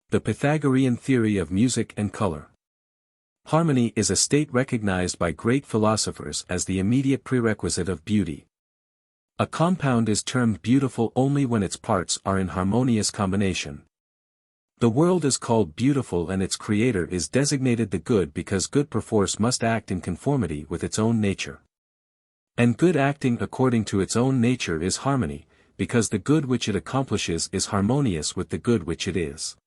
The Pythagorean theory of music and color. Harmony is a state recognized by great philosophers as the immediate prerequisite of beauty. A compound is termed beautiful only when its parts are in harmonious combination. The world is called beautiful and its creator is designated the good because good perforce must act in conformity with its own nature. And good acting according to its own nature is harmony, because the good which it accomplishes is harmonious with the good which it is.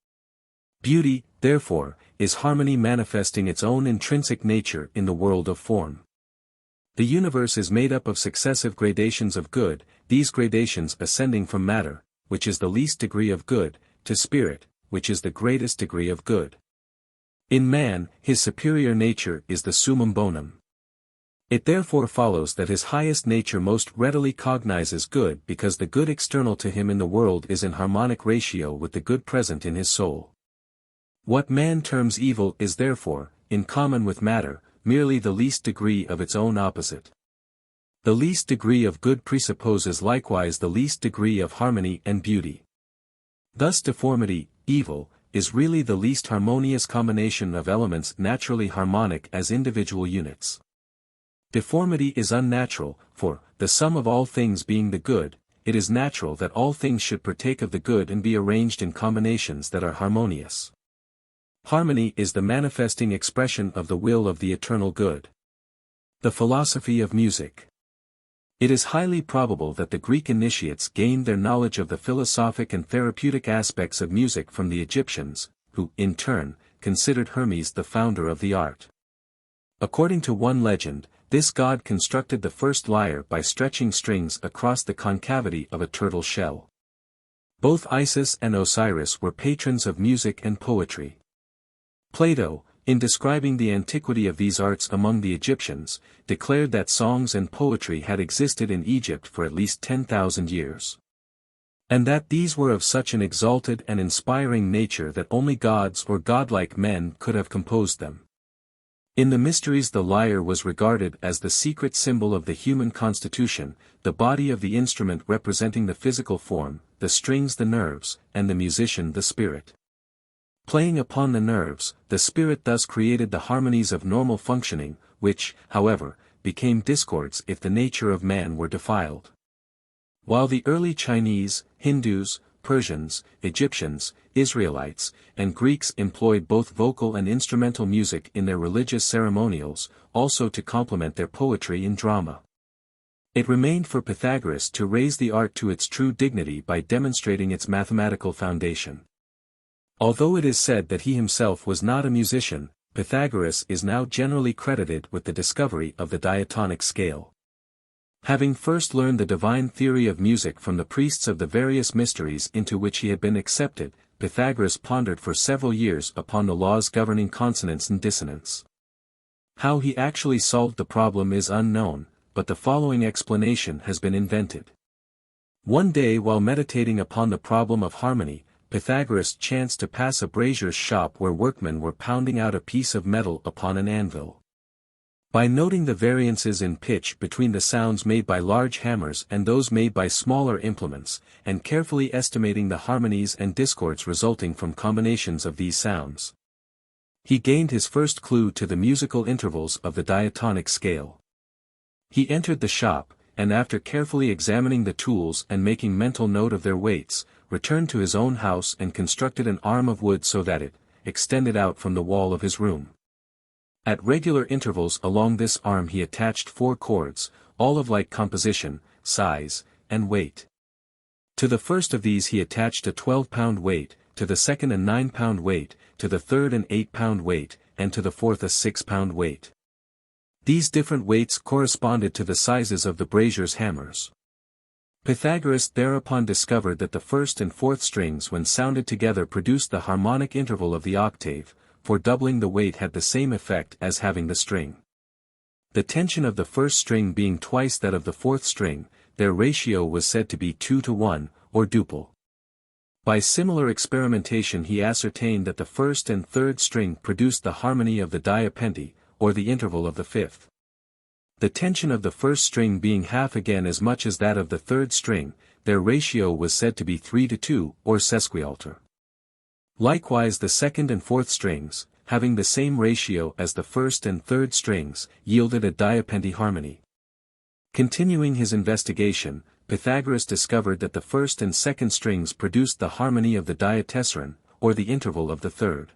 Beauty, therefore, is harmony manifesting its own intrinsic nature in the world of form. The universe is made up of successive gradations of good, these gradations ascending from matter, which is the least degree of good, to spirit, which is the greatest degree of good. In man, his superior nature is the summum bonum. It therefore follows that his highest nature most readily cognizes good because the good external to him in the world is in harmonic ratio with the good present in his soul. What man terms evil is therefore, in common with matter, merely the least degree of its own opposite. The least degree of good presupposes likewise the least degree of harmony and beauty. Thus deformity, evil, is really the least harmonious combination of elements naturally harmonic as individual units. Deformity is unnatural, for, the sum of all things being the good, it is natural that all things should partake of the good and be arranged in combinations that are harmonious. Harmony is the manifesting expression of the will of the eternal good. The philosophy of music. It is highly probable that the Greek initiates gained their knowledge of the philosophic and therapeutic aspects of music from the Egyptians, who, in turn, considered Hermes the founder of the art. According to one legend, this god constructed the first lyre by stretching strings across the concavity of a turtle shell. Both Isis and Osiris were patrons of music and poetry. Plato, in describing the antiquity of these arts among the Egyptians, declared that songs and poetry had existed in Egypt for at least 10,000 years. And that these were of such an exalted and inspiring nature that only gods or godlike men could have composed them. In the mysteries the lyre was regarded as the secret symbol of the human constitution, the body of the instrument representing the physical form, the strings the nerves, and the musician the spirit. Playing upon the nerves, the spirit thus created the harmonies of normal functioning, which, however, became discords if the nature of man were defiled. While the early Chinese, Hindus, Persians, Egyptians, Israelites, and Greeks employed both vocal and instrumental music in their religious ceremonials, also to complement their poetry in drama. It remained for Pythagoras to raise the art to its true dignity by demonstrating its mathematical foundation. Although it is said that he himself was not a musician, Pythagoras is now generally credited with the discovery of the diatonic scale. Having first learned the divine theory of music from the priests of the various mysteries into which he had been accepted, Pythagoras pondered for several years upon the laws governing consonance and dissonance. How he actually solved the problem is unknown, but the following explanation has been invented. One day while meditating upon the problem of harmony, Pythagoras chanced to pass a brazier's shop where workmen were pounding out a piece of metal upon an anvil. By noting the variances in pitch between the sounds made by large hammers and those made by smaller implements, and carefully estimating the harmonies and discords resulting from combinations of these sounds, he gained his first clue to the musical intervals of the diatonic scale. He entered the shop, and after carefully examining the tools and making mental note of their weights, returned to his own house and constructed an arm of wood so that it extended out from the wall of his room. At regular intervals along this arm he attached 4 cords, all of like composition, size, and weight. To the first of these he attached a 12-pound weight, to the second a 9-pound weight, to the third an 8-pound weight, and to the fourth a 6-pound weight. These different weights corresponded to the sizes of the brazier's hammers. Pythagoras thereupon discovered that the first and fourth strings when sounded together produced the harmonic interval of the octave, for doubling the weight had the same effect as having the string. The tension of the first string being twice that of the fourth string, their ratio was said to be 2-to-1, or duple. By similar experimentation he ascertained that the first and third string produced the harmony of the diapente, or the interval of the fifth. The tension of the first string being half again as much as that of the third string, their ratio was said to be 3-to-2, or sesquialter. Likewise the second and fourth strings, having the same ratio as the first and third strings, yielded a diapente harmony. Continuing his investigation, Pythagoras discovered that the first and second strings produced the harmony of the diatessaron, or the interval of the third.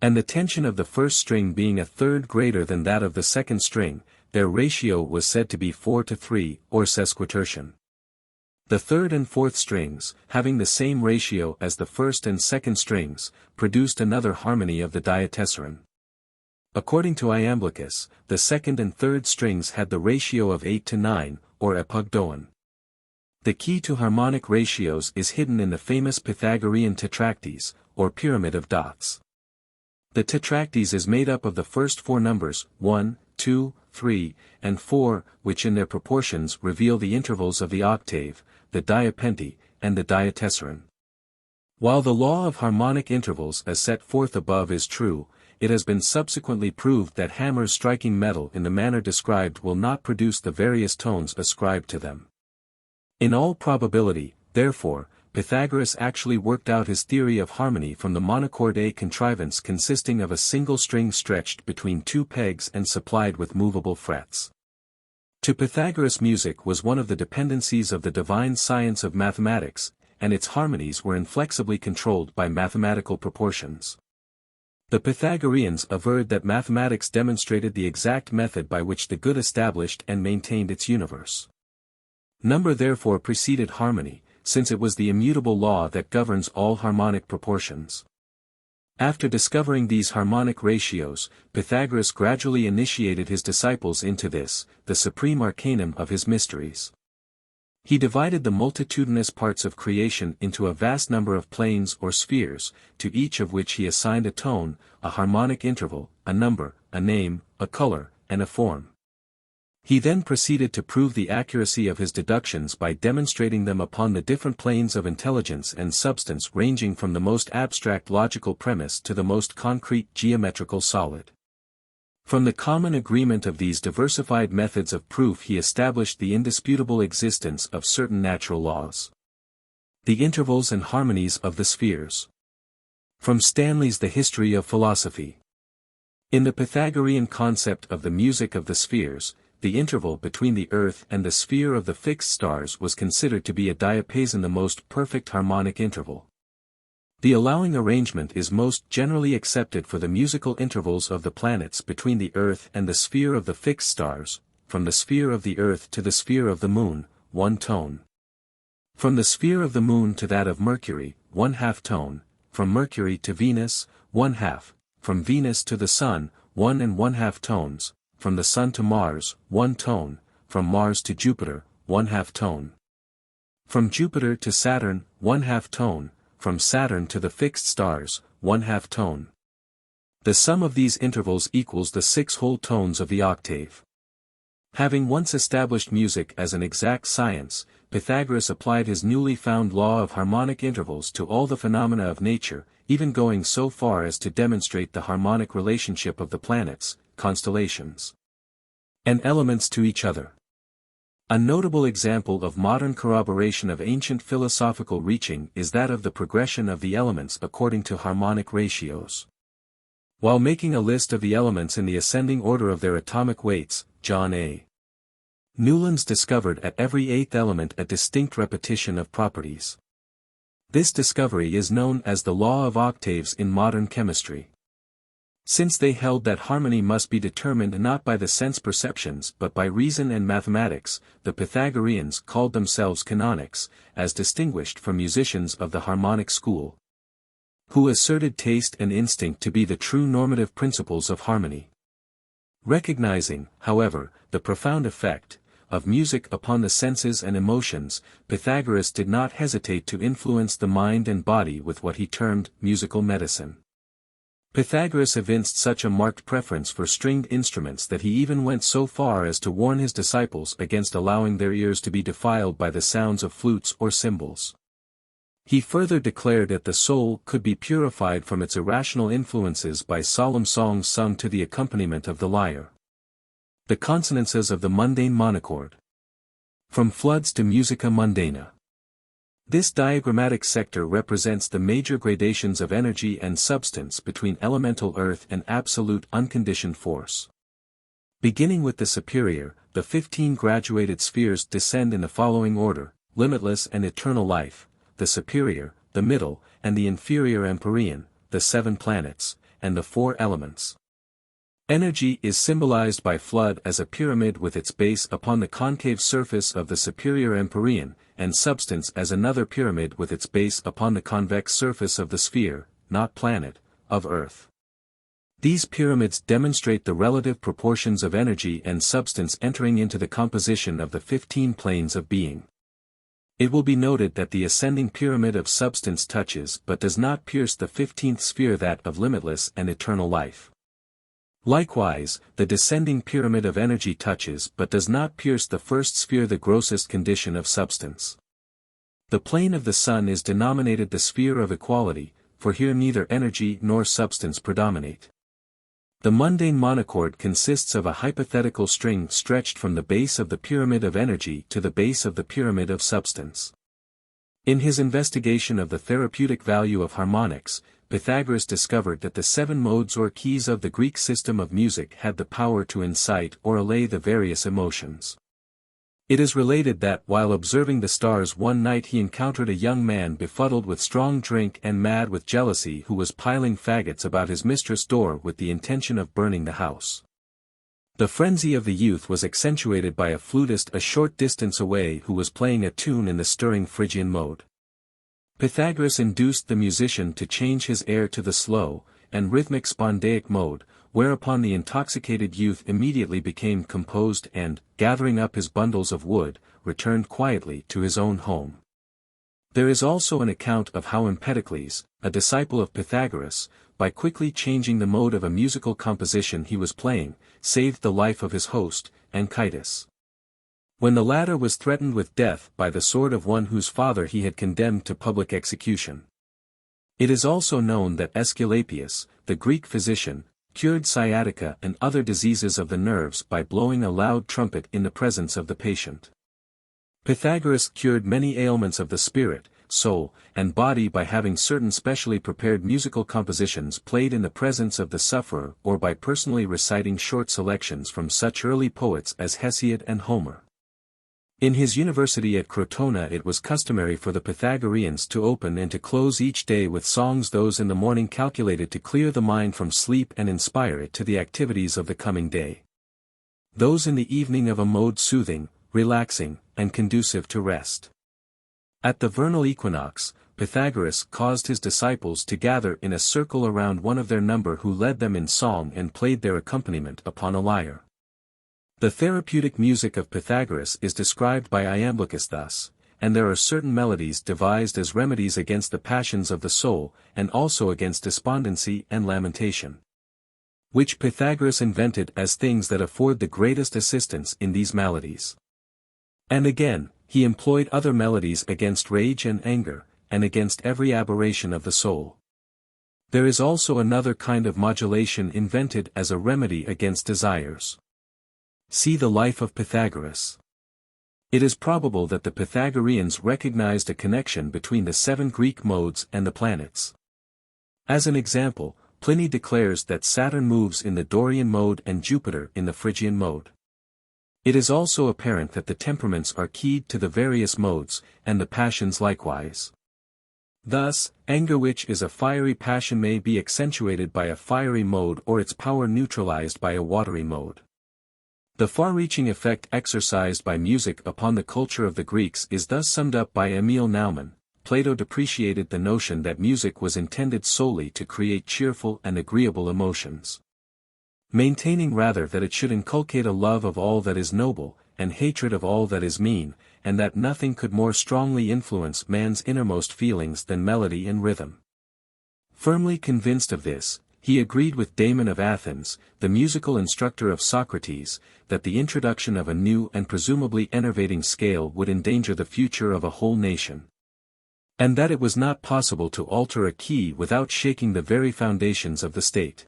And the tension of the first string being a third greater than that of the second string, their ratio was said to be 4:3, or sesquitertian. The third and fourth strings, having the same ratio as the first and second strings, produced another harmony of the diatessaron. According to Iamblichus, the second and third strings had the ratio of 8:9, or epogdoon. The key to harmonic ratios is hidden in the famous Pythagorean tetractys, or pyramid of dots. The tetractys is made up of the first four numbers, 1, 2, 3, and 4, which in their proportions reveal the intervals of the octave, the diapente, and the diatessaron. While the law of harmonic intervals as set forth above is true, it has been subsequently proved that hammers striking metal in the manner described will not produce the various tones ascribed to them. In all probability, therefore, Pythagoras actually worked out his theory of harmony from the monochord A contrivance consisting of a single string stretched between two pegs and supplied with movable frets. To Pythagoras music was one of the dependencies of the divine science of mathematics, and its harmonies were inflexibly controlled by mathematical proportions. The Pythagoreans averred that mathematics demonstrated the exact method by which the good established and maintained its universe. Number therefore preceded harmony, since it was the immutable law that governs all harmonic proportions. After discovering these harmonic ratios, Pythagoras gradually initiated his disciples into this, the supreme arcanum of his mysteries. He divided the multitudinous parts of creation into a vast number of planes or spheres, to each of which he assigned a tone, a harmonic interval, a number, a name, a color, and a form. He then proceeded to prove the accuracy of his deductions by demonstrating them upon the different planes of intelligence and substance ranging from the most abstract logical premise to the most concrete geometrical solid. From the common agreement of these diversified methods of proof he established the indisputable existence of certain natural laws. The intervals and harmonies of the spheres. From Stanley's The History of Philosophy. In the Pythagorean concept of the music of the spheres, the interval between the earth and the sphere of the fixed stars was considered to be a diapason, the most perfect harmonic interval. The allowing arrangement is most generally accepted for the musical intervals of the planets between the earth and the sphere of the fixed stars, from the sphere of the earth to the sphere of the moon, 1 tone. From the sphere of the moon to that of Mercury, 1/2 tone, from Mercury to Venus, 1/2, from Venus to the Sun, 1 1/2 tones, from the Sun to Mars, 1 tone, from Mars to Jupiter, 1/2 tone. From Jupiter to Saturn, 1/2 tone, from Saturn to the fixed stars, 1/2 tone. The sum of these intervals equals the 6 whole tones of the octave. Having once established music as an exact science, Pythagoras applied his newly found law of harmonic intervals to all the phenomena of nature, even going so far as to demonstrate the harmonic relationship of the planets, constellations, and elements to each other. A notable example of modern corroboration of ancient philosophical reaching is that of the progression of the elements according to harmonic ratios. While making a list of the elements in the ascending order of their atomic weights, John A. Newlands discovered at every eighth element a distinct repetition of properties. This discovery is known as the law of octaves in modern chemistry. Since they held that harmony must be determined not by the sense perceptions but by reason and mathematics, the Pythagoreans called themselves canonics, as distinguished from musicians of the harmonic school, who asserted taste and instinct to be the true normative principles of harmony. Recognizing, however, the profound effect of music upon the senses and emotions, Pythagoras did not hesitate to influence the mind and body with what he termed musical medicine. Pythagoras evinced such a marked preference for stringed instruments that he even went so far as to warn his disciples against allowing their ears to be defiled by the sounds of flutes or cymbals. He further declared that the soul could be purified from its irrational influences by solemn songs sung to the accompaniment of the lyre. The consonances of the mundane monochord. From floods to musica mundana. This diagrammatic sector represents the major gradations of energy and substance between elemental earth and absolute unconditioned force. Beginning with the superior, the 15 graduated spheres descend in the following order: limitless and eternal life, the superior, the middle, and the inferior empyrean, the 7 planets, and the 4 elements. Energy is symbolized by flood as a pyramid with its base upon the concave surface of the superior empyrean, and substance as another pyramid with its base upon the convex surface of the sphere, not planet, of Earth. These pyramids demonstrate the relative proportions of energy and substance entering into the composition of the 15 planes of being. It will be noted that the ascending pyramid of substance touches but does not pierce the 15th sphere, that of limitless and eternal life. Likewise, the descending pyramid of energy touches but does not pierce the first sphere, the grossest condition of substance. The plane of the sun is denominated the sphere of equality, for here neither energy nor substance predominate. The mundane monochord consists of a hypothetical string stretched from the base of the pyramid of energy to the base of the pyramid of substance. In his investigation of the therapeutic value of harmonics, Pythagoras discovered that the 7 modes or keys of the Greek system of music had the power to incite or allay the various emotions. It is related that while observing the stars one night he encountered a young man befuddled with strong drink and mad with jealousy, who was piling faggots about his mistress' door with the intention of burning the house. The frenzy of the youth was accentuated by a flutist a short distance away who was playing a tune in the stirring Phrygian mode. Pythagoras induced the musician to change his air to the slow and rhythmic spondaic mode, whereupon the intoxicated youth immediately became composed and, gathering up his bundles of wood, returned quietly to his own home. There is also an account of how Empedocles, a disciple of Pythagoras, by quickly changing the mode of a musical composition he was playing, saved the life of his host, Anchises. When the latter was threatened with death by the sword of one whose father he had condemned to public execution. It is also known that Aesculapius, the Greek physician, cured sciatica and other diseases of the nerves by blowing a loud trumpet in the presence of the patient. Pythagoras cured many ailments of the spirit, soul, and body by having certain specially prepared musical compositions played in the presence of the sufferer, or by personally reciting short selections from such early poets as Hesiod and Homer. In his university at Crotona it was customary for the Pythagoreans to open and to close each day with songs, those in the morning calculated to clear the mind from sleep and inspire it to the activities of the coming day. Those in the evening of a mode soothing, relaxing, and conducive to rest. At the vernal equinox, Pythagoras caused his disciples to gather in a circle around one of their number, who led them in song and played their accompaniment upon a lyre. The therapeutic music of Pythagoras is described by Iamblichus thus: and there are certain melodies devised as remedies against the passions of the soul, and also against despondency and lamentation, which Pythagoras invented as things that afford the greatest assistance in these maladies. And again, he employed other melodies against rage and anger, and against every aberration of the soul. There is also another kind of modulation invented as a remedy against desires. See the life of Pythagoras. It is probable that the Pythagoreans recognized a connection between the 7 Greek modes and the planets. As an example, Pliny declares that Saturn moves in the Dorian mode and Jupiter in the Phrygian mode. It is also apparent that the temperaments are keyed to the various modes, and the passions likewise. Thus, anger, which is a fiery passion, may be accentuated by a fiery mode or its power neutralized by a watery mode. The far-reaching effect exercised by music upon the culture of the Greeks is thus summed up by Emil Naumann. Plato depreciated the notion that music was intended solely to create cheerful and agreeable emotions, maintaining rather that it should inculcate a love of all that is noble, and hatred of all that is mean, and that nothing could more strongly influence man's innermost feelings than melody and rhythm. Firmly convinced of this, he agreed with Damon of Athens, the musical instructor of Socrates, that the introduction of a new and presumably enervating scale would endanger the future of a whole nation, and that it was not possible to alter a key without shaking the very foundations of the state.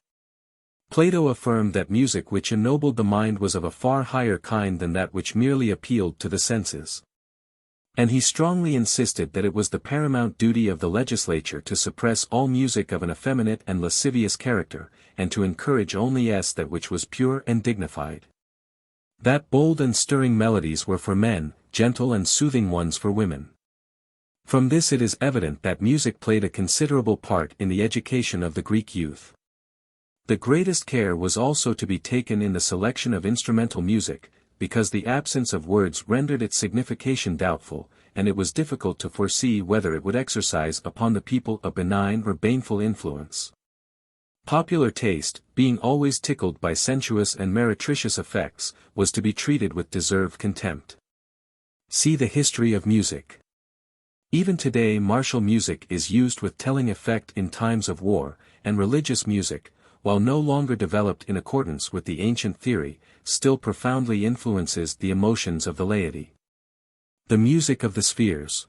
Plato affirmed that music which ennobled the mind was of a far higher kind than that which merely appealed to the senses. And he strongly insisted that it was the paramount duty of the legislature to suppress all music of an effeminate and lascivious character, and to encourage only that which was pure and dignified. That bold and stirring melodies were for men, gentle and soothing ones for women. From this it is evident that music played a considerable part in the education of the Greek youth. The greatest care was also to be taken in the selection of instrumental music, because the absence of words rendered its signification doubtful, and it was difficult to foresee whether it would exercise upon the people a benign or baneful influence. Popular taste, being always tickled by sensuous and meretricious effects, was to be treated with deserved contempt. See the history of music. Even today martial music is used with telling effect in times of war, and religious music, while no longer developed in accordance with the ancient theory, still profoundly influences the emotions of the laity. The music of the spheres.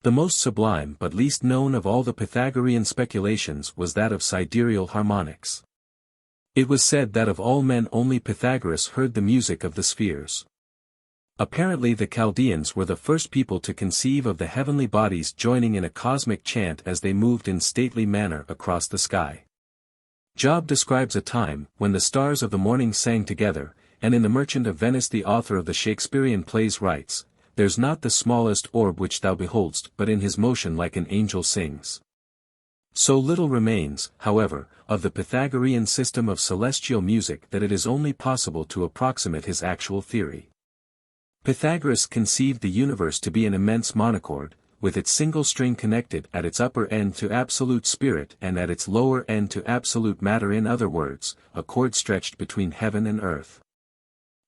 The most sublime but least known of all the Pythagorean speculations was that of sidereal harmonics. It was said that of all men only Pythagoras heard the music of the spheres. Apparently the Chaldeans were the first people to conceive of the heavenly bodies joining in a cosmic chant as they moved in stately manner across the sky. Job describes a time when the stars of the morning sang together, and in The Merchant of Venice the author of the Shakespearean plays writes, "There's not the smallest orb which thou beholdst but in his motion like an angel sings." So little remains, however, of the Pythagorean system of celestial music that it is only possible to approximate his actual theory. Pythagoras conceived the universe to be an immense monochord, with its single string connected at its upper end to absolute spirit and at its lower end to absolute matter, in other words, a chord stretched between heaven and earth.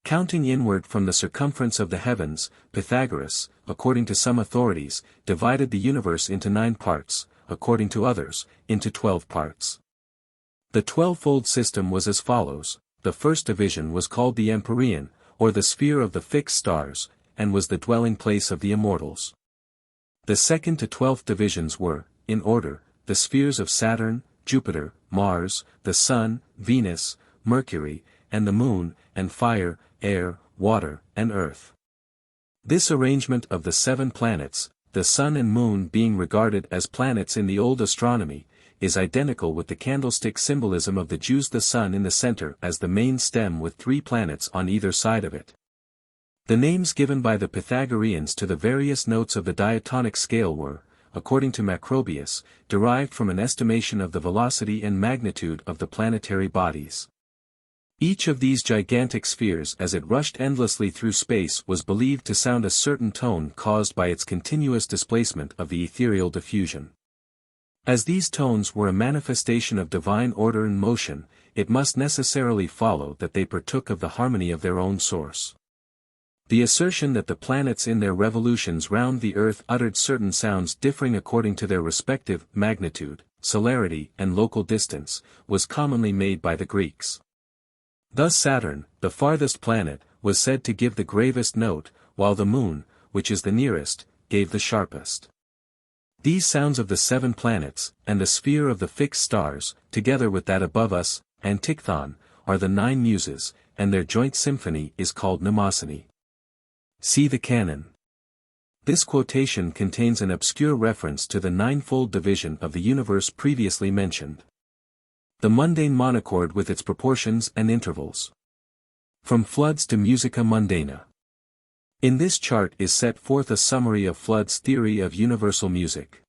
Counting inward from the circumference of the heavens, Pythagoras, according to some authorities, divided the universe into 9 parts, according to others, into 12 parts. The 12-fold system was as follows: the first division was called the Empyrean, or the sphere of the fixed stars, and was the dwelling place of the immortals. The second to 12th divisions were, in order, the spheres of Saturn, Jupiter, Mars, the Sun, Venus, Mercury, and the Moon, and fire, air, water, and earth. This arrangement of the 7 planets, the Sun and Moon being regarded as planets in the old astronomy, is identical with the candlestick symbolism of the Jews, the Sun in the center as the main stem with 3 planets on either side of it. The names given by the Pythagoreans to the various notes of the diatonic scale were, according to Macrobius, derived from an estimation of the velocity and magnitude of the planetary bodies. Each of these gigantic spheres as it rushed endlessly through space was believed to sound a certain tone caused by its continuous displacement of the ethereal diffusion. As these tones were a manifestation of divine order and motion, it must necessarily follow that they partook of the harmony of their own source. The assertion that the planets in their revolutions round the earth uttered certain sounds differing according to their respective magnitude, celerity, and local distance, was commonly made by the Greeks. Thus Saturn, the farthest planet, was said to give the gravest note, while the Moon, which is the nearest, gave the sharpest. These sounds of the 7 planets, and the sphere of the fixed stars, together with that above us, Antichthon, are the 9 muses, and their joint symphony is called mnemosyne. See the canon. This quotation contains an obscure reference to the 9-fold division of the universe previously mentioned. The mundane monochord with its proportions and intervals. From Floods to Musica Mundana. In this chart is set forth a summary of Flood's theory of universal music.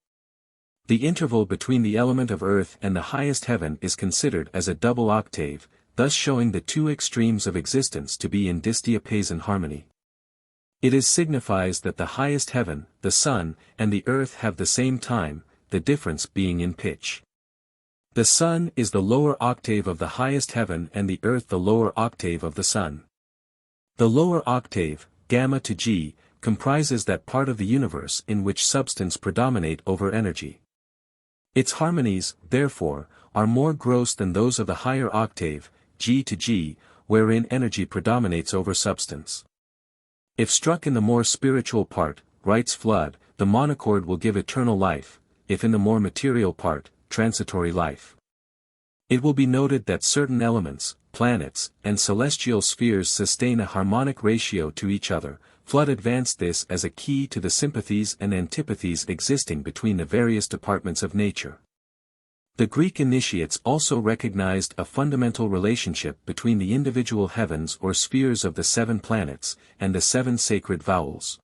The interval between the element of earth and the highest heaven is considered as a double octave, thus showing the 2 extremes of existence to be in diapason harmony. It signifies that the highest heaven, the sun, and the earth have the same time, the difference being in pitch. The sun is the lower octave of the highest heaven and the earth the lower octave of the sun. The lower octave, gamma to G, comprises that part of the universe in which substance predominate over energy. Its harmonies, therefore, are more gross than those of the higher octave, G to G, wherein energy predominates over substance. If struck in the more spiritual part, writes Flood, the monochord will give eternal life, if in the more material part, transitory life. It will be noted that certain elements, planets, and celestial spheres sustain a harmonic ratio to each other. Flood advanced this as a key to the sympathies and antipathies existing between the various departments of nature. The Greek initiates also recognized a fundamental relationship between the individual heavens or spheres of the 7 planets, and the 7 sacred vowels.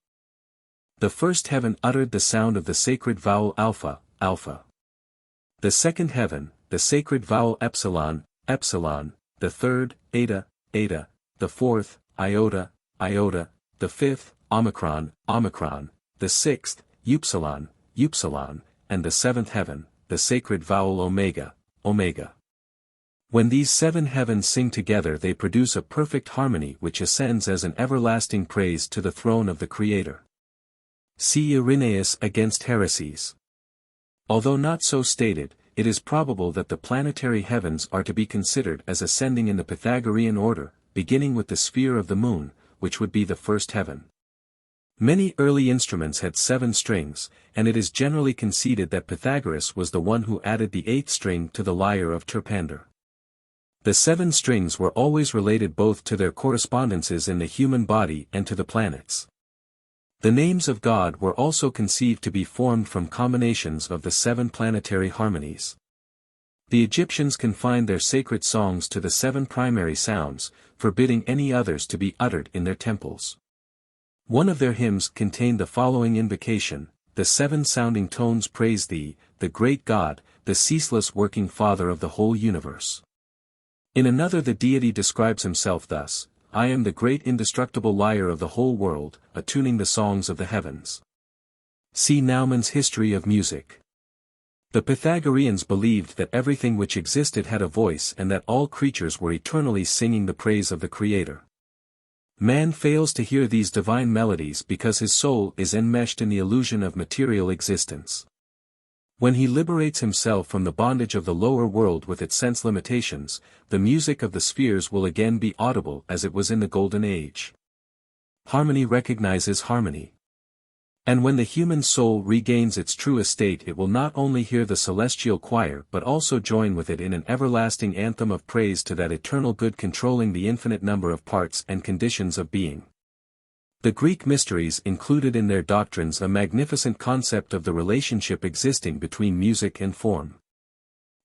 The first heaven uttered the sound of the sacred vowel alpha, alpha. The second heaven, the sacred vowel epsilon, epsilon, the third, eta, eta, the fourth, iota, iota, the fifth, omicron, omicron, the sixth, upsilon, upsilon, and the seventh heaven, the sacred vowel omega, omega. When these 7 heavens sing together they produce a perfect harmony which ascends as an everlasting praise to the throne of the Creator. See Irenaeus against heresies. Although not so stated, it is probable that the planetary heavens are to be considered as ascending in the Pythagorean order, beginning with the sphere of the moon, which would be the first heaven. Many early instruments had 7 strings, and it is generally conceded that Pythagoras was the one who added the 8th string to the lyre of Terpander. The 7 strings were always related both to their correspondences in the human body and to the planets. The names of God were also conceived to be formed from combinations of the 7 planetary harmonies. The Egyptians confined their sacred songs to the 7 primary sounds, forbidding any others to be uttered in their temples. One of their hymns contained the following invocation: the 7 sounding tones praise thee, the great God, the ceaseless working Father of the whole universe. In another the deity describes himself thus: I am the great indestructible lyre of the whole world, attuning the songs of the heavens. See Naumann's History of Music. The Pythagoreans believed that everything which existed had a voice and that all creatures were eternally singing the praise of the Creator. Man fails to hear these divine melodies because his soul is enmeshed in the illusion of material existence. When he liberates himself from the bondage of the lower world with its sense limitations, the music of the spheres will again be audible as it was in the Golden Age. Harmony recognizes harmony. And when the human soul regains its true estate it will not only hear the celestial choir but also join with it in an everlasting anthem of praise to that eternal good controlling the infinite number of parts and conditions of being. The Greek mysteries included in their doctrines a magnificent concept of the relationship existing between music and form.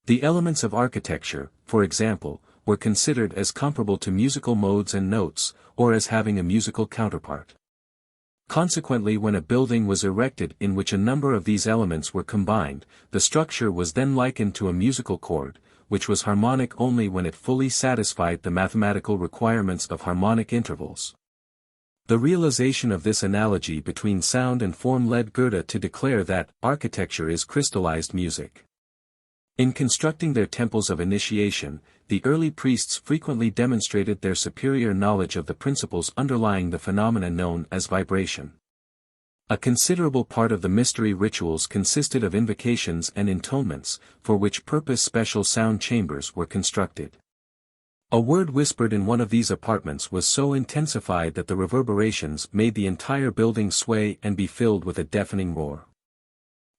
The elements of architecture, for example, were considered as comparable to musical modes and notes, or as having a musical counterpart. Consequently, when a building was erected in which a number of these elements were combined, the structure was then likened to a musical chord, which was harmonic only when it fully satisfied the mathematical requirements of harmonic intervals. The realization of this analogy between sound and form led Goethe to declare that architecture is crystallized music. In constructing their temples of initiation, the early priests frequently demonstrated their superior knowledge of the principles underlying the phenomena known as vibration. A considerable part of the mystery rituals consisted of invocations and intonements, for which purpose special sound chambers were constructed. A word whispered in one of these apartments was so intensified that the reverberations made the entire building sway and be filled with a deafening roar.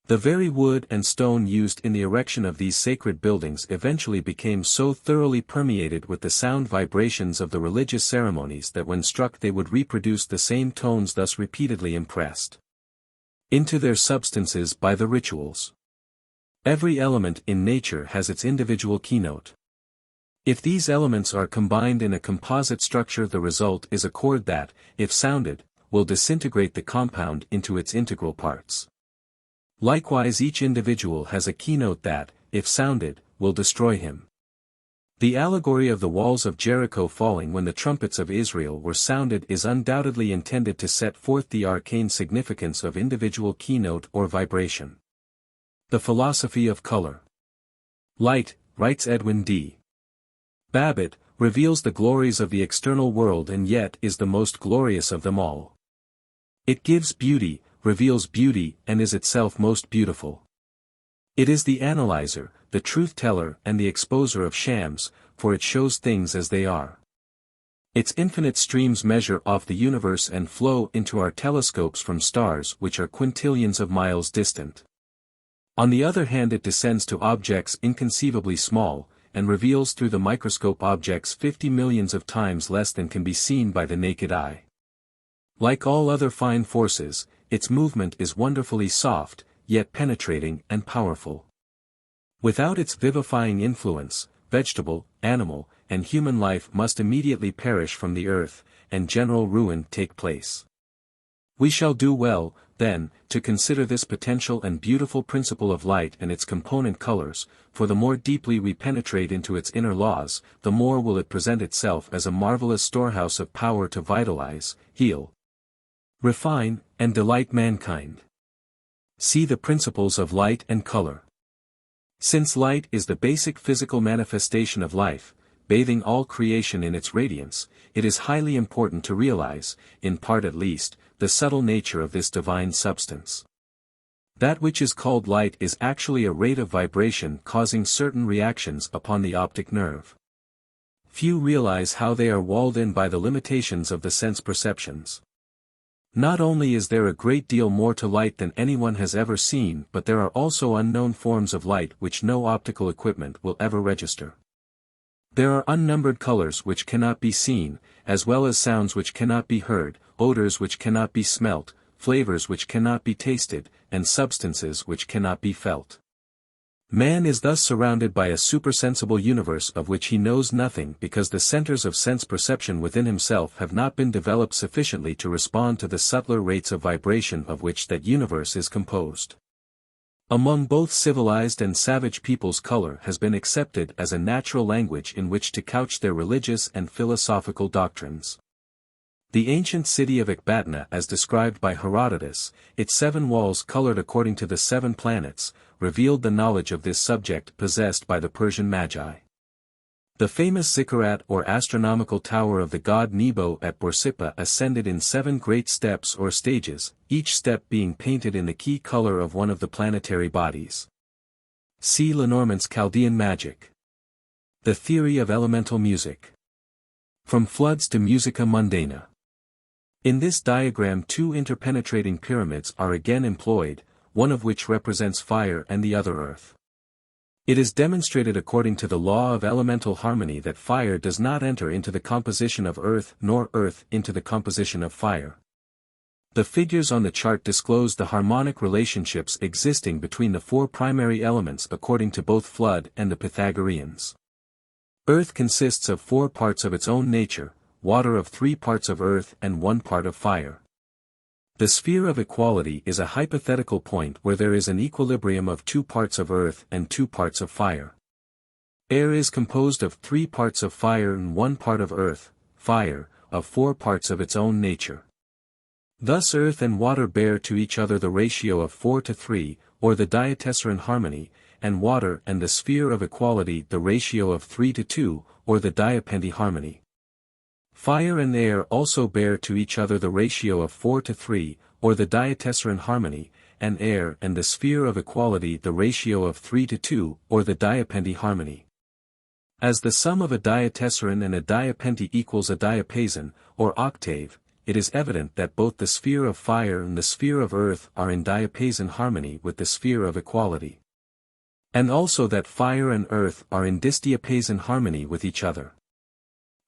The very wood and stone used in the erection of these sacred buildings eventually became so thoroughly permeated with the sound vibrations of the religious ceremonies that when struck they would reproduce the same tones thus repeatedly impressed into their substances by the rituals. Every element in nature has its individual keynote. If these elements are combined in a composite structure the result is a chord that, if sounded, will disintegrate the compound into its integral parts. Likewise each individual has a keynote that, if sounded, will destroy him. The allegory of the walls of Jericho falling when the trumpets of Israel were sounded is undoubtedly intended to set forth the arcane significance of individual keynote or vibration. The philosophy of color. Light, writes Edwin D. Babbitt, reveals the glories of the external world and yet is the most glorious of them all. It gives beauty, reveals beauty and is itself most beautiful. It is the analyzer, the truth-teller and the exposer of shams, for it shows things as they are. Its infinite streams measure off the universe and flow into our telescopes from stars which are quintillions of miles distant. On the other hand it descends to objects inconceivably small, and reveals through the microscope objects 50 millions of times less than can be seen by the naked eye. Like all other fine forces, its movement is wonderfully soft, yet penetrating and powerful. Without its vivifying influence, vegetable, animal, and human life must immediately perish from the earth, and general ruin take place. We shall do well, then, to consider this potential and beautiful principle of light and its component colors, for the more deeply we penetrate into its inner laws, the more will it present itself as a marvelous storehouse of power to vitalize, heal, refine, and delight mankind. See the principles of light and color. Since light is the basic physical manifestation of life, bathing all creation in its radiance, it is highly important to realize, in part at least, the subtle nature of this divine substance. That which is called light is actually a rate of vibration causing certain reactions upon the optic nerve. Few realize how they are walled in by the limitations of the sense perceptions. Not only is there a great deal more to light than anyone has ever seen, but there are also unknown forms of light which no optical equipment will ever register. There are unnumbered colors which cannot be seen, as well as sounds which cannot be heard, odors which cannot be smelt, flavors which cannot be tasted, and substances which cannot be felt. Man is thus surrounded by a supersensible universe of which he knows nothing because the centers of sense perception within himself have not been developed sufficiently to respond to the subtler rates of vibration of which that universe is composed. Among both civilized and savage peoples, color has been accepted as a natural language in which to couch their religious and philosophical doctrines. The ancient city of Ecbatana, as described by Herodotus, its 7 walls colored according to the 7 planets, revealed the knowledge of this subject possessed by the Persian Magi. The famous zikkurat or astronomical tower of the god Nebo at Borsippa ascended in 7 great steps or stages, each step being painted in the key color of one of the planetary bodies. See Lenormant's Chaldean Magic. The theory of elemental music. From floods to musica mundana. In this diagram 2 interpenetrating pyramids are again employed, one of which represents fire and the other earth. It is demonstrated according to the law of elemental harmony that fire does not enter into the composition of earth nor earth into the composition of fire. The figures on the chart disclose the harmonic relationships existing between the 4 primary elements according to both Flood and the Pythagoreans. Earth consists of 4 parts of its own nature, water of 3 parts of earth and 1 part of fire. The sphere of equality is a hypothetical point where there is an equilibrium of 2 parts of earth and 2 parts of fire. Air is composed of 3 parts of fire and 1 part of earth, fire, of 4 parts of its own nature. Thus earth and water bear to each other the ratio of 4:3, or the diatessaron harmony, and water and the sphere of equality the ratio of 3:2, or the diapente harmony. Fire and air also bear to each other the ratio of 4:3, or the diatessaron harmony, and air and the sphere of equality the ratio of 3:2, or the diapente harmony. As the sum of a diatessaron and a diapente equals a diapason, or octave, it is evident that both the sphere of fire and the sphere of earth are in diapason harmony with the sphere of equality. And also that fire and earth are in disdiapason harmony with each other.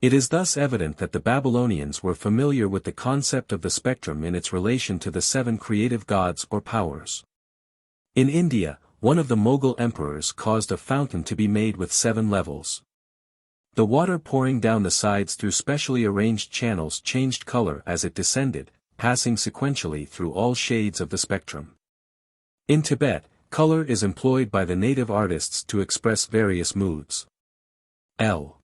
It is thus evident that the Babylonians were familiar with the concept of the spectrum in its relation to the 7 creative gods or powers. In India, one of the Mughal emperors caused a fountain to be made with 7 levels. The water pouring down the sides through specially arranged channels changed color as it descended, passing sequentially through all shades of the spectrum. In Tibet, color is employed by the native artists to express various moods. L.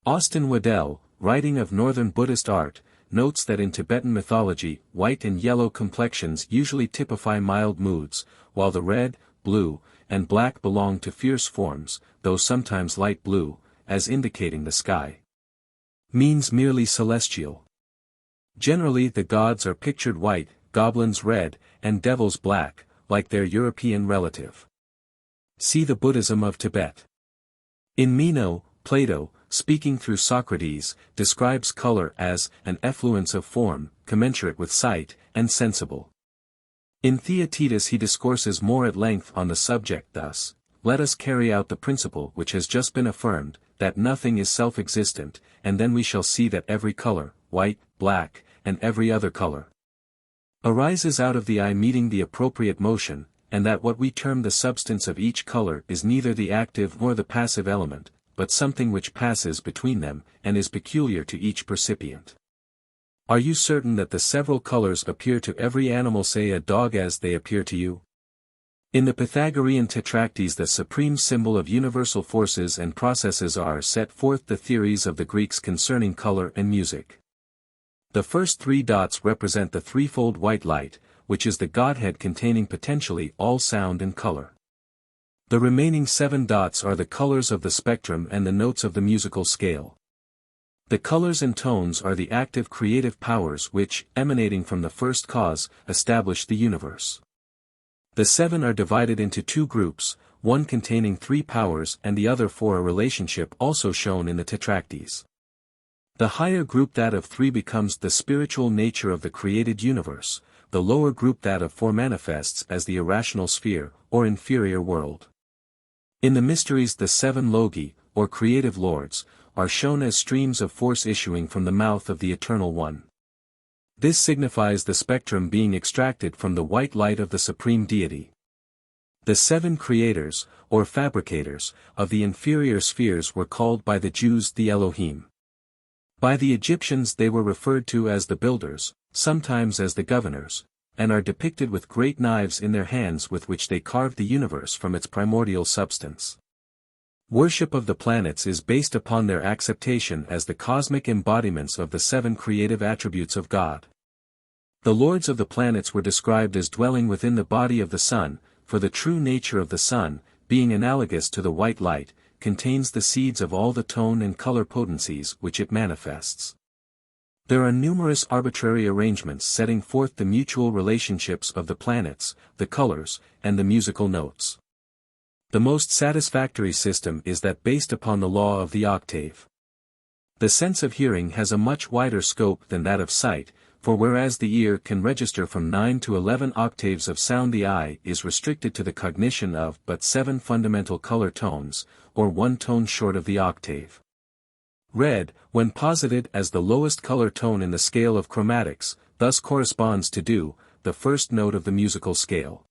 Austin Waddell, writing of northern Buddhist art, notes that in Tibetan mythology, white and yellow complexions usually typify mild moods, while the red, blue, and black belong to fierce forms, though sometimes light blue, as indicating the sky, means merely celestial. Generally the gods are pictured white, goblins red, and devils black, like their European relative. See the Buddhism of Tibet. In Meno, Plato, speaking through Socrates, describes color as an effluence of form, commensurate with sight, and sensible. In Theaetetus he discourses more at length on the subject thus: let us carry out the principle which has just been affirmed, that nothing is self-existent, and then we shall see that every color, white, black, and every other color arises out of the eye meeting the appropriate motion, and that what we term the substance of each color is neither the active nor the passive element, but something which passes between them, and is peculiar to each percipient. Are you certain that the several colors appear to every animal, say a dog, as they appear to you? In the Pythagorean Tetractes, the supreme symbol of universal forces and processes, are set forth the theories of the Greeks concerning color and music. The first 3 dots represent the threefold white light, which is the Godhead containing potentially all sound and color. The remaining 7 dots are the colors of the spectrum and the notes of the musical scale. The colors and tones are the active creative powers which, emanating from the first cause, establish the universe. The 7 are divided into 2 groups, one containing 3 powers and the other for a relationship also shown in the Tetractes. The higher group, that of 3, becomes the spiritual nature of the created universe, the lower group, that of 4, manifests as the irrational sphere, or inferior world. In the mysteries, the 7 logi, or creative lords, are shown as streams of force issuing from the mouth of the Eternal One. This signifies the spectrum being extracted from the white light of the Supreme Deity. The 7 creators, or fabricators, of the inferior spheres were called by the Jews the Elohim. By the Egyptians they were referred to as the builders, sometimes as the governors, and are depicted with great knives in their hands with which they carved the universe from its primordial substance. Worship of the planets is based upon their acceptation as the cosmic embodiments of the 7 creative attributes of God. The lords of the planets were described as dwelling within the body of the sun, for the true nature of the sun, being analogous to the white light, contains the seeds of all the tone and color potencies which it manifests. There are numerous arbitrary arrangements setting forth the mutual relationships of the planets, the colors, and the musical notes. The most satisfactory system is that based upon the law of the octave. The sense of hearing has a much wider scope than that of sight, for whereas the ear can register from 9 to 11 octaves of sound, the eye is restricted to the cognition of but 7 fundamental color tones, or 1 tone short of the octave. Red, when posited as the lowest color tone in the scale of chromatics, thus corresponds to do, the first note of the musical scale.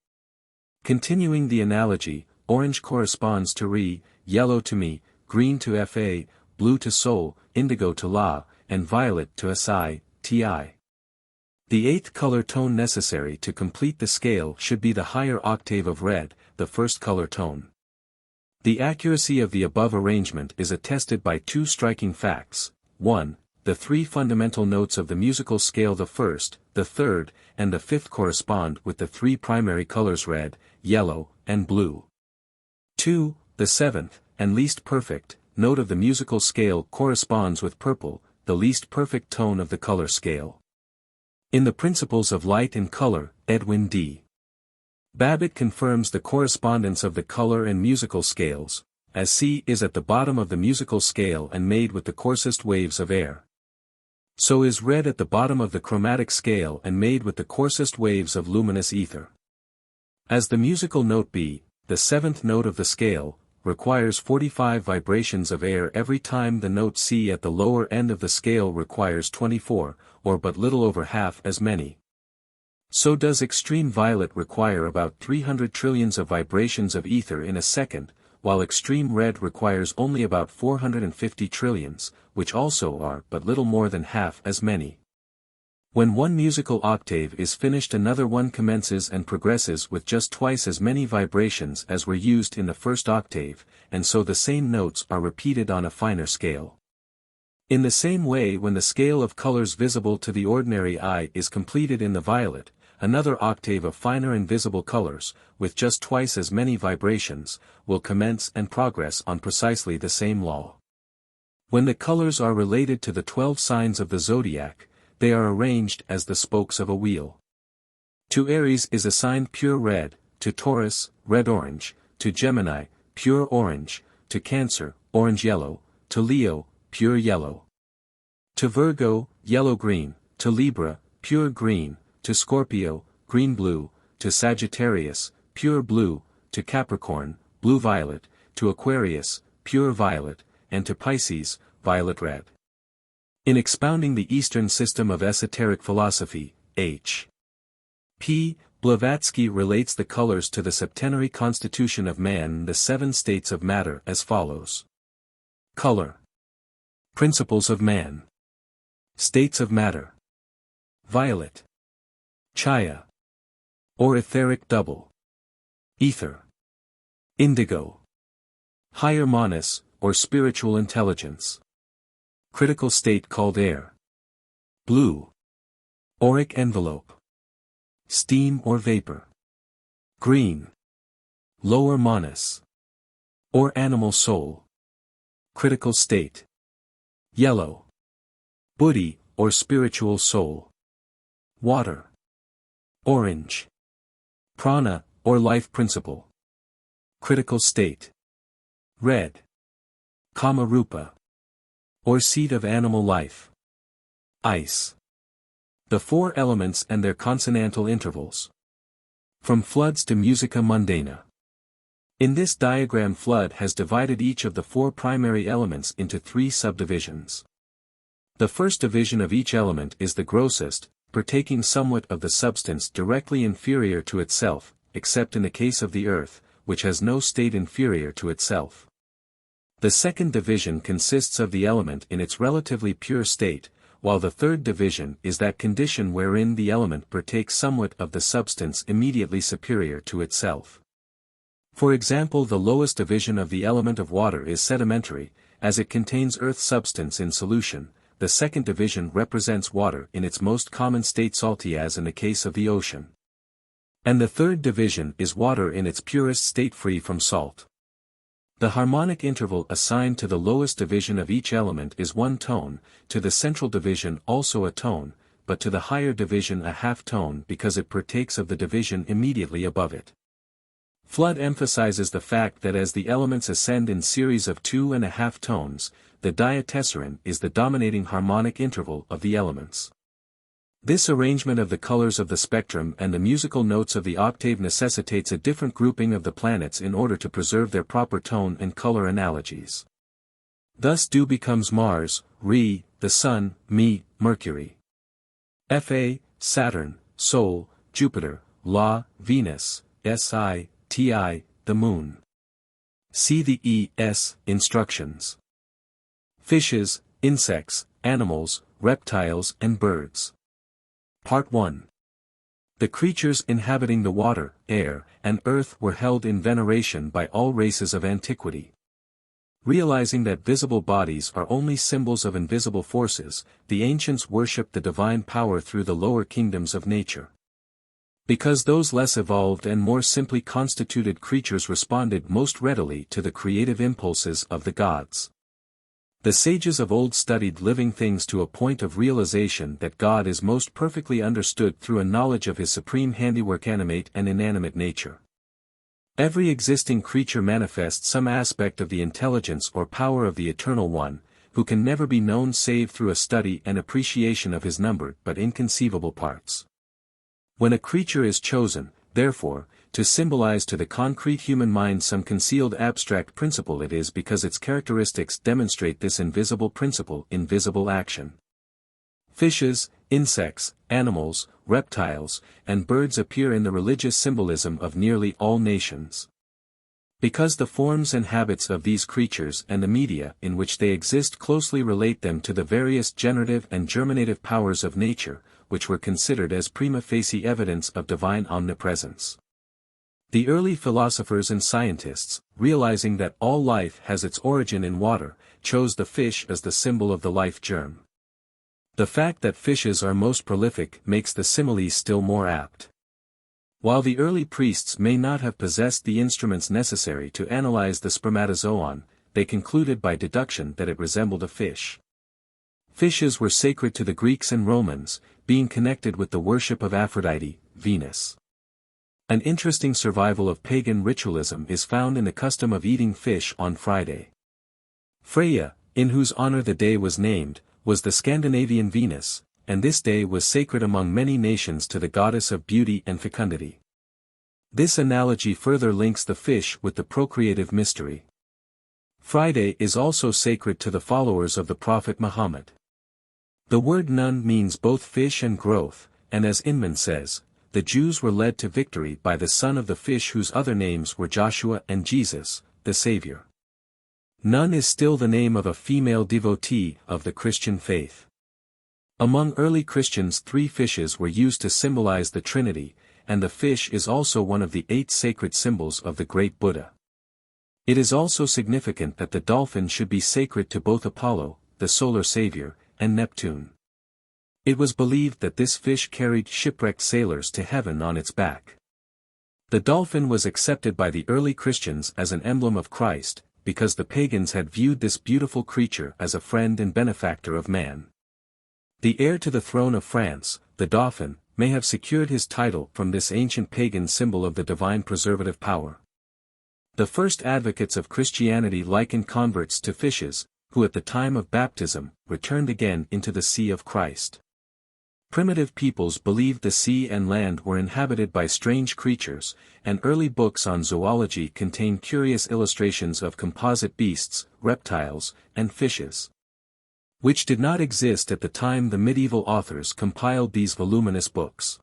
Continuing the analogy, orange corresponds to re, yellow to mi, green to fa, blue to sol, indigo to la, and violet to si, ti. The 8th color tone necessary to complete the scale should be the higher octave of red, the first color tone. The accuracy of the above arrangement is attested by 2 striking facts. 1. The 3 fundamental notes of the musical scale, the first, the third, and the 5th, correspond with the 3 primary colors red, yellow, and blue. 2. The 7th, and least perfect, note of the musical scale corresponds with purple, the least perfect tone of the color scale. In the Principles of Light and Color, Edwin D. Babbitt confirms the correspondence of the color and musical scales, as C is at the bottom of the musical scale and made with the coarsest waves of air. So is red at the bottom of the chromatic scale and made with the coarsest waves of luminous ether. As the musical note B, the 7th note of the scale, requires 45 vibrations of air every time, the note C at the lower end of the scale requires 24, or but little over half as many. So does extreme violet require about 300 trillions of vibrations of ether in a second, while extreme red requires only about 450 trillions, which also are but little more than half as many. When one musical octave is finished, another one commences and progresses with just twice as many vibrations as were used in the first octave, and so the same notes are repeated on a finer scale. In the same way, when the scale of colors visible to the ordinary eye is completed in the violet, another octave of finer invisible colors, with just twice as many vibrations, will commence and progress on precisely the same law. When the colors are related to the 12 signs of the zodiac, they are arranged as the spokes of a wheel. To Aries is assigned pure red, to Taurus, red-orange, to Gemini, pure orange, to Cancer, orange-yellow, to Leo, pure yellow. To Virgo, yellow-green, to Libra, pure green, to Scorpio, green-blue, to Sagittarius, pure blue, to Capricorn, blue-violet, to Aquarius, pure violet, and to Pisces, violet-red. In expounding the Eastern system of esoteric philosophy, H. P. Blavatsky relates the colors to the septenary constitution of man, the 7 states of matter, as follows. Color. Principles of man. States of matter. Violet. Chaya. Or etheric double. Ether. Indigo. Higher manas, or spiritual intelligence. Critical state called air. Blue. Auric envelope. Steam or vapor. Green. Lower manas. Or animal soul. Critical state. Yellow. Buddhi, or spiritual soul. Water. Orange. Prana, or life principle. Critical state. Red. Kama Rupa. Or seed of animal life. Ice. The 4 elements and their consonantal intervals. From floods to musica mundana. In this diagram, flood has divided each of the 4 primary elements into 3 subdivisions. The first division of each element is the grossest, partaking somewhat of the substance directly inferior to itself, except in the case of the earth, which has no state inferior to itself. The second division consists of the element in its relatively pure state, while the third division is that condition wherein the element partakes somewhat of the substance immediately superior to itself. For example, the lowest division of the element of water is sedimentary, as it contains earth substance in solution. The second division represents water in its most common state, salty as in the case of the ocean. And the third division is water in its purest state, free from salt. The harmonic interval assigned to the lowest division of each element is 1 tone, to the central division also a tone, but to the higher division a half tone because it partakes of the division immediately above it. Flood emphasizes the fact that as the elements ascend in series of 2.5 tones, the diatessaron is the dominating harmonic interval of the elements. This arrangement of the colors of the spectrum and the musical notes of the octave necessitates a different grouping of the planets in order to preserve their proper tone and color analogies. Thus Do becomes Mars, Re, the Sun, Me, Mercury. Fa, Saturn, Sol, Jupiter, La, Venus, Si, Ti, the Moon. See the E.S. instructions. Fishes, insects, animals, reptiles and birds. Part 1. The creatures inhabiting the water, air, and earth were held in veneration by all races of antiquity. Realizing that visible bodies are only symbols of invisible forces, the ancients worshipped the divine power through the lower kingdoms of nature. Because those less evolved and more simply constituted creatures responded most readily to the creative impulses of the gods. The sages of old studied living things to a point of realization that God is most perfectly understood through a knowledge of his supreme handiwork, animate and inanimate nature. Every existing creature manifests some aspect of the intelligence or power of the Eternal One, who can never be known save through a study and appreciation of his numbered but inconceivable parts. When a creature is chosen, therefore, to symbolize to the concrete human mind some concealed abstract principle, it is because its characteristics demonstrate this invisible principle in visible action. Fishes, insects, animals, reptiles, and birds appear in the religious symbolism of nearly all nations. Because the forms and habits of these creatures and the media in which they exist closely relate them to the various generative and germinative powers of nature, which were considered as prima facie evidence of divine omnipresence. The early philosophers and scientists, realizing that all life has its origin in water, chose the fish as the symbol of the life germ. The fact that fishes are most prolific makes the simile still more apt. While the early priests may not have possessed the instruments necessary to analyze the spermatozoon, they concluded by deduction that it resembled a fish. Fishes were sacred to the Greeks and Romans, being connected with the worship of Aphrodite, Venus. An interesting survival of pagan ritualism is found in the custom of eating fish on Friday. Freya, in whose honor the day was named, was the Scandinavian Venus, and this day was sacred among many nations to the goddess of beauty and fecundity. This analogy further links the fish with the procreative mystery. Friday is also sacred to the followers of the Prophet Muhammad. The word nun means both fish and growth, and as Inman says, the Jews were led to victory by the son of the fish whose other names were Joshua and Jesus, the Savior. Nun is still the name of a female devotee of the Christian faith. Among early Christians 3 fishes were used to symbolize the Trinity, and the fish is also one of the 8 sacred symbols of the great Buddha. It is also significant that the dolphin should be sacred to both Apollo, the solar savior, and Neptune. It was believed that this fish carried shipwrecked sailors to heaven on its back. The dolphin was accepted by the early Christians as an emblem of Christ, because the pagans had viewed this beautiful creature as a friend and benefactor of man. The heir to the throne of France, the Dauphin, may have secured his title from this ancient pagan symbol of the divine preservative power. The first advocates of Christianity likened converts to fishes, who at the time of baptism, returned again into the sea of Christ. Primitive peoples believed the sea and land were inhabited by strange creatures, and early books on zoology contain curious illustrations of composite beasts, reptiles, and fishes, which did not exist at the time the medieval authors compiled these voluminous books.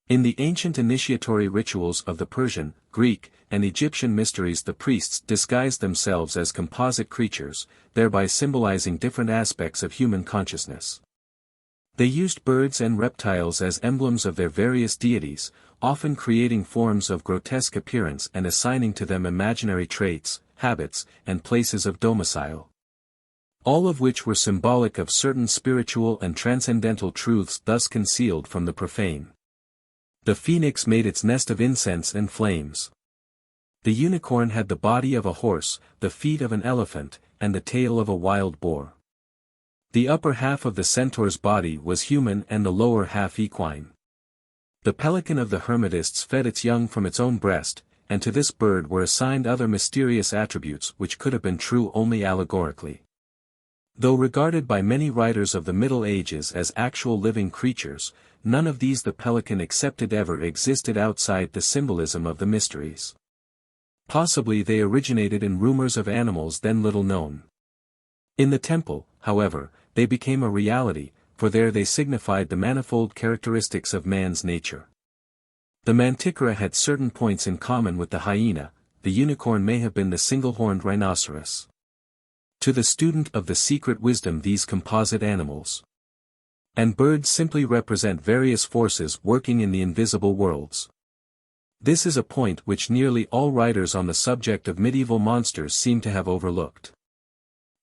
In the ancient initiatory rituals of the Persian, Greek, and Egyptian mysteries the priests disguised themselves as composite creatures, thereby symbolizing different aspects of human consciousness. They used birds and reptiles as emblems of their various deities, often creating forms of grotesque appearance and assigning to them imaginary traits, habits, and places of domicile, all of which were symbolic of certain spiritual and transcendental truths thus concealed from the profane. The phoenix made its nest of incense and flames. The unicorn had the body of a horse, the feet of an elephant, and the tail of a wild boar. The upper half of the centaur's body was human and the lower half equine. The pelican of the Hermetists fed its young from its own breast, and to this bird were assigned other mysterious attributes which could have been true only allegorically. Though regarded by many writers of the Middle Ages as actual living creatures, none of these the pelican accepted ever existed outside the symbolism of the mysteries. Possibly they originated in rumors of animals then little known. In the temple, however, they became a reality, for there they signified the manifold characteristics of man's nature. The manticora had certain points in common with the hyena, the unicorn may have been the single-horned rhinoceros. To the student of the secret wisdom these composite animals and birds simply represent various forces working in the invisible worlds. This is a point which nearly all writers on the subject of medieval monsters seem to have overlooked.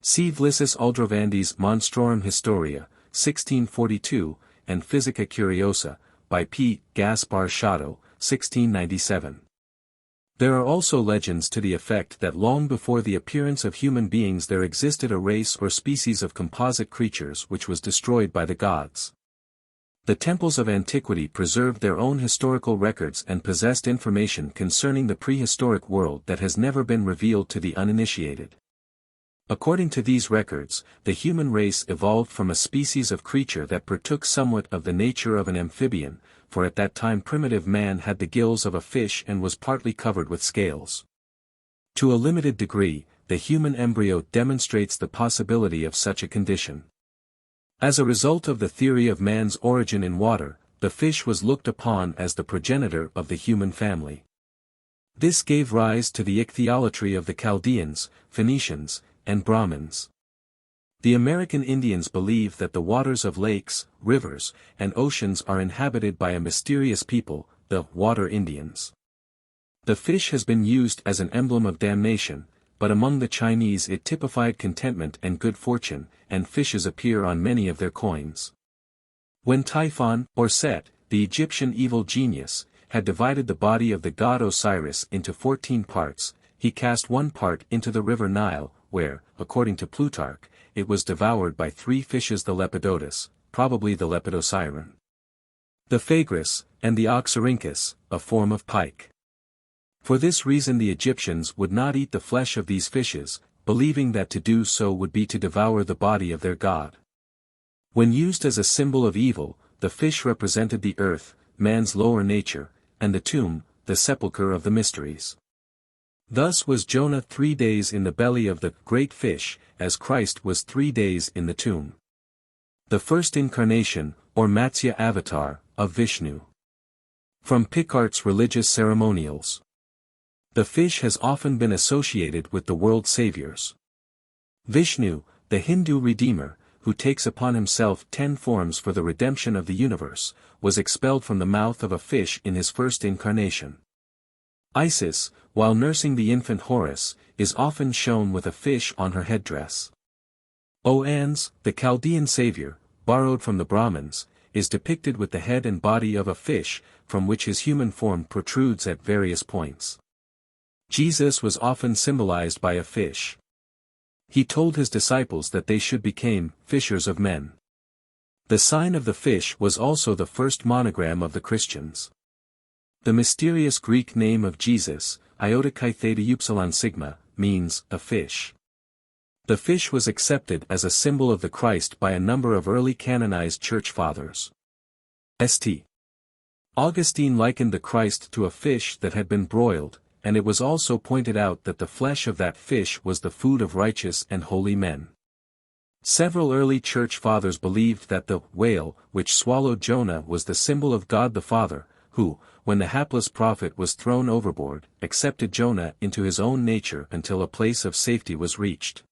See Vlissus Aldrovandi's Monstrorum Historia, 1642, and Physica Curiosa, by P. Gaspar Shadow, 1697. There are also legends to the effect that long before the appearance of human beings there existed a race or species of composite creatures which was destroyed by the gods. The temples of antiquity preserved their own historical records and possessed information concerning the prehistoric world that has never been revealed to the uninitiated. According to these records, the human race evolved from a species of creature that partook somewhat of the nature of an amphibian, for at that time primitive man had the gills of a fish and was partly covered with scales. To a limited degree, the human embryo demonstrates the possibility of such a condition. As a result of the theory of man's origin in water, the fish was looked upon as the progenitor of the human family. This gave rise to the ichthyology of the Chaldeans, Phoenicians, and Brahmins. The American Indians believe that the waters of lakes, rivers, and oceans are inhabited by a mysterious people, the Water Indians. The fish has been used as an emblem of damnation, but among the Chinese it typified contentment and good fortune, and fishes appear on many of their coins. When Typhon, or Set, the Egyptian evil genius, had divided the body of the god Osiris into 14 parts, he cast one part into the river Nile, where, according to Plutarch, it was devoured by 3 fishes, the Lepidodus, probably the Lepidosiren, the Phagris, and the Oxyrhynchus, a form of pike. For this reason the Egyptians would not eat the flesh of these fishes, believing that to do so would be to devour the body of their god. When used as a symbol of evil, the fish represented the earth, man's lower nature, and the tomb, the sepulchre of the mysteries. Thus was Jonah 3 days in the belly of the great fish, as Christ was 3 days in the tomb. The first incarnation, or Matsya avatar, of Vishnu. From Picart's Religious Ceremonials. The fish has often been associated with the world saviors. Vishnu, the Hindu redeemer, who takes upon himself 10 forms for the redemption of the universe, was expelled from the mouth of a fish in his first incarnation. Isis, while nursing the infant Horus, is often shown with a fish on her headdress. Oannes, the Chaldean savior, borrowed from the Brahmins, is depicted with the head and body of a fish, from which his human form protrudes at various points. Jesus was often symbolized by a fish. He told his disciples that they should become fishers of men. The sign of the fish was also the first monogram of the Christians. The mysterious Greek name of Jesus, iota chi theta upsilon sigma, means a fish. The fish was accepted as a symbol of the Christ by a number of early canonized church fathers. St. Augustine likened the Christ to a fish that had been broiled, and it was also pointed out that the flesh of that fish was the food of righteous and holy men. Several early church fathers believed that the whale which swallowed Jonah was the symbol of God the Father, who, when the hapless prophet was thrown overboard, accepted Jonah into his own nature until a place of safety was reached.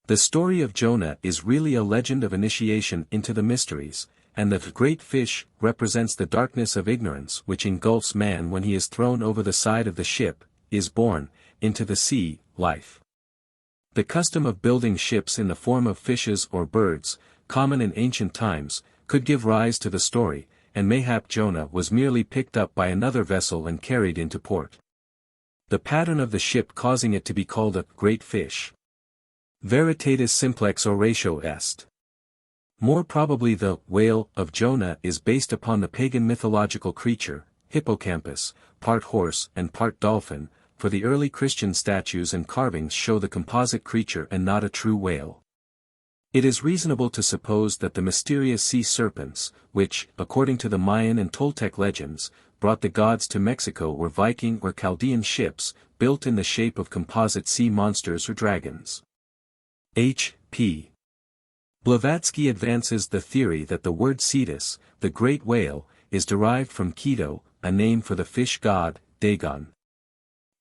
The story of Jonah is really a legend of initiation into the mysteries, and the great fish represents the darkness of ignorance which engulfs man when he is thrown over the side of the ship, is born, into the sea, life. The custom of building ships in the form of fishes or birds, common in ancient times, could give rise to the story, and mayhap Jonah was merely picked up by another vessel and carried into port. The pattern of the ship causing it to be called a great fish. Veritatis simplex oratio est. More probably the whale of Jonah is based upon the pagan mythological creature, hippocampus, part horse and part dolphin, for the early Christian statues and carvings show the composite creature and not a true whale. It is reasonable to suppose that the mysterious sea serpents, which, according to the Mayan and Toltec legends, brought the gods to Mexico were Viking or Chaldean ships, built in the shape of composite sea monsters or dragons. H.P. Blavatsky advances the theory that the word Cetus, the great whale, is derived from Keto, a name for the fish god, Dagon.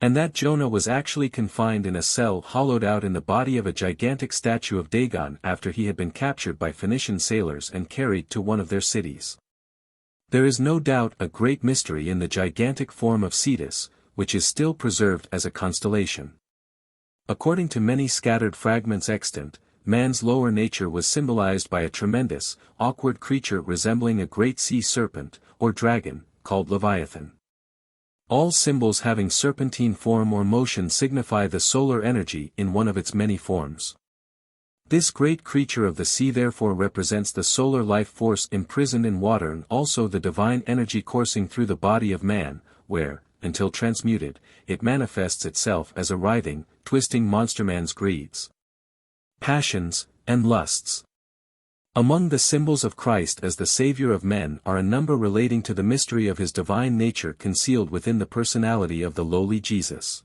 And that Jonah was actually confined in a cell hollowed out in the body of a gigantic statue of Dagon after he had been captured by Phoenician sailors and carried to one of their cities. There is no doubt a great mystery in the gigantic form of Cetus, which is still preserved as a constellation. According to many scattered fragments extant, man's lower nature was symbolized by a tremendous, awkward creature resembling a great sea serpent, or dragon, called Leviathan. All symbols having serpentine form or motion signify the solar energy in one of its many forms. This great creature of the sea therefore represents the solar life force imprisoned in water and also the divine energy coursing through the body of man, where, until transmuted, it manifests itself as a writhing, twisting monster man's greeds, passions, and lusts. Among the symbols of Christ as the Savior of men are a number relating to the mystery of his divine nature concealed within the personality of the lowly Jesus.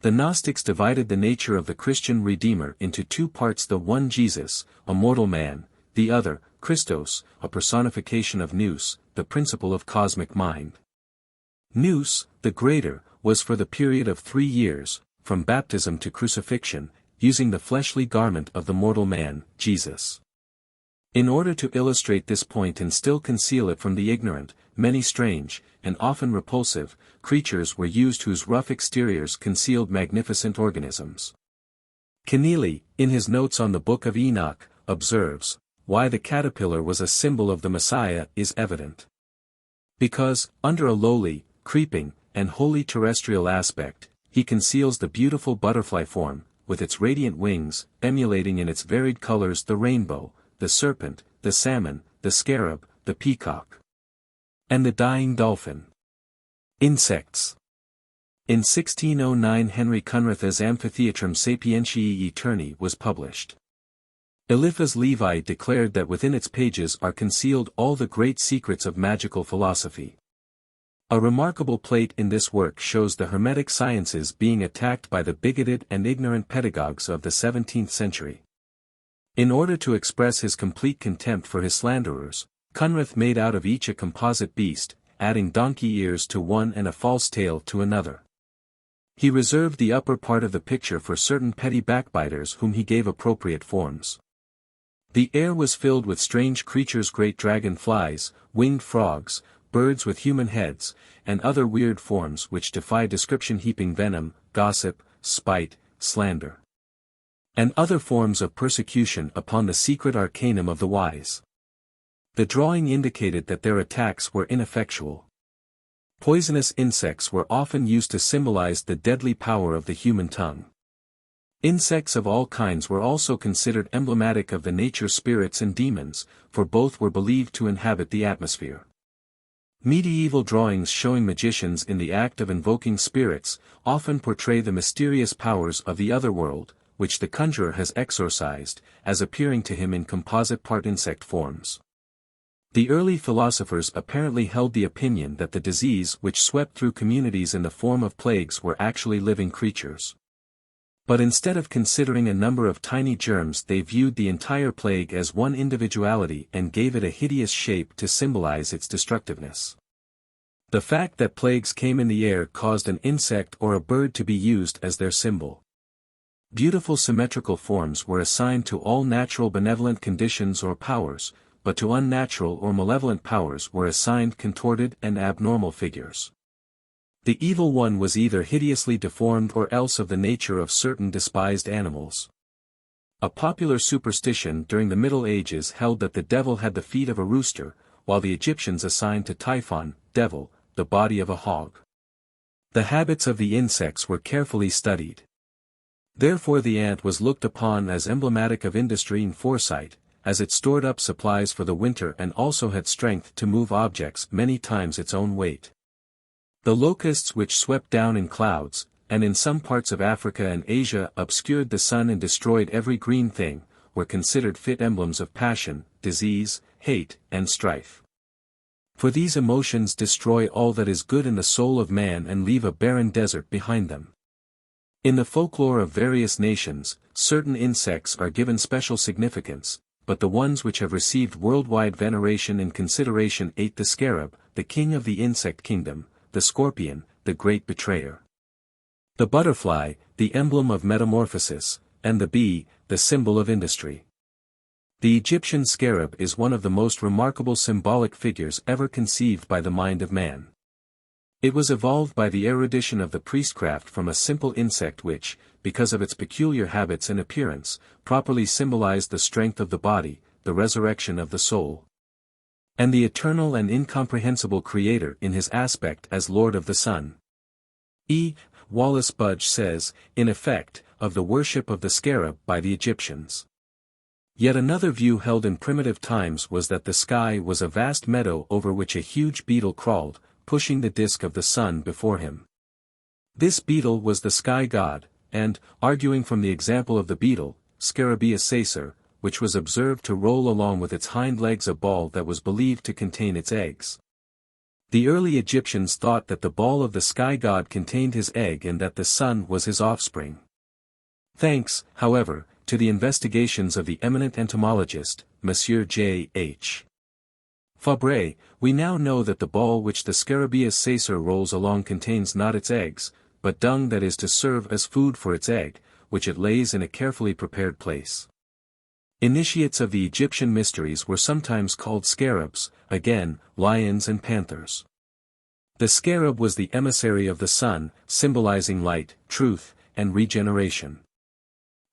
The Gnostics divided the nature of the Christian Redeemer into two parts: the one Jesus, a mortal man, the other, Christos, a personification of Nous, the principle of cosmic mind. Nous, the greater, was for the period of 3 years, from baptism to crucifixion, using the fleshly garment of the mortal man, Jesus. In order to illustrate this point and still conceal it from the ignorant, many strange, and often repulsive, creatures were used whose rough exteriors concealed magnificent organisms. Keneally, in his notes on the Book of Enoch, observes, why the caterpillar was a symbol of the Messiah is evident. Because, under a lowly, creeping, and wholly terrestrial aspect, he conceals the beautiful butterfly form, with its radiant wings, emulating in its varied colors the rainbow, the serpent, the salmon, the scarab, the peacock, and the dying dolphin. Insects. In 1609 Henry Cunratha's Amphitheatrum Sapientiae Eterni was published. Eliphas Levi declared that within its pages are concealed all the great secrets of magical philosophy. A remarkable plate in this work shows the Hermetic sciences being attacked by the bigoted and ignorant pedagogues of the 17th century. In order to express his complete contempt for his slanderers, Cunrath made out of each a composite beast, adding donkey ears to one and a false tail to another. He reserved the upper part of the picture for certain petty backbiters whom he gave appropriate forms. The air was filled with strange creatures, great dragon-flies, winged frogs, birds with human heads, and other weird forms which defy description, heaping venom, gossip, spite, slander, and other forms of persecution upon the secret arcanum of the wise. The drawing indicated that their attacks were ineffectual. Poisonous insects were often used to symbolize the deadly power of the human tongue. Insects of all kinds were also considered emblematic of the nature spirits and demons, for both were believed to inhabit the atmosphere. Medieval drawings showing magicians in the act of invoking spirits often portray the mysterious powers of the other world, which the conjurer has exorcised, as appearing to him in composite part insect forms. The early philosophers apparently held the opinion that the disease which swept through communities in the form of plagues were actually living creatures. But instead of considering a number of tiny germs, they viewed the entire plague as one individuality and gave it a hideous shape to symbolize its destructiveness. The fact that plagues came in the air caused an insect or a bird to be used as their symbol. Beautiful symmetrical forms were assigned to all natural benevolent conditions or powers, but to unnatural or malevolent powers were assigned contorted and abnormal figures. The evil one was either hideously deformed or else of the nature of certain despised animals. A popular superstition during the Middle Ages held that the devil had the feet of a rooster, while the Egyptians assigned to Typhon, devil, the body of a hog. The habits of the insects were carefully studied. Therefore the ant was looked upon as emblematic of industry and foresight, as it stored up supplies for the winter and also had strength to move objects many times its own weight. The locusts which swept down in clouds, and in some parts of Africa and Asia obscured the sun and destroyed every green thing, were considered fit emblems of passion, disease, hate, and strife. For these emotions destroy all that is good in the soul of man and leave a barren desert behind them. In the folklore of various nations, certain insects are given special significance, but the ones which have received worldwide veneration and consideration ate the scarab, the king of the insect kingdom, the scorpion, the great betrayer, the butterfly, the emblem of metamorphosis, and the bee, the symbol of industry. The Egyptian scarab is one of the most remarkable symbolic figures ever conceived by the mind of man. It was evolved by the erudition of the priestcraft from a simple insect which, because of its peculiar habits and appearance, properly symbolized the strength of the body, the resurrection of the soul, and the eternal and incomprehensible Creator in his aspect as Lord of the Sun. E. Wallace Budge says, in effect, of the worship of the scarab by the Egyptians. Yet another view held in primitive times was that the sky was a vast meadow over which a huge beetle crawled, pushing the disk of the sun before him. This beetle was the sky god, and, arguing from the example of the beetle, Scarabæus sacer, which was observed to roll along with its hind legs a ball that was believed to contain its eggs. The early Egyptians thought that the ball of the sky god contained his egg and that the sun was his offspring. Thanks, however, to the investigations of the eminent entomologist, Monsieur J. H. Fabre, we now know that the ball which the Scarabæus sacer rolls along contains not its eggs, but dung that is to serve as food for its egg, which it lays in a carefully prepared place. Initiates of the Egyptian mysteries were sometimes called scarabs, again, lions and panthers. The scarab was the emissary of the sun, symbolizing light, truth, and regeneration.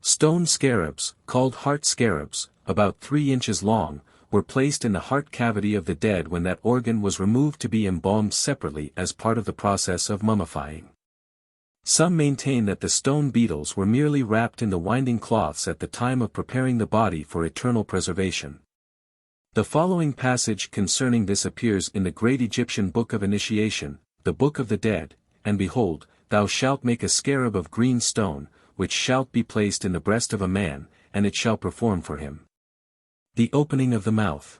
Stone scarabs, called heart scarabs, about 3 inches long, were placed in the heart cavity of the dead when that organ was removed to be embalmed separately as part of the process of mummifying. Some maintain that the stone beetles were merely wrapped in the winding cloths at the time of preparing the body for eternal preservation. The following passage concerning this appears in the great Egyptian Book of Initiation, the Book of the Dead, and behold, thou shalt make a scarab of green stone, which shalt be placed in the breast of a man, and it shall perform for him. The opening of the mouth.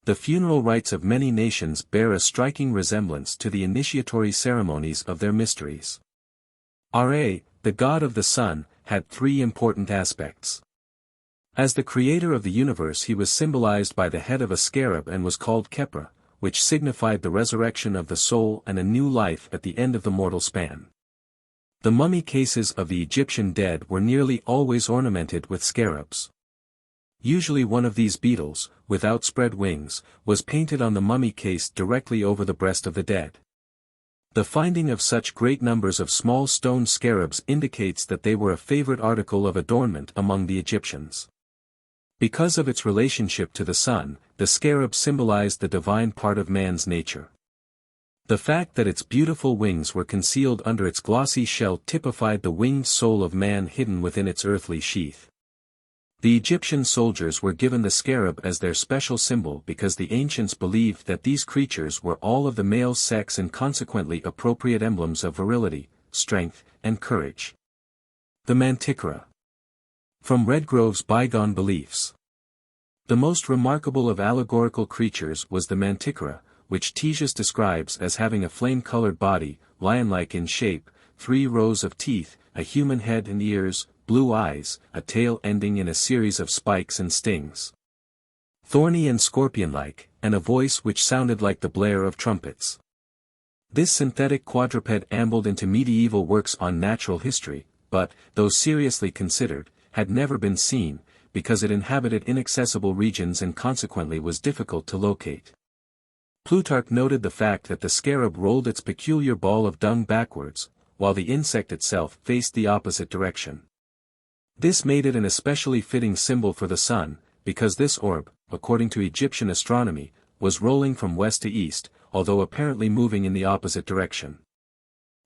The funeral rites of many nations bear a striking resemblance to the initiatory ceremonies of their mysteries. Ra, the god of the sun, had 3 important aspects. As the creator of the universe he was symbolized by the head of a scarab and was called Khepra, which signified the resurrection of the soul and a new life at the end of the mortal span. The mummy cases of the Egyptian dead were nearly always ornamented with scarabs. Usually one of these beetles, with outspread wings, was painted on the mummy case directly over the breast of the dead. The finding of such great numbers of small stone scarabs indicates that they were a favorite article of adornment among the Egyptians. Because of its relationship to the sun, the scarab symbolized the divine part of man's nature. The fact that its beautiful wings were concealed under its glossy shell typified the winged soul of man hidden within its earthly sheath. The Egyptian soldiers were given the scarab as their special symbol because the ancients believed that these creatures were all of the male sex and consequently appropriate emblems of virility, strength, and courage. The Manticora. From Redgrove's Bygone Beliefs. The most remarkable of allegorical creatures was the Manticora, which Ctesias describes as having a flame-colored body, lion-like in shape, 3 rows of teeth, a human head and ears, blue eyes, a tail ending in a series of spikes and stings. Thorny and scorpion-like, and a voice which sounded like the blare of trumpets. This synthetic quadruped ambled into medieval works on natural history, but, though seriously considered, had never been seen, because it inhabited inaccessible regions and consequently was difficult to locate. Plutarch noted the fact that the scarab rolled its peculiar ball of dung backwards, while the insect itself faced the opposite direction. This made it an especially fitting symbol for the sun, because this orb, according to Egyptian astronomy, was rolling from west to east, although apparently moving in the opposite direction.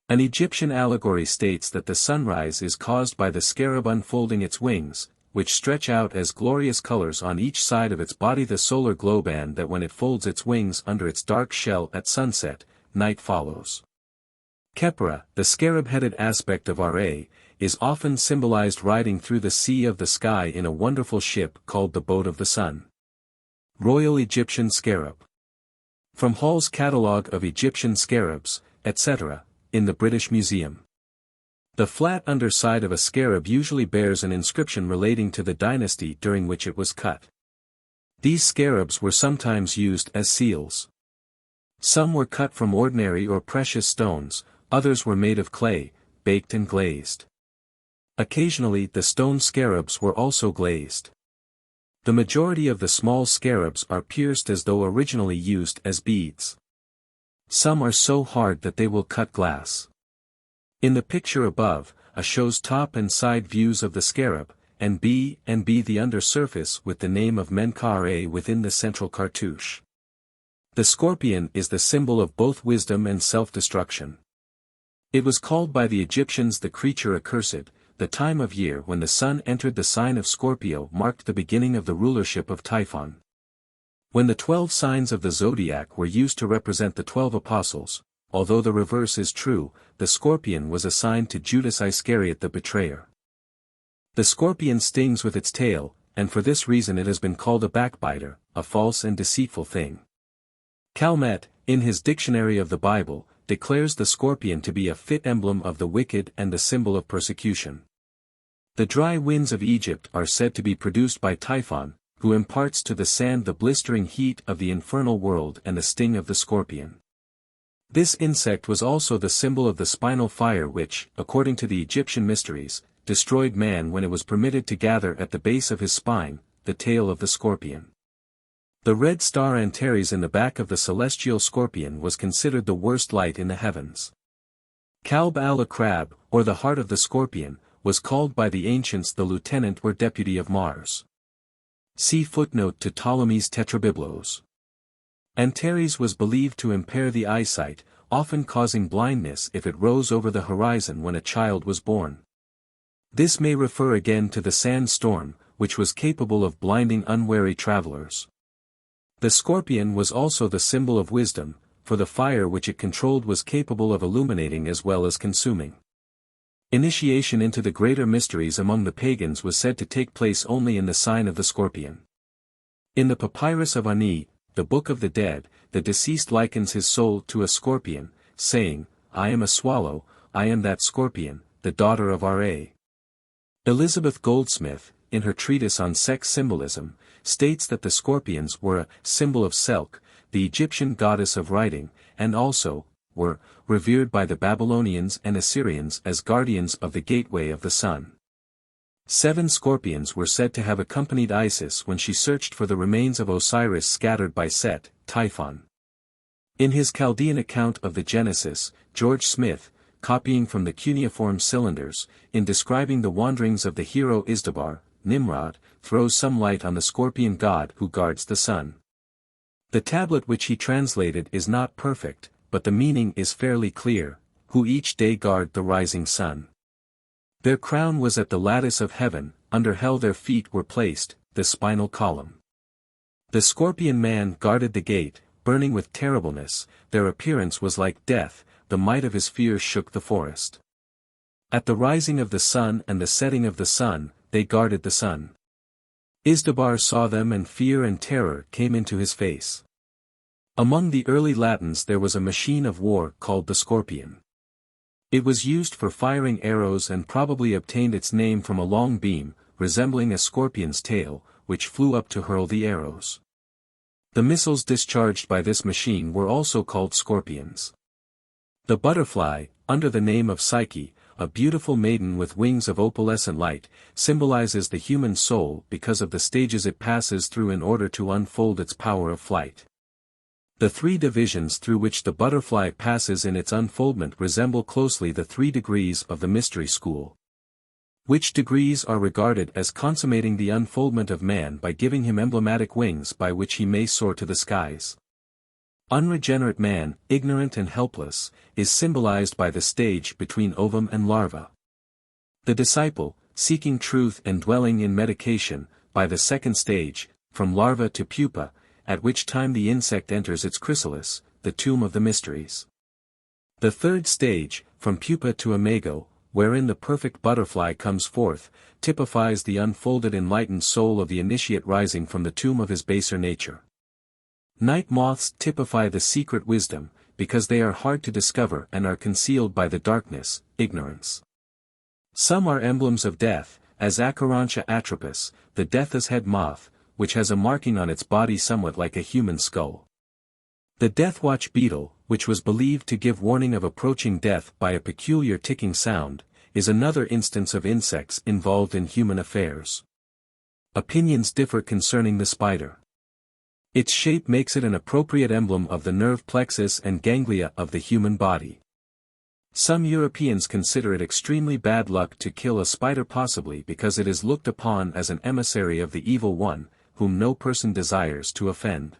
An Egyptian allegory states that the sunrise is caused by the scarab unfolding its wings, which stretch out as glorious colors on each side of its body, the solar globe, and that when it folds its wings under its dark shell at sunset, night follows. Khepra, the scarab-headed aspect of Ra, is often symbolized riding through the sea of the sky in a wonderful ship called the Boat of the Sun. Royal Egyptian Scarab. From Hall's Catalogue of Egyptian Scarabs, etc., in the British Museum. The flat underside of a scarab usually bears an inscription relating to the dynasty during which it was cut. These scarabs were sometimes used as seals. Some were cut from ordinary or precious stones, others were made of clay, baked and glazed. Occasionally the stone scarabs were also glazed. The majority of the small scarabs are pierced as though originally used as beads. Some are so hard that they will cut glass. In the picture above, A shows top and side views of the scarab, and B the under surface with the name of Menkaure within the central cartouche. The scorpion is the symbol of both wisdom and self-destruction. It was called by the Egyptians the creature accursed. The time of year when the sun entered the sign of Scorpio marked the beginning of the rulership of Typhon. When the 12 signs of the zodiac were used to represent the 12 apostles, although the reverse is true, the scorpion was assigned to Judas Iscariot the betrayer. The scorpion stings with its tail, and for this reason it has been called a backbiter, a false and deceitful thing. Calmet, in his Dictionary of the Bible, declares the scorpion to be a fit emblem of the wicked and the symbol of persecution. The dry winds of Egypt are said to be produced by Typhon, who imparts to the sand the blistering heat of the infernal world and the sting of the scorpion. This insect was also the symbol of the spinal fire which, according to the Egyptian mysteries, destroyed man when it was permitted to gather at the base of his spine, the tail of the scorpion. The red star Antares in the back of the celestial scorpion was considered the worst light in the heavens. Kalb al-Akrab, or the heart of the scorpion, was called by the ancients the lieutenant or deputy of Mars. See footnote to Ptolemy's Tetrabiblos. Antares was believed to impair the eyesight, often causing blindness if it rose over the horizon when a child was born. This may refer again to the sand storm, which was capable of blinding unwary travelers. The scorpion was also the symbol of wisdom, for the fire which it controlled was capable of illuminating as well as consuming. Initiation into the greater mysteries among the pagans was said to take place only in the sign of the scorpion. In the Papyrus of Ani, the Book of the Dead, the deceased likens his soul to a scorpion, saying, "I am a swallow, I am that scorpion, the daughter of Ra." Elizabeth Goldsmith, in her treatise on sex symbolism, states that the scorpions were a symbol of Selk, the Egyptian goddess of writing, and also, were revered by the Babylonians and Assyrians as guardians of the gateway of the sun. 7 scorpions were said to have accompanied Isis when she searched for the remains of Osiris scattered by Set, Typhon. In his Chaldean account of the Genesis, George Smith, copying from the cuneiform cylinders, in describing the wanderings of the hero Izdubar, Nimrod, throws some light on the scorpion god who guards the sun. The tablet which he translated is not perfect, but the meaning is fairly clear, who each day guard the rising sun. Their crown was at the lattice of heaven, under hell their feet were placed, the spinal column. The scorpion man guarded the gate, burning with terribleness, their appearance was like death, the might of his fear shook the forest. At the rising of the sun and the setting of the sun, they guarded the sun. Izdubar saw them and fear and terror came into his face. Among the early Latins there was a machine of war called the scorpion. It was used for firing arrows and probably obtained its name from a long beam, resembling a scorpion's tail, which flew up to hurl the arrows. The missiles discharged by this machine were also called scorpions. The butterfly, under the name of Psyche, a beautiful maiden with wings of opalescent light, symbolizes the human soul because of the stages it passes through in order to unfold its power of flight. The 3 divisions through which the butterfly passes in its unfoldment resemble closely the 3 degrees of the mystery school. Which degrees are regarded as consummating the unfoldment of man by giving him emblematic wings by which he may soar to the skies. Unregenerate man, ignorant and helpless, is symbolized by the stage between ovum and larva. The disciple, seeking truth and dwelling in meditation, by the 2nd stage, from larva to pupa, at which time the insect enters its chrysalis, the tomb of the mysteries. The 3rd stage, from pupa to imago, wherein the perfect butterfly comes forth, typifies the unfolded enlightened soul of the initiate rising from the tomb of his baser nature. Night moths typify the secret wisdom, because they are hard to discover and are concealed by the darkness, ignorance. Some are emblems of death, as Acherontia atropus, the death's head moth, which has a marking on its body somewhat like a human skull. The deathwatch beetle, which was believed to give warning of approaching death by a peculiar ticking sound, is another instance of insects involved in human affairs. Opinions differ concerning the spider. Its shape makes it an appropriate emblem of the nerve plexus and ganglia of the human body. Some Europeans consider it extremely bad luck to kill a spider, possibly because it is looked upon as an emissary of the evil one, whom no person desires to offend.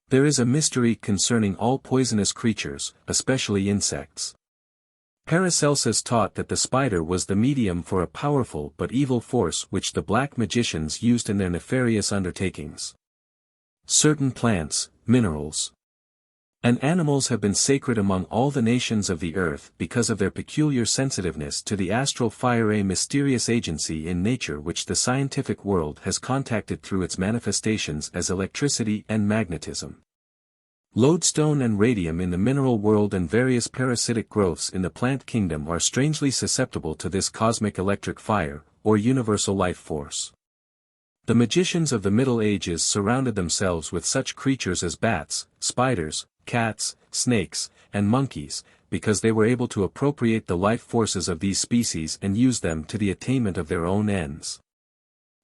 There is a mystery concerning all poisonous creatures, especially insects. Paracelsus taught that the spider was the medium for a powerful but evil force which the black magicians used in their nefarious undertakings. Certain plants, minerals, and animals have been sacred among all the nations of the earth because of their peculiar sensitiveness to the astral fire, a mysterious agency in nature which the scientific world has contacted through its manifestations as electricity and magnetism. Lodestone and radium in the mineral world and various parasitic growths in the plant kingdom are strangely susceptible to this cosmic electric fire, or universal life force. The magicians of the Middle Ages surrounded themselves with such creatures as bats, spiders, cats, snakes, and monkeys, because they were able to appropriate the life forces of these species and use them to the attainment of their own ends.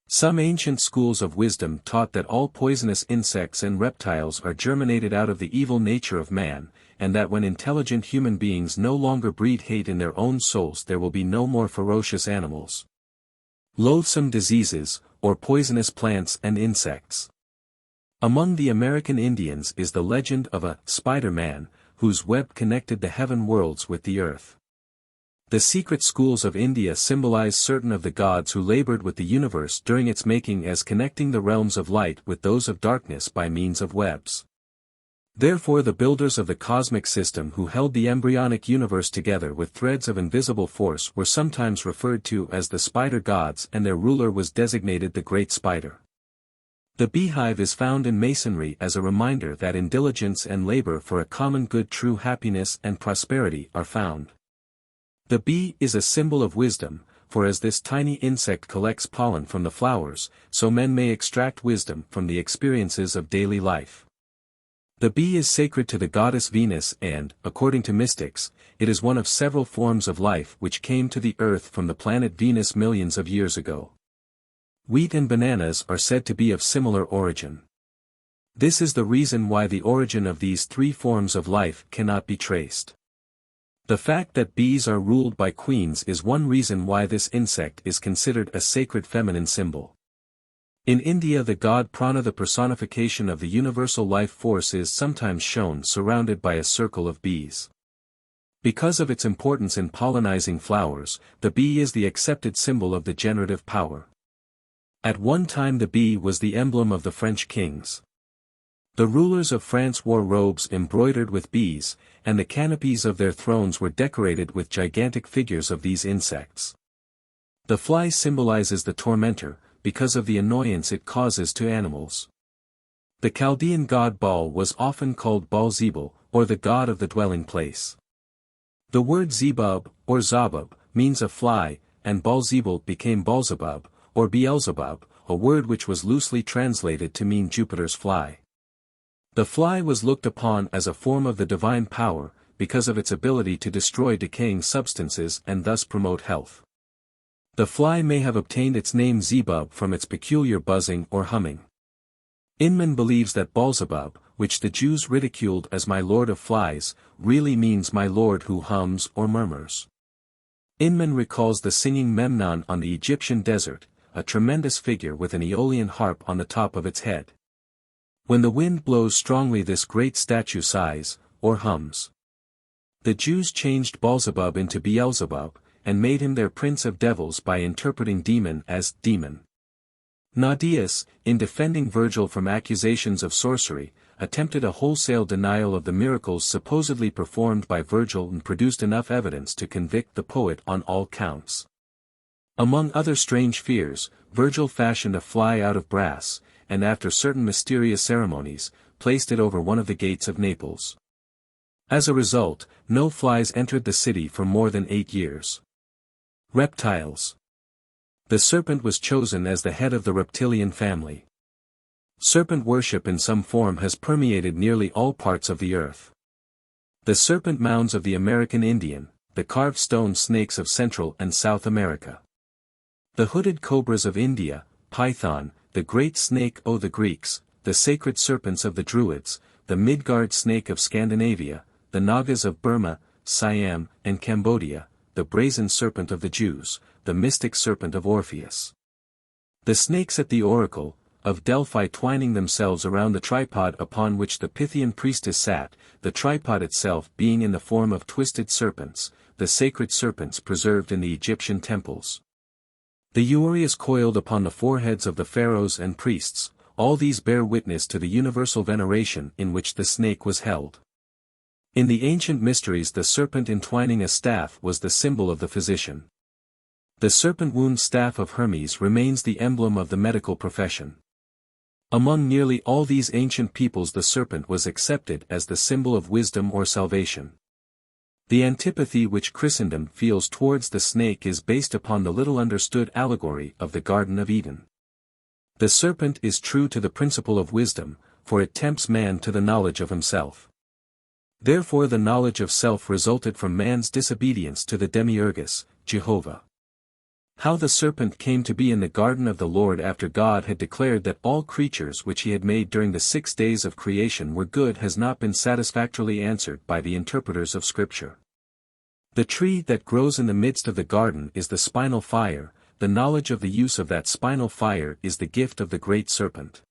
Some ancient schools of wisdom taught that all poisonous insects and reptiles are germinated out of the evil nature of man, and that when intelligent human beings no longer breed hate in their own souls there will be no more ferocious animals, loathsome diseases, or poisonous plants and insects. Among the American Indians is the legend of a Spider-Man, whose web connected the heaven worlds with the earth. The secret schools of India symbolize certain of the gods who labored with the universe during its making as connecting the realms of light with those of darkness by means of webs. Therefore the builders of the cosmic system who held the embryonic universe together with threads of invisible force were sometimes referred to as the spider gods, and their ruler was designated the Great Spider. The beehive is found in Masonry as a reminder that in diligence and labor for a common good true happiness and prosperity are found. The bee is a symbol of wisdom, for as this tiny insect collects pollen from the flowers, so men may extract wisdom from the experiences of daily life. The bee is sacred to the goddess Venus and, according to mystics, it is one of several forms of life which came to the earth from the planet Venus millions of years ago. Wheat and bananas are said to be of similar origin. This is the reason why the origin of these three forms of life cannot be traced. The fact that bees are ruled by queens is one reason why this insect is considered a sacred feminine symbol. In India, the god Prana, the personification of the universal life force, is sometimes shown surrounded by a circle of bees. Because of its importance in pollinizing flowers, the bee is the accepted symbol of the generative power. At one time the bee was the emblem of the French kings. The rulers of France wore robes embroidered with bees, and the canopies of their thrones were decorated with gigantic figures of these insects. The fly symbolizes the tormentor, because of the annoyance it causes to animals. The Chaldean god Baal was often called Baal-zebul, or the god of the dwelling place. The word Zebub, or Zabub, means a fly, and Baal-zebul became Baalzebub, or Beelzebub, a word which was loosely translated to mean Jupiter's fly. The fly was looked upon as a form of the divine power, because of its ability to destroy decaying substances and thus promote health. The fly may have obtained its name Zebub from its peculiar buzzing or humming. Inman believes that Baalzebub, which the Jews ridiculed as my lord of flies, really means my lord who hums or murmurs. Inman recalls the singing Memnon on the Egyptian desert, a tremendous figure with an Aeolian harp on the top of its head. When the wind blows strongly, this great statue sighs, or hums. The Jews changed Baalzebub into Beelzebub, and made him their prince of devils by interpreting demon as demon. Naudius, in defending Virgil from accusations of sorcery, attempted a wholesale denial of the miracles supposedly performed by Virgil and produced enough evidence to convict the poet on all counts. Among other strange fears, Virgil fashioned a fly out of brass, and after certain mysterious ceremonies, placed it over one of the gates of Naples. As a result, no flies entered the city for more than 8 years. Reptiles. The serpent was chosen as the head of the reptilian family. Serpent worship in some form has permeated nearly all parts of the earth. The serpent mounds of the American Indian, the carved stone snakes of Central and South America. The hooded cobras of India, Python, the great snake of the Greeks, the sacred serpents of the Druids, the Midgard snake of Scandinavia, the Nagas of Burma, Siam, and Cambodia, the brazen serpent of the Jews, the mystic serpent of Orpheus. The snakes at the oracle of Delphi twining themselves around the tripod upon which the Pythian priestess sat, the tripod itself being in the form of twisted serpents, the sacred serpents preserved in the Egyptian temples. The urias coiled upon the foreheads of the pharaohs and priests, all these bear witness to the universal veneration in which the snake was held. In the ancient mysteries, the serpent entwining a staff was the symbol of the physician. The serpent wound staff of Hermes remains the emblem of the medical profession. Among nearly all these ancient peoples, the serpent was accepted as the symbol of wisdom or salvation. The antipathy which Christendom feels towards the snake is based upon the little understood allegory of the Garden of Eden. The serpent is true to the principle of wisdom, for it tempts man to the knowledge of himself. Therefore the knowledge of self resulted from man's disobedience to the Demiurgus, Jehovah. How the serpent came to be in the garden of the Lord after God had declared that all creatures which he had made during the 6 days of creation were good has not been satisfactorily answered by the interpreters of Scripture. The tree that grows in the midst of the garden is the spinal fire, the knowledge of the use of that spinal fire is the gift of the great serpent.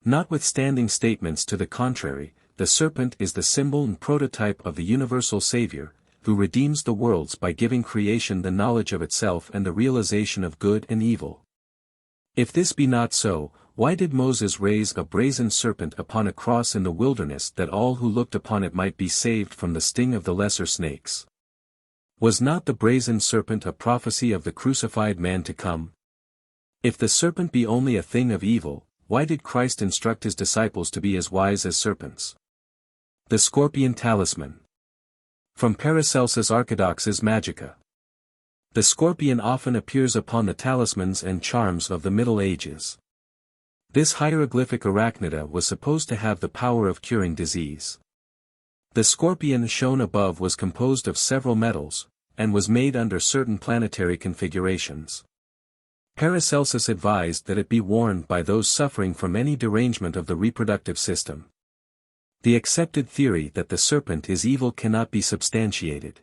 Notwithstanding statements to the contrary, the serpent is the symbol and prototype of the universal Savior, who redeems the worlds by giving creation the knowledge of itself and the realization of good and evil. If this be not so, why did Moses raise a brazen serpent upon a cross in the wilderness that all who looked upon it might be saved from the sting of the lesser snakes? Was not the brazen serpent a prophecy of the crucified man to come? If the serpent be only a thing of evil, why did Christ instruct his disciples to be as wise as serpents? The Scorpion Talisman. From Paracelsus Orthodoxis Magica. The scorpion often appears upon the talismans and charms of the Middle Ages. This hieroglyphic arachnida was supposed to have the power of curing disease. The scorpion shown above was composed of several metals, and was made under certain planetary configurations. Paracelsus advised that it be worn by those suffering from any derangement of the reproductive system. The accepted theory that the serpent is evil cannot be substantiated.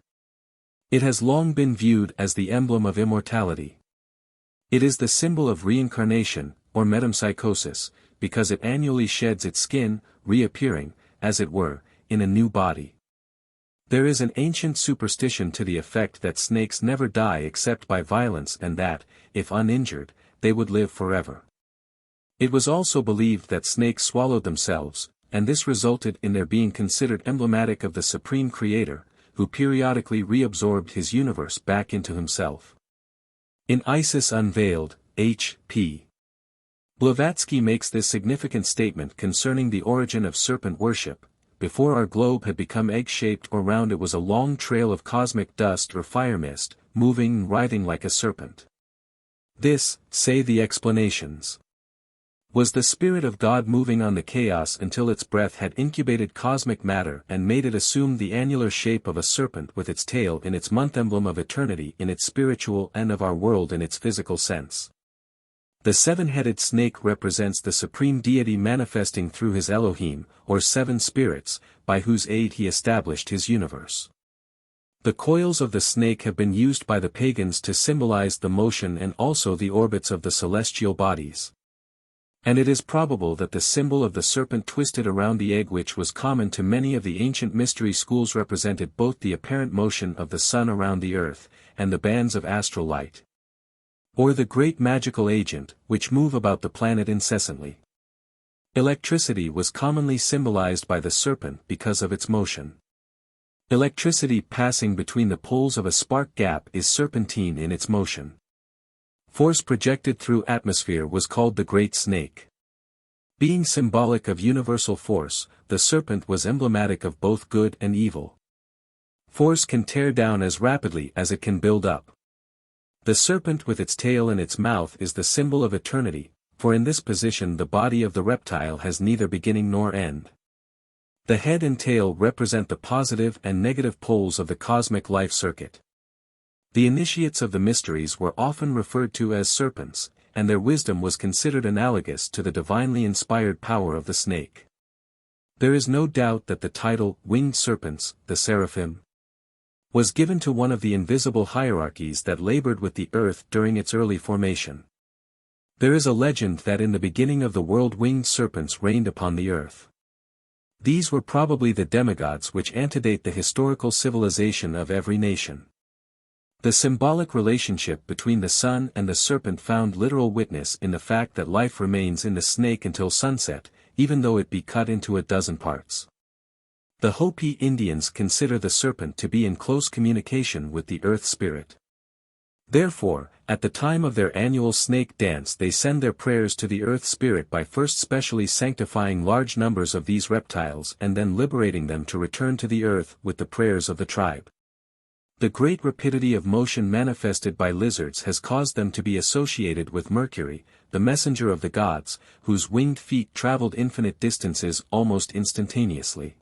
It has long been viewed as the emblem of immortality. It is the symbol of reincarnation, or metempsychosis, because it annually sheds its skin, reappearing, as it were, in a new body. There is an ancient superstition to the effect that snakes never die except by violence and that, if uninjured, they would live forever. It was also believed that snakes swallowed themselves, and this resulted in their being considered emblematic of the Supreme Creator, who periodically reabsorbed his universe back into himself. In Isis Unveiled, H.P. Blavatsky makes this significant statement concerning the origin of serpent worship. Before our globe had become egg-shaped or round, it was a long trail of cosmic dust or fire mist, moving and writhing like a serpent. This, say the explanations, was the Spirit of God moving on the chaos until its breath had incubated cosmic matter and made it assume the annular shape of a serpent with its tail in its month, emblem of eternity in its spiritual and of our world in its physical sense. The seven-headed snake represents the supreme deity manifesting through his Elohim, or seven spirits, by whose aid he established his universe. The coils of the snake have been used by the pagans to symbolize the motion and also the orbits of the celestial bodies. And it is probable that the symbol of the serpent twisted around the egg, which was common to many of the ancient mystery schools, represented both the apparent motion of the sun around the earth, and the bands of astral light, or the great magical agent, which move about the planet incessantly. Electricity was commonly symbolized by the serpent because of its motion. Electricity passing between the poles of a spark gap is serpentine in its motion. Force projected through atmosphere was called the Great Snake. Being symbolic of universal force, the serpent was emblematic of both good and evil. Force can tear down as rapidly as it can build up. The serpent with its tail and its mouth is the symbol of eternity, for in this position the body of the reptile has neither beginning nor end. The head and tail represent the positive and negative poles of the cosmic life circuit. The initiates of the mysteries were often referred to as serpents, and their wisdom was considered analogous to the divinely inspired power of the snake. There is no doubt that the title, Winged Serpents, the Seraphim, was given to one of the invisible hierarchies that labored with the earth during its early formation. There is a legend that in the beginning of the world winged serpents reigned upon the earth. These were probably the demigods which antedate the historical civilization of every nation. The symbolic relationship between the sun and the serpent found literal witness in the fact that life remains in the snake until sunset, even though it be cut into a dozen parts. The Hopi Indians consider the serpent to be in close communication with the earth spirit. Therefore, at the time of their annual snake dance, they send their prayers to the earth spirit by first specially sanctifying large numbers of these reptiles and then liberating them to return to the earth with the prayers of the tribe. The great rapidity of motion manifested by lizards has caused them to be associated with Mercury, the messenger of the gods, whose winged feet traveled infinite distances almost instantaneously.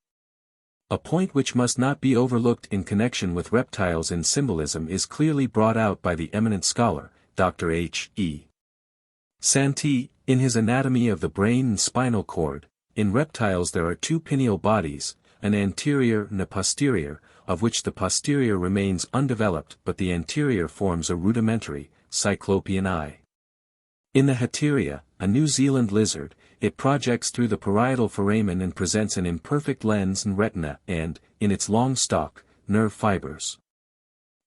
A point which must not be overlooked in connection with reptiles in symbolism is clearly brought out by the eminent scholar, Dr. H.E. Santee, in his Anatomy of the Brain and Spinal Cord. In reptiles there are two pineal bodies, an anterior and a posterior, of which the posterior remains undeveloped but the anterior forms a rudimentary, cyclopean eye. In the Hateria, a New Zealand lizard, it projects through the parietal foramen and presents an imperfect lens and retina and, in its long stalk, nerve fibers.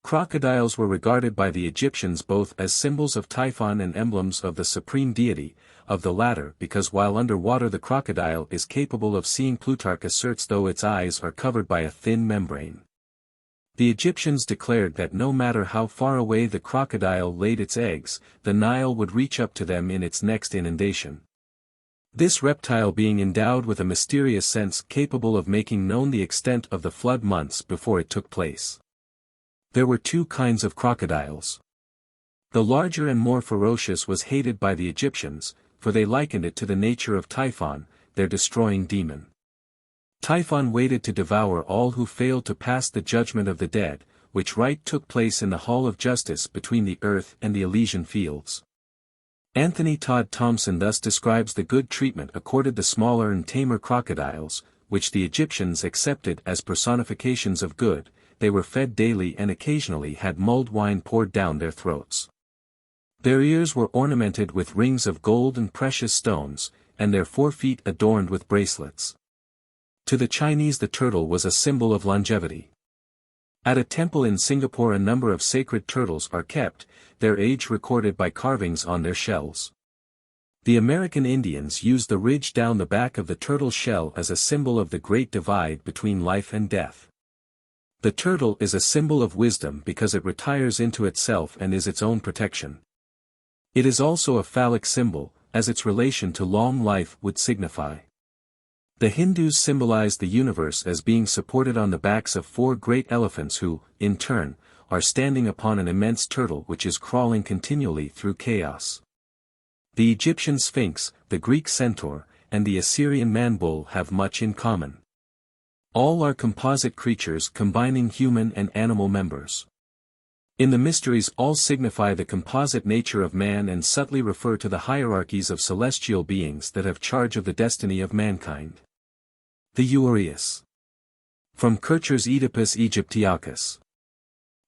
Crocodiles were regarded by the Egyptians both as symbols of Typhon and emblems of the supreme deity, of the latter because while underwater the crocodile is capable of seeing, Plutarch asserts, though its eyes are covered by a thin membrane. The Egyptians declared that no matter how far away the crocodile laid its eggs, the Nile would reach up to them in its next inundation. This reptile being endowed with a mysterious sense capable of making known the extent of the flood months before it took place. There were two kinds of crocodiles. The larger and more ferocious was hated by the Egyptians, for they likened it to the nature of Typhon, their destroying demon. Typhon waited to devour all who failed to pass the judgment of the dead, which rite took place in the Hall of Justice between the earth and the Elysian fields. Anthony Todd Thompson thus describes the good treatment accorded the smaller and tamer crocodiles, which the Egyptians accepted as personifications of good. They were fed daily and occasionally had mulled wine poured down their throats. Their ears were ornamented with rings of gold and precious stones, and their 4 feet adorned with bracelets. To the Chinese the turtle was a symbol of longevity. At a temple in Singapore a number of sacred turtles are kept, their age recorded by carvings on their shells. The American Indians used the ridge down the back of the turtle shell as a symbol of the great divide between life and death. The turtle is a symbol of wisdom because it retires into itself and is its own protection. It is also a phallic symbol, as its relation to long life would signify. The Hindus symbolized the universe as being supported on the backs of 4 great elephants who, in turn, are standing upon an immense turtle which is crawling continually through chaos. The Egyptian Sphinx, the Greek centaur, and the Assyrian man-bull have much in common. All are composite creatures combining human and animal members. In the mysteries all signify the composite nature of man and subtly refer to the hierarchies of celestial beings that have charge of the destiny of mankind. The Uraeus. From Kircher's Oedipus Aegyptiacus.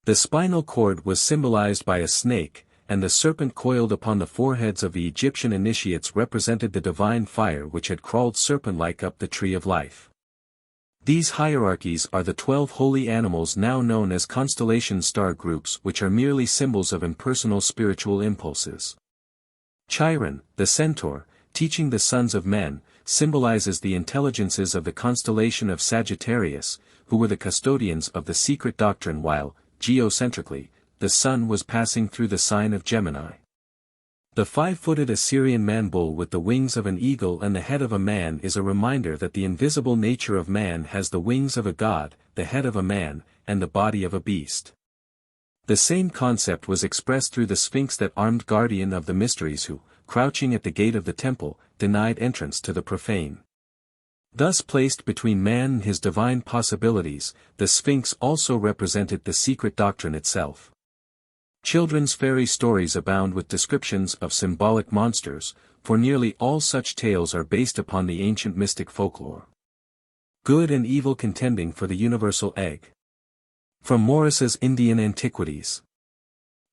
The spinal cord was symbolized by a snake, and the serpent coiled upon the foreheads of the Egyptian initiates represented the divine fire which had crawled serpent-like up the tree of life. These hierarchies are the 12 holy animals now known as constellation star groups, which are merely symbols of impersonal spiritual impulses. Chiron, the centaur, teaching the sons of men, symbolizes the intelligences of the constellation of Sagittarius, who were the custodians of the secret doctrine while, geocentrically, the sun was passing through the sign of Gemini. The 5-footed Assyrian man-bull with the wings of an eagle and the head of a man is a reminder that the invisible nature of man has the wings of a god, the head of a man, and the body of a beast. The same concept was expressed through the Sphinx, that armed guardian of the mysteries who, crouching at the gate of the temple, denied entrance to the profane. Thus placed between man and his divine possibilities, the Sphinx also represented the secret doctrine itself. Children's fairy stories abound with descriptions of symbolic monsters, for nearly all such tales are based upon the ancient mystic folklore. Good and evil contending for the universal egg. From Morris's Indian Antiquities.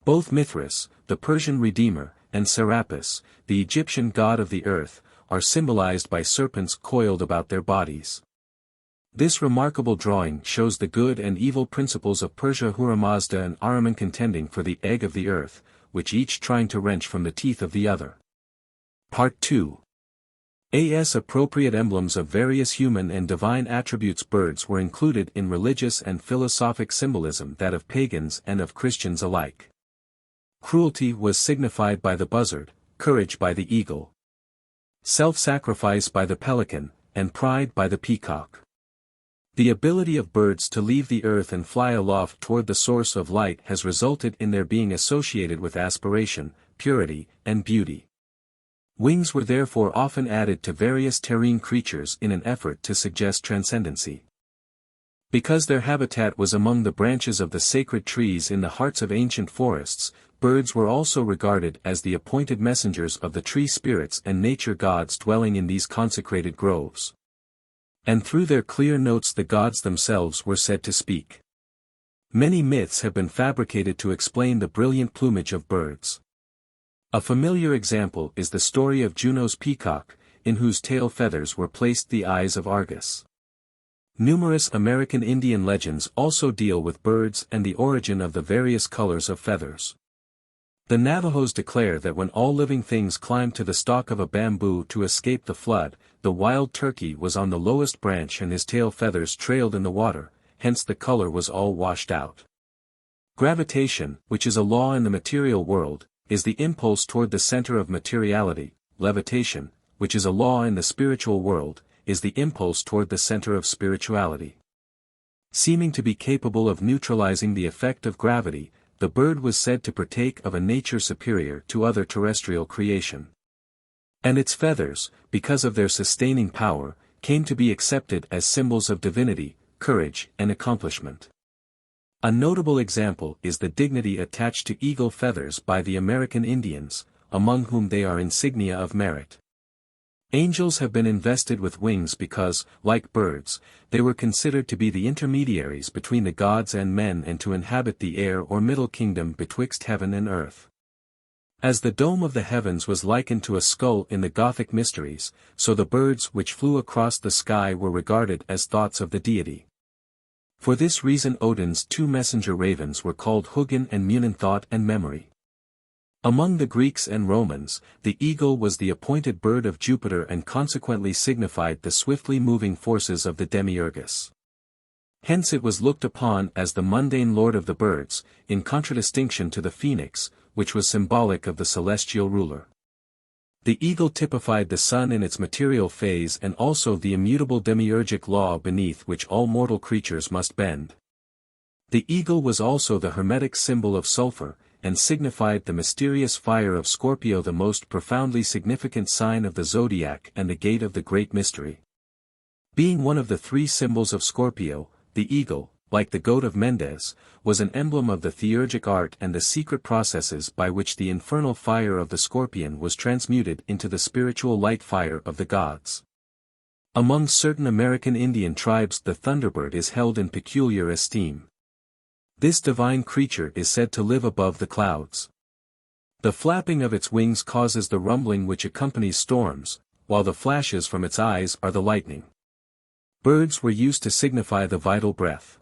Both Mithras, the Persian Redeemer, and Serapis, the Egyptian god of the earth, are symbolized by serpents coiled about their bodies. This remarkable drawing shows the good and evil principles of Persia, Ahura Mazda and Ahriman contending for the egg of the earth, which each trying to wrench from the teeth of the other. Part 2. As appropriate emblems of various human and divine attributes, birds were included in religious and philosophic symbolism, that of pagans and of Christians alike. Cruelty was signified by the buzzard, courage by the eagle, self-sacrifice by the pelican, and pride by the peacock. The ability of birds to leave the earth and fly aloft toward the source of light has resulted in their being associated with aspiration, purity, and beauty. Wings were therefore often added to various terrene creatures in an effort to suggest transcendency. Because their habitat was among the branches of the sacred trees in the hearts of ancient forests, birds were also regarded as the appointed messengers of the tree spirits and nature gods dwelling in these consecrated groves. And through their clear notes the gods themselves were said to speak. Many myths have been fabricated to explain the brilliant plumage of birds. A familiar example is the story of Juno's peacock, in whose tail feathers were placed the eyes of Argus. Numerous American Indian legends also deal with birds and the origin of the various colors of feathers. The Navajos declare that when all living things climbed to the stalk of a bamboo to escape the flood, the wild turkey was on the lowest branch and his tail feathers trailed in the water, hence the color was all washed out. Gravitation, which is a law in the material world, is the impulse toward the center of materiality. Levitation, which is a law in the spiritual world, is the impulse toward the center of spirituality. Seeming to be capable of neutralizing the effect of gravity, the bird was said to partake of a nature superior to other terrestrial creation. And its feathers, because of their sustaining power, came to be accepted as symbols of divinity, courage, and accomplishment. A notable example is the dignity attached to eagle feathers by the American Indians, among whom they are insignia of merit. Angels have been invested with wings because, like birds, they were considered to be the intermediaries between the gods and men and to inhabit the air or middle kingdom betwixt heaven and earth. As the dome of the heavens was likened to a skull in the Gothic mysteries, so the birds which flew across the sky were regarded as thoughts of the deity. For this reason Odin's two messenger ravens were called Hugin and Munin, thought and memory. Among the Greeks and Romans, the eagle was the appointed bird of Jupiter and consequently signified the swiftly moving forces of the demiurgus. Hence it was looked upon as the mundane lord of the birds, in contradistinction to the phoenix, which was symbolic of the celestial ruler. The eagle typified the sun in its material phase and also the immutable demiurgic law beneath which all mortal creatures must bend. The eagle was also the Hermetic symbol of sulfur, and signified the mysterious fire of Scorpio, the most profoundly significant sign of the zodiac and the gate of the great mystery. Being one of the three symbols of Scorpio, the eagle, like the goat of Mendes, was an emblem of the theurgic art and the secret processes by which the infernal fire of the scorpion was transmuted into the spiritual light fire of the gods. Among certain American Indian tribes the thunderbird is held in peculiar esteem. This divine creature is said to live above the clouds. The flapping of its wings causes the rumbling which accompanies storms, while the flashes from its eyes are the lightning. Birds were used to signify the vital breath.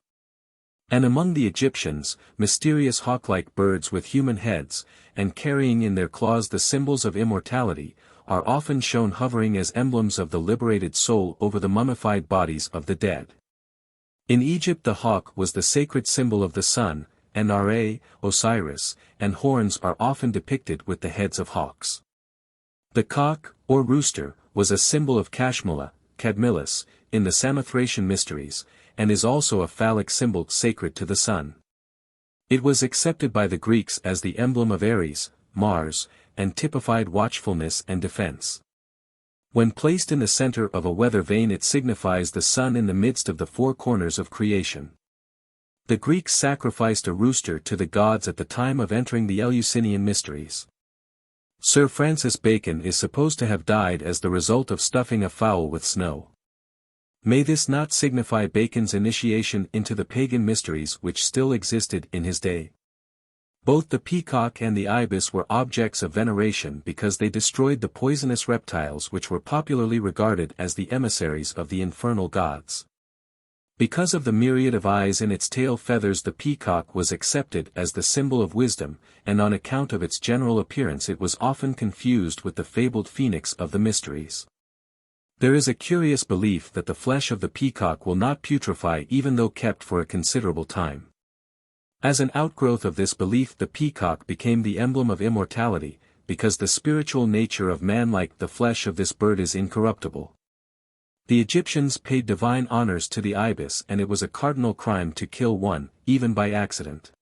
And among the Egyptians, mysterious hawk-like birds with human heads, and carrying in their claws the symbols of immortality, are often shown hovering as emblems of the liberated soul over the mummified bodies of the dead. In Egypt the hawk was the sacred symbol of the sun, and Ra, Osiris, and horns are often depicted with the heads of hawks. The cock, or rooster, was a symbol of Kashmala, Cadmilus, in the Samothracian mysteries, and is also a phallic symbol sacred to the sun. It was accepted by the Greeks as the emblem of Ares, Mars, and typified watchfulness and defense. When placed in the center of a weather vane it signifies the sun in the midst of the four corners of creation. The Greeks sacrificed a rooster to the gods at the time of entering the Eleusinian mysteries. Sir Francis Bacon is supposed to have died as the result of stuffing a fowl with snow. May this not signify Bacon's initiation into the pagan mysteries which still existed in his day? Both the peacock and the ibis were objects of veneration because they destroyed the poisonous reptiles which were popularly regarded as the emissaries of the infernal gods. Because of the myriad of eyes in its tail feathers the peacock was accepted as the symbol of wisdom, and on account of its general appearance it was often confused with the fabled phoenix of the mysteries. There is a curious belief that the flesh of the peacock will not putrefy even though kept for a considerable time. As an outgrowth of this belief the peacock became the emblem of immortality, because the spiritual nature of man like the flesh of this bird is incorruptible. The Egyptians paid divine honors to the ibis and it was a cardinal crime to kill one, even by accident.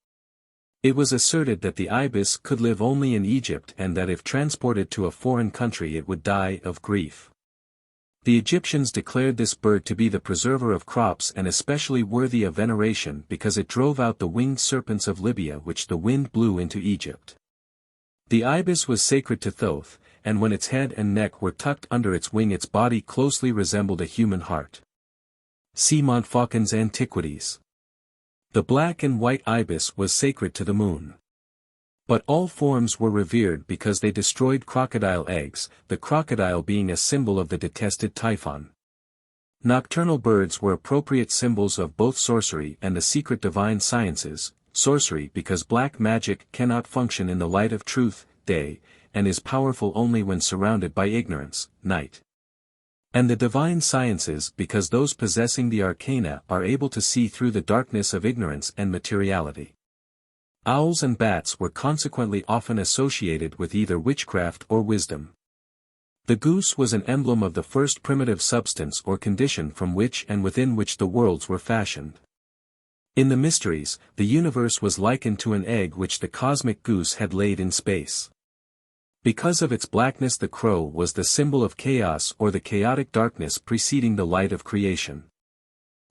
It was asserted that the ibis could live only in Egypt and that if transported to a foreign country it would die of grief. The Egyptians declared this bird to be the preserver of crops and especially worthy of veneration because it drove out the winged serpents of Libya which the wind blew into Egypt. The ibis was sacred to Thoth, and when its head and neck were tucked under its wing its body closely resembled a human heart. See Montfaucon's Antiquities. The black and white ibis was sacred to the moon. But all forms were revered because they destroyed crocodile eggs, the crocodile being a symbol of the detested Typhon. Nocturnal birds were appropriate symbols of both sorcery and the secret divine sciences, sorcery because black magic cannot function in the light of truth, day, and is powerful only when surrounded by ignorance, night. And the divine sciences because those possessing the arcana are able to see through the darkness of ignorance and materiality. Owls and bats were consequently often associated with either witchcraft or wisdom. The goose was an emblem of the first primitive substance or condition from which and within which the worlds were fashioned. In the Mysteries, the universe was likened to an egg which the cosmic goose had laid in space. Because of its blackness, the crow was the symbol of chaos or the chaotic darkness preceding the light of creation.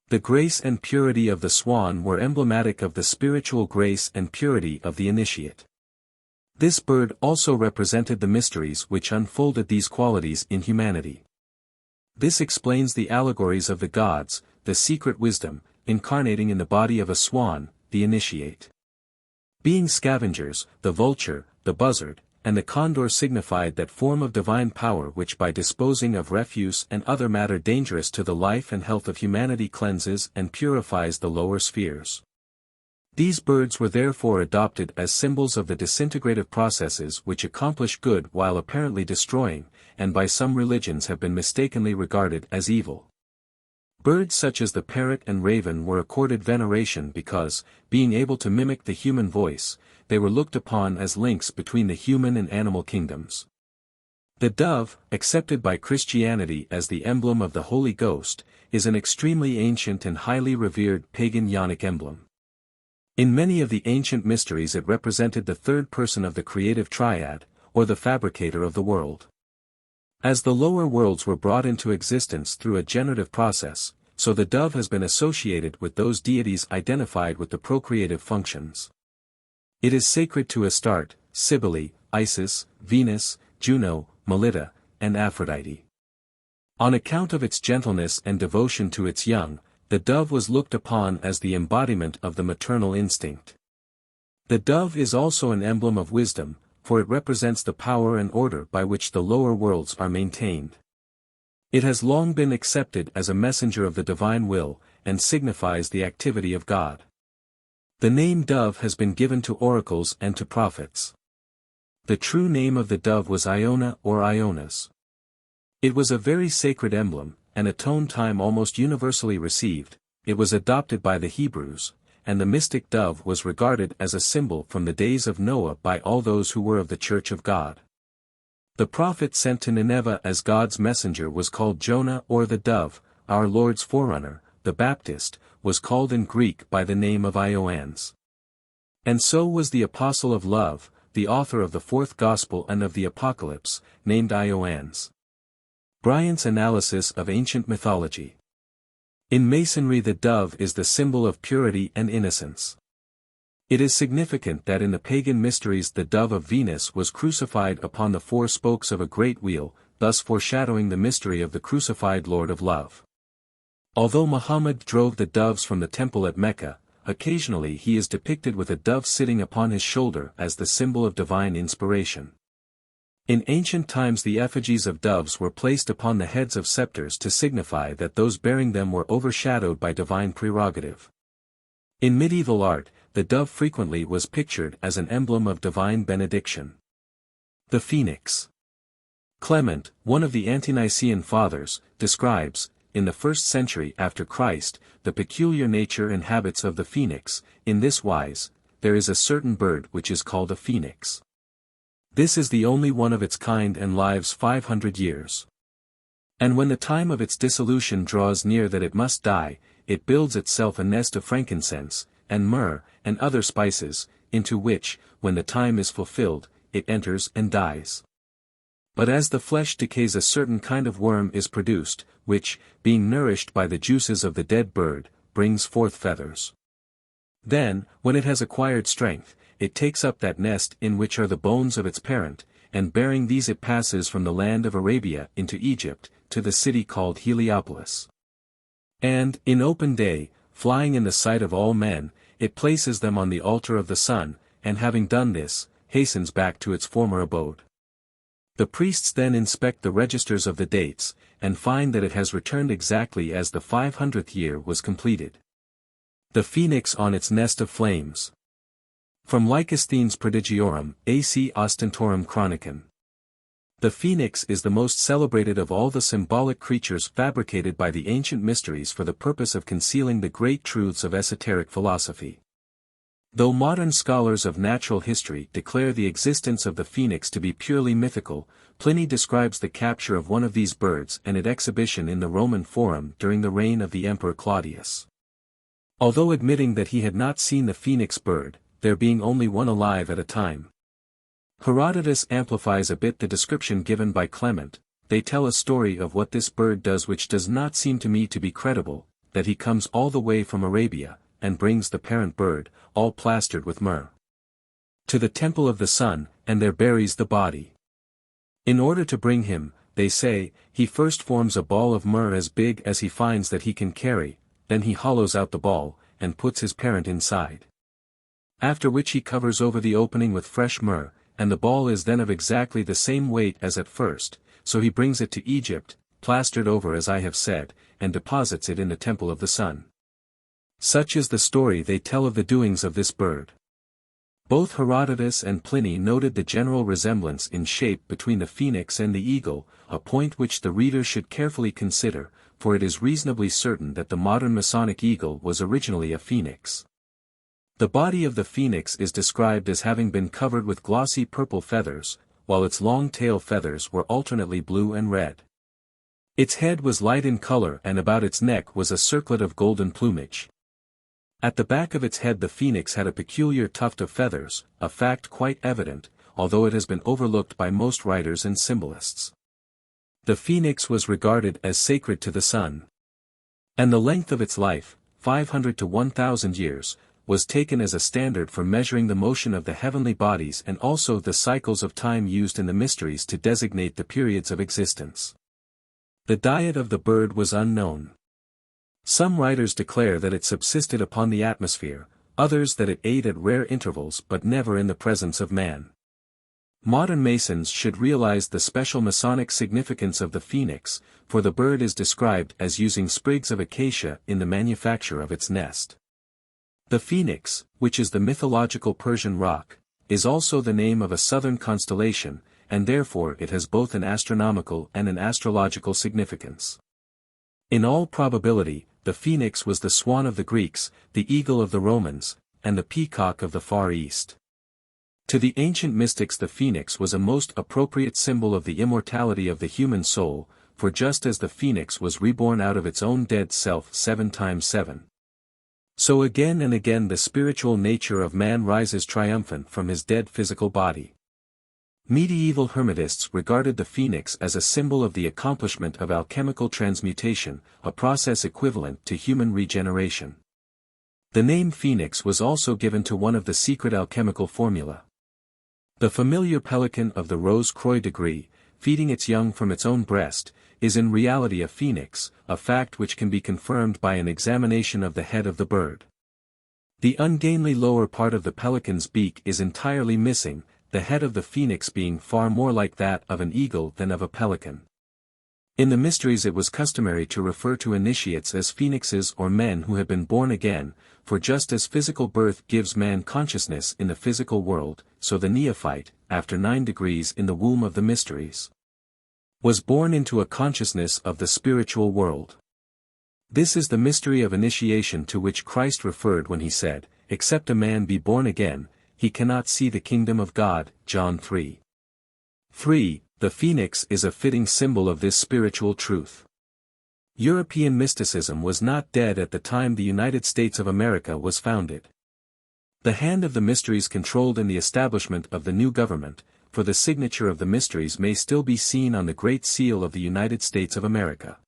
The grace and purity of the swan were emblematic of the spiritual grace and purity of the initiate. This bird also represented the mysteries which unfolded these qualities in humanity. This explains the allegories of the gods, the secret wisdom, incarnating in the body of a swan, the initiate. Being scavengers, the vulture, the buzzard, and the condor signified that form of divine power which by disposing of refuse and other matter dangerous to the life and health of humanity cleanses and purifies the lower spheres. These birds were therefore adopted as symbols of the disintegrative processes which accomplish good while apparently destroying, and by some religions have been mistakenly regarded as evil. Birds such as the parrot and raven were accorded veneration because, being able to mimic the human voice, they were looked upon as links between the human and animal kingdoms. The dove, accepted by Christianity as the emblem of the Holy Ghost, is an extremely ancient and highly revered pagan yonic emblem. In many of the ancient mysteries it represented the third person of the creative triad, or the fabricator of the world. As the lower worlds were brought into existence through a generative process, so the dove has been associated with those deities identified with the procreative functions. It is sacred to Astarte, Cybele, Isis, Venus, Juno, Melita, and Aphrodite. On account of its gentleness and devotion to its young, the dove was looked upon as the embodiment of the maternal instinct. The dove is also an emblem of wisdom, for it represents the power and order by which the lower worlds are maintained. It has long been accepted as a messenger of the divine will, and signifies the activity of God. The name dove has been given to oracles and to prophets. The true name of the dove was Iona or Ionas. It was a very sacred emblem, and at tone time almost universally received. It was adopted by the Hebrews, and the mystic dove was regarded as a symbol from the days of Noah by all those who were of the Church of God. The prophet sent to Nineveh as God's messenger was called Jonah or the dove. Our Lord's forerunner, the Baptist, was called in Greek by the name of Ioannes. And so was the Apostle of Love, the author of the Fourth Gospel and of the Apocalypse, named Ioannes. Bryant's analysis of ancient mythology. In Masonry the dove is the symbol of purity and innocence. It is significant that in the pagan mysteries the dove of Venus was crucified upon the four spokes of a great wheel, thus foreshadowing the mystery of the crucified Lord of Love. Although Muhammad drove the doves from the temple at Mecca, occasionally he is depicted with a dove sitting upon his shoulder as the symbol of divine inspiration. In ancient times the effigies of doves were placed upon the heads of scepters to signify that those bearing them were overshadowed by divine prerogative. In medieval art, the dove frequently was pictured as an emblem of divine benediction. The phoenix. Clement, one of the Ante-Nicene fathers, describes, in the 1st century after Christ, the peculiar nature and habits of the phoenix. In this wise, there is a certain bird which is called a phoenix. This is the only one of its kind and lives 500 years. And when the time of its dissolution draws near that it must die, it builds itself a nest of frankincense, and myrrh, and other spices, into which, when the time is fulfilled, it enters and dies. But as the flesh decays a certain kind of worm is produced, which, being nourished by the juices of the dead bird, brings forth feathers. Then, when it has acquired strength, it takes up that nest in which are the bones of its parent, and bearing these it passes from the land of Arabia into Egypt, to the city called Heliopolis. And, in open day, flying in the sight of all men, it places them on the altar of the sun, and having done this, hastens back to its former abode. The priests then inspect the registers of the dates, and find that it has returned exactly as the 500th year was completed. The phoenix on its nest of flames. From Lycosthenes Prodigiorum, AC Ostentorum Chronicon. The phoenix is the most celebrated of all the symbolic creatures fabricated by the ancient mysteries for the purpose of concealing the great truths of esoteric philosophy. Though modern scholars of natural history declare the existence of the phoenix to be purely mythical, Pliny describes the capture of one of these birds and its exhibition in the Roman Forum during the reign of the Emperor Claudius. Although admitting that he had not seen the phoenix bird, there being only one alive at a time. Herodotus amplifies a bit the description given by Clement. They tell a story of what this bird does which does not seem to me to be credible, that he comes all the way from Arabia, and brings the parent bird, all plastered with myrrh, to the temple of the sun, and there buries the body. In order to bring him, they say, he first forms a ball of myrrh as big as he finds that he can carry, then he hollows out the ball, and puts his parent inside. After which he covers over the opening with fresh myrrh, and the ball is then of exactly the same weight as at first, so he brings it to Egypt, plastered over as I have said, and deposits it in the temple of the sun. Such is the story they tell of the doings of this bird. Both Herodotus and Pliny noted the general resemblance in shape between the phoenix and the eagle, a point which the reader should carefully consider, for it is reasonably certain that the modern Masonic eagle was originally a phoenix. The body of the phoenix is described as having been covered with glossy purple feathers, while its long tail feathers were alternately blue and red. Its head was light in color and about its neck was a circlet of golden plumage. At the back of its head the phoenix had a peculiar tuft of feathers, a fact quite evident, although it has been overlooked by most writers and symbolists. The phoenix was regarded as sacred to the sun. And the length of its life, 500 to 1,000 years, was taken as a standard for measuring the motion of the heavenly bodies and also the cycles of time used in the mysteries to designate the periods of existence. The diet of the bird was unknown. Some writers declare that it subsisted upon the atmosphere, others that it ate at rare intervals but never in the presence of man. Modern Masons should realize the special Masonic significance of the phoenix, for the bird is described as using sprigs of acacia in the manufacture of its nest. The phoenix, which is the mythological Persian roc, is also the name of a southern constellation, and therefore it has both an astronomical and an astrological significance. In all probability, the phoenix was the swan of the Greeks, the eagle of the Romans, and the peacock of the Far East. To the ancient mystics the phoenix was a most appropriate symbol of the immortality of the human soul, for just as the phoenix was reborn out of its own dead self 7 times 7. So again and again the spiritual nature of man rises triumphant from his dead physical body. Medieval Hermetists regarded the phoenix as a symbol of the accomplishment of alchemical transmutation, a process equivalent to human regeneration. The name phoenix was also given to one of the secret alchemical formula. The familiar pelican of the Rose-Croix degree, feeding its young from its own breast, is in reality a phoenix, a fact which can be confirmed by an examination of the head of the bird. The ungainly lower part of the pelican's beak is entirely missing, the head of the phoenix being far more like that of an eagle than of a pelican. In the mysteries it was customary to refer to initiates as phoenixes or men who had been born again, for just as physical birth gives man consciousness in the physical world, so the neophyte, after 9 degrees in the womb of the mysteries, was born into a consciousness of the spiritual world. This is the mystery of initiation to which Christ referred when he said, "Except a man be born again, he cannot see the kingdom of God," John 3. 3. The phoenix is a fitting symbol of this spiritual truth. European mysticism was not dead at the time the United States of America was founded. The hand of the mysteries controlled in the establishment of the new government, for the signature of the mysteries may still be seen on the Great Seal of the United States of America.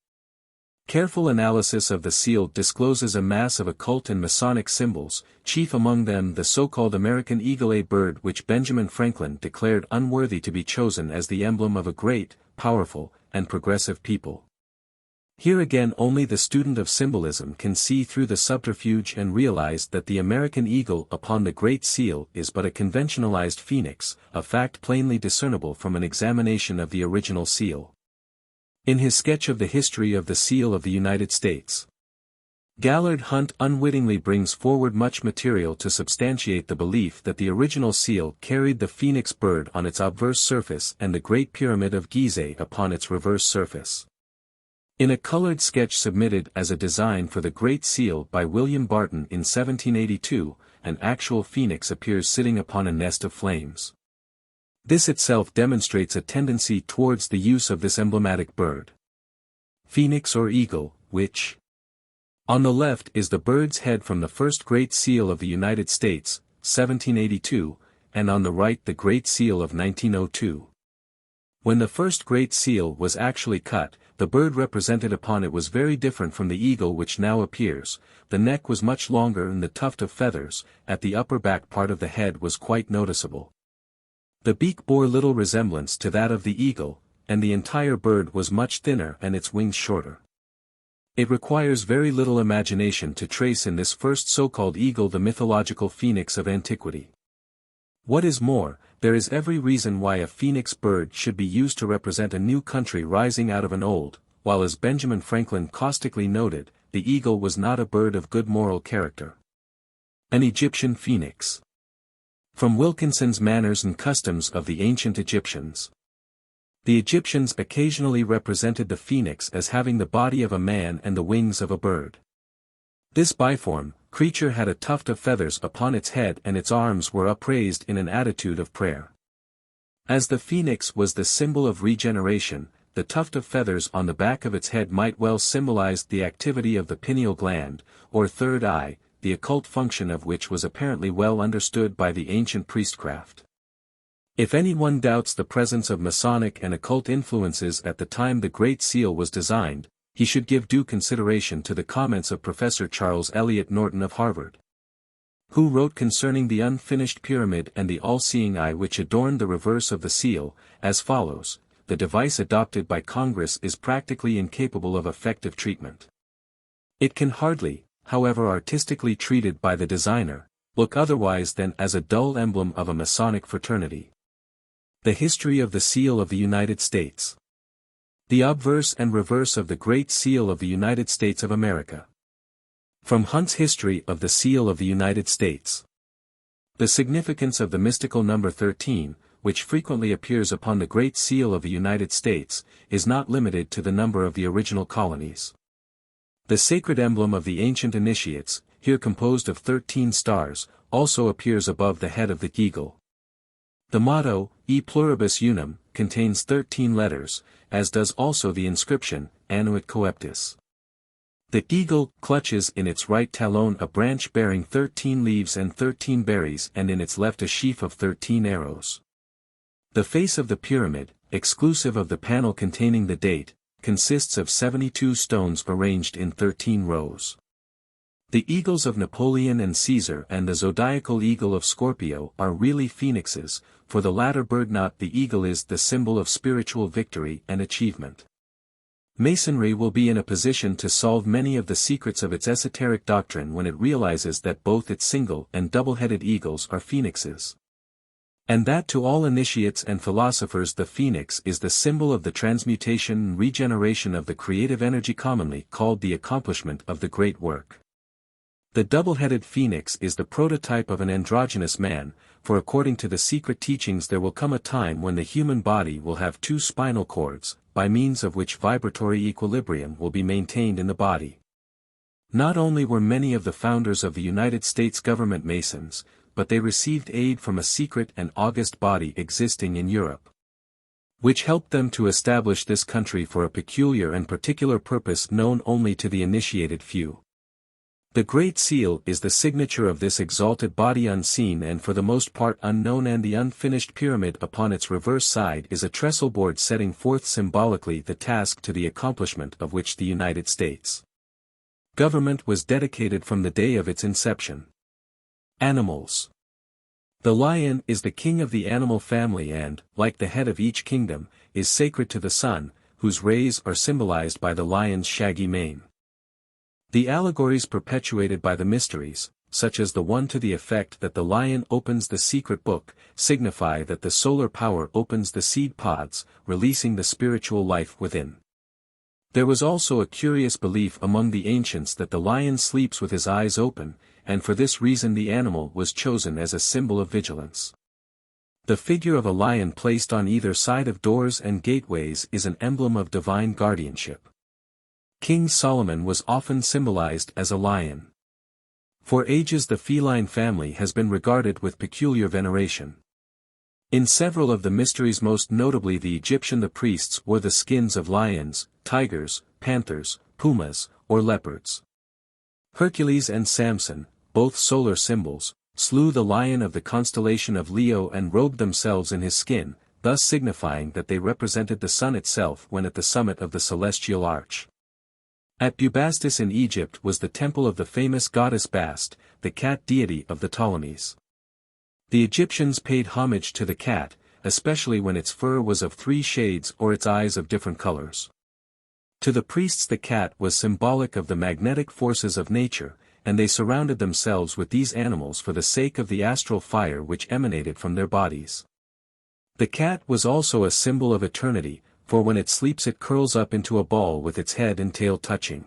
Careful analysis of the seal discloses a mass of occult and Masonic symbols, chief among them the so-called American eagle, a bird which Benjamin Franklin declared unworthy to be chosen as the emblem of a great, powerful, and progressive people. Here again only the student of symbolism can see through the subterfuge and realize that the American eagle upon the Great Seal is but a conventionalized phoenix, a fact plainly discernible from an examination of the original seal. In his sketch of the history of the seal of the United States, Gallard Hunt unwittingly brings forward much material to substantiate the belief that the original seal carried the phoenix bird on its obverse surface and the Great Pyramid of Gizeh upon its reverse surface. In a colored sketch submitted as a design for the Great Seal by William Barton in 1782, an actual phoenix appears sitting upon a nest of flames. This itself demonstrates a tendency towards the use of this emblematic bird. Phoenix or eagle, which On the left is the bird's head from the first Great Seal of the United States, 1782, and on the right the Great Seal of 1902. When the first Great Seal was actually cut, the bird represented upon it was very different from the eagle which now appears. The neck was much longer and the tuft of feathers, at the upper back part of the head was quite noticeable. The beak bore little resemblance to that of the eagle, and the entire bird was much thinner and its wings shorter. It requires very little imagination to trace in this first so-called eagle the mythological phoenix of antiquity. What is more, there is every reason why a phoenix bird should be used to represent a new country rising out of an old, while as Benjamin Franklin caustically noted, the eagle was not a bird of good moral character. An Egyptian Phoenix. From Wilkinson's Manners and Customs of the Ancient Egyptians. The Egyptians occasionally represented the phoenix as having the body of a man and the wings of a bird. This biform creature had a tuft of feathers upon its head and its arms were upraised in an attitude of prayer. As the phoenix was the symbol of regeneration, the tuft of feathers on the back of its head might well symbolize the activity of the pineal gland, or third eye, the occult function of which was apparently well understood by the ancient priestcraft. If anyone doubts the presence of Masonic and occult influences at the time the Great Seal was designed, he should give due consideration to the comments of Professor Charles Eliot Norton of Harvard, who wrote concerning the unfinished pyramid and the all-seeing eye which adorned the reverse of the seal, as follows: the device adopted by Congress is practically incapable of effective treatment. It can hardly, however artistically treated by the designer, look otherwise than as a dull emblem of a Masonic fraternity. The History of the Seal of the United States. The obverse and reverse of the Great Seal of the United States of America. From Hunt's History of the Seal of the United States. The significance of the mystical number 13, which frequently appears upon the Great Seal of the United States, is not limited to the number of the original colonies. The sacred emblem of the ancient initiates, here composed of 13 stars, also appears above the head of the eagle. The motto, E pluribus unum, contains 13 letters, as does also the inscription, Annuit coeptis. The eagle clutches in its right talon a branch bearing 13 leaves and 13 berries and in its left a sheaf of 13 arrows. The face of the pyramid, exclusive of the panel containing the date, consists of 72 stones arranged in 13 rows. The eagles of Napoleon and Caesar and the zodiacal eagle of Scorpio are really phoenixes, for the latter bird, not the eagle, is the symbol of spiritual victory and achievement. Masonry will be in a position to solve many of the secrets of its esoteric doctrine when it realizes that both its single and double-headed eagles are phoenixes. And that to all initiates and philosophers the phoenix is the symbol of the transmutation and regeneration of the creative energy commonly called the accomplishment of the great work. The double-headed phoenix is the prototype of an androgynous man, for according to the secret teachings there will come a time when the human body will have 2 spinal cords, by means of which vibratory equilibrium will be maintained in the body. Not only were many of the founders of the United States government Masons, but they received aid from a secret and august body existing in Europe, which helped them to establish this country for a peculiar and particular purpose known only to the initiated few. The Great Seal is the signature of this exalted body unseen and for the most part unknown, and the unfinished pyramid upon its reverse side is a trestle board setting forth symbolically the task to the accomplishment of which the United States government was dedicated from the day of its inception. Animals. The lion is the king of the animal family and, like the head of each kingdom, is sacred to the sun, whose rays are symbolized by the lion's shaggy mane. The allegories perpetuated by the mysteries, such as the one to the effect that the lion opens the secret book, signify that the solar power opens the seed pods, releasing the spiritual life within. There was also a curious belief among the ancients that the lion sleeps with his eyes open, and for this reason the animal was chosen as a symbol of vigilance. The figure of a lion placed on either side of doors and gateways is an emblem of divine guardianship. King Solomon was often symbolized as a lion. For ages the feline family has been regarded with peculiar veneration. In several of the mysteries, most notably the Egyptian, the priests wore the skins of lions, tigers, panthers, pumas, or leopards. Hercules and Samson, both solar symbols, slew the lion of the constellation of Leo and robed themselves in his skin, thus signifying that they represented the sun itself when at the summit of the celestial arch. At Bubastis in Egypt was the temple of the famous goddess Bast, the cat deity of the Ptolemies. The Egyptians paid homage to the cat, especially when its fur was of 3 shades or its eyes of different colors. To the priests the cat was symbolic of the magnetic forces of nature, and they surrounded themselves with these animals for the sake of the astral fire which emanated from their bodies. The cat was also a symbol of eternity, for when it sleeps it curls up into a ball with its head and tail touching.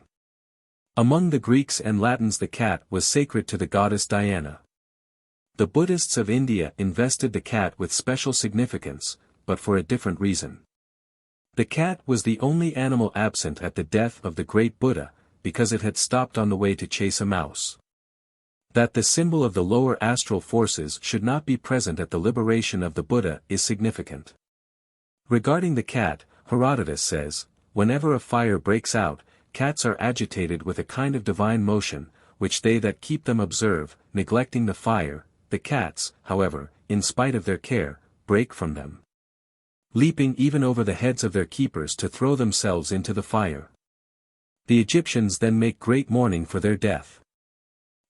Among the Greeks and Latins the cat was sacred to the goddess Diana. The Buddhists of India invested the cat with special significance, but for a different reason. The cat was the only animal absent at the death of the great Buddha, because it had stopped on the way to chase a mouse. That the symbol of the lower astral forces should not be present at the liberation of the Buddha is significant. Regarding the cat, Herodotus says, "Whenever a fire breaks out, cats are agitated with a kind of divine motion, which they that keep them observe, neglecting the fire. The cats, however, in spite of their care, break from them, leaping even over the heads of their keepers to throw themselves into the fire. The Egyptians then make great mourning for their death.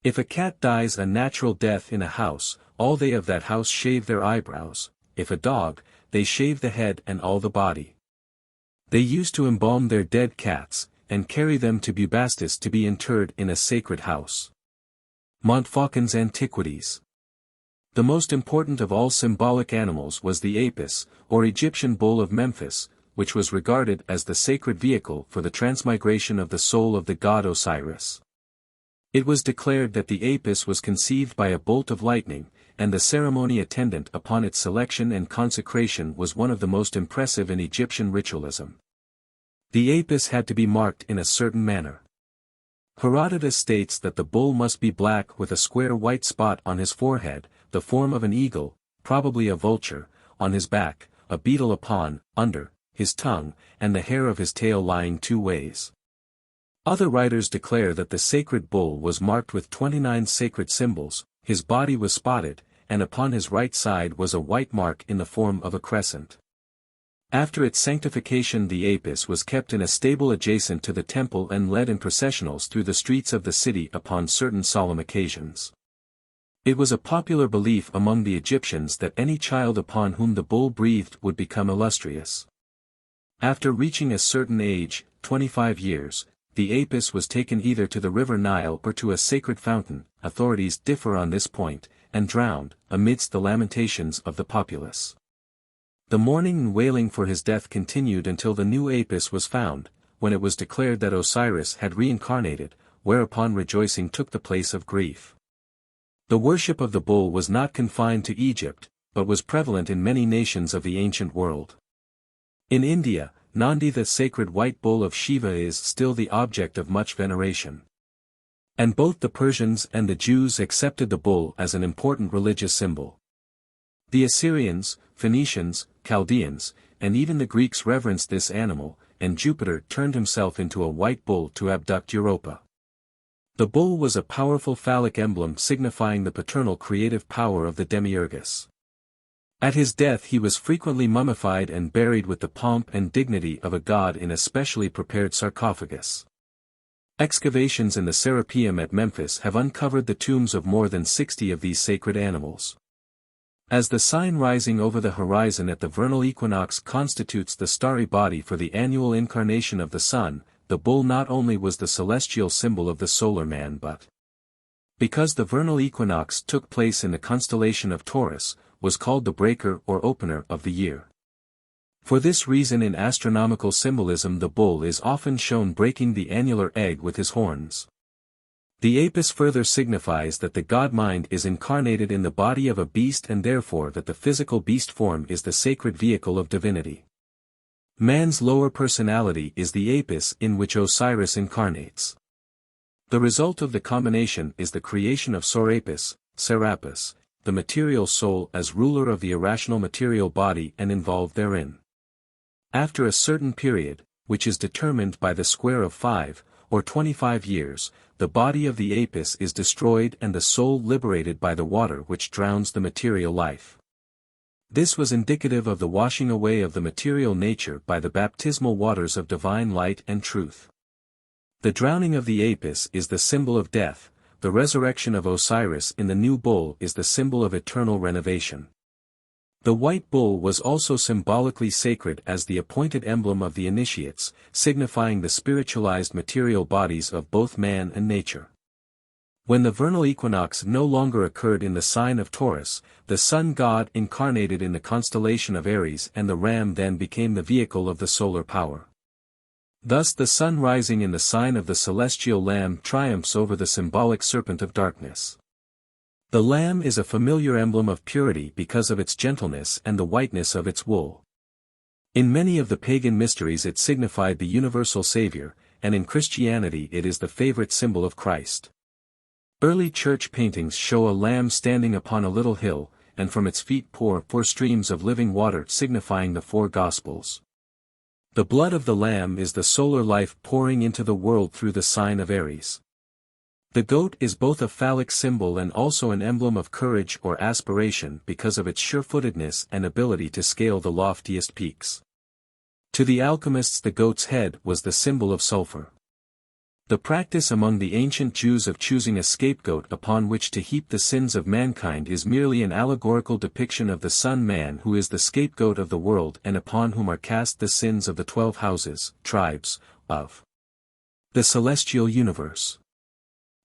If a cat dies a natural death in a house, all they of that house shave their eyebrows. If a dog, they shave the head and all the body. They used to embalm their dead cats, and carry them to Bubastis to be interred in a sacred house." Montfaucon's Antiquities. The most important of all symbolic animals was the apis, or Egyptian bull of Memphis, which was regarded as the sacred vehicle for the transmigration of the soul of the god Osiris. It was declared that the apis was conceived by a bolt of lightning, and the ceremony attendant upon its selection and consecration was one of the most impressive in Egyptian ritualism. The apis had to be marked in a certain manner. Herodotus states that the bull must be black with a square white spot on his forehead, the form of an eagle, probably a vulture, on his back, a beetle upon, under, his tongue, and the hair of his tail lying 2 ways. Other writers declare that the sacred bull was marked with 29 sacred symbols, his body was spotted, and upon his right side was a white mark in the form of a crescent. After its sanctification the apis was kept in a stable adjacent to the temple and led in processionals through the streets of the city upon certain solemn occasions. It was a popular belief among the Egyptians that any child upon whom the bull breathed would become illustrious. After reaching a certain age, 25 years, the apis was taken either to the river Nile or to a sacred fountain, authorities differ on this point, and drowned, amidst the lamentations of the populace. The mourning and wailing for his death continued until the new apis was found, when it was declared that Osiris had reincarnated, whereupon rejoicing took the place of grief. The worship of the bull was not confined to Egypt, but was prevalent in many nations of the ancient world. In India, Nandi the sacred white bull of Shiva is still the object of much veneration. And both the Persians and the Jews accepted the bull as an important religious symbol. The Assyrians, Phoenicians, Chaldeans, and even the Greeks reverenced this animal, and Jupiter turned himself into a white bull to abduct Europa. The bull was a powerful phallic emblem signifying the paternal creative power of the demiurgus. At his death he was frequently mummified and buried with the pomp and dignity of a god in a specially prepared sarcophagus. Excavations in the Serapeum at Memphis have uncovered the tombs of more than 60 of these sacred animals. As the sign rising over the horizon at the vernal equinox constitutes the starry body for the annual incarnation of the sun, the bull not only was the celestial symbol of the solar man but, because the vernal equinox took place in the constellation of Taurus, was called the breaker or opener of the year. For this reason in astronomical symbolism the bull is often shown breaking the annular egg with his horns. The apis further signifies that the god-mind is incarnated in the body of a beast and therefore that the physical beast form is the sacred vehicle of divinity. Man's lower personality is the apis in which Osiris incarnates. The result of the combination is the creation of Sorapis, Serapis, the material soul as ruler of the irrational material body and involved therein. After a certain period, which is determined by the square of 5, or 25 years, the body of the apis is destroyed and the soul liberated by the water which drowns the material life. This was indicative of the washing away of the material nature by the baptismal waters of divine light and truth. The drowning of the apis is the symbol of death, the resurrection of Osiris in the new bull is the symbol of eternal renovation. The white bull was also symbolically sacred as the appointed emblem of the initiates, signifying the spiritualized material bodies of both man and nature. When the vernal equinox no longer occurred in the sign of Taurus, the sun god incarnated in the constellation of Aries and the ram then became the vehicle of the solar power. Thus the sun rising in the sign of the celestial lamb triumphs over the symbolic serpent of darkness. The lamb is a familiar emblem of purity because of its gentleness and the whiteness of its wool. In many of the pagan mysteries it signified the universal Savior, and in Christianity it is the favorite symbol of Christ. Early church paintings show a lamb standing upon a little hill, and from its feet pour 4 streams of living water signifying the 4 Gospels. The blood of the lamb is the solar life pouring into the world through the sign of Aries. The goat is both a phallic symbol and also an emblem of courage or aspiration because of its sure-footedness and ability to scale the loftiest peaks. To the alchemists the goat's head was the symbol of sulfur. The practice among the ancient Jews of choosing a scapegoat upon which to heap the sins of mankind is merely an allegorical depiction of the Son Man who is the scapegoat of the world and upon whom are cast the sins of the 12 houses, tribes, of the celestial universe.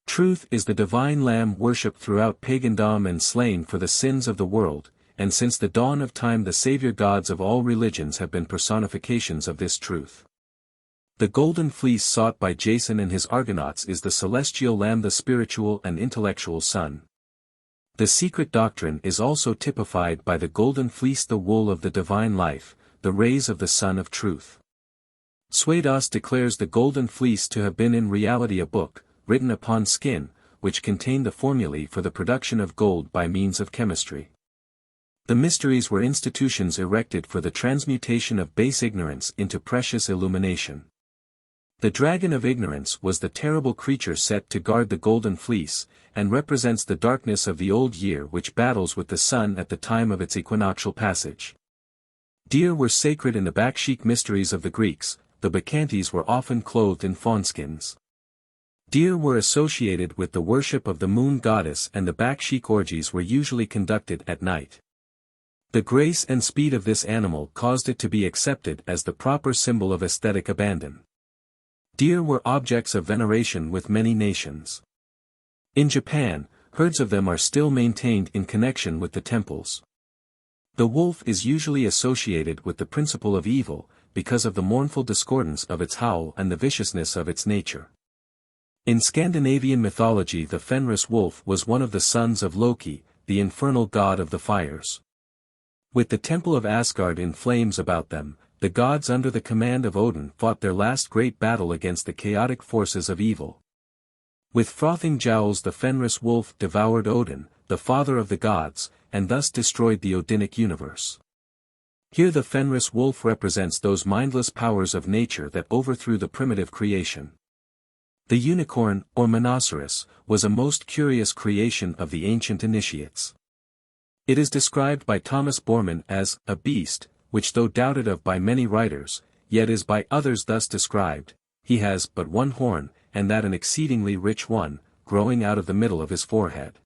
Truth is the divine lamb worshipped throughout pagandom and slain for the sins of the world, and since the dawn of time the savior gods of all religions have been personifications of this truth. The golden fleece sought by Jason and his Argonauts is the celestial lamb, the spiritual and intellectual sun. The secret doctrine is also typified by the golden fleece, the wool of the divine life, the rays of the sun of truth. Suedas declares the golden fleece to have been in reality a book, written upon skin, which contained the formulae for the production of gold by means of chemistry. The mysteries were institutions erected for the transmutation of base ignorance into precious illumination. The dragon of ignorance was the terrible creature set to guard the golden fleece, and represents the darkness of the old year which battles with the sun at the time of its equinoctial passage. Deer were sacred in the Bakshik mysteries of the Greeks, the Bacchantes were often clothed in fawnskins. Deer were associated with the worship of the moon goddess and the Bakshik orgies were usually conducted at night. The grace and speed of this animal caused it to be accepted as the proper symbol of aesthetic abandon. Deer were objects of veneration with many nations. In Japan, herds of them are still maintained in connection with the temples. The wolf is usually associated with the principle of evil, because of the mournful discordance of its howl and the viciousness of its nature. In Scandinavian mythology the Fenris wolf was one of the sons of Loki, the infernal god of the fires. With the temple of Asgard in flames about them, the gods under the command of Odin fought their last great battle against the chaotic forces of evil. With frothing jowls the Fenris wolf devoured Odin, the father of the gods, and thus destroyed the Odinic universe. Here the Fenris wolf represents those mindless powers of nature that overthrew the primitive creation. The unicorn, or Monoceros, was a most curious creation of the ancient initiates. It is described by Thomas Bormann as a beast, which though doubted of by many writers, yet is by others thus described: he has but one horn, and that an exceedingly rich one, growing out of the middle of his forehead.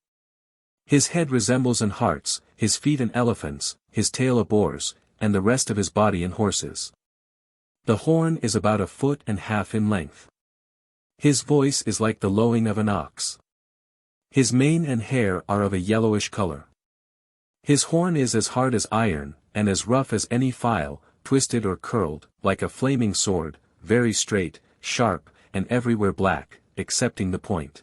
His head resembles an hart's, his feet an elephant's, his tail a boar's, and the rest of his body an horse's. The horn is about 1.5 feet in length. His voice is like the lowing of an ox. His mane and hair are of a yellowish color. His horn is as hard as iron, and as rough as any file, twisted or curled, like a flaming sword, very straight, sharp, and everywhere black, excepting the point.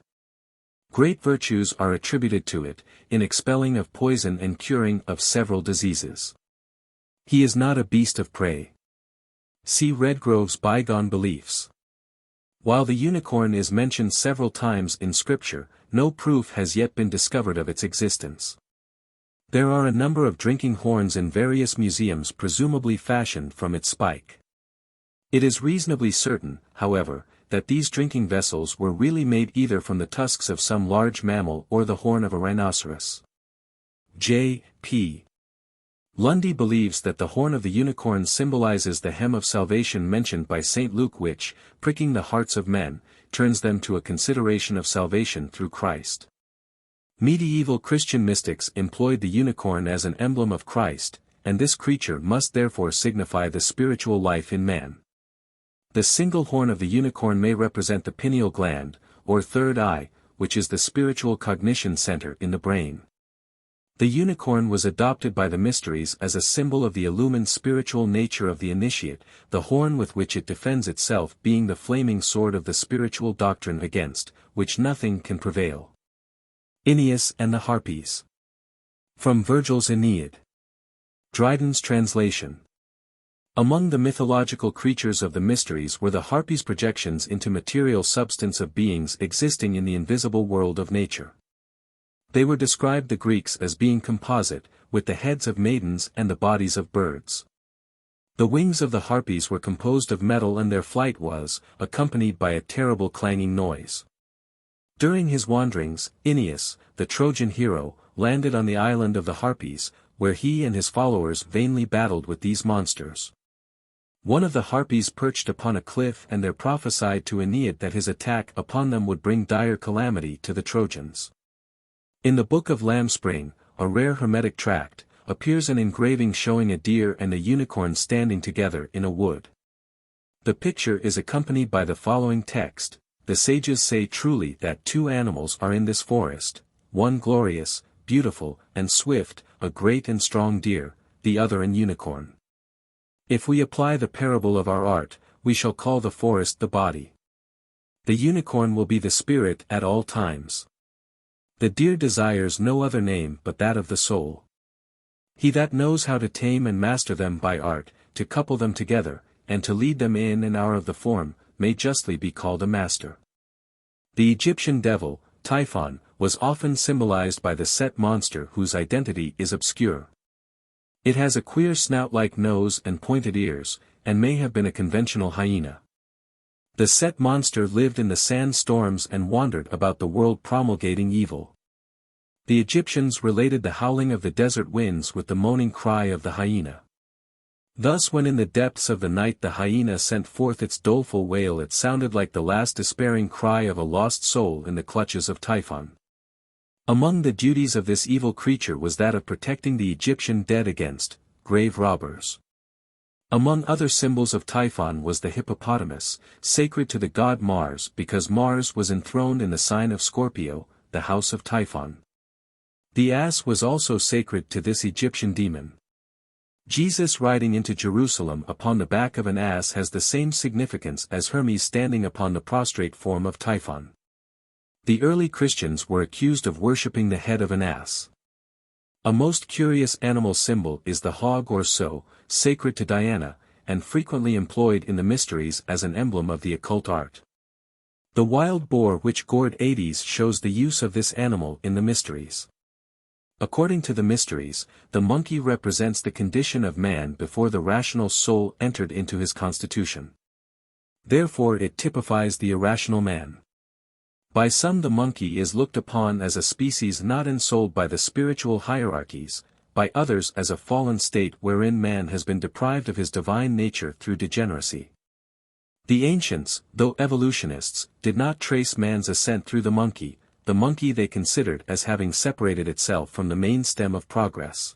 Great virtues are attributed to it, in expelling of poison and curing of several diseases. He is not a beast of prey. See Redgrove's Bygone Beliefs. While the unicorn is mentioned several times in Scripture, no proof has yet been discovered of its existence. There are a number of drinking horns in various museums presumably fashioned from its spike. It is reasonably certain, however, that these drinking vessels were really made either from the tusks of some large mammal or the horn of a rhinoceros. J. P. Lundy believes that the horn of the unicorn symbolizes the hem of salvation mentioned by St. Luke, which, pricking the hearts of men, turns them to a consideration of salvation through Christ. Medieval Christian mystics employed the unicorn as an emblem of Christ, and this creature must therefore signify the spiritual life in man. The single horn of the unicorn may represent the pineal gland, or third eye, which is the spiritual cognition center in the brain. The unicorn was adopted by the mysteries as a symbol of the illumined spiritual nature of the initiate, the horn with which it defends itself being the flaming sword of the spiritual doctrine against which nothing can prevail. Aeneas and the Harpies. From Virgil's Aeneid. Dryden's translation. Among the mythological creatures of the mysteries were the harpies, projections into material substance of beings existing in the invisible world of nature. They were described the Greeks as being composite, with the heads of maidens and the bodies of birds. The wings of the harpies were composed of metal and their flight was accompanied by a terrible clanging noise. During his wanderings, Aeneas, the Trojan hero, landed on the island of the Harpies, where he and his followers vainly battled with these monsters. One of the Harpies perched upon a cliff, and there prophesied to Aeneid that his attack upon them would bring dire calamity to the Trojans. In the Book of Lambspring, a rare Hermetic tract, appears an engraving showing a deer and a unicorn standing together in a wood. The picture is accompanied by the following text: "The sages say truly that two animals are in this forest, one glorious, beautiful, and swift, a great and strong deer, the other an unicorn. If we apply the parable of our art, we shall call the forest the body. The unicorn will be the spirit at all times. The deer desires no other name but that of the soul. He that knows how to tame and master them by art, to couple them together, and to lead them in and out of the form, may justly be called a master." The Egyptian devil, Typhon, was often symbolized by the Set monster whose identity is obscure. It has a queer snout-like nose and pointed ears, and may have been a conventional hyena. The Set monster lived in the sandstorms and wandered about the world promulgating evil. The Egyptians related the howling of the desert winds with the moaning cry of the hyena. Thus when in the depths of the night the hyena sent forth its doleful wail, it sounded like the last despairing cry of a lost soul in the clutches of Typhon. Among the duties of this evil creature was that of protecting the Egyptian dead against grave robbers. Among other symbols of Typhon was the hippopotamus, sacred to the god Mars because Mars was enthroned in the sign of Scorpio, the house of Typhon. The ass was also sacred to this Egyptian demon. Jesus riding into Jerusalem upon the back of an ass has the same significance as Hermes standing upon the prostrate form of Typhon. The early Christians were accused of worshipping the head of an ass. A most curious animal symbol is the hog or sow, sacred to Diana, and frequently employed in the mysteries as an emblem of the occult art. The wild boar which gored Hades shows the use of this animal in the mysteries. According to the mysteries, the monkey represents the condition of man before the rational soul entered into his constitution. Therefore it typifies the irrational man. By some the monkey is looked upon as a species not ensouled by the spiritual hierarchies, by others as a fallen state wherein man has been deprived of his divine nature through degeneracy. The ancients, though evolutionists, did not trace man's ascent through the monkey they considered as having separated itself from the main stem of progress.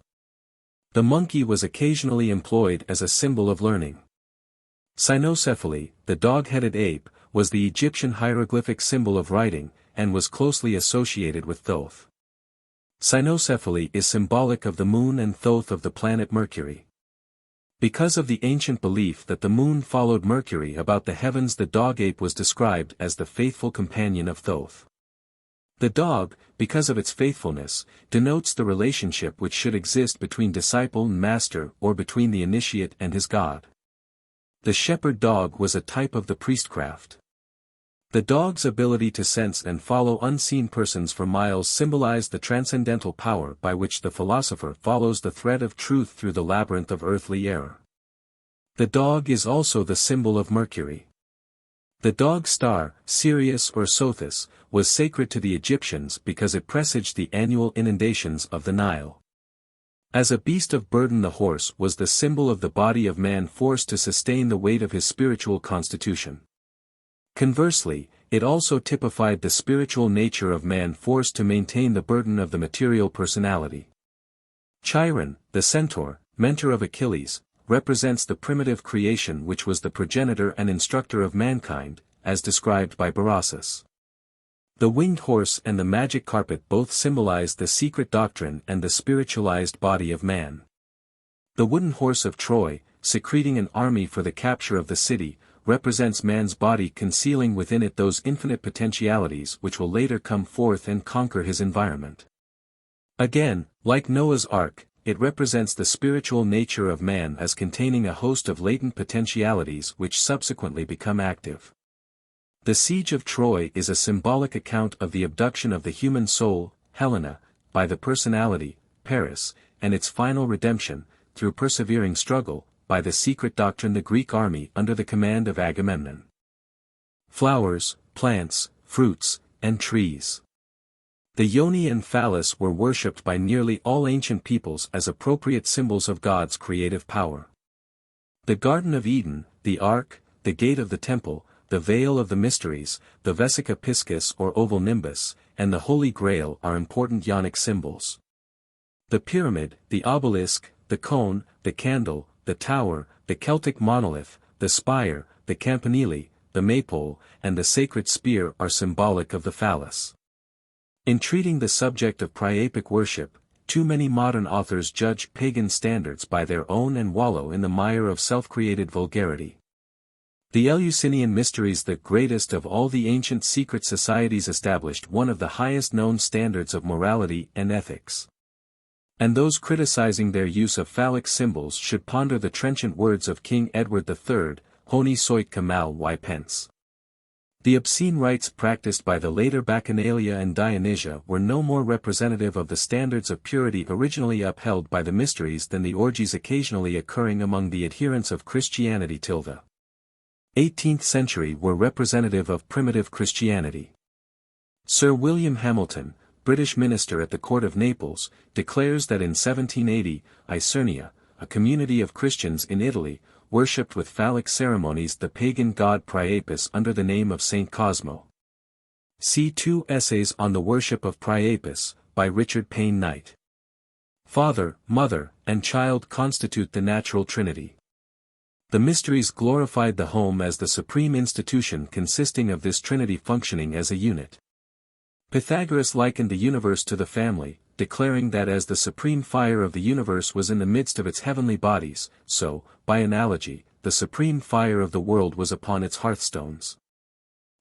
The monkey was occasionally employed as a symbol of learning. Cynocephaly, the dog-headed ape, was the Egyptian hieroglyphic symbol of writing, and was closely associated with Thoth. Cynocephaly is symbolic of the moon and Thoth of the planet Mercury. Because of the ancient belief that the moon followed Mercury about the heavens, the dog-ape was described as the faithful companion of Thoth. The dog, because of its faithfulness, denotes the relationship which should exist between disciple and master or between the initiate and his god. The shepherd dog was a type of the priestcraft. The dog's ability to sense and follow unseen persons for miles symbolized the transcendental power by which the philosopher follows the thread of truth through the labyrinth of earthly error. The dog is also the symbol of Mercury. The dog star, Sirius or Sothis, was sacred to the Egyptians because it presaged the annual inundations of the Nile. As a beast of burden, the horse was the symbol of the body of man forced to sustain the weight of his spiritual constitution. Conversely, it also typified the spiritual nature of man forced to maintain the burden of the material personality. Chiron, the centaur, mentor of Achilles, represents the primitive creation which was the progenitor and instructor of mankind, as described by Berossus. The winged horse and the magic carpet both symbolize the secret doctrine and the spiritualized body of man. The wooden horse of Troy, secreting an army for the capture of the city, represents man's body concealing within it those infinite potentialities which will later come forth and conquer his environment. Again, like Noah's Ark, it represents the spiritual nature of man as containing a host of latent potentialities which subsequently become active. The Siege of Troy is a symbolic account of the abduction of the human soul, Helena, by the personality, Paris, and its final redemption, through persevering struggle, by the secret doctrine, the Greek army under the command of Agamemnon. Flowers, plants, fruits, and trees. The yoni and phallus were worshipped by nearly all ancient peoples as appropriate symbols of God's creative power. The Garden of Eden, the Ark, the Gate of the Temple, the Veil of the Mysteries, the Vesica Piscis or oval nimbus, and the Holy Grail are important yonic symbols. The pyramid, the obelisk, the cone, the candle, the tower, the Celtic monolith, the spire, the campanile, the maypole, and the sacred spear are symbolic of the phallus. In treating the subject of priapic worship, too many modern authors judge pagan standards by their own and wallow in the mire of self-created vulgarity. The Eleusinian Mysteries, the greatest of all the ancient secret societies, established one of the highest known standards of morality and ethics. And those criticizing their use of phallic symbols should ponder the trenchant words of King Edward III, Honi soit mal y pense. The obscene rites practiced by the later Bacchanalia and Dionysia were no more representative of the standards of purity originally upheld by the mysteries than the orgies occasionally occurring among the adherents of Christianity till the 18th century were representative of primitive Christianity. Sir William Hamilton, British minister at the court of Naples, declares that in 1780, Isernia, a community of Christians in Italy, worshipped with phallic ceremonies the pagan god Priapus under the name of Saint Cosmo. See 2 essays on the worship of Priapus, by Richard Payne Knight. Father, mother, and child constitute the natural trinity. The mysteries glorified the home as the supreme institution consisting of this trinity functioning as a unit. Pythagoras likened the universe to the family, declaring that as the supreme fire of the universe was in the midst of its heavenly bodies, so, by analogy, the supreme fire of the world was upon its hearthstones.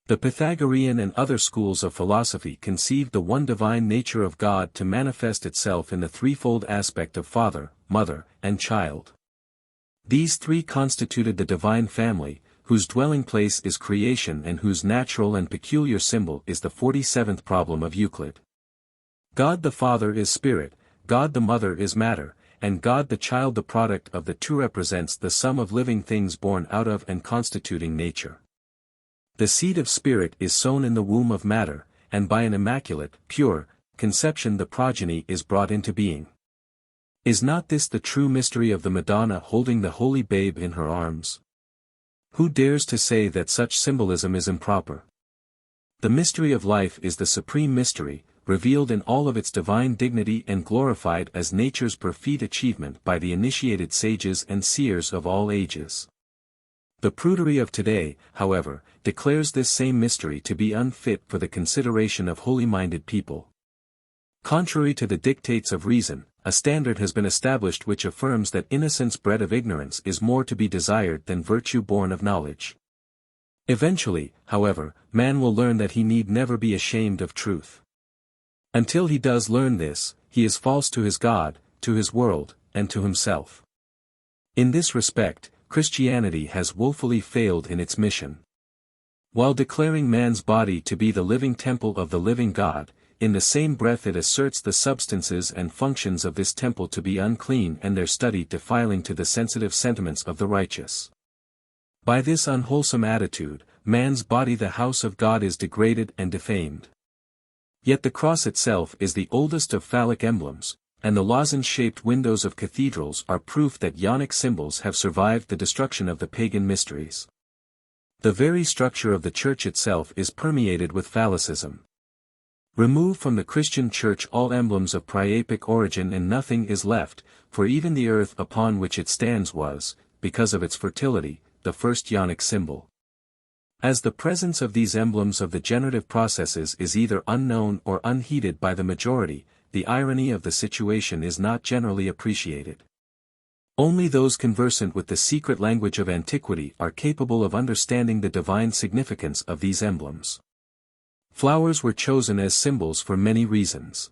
The Pythagorean and other schools of philosophy conceived the one divine nature of God to manifest itself in the threefold aspect of father, mother, and child. These three constituted the divine family, whose dwelling place is creation and whose natural and peculiar symbol is the 47th problem of Euclid. God the Father is spirit, God the Mother is matter, and God the Child, the product of the two, represents the sum of living things born out of and constituting nature. The seed of spirit is sown in the womb of matter, and by an immaculate, pure, conception the progeny is brought into being. Is not this the true mystery of the Madonna holding the holy babe in her arms? Who dares to say that such symbolism is improper? The mystery of life is the supreme mystery, revealed in all of its divine dignity and glorified as nature's perfect achievement by the initiated sages and seers of all ages. The prudery of today, however, declares this same mystery to be unfit for the consideration of holy-minded people. Contrary to the dictates of reason, a standard has been established which affirms that innocence bred of ignorance is more to be desired than virtue born of knowledge. Eventually, however, man will learn that he need never be ashamed of truth. Until he does learn this, he is false to his God, to his world, and to himself. In this respect, Christianity has woefully failed in its mission. While declaring man's body to be the living temple of the living God, in the same breath it asserts the substances and functions of this temple to be unclean and their study defiling to the sensitive sentiments of the righteous. By this unwholesome attitude, man's body the house of God is degraded and defamed. Yet the cross itself is the oldest of phallic emblems, and the lozenge-shaped windows of cathedrals are proof that Ionic symbols have survived the destruction of the pagan mysteries. The very structure of the church itself is permeated with phallicism. Remove from the Christian church all emblems of priapic origin and nothing is left, for even the earth upon which it stands was, because of its fertility, the first Ionic symbol. As the presence of these emblems of the generative processes is either unknown or unheeded by the majority, the irony of the situation is not generally appreciated. Only those conversant with the secret language of antiquity are capable of understanding the divine significance of these emblems. Flowers were chosen as symbols for many reasons.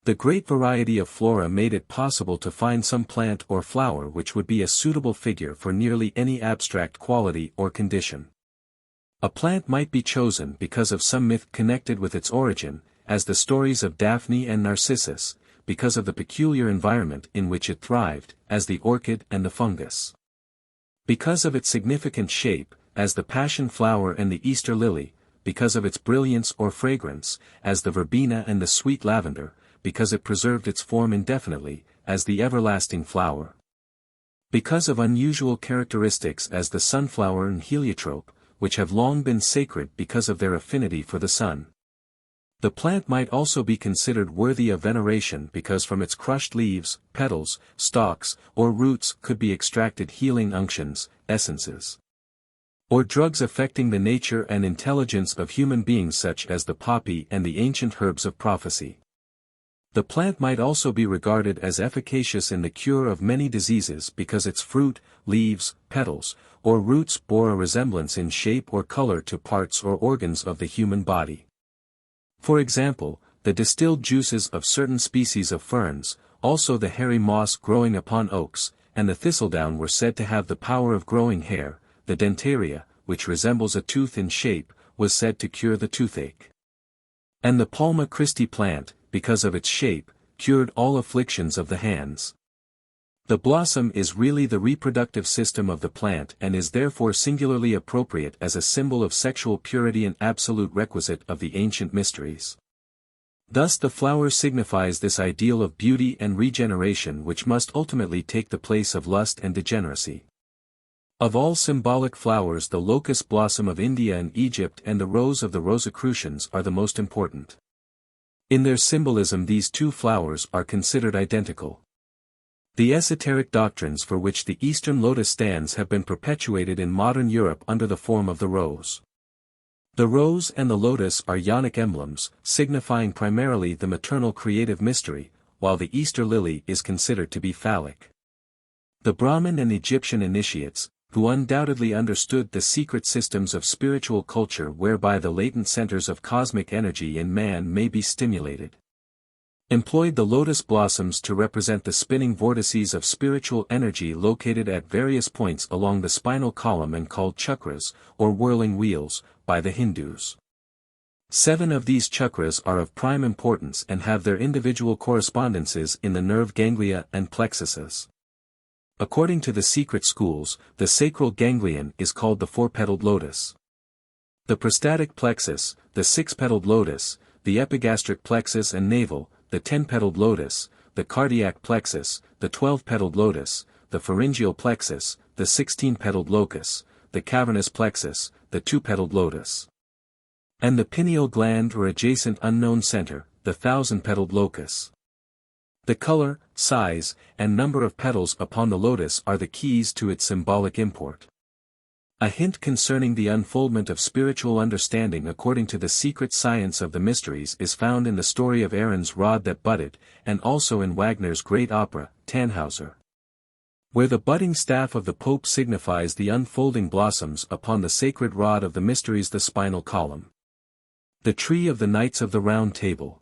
The great variety of flora made it possible to find some plant or flower which would be a suitable figure for nearly any abstract quality or condition. A plant might be chosen because of some myth connected with its origin, as the stories of Daphne and Narcissus, because of the peculiar environment in which it thrived, as the orchid and the fungus. Because of its significant shape, as the passion flower and the Easter lily, because of its brilliance or fragrance, as the verbena and the sweet lavender, because it preserved its form indefinitely, as the everlasting flower. Because of unusual characteristics as the sunflower and heliotrope, which have long been sacred because of their affinity for the sun. The plant might also be considered worthy of veneration because from its crushed leaves, petals, stalks, or roots could be extracted healing unctions, essences, or drugs affecting the nature and intelligence of human beings such as the poppy and the ancient herbs of prophecy. The plant might also be regarded as efficacious in the cure of many diseases because its fruit, leaves, petals, or roots bore a resemblance in shape or color to parts or organs of the human body. For example, the distilled juices of certain species of ferns, also the hairy moss growing upon oaks, and the thistledown were said to have the power of growing hair. The dentaria, which resembles a tooth in shape, was said to cure the toothache. And the Palma Christi plant, because of its shape, cured all afflictions of the hands. The blossom is really the reproductive system of the plant and is therefore singularly appropriate as a symbol of sexual purity and absolute requisite of the ancient mysteries. Thus the flower signifies this ideal of beauty and regeneration which must ultimately take the place of lust and degeneracy. Of all symbolic flowers the locust blossom of India and Egypt and the rose of the Rosicrucians are the most important. In their symbolism these two flowers are considered identical. The esoteric doctrines for which the Eastern lotus stands have been perpetuated in modern Europe under the form of the rose. The rose and the lotus are Ionic emblems, signifying primarily the maternal creative mystery, while the Easter lily is considered to be phallic. The Brahmin and Egyptian initiates, who undoubtedly understood the secret systems of spiritual culture whereby the latent centers of cosmic energy in man may be stimulated, employed the lotus blossoms to represent the spinning vortices of spiritual energy located at various points along the spinal column and called chakras, or whirling wheels, by the Hindus. 7 of these chakras are of prime importance and have their individual correspondences in the nerve ganglia and plexuses. According to the secret schools, the sacral ganglion is called the 4-petaled lotus. The prostatic plexus, the 6-petaled lotus, the epigastric plexus and navel, the 10-petaled lotus, the cardiac plexus, the 12-petaled lotus, the pharyngeal plexus, the 16-petaled locus, the cavernous plexus, the 2-petaled lotus, and the pineal gland or adjacent unknown center, the 1,000-petaled locus. The color, size, and number of petals upon the lotus are the keys to its symbolic import. A hint concerning the unfoldment of spiritual understanding according to the secret science of the mysteries is found in the story of Aaron's rod that budded, and also in Wagner's great opera, Tannhauser, where the budding staff of the Pope signifies the unfolding blossoms upon the sacred rod of the mysteries, the spinal column. The tree of the Knights of the Round Table.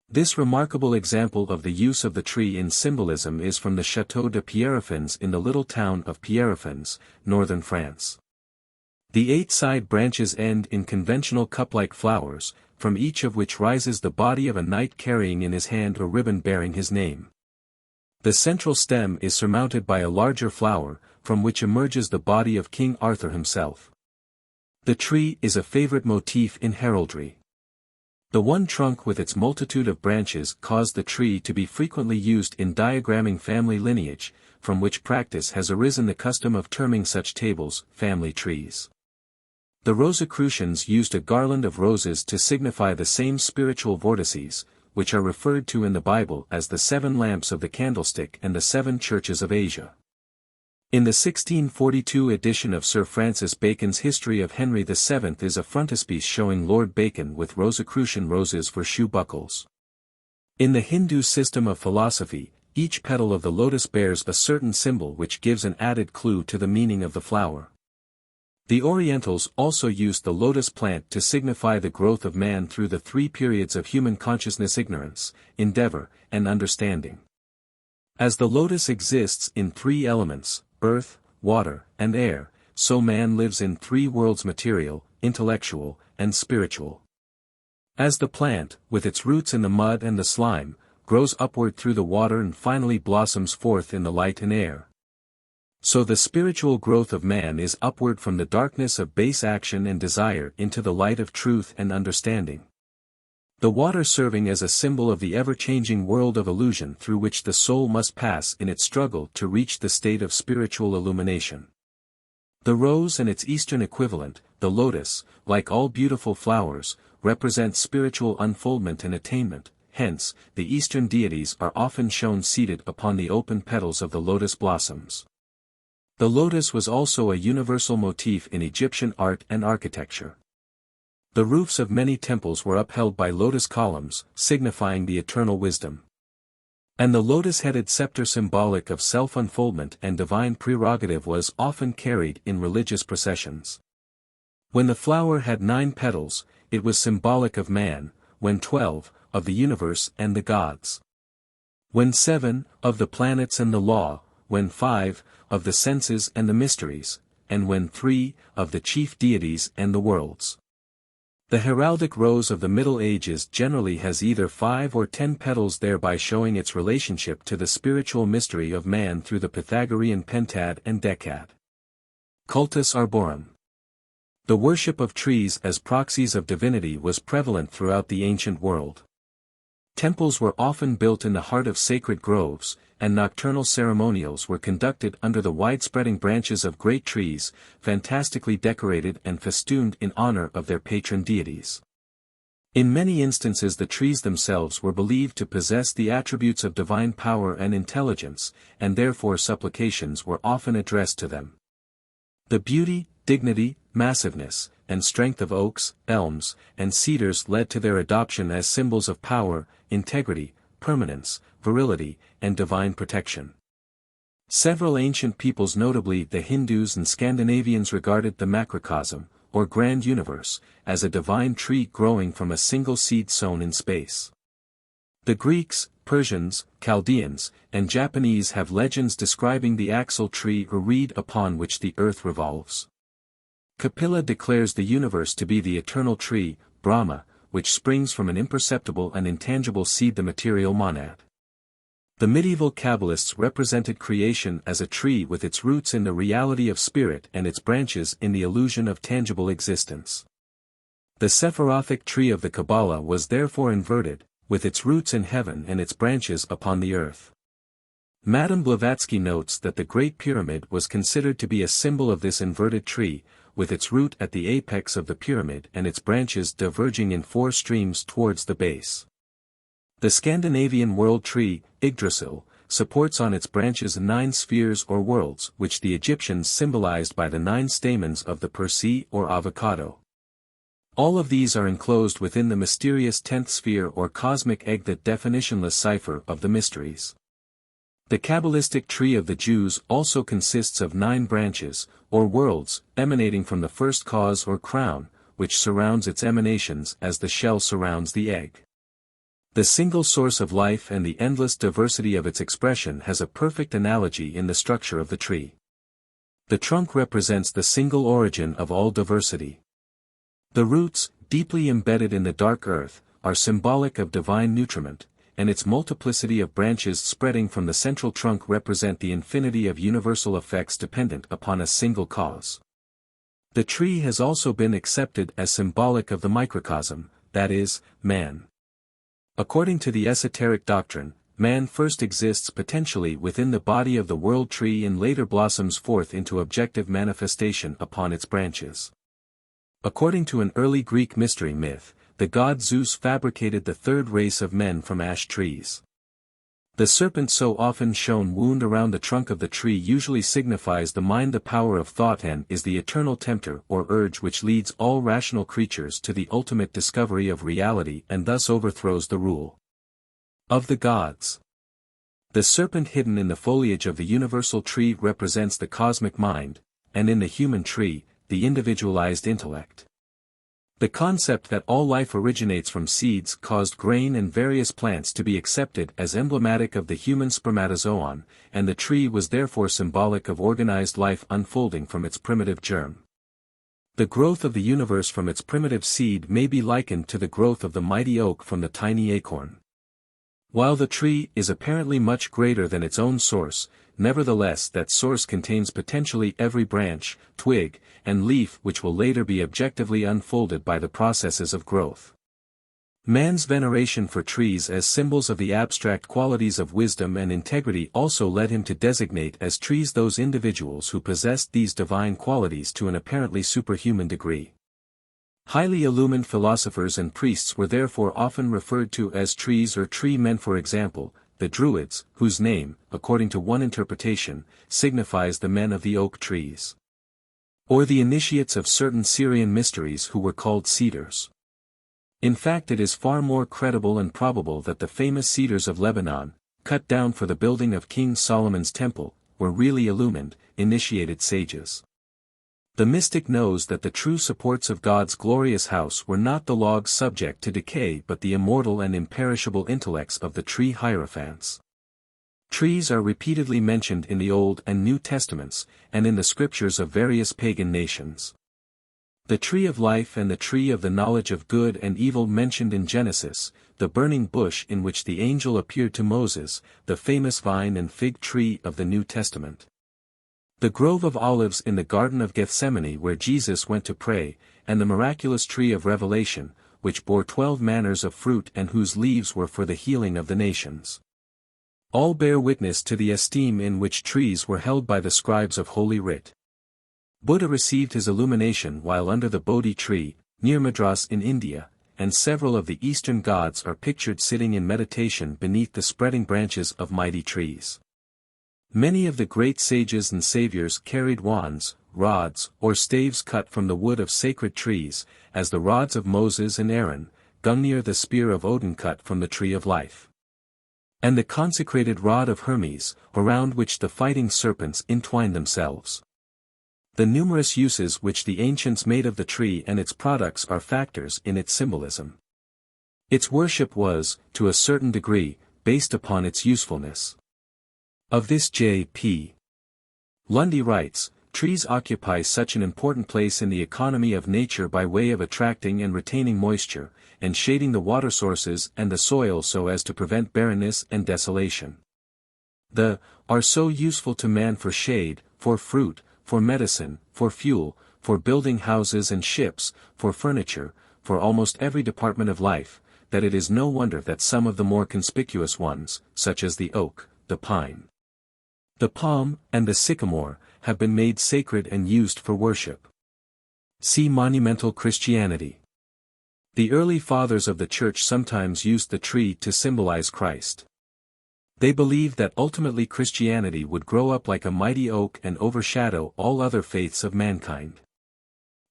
This remarkable example of the use of the tree in symbolism is from the Château de Pierrefonds in the little town of Pierrefonds, northern France. The 8 side branches end in conventional cup-like flowers, from each of which rises the body of a knight carrying in his hand a ribbon bearing his name. The central stem is surmounted by a larger flower, from which emerges the body of King Arthur himself. The tree is a favorite motif in heraldry. The one trunk with its multitude of branches caused the tree to be frequently used in diagramming family lineage, from which practice has arisen the custom of terming such tables family trees. The Rosicrucians used a garland of roses to signify the same spiritual vortices, which are referred to in the Bible as the 7 lamps of the candlestick and the 7 churches of Asia. In the 1642 edition of Sir Francis Bacon's History of Henry VII is a frontispiece showing Lord Bacon with Rosicrucian roses for shoe buckles. In the Hindu system of philosophy, each petal of the lotus bears a certain symbol which gives an added clue to the meaning of the flower. The Orientals also used the lotus plant to signify the growth of man through the 3 periods of human consciousness: ignorance, endeavor, and understanding. As the lotus exists in 3 elements, earth, water, and air, so man lives in 3 worlds: material, intellectual, and spiritual. As the plant, with its roots in the mud and the slime, grows upward through the water and finally blossoms forth in the light and air, so the spiritual growth of man is upward from the darkness of base action and desire into the light of truth and understanding. The water serving as a symbol of the ever-changing world of illusion through which the soul must pass in its struggle to reach the state of spiritual illumination. The rose and its Eastern equivalent, the lotus, like all beautiful flowers, represent spiritual unfoldment and attainment. Hence, the Eastern deities are often shown seated upon the open petals of the lotus blossoms. The lotus was also a universal motif in Egyptian art and architecture. The roofs of many temples were upheld by lotus columns, signifying the eternal wisdom. And the lotus-headed scepter, symbolic of self-unfoldment and divine prerogative, was often carried in religious processions. When the flower had 9 petals, it was symbolic of man, when 12, of the universe and the gods. When 7, of the planets and the law, when 5, of the senses and the mysteries, and when 3, of the chief deities and the worlds. The heraldic rose of the Middle Ages generally has either 5 or 10 petals, thereby showing its relationship to the spiritual mystery of man through the Pythagorean pentad and decad. Cultus arborum. The worship of trees as proxies of divinity was prevalent throughout the ancient world. Temples were often built in the heart of sacred groves, and nocturnal ceremonials were conducted under the widespreading branches of great trees, fantastically decorated and festooned in honor of their patron deities. In many instances the trees themselves were believed to possess the attributes of divine power and intelligence, and therefore supplications were often addressed to them. The beauty, dignity, massiveness, and strength of oaks, elms, and cedars led to their adoption as symbols of power, integrity, permanence, virility, and divine protection. Several ancient peoples, notably the Hindus and Scandinavians, regarded the macrocosm, or grand universe, as a divine tree growing from a single seed sown in space. The Greeks, Persians, Chaldeans, and Japanese have legends describing the axle tree or reed upon which the earth revolves. Qabbalah declares the universe to be the eternal tree, Brahma, which springs from an imperceptible and intangible seed, the material monad. The medieval Qabbalists represented creation as a tree with its roots in the reality of spirit and its branches in the illusion of tangible existence. The Sephirothic tree of the Qabbalah was therefore inverted, with its roots in heaven and its branches upon the earth. Madame Blavatsky notes that the Great Pyramid was considered to be a symbol of this inverted tree, with its root at the apex of the pyramid and its branches diverging in 4 streams towards the base. The Scandinavian world tree, Yggdrasil, supports on its branches 9 spheres or worlds, which the Egyptians symbolized by the 9 stamens of the persea or avocado. All of these are enclosed within the mysterious 10th sphere or cosmic egg, that definitionless cipher of the mysteries. The Kabbalistic tree of the Jews also consists of 9 branches, or worlds, emanating from the first cause or crown, which surrounds its emanations as the shell surrounds the egg. The single source of life and the endless diversity of its expression has a perfect analogy in the structure of the tree. The trunk represents the single origin of all diversity. The roots, deeply embedded in the dark earth, are symbolic of divine nutriment, and its multiplicity of branches spreading from the central trunk represent the infinity of universal effects dependent upon a single cause. The tree has also been accepted as symbolic of the microcosm, that is, man. According to the esoteric doctrine, man first exists potentially within the body of the world tree and later blossoms forth into objective manifestation upon its branches. According to an early Greek mystery myth, the god Zeus fabricated the third race of men from ash trees. The serpent so often shown wound around the trunk of the tree usually signifies the mind, the power of thought, and is the eternal tempter or urge which leads all rational creatures to the ultimate discovery of reality and thus overthrows the rule of the gods. The serpent hidden in the foliage of the universal tree represents the cosmic mind, and in the human tree, the individualized intellect. The concept that all life originates from seeds caused grain and various plants to be accepted as emblematic of the human spermatozoon, and the tree was therefore symbolic of organized life unfolding from its primitive germ. The growth of the universe from its primitive seed may be likened to the growth of the mighty oak from the tiny acorn. While the tree is apparently much greater than its own source, nevertheless that source contains potentially every branch, twig, and leaf which will later be objectively unfolded by the processes of growth. Man's veneration for trees as symbols of the abstract qualities of wisdom and integrity also led him to designate as trees those individuals who possessed these divine qualities to an apparently superhuman degree. Highly illumined philosophers and priests were therefore often referred to as trees or tree men, for example, the Druids, whose name, according to one interpretation, signifies the men of the oak trees. Or the initiates of certain Syrian mysteries who were called cedars. In fact, it is far more credible and probable that the famous cedars of Lebanon, cut down for the building of King Solomon's temple, were really illumined, initiated sages. The mystic knows that the true supports of God's glorious house were not the logs subject to decay but the immortal and imperishable intellects of the tree hierophants. Trees are repeatedly mentioned in the Old and New Testaments, and in the scriptures of various pagan nations. The tree of life and the tree of the knowledge of good and evil mentioned in Genesis, the burning bush in which the angel appeared to Moses, the famous vine and fig tree of the New Testament. The grove of olives in the Garden of Gethsemane where Jesus went to pray, and the miraculous tree of Revelation, which bore 12 manners of fruit and whose leaves were for the healing of the nations. All bear witness to the esteem in which trees were held by the scribes of Holy Writ. Buddha received his illumination while under the Bodhi tree, near Madras in India, and several of the eastern gods are pictured sitting in meditation beneath the spreading branches of mighty trees. Many of the great sages and saviors carried wands, rods, or staves cut from the wood of sacred trees, as the rods of Moses and Aaron, Gungnir the spear of Odin cut from the tree of life. And the consecrated rod of Hermes, around which the fighting serpents entwined themselves. The numerous uses which the ancients made of the tree and its products are factors in its symbolism. Its worship was, to a certain degree, based upon its usefulness. Of this J.P. Lundy writes, trees occupy such an important place in the economy of nature by way of attracting and retaining moisture, and shading the water sources and the soil so as to prevent barrenness and desolation. Are so useful to man for shade, for fruit, for medicine, for fuel, for building houses and ships, for furniture, for almost every department of life, that it is no wonder that some of the more conspicuous ones, such as the oak, the pine, the palm, and the sycamore, have been made sacred and used for worship. See Monumental Christianity. The early fathers of the Church sometimes used the tree to symbolize Christ. They believed that ultimately Christianity would grow up like a mighty oak and overshadow all other faiths of mankind.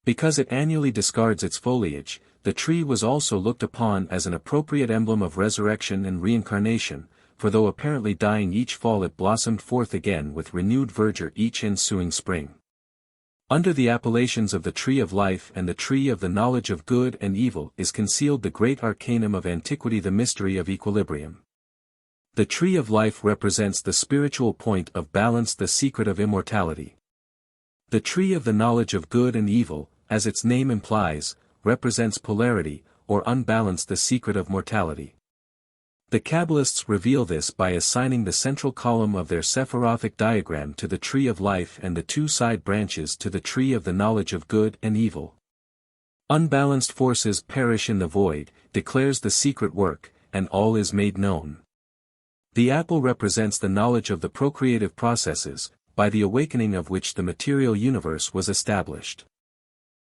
Because it annually discards its foliage, the tree was also looked upon as an appropriate emblem of resurrection and reincarnation, for though apparently dying each fall it blossomed forth again with renewed verdure each ensuing spring. Under the appellations of the tree of life and the tree of the knowledge of good and evil is concealed the great arcanum of antiquity, the mystery of equilibrium. The tree of life represents the spiritual point of balance, the secret of immortality. The tree of the knowledge of good and evil, as its name implies, represents polarity, or unbalance, the secret of mortality. The Qabbalists reveal this by assigning the central column of their Sephirothic diagram to the tree of life and the two side branches to the tree of the knowledge of good and evil. Unbalanced forces perish in the void, declares the secret work, and all is made known. The apple represents the knowledge of the procreative processes, by the awakening of which the material universe was established.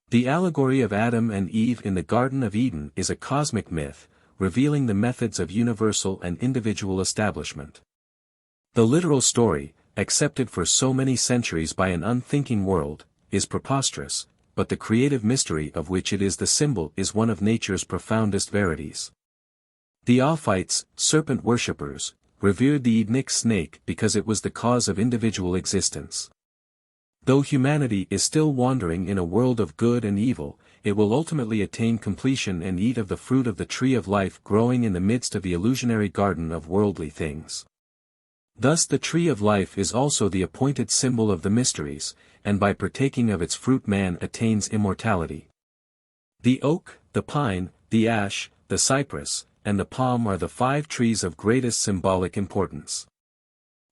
The allegory of Adam and Eve in the Garden of Eden is a cosmic myth, revealing the methods of universal and individual establishment. The literal story, accepted for so many centuries by an unthinking world, is preposterous, but the creative mystery of which it is the symbol is one of nature's profoundest verities. The Ophites, serpent worshippers, revered the Edenic snake because it was the cause of individual existence. Though humanity is still wandering in a world of good and evil, it will ultimately attain completion and eat of the fruit of the tree of life growing in the midst of the illusionary garden of worldly things. Thus the tree of life is also the appointed symbol of the mysteries, and by partaking of its fruit man attains immortality. The oak, the pine, the ash, the cypress, and the palm are the 5 trees of greatest symbolic importance.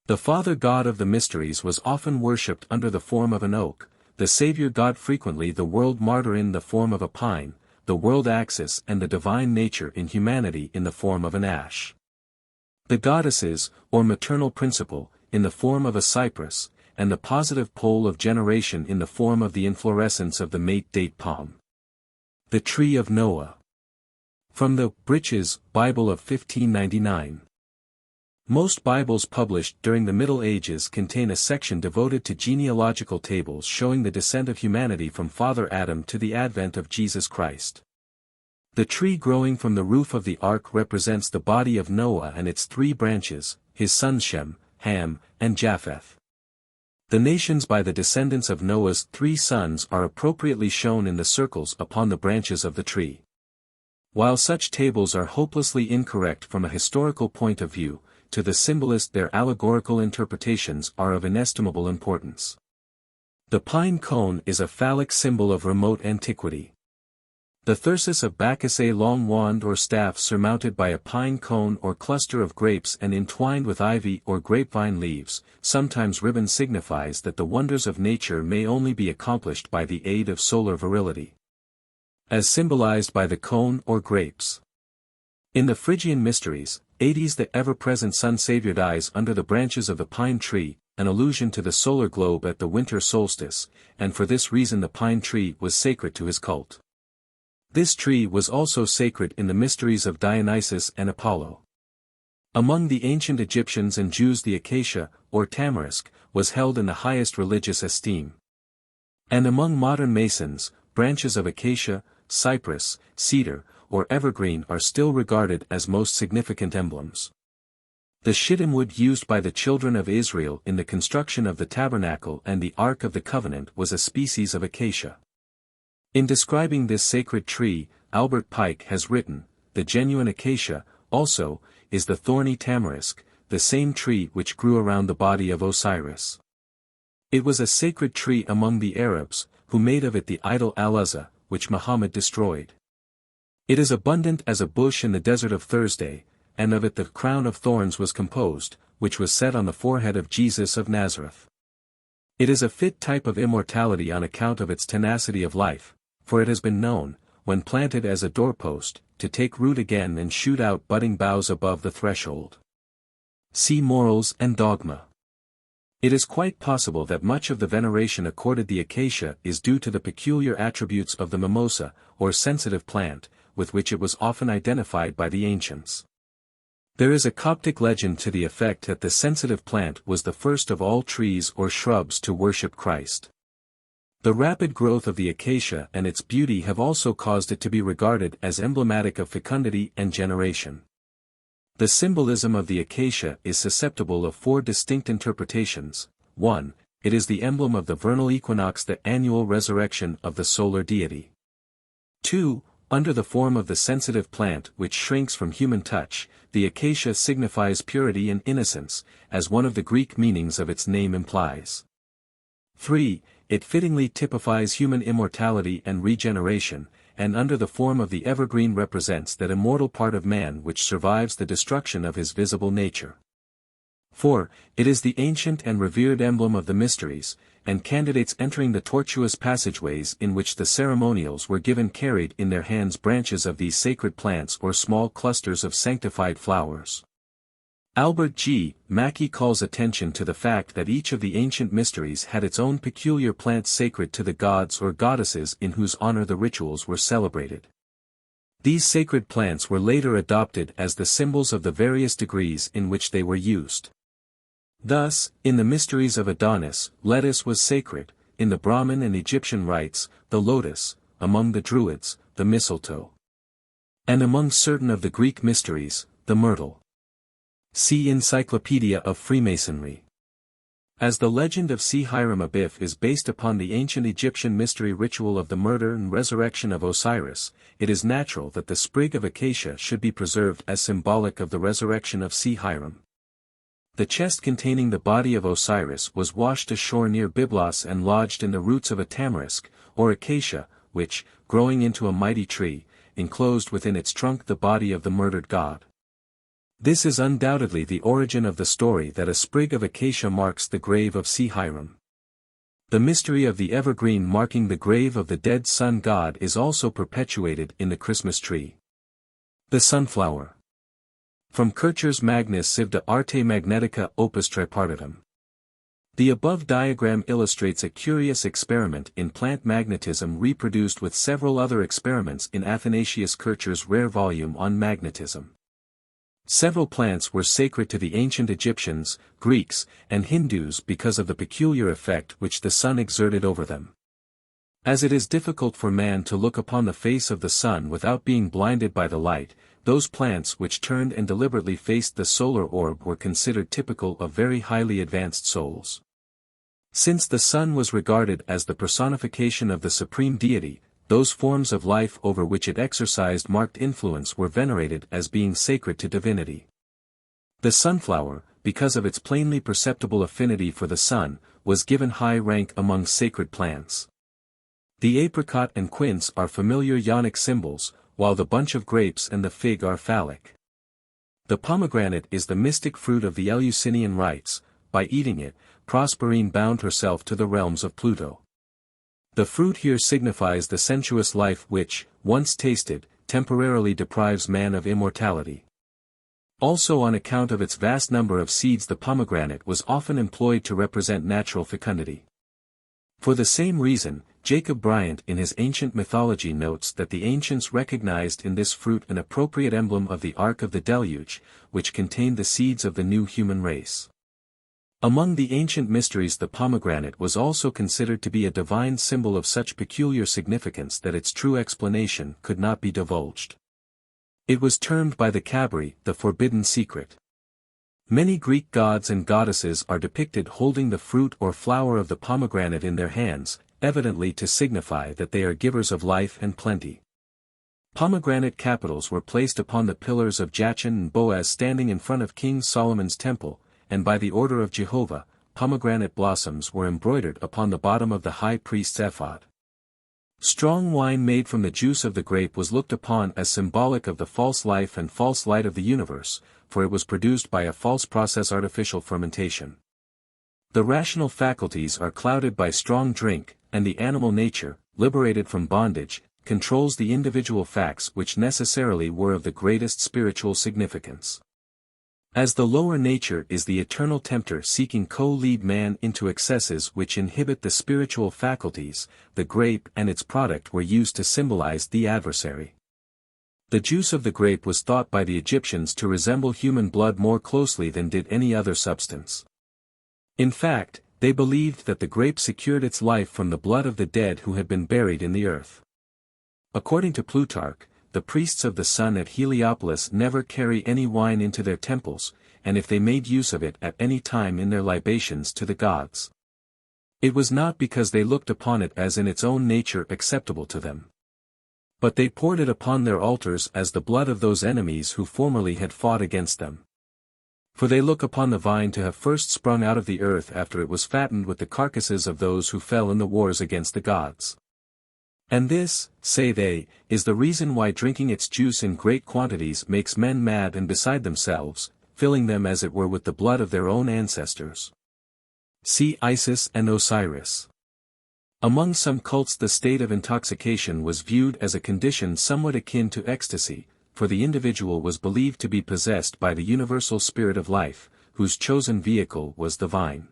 The Father God of the mysteries was often worshipped under the form of an oak, the Savior God frequently the world martyr in the form of a pine, the world axis and the divine nature in humanity in the form of an ash. The goddesses, or maternal principle, in the form of a cypress, and the positive pole of generation in the form of the inflorescence of the mate date palm. The Tree of Noah. From the Breeches Bible of 1599. Most Bibles published during the Middle Ages contain a section devoted to genealogical tables showing the descent of humanity from Father Adam to the advent of Jesus Christ. The tree growing from the roof of the ark represents the body of Noah and its 3 branches, his sons Shem, Ham, and Japheth. The nations by the descendants of Noah's 3 sons are appropriately shown in the circles upon the branches of the tree. While such tables are hopelessly incorrect from a historical point of view, to the symbolist their allegorical interpretations are of inestimable importance. The pine cone is a phallic symbol of remote antiquity. The thyrsus of Bacchus, a long wand or staff surmounted by a pine cone or cluster of grapes and entwined with ivy or grapevine leaves, sometimes ribbon, signifies that the wonders of nature may only be accomplished by the aid of solar virility, as symbolized by the cone or grapes. In the Phrygian mysteries, Hades, the ever-present sun savior, dies under the branches of the pine tree, an allusion to the solar globe at the winter solstice, and for this reason the pine tree was sacred to his cult. This tree was also sacred in the mysteries of Dionysus and Apollo. Among the ancient Egyptians and Jews the acacia, or tamarisk, was held in the highest religious esteem. And among modern Masons, branches of acacia, cypress, cedar, or evergreen are still regarded as most significant emblems. The shittim wood used by the children of Israel in the construction of the Tabernacle and the Ark of the Covenant was a species of acacia. In describing this sacred tree, Albert Pike has written, "The genuine acacia, also, is the thorny tamarisk, the same tree which grew around the body of Osiris. It was a sacred tree among the Arabs, who made of it the idol Al-Uzza, which Muhammad destroyed. It is abundant as a bush in the desert of Thursday, and of it the crown of thorns was composed, which was set on the forehead of Jesus of Nazareth. It is a fit type of immortality on account of its tenacity of life, for it has been known, when planted as a doorpost, to take root again and shoot out budding boughs above the threshold." See Morals and Dogma. It is quite possible that much of the veneration accorded the acacia is due to the peculiar attributes of the mimosa, or sensitive plant, with which it was often identified by the ancients. There is a Coptic legend to the effect that the sensitive plant was the first of all trees or shrubs to worship Christ. The rapid growth of the acacia and its beauty have also caused it to be regarded as emblematic of fecundity and generation. The symbolism of the acacia is susceptible of 4 distinct interpretations. 1. It is the emblem of the vernal equinox, the annual resurrection of the solar deity. 2. Under the form of the sensitive plant which shrinks from human touch, the acacia signifies purity and innocence, as one of the Greek meanings of its name implies. 3. It fittingly typifies human immortality and regeneration, and under the form of the evergreen represents that immortal part of man which survives the destruction of his visible nature. 4. It is the ancient and revered emblem of the mysteries, and candidates entering the tortuous passageways in which the ceremonials were given carried in their hands branches of these sacred plants or small clusters of sanctified flowers. Albert G. Mackey calls attention to the fact that each of the ancient mysteries had its own peculiar plants sacred to the gods or goddesses in whose honor the rituals were celebrated. These sacred plants were later adopted as the symbols of the various degrees in which they were used. Thus, in the mysteries of Adonis, lettuce was sacred, in the Brahmin and Egyptian rites, the lotus, among the Druids, the mistletoe. And among certain of the Greek mysteries, the myrtle. See Encyclopedia of Freemasonry. As the legend of C. Hiram Abiff is based upon the ancient Egyptian mystery ritual of the murder and resurrection of Osiris, it is natural that the sprig of acacia should be preserved as symbolic of the resurrection of C. Hiram. The chest containing the body of Osiris was washed ashore near Byblos and lodged in the roots of a tamarisk, or acacia, which, growing into a mighty tree, enclosed within its trunk the body of the murdered god. This is undoubtedly the origin of the story that a sprig of acacia marks the grave of C. Hiram. The mystery of the evergreen marking the grave of the dead sun god is also perpetuated in the Christmas tree. The sunflower. From Kircher's Magnus Civda Arte Magnetica Opus Tripartitum. The above diagram illustrates a curious experiment in plant magnetism reproduced with several other experiments in Athanasius Kircher's rare volume on magnetism. Several plants were sacred to the ancient Egyptians, Greeks, and Hindus because of the peculiar effect which the sun exerted over them. As it is difficult for man to look upon the face of the sun without being blinded by the light, those plants which turned and deliberately faced the solar orb were considered typical of very highly advanced souls. Since the sun was regarded as the personification of the supreme deity, those forms of life over which it exercised marked influence were venerated as being sacred to divinity. The sunflower, because of its plainly perceptible affinity for the sun, was given high rank among sacred plants. The apricot and quince are familiar Ionic symbols, while the bunch of grapes and the fig are phallic. The pomegranate is the mystic fruit of the Eleusinian rites. By eating it, Proserpine bound herself to the realms of Pluto. The fruit here signifies the sensuous life which, once tasted, temporarily deprives man of immortality. Also on account of its vast number of seeds the pomegranate was often employed to represent natural fecundity. For the same reason, Jacob Bryant in his Ancient Mythology notes that the ancients recognized in this fruit an appropriate emblem of the Ark of the Deluge, which contained the seeds of the new human race. Among the ancient mysteries the pomegranate was also considered to be a divine symbol of such peculiar significance that its true explanation could not be divulged. It was termed by the Qabri the forbidden secret. Many Greek gods and goddesses are depicted holding the fruit or flower of the pomegranate in their hands, evidently to signify that they are givers of life and plenty. Pomegranate capitals were placed upon the pillars of Jachin and Boaz standing in front of King Solomon's temple, and by the order of Jehovah, pomegranate blossoms were embroidered upon the bottom of the high priest's ephod. Strong wine made from the juice of the grape was looked upon as symbolic of the false life and false light of the universe, for it was produced by a false process artificial fermentation. The rational faculties are clouded by strong drink, and the animal nature, liberated from bondage, controls the individual facts which necessarily were of the greatest spiritual significance. As the lower nature is the eternal tempter seeking co-lead man into excesses which inhibit the spiritual faculties, the grape and its product were used to symbolize the adversary. The juice of the grape was thought by the Egyptians to resemble human blood more closely than did any other substance. In fact, they believed that the grape secured its life from the blood of the dead who had been buried in the earth. According to Plutarch, the priests of the sun at Heliopolis never carry any wine into their temples, and if they made use of it at any time in their libations to the gods, it was not because they looked upon it as in its own nature acceptable to them, but they poured it upon their altars as the blood of those enemies who formerly had fought against them. For they look upon the vine to have first sprung out of the earth after it was fattened with the carcasses of those who fell in the wars against the gods. And this, say they, is the reason why drinking its juice in great quantities makes men mad and beside themselves, filling them as it were with the blood of their own ancestors. See Isis and Osiris. Among some cults the state of intoxication was viewed as a condition somewhat akin to ecstasy, for the individual was believed to be possessed by the universal spirit of life, whose chosen vehicle was the vine.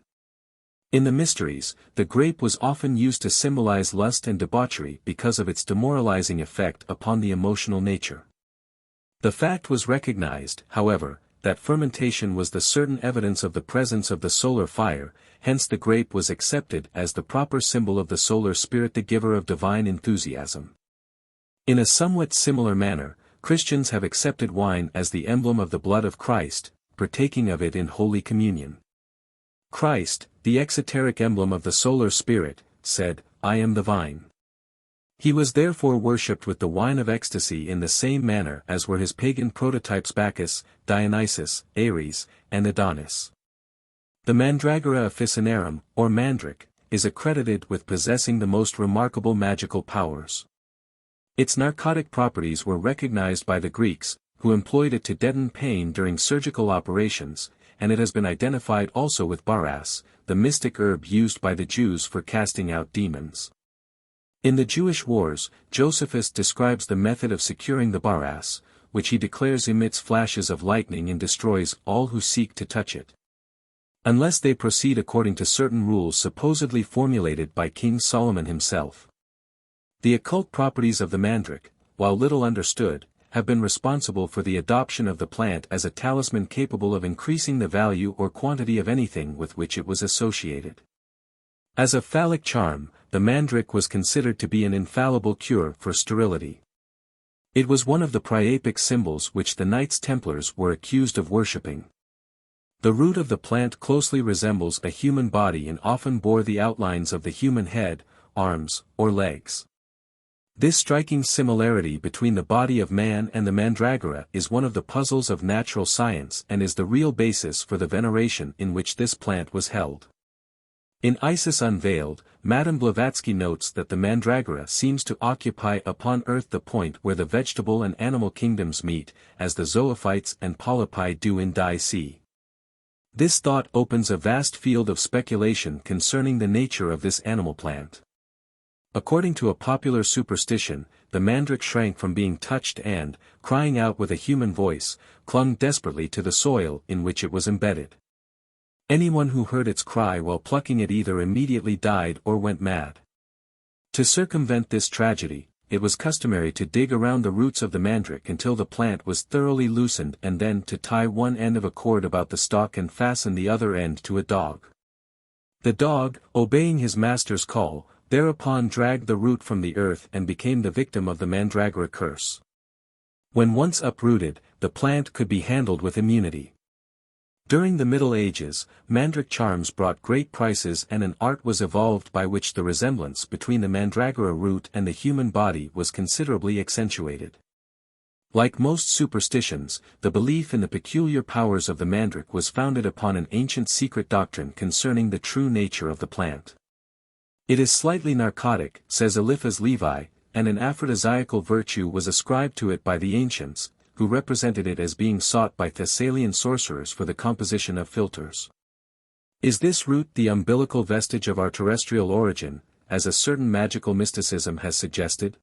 In the mysteries, the grape was often used to symbolize lust and debauchery because of its demoralizing effect upon the emotional nature. The fact was recognized, however, that fermentation was the certain evidence of the presence of the solar fire, hence the grape was accepted as the proper symbol of the solar spirit, the giver of divine enthusiasm. In a somewhat similar manner, Christians have accepted wine as the emblem of the blood of Christ, partaking of it in Holy Communion. Christ, the exoteric emblem of the solar spirit, said, "I am the vine." He was therefore worshipped with the wine of ecstasy in the same manner as were his pagan prototypes Bacchus, Dionysus, Ares, and Adonis. The Mandragora officinarum, or mandrake, is accredited with possessing the most remarkable magical powers. Its narcotic properties were recognized by the Greeks, who employed it to deaden pain during surgical operations, and it has been identified also with baras, the mystic herb used by the Jews for casting out demons. In the Jewish Wars, Josephus describes the method of securing the baras, which he declares emits flashes of lightning and destroys all who seek to touch it. Unless they proceed according to certain rules supposedly formulated by King Solomon himself. The occult properties of the mandrake, while little understood, have been responsible for the adoption of the plant as a talisman capable of increasing the value or quantity of anything with which it was associated. As a phallic charm, the mandrake was considered to be an infallible cure for sterility. It was one of the priapic symbols which the Knights Templars were accused of worshipping. The root of the plant closely resembles a human body and often bore the outlines of the human head, arms, or legs. This striking similarity between the body of man and the mandragora is one of the puzzles of natural science and is the real basis for the veneration in which this plant was held. In Isis Unveiled, Madame Blavatsky notes that the mandragora seems to occupy upon earth the point where the vegetable and animal kingdoms meet, as the zoophytes and polypi do in Die Sea. This thought opens a vast field of speculation concerning the nature of this animal plant. According to a popular superstition, the mandrake shrank from being touched and, crying out with a human voice, clung desperately to the soil in which it was embedded. Anyone who heard its cry while plucking it either immediately died or went mad. To circumvent this tragedy, it was customary to dig around the roots of the mandrake until the plant was thoroughly loosened and then to tie one end of a cord about the stalk and fasten the other end to a dog. The dog, obeying his master's call, thereupon dragged the root from the earth and became the victim of the mandragora curse. When once uprooted, the plant could be handled with immunity. During the Middle Ages, mandrake charms brought great prices and an art was evolved by which the resemblance between the mandragora root and the human body was considerably accentuated. Like most superstitions, the belief in the peculiar powers of the mandrake was founded upon an ancient secret doctrine concerning the true nature of the plant. It is slightly narcotic, says Eliphas Levi, and an aphrodisiacal virtue was ascribed to it by the ancients, who represented it as being sought by Thessalian sorcerers for the composition of philters. Is this root the umbilical vestige of our terrestrial origin, as a certain magical mysticism has suggested?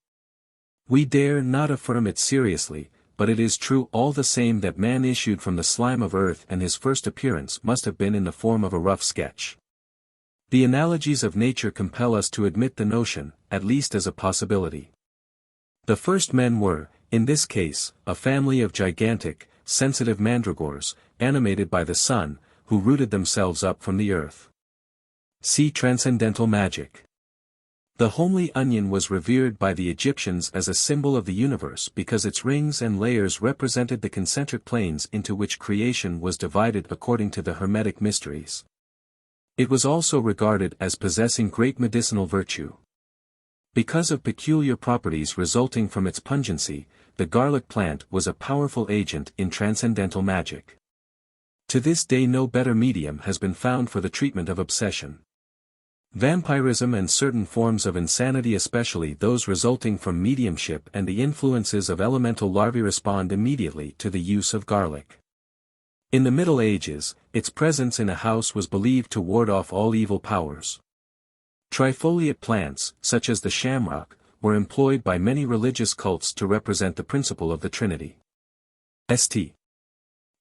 We dare not affirm it seriously, but it is true all the same that man issued from the slime of earth and his first appearance must have been in the form of a rough sketch. The analogies of nature compel us to admit the notion, at least as a possibility. The first men were, in this case, a family of gigantic, sensitive mandragores, animated by the sun, who rooted themselves up from the earth. See Transcendental Magic. The homely onion was revered by the Egyptians as a symbol of the universe because its rings and layers represented the concentric planes into which creation was divided according to the Hermetic mysteries. It was also regarded as possessing great medicinal virtue. Because of peculiar properties resulting from its pungency, the garlic plant was a powerful agent in transcendental magic. To this day no better medium has been found for the treatment of obsession. Vampirism and certain forms of insanity, especially those resulting from mediumship and the influences of elemental larvae, respond immediately to the use of garlic. In the Middle Ages, its presence in a house was believed to ward off all evil powers. Trifoliate plants, such as the shamrock, were employed by many religious cults to represent the principle of the Trinity. St.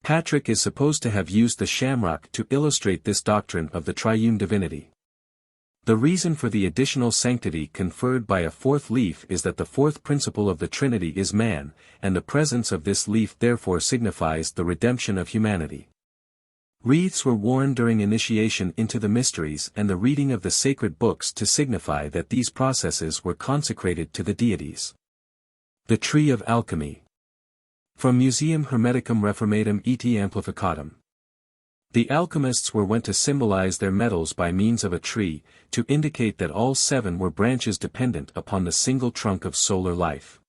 Patrick is supposed to have used the shamrock to illustrate this doctrine of the triune divinity. The reason for the additional sanctity conferred by a fourth leaf is that the fourth principle of the Trinity is man, and the presence of this leaf therefore signifies the redemption of humanity. Wreaths were worn during initiation into the mysteries and the reading of the sacred books to signify that these processes were consecrated to the deities. The Tree of Alchemy. From Museum Hermeticum Reformatum et Amplificatum. The alchemists were wont to symbolize their metals by means of a tree, to indicate that all seven were branches dependent upon the single trunk of solar life.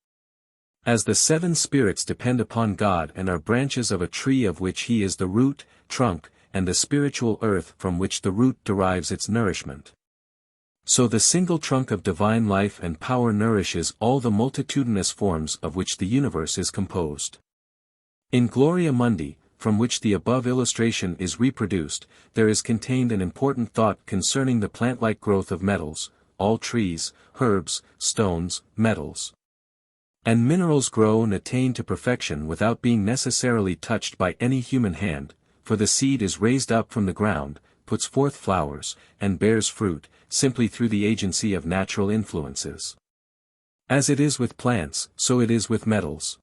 As the seven spirits depend upon God and are branches of a tree of which he is the root, trunk, and the spiritual earth from which the root derives its nourishment. So the single trunk of divine life and power nourishes all the multitudinous forms of which the universe is composed. In Gloria Mundi, from which the above illustration is reproduced, there is contained an important thought concerning the plant-like growth of metals, all trees, herbs, stones, metals, and minerals grow and attain to perfection without being necessarily touched by any human hand, for the seed is raised up from the ground, puts forth flowers, and bears fruit, simply through the agency of natural influences. As it is with plants, so it is with metals.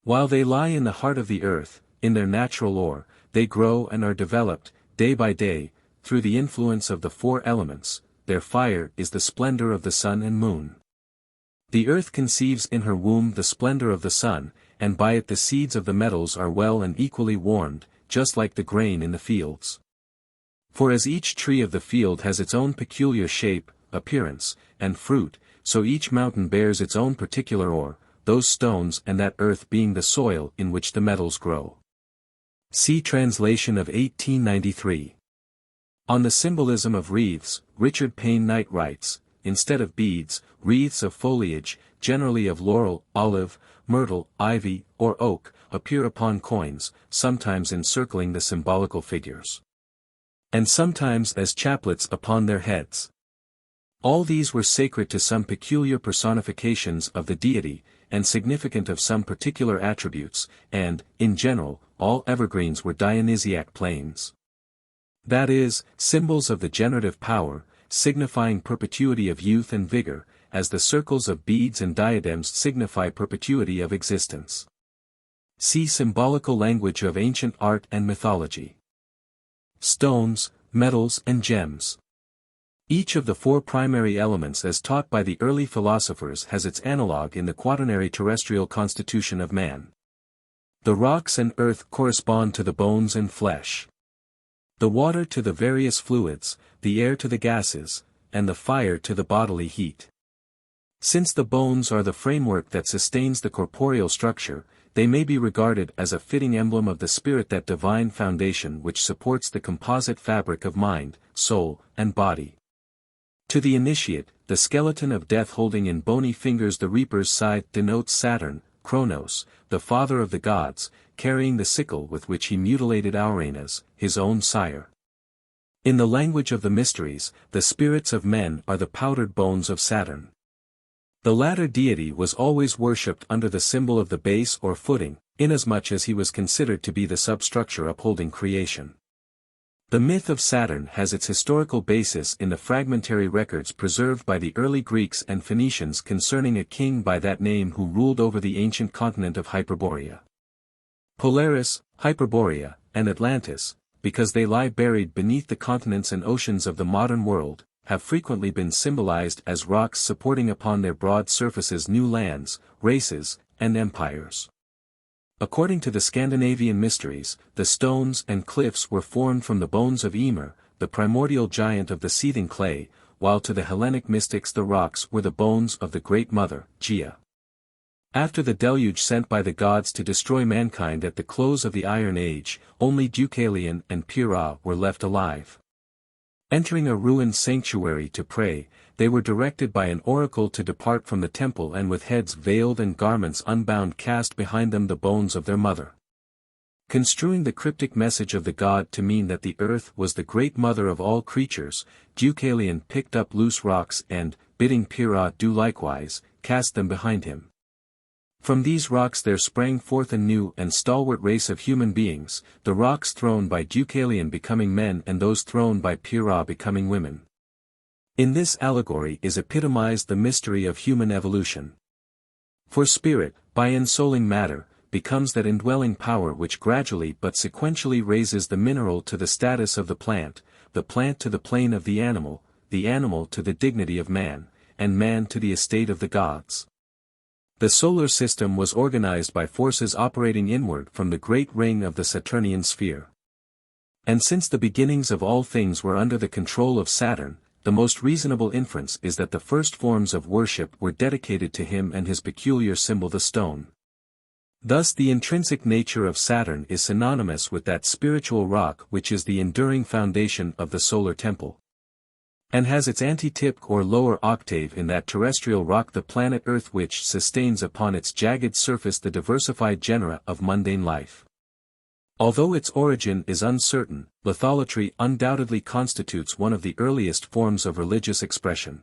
While they lie in the heart of the earth, in their natural ore, they grow and are developed, day by day, through the influence of the four elements. Their fire is the splendor of the sun and moon. The earth conceives in her womb the splendor of the sun, and by it the seeds of the metals are well and equally warmed, just like the grain in the fields. For as each tree of the field has its own peculiar shape, appearance, and fruit, so each mountain bears its own particular ore, those stones and that earth being the soil in which the metals grow. See translation of 1893. On the symbolism of wreaths, Richard Payne Knight writes, instead of beads, wreaths of foliage, generally of laurel, olive, myrtle, ivy, or oak, appear upon coins, sometimes encircling the symbolical figures, and sometimes as chaplets upon their heads. All these were sacred to some peculiar personifications of the deity, and significant of some particular attributes, and, in general, all evergreens were Dionysiac planes. That is, symbols of the generative power, signifying perpetuity of youth and vigor, as the circles of beads and diadems signify perpetuity of existence. See symbolical language of ancient art and mythology. Stones, metals and gems. Each of the four primary elements as taught by the early philosophers has its analogue in the quaternary terrestrial constitution of man. The rocks and earth correspond to the bones and flesh. The water to the various fluids, the air to the gases, and the fire to the bodily heat. Since the bones are the framework that sustains the corporeal structure, they may be regarded as a fitting emblem of the spirit, that divine foundation which supports the composite fabric of mind, soul, and body. To the initiate, the skeleton of death holding in bony fingers the reaper's scythe denotes Saturn, Kronos, the father of the gods, carrying the sickle with which he mutilated Uranus, his own sire. In the language of the mysteries, the spirits of men are the powdered bones of Saturn. The latter deity was always worshipped under the symbol of the base or footing, inasmuch as he was considered to be the substructure upholding creation. The myth of Saturn has its historical basis in the fragmentary records preserved by the early Greeks and Phoenicians concerning a king by that name who ruled over the ancient continent of Hyperborea. Polaris, Hyperborea, and Atlantis, because they lie buried beneath the continents and oceans of the modern world, have frequently been symbolized as rocks supporting upon their broad surfaces new lands, races, and empires. According to the Scandinavian mysteries, the stones and cliffs were formed from the bones of Ymir, the primordial giant of the seething clay, while to the Hellenic mystics the rocks were the bones of the Great Mother, Gaia. After the deluge sent by the gods to destroy mankind at the close of the Iron Age, only Deucalion and Pyrrha were left alive. Entering a ruined sanctuary to pray, they were directed by an oracle to depart from the temple and with heads veiled and garments unbound cast behind them the bones of their mother. Construing the cryptic message of the god to mean that the earth was the great mother of all creatures, Deucalion picked up loose rocks and, bidding Pyrrha do likewise, cast them behind him. From these rocks there sprang forth a new and stalwart race of human beings, the rocks thrown by Deucalion becoming men and those thrown by Pyrrha becoming women. In this allegory is epitomized the mystery of human evolution. For spirit, by ensouling matter, becomes that indwelling power which gradually but sequentially raises the mineral to the status of the plant to the plane of the animal to the dignity of man, and man to the estate of the gods. The solar system was organized by forces operating inward from the great ring of the Saturnian sphere. And since the beginnings of all things were under the control of Saturn, the most reasonable inference is that the first forms of worship were dedicated to him and his peculiar symbol the stone. Thus the intrinsic nature of Saturn is synonymous with that spiritual rock which is the enduring foundation of the solar temple, and has its antitip or lower octave in that terrestrial rock the planet Earth which sustains upon its jagged surface the diversified genera of mundane life. Although its origin is uncertain, litholatry undoubtedly constitutes one of the earliest forms of religious expression.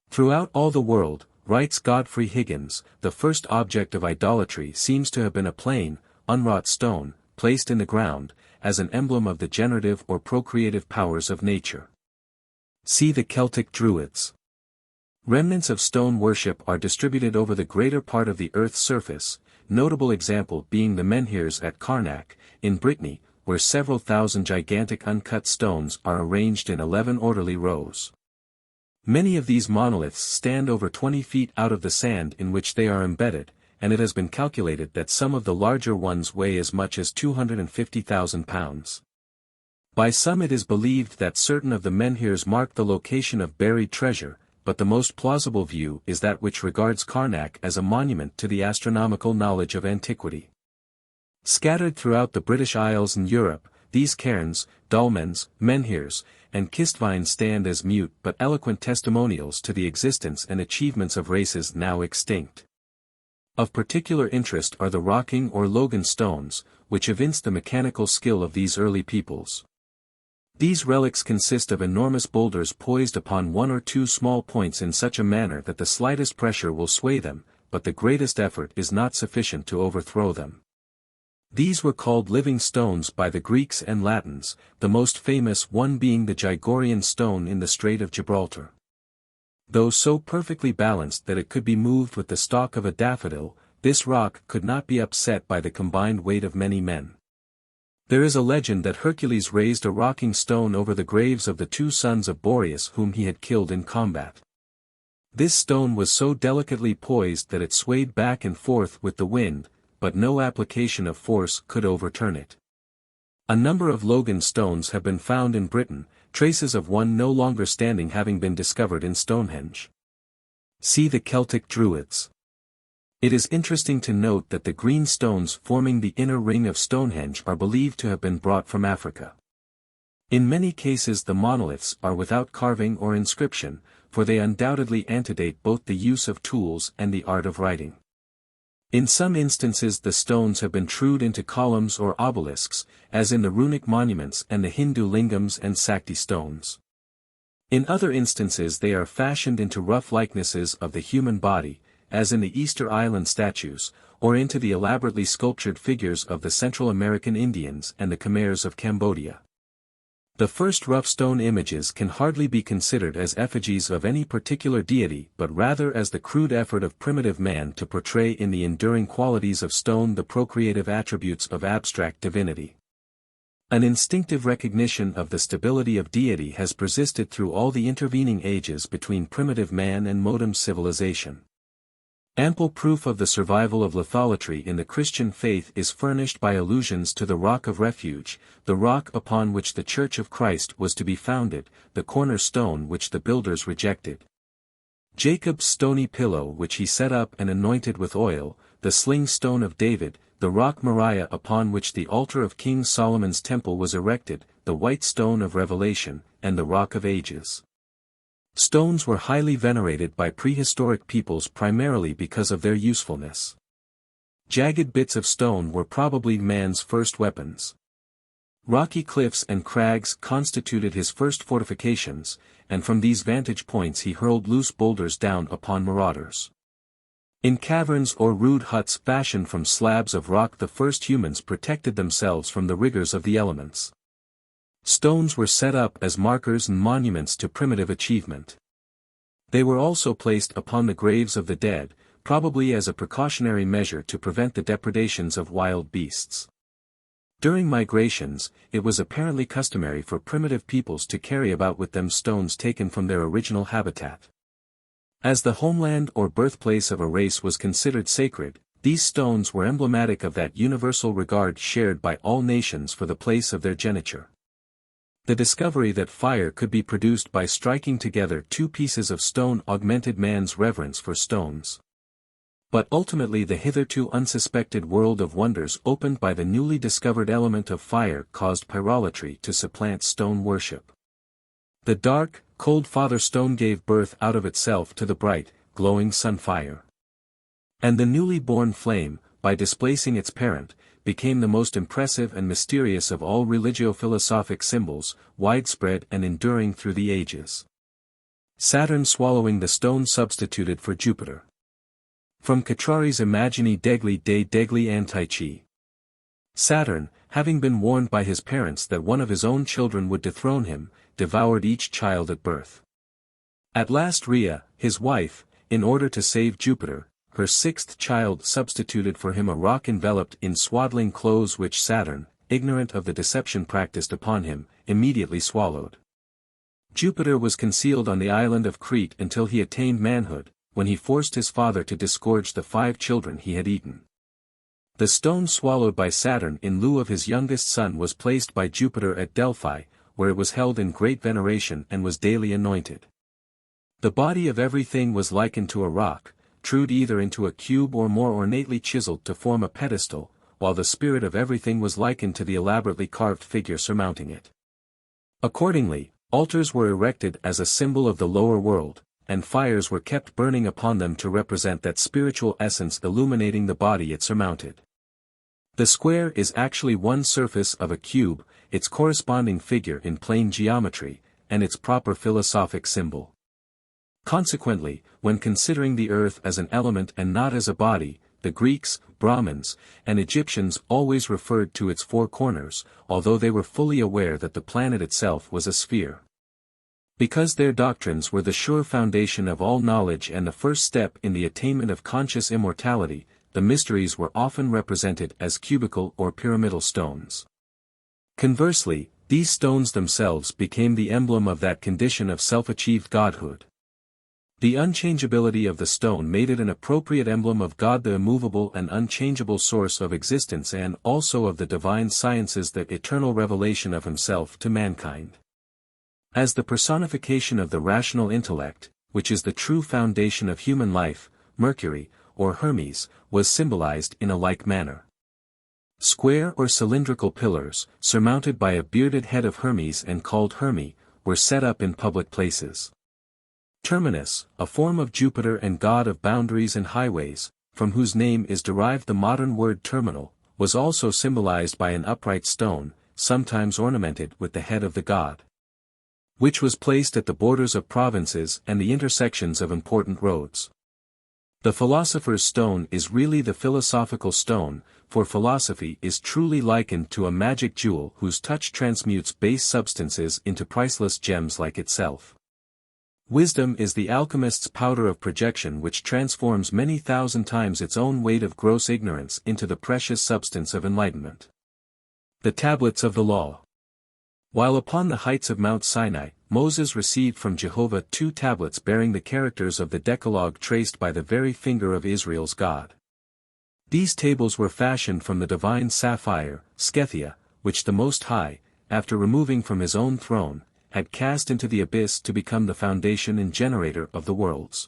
Throughout all the world, writes Godfrey Higgins, the first object of idolatry seems to have been a plain, unwrought stone, placed in the ground, as an emblem of the generative or procreative powers of nature. See the Celtic Druids. Remnants of stone worship are distributed over the greater part of the Earth's surface, notable example being the menhirs at Carnac, in Brittany, where several thousand gigantic uncut stones are arranged in 11 orderly rows. Many of these monoliths stand over 20 feet out of the sand in which they are embedded, and it has been calculated that some of the larger ones weigh as much as 250,000 pounds. By some it is believed that certain of the menhirs mark the location of buried treasure, but the most plausible view is that which regards Carnac as a monument to the astronomical knowledge of antiquity. Scattered throughout the British Isles and Europe, these cairns, dolmens, menhirs, and kistvines stand as mute but eloquent testimonials to the existence and achievements of races now extinct. Of particular interest are the rocking or logan stones, which evince the mechanical skill of these early peoples. These relics consist of enormous boulders poised upon one or two small points in such a manner that the slightest pressure will sway them, but the greatest effort is not sufficient to overthrow them. These were called living stones by the Greeks and Latins, the most famous one being the Gigorian stone in the Strait of Gibraltar. Though so perfectly balanced that it could be moved with the stalk of a daffodil, this rock could not be upset by the combined weight of many men. There is a legend that Hercules raised a rocking stone over the graves of the two sons of Boreas whom he had killed in combat. This stone was so delicately poised that it swayed back and forth with the wind, but no application of force could overturn it. A number of logan stones have been found in Britain, traces of one no longer standing having been discovered in Stonehenge. See the Celtic Druids. It is interesting to note that the green stones forming the inner ring of Stonehenge are believed to have been brought from Africa. In many cases the monoliths are without carving or inscription, for they undoubtedly antedate both the use of tools and the art of writing. In some instances the stones have been trued into columns or obelisks, as in the runic monuments and the Hindu lingams and Sakti stones. In other instances they are fashioned into rough likenesses of the human body, as in the Easter Island statues, or into the elaborately sculptured figures of the Central American Indians and the Khmers of Cambodia. The first rough stone images can hardly be considered as effigies of any particular deity but rather as the crude effort of primitive man to portray in the enduring qualities of stone the procreative attributes of abstract divinity. An instinctive recognition of the stability of deity has persisted through all the intervening ages between primitive man and modern civilization. Ample proof of the survival of litholatry in the Christian faith is furnished by allusions to the rock of refuge, the rock upon which the Church of Christ was to be founded, the cornerstone which the builders rejected. Jacob's stony pillow which he set up and anointed with oil, the sling stone of David, the rock Moriah upon which the altar of King Solomon's temple was erected, the white stone of Revelation, and the Rock of Ages. Stones were highly venerated by prehistoric peoples primarily because of their usefulness. Jagged bits of stone were probably man's first weapons. Rocky cliffs and crags constituted his first fortifications, and from these vantage points he hurled loose boulders down upon marauders. In caverns or rude huts fashioned from slabs of rock the first humans protected themselves from the rigors of the elements. Stones were set up as markers and monuments to primitive achievement. They were also placed upon the graves of the dead, probably as a precautionary measure to prevent the depredations of wild beasts. During migrations, it was apparently customary for primitive peoples to carry about with them stones taken from their original habitat. As the homeland or birthplace of a race was considered sacred, these stones were emblematic of that universal regard shared by all nations for the place of their geniture. The discovery that fire could be produced by striking together two pieces of stone augmented man's reverence for stones. But ultimately the hitherto unsuspected world of wonders opened by the newly discovered element of fire caused pyrolatry to supplant stone worship. The dark, cold father stone gave birth out of itself to the bright, glowing sunfire. And the newly born flame, by displacing its parent, became the most impressive and mysterious of all religio-philosophic symbols, widespread and enduring through the ages. Saturn swallowing the stone substituted for Jupiter. From Catrari's Immagini degli dei degli Antici. Saturn, having been warned by his parents that one of his own children would dethrone him, devoured each child at birth. At last Rhea, his wife, in order to save Jupiter, her sixth child substituted for him a rock enveloped in swaddling clothes which Saturn, ignorant of the deception practiced upon him, immediately swallowed. Jupiter was concealed on the island of Crete until he attained manhood, when he forced his father to disgorge the 5 children he had eaten. The stone swallowed by Saturn in lieu of his youngest son was placed by Jupiter at Delphi, where it was held in great veneration and was daily anointed. The body of everything was likened to a rock, trued either into a cube or more ornately chiseled to form a pedestal, while the spirit of everything was likened to the elaborately carved figure surmounting it. Accordingly, altars were erected as a symbol of the lower world, and fires were kept burning upon them to represent that spiritual essence illuminating the body it surmounted. The square is actually one surface of a cube, its corresponding figure in plane geometry, and its proper philosophic symbol. Consequently, when considering the earth as an element and not as a body, the Greeks, Brahmins, and Egyptians always referred to its 4 corners, although they were fully aware that the planet itself was a sphere. Because their doctrines were the sure foundation of all knowledge and the first step in the attainment of conscious immortality, the mysteries were often represented as cubical or pyramidal stones. Conversely, these stones themselves became the emblem of that condition of self-achieved godhood. The unchangeability of the stone made it an appropriate emblem of God, the immovable and unchangeable source of existence, and also of the divine sciences, the eternal revelation of himself to mankind. As the personification of the rational intellect, which is the true foundation of human life, Mercury, or Hermes, was symbolized in a like manner. Square or cylindrical pillars, surmounted by a bearded head of Hermes and called Herme, were set up in public places. Terminus, a form of Jupiter and god of boundaries and highways, from whose name is derived the modern word terminal, was also symbolized by an upright stone, sometimes ornamented with the head of the god, which was placed at the borders of provinces and the intersections of important roads. The philosopher's stone is really the philosophical stone, for philosophy is truly likened to a magic jewel whose touch transmutes base substances into priceless gems like itself. Wisdom is the alchemist's powder of projection, which transforms many thousand times its own weight of gross ignorance into the precious substance of enlightenment. The tablets of the law. While upon the heights of Mount Sinai, Moses received from Jehovah 2 tablets bearing the characters of the Decalogue traced by the very finger of Israel's God. These tables were fashioned from the divine sapphire, Scythia, which the Most High, after removing from his own throne, had cast into the abyss to become the foundation and generator of the worlds.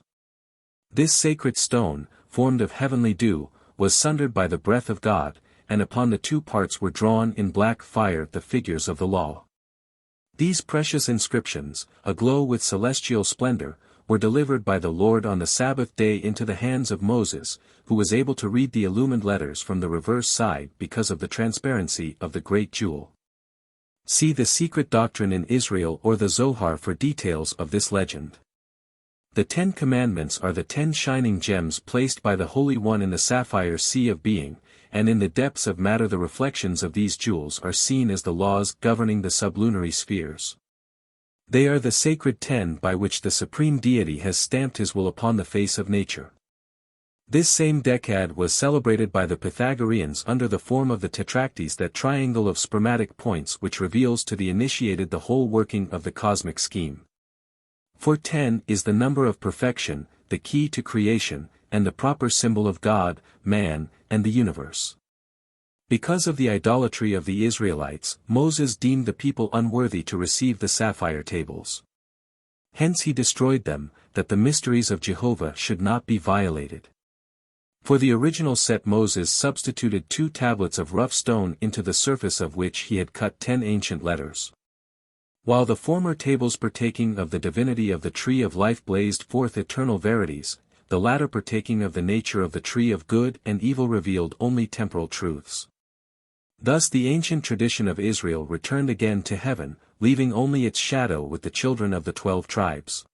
This sacred stone, formed of heavenly dew, was sundered by the breath of God, and upon the 2 parts were drawn in black fire the figures of the law. These precious inscriptions, aglow with celestial splendor, were delivered by the Lord on the Sabbath day into the hands of Moses, who was able to read the illumined letters from the reverse side because of the transparency of the great jewel. See the Secret Doctrine in Israel or the Zohar for details of this legend. The 10 Commandments are the 10 shining gems placed by the Holy One in the sapphire sea of being, and in the depths of matter the reflections of these jewels are seen as the laws governing the sublunary spheres. They are the sacred 10 by which the Supreme Deity has stamped his will upon the face of nature. This same decade was celebrated by the Pythagoreans under the form of the tetractys, that triangle of spermatic points which reveals to the initiated the whole working of the cosmic scheme. For 10 is the number of perfection, the key to creation, and the proper symbol of God, man, and the universe. Because of the idolatry of the Israelites, Moses deemed the people unworthy to receive the sapphire tables. Hence he destroyed them, that the mysteries of Jehovah should not be violated. For the original set Moses substituted 2 tablets of rough stone into the surface of which he had cut 10 ancient letters. While the former tables partaking of the divinity of the tree of life blazed forth eternal verities, the latter partaking of the nature of the tree of good and evil revealed only temporal truths. Thus the ancient tradition of Israel returned again to heaven, leaving only its shadow with the children of the 12 tribes.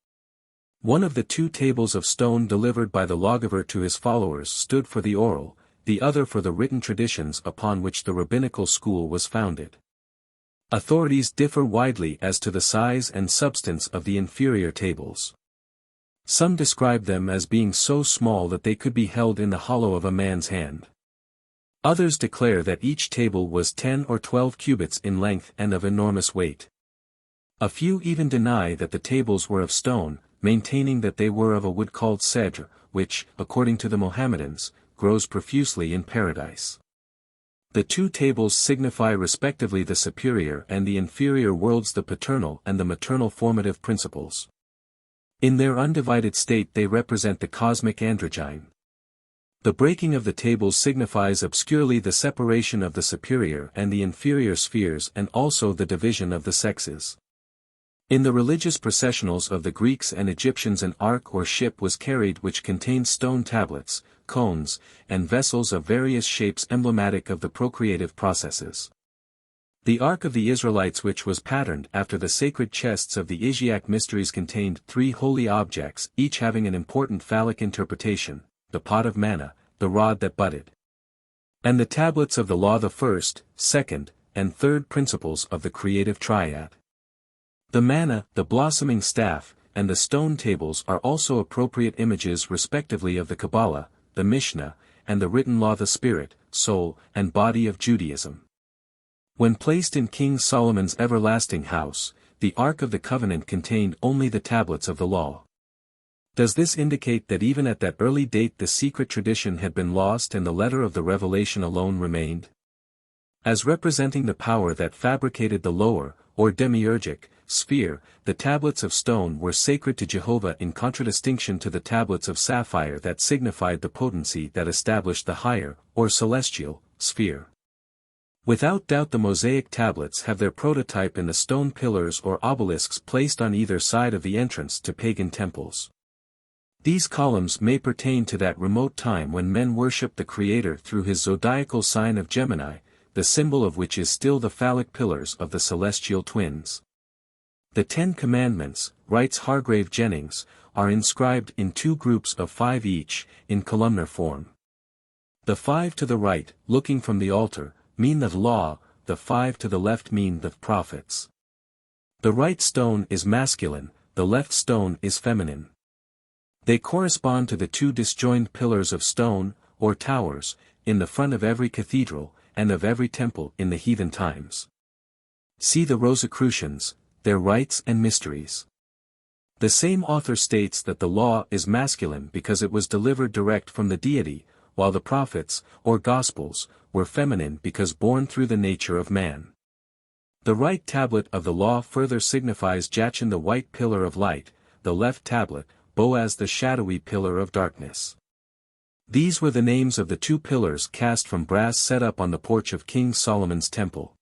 One of the 2 tables of stone delivered by the lawgiver to his followers stood for the oral, the other for the written traditions upon which the rabbinical school was founded. Authorities differ widely as to the size and substance of the inferior tables. Some describe them as being so small that they could be held in the hollow of a man's hand. Others declare that each table was 10 or 12 cubits in length and of enormous weight. A few even deny that the tables were of stone, maintaining that they were of a wood called cedar, which, according to the Mohammedans, grows profusely in paradise. The 2 tables signify respectively the superior and the inferior worlds, the paternal and the maternal formative principles. In their undivided state they represent the cosmic androgyne. The breaking of the tables signifies obscurely the separation of the superior and the inferior spheres and also the division of the sexes. In the religious processionals of the Greeks and Egyptians an ark or ship was carried which contained stone tablets, cones, and vessels of various shapes emblematic of the procreative processes. The Ark of the Israelites, which was patterned after the sacred chests of the Isiac mysteries, contained 3 holy objects, each having an important phallic interpretation: the pot of manna, the rod that budded, and the tablets of the law, the first, second, and third principles of the creative triad. The manna, the blossoming staff, and the stone tables are also appropriate images respectively of the Qabbalah, the Mishnah, and the written law, the spirit, soul, and body of Judaism. When placed in King Solomon's everlasting house, the Ark of the Covenant contained only the tablets of the law. Does this indicate that even at that early date the secret tradition had been lost and the letter of the revelation alone remained? As representing the power that fabricated the lower, or demiurgic, sphere, the tablets of stone were sacred to Jehovah in contradistinction to the tablets of sapphire that signified the potency that established the higher, or celestial, sphere. Without doubt the Mosaic tablets have their prototype in the stone pillars or obelisks placed on either side of the entrance to pagan temples. These columns may pertain to that remote time when men worshipped the Creator through his zodiacal sign of Gemini, the symbol of which is still the phallic pillars of the celestial twins. The 10 Commandments, writes Hargrave Jennings, are inscribed in 2 groups of 5 each, in columnar form. The 5 to the right, looking from the altar, mean the law, the 5 to the left mean the prophets. The right stone is masculine, the left stone is feminine. They correspond to the 2 disjoined pillars of stone, or towers, in the front of every cathedral, and of every temple in the heathen times. See the Rosicrucians, their rites and mysteries. The same author states that the law is masculine because it was delivered direct from the deity, while the prophets, or gospels, were feminine because born through the nature of man. The right tablet of the law further signifies Jachin, the white pillar of light, the left tablet, Boaz, the shadowy pillar of darkness. These were the names of the 2 pillars cast from brass set up on the porch of King Solomon's temple.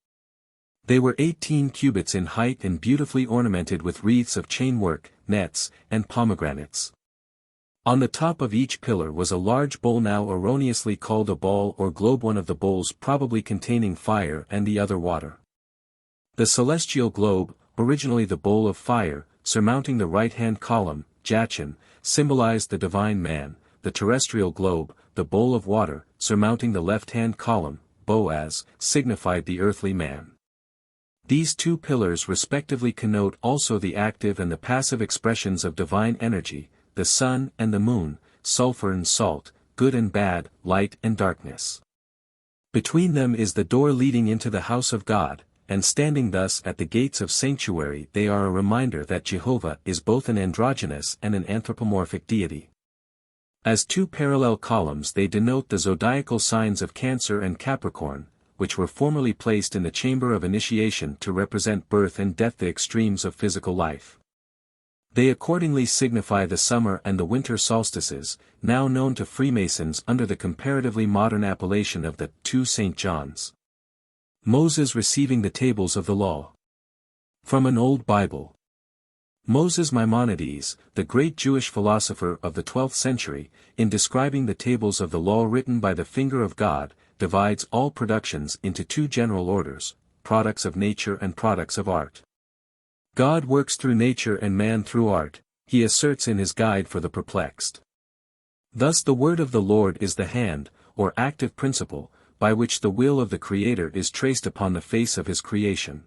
They were 18 cubits in height and beautifully ornamented with wreaths of chainwork, nets, and pomegranates. On the top of each pillar was a large bowl now erroneously called a ball or globe, one of the bowls probably containing fire and the other water. The celestial globe, originally the bowl of fire, surmounting the right-hand column, Jachin, symbolized the divine man, the terrestrial globe, the bowl of water, surmounting the left-hand column, Boaz, signified the earthly man. These two pillars respectively connote also the active and the passive expressions of divine energy, the sun and the moon, sulfur and salt, good and bad, light and darkness. Between them is the door leading into the house of God, and standing thus at the gates of sanctuary they are a reminder that Jehovah is both an androgynous and an anthropomorphic deity. As two parallel columns they denote the zodiacal signs of Cancer and Capricorn, which were formerly placed in the chamber of initiation to represent birth and death, the extremes of physical life. They accordingly signify the summer and the winter solstices, now known to Freemasons under the comparatively modern appellation of the two St. Johns. Moses receiving the tables of the law. From an old Bible. Moses Maimonides, the great Jewish philosopher of the 12th century, in describing the tables of the law written by the finger of God, divides all productions into two general orders, products of nature and products of art. God works through nature and man through art, he asserts in his Guide for the Perplexed. Thus the word of the Lord is the hand, or active principle, by which the will of the Creator is traced upon the face of his creation.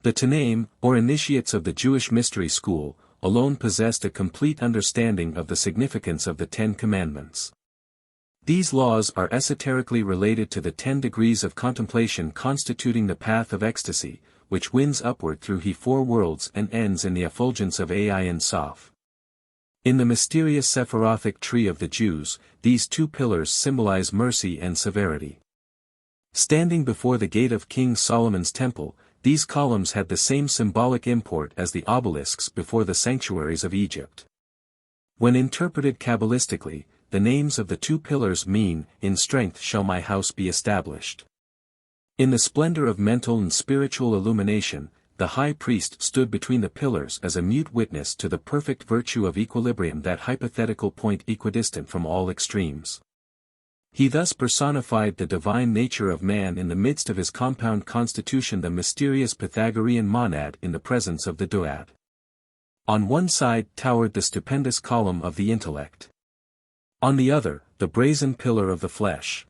The Tanaim, or initiates of the Jewish mystery school, alone possessed a complete understanding of the significance of the 10 Commandments. These laws are esoterically related to the 10 degrees of contemplation constituting the path of ecstasy, which winds upward through he 4 worlds and ends in the effulgence of Ein Sof. In the mysterious Sephirothic tree of the Jews, these two pillars symbolize mercy and severity. Standing before the gate of King Solomon's temple, these columns had the same symbolic import as the obelisks before the sanctuaries of Egypt. When interpreted Qabbalistically, the names of the two pillars mean, in strength shall my house be established. In the splendor of mental and spiritual illumination, the high priest stood between the pillars as a mute witness to the perfect virtue of equilibrium, that hypothetical point equidistant from all extremes. He thus personified the divine nature of man in the midst of his compound constitution, the mysterious Pythagorean monad in the presence of the duad. On one side towered the stupendous column of the intellect. On the other, the brazen pillar of the flesh.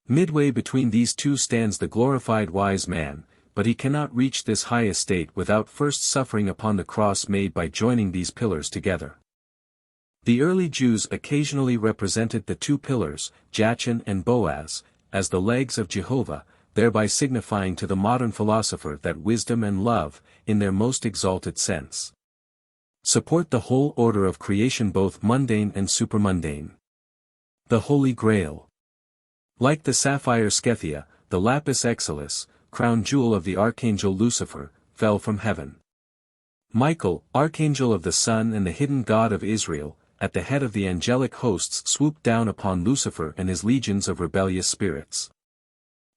Midway between these two stands the glorified wise man, but he cannot reach this high estate without first suffering upon the cross made by joining these pillars together. The early Jews occasionally represented the two pillars, Jachin and Boaz, as the legs of Jehovah, thereby signifying to the modern philosopher that wisdom and love, in their most exalted sense, support the whole order of creation, both mundane and supermundane. The Holy Grail. Like the sapphire Scythia, the lapis exilis, crown jewel of the archangel Lucifer, fell from heaven. Michael, archangel of the sun and the hidden God of Israel, at the head of the angelic hosts swooped down upon Lucifer and his legions of rebellious spirits.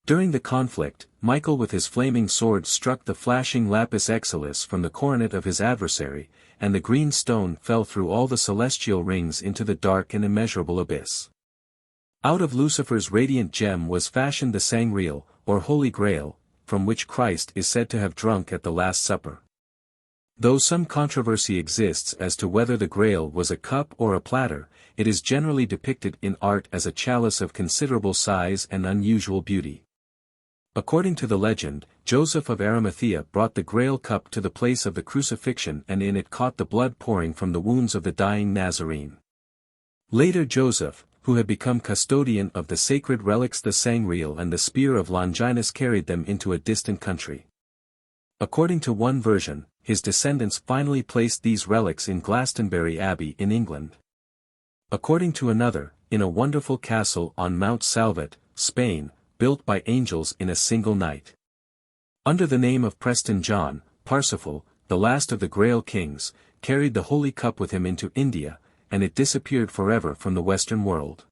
During the conflict, Michael with his flaming sword struck the flashing lapis exilis from the coronet of his adversary, and the green stone fell through all the celestial rings into the dark and immeasurable abyss. Out of Lucifer's radiant gem was fashioned the Sangreal, or Holy Grail, from which Christ is said to have drunk at the Last Supper. Though some controversy exists as to whether the Grail was a cup or a platter, it is generally depicted in art as a chalice of considerable size and unusual beauty. According to the legend, Joseph of Arimathea brought the Grail cup to the place of the crucifixion, and in it caught the blood pouring from the wounds of the dying Nazarene. Later Joseph, who had become custodian of the sacred relics, the Sangreal and the spear of Longinus, carried them into a distant country. According to one version, his descendants finally placed these relics in Glastonbury Abbey in England. According to another, in a wonderful castle on Mount Salvet, Spain, built by angels in a single night. Under the name of Preston John, Parsifal, the last of the Grail kings, carried the holy cup with him into India, and it disappeared forever from the Western world.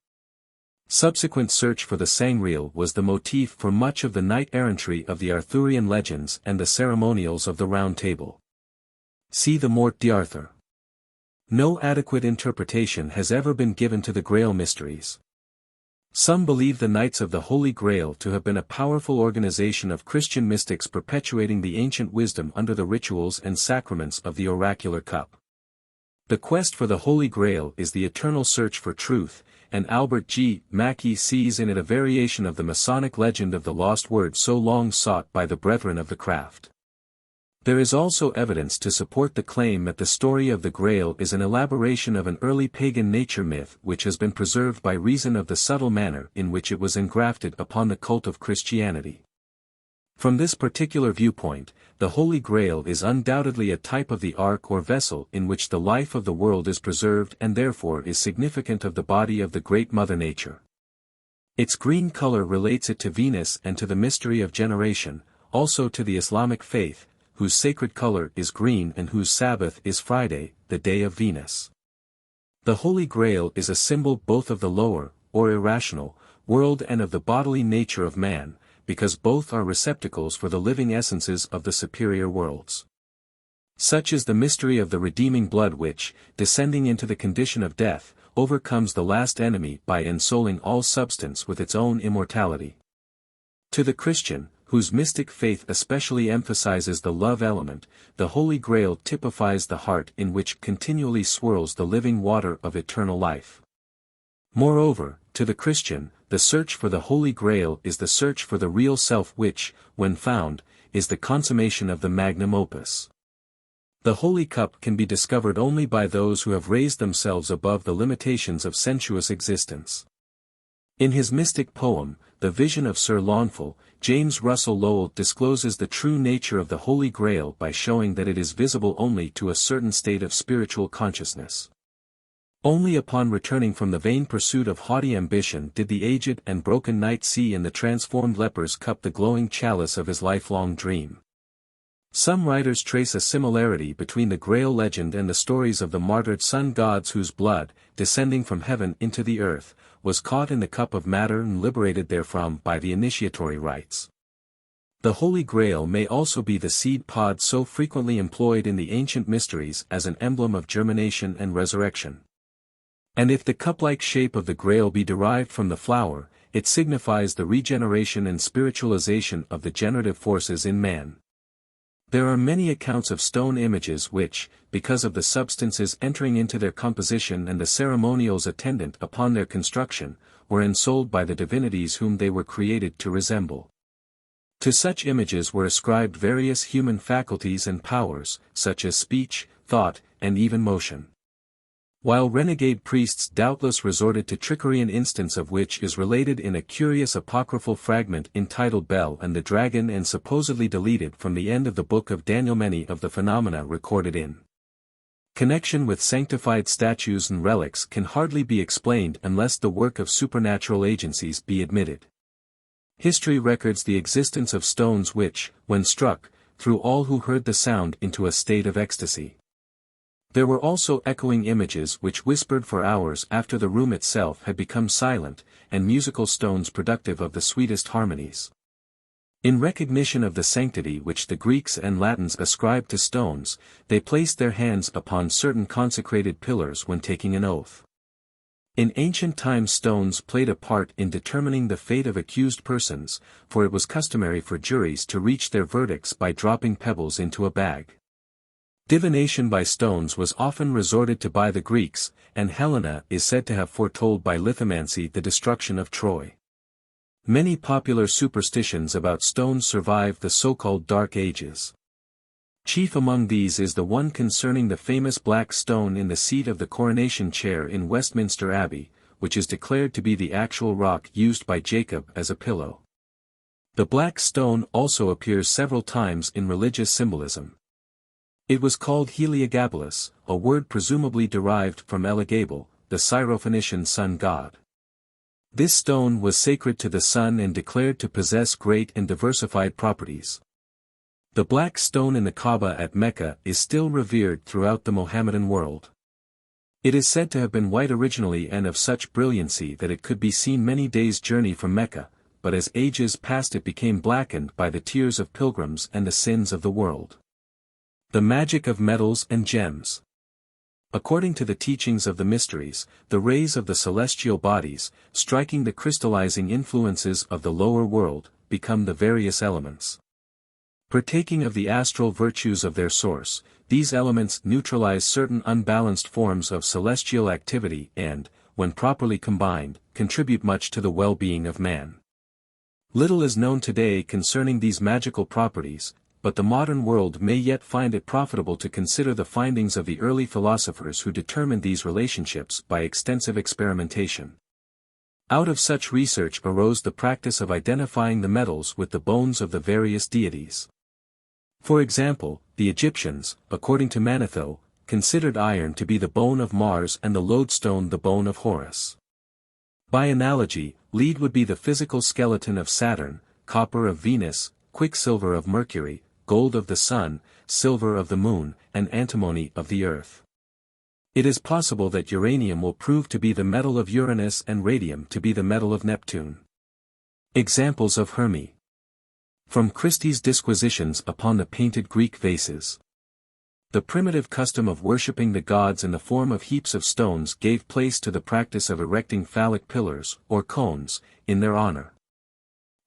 Subsequent search for the sangreal was the motif for much of the knight-errantry of the Arthurian legends and the ceremonials of the Round Table. See the Morte d'Arthur. No adequate interpretation has ever been given to the Grail mysteries. Some believe the Knights of the Holy Grail to have been a powerful organization of Christian mystics perpetuating the ancient wisdom under the rituals and sacraments of the oracular cup. The quest for the Holy Grail is the eternal search for truth, and Albert G. Mackey sees in it a variation of the Masonic legend of the lost word so long sought by the brethren of the craft. There is also evidence to support the claim that the story of the Grail is an elaboration of an early pagan nature myth which has been preserved by reason of the subtle manner in which it was engrafted upon the cult of Christianity. From this particular viewpoint, the Holy Grail is undoubtedly a type of the ark or vessel in which the life of the world is preserved and therefore is significant of the body of the great Mother Nature. Its green color relates it to Venus and to the mystery of generation, also to the Islamic faith, whose sacred color is green and whose Sabbath is Friday, the day of Venus. The Holy Grail is a symbol both of the lower, or irrational, world and of the bodily nature of man, because both are receptacles for the living essences of the superior worlds. Such is the mystery of the redeeming blood which, descending into the condition of death, overcomes the last enemy by ensouling all substance with its own immortality. To the Christian, whose mystic faith especially emphasizes the love element, the Holy Grail typifies the heart in which continually swirls the living water of eternal life. Moreover, to the Christian, the search for the Holy Grail is the search for the real self which, when found, is the consummation of the magnum opus. The Holy Cup can be discovered only by those who have raised themselves above the limitations of sensuous existence. In his mystic poem, The Vision of Sir Launfal, James Russell Lowell discloses the true nature of the Holy Grail by showing that it is visible only to a certain state of spiritual consciousness. Only upon returning from the vain pursuit of haughty ambition did the aged and broken knight see in the transformed leper's cup the glowing chalice of his lifelong dream. Some writers trace a similarity between the Grail legend and the stories of the martyred sun gods whose blood, descending from heaven into the earth, was caught in the cup of matter and liberated therefrom by the initiatory rites. The Holy Grail may also be the seed pod so frequently employed in the ancient mysteries as an emblem of germination and resurrection. And if the cup-like shape of the Grail be derived from the flower, it signifies the regeneration and spiritualization of the generative forces in man. There are many accounts of stone images which, because of the substances entering into their composition and the ceremonials attendant upon their construction, were ensouled by the divinities whom they were created to resemble. To such images were ascribed various human faculties and powers, such as speech, thought, and even motion. While renegade priests doubtless resorted to trickery, an instance of which is related in a curious apocryphal fragment entitled Bel and the Dragon and supposedly deleted from the end of the Book of Daniel, many of the phenomena recorded in connection with sanctified statues and relics can hardly be explained unless the work of supernatural agencies be admitted. History records the existence of stones which, when struck, threw all who heard the sound into a state of ecstasy. There were also echoing images which whispered for hours after the room itself had become silent, and musical stones productive of the sweetest harmonies. In recognition of the sanctity which the Greeks and Latins ascribed to stones, they placed their hands upon certain consecrated pillars when taking an oath. In ancient times stones played a part in determining the fate of accused persons, for it was customary for juries to reach their verdicts by dropping pebbles into a bag. Divination by stones was often resorted to by the Greeks, and Helena is said to have foretold by lithomancy the destruction of Troy. Many popular superstitions about stones survive the so-called Dark Ages. Chief among these is the one concerning the famous black stone in the seat of the coronation chair in Westminster Abbey, which is declared to be the actual rock used by Jacob as a pillow. The black stone also appears several times in religious symbolism. It was called Heliogabalus, a word presumably derived from Elagabal, the Syrophoenician sun god. This stone was sacred to the sun and declared to possess great and diversified properties. The black stone in the Kaaba at Mecca is still revered throughout the Mohammedan world. It is said to have been white originally and of such brilliancy that it could be seen many days' journey from Mecca, but as ages passed it became blackened by the tears of pilgrims and the sins of the world. The magic of metals and gems. According to the teachings of the mysteries, the rays of the celestial bodies, striking the crystallizing influences of the lower world, become the various elements. Partaking of the astral virtues of their source, these elements neutralize certain unbalanced forms of celestial activity and, when properly combined, contribute much to the well-being of man. Little is known today concerning these magical properties, but the modern world may yet find it profitable to consider the findings of the early philosophers who determined these relationships by extensive experimentation. Out of such research arose the practice of identifying the metals with the bones of the various deities. For example, the Egyptians, according to Manetho, considered iron to be the bone of Mars and the lodestone the bone of Horus. By analogy, lead would be the physical skeleton of Saturn, copper of Venus, quicksilver of Mercury, gold of the Sun, silver of the Moon, and antimony of the Earth. It is possible that uranium will prove to be the metal of Uranus and radium to be the metal of Neptune. Examples of Hermes. From Christie's Disquisitions upon the painted Greek vases. The primitive custom of worshipping the gods in the form of heaps of stones gave place to the practice of erecting phallic pillars, or cones, in their honor.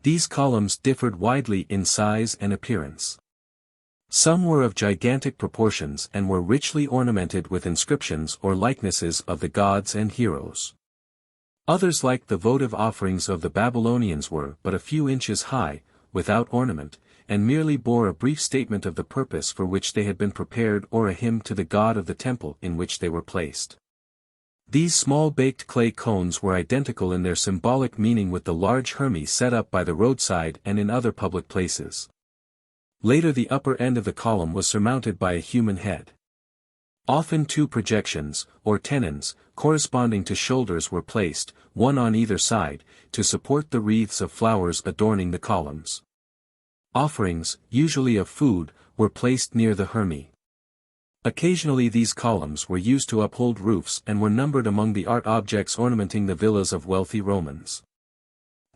These columns differed widely in size and appearance. Some were of gigantic proportions and were richly ornamented with inscriptions or likenesses of the gods and heroes. Others, like the votive offerings of the Babylonians, were but a few inches high, without ornament, and merely bore a brief statement of the purpose for which they had been prepared or a hymn to the god of the temple in which they were placed. These small baked clay cones were identical in their symbolic meaning with the large Hermes set up by the roadside and in other public places. Later, the upper end of the column was surmounted by a human head. Often two projections, or tenons, corresponding to shoulders were placed, one on either side, to support the wreaths of flowers adorning the columns. Offerings, usually of food, were placed near the Hermes. Occasionally these columns were used to uphold roofs and were numbered among the art objects ornamenting the villas of wealthy Romans.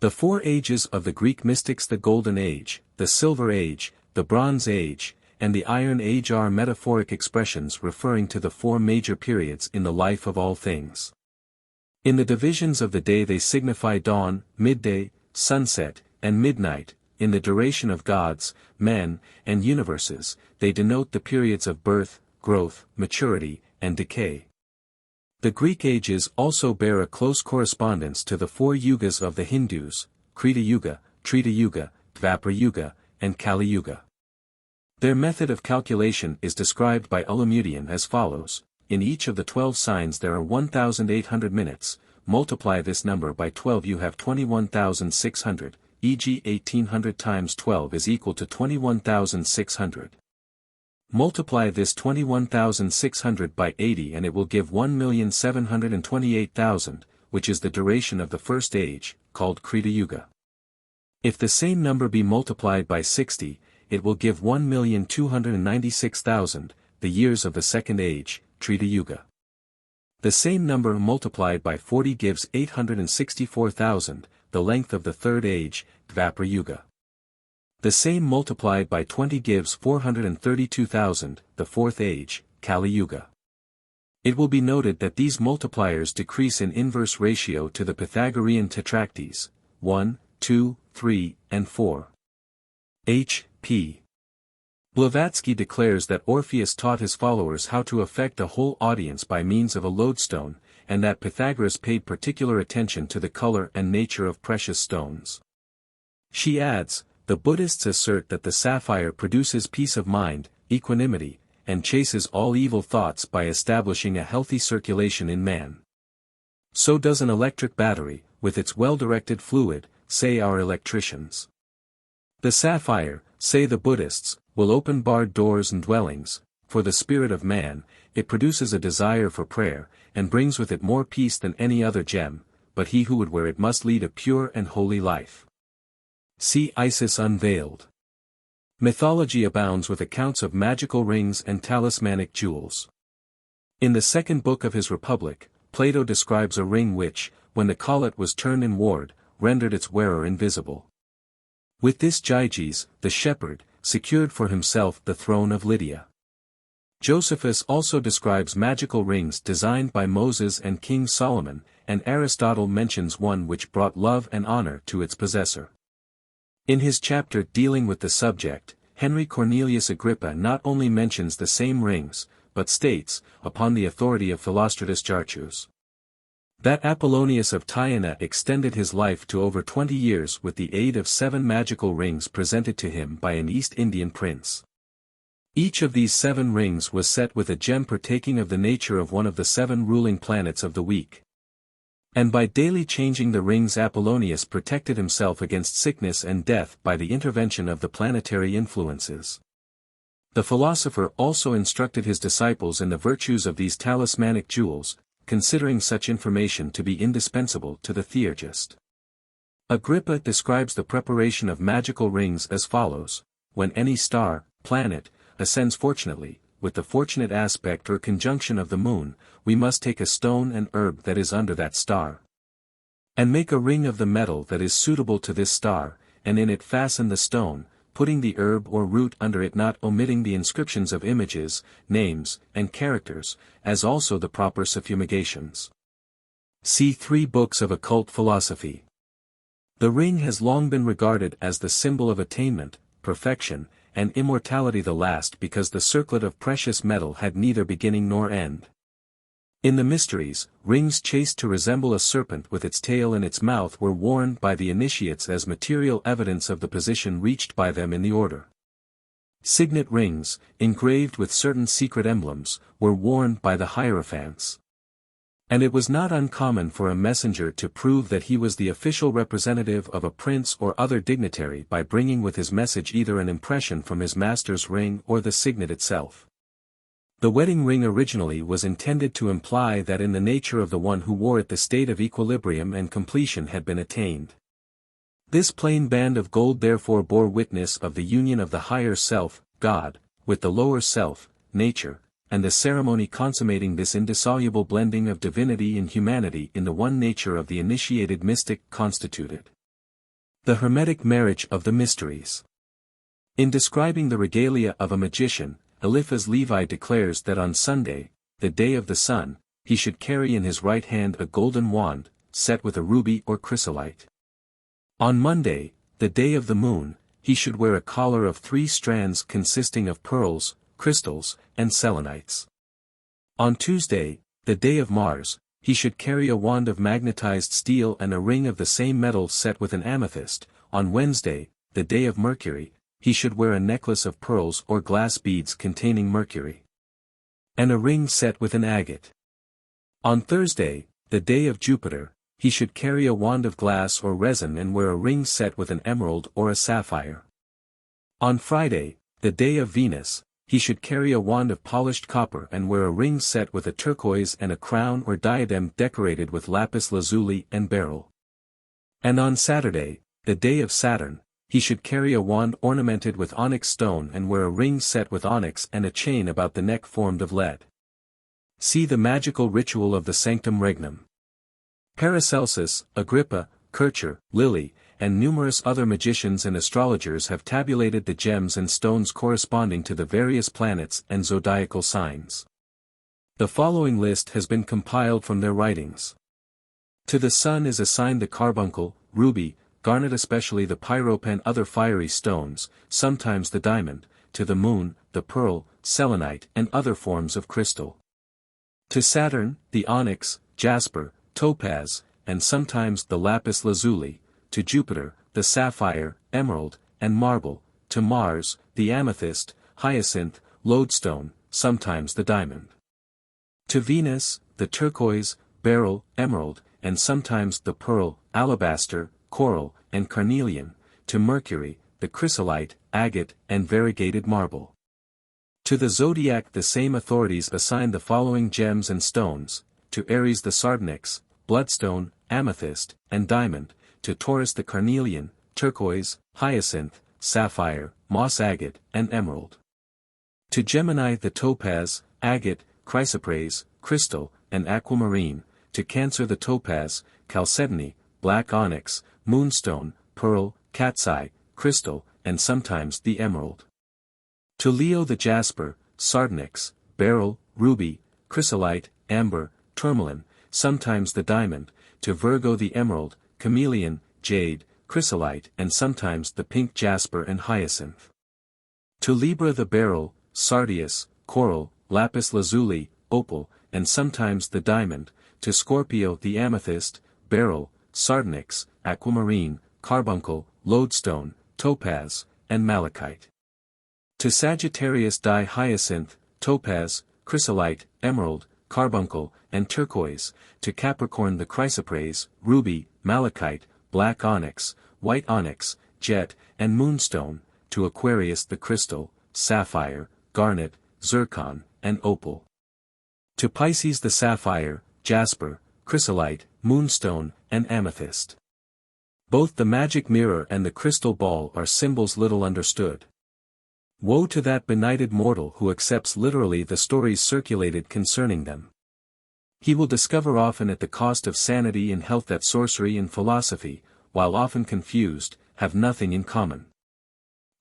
The four ages of the Greek mystics, the Golden Age, the Silver Age, the Bronze Age, and the Iron Age, are metaphoric expressions referring to the four major periods in the life of all things. In the divisions of the day they signify dawn, midday, sunset, and midnight. In the duration of gods, men, and universes, they denote the periods of birth, growth, maturity, and decay. The Greek ages also bear a close correspondence to the four yugas of the Hindus: Krita Yuga, Treta Yuga, Dvapara Yuga, and Kali Yuga. Their method of calculation is described by Ulamudian as follows: in each of the 12 signs there are 1,800 minutes, multiply this number by 12 you have 21,600, e.g. 1800 times 12 is equal to 21,600. Multiply this 21,600 by 80 and it will give 1,728,000, which is the duration of the first age, called Krita Yuga. If the same number be multiplied by 60, it will give 1,296,000, the years of the second age, Treta Yuga. The same number multiplied by 40 gives 864,000, the length of the third age, Dvapara Yuga. The same multiplied by 20 gives 432,000, the fourth age, Kali Yuga. It will be noted that these multipliers decrease in inverse ratio to the Pythagorean tetracties, 1, 2, 3, and 4. H. P. Blavatsky declares that Orpheus taught his followers how to affect a whole audience by means of a lodestone, and that Pythagoras paid particular attention to the color and nature of precious stones. She adds, the Buddhists assert that the sapphire produces peace of mind, equanimity, and chases all evil thoughts by establishing a healthy circulation in man. So does an electric battery, with its well-directed fluid, say our electricians. The sapphire, say the Buddhists, will open barred doors and dwellings. For the spirit of man, it produces a desire for prayer, and brings with it more peace than any other gem, but he who would wear it must lead a pure and holy life. See Isis Unveiled. Mythology abounds with accounts of magical rings and talismanic jewels. In the second book of his Republic, Plato describes a ring which, when the collet was turned inward, rendered its wearer invisible. With this Gyges, the shepherd, secured for himself the throne of Lydia. Josephus also describes magical rings designed by Moses and King Solomon, and Aristotle mentions one which brought love and honor to its possessor. In his chapter dealing with the subject, Henry Cornelius Agrippa not only mentions the same rings, but states, upon the authority of Philostratus Jarchus, that Apollonius of Tyana extended his life to over 20 years with the aid of 7 magical rings presented to him by an East Indian prince. Each of these 7 rings was set with a gem partaking of the nature of one of the 7 ruling planets of the week. And by daily changing the rings Apollonius protected himself against sickness and death by the intervention of the planetary influences. The philosopher also instructed his disciples in the virtues of these talismanic jewels, considering such information to be indispensable to the theurgist. Agrippa describes the preparation of magical rings as follows: when any star, planet, ascends fortunately, with the fortunate aspect or conjunction of the moon, we must take a stone and herb that is under that star, and make a ring of the metal that is suitable to this star, and in it fasten the stone, putting the herb or root under it, not omitting the inscriptions of images, names, and characters, as also the proper suffumigations. See 3 books of occult philosophy. The ring has long been regarded as the symbol of attainment, perfection, and immortality, the last because the circlet of precious metal had neither beginning nor end. In the mysteries, rings chased to resemble a serpent with its tail in its mouth were worn by the initiates as material evidence of the position reached by them in the order. Signet rings, engraved with certain secret emblems, were worn by the Hierophants. And it was not uncommon for a messenger to prove that he was the official representative of a prince or other dignitary by bringing with his message either an impression from his master's ring or the signet itself. The wedding ring originally was intended to imply that in the nature of the one who wore it the state of equilibrium and completion had been attained. This plain band of gold therefore bore witness of the union of the higher self, God, with the lower self, nature, and the ceremony consummating this indissoluble blending of divinity and humanity in the one nature of the initiated mystic constituted the Hermetic marriage of the mysteries. In describing the regalia of a magician, Eliphaz Levi declares that on Sunday, the day of the sun, he should carry in his right hand a golden wand, set with a ruby or chrysolite. On Monday, the day of the moon, he should wear a collar of 3 strands consisting of pearls, crystals, and selenites. On Tuesday, the day of Mars, he should carry a wand of magnetized steel and a ring of the same metal set with an amethyst. On Wednesday, the day of Mercury, he should wear a necklace of pearls or glass beads containing mercury, and a ring set with an agate. On Thursday, the day of Jupiter, he should carry a wand of glass or resin and wear a ring set with an emerald or a sapphire. On Friday, the day of Venus, he should carry a wand of polished copper and wear a ring set with a turquoise and a crown or diadem decorated with lapis lazuli and beryl. And on Saturday, the day of Saturn, he should carry a wand ornamented with onyx stone and wear a ring set with onyx and a chain about the neck formed of lead. See the magical ritual of the Sanctum Regnum. Paracelsus, Agrippa, Kircher, Lilly, and numerous other magicians and astrologers have tabulated the gems and stones corresponding to the various planets and zodiacal signs. The following list has been compiled from their writings. To the sun is assigned the carbuncle, ruby, garnet, especially the pyrope, other fiery stones, sometimes the diamond; to the moon, the pearl, selenite, and other forms of crystal. To Saturn, the onyx, jasper, topaz, and sometimes the lapis lazuli; to Jupiter, the sapphire, emerald, and marble; to Mars, the amethyst, hyacinth, lodestone, sometimes the diamond; to Venus, the turquoise, beryl, emerald, and sometimes the pearl, alabaster, coral, and carnelian; to Mercury, the chrysolite, agate, and variegated marble. To the zodiac the same authorities assign the following gems and stones: to Aries the sardonyx, bloodstone, amethyst, and diamond; to Taurus the carnelian, turquoise, hyacinth, sapphire, moss agate, and emerald; to Gemini the topaz, agate, chrysoprase, crystal, and aquamarine, to Cancer the topaz, chalcedony, black onyx, moonstone, pearl, cat's eye, crystal, and sometimes the emerald. To Leo the jasper, sardonyx, beryl, ruby, chrysolite, amber, tourmaline, sometimes the diamond, to Virgo the emerald, chameleon, jade, chrysolite, and sometimes the pink jasper and hyacinth. To Libra the beryl, sardius, coral, lapis lazuli, opal, and sometimes the diamond, to Scorpio the amethyst, beryl, sardonyx, aquamarine, carbuncle, lodestone, topaz, and malachite. To Sagittarius dihyacinth, topaz, chrysolite, emerald, carbuncle, and turquoise, to Capricorn the chrysoprase, ruby, malachite, black onyx, white onyx, jet, and moonstone, to Aquarius the crystal, sapphire, garnet, zircon, and opal. To Pisces the sapphire, jasper, chrysolite, moonstone, and amethyst. Both the magic mirror and the crystal ball are symbols little understood. Woe to that benighted mortal who accepts literally the stories circulated concerning them. He will discover often at the cost of sanity and health that sorcery and philosophy, while often confused, have nothing in common.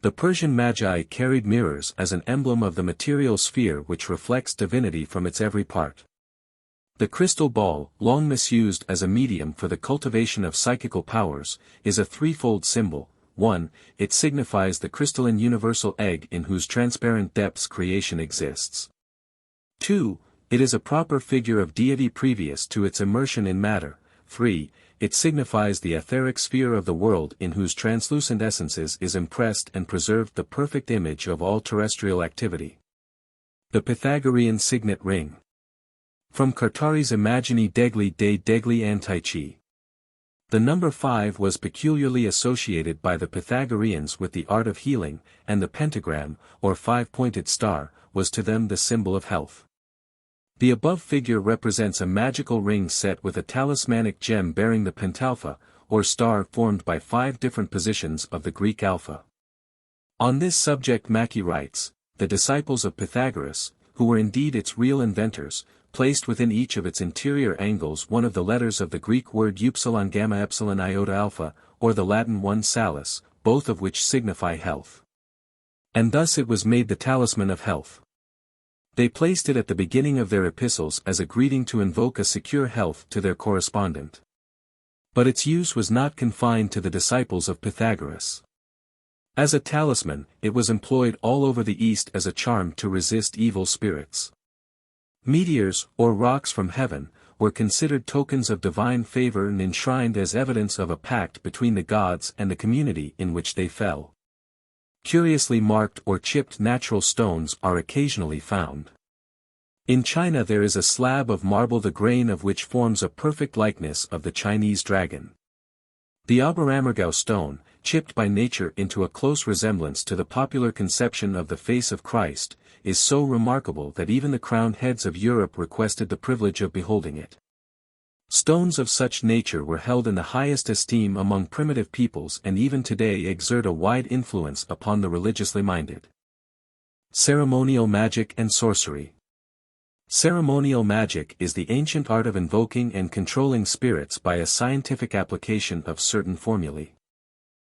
The Persian magi carried mirrors as an emblem of the material sphere which reflects divinity from its every part. The crystal ball, long misused as a medium for the cultivation of psychical powers, is a threefold symbol. 1. It signifies the crystalline universal egg in whose transparent depths creation exists. 2. It is a proper figure of deity previous to its immersion in matter. 3. It signifies the etheric sphere of the world in whose translucent essences is impressed and preserved the perfect image of all terrestrial activity. The Pythagorean signet ring. From Cartari's Imagini degli dei degli Antici. The number 5 was peculiarly associated by the Pythagoreans with the art of healing, and the pentagram, or five-pointed star, was to them the symbol of health. The above figure represents a magical ring set with a talismanic gem bearing the pentalpha, or star formed by 5 different positions of the Greek alpha. On this subject Mackey writes, the disciples of Pythagoras, who were indeed its real inventors, placed within each of its interior angles one of the letters of the Greek word upsilon gamma epsilon iota alpha, or the Latin one salus, both of which signify health. And thus it was made the talisman of health. They placed it at the beginning of their epistles as a greeting to invoke a secure health to their correspondent. But its use was not confined to the disciples of Pythagoras. As a talisman, it was employed all over the East as a charm to resist evil spirits. Meteors, or rocks from heaven, were considered tokens of divine favor and enshrined as evidence of a pact between the gods and the community in which they fell. Curiously marked or chipped natural stones are occasionally found. In China there is a slab of marble the grain of which forms a perfect likeness of the Chinese dragon. The Aberammergau stone, chipped by nature into a close resemblance to the popular conception of the face of Christ, is so remarkable that even the crowned heads of Europe requested the privilege of beholding it. Stones of such nature were held in the highest esteem among primitive peoples and even today exert a wide influence upon the religiously minded. Ceremonial magic and sorcery. Ceremonial magic is the ancient art of invoking and controlling spirits by a scientific application of certain formulae.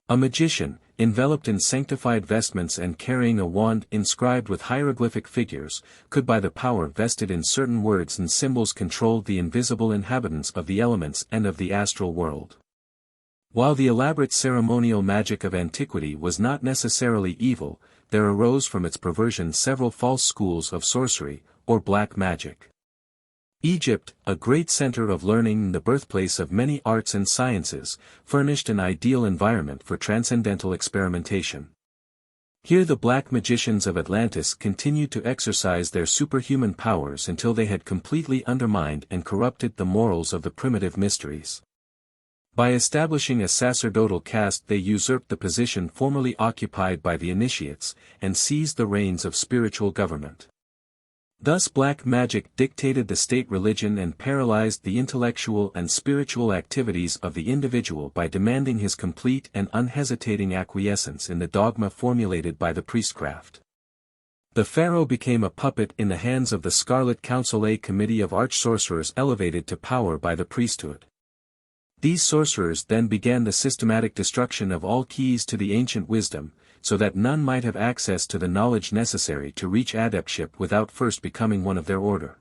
A magician, enveloped in sanctified vestments and carrying a wand inscribed with hieroglyphic figures, could by the power vested in certain words and symbols control the invisible inhabitants of the elements and of the astral world. While the elaborate ceremonial magic of antiquity was not necessarily evil, there arose from its perversion several false schools of sorcery, or black magic. Egypt, a great center of learning and the birthplace of many arts and sciences, furnished an ideal environment for transcendental experimentation. Here the black magicians of Atlantis continued to exercise their superhuman powers until they had completely undermined and corrupted the morals of the primitive mysteries. By establishing a sacerdotal caste they usurped the position formerly occupied by the initiates, and seized the reins of spiritual government. Thus black magic dictated the state religion and paralyzed the intellectual and spiritual activities of the individual by demanding his complete and unhesitating acquiescence in the dogma formulated by the priestcraft. The pharaoh became a puppet in the hands of the Scarlet Council, a committee of arch-sorcerers elevated to power by the priesthood. These sorcerers then began the systematic destruction of all keys to the ancient wisdom, so that none might have access to the knowledge necessary to reach adeptship without first becoming one of their order.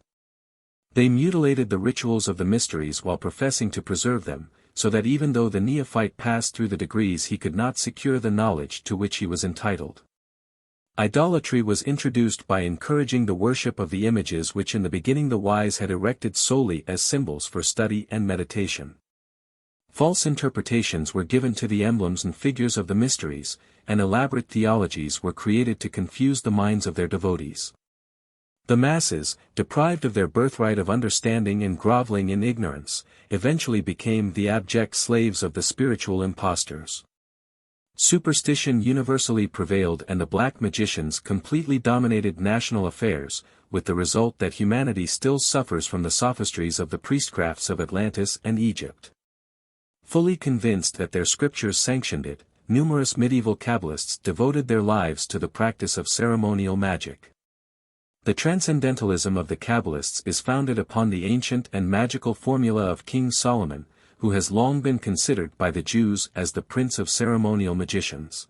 They mutilated the rituals of the mysteries while professing to preserve them, so that even though the neophyte passed through the degrees he could not secure the knowledge to which he was entitled. Idolatry was introduced by encouraging the worship of the images which in the beginning the wise had erected solely as symbols for study and meditation. False interpretations were given to the emblems and figures of the mysteries, and elaborate theologies were created to confuse the minds of their devotees. The masses, deprived of their birthright of understanding and groveling in ignorance, eventually became the abject slaves of the spiritual impostors. Superstition universally prevailed and the black magicians completely dominated national affairs, with the result that humanity still suffers from the sophistries of the priestcrafts of Atlantis and Egypt. Fully convinced that their scriptures sanctioned it, numerous medieval Kabbalists devoted their lives to the practice of ceremonial magic. The transcendentalism of the Kabbalists is founded upon the ancient and magical formula of King Solomon, who has long been considered by the Jews as the prince of ceremonial magicians.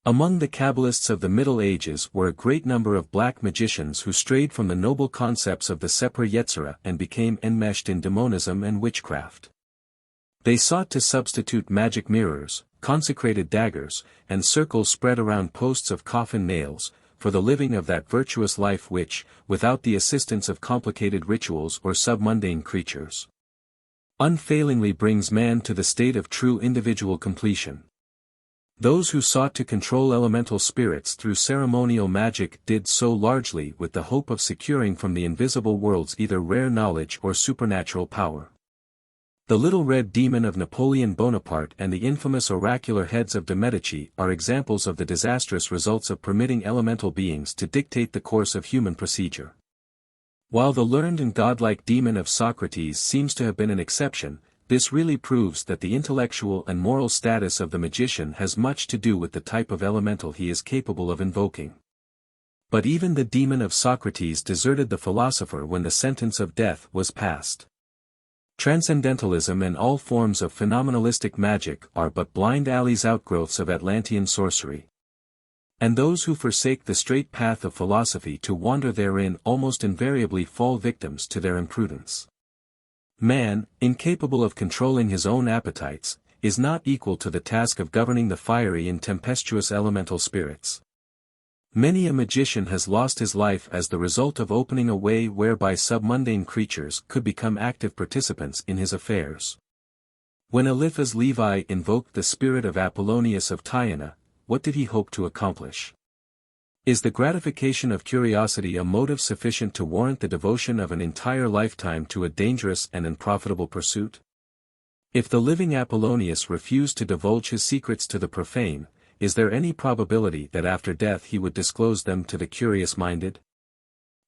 Among the Kabbalists of the Middle Ages were a great number of black magicians who strayed from the noble concepts of the Sefer Yetzirah and became enmeshed in demonism and witchcraft. They sought to substitute magic mirrors, consecrated daggers, and circles spread around posts of coffin nails, for the living of that virtuous life which, without the assistance of complicated rituals or submundane creatures, unfailingly brings man to the state of true individual completion. Those who sought to control elemental spirits through ceremonial magic did so largely with the hope of securing from the invisible worlds either rare knowledge or supernatural power. The Little Red Demon of Napoleon Bonaparte and the infamous oracular heads of de' Medici are examples of the disastrous results of permitting elemental beings to dictate the course of human procedure. While the learned and godlike demon of Socrates seems to have been an exception, this really proves that the intellectual and moral status of the magician has much to do with the type of elemental he is capable of invoking. But even the demon of Socrates deserted the philosopher when the sentence of death was passed. Transcendentalism and all forms of phenomenalistic magic are but blind alleys, outgrowths of Atlantean sorcery. And those who forsake the straight path of philosophy to wander therein almost invariably fall victims to their imprudence. Man, incapable of controlling his own appetites, is not equal to the task of governing the fiery and tempestuous elemental spirits. Many a magician has lost his life as the result of opening a way whereby submundane creatures could become active participants in his affairs. When Eliphaz Levi invoked the spirit of Apollonius of Tyana, what did he hope to accomplish? Is the gratification of curiosity a motive sufficient to warrant the devotion of an entire lifetime to a dangerous and unprofitable pursuit? If the living Apollonius refused to divulge his secrets to the profane, is there any probability that after death he would disclose them to the curious-minded?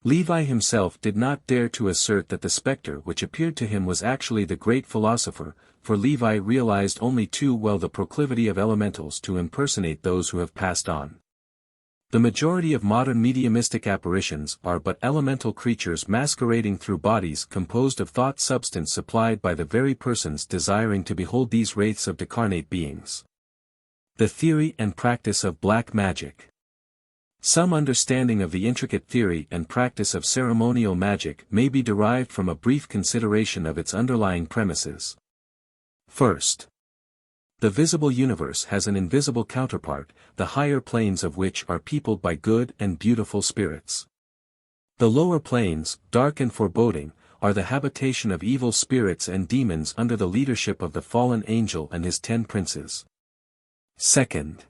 Levi himself did not dare to assert that the spectre which appeared to him was actually the great philosopher, for Levi realized only too well the proclivity of elementals to impersonate those who have passed on. The majority of modern mediumistic apparitions are but elemental creatures masquerading through bodies composed of thought substance supplied by the very persons desiring to behold these wraiths of decarnate beings. The theory and practice of black magic. Some understanding of the intricate theory and practice of ceremonial magic may be derived from a brief consideration of its underlying premises. First, the visible universe has an invisible counterpart, the higher planes of which are peopled by good and beautiful spirits. The lower planes, dark and foreboding, are the habitation of evil spirits and demons under the leadership of the fallen angel and his 10 princes. Second,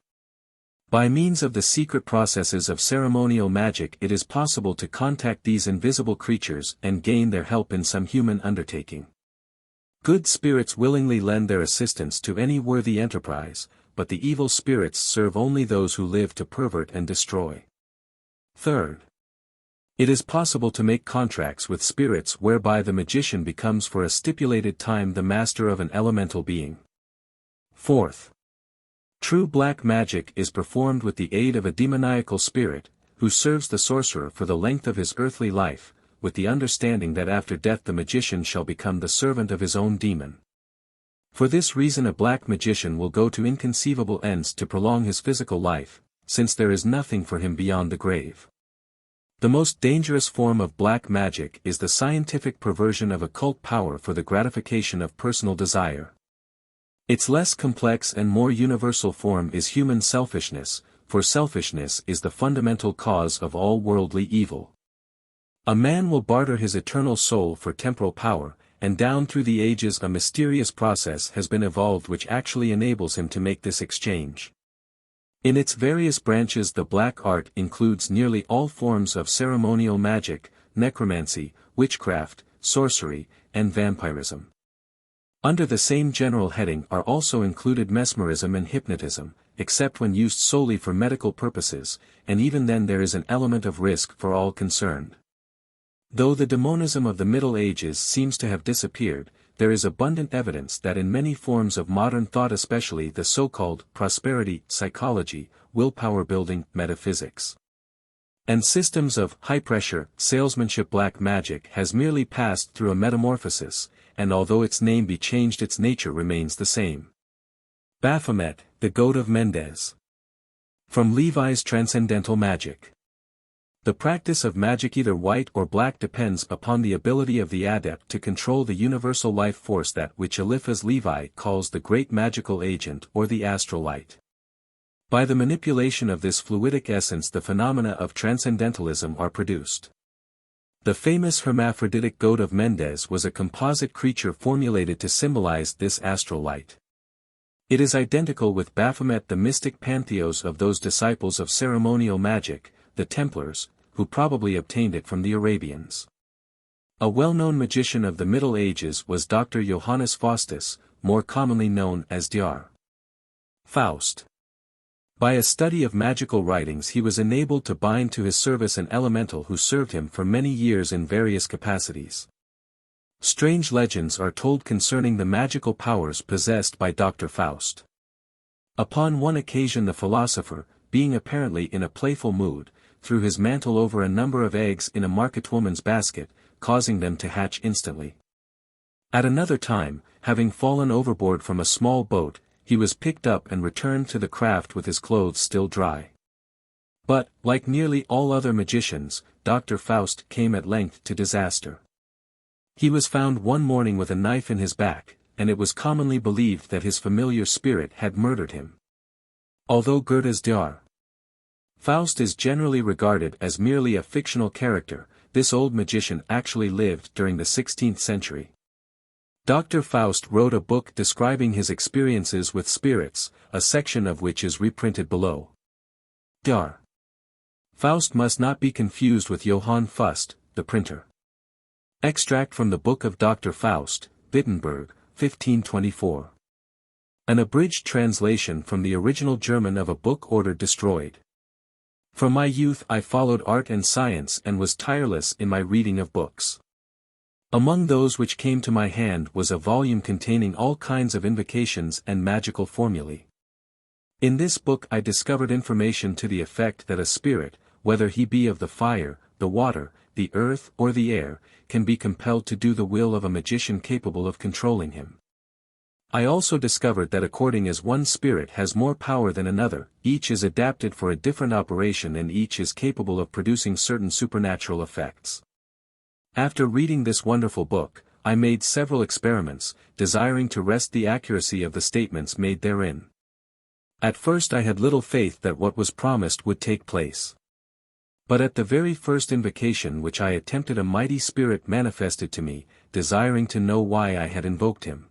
by means of the secret processes of ceremonial magic it is possible to contact these invisible creatures and gain their help in some human undertaking. Good spirits willingly lend their assistance to any worthy enterprise, but the evil spirits serve only those who live to pervert and destroy. Third, it is possible to make contracts with spirits whereby the magician becomes for a stipulated time the master of an elemental being. Fourth, true black magic is performed with the aid of a demoniacal spirit, who serves the sorcerer for the length of his earthly life, with the understanding that after death the magician shall become the servant of his own demon. For this reason a black magician will go to inconceivable ends to prolong his physical life, since there is nothing for him beyond the grave. The most dangerous form of black magic is the scientific perversion of occult power for the gratification of personal desire. Its less complex and more universal form is human selfishness, for selfishness is the fundamental cause of all worldly evil. A man will barter his eternal soul for temporal power, and down through the ages a mysterious process has been evolved which actually enables him to make this exchange. In its various branches the black art includes nearly all forms of ceremonial magic, necromancy, witchcraft, sorcery, and vampirism. Under the same general heading are also included mesmerism and hypnotism, except when used solely for medical purposes, and even then there is an element of risk for all concerned. Though the demonism of the Middle Ages seems to have disappeared, there is abundant evidence that in many forms of modern thought, especially the so-called prosperity psychology, willpower building metaphysics, and systems of high-pressure salesmanship, black magic has merely passed through a metamorphosis, and although its name be changed its nature remains the same. Baphomet, the goat of Mendes. From Levi's Transcendental Magic. The practice of magic, either white or black, depends upon the ability of the adept to control the universal life force, that which Eliphas Levi calls the great magical agent or the astral light. By the manipulation of this fluidic essence the phenomena of transcendentalism are produced. The famous hermaphroditic goat of Mendes was a composite creature formulated to symbolize this astral light. It is identical with Baphomet, the mystic pantheos of those disciples of ceremonial magic, the Templars, who probably obtained it from the Arabians. A well-known magician of the Middle Ages was Dr. Johannes Faustus, more commonly known as Dr. Faust. By a study of magical writings he was enabled to bind to his service an elemental who served him for many years in various capacities. Strange legends are told concerning the magical powers possessed by Dr. Faust. Upon one occasion the philosopher, being apparently in a playful mood, threw his mantle over a number of eggs in a marketwoman's basket, causing them to hatch instantly. At another time, having fallen overboard from a small boat, he was picked up and returned to the craft with his clothes still dry. But, like nearly all other magicians, Dr. Faust came at length to disaster. He was found one morning with a knife in his back, and it was commonly believed that his familiar spirit had murdered him. Although Goethe's Dr. Faust is generally regarded as merely a fictional character, this old magician actually lived during the 16th century. Dr. Faust wrote a book describing his experiences with spirits, a section of which is reprinted below. Dr. Faust must not be confused with Johann Fust, the printer. Extract from the Book of Dr. Faust, Wittenberg, 1524. An abridged translation from the original German of a book ordered destroyed. From my youth I followed art and science and was tireless in my reading of books. Among those which came to my hand was a volume containing all kinds of invocations and magical formulae. In this book I discovered information to the effect that a spirit, whether he be of the fire, the water, the earth or the air, can be compelled to do the will of a magician capable of controlling him. I also discovered that according as one spirit has more power than another, each is adapted for a different operation and each is capable of producing certain supernatural effects. After reading this wonderful book, I made several experiments, desiring to test the accuracy of the statements made therein. At first I had little faith that what was promised would take place. But at the very first invocation which I attempted a mighty spirit manifested to me, desiring to know why I had invoked him.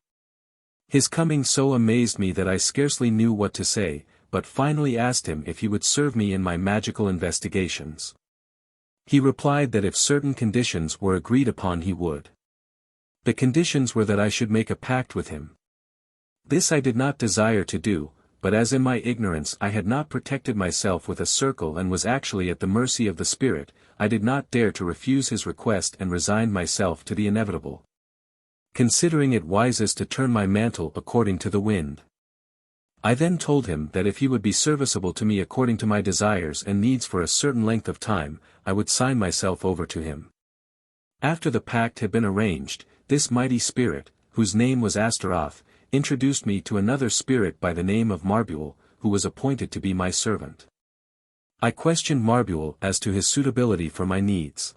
His coming so amazed me that I scarcely knew what to say, but finally asked him if he would serve me in my magical investigations. He replied that if certain conditions were agreed upon he would. The conditions were that I should make a pact with him. This I did not desire to do, but as in my ignorance I had not protected myself with a circle and was actually at the mercy of the spirit, I did not dare to refuse his request and resigned myself to the inevitable, considering it wisest to turn my mantle according to the wind. I then told him that if he would be serviceable to me according to my desires and needs for a certain length of time, I would sign myself over to him. After the pact had been arranged, this mighty spirit, whose name was Astaroth, introduced me to another spirit by the name of Marbuel, who was appointed to be my servant. I questioned Marbuel as to his suitability for my needs.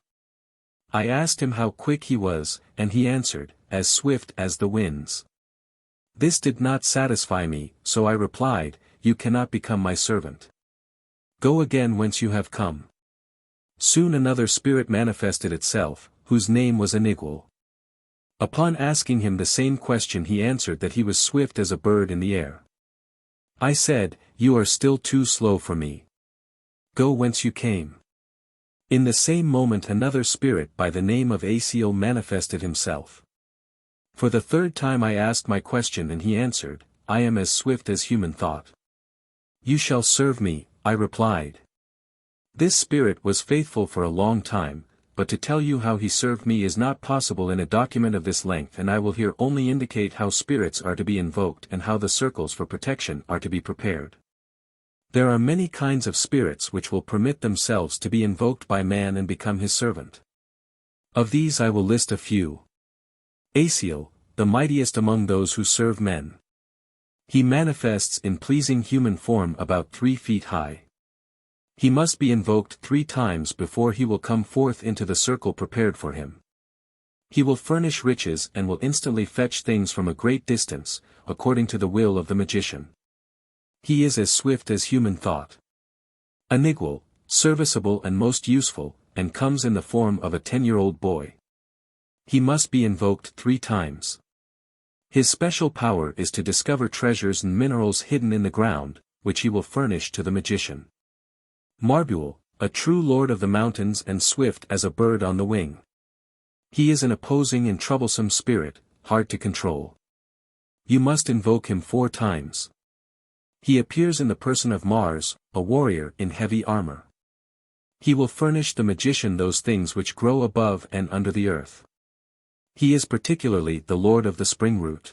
I asked him how quick he was, and he answered, as swift as the winds. This did not satisfy me, so I replied, you cannot become my servant. Go again whence you have come. Soon another spirit manifested itself, whose name was Enigual. Upon asking him the same question he answered that he was swift as a bird in the air. I said, you are still too slow for me. Go whence you came. In the same moment another spirit by the name of Asiel manifested himself. For the third time I asked my question and he answered, I am as swift as human thought. You shall serve me, I replied. This spirit was faithful for a long time, but to tell you how he served me is not possible in a document of this length, and I will here only indicate how spirits are to be invoked and how the circles for protection are to be prepared. There are many kinds of spirits which will permit themselves to be invoked by man and become his servant. Of these I will list a few. Asiel, the mightiest among those who serve men. He manifests in pleasing human form about 3 feet high. He must be invoked 3 times before he will come forth into the circle prepared for him. He will furnish riches and will instantly fetch things from a great distance, according to the will of the magician. He is as swift as human thought. Enigual, serviceable and most useful, and comes in the form of a 10-year-old boy. He must be invoked 3 times. His special power is to discover treasures and minerals hidden in the ground, which he will furnish to the magician. Marbuel, a true lord of the mountains and swift as a bird on the wing. He is an opposing and troublesome spirit, hard to control. You must invoke him 4 times. He appears in the person of Mars, a warrior in heavy armor. He will furnish the magician those things which grow above and under the earth. He is particularly the lord of the spring root.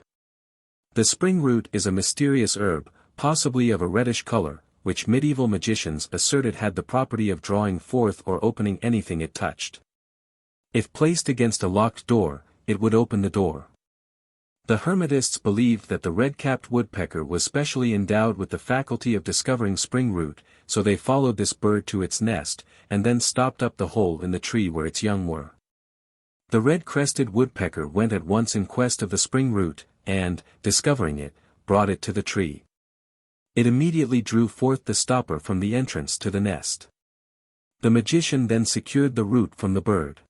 The spring root is a mysterious herb, possibly of a reddish color, which medieval magicians asserted had the property of drawing forth or opening anything it touched. If placed against a locked door, it would open the door. The Hermetists believed that the red-capped woodpecker was specially endowed with the faculty of discovering spring root, so they followed this bird to its nest, and then stopped up the hole in the tree where its young were. The red-crested woodpecker went at once in quest of the spring root, and, discovering it, brought it to the tree. It immediately drew forth the stopper from the entrance to the nest. The magician then secured the root from the bird.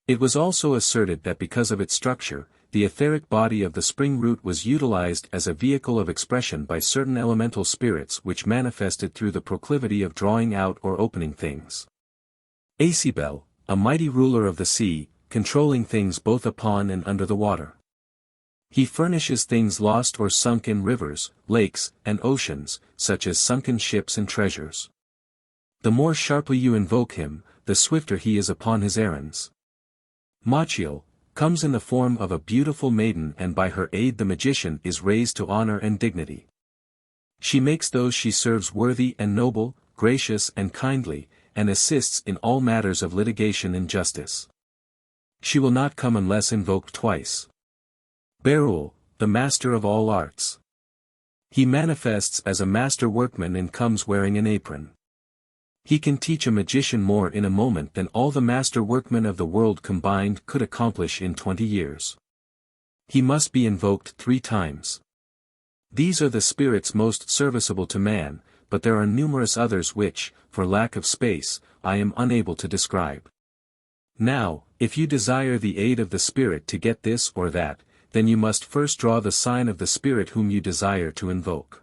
It was also asserted that because of its structure, the etheric body of the spring root was utilized as a vehicle of expression by certain elemental spirits which manifested through the proclivity of drawing out or opening things. Acebel, a mighty ruler of the sea, controlling things both upon and under the water. He furnishes things lost or sunk in rivers, lakes, and oceans, such as sunken ships and treasures. The more sharply you invoke him, the swifter he is upon his errands. Machiel comes in the form of a beautiful maiden, and by her aid the magician is raised to honor and dignity. She makes those she serves worthy and noble, gracious and kindly, and assists in all matters of litigation and justice. She will not come unless invoked twice. Beruel, the master of all arts. He manifests as a master workman and comes wearing an apron. He can teach a magician more in a moment than all the master workmen of the world combined could accomplish in 20 years. He must be invoked 3 times. These are the spirits most serviceable to man, but there are numerous others which, for lack of space, I am unable to describe. Now, if you desire the aid of the spirit to get this or that, then you must first draw the sign of the spirit whom you desire to invoke.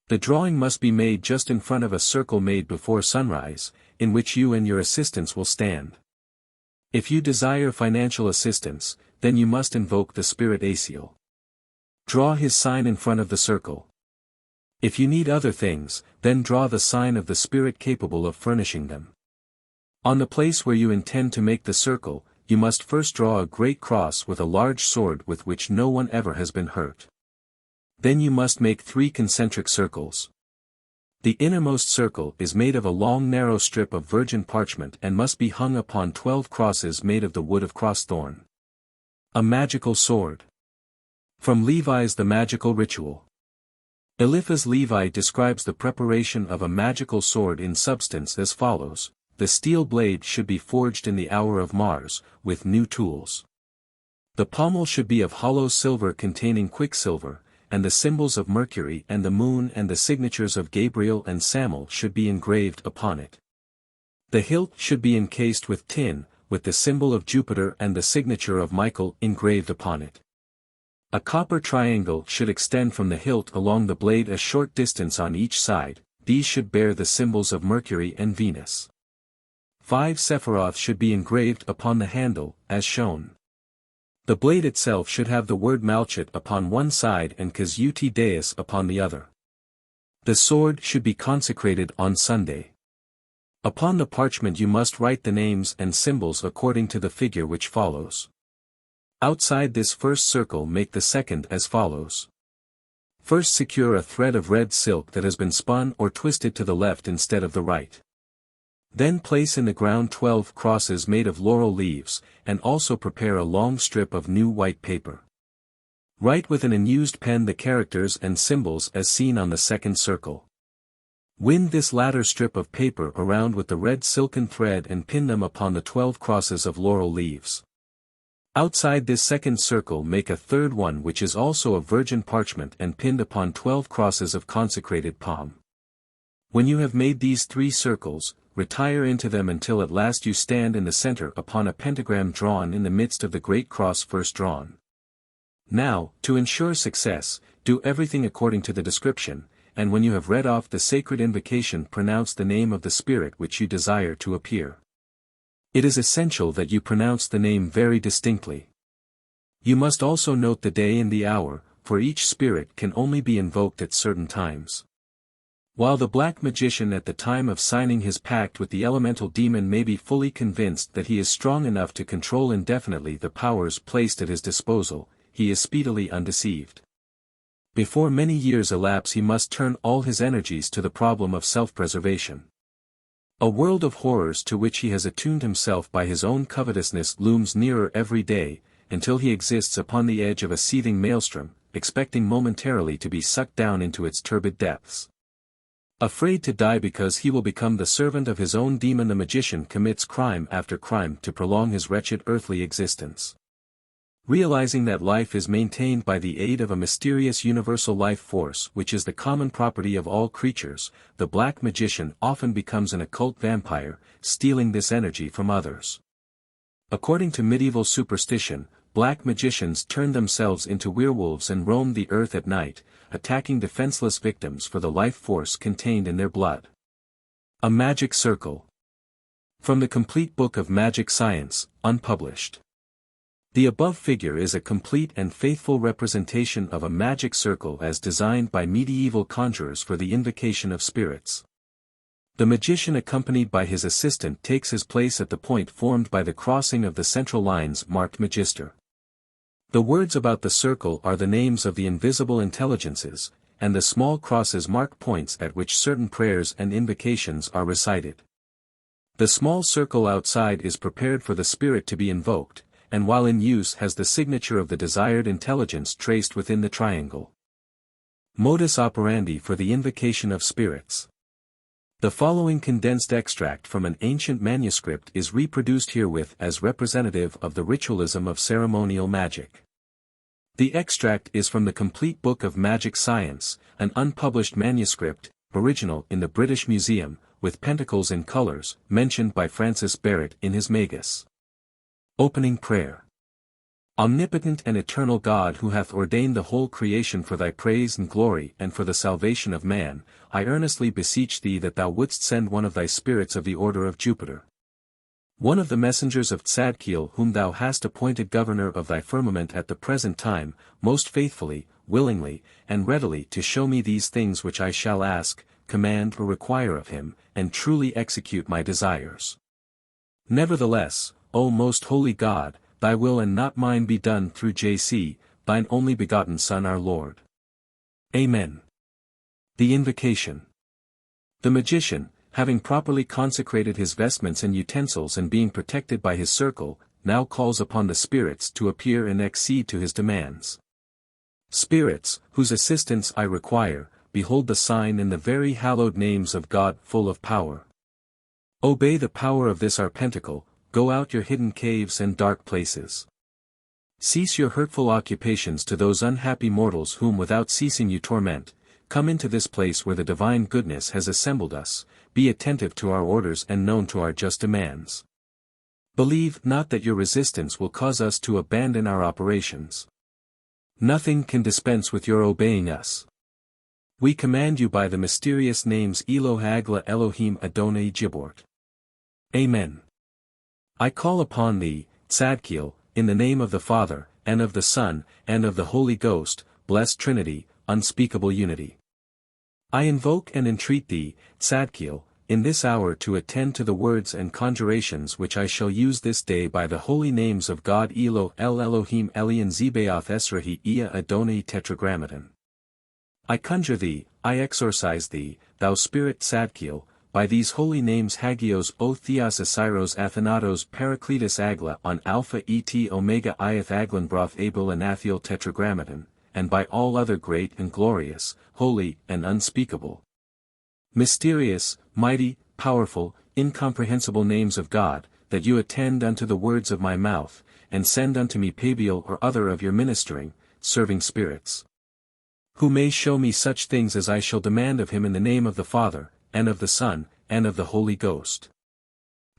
The drawing must be made just in front of a circle made before sunrise, in which you and your assistants will stand. If you desire financial assistance, then you must invoke the spirit Asiel. Draw his sign in front of the circle. If you need other things, then draw the sign of the spirit capable of furnishing them. On the place where you intend to make the circle, you must first draw a great cross with a large sword with which no one ever has been hurt. Then you must make 3 concentric circles. The innermost circle is made of a long narrow strip of virgin parchment and must be hung upon 12 crosses made of the wood of crossthorn. A magical sword. From Levi's The Magical Ritual. Eliphaz Levi describes the preparation of a magical sword in substance as follows: the steel blade should be forged in the hour of Mars, with new tools. The pommel should be of hollow silver containing quicksilver, and the symbols of Mercury and the Moon and the signatures of Gabriel and Samael should be engraved upon it. The hilt should be encased with tin, with the symbol of Jupiter and the signature of Michael engraved upon it. A copper triangle should extend from the hilt along the blade a short distance on each side. These should bear the symbols of Mercury and Venus. 5 Sephiroth should be engraved upon the handle, as shown. The blade itself should have the word Malchut upon one side and Kasuti Deus upon the other. The sword should be consecrated on Sunday. Upon the parchment you must write the names and symbols according to the figure which follows. Outside this first circle make the second as follows. First secure a thread of red silk that has been spun or twisted to the left instead of the right. Then place in the ground 12 crosses made of laurel leaves, and also prepare a long strip of new white paper. Write with an unused pen the characters and symbols as seen on the second circle. Wind this latter strip of paper around with the red silken thread and pin them upon the 12 crosses of laurel leaves. Outside this second circle make a third one which is also of virgin parchment and pinned upon 12 crosses of consecrated palm. When you have made these 3 circles, retire into them until at last you stand in the center upon a pentagram drawn in the midst of the great cross first drawn. Now, to ensure success, do everything according to the description, and when you have read off the sacred invocation pronounce the name of the spirit which you desire to appear. It is essential that you pronounce the name very distinctly. You must also note the day and the hour, for each spirit can only be invoked at certain times. While the black magician at the time of signing his pact with the elemental demon may be fully convinced that he is strong enough to control indefinitely the powers placed at his disposal, he is speedily undeceived. Before many years elapse he must turn all his energies to the problem of self-preservation. A world of horrors to which he has attuned himself by his own covetousness looms nearer every day, until he exists upon the edge of a seething maelstrom, expecting momentarily to be sucked down into its turbid depths. Afraid to die because he will become the servant of his own demon, the magician commits crime after crime to prolong his wretched earthly existence. Realizing that life is maintained by the aid of a mysterious universal life force which is the common property of all creatures, the black magician often becomes an occult vampire, stealing this energy from others. According to medieval superstition, black magicians turn themselves into werewolves and roam the earth at night, attacking defenseless victims for the life force contained in their blood. A Magic Circle. From the Complete Book of Magic Science, unpublished. The above figure is a complete and faithful representation of a magic circle as designed by medieval conjurers for the invocation of spirits. The magician accompanied by his assistant takes his place at the point formed by the crossing of the central lines marked magister. The words about the circle are the names of the invisible intelligences, and the small crosses mark points at which certain prayers and invocations are recited. The small circle outside is prepared for the spirit to be invoked, and while in use has the signature of the desired intelligence traced within the triangle. Modus operandi for the invocation of spirits. The following condensed extract from an ancient manuscript is reproduced herewith as representative of the ritualism of ceremonial magic. The extract is from the Complete Book of Magic Science, an unpublished manuscript, original in the British Museum, with pentacles in colors, mentioned by Francis Barrett in his Magus. Opening Prayer. Omnipotent and eternal God, who hath ordained the whole creation for thy praise and glory and for the salvation of man, I earnestly beseech thee that thou wouldst send one of thy spirits of the order of Jupiter, one of the messengers of Tzadkiel, whom thou hast appointed governor of thy firmament at the present time, most faithfully, willingly, and readily to show me these things which I shall ask, command or require of him, and truly execute my desires. Nevertheless, O most holy God, thy will and not mine be done through J.C., thine only begotten Son our Lord. Amen. The Invocation. The magician, having properly consecrated his vestments and utensils and being protected by his circle, now calls upon the spirits to appear and accede to his demands. Spirits, whose assistance I require, behold the sign in the very hallowed names of God full of power. Obey the power of this our pentacle, go out your hidden caves and dark places. Cease your hurtful occupations to those unhappy mortals whom without ceasing you torment, come into this place where the divine goodness has assembled us, be attentive to our orders and known to our just demands. Believe not that your resistance will cause us to abandon our operations. Nothing can dispense with your obeying us. We command you by the mysterious names Eloh Agla Elohim Adonai Jibort. Amen. I call upon thee, Tzadkiel, in the name of the Father, and of the Son, and of the Holy Ghost, blessed Trinity, unspeakable unity. I invoke and entreat thee, Tzadkiel, in this hour to attend to the words and conjurations which I shall use this day by the holy names of God Eloh El Elohim Elion Zebaoth Esrahi Ea Adonai Tetragrammaton. I conjure thee, I exorcise thee, thou spirit Tzadkiel, by these holy names Hagios O Theos Asiros Athanatos Paracletus Agla on Alpha Et Omega Iath Aglan Broth Abel Anathiel Tetragrammaton, and by all other great and glorious, holy and unspeakable, mysterious, mighty, powerful, incomprehensible names of God, that you attend unto the words of my mouth, and send unto me Pabial or other of your ministering, serving spirits, who may show me such things as I shall demand of him in the name of the Father, and of the Son, and of the Holy Ghost.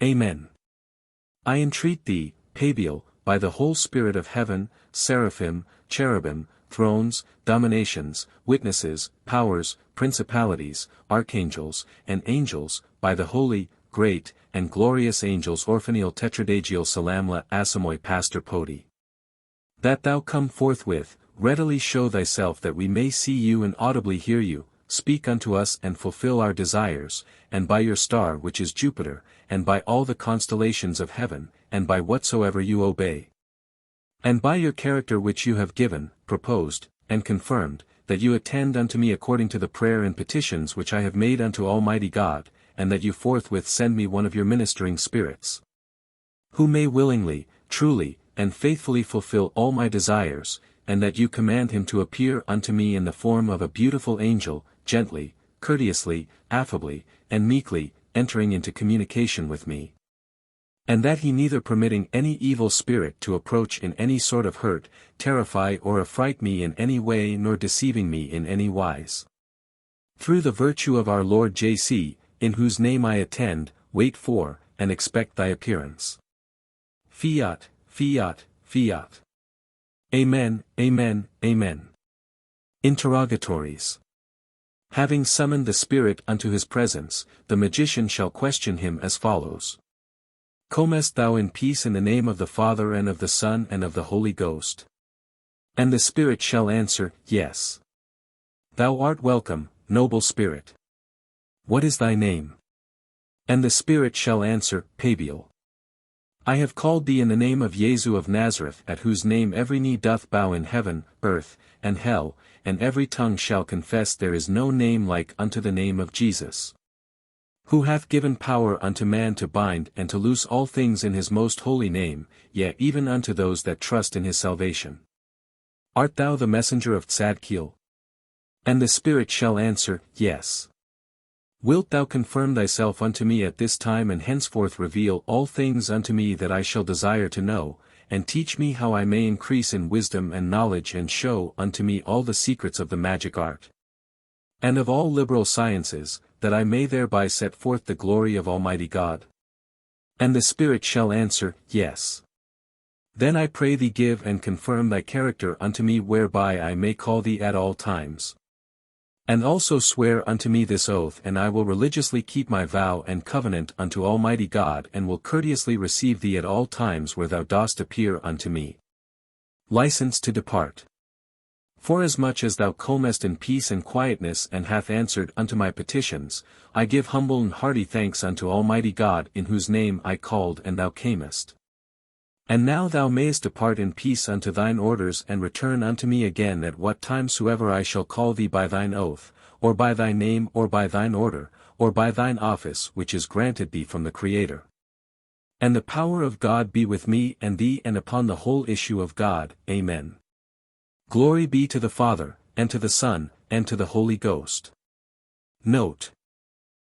Amen. I entreat thee, Pabial, by the whole spirit of heaven, seraphim, cherubim, thrones, dominations, witnesses, powers, principalities, archangels, and angels, by the holy, great, and glorious angels Orphaniel Tetradagial Salamla Asamoy Pastor Podi. That thou come forthwith, readily show thyself that we may see you and audibly hear you, speak unto us and fulfill our desires, and by your star which is Jupiter, and by all the constellations of heaven, and by whatsoever you obey. And by your character which you have given, proposed, and confirmed, that you attend unto me according to the prayer and petitions which I have made unto Almighty God, and that you forthwith send me one of your ministering spirits, who may willingly, truly, and faithfully fulfill all my desires, and that you command him to appear unto me in the form of a beautiful angel, gently, courteously, affably, and meekly, entering into communication with me. And that he neither permitting any evil spirit to approach in any sort of hurt, terrify or affright me in any way nor deceiving me in any wise. Through the virtue of our Lord J.C., in whose name I attend, wait for, and expect thy appearance. Fiat, fiat, fiat. Amen, amen, amen. Interrogatories. Having summoned the spirit unto his presence, the magician shall question him as follows. Comest thou in peace in the name of the Father and of the Son and of the Holy Ghost? And the spirit shall answer, Yes. Thou art welcome, noble spirit. What is thy name? And the spirit shall answer, Pabial. I have called thee in the name of Jesu of Nazareth, at whose name every knee doth bow in heaven, earth, and hell, and every tongue shall confess there is no name like unto the name of Jesus. Who hath given power unto man to bind and to loose all things in his most holy name, yea even unto those that trust in his salvation. Art thou the messenger of Tzadkiel? And the spirit shall answer, Yes. Wilt thou confirm thyself unto me at this time and henceforth reveal all things unto me that I shall desire to know, and teach me how I may increase in wisdom and knowledge and show unto me all the secrets of the magic art, and of all liberal sciences, that I may thereby set forth the glory of Almighty God? And the Spirit shall answer, Yes. Then I pray thee give and confirm thy character unto me whereby I may call thee at all times. And also swear unto me this oath, and I will religiously keep my vow and covenant unto Almighty God, and will courteously receive thee at all times where thou dost appear unto me. License to depart. Forasmuch as thou comest in peace and quietness and hath answered unto my petitions, I give humble and hearty thanks unto Almighty God, in whose name I called and thou camest. And now thou mayest depart in peace unto thine orders and return unto me again at what time soever I shall call thee by thine oath, or by thy name or by thine order, or by thine office which is granted thee from the Creator. And the power of God be with me and thee and upon the whole issue of God, Amen. Glory be to the Father, and to the Son, and to the Holy Ghost. Note: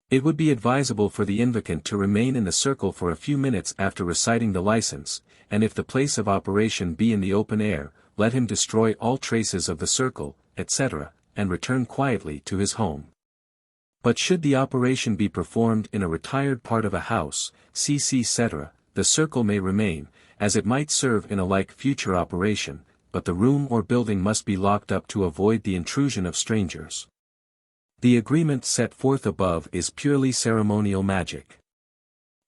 it would be advisable for the invocant to remain in the circle for a few minutes after reciting the license, and if the place of operation be in the open air, let him destroy all traces of the circle, etc., and return quietly to his home. But should the operation be performed in a retired part of a house, etc., the circle may remain, as it might serve in a like future operation, but the room or building must be locked up to avoid the intrusion of strangers. The agreement set forth above is purely ceremonial magic.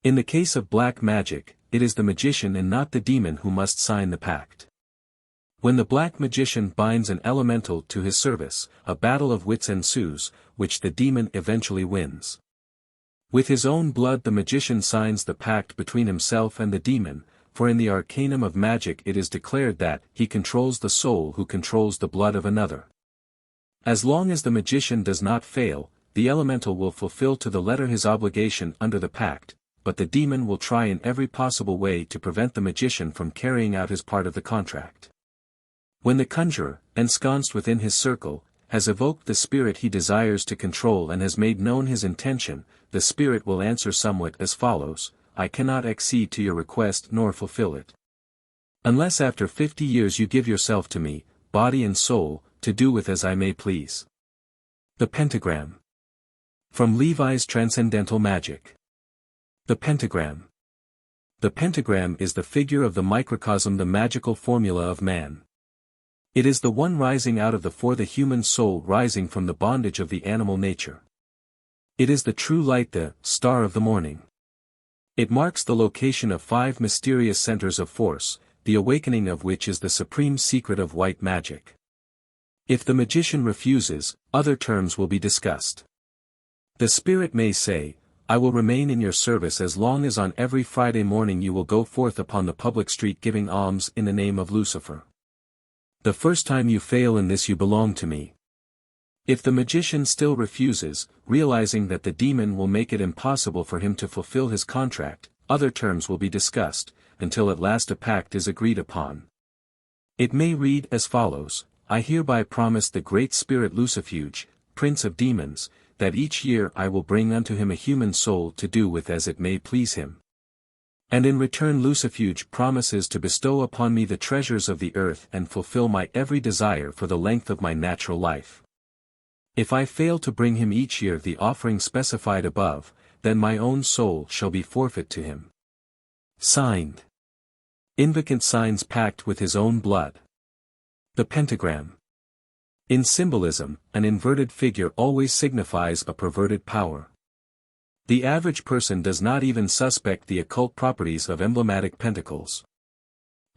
In the case of black magic, it is the magician and not the demon who must sign the pact. When the black magician binds an elemental to his service, a battle of wits ensues, which the demon eventually wins. With his own blood the magician signs the pact between himself and the demon, for in the arcanum of magic it is declared that he controls the soul who controls the blood of another. As long as the magician does not fail, the elemental will fulfill to the letter his obligation under the pact, but the demon will try in every possible way to prevent the magician from carrying out his part of the contract. When the conjurer, ensconced within his circle, has evoked the spirit he desires to control and has made known his intention, the spirit will answer somewhat as follows: I cannot accede to your request nor fulfill it. Unless after 50 years you give yourself to me, body and soul, to do with as I may please. The Pentagram. From Levi's Transcendental Magic. The Pentagram. The pentagram is the figure of the microcosm, the magical formula of man. It is the one rising out of the human soul rising from the bondage of the animal nature. It is the true light, the star of the morning. It marks the location of 5 mysterious centers of force, the awakening of which is the supreme secret of white magic. If the magician refuses, other terms will be discussed. The spirit may say, I will remain in your service as long as on every Friday morning you will go forth upon the public street giving alms in the name of Lucifer. The first time you fail in this you belong to me. If the magician still refuses, realizing that the demon will make it impossible for him to fulfill his contract, other terms will be discussed, until at last a pact is agreed upon. It may read as follows: I hereby promise the great spirit Lucifuge, prince of demons, that each year I will bring unto him a human soul to do with as it may please him. And in return Lucifuge promises to bestow upon me the treasures of the earth and fulfill my every desire for the length of my natural life. If I fail to bring him each year the offering specified above, then my own soul shall be forfeit to him. Signed. Invocant signs pact with his own blood. The Pentagram. In symbolism, an inverted figure always signifies a perverted power. The average person does not even suspect the occult properties of emblematic pentacles.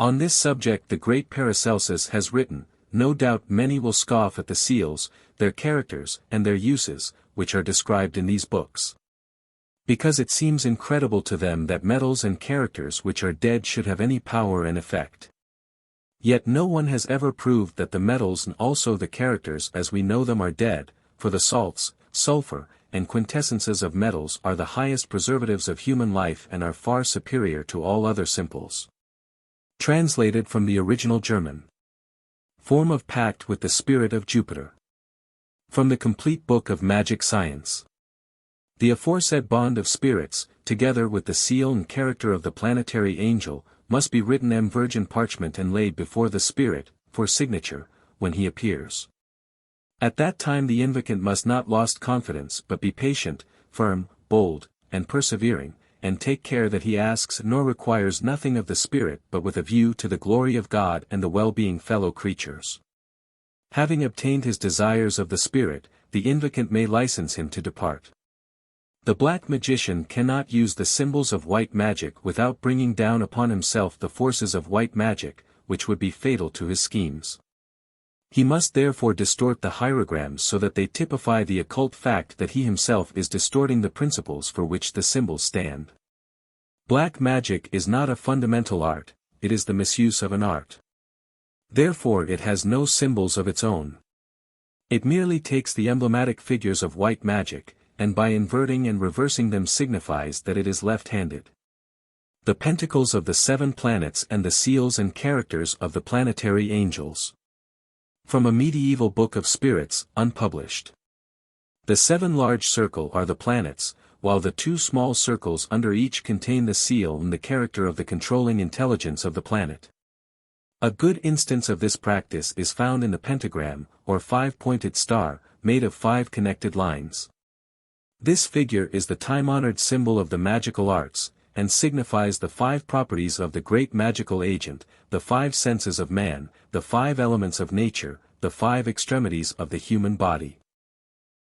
On this subject the great Paracelsus has written, no doubt many will scoff at the seals, their characters, and their uses, which are described in these books. Because it seems incredible to them that metals and characters which are dead should have any power and effect. Yet no one has ever proved that the metals and also the characters as we know them are dead, for the salts, sulfur, and quintessences of metals are the highest preservatives of human life and are far superior to all other simples. Translated from the original German. Form of pact with the spirit of Jupiter. From the Complete Book of Magic Science. The aforesaid bond of spirits, together with the seal and character of the planetary angel, must be written en virgin parchment and laid before the spirit, for signature, when he appears. At that time the invocant must not lose confidence but be patient, firm, bold, and persevering, and take care that he asks nor requires nothing of the spirit but with a view to the glory of God and the well-being fellow creatures. Having obtained his desires of the spirit, the invocant may license him to depart. The black magician cannot use the symbols of white magic without bringing down upon himself the forces of white magic, which would be fatal to his schemes. He must therefore distort the hierograms so that they typify the occult fact that he himself is distorting the principles for which the symbols stand. Black magic is not a fundamental art, it is the misuse of an art. Therefore it has no symbols of its own. It merely takes the emblematic figures of white magic, and by inverting and reversing them signifies that it is left-handed. The pentacles of the 7 planets and the seals and characters of the planetary angels. From a medieval book of spirits, unpublished. The 7 large circles are the planets, while the 2 small circles under each contain the seal and the character of the controlling intelligence of the planet. A good instance of this practice is found in the pentagram, or 5-pointed star, made of 5 connected lines. This figure is the time-honored symbol of the magical arts, and signifies the 5 properties of the great magical agent, the 5 senses of man, the 5 elements of nature, the 5 extremities of the human body.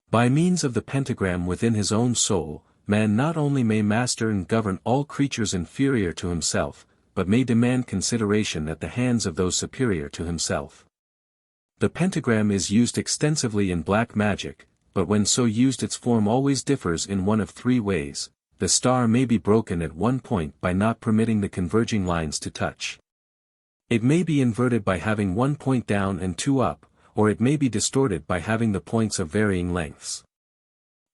By means of the pentagram within his own soul, man not only may master and govern all creatures inferior to himself, but may demand consideration at the hands of those superior to himself. The pentagram is used extensively in black magic, but when so used its form always differs in one of 3 ways. The star may be broken at one point by not permitting the converging lines to touch. It may be inverted by having 1 point down and 2 up, or it may be distorted by having the points of varying lengths.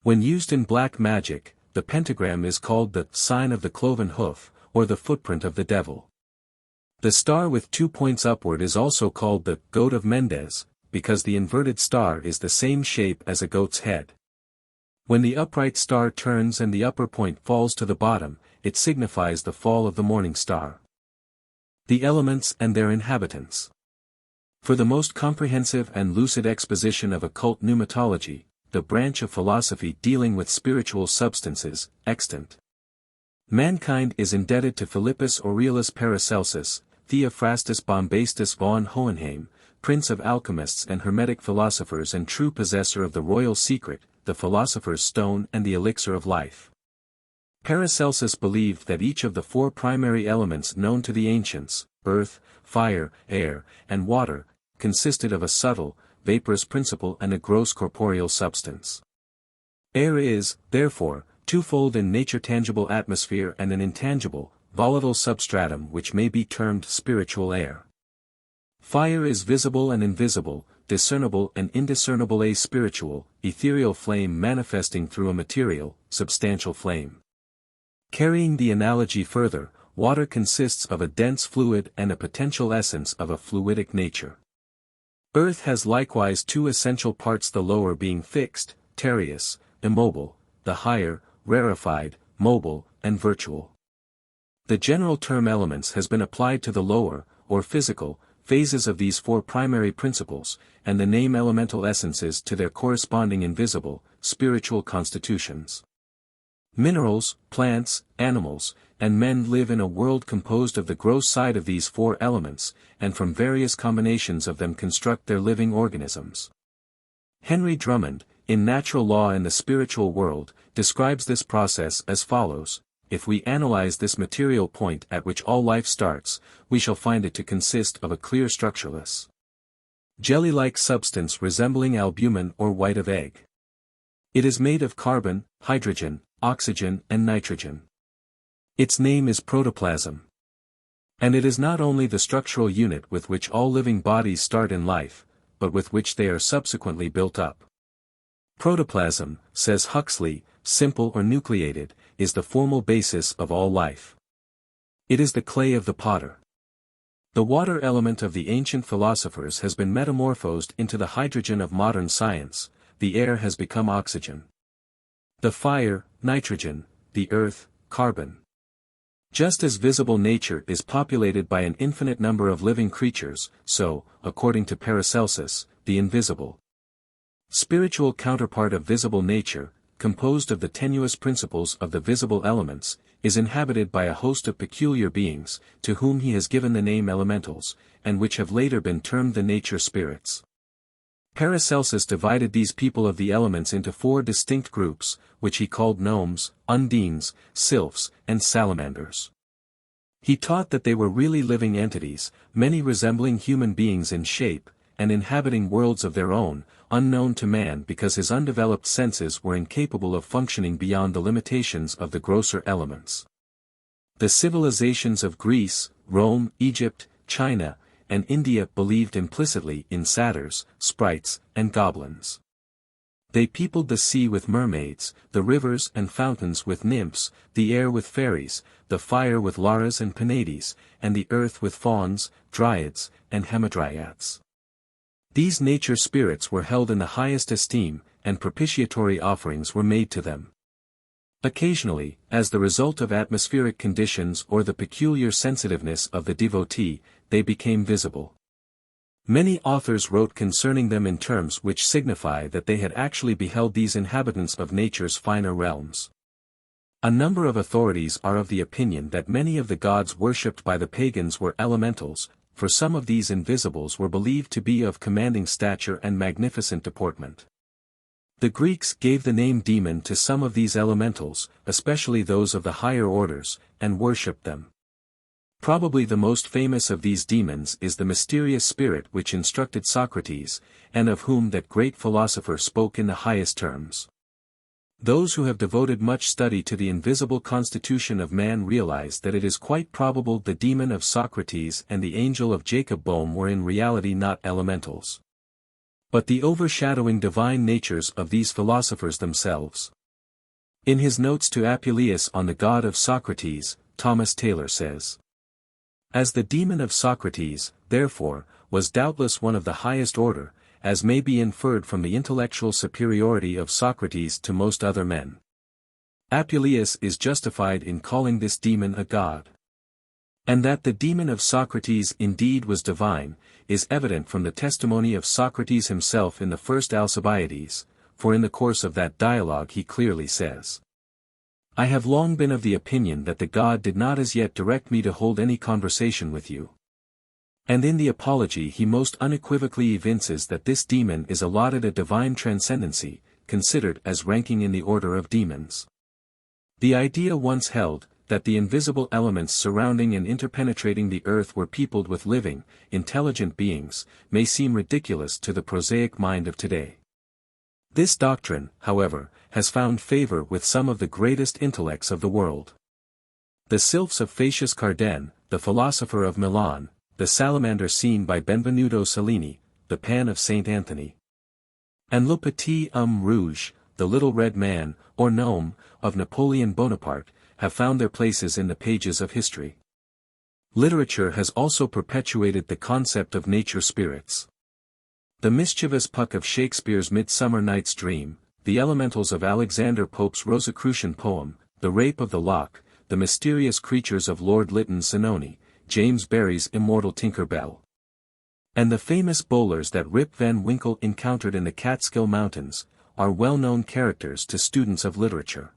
When used in black magic, the pentagram is called the sign of the cloven hoof, or the footprint of the devil. The star with 2 points upward is also called the goat of Mendes, because the inverted star is the same shape as a goat's head. When the upright star turns and the upper point falls to the bottom, it signifies the fall of the morning star. The elements and their inhabitants. For the most comprehensive and lucid exposition of occult pneumatology, the branch of philosophy dealing with spiritual substances, extant. Mankind is indebted to Philippus Aurelius Paracelsus, Theophrastus Bombastus von Hohenheim, prince of alchemists and Hermetic philosophers and true possessor of the royal secret, the philosopher's stone and the elixir of life. Paracelsus believed that each of the 4 primary elements known to the ancients, earth, fire, air, and water, consisted of a subtle, vaporous principle and a gross corporeal substance. Air is, therefore, twofold in nature: tangible atmosphere and an intangible, volatile substratum which may be termed spiritual air. Fire is visible and invisible, discernible and indiscernible, a spiritual, ethereal flame manifesting through a material, substantial flame. Carrying the analogy further, water consists of a dense fluid and a potential essence of a fluidic nature. Earth has likewise 2 essential parts, the lower being fixed, terreous, immobile, the higher, rarefied, mobile, and virtual. The general term elements has been applied to the lower, or physical, phases of these 4 primary principles, and the name elemental essences to their corresponding invisible, spiritual constitutions. Minerals, plants, animals, and men live in a world composed of the gross side of these 4 elements, and from various combinations of them construct their living organisms. Henry Drummond, in Natural Law and the Spiritual World, describes this process as follows: if we analyze this material point at which all life starts, we shall find it to consist of a clear structureless, jelly-like substance resembling albumin or white of egg. It is made of carbon, hydrogen, oxygen and nitrogen. Its name is protoplasm. And it is not only the structural unit with which all living bodies start in life, but with which they are subsequently built up. Protoplasm, says Huxley, simple or nucleated, is the formal basis of all life. It is the clay of the potter. The water element of the ancient philosophers has been metamorphosed into the hydrogen of modern science, the air has become oxygen. The fire, nitrogen, the earth, carbon. Just as visible nature is populated by an infinite number of living creatures, so, according to Paracelsus, the invisible, spiritual counterpart of visible nature, composed of the tenuous principles of the visible elements, is inhabited by a host of peculiar beings, to whom he has given the name elementals, and which have later been termed the nature spirits. Paracelsus divided these people of the elements into 4 distinct groups, which he called gnomes, undines, sylphs, and salamanders. He taught that they were really living entities, many resembling human beings in shape, and inhabiting worlds of their own, unknown to man because his undeveloped senses were incapable of functioning beyond the limitations of the grosser elements. The civilizations of Greece, Rome, Egypt, China, and India believed implicitly in satyrs, sprites, and goblins. They peopled the sea with mermaids, the rivers and fountains with nymphs, the air with fairies, the fire with Laras and Penates, and the earth with fauns, dryads, and hamadryads. These nature spirits were held in the highest esteem, and propitiatory offerings were made to them. Occasionally, as the result of atmospheric conditions or the peculiar sensitiveness of the devotee, they became visible. Many authors wrote concerning them in terms which signify that they had actually beheld these inhabitants of nature's finer realms. A number of authorities are of the opinion that many of the gods worshipped by the pagans were elementals, for some of these invisibles were believed to be of commanding stature and magnificent deportment. The Greeks gave the name demon to some of these elementals, especially those of the higher orders, and worshipped them. Probably the most famous of these demons is the mysterious spirit which instructed Socrates, and of whom that great philosopher spoke in the highest terms. Those who have devoted much study to the invisible constitution of man realize that it is quite probable the demon of Socrates and the angel of Jacob Boehme were in reality not elementals, but the overshadowing divine natures of these philosophers themselves. In his notes to Apuleius on the God of Socrates, Thomas Taylor says, "As the demon of Socrates, therefore, was doubtless one of the highest order, as may be inferred from the intellectual superiority of Socrates to most other men. Apuleius is justified in calling this demon a god. And that the demon of Socrates indeed was divine, is evident from the testimony of Socrates himself in the first Alcibiades, for in the course of that dialogue he clearly says, 'I have long been of the opinion that the god did not as yet direct me to hold any conversation with you.' And in the Apology he most unequivocally evinces that this demon is allotted a divine transcendency, considered as ranking in the order of demons. The idea once held, that the invisible elements surrounding and interpenetrating the earth were peopled with living, intelligent beings, may seem ridiculous to the prosaic mind of today. This doctrine, however, has found favor with some of the greatest intellects of the world. The sylphs of Phaetus Cardan, the philosopher of Milan, the salamander seen by Benvenuto Cellini, the Pan of Saint Anthony, and Le Petit Homme Rouge, the Little Red Man, or Gnome, of Napoleon Bonaparte, have found their places in the pages of history. Literature has also perpetuated the concept of nature spirits. The mischievous Puck of Shakespeare's Midsummer Night's Dream, the elementals of Alexander Pope's Rosicrucian poem, the Rape of the Lock, the mysterious creatures of Lord Lytton's Zanoni, James Barrie's immortal Tinker Bell, and the famous bowlers that Rip Van Winkle encountered in the Catskill Mountains, are well-known characters to students of literature.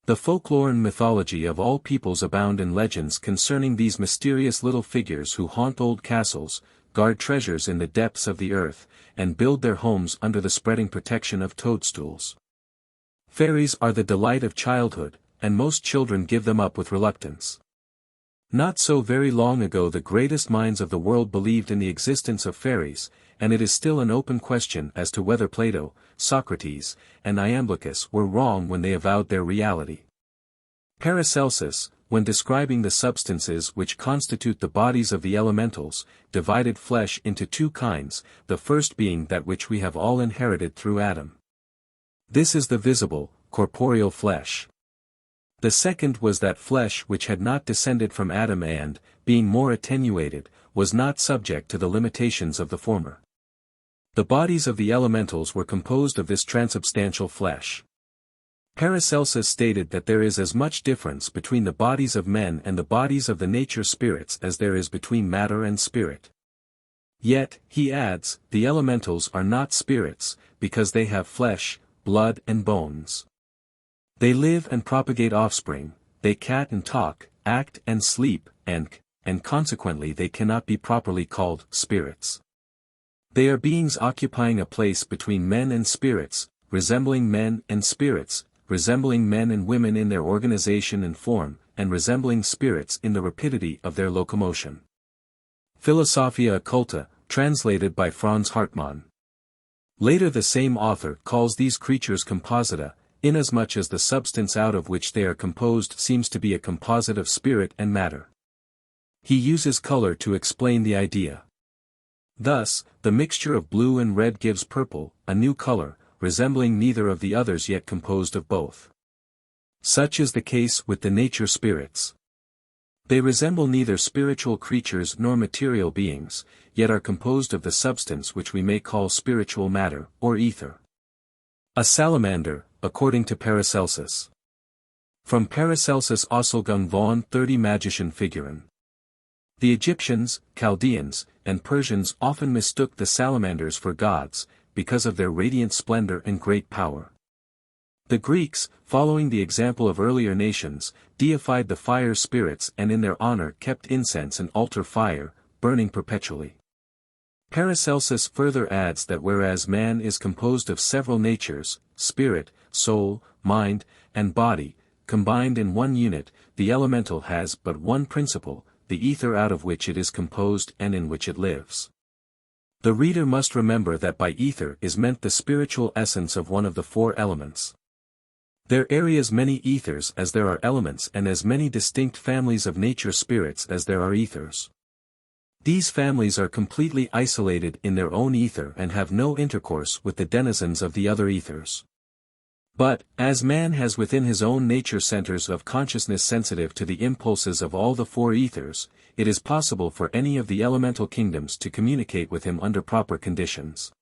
The folklore and mythology of all peoples abound in legends concerning these mysterious little figures who haunt old castles, guard treasures in the depths of the earth, and build their homes under the spreading protection of toadstools. Fairies are the delight of childhood, and most children give them up with reluctance. Not so very long ago the greatest minds of the world believed in the existence of fairies, and it is still an open question as to whether Plato, Socrates, and Iamblichus were wrong when they avowed their reality. Paracelsus, when describing the substances which constitute the bodies of the elementals, divided flesh into two kinds, the first being that which we have all inherited through Adam. This is the visible, corporeal flesh. The second was that flesh which had not descended from Adam and, being more attenuated, was not subject to the limitations of the former. The bodies of the elementals were composed of this transubstantial flesh. Paracelsus stated that there is as much difference between the bodies of men and the bodies of the nature spirits as there is between matter and spirit. Yet, he adds, the elementals are not spirits, because they have flesh, blood and bones. They live and propagate offspring, they cat and talk, act and sleep, and consequently they cannot be properly called spirits. They are beings occupying a place between men and spirits, resembling men and spirits, resembling men and women in their organization and form, and resembling spirits in the rapidity of their locomotion. Philosophia Occulta, translated by Franz Hartmann. Later the same author calls these creatures composita, inasmuch as the substance out of which they are composed seems to be a composite of spirit and matter. He uses color to explain the idea. Thus, the mixture of blue and red gives purple, a new color, resembling neither of the others yet composed of both. Such is the case with the nature spirits. They resemble neither spiritual creatures nor material beings, yet are composed of the substance which we may call spiritual matter, or ether. A salamander, according to Paracelsus. From Paracelsus Auslegung von 30 magischen Figuren. The Egyptians, Chaldeans, and Persians often mistook the salamanders for gods, because of their radiant splendor and great power. The Greeks, following the example of earlier nations, deified the fire spirits and in their honor kept incense and altar fire, burning perpetually. Paracelsus further adds that whereas man is composed of several natures, spirit, soul, mind, and body, combined in one unit, the elemental has but one principle, the ether out of which it is composed and in which it lives. The reader must remember that by ether is meant the spiritual essence of one of the four elements. There are as many ethers as there are elements and as many distinct families of nature spirits as there are ethers. These families are completely isolated in their own ether and have no intercourse with the denizens of the other ethers. But, as man has within his own nature centers of consciousness sensitive to the impulses of all the four ethers, it is possible for any of the elemental kingdoms to communicate with him under proper conditions.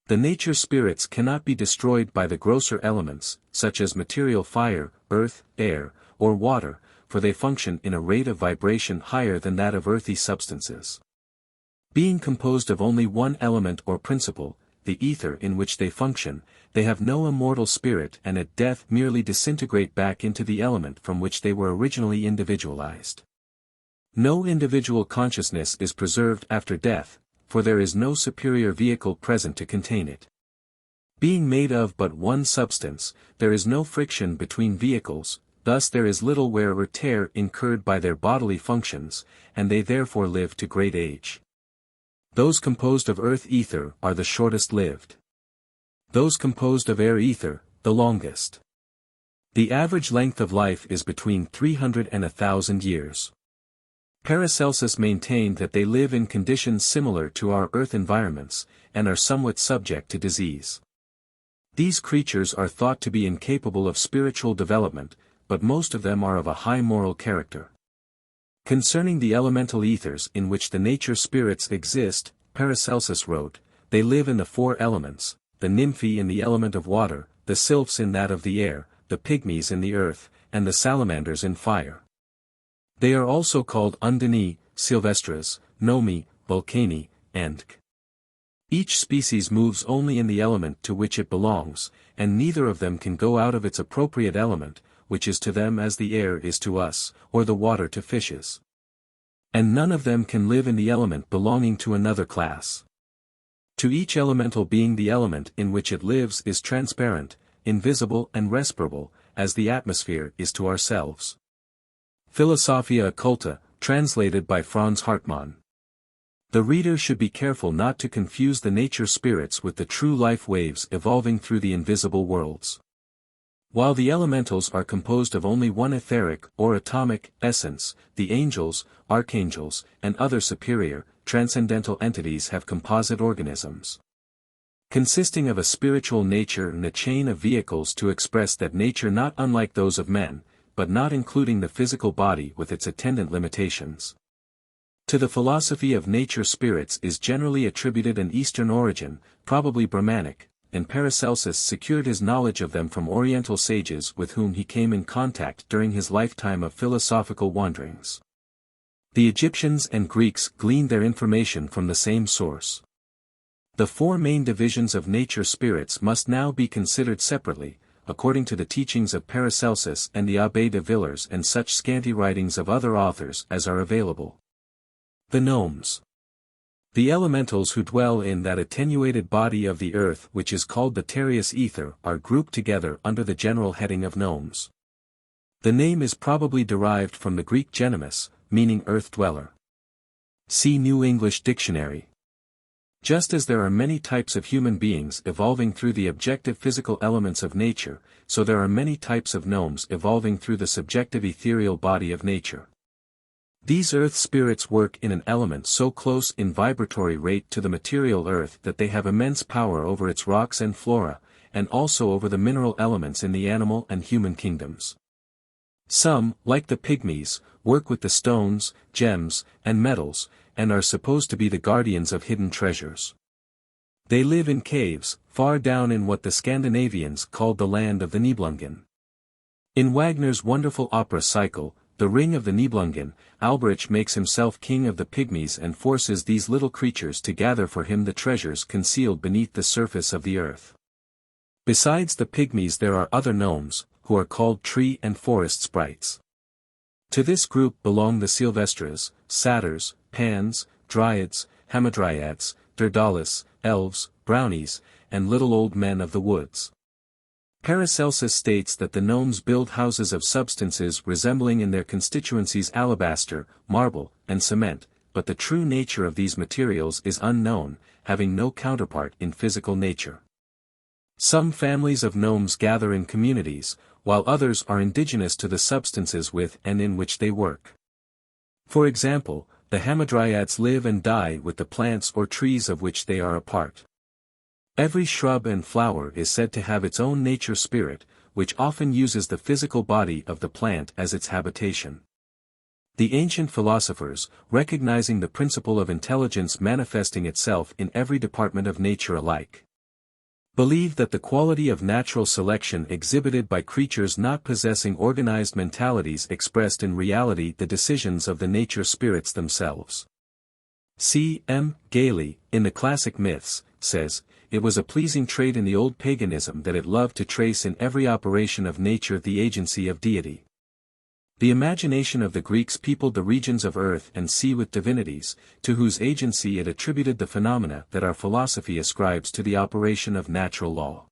The nature spirits cannot be destroyed by the grosser elements, such as material fire, earth, air, or water, for they function in a rate of vibration higher than that of earthy substances. Being composed of only one element or principle, the ether in which they function, they have no immortal spirit and at death merely disintegrate back into the element from which they were originally individualized. No individual consciousness is preserved after death, for there is no superior vehicle present to contain it. Being made of but one substance, there is no friction between vehicles, thus there is little wear or tear incurred by their bodily functions, and they therefore live to great age. Those composed of earth ether are the shortest lived. Those composed of air ether, the longest. The average length of life is between 300 and 1,000 years. Paracelsus maintained that they live in conditions similar to our earth environments, and are somewhat subject to disease. These creatures are thought to be incapable of spiritual development, but most of them are of a high moral character. Concerning the elemental ethers in which the nature spirits exist, Paracelsus wrote, they live in the four elements, the nymphi in the element of water, the sylphs in that of the air, the pygmies in the earth, and the salamanders in fire. They are also called undini, sylvestres, gnomi, vulcani, and k. Each species moves only in the element to which it belongs, and neither of them can go out of its appropriate element, which is to them as the air is to us, or the water to fishes. And none of them can live in the element belonging to another class. To each elemental being the element in which it lives is transparent, invisible and respirable, as the atmosphere is to ourselves. Philosophia Occulta, translated by Franz Hartmann. The reader should be careful not to confuse the nature spirits with the true life waves evolving through the invisible worlds. While the elementals are composed of only one etheric or atomic essence, the angels, archangels, and other superior, transcendental entities have composite organisms. Consisting of a spiritual nature and a chain of vehicles to express that nature not unlike those of men, but not including the physical body with its attendant limitations. To the philosophy of nature spirits is generally attributed an Eastern origin, probably Brahmanic, and Paracelsus secured his knowledge of them from Oriental sages with whom he came in contact during his lifetime of philosophical wanderings. The Egyptians and Greeks gleaned their information from the same source. The four main divisions of nature spirits must now be considered separately, according to the teachings of Paracelsus and the Abbé de Villers and such scanty writings of other authors as are available. The gnomes. The elementals who dwell in that attenuated body of the earth which is called the terreous ether are grouped together under the general heading of gnomes. The name is probably derived from the Greek genimus, meaning earth dweller. See New English Dictionary. Just as there are many types of human beings evolving through the objective physical elements of nature, so there are many types of gnomes evolving through the subjective ethereal body of nature. These earth spirits work in an element so close in vibratory rate to the material earth that they have immense power over its rocks and flora, and also over the mineral elements in the animal and human kingdoms. Some, like the pygmies, work with the stones, gems, and metals, and are supposed to be the guardians of hidden treasures. They live in caves, far down in what the Scandinavians called the land of the Nibelungen. In Wagner's wonderful opera cycle, The Ring of the Nibelungen, Alberich makes himself king of the pygmies and forces these little creatures to gather for him the treasures concealed beneath the surface of the earth. Besides the pygmies there are other gnomes, who are called tree and forest sprites. To this group belong the Sylvestres, satyrs, pans, dryads, hamadryads, Daedalus, elves, brownies, and little old men of the woods. Paracelsus states that the gnomes build houses of substances resembling in their constituencies alabaster, marble, and cement, but the true nature of these materials is unknown, having no counterpart in physical nature. Some families of gnomes gather in communities, while others are indigenous to the substances with and in which they work. For example, the hamadryads live and die with the plants or trees of which they are a part. Every shrub and flower is said to have its own nature spirit, which often uses the physical body of the plant as its habitation. The ancient philosophers, recognizing the principle of intelligence manifesting itself in every department of nature alike, believed that the quality of natural selection exhibited by creatures not possessing organized mentalities expressed in reality the decisions of the nature spirits themselves. C. M. Gailey, in the Classic Myths, says, "It was a pleasing trait in the old paganism that it loved to trace in every operation of nature the agency of deity. The imagination of the Greeks peopled the regions of earth and sea with divinities, to whose agency it attributed the phenomena that our philosophy ascribes to the operation of natural law.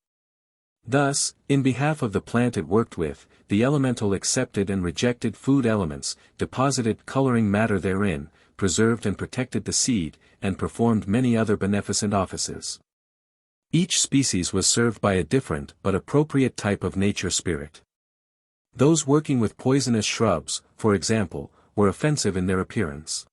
Thus, in behalf of the plant it worked with, the elemental accepted and rejected food elements, deposited coloring matter therein, preserved and protected the seed, and performed many other beneficent offices. Each species was served by a different but appropriate type of nature spirit. Those working with poisonous shrubs, for example, were offensive in their appearance.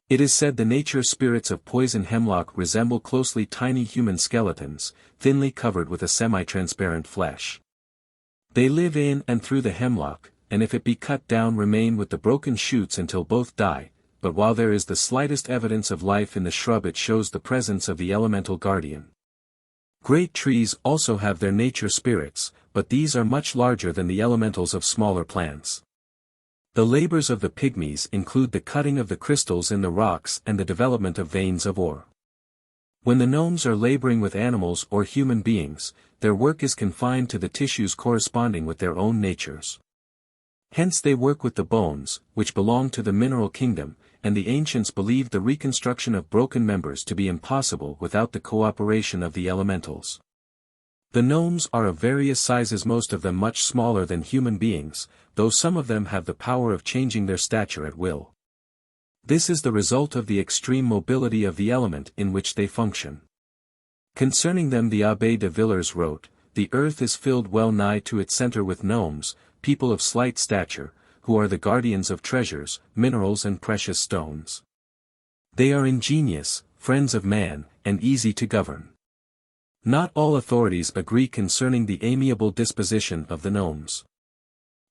It is said the nature spirits of poison hemlock resemble closely tiny human skeletons, thinly covered with a semi-transparent flesh. They live in and through the hemlock, and if it be cut down remain with the broken shoots until both die, but while there is the slightest evidence of life in the shrub it shows the presence of the elemental guardian. Great trees also have their nature spirits, but these are much larger than the elementals of smaller plants. The labors of the pygmies include the cutting of the crystals in the rocks and the development of veins of ore. When the gnomes are laboring with animals or human beings, their work is confined to the tissues corresponding with their own natures. Hence they work with the bones, which belong to the mineral kingdom, and the ancients believed the reconstruction of broken members to be impossible without the cooperation of the elementals. The gnomes are of various sizes, most of them much smaller than human beings, though some of them have the power of changing their stature at will. This is the result of the extreme mobility of the element in which they function. Concerning them the Abbé de Villers wrote, "The earth is filled well nigh to its center with gnomes, people of slight stature, who are the guardians of treasures, minerals and precious stones. They are ingenious, friends of man, and easy to govern." Not all authorities agree concerning the amiable disposition of the gnomes.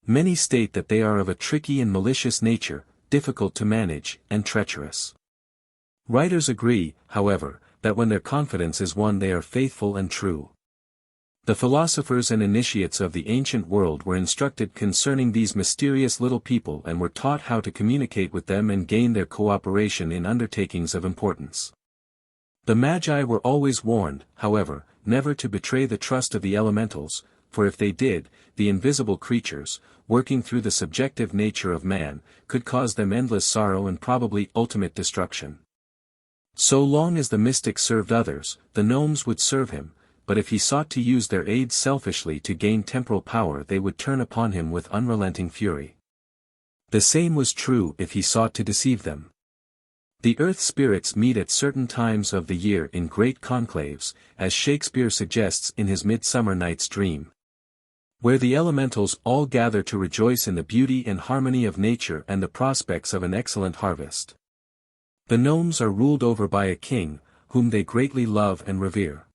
Many state that they are of a tricky and malicious nature, difficult to manage, and treacherous. Writers agree, however, that when their confidence is won they are faithful and true. The philosophers and initiates of the ancient world were instructed concerning these mysterious little people and were taught how to communicate with them and gain their cooperation in undertakings of importance. The Magi were always warned, however, never to betray the trust of the elementals, for if they did, the invisible creatures, working through the subjective nature of man, could cause them endless sorrow and probably ultimate destruction. So long as the mystic served others, the gnomes would serve him, but if he sought to use their aid selfishly to gain temporal power they would turn upon him with unrelenting fury. The same was true if he sought to deceive them. The earth spirits meet at certain times of the year in great conclaves, as Shakespeare suggests in his Midsummer Night's Dream. where the elementals all gather to rejoice in the beauty and harmony of nature and the prospects of an excellent harvest. The gnomes are ruled over by a king, whom they greatly love and revere.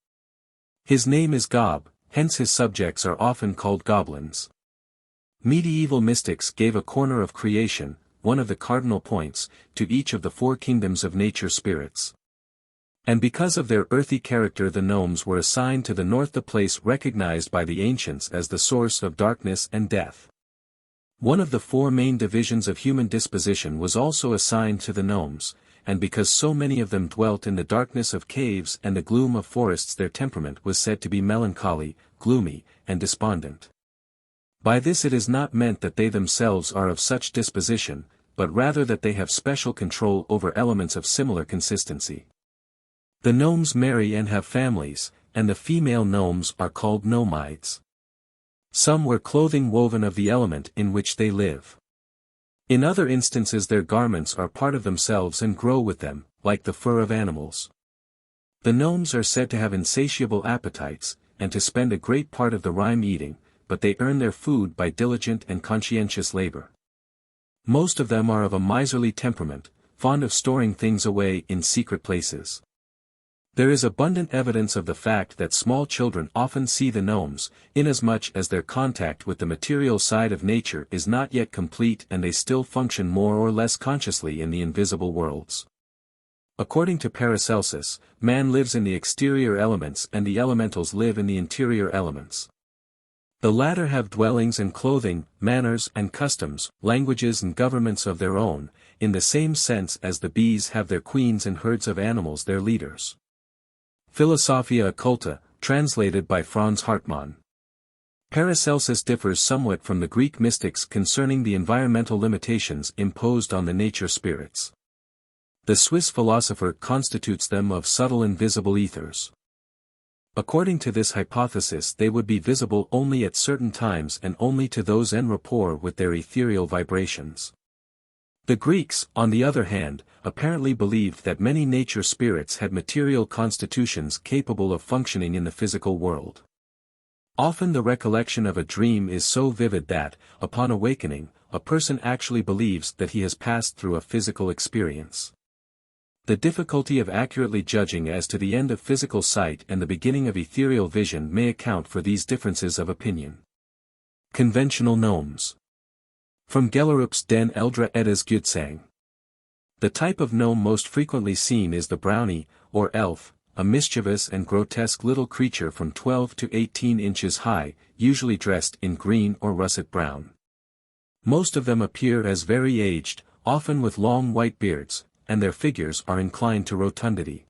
His name is Gob, hence his subjects are often called goblins. Medieval mystics gave a corner of creation, one of the cardinal points, to each of the four kingdoms of nature spirits. And because of their earthy character the gnomes were assigned to the north, the place recognized by the ancients as the source of darkness and death. One of the four main divisions of human disposition was also assigned to the gnomes, and because so many of them dwelt in the darkness of caves and the gloom of forests, their temperament was said to be melancholy, gloomy, and despondent. By this it is not meant that they themselves are of such disposition, but rather that they have special control over elements of similar consistency. The gnomes marry and have families, and the female gnomes are called gnomides. Some wear clothing woven of the element in which they live. In other instances their garments are part of themselves and grow with them, like the fur of animals. The gnomes are said to have insatiable appetites, and to spend a great part of the rime eating, but they earn their food by diligent and conscientious labor. Most of them are of a miserly temperament, fond of storing things away in secret places. There is abundant evidence of the fact that small children often see the gnomes, inasmuch as their contact with the material side of nature is not yet complete and they still function more or less consciously in the invisible worlds. According to Paracelsus, man lives in the exterior elements and the elementals live in the interior elements. The latter have dwellings and clothing, manners and customs, languages and governments of their own, in the same sense as the bees have their queens and herds of animals their leaders. Philosophia Occulta, translated by Franz Hartmann. Paracelsus differs somewhat from the Greek mystics concerning the environmental limitations imposed on the nature spirits. The Swiss philosopher constitutes them of subtle invisible ethers. According to this hypothesis they would be visible only at certain times and only to those en rapport with their ethereal vibrations. The Greeks, on the other hand, apparently believed that many nature spirits had material constitutions capable of functioning in the physical world. Often the recollection of a dream is so vivid that, upon awakening, a person actually believes that he has passed through a physical experience. The difficulty of accurately judging as to the end of physical sight and the beginning of ethereal vision may account for these differences of opinion. Conventional gnomes. From Gellerup's Den Eldre Eddas Gutsang. The type of gnome most frequently seen is the brownie, or elf, a mischievous and grotesque little creature from 12 to 18 inches high, usually dressed in green or russet brown. Most of them appear as very aged, often with long white beards, and their figures are inclined to rotundity.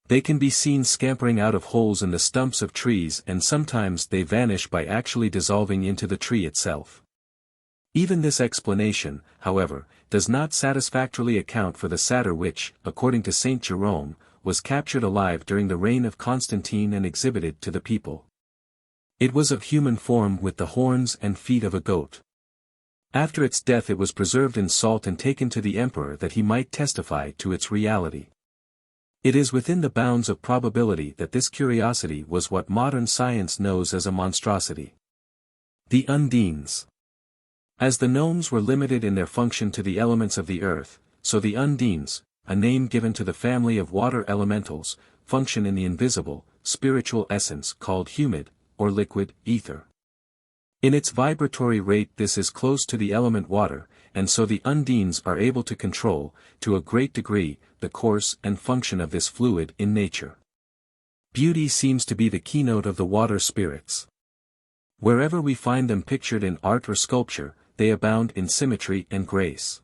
They can be seen scampering out of holes in the stumps of trees and sometimes they vanish by actually dissolving into the tree itself. Even this explanation, however, does not satisfactorily account for the satyr which, according to Saint Jerome, was captured alive during the reign of Constantine and exhibited to the people. It was of human form with the horns and feet of a goat. After its death it was preserved in salt and taken to the emperor that he might testify to its reality. It is within the bounds of probability that this curiosity was what modern science knows as a monstrosity. The Undines. As the gnomes were limited in their function to the elements of the earth, so the Undines, a name given to the family of water elementals, function in the invisible, spiritual essence called humid, or liquid, ether. In its vibratory rate this is close to the element water, and so the Undines are able to control, to a great degree, the course and function of this fluid in nature. Beauty seems to be the keynote of the water spirits. Wherever we find them pictured in art or sculpture, they abound in symmetry and grace.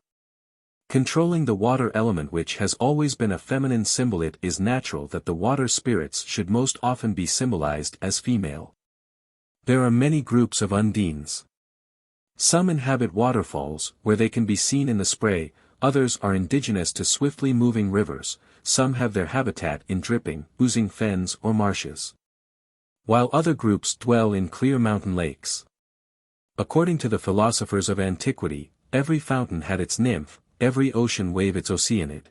Controlling the water element which has always been a feminine symbol, it is natural that the water spirits should most often be symbolized as female. There are many groups of Undines. Some inhabit waterfalls, where they can be seen in the spray, others are indigenous to swiftly moving rivers, some have their habitat in dripping, oozing fens or marshes. While other groups dwell in clear mountain lakes. According to the philosophers of antiquity, every fountain had its nymph, every ocean wave its Oceanid.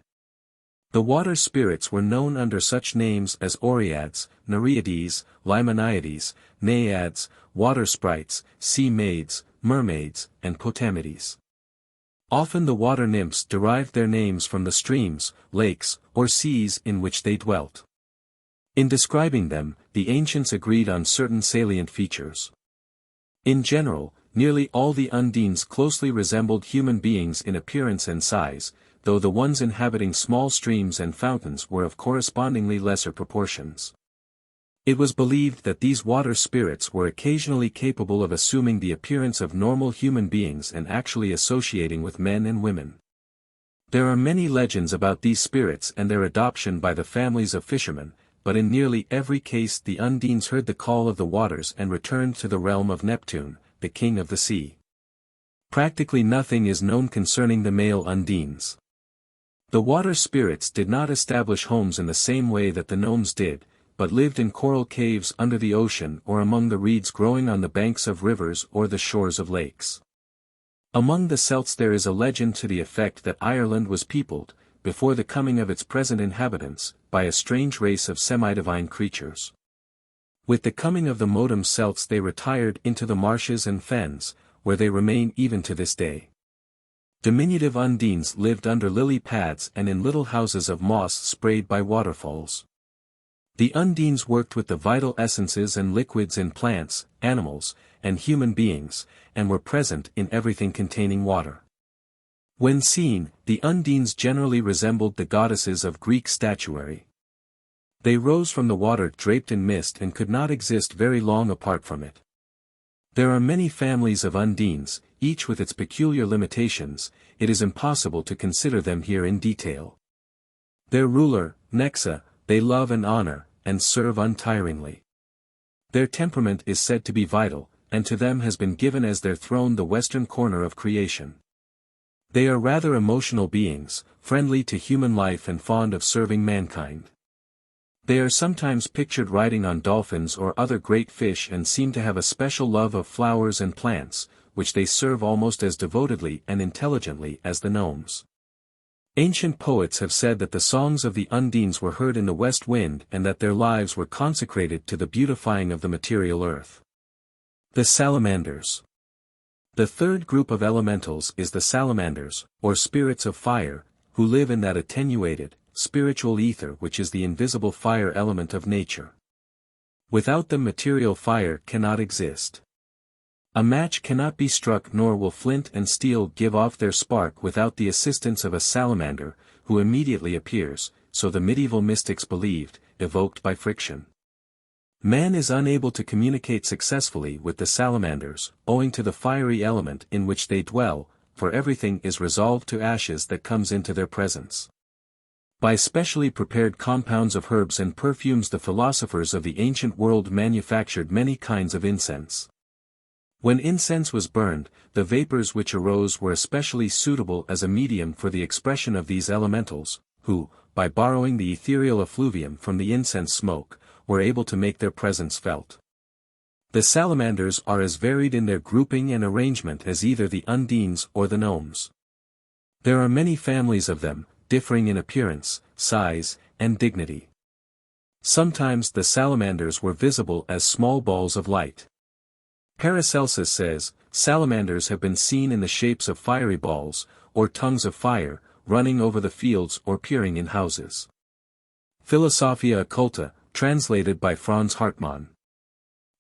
The water spirits were known under such names as Oreads, Nereides, Limoniades, Naiads, water sprites, sea maids, mermaids, and Potamides. Often the water nymphs derived their names from the streams, lakes, or seas in which they dwelt. In describing them, the ancients agreed on certain salient features. In general, nearly all the undines closely resembled human beings in appearance and size, though the ones inhabiting small streams and fountains were of correspondingly lesser proportions. It was believed that these water spirits were occasionally capable of assuming the appearance of normal human beings and actually associating with men and women. There are many legends about these spirits and their adoption by the families of fishermen, but in nearly every case the undines heard the call of the waters and returned to the realm of Neptune, the king of the sea. Practically nothing is known concerning the male undines. The water spirits did not establish homes in the same way that the gnomes did, but lived in coral caves under the ocean or among the reeds growing on the banks of rivers or the shores of lakes. Among the Celts there is a legend to the effect that Ireland was peopled, before the coming of its present inhabitants, by a strange race of semi-divine creatures. With the coming of the modern Celts they retired into the marshes and fens, where they remain even to this day. Diminutive undines lived under lily pads and in little houses of moss sprayed by waterfalls. The undines worked with the vital essences and liquids in plants, animals, and human beings, and were present in everything containing water. When seen, the undines generally resembled the goddesses of Greek statuary. They rose from the water draped in mist and could not exist very long apart from it. There are many families of undines, each with its peculiar limitations. It is impossible to consider them here in detail. Their ruler, Nexa, they love and honor, and serve untiringly. Their temperament is said to be vital, and to them has been given as their throne the western corner of creation. They are rather emotional beings, friendly to human life and fond of serving mankind. They are sometimes pictured riding on dolphins or other great fish and seem to have a special love of flowers and plants, which they serve almost as devotedly and intelligently as the gnomes. Ancient poets have said that the songs of the undines were heard in the west wind and that their lives were consecrated to the beautifying of the material earth. The salamanders. The third group of elementals is the salamanders, or spirits of fire, who live in that attenuated, spiritual ether which is the invisible fire element of nature. Without them material fire cannot exist. A match cannot be struck nor will flint and steel give off their spark without the assistance of a salamander, who immediately appears, so the medieval mystics believed, evoked by friction. Man is unable to communicate successfully with the salamanders, owing to the fiery element in which they dwell, for everything is resolved to ashes that comes into their presence. By specially prepared compounds of herbs and perfumes the philosophers of the ancient world manufactured many kinds of incense. When incense was burned, the vapors which arose were especially suitable as a medium for the expression of these elementals, who, by borrowing the ethereal effluvium from the incense smoke, were able to make their presence felt. The salamanders are as varied in their grouping and arrangement as either the undines or the gnomes. There are many families of them, differing in appearance, size, and dignity. Sometimes the salamanders were visible as small balls of light. Paracelsus says, salamanders have been seen in the shapes of fiery balls, or tongues of fire, running over the fields or peering in houses. Philosophia Occulta, translated by Franz Hartmann.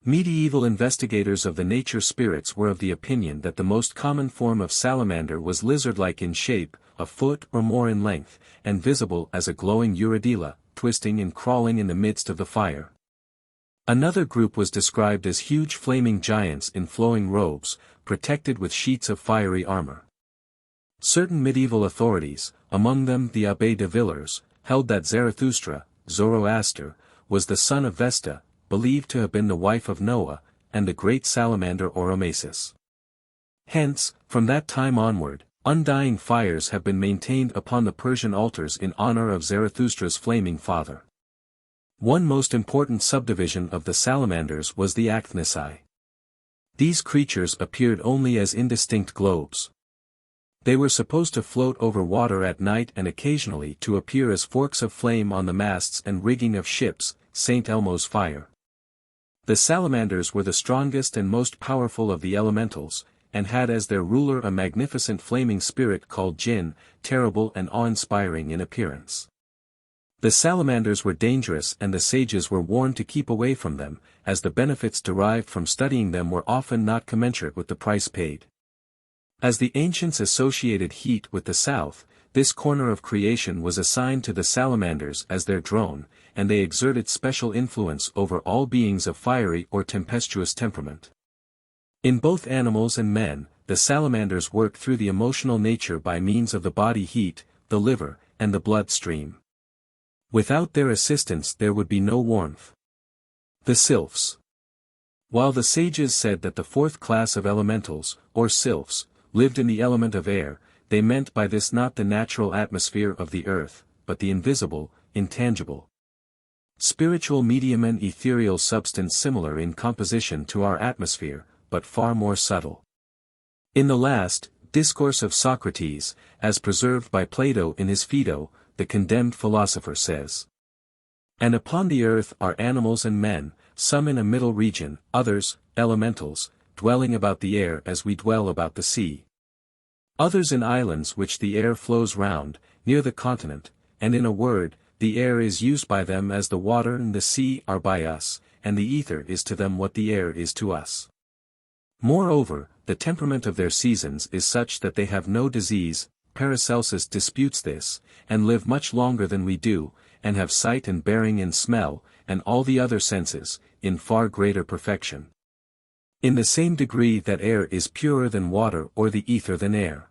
Medieval investigators of the nature spirits were of the opinion that the most common form of salamander was lizard-like in shape, a foot or more in length, and visible as a glowing eurydiela, twisting and crawling in the midst of the fire. Another group was described as huge flaming giants in flowing robes, protected with sheets of fiery armor. Certain medieval authorities, among them the Abbé de Villers, held that Zarathustra, Zoroaster, was the son of Vesta, believed to have been the wife of Noah, and the great salamander Oromasis. Hence, from that time onward, undying fires have been maintained upon the Persian altars in honor of Zarathustra's flaming father. One most important subdivision of the salamanders was the Acthnisi. These creatures appeared only as indistinct globes. They were supposed to float over water at night and occasionally to appear as forks of flame on the masts and rigging of ships, St. Elmo's fire. The salamanders were the strongest and most powerful of the elementals, and had as their ruler a magnificent flaming spirit called Jinn, terrible and awe-inspiring in appearance. The salamanders were dangerous and the sages were warned to keep away from them, as the benefits derived from studying them were often not commensurate with the price paid. As the ancients associated heat with the south, this corner of creation was assigned to the salamanders as their drone, and they exerted special influence over all beings of fiery or tempestuous temperament. In both animals and men, the salamanders work through the emotional nature by means of the body heat, the liver, and the blood stream. Without their assistance there would be no warmth. The sylphs. While the sages said that the fourth class of elementals, or sylphs, lived in the element of air, they meant by this not the natural atmosphere of the earth, but the invisible, intangible, spiritual medium and ethereal substance similar in composition to our atmosphere, but far more subtle. In the last Discourse of Socrates, as preserved by Plato in his Phaedo, the condemned philosopher says, "And upon the earth are animals and men, some in a middle region, others, elementals, dwelling about the air as we dwell about the sea. Others in islands which the air flows round, near the continent, and in a word, the air is used by them as the water and the sea are by us, and the ether is to them what the air is to us. Moreover, the temperament of their seasons is such that they have no disease." Paracelsus disputes this, and live much longer than we do, and have sight and bearing and smell, and all the other senses, in far greater perfection. In the same degree that air is purer than water or the ether than air.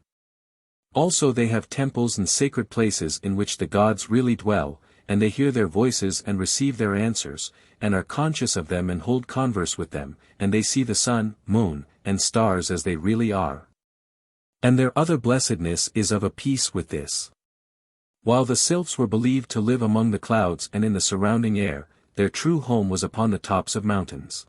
Also they have temples and sacred places in which the gods really dwell, and they hear their voices and receive their answers, and are conscious of them and hold converse with them, and they see the sun, moon, and stars as they really are. And their other blessedness is of a piece with this. While the sylphs were believed to live among the clouds and in the surrounding air, their true home was upon the tops of mountains.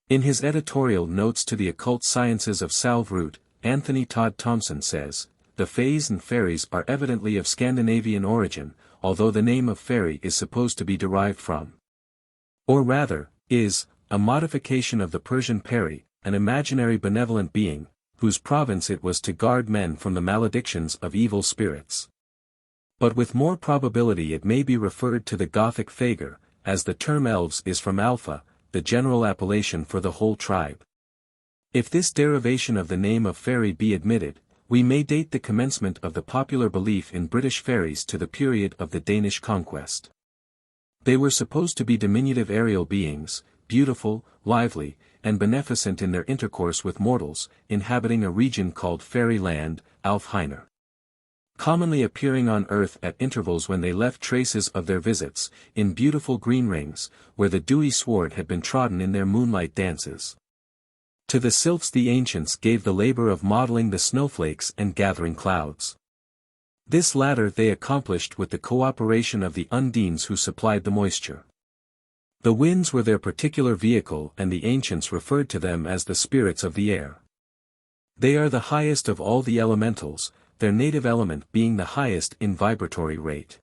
In his editorial notes to the Occult Sciences of Salve Root, Anthony Todd Thompson says, "The fays and fairies are evidently of Scandinavian origin, although the name of fairy is supposed to be derived from, or rather, is, a modification of the Persian peri, an imaginary benevolent being, whose province it was to guard men from the maledictions of evil spirits. But with more probability it may be referred to the Gothic fager, as the term elves is from alpha, the general appellation for the whole tribe. If this derivation of the name of fairy be admitted, we may date the commencement of the popular belief in British fairies to the period of the Danish conquest. They were supposed to be diminutive aerial beings, beautiful, lively, and beneficent in their intercourse with mortals, inhabiting a region called Fairyland, Alfheiner. Commonly appearing on earth at intervals when they left traces of their visits, in beautiful green rings, where the dewy sward had been trodden in their moonlight dances. To the sylphs the ancients gave the labor of modeling the snowflakes and gathering clouds. This latter they accomplished with the cooperation of the undines who supplied the moisture. The winds were their particular vehicle and the ancients referred to them as the spirits of the air. They are the highest of all the elementals, their native element being the highest in vibratory rate.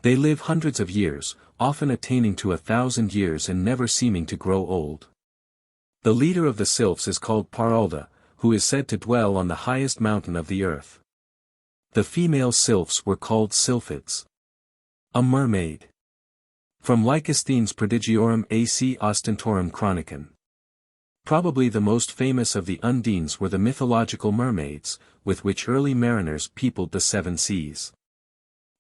They live hundreds of years, often attaining to 1,000 years and never seeming to grow old. The leader of the sylphs is called Paralda, who is said to dwell on the highest mountain of the earth. The female sylphs were called sylphids. A mermaid. From Lycosthenes Prodigiorum ac Ostentorum Chronicon. Probably the most famous of the undines were the mythological mermaids, with which early mariners peopled the seven seas.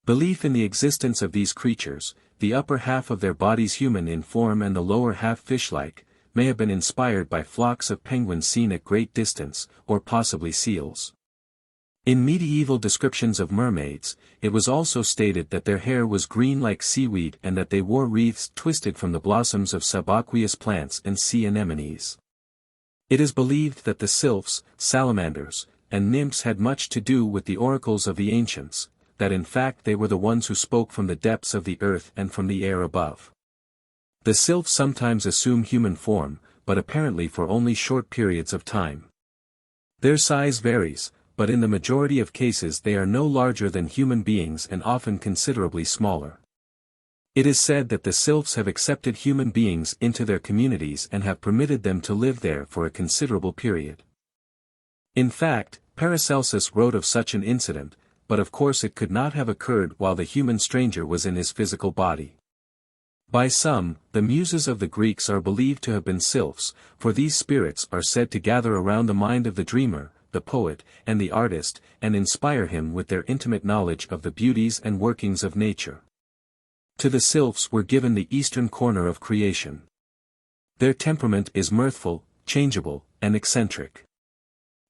Belief in the existence of these creatures, the upper half of their bodies human in form and the lower half fish-like, may have been inspired by flocks of penguins seen at great distance, or possibly seals. In medieval descriptions of mermaids, it was also stated that their hair was green like seaweed and that they wore wreaths twisted from the blossoms of subaqueous plants and sea anemones. It is believed that the sylphs, salamanders, and nymphs had much to do with the oracles of the ancients, that in fact they were the ones who spoke from the depths of the earth and from the air above. The sylphs sometimes assume human form, but apparently for only short periods of time. Their size varies, but in the majority of cases they are no larger than human beings and often considerably smaller. It is said that the sylphs have accepted human beings into their communities and have permitted them to live there for a considerable period. In fact, Paracelsus wrote of such an incident, but of course it could not have occurred while the human stranger was in his physical body. By some, the muses of the Greeks are believed to have been sylphs, for these spirits are said to gather around the mind of the dreamer, the poet, and the artist, and inspire him with their intimate knowledge of the beauties and workings of nature. To the sylphs were given the eastern corner of creation. Their temperament is mirthful, changeable, and eccentric.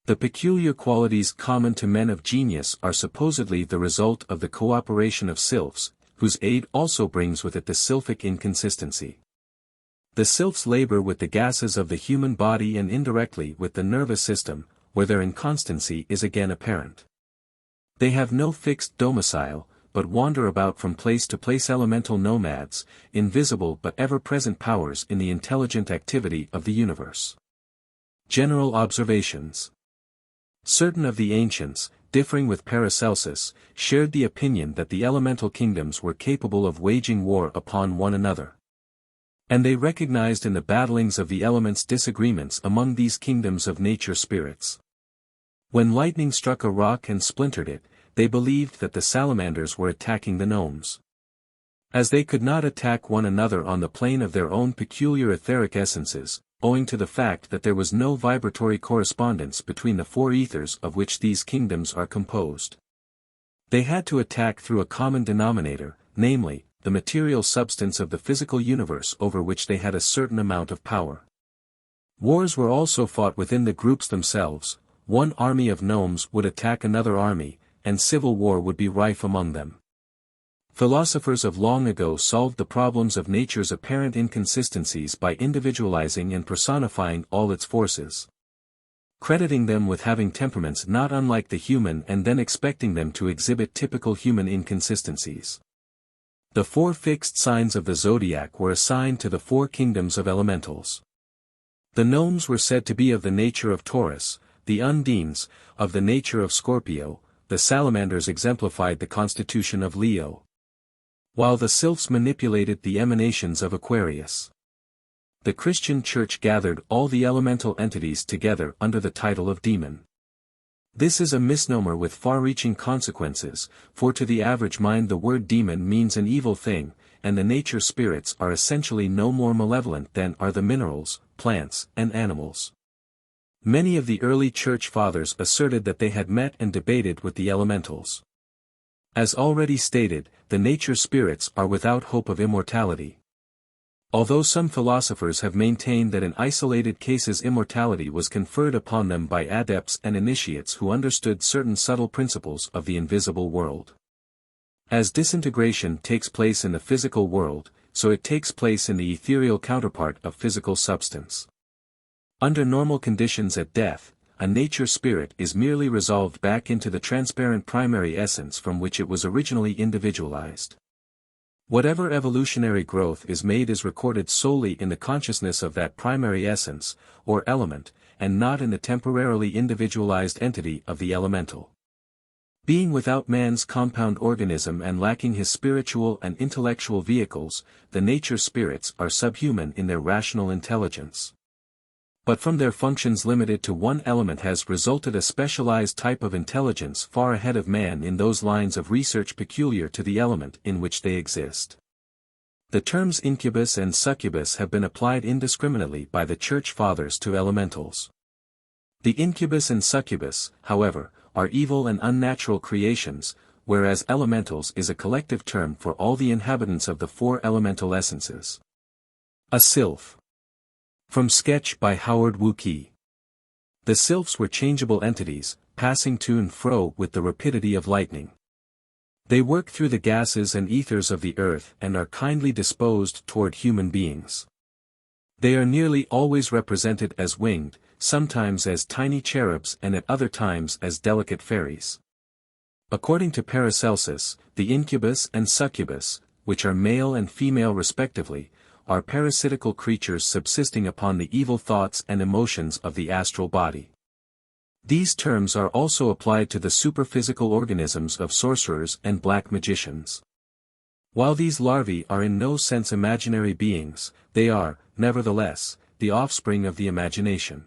The peculiar qualities common to men of genius are supposedly the result of the cooperation of sylphs, whose aid also brings with it the sylphic inconsistency. The sylphs labor with the gases of the human body and indirectly with the nervous system, where their inconstancy is again apparent. They have no fixed domicile, but wander about from place to place, elemental nomads, invisible but ever-present powers in the intelligent activity of the universe. General observations. Certain of the ancients, differing with Paracelsus, shared the opinion that the elemental kingdoms were capable of waging war upon one another. And they recognized in the battlings of the elements disagreements among these kingdoms of nature spirits. When lightning struck a rock and splintered it, they believed that the salamanders were attacking the gnomes. As they could not attack one another on the plane of their own peculiar etheric essences, owing to the fact that there was no vibratory correspondence between the four ethers of which these kingdoms are composed, they had to attack through a common denominator, namely, the material substance of the physical universe over which they had a certain amount of power. Wars were also fought within the groups themselves. One army of gnomes would attack another army, and civil war would be rife among them. Philosophers of long ago solved the problems of nature's apparent inconsistencies by individualizing and personifying all its forces, crediting them with having temperaments not unlike the human and then expecting them to exhibit typical human inconsistencies. The four fixed signs of the zodiac were assigned to the four kingdoms of elementals. The gnomes were said to be of the nature of Taurus, the undines, of the nature of Scorpio, the salamanders exemplified the constitution of Leo, while the sylphs manipulated the emanations of Aquarius. The Christian Church gathered all the elemental entities together under the title of demon. This is a misnomer with far-reaching consequences, for to the average mind the word demon means an evil thing, and the nature spirits are essentially no more malevolent than are the minerals, plants, and animals. Many of the early church fathers asserted that they had met and debated with the elementals. As already stated, the nature spirits are without hope of immortality. Although some philosophers have maintained that in isolated cases immortality was conferred upon them by adepts and initiates who understood certain subtle principles of the invisible world. As disintegration takes place in the physical world, so it takes place in the ethereal counterpart of physical substance. Under normal conditions at death, a nature spirit is merely resolved back into the transparent primary essence from which it was originally individualized. Whatever evolutionary growth is made is recorded solely in the consciousness of that primary essence, or element, and not in the temporarily individualized entity of the elemental. Being without man's compound organism and lacking his spiritual and intellectual vehicles, the nature spirits are subhuman in their rational intelligence. But from their functions limited to one element has resulted a specialized type of intelligence far ahead of man in those lines of research peculiar to the element in which they exist. The terms incubus and succubus have been applied indiscriminately by the Church Fathers to elementals. The incubus and succubus, however, are evil and unnatural creations, whereas elementals is a collective term for all the inhabitants of the four elemental essences. A sylph. From sketch by Howard Wookey. The sylphs were changeable entities, passing to and fro with the rapidity of lightning. They work through the gases and ethers of the earth and are kindly disposed toward human beings. They are nearly always represented as winged, sometimes as tiny cherubs and at other times as delicate fairies. According to Paracelsus, the incubus and succubus, which are male and female respectively, are parasitical creatures subsisting upon the evil thoughts and emotions of the astral body. These terms are also applied to the superphysical organisms of sorcerers and black magicians. While these larvae are in no sense imaginary beings, they are, nevertheless, the offspring of the imagination.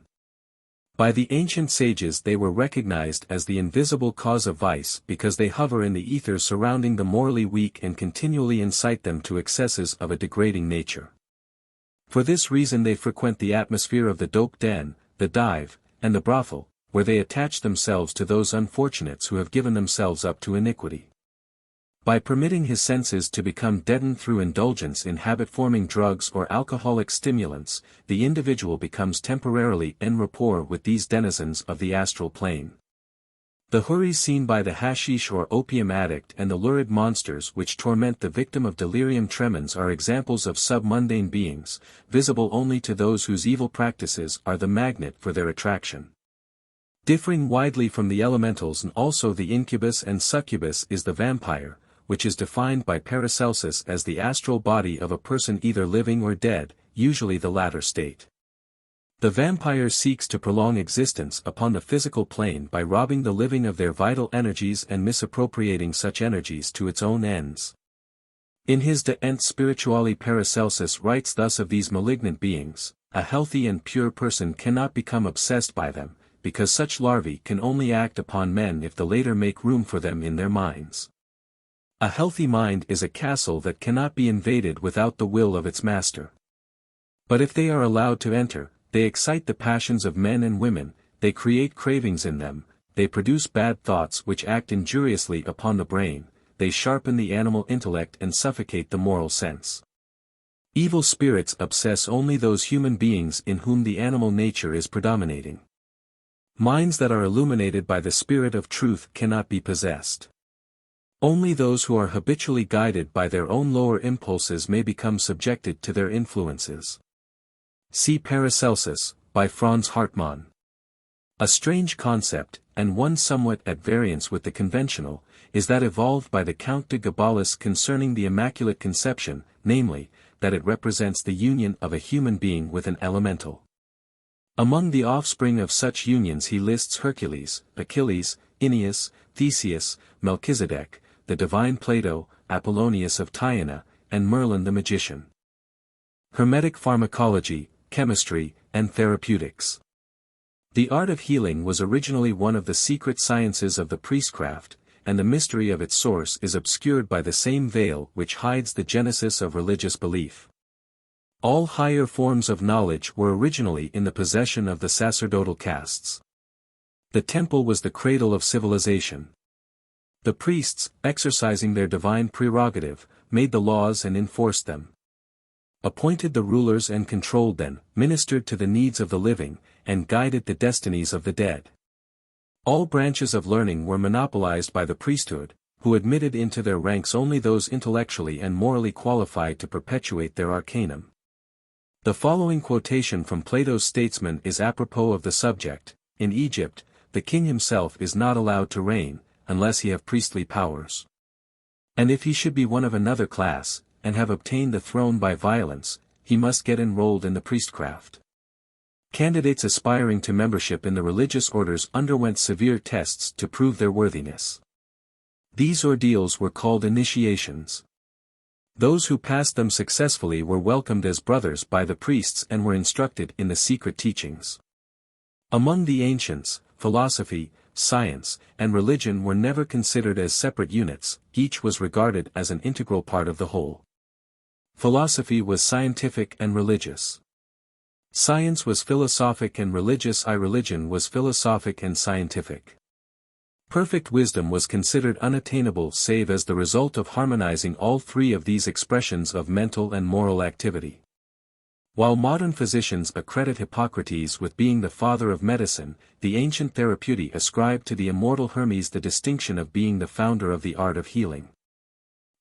By the ancient sages they were recognized as the invisible cause of vice because they hover in the ether surrounding the morally weak and continually incite them to excesses of a degrading nature. For this reason they frequent the atmosphere of the dope den, the dive, and the brothel, where they attach themselves to those unfortunates who have given themselves up to iniquity. By permitting his senses to become deadened through indulgence in habit-forming drugs or alcoholic stimulants, the individual becomes temporarily en rapport with these denizens of the astral plane. The houris seen by the hashish or opium addict and the lurid monsters which torment the victim of delirium tremens are examples of submundane beings, visible only to those whose evil practices are the magnet for their attraction. Differing widely from the elementals and also the incubus and succubus is the vampire, which is defined by Paracelsus as the astral body of a person either living or dead, usually the latter state. The vampire seeks to prolong existence upon the physical plane by robbing the living of their vital energies and misappropriating such energies to its own ends. In his De Ente Spirituale Paracelsus writes thus of these malignant beings: a healthy and pure person cannot become obsessed by them, because such larvae can only act upon men if the latter make room for them in their minds. A healthy mind is a castle that cannot be invaded without the will of its master. But if they are allowed to enter, they excite the passions of men and women, they create cravings in them, they produce bad thoughts which act injuriously upon the brain, they sharpen the animal intellect and suffocate the moral sense. Evil spirits obsess only those human beings in whom the animal nature is predominating. Minds that are illuminated by the spirit of truth cannot be possessed. Only those who are habitually guided by their own lower impulses may become subjected to their influences. See Paracelsus, by Franz Hartmann. A strange concept, and one somewhat at variance with the conventional, is that evolved by the Count de Qabbalis concerning the Immaculate Conception, namely, that it represents the union of a human being with an elemental. Among the offspring of such unions he lists Hercules, Achilles, Aeneas, Theseus, Melchizedek, the divine Plato, Apollonius of Tyana, and Merlin the magician. Hermetic Pharmacology, Chemistry, and Therapeutics. The art of healing was originally one of the secret sciences of the priestcraft, and the mystery of its source is obscured by the same veil which hides the genesis of religious belief. All higher forms of knowledge were originally in the possession of the sacerdotal castes. The temple was the cradle of civilization. The priests, exercising their divine prerogative, made the laws and enforced them. Appointed the rulers and controlled them, ministered to the needs of the living, and guided the destinies of the dead. All branches of learning were monopolized by the priesthood, who admitted into their ranks only those intellectually and morally qualified to perpetuate their arcanum. The following quotation from Plato's Statesman is apropos of the subject: in Egypt, the king himself is not allowed to reign, unless he have priestly powers. And if he should be one of another class, and have obtained the throne by violence, he must get enrolled in the priestcraft. Candidates aspiring to membership in the religious orders underwent severe tests to prove their worthiness. These ordeals were called initiations. Those who passed them successfully were welcomed as brothers by the priests and were instructed in the secret teachings. Among the ancients, philosophy, science, and religion were never considered as separate units, each was regarded as an integral part of the whole. Philosophy was scientific and religious. Science was philosophic and religious. Religion was philosophic and scientific. Perfect wisdom was considered unattainable save as the result of harmonizing all three of these expressions of mental and moral activity. While modern physicians accredit Hippocrates with being the father of medicine, the ancient Therapeutics ascribed to the immortal Hermes the distinction of being the founder of the art of healing.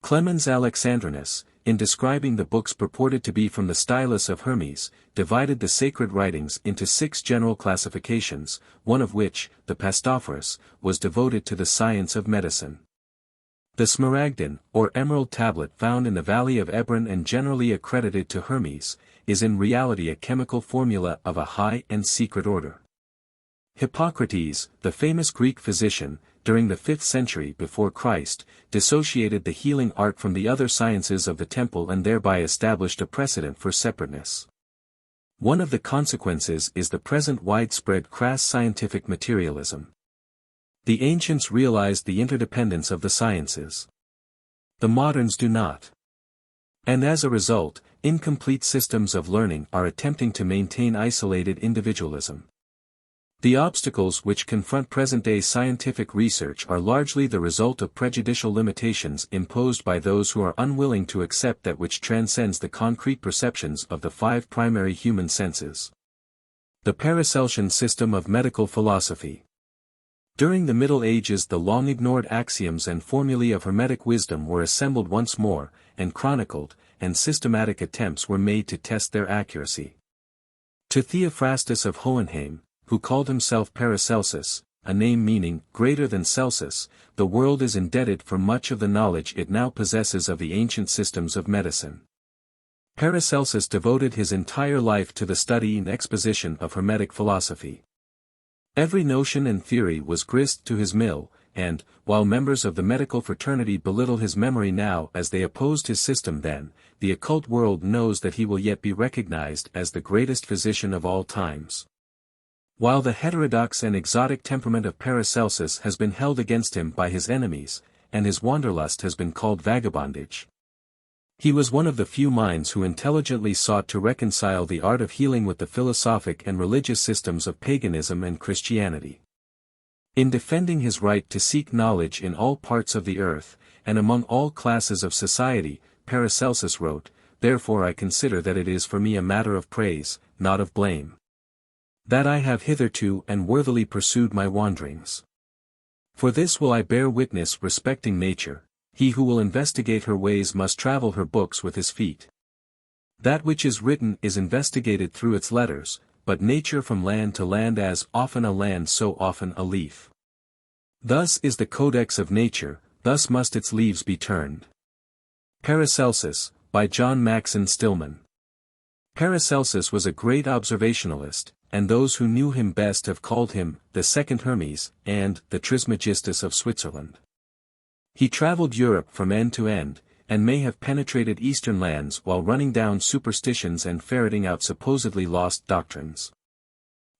Clemens Alexandrinus, in describing the books purported to be from the stylus of Hermes, divided the sacred writings into 6 general classifications, one of which, the Pastophorus, was devoted to the science of medicine. The Smaragdin, or emerald tablet found in the valley of Ebron and generally accredited to Hermes, is in reality a chemical formula of a high and secret order. Hippocrates, the famous Greek physician, during the 5th century before Christ, dissociated the healing art from the other sciences of the temple and thereby established a precedent for separateness. One of the consequences is the present widespread crass scientific materialism. The ancients realized the interdependence of the sciences. The moderns do not. And as a result, incomplete systems of learning are attempting to maintain isolated individualism. The obstacles which confront present-day scientific research are largely the result of prejudicial limitations imposed by those who are unwilling to accept that which transcends the concrete perceptions of the 5 primary human senses. The Paracelsian system of medical philosophy. During the Middle Ages, the long-ignored axioms and formulae of Hermetic wisdom were assembled once more, and chronicled, and systematic attempts were made to test their accuracy. To Theophrastus of Hohenheim, who called himself Paracelsus, a name meaning greater than Celsus, the world is indebted for much of the knowledge it now possesses of the ancient systems of medicine. Paracelsus devoted his entire life to the study and exposition of Hermetic philosophy. Every notion and theory was grist to his mill, and, while members of the medical fraternity belittle his memory now as they opposed his system then, the occult world knows that he will yet be recognized as the greatest physician of all times. While the heterodox and exotic temperament of Paracelsus has been held against him by his enemies, and his wanderlust has been called vagabondage, he was one of the few minds who intelligently sought to reconcile the art of healing with the philosophic and religious systems of paganism and Christianity. In defending his right to seek knowledge in all parts of the earth, and among all classes of society, Paracelsus wrote, "Therefore I consider that it is for me a matter of praise, not of blame, that I have hitherto and worthily pursued my wanderings. For this will I bear witness respecting nature, he who will investigate her ways must travel her books with his feet. That which is written is investigated through its letters, but nature from land to land as often a land so often a leaf. Thus is the codex of nature, thus must its leaves be turned." Paracelsus, by John Maxon Stillman. Paracelsus was a great observationalist, and those who knew him best have called him the second Hermes and the Trismegistus of Switzerland. He traveled Europe from end to end, and may have penetrated eastern lands while running down superstitions and ferreting out supposedly lost doctrines.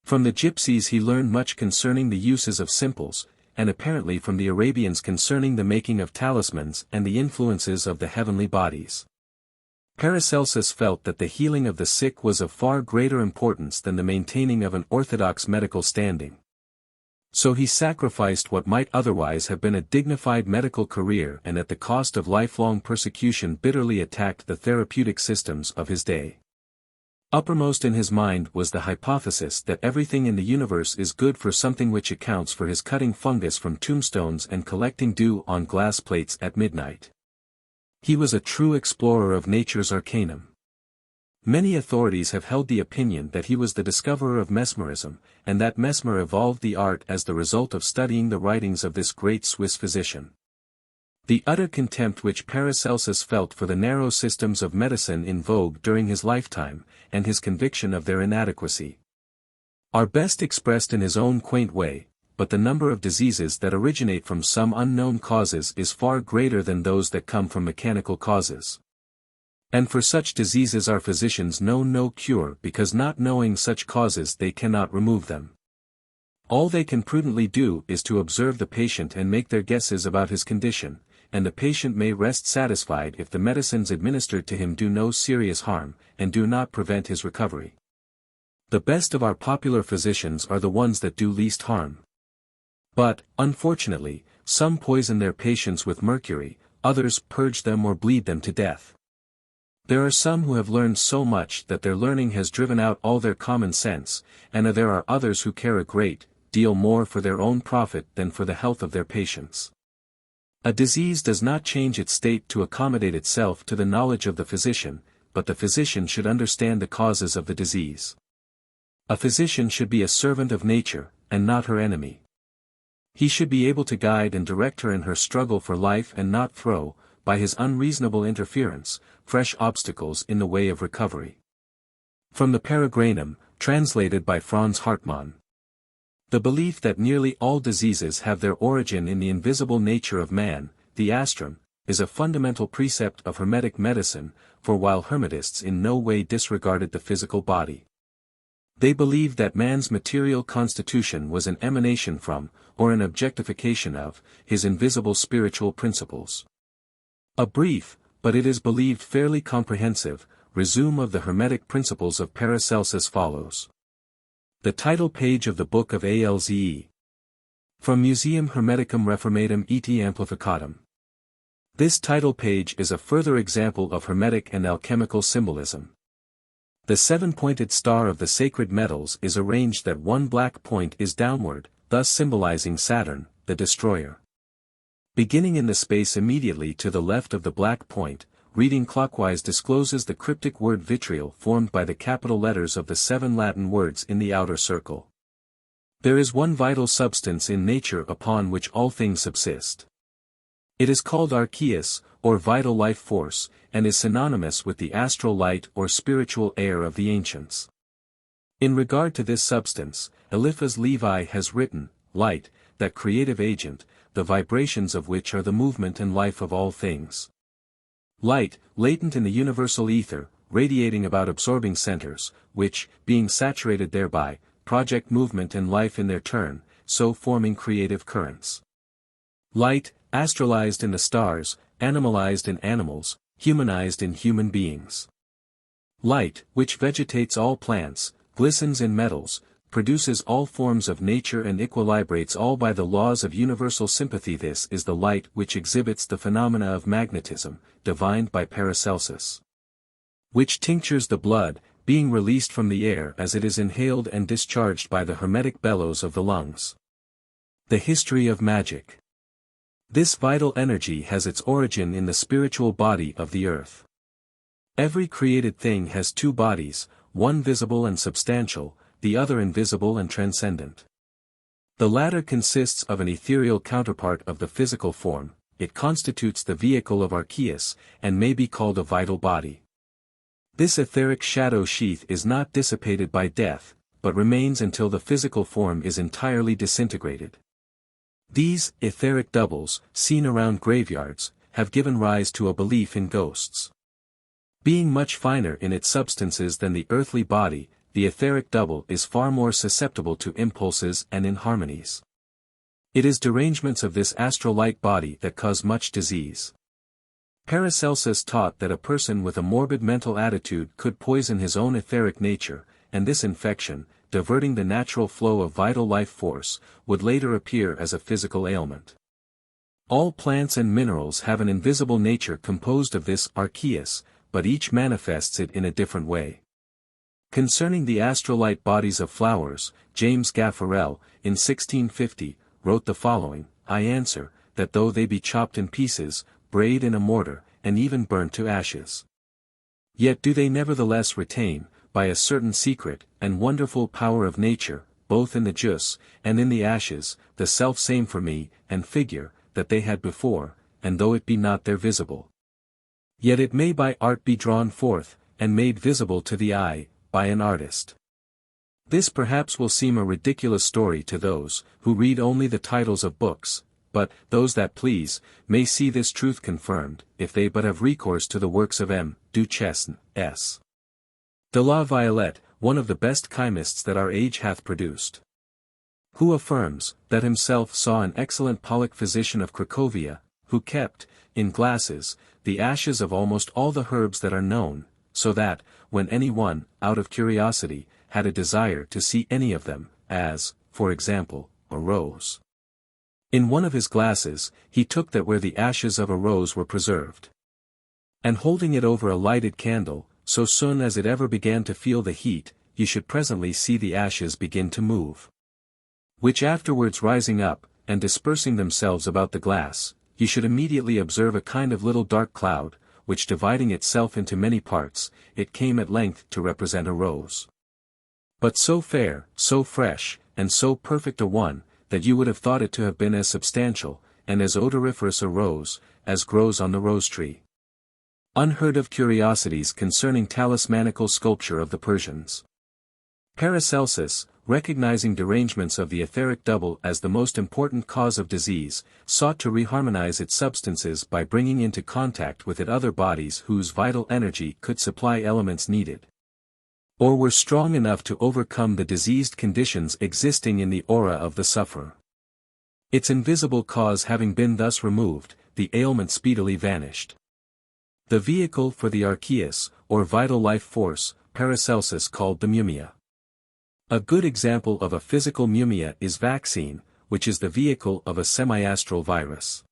From the gypsies he learned much concerning the uses of simples, and apparently from the Arabians concerning the making of talismans and the influences of the heavenly bodies. Paracelsus felt that the healing of the sick was of far greater importance than the maintaining of an orthodox medical standing. So he sacrificed what might otherwise have been a dignified medical career and at the cost of lifelong persecution bitterly attacked the therapeutic systems of his day. Uppermost in his mind was the hypothesis that everything in the universe is good for something, which accounts for his cutting fungus from tombstones and collecting dew on glass plates at midnight. He was a true explorer of nature's arcanum. Many authorities have held the opinion that he was the discoverer of mesmerism, and that Mesmer evolved the art as the result of studying the writings of this great Swiss physician. The utter contempt which Paracelsus felt for the narrow systems of medicine in vogue during his lifetime, and his conviction of their inadequacy, are best expressed in his own quaint way, but the number of diseases that originate from some unknown causes is far greater than those that come from mechanical causes. And for such diseases our physicians know no cure, because not knowing such causes they cannot remove them. All they can prudently do is to observe the patient and make their guesses about his condition, and the patient may rest satisfied if the medicines administered to him do no serious harm, and do not prevent his recovery. The best of our popular physicians are the ones that do least harm. But, unfortunately, some poison their patients with mercury, others purge them or bleed them to death. There are some who have learned so much that their learning has driven out all their common sense, and there are others who care a great deal more for their own profit than for the health of their patients. A disease does not change its state to accommodate itself to the knowledge of the physician, but the physician should understand the causes of the disease. A physician should be a servant of nature, and not her enemy. He should be able to guide and direct her in her struggle for life and not throw, by his unreasonable interference, fresh obstacles in the way of recovery. From the Paragranum, translated by Franz Hartmann. The belief that nearly all diseases have their origin in the invisible nature of man, the astrum, is a fundamental precept of Hermetic medicine, for while Hermetists in no way disregarded the physical body, they believed that man's material constitution was an emanation from, or an objectification of, his invisible spiritual principles. A brief, but it is believed fairly comprehensive, resume of the Hermetic principles of Paracelsus follows. The title page of the Book of Alze. From Museum Hermeticum Reformatum et Amplificatum. This title page is a further example of Hermetic and alchemical symbolism. The seven-pointed star of the sacred metals is arranged that one black point is downward, thus symbolizing Saturn, the destroyer. Beginning in the space immediately to the left of the black point, reading clockwise discloses the cryptic word vitriol formed by the capital letters of the 7 Latin words in the outer circle. There is one vital substance in nature upon which all things subsist. It is called archeus, or vital life force, and is synonymous with the astral light or spiritual air of the ancients. In regard to this substance, Eliphas Levi has written, light, that creative agent, the vibrations of which are the movement and life of all things. Light, latent in the universal ether, radiating about absorbing centers, which, being saturated thereby, project movement and life in their turn, so forming creative currents. Light, astralized in the stars, animalized in animals, humanized in human beings. Light, which vegetates all plants, glistens in metals, produces all forms of nature and equilibrates all by the laws of universal sympathy. This is the light which exhibits the phenomena of magnetism, divined by Paracelsus. Which tinctures the blood, being released from the air as it is inhaled and discharged by the hermetic bellows of the lungs. The history of magic. This vital energy has its origin in the spiritual body of the earth. Every created thing has two bodies, one visible and substantial, the other invisible and transcendent. The latter consists of an ethereal counterpart of the physical form, it constitutes the vehicle of archeus, and may be called a vital body. This etheric shadow sheath is not dissipated by death, but remains until the physical form is entirely disintegrated. These etheric doubles, seen around graveyards, have given rise to a belief in ghosts. Being much finer in its substances than the earthly body, the etheric double is far more susceptible to impulses and inharmonies. It is derangements of this astral light body that cause much disease. Paracelsus taught that a person with a morbid mental attitude could poison his own etheric nature, and this infection, diverting the natural flow of vital life force, would later appear as a physical ailment. All plants and minerals have an invisible nature composed of this archeus, but each manifests it in a different way. Concerning the astrolite bodies of flowers, James Gaffarel, in 1650, wrote the following: I answer, that though they be chopped in pieces, brayed in a mortar, and even burnt to ashes, yet do they nevertheless retain, by a certain secret, and wonderful power of nature, both in the juice, and in the ashes, the self-same for me, and figure, that they had before, and though it be not there visible, yet it may by art be drawn forth, and made visible to the eye, by an artist. This perhaps will seem a ridiculous story to those, who read only the titles of books, but, those that please, may see this truth confirmed, if they but have recourse to the works of M. Duchesne, S. de la Violette, one of the best chymists that our age hath produced, who affirms, that himself saw an excellent Pollock physician of Cracovia, who kept, in glasses, the ashes of almost all the herbs that are known, so that, when any one, out of curiosity, had a desire to see any of them, as, for example, a rose, in one of his glasses, he took that where the ashes of a rose were preserved, and holding it over a lighted candle, so soon as it ever began to feel the heat, you should presently see the ashes begin to move, which afterwards rising up, and dispersing themselves about the glass, you should immediately observe a kind of little dark cloud, which dividing itself into many parts, it came at length to represent a rose. But so fair, so fresh, and so perfect a one, that you would have thought it to have been as substantial, and as odoriferous a rose, as grows on the rose tree. Unheard of curiosities concerning talismanical sculpture of the Persians. Paracelsus, recognizing derangements of the etheric double as the most important cause of disease, sought to reharmonize its substances by bringing into contact with it other bodies whose vital energy could supply elements needed, or were strong enough to overcome the diseased conditions existing in the aura of the sufferer. Its invisible cause having been thus removed, the ailment speedily vanished. The vehicle for the archeus, or vital life force, Paracelsus called the mumia. A good example of a physical mumia is vaccine, which is the vehicle of a semi-astral virus.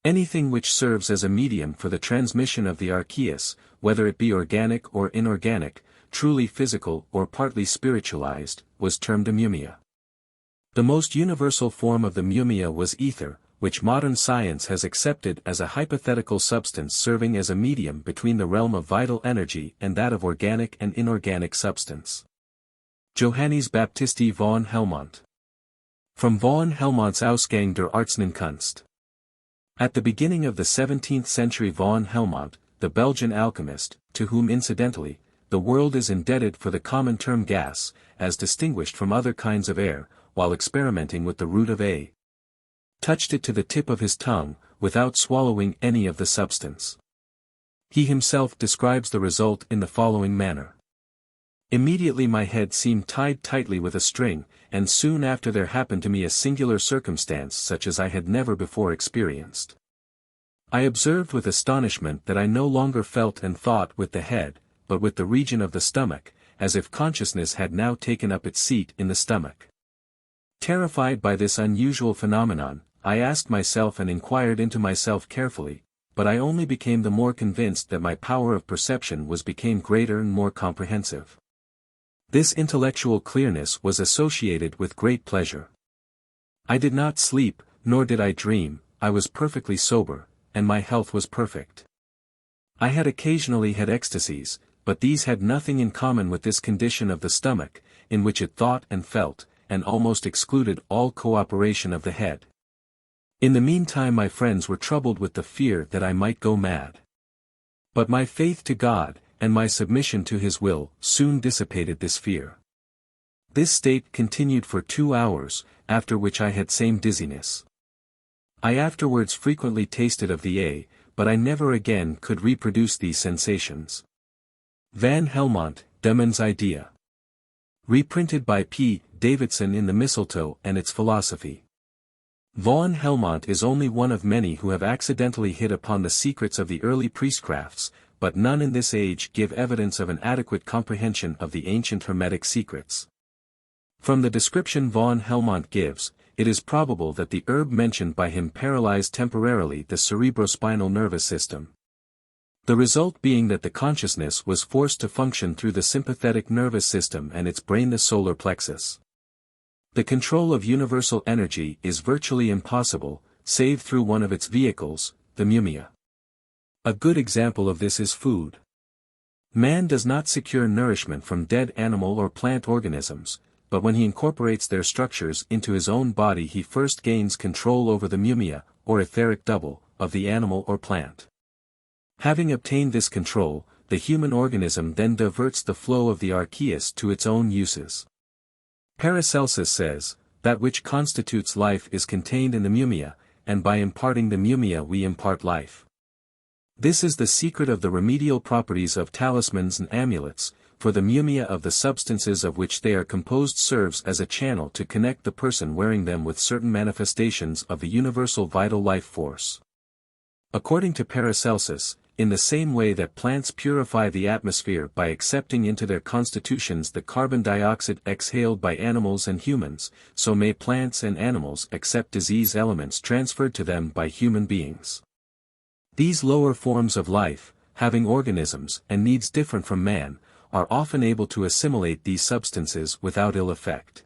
Anything which serves as a medium for the transmission of the archeus, whether it be organic or inorganic, truly physical or partly spiritualized, was termed a mumia. The most universal form of the mumia was ether, which modern science has accepted as a hypothetical substance serving as a medium between the realm of vital energy and that of organic and inorganic substance. Johannes Baptiste van Helmont. From van Helmont's Ausgang der Arznenkunst. At the beginning of the 17th century, van Helmont, the Belgian alchemist, to whom incidentally, the world is indebted for the common term gas, as distinguished from other kinds of air, while experimenting with the root of A, touched it to the tip of his tongue, without swallowing any of the substance. He himself describes the result in the following manner. Immediately my head seemed tied tightly with a string, and soon after there happened to me a singular circumstance such as I had never before experienced. I observed with astonishment that I no longer felt and thought with the head, but with the region of the stomach, as if consciousness had now taken up its seat in the stomach. Terrified by this unusual phenomenon, I asked myself and inquired into myself carefully, but I only became the more convinced that my power of perception became greater and more comprehensive. This intellectual clearness was associated with great pleasure. I did not sleep, nor did I dream, I was perfectly sober, and my health was perfect. I had occasionally had ecstasies, but these had nothing in common with this condition of the stomach, in which it thought and felt, and almost excluded all cooperation of the head. In the meantime my friends were troubled with the fear that I might go mad. But my faith to God, and my submission to His will, soon dissipated this fear. This state continued for 2 hours, after which I had same dizziness. I afterwards frequently tasted of the A, but I never again could reproduce these sensations. Van Helmont, Demon's Idea. Reprinted by P. Davidson in The Mistletoe and Its Philosophy. Van Helmont is only one of many who have accidentally hit upon the secrets of the early priestcrafts, but none in this age give evidence of an adequate comprehension of the ancient Hermetic secrets. From the description Van Helmont gives, it is probable that the herb mentioned by him paralyzed temporarily the cerebrospinal nervous system. The result being that the consciousness was forced to function through the sympathetic nervous system and its brain, the solar plexus. The control of universal energy is virtually impossible, save through one of its vehicles, the mumia. A good example of this is food. Man does not secure nourishment from dead animal or plant organisms, but when he incorporates their structures into his own body he first gains control over the mumia, or etheric double, of the animal or plant. Having obtained this control, the human organism then diverts the flow of the archeus to its own uses. Paracelsus says, that which constitutes life is contained in the mumia, and by imparting the mumia we impart life. This is the secret of the remedial properties of talismans and amulets, for the mumia of the substances of which they are composed serves as a channel to connect the person wearing them with certain manifestations of the universal vital life force. According to Paracelsus, in the same way that plants purify the atmosphere by accepting into their constitutions the carbon dioxide exhaled by animals and humans, so may plants and animals accept disease elements transferred to them by human beings. These lower forms of life, having organisms and needs different from man, are often able to assimilate these substances without ill effect.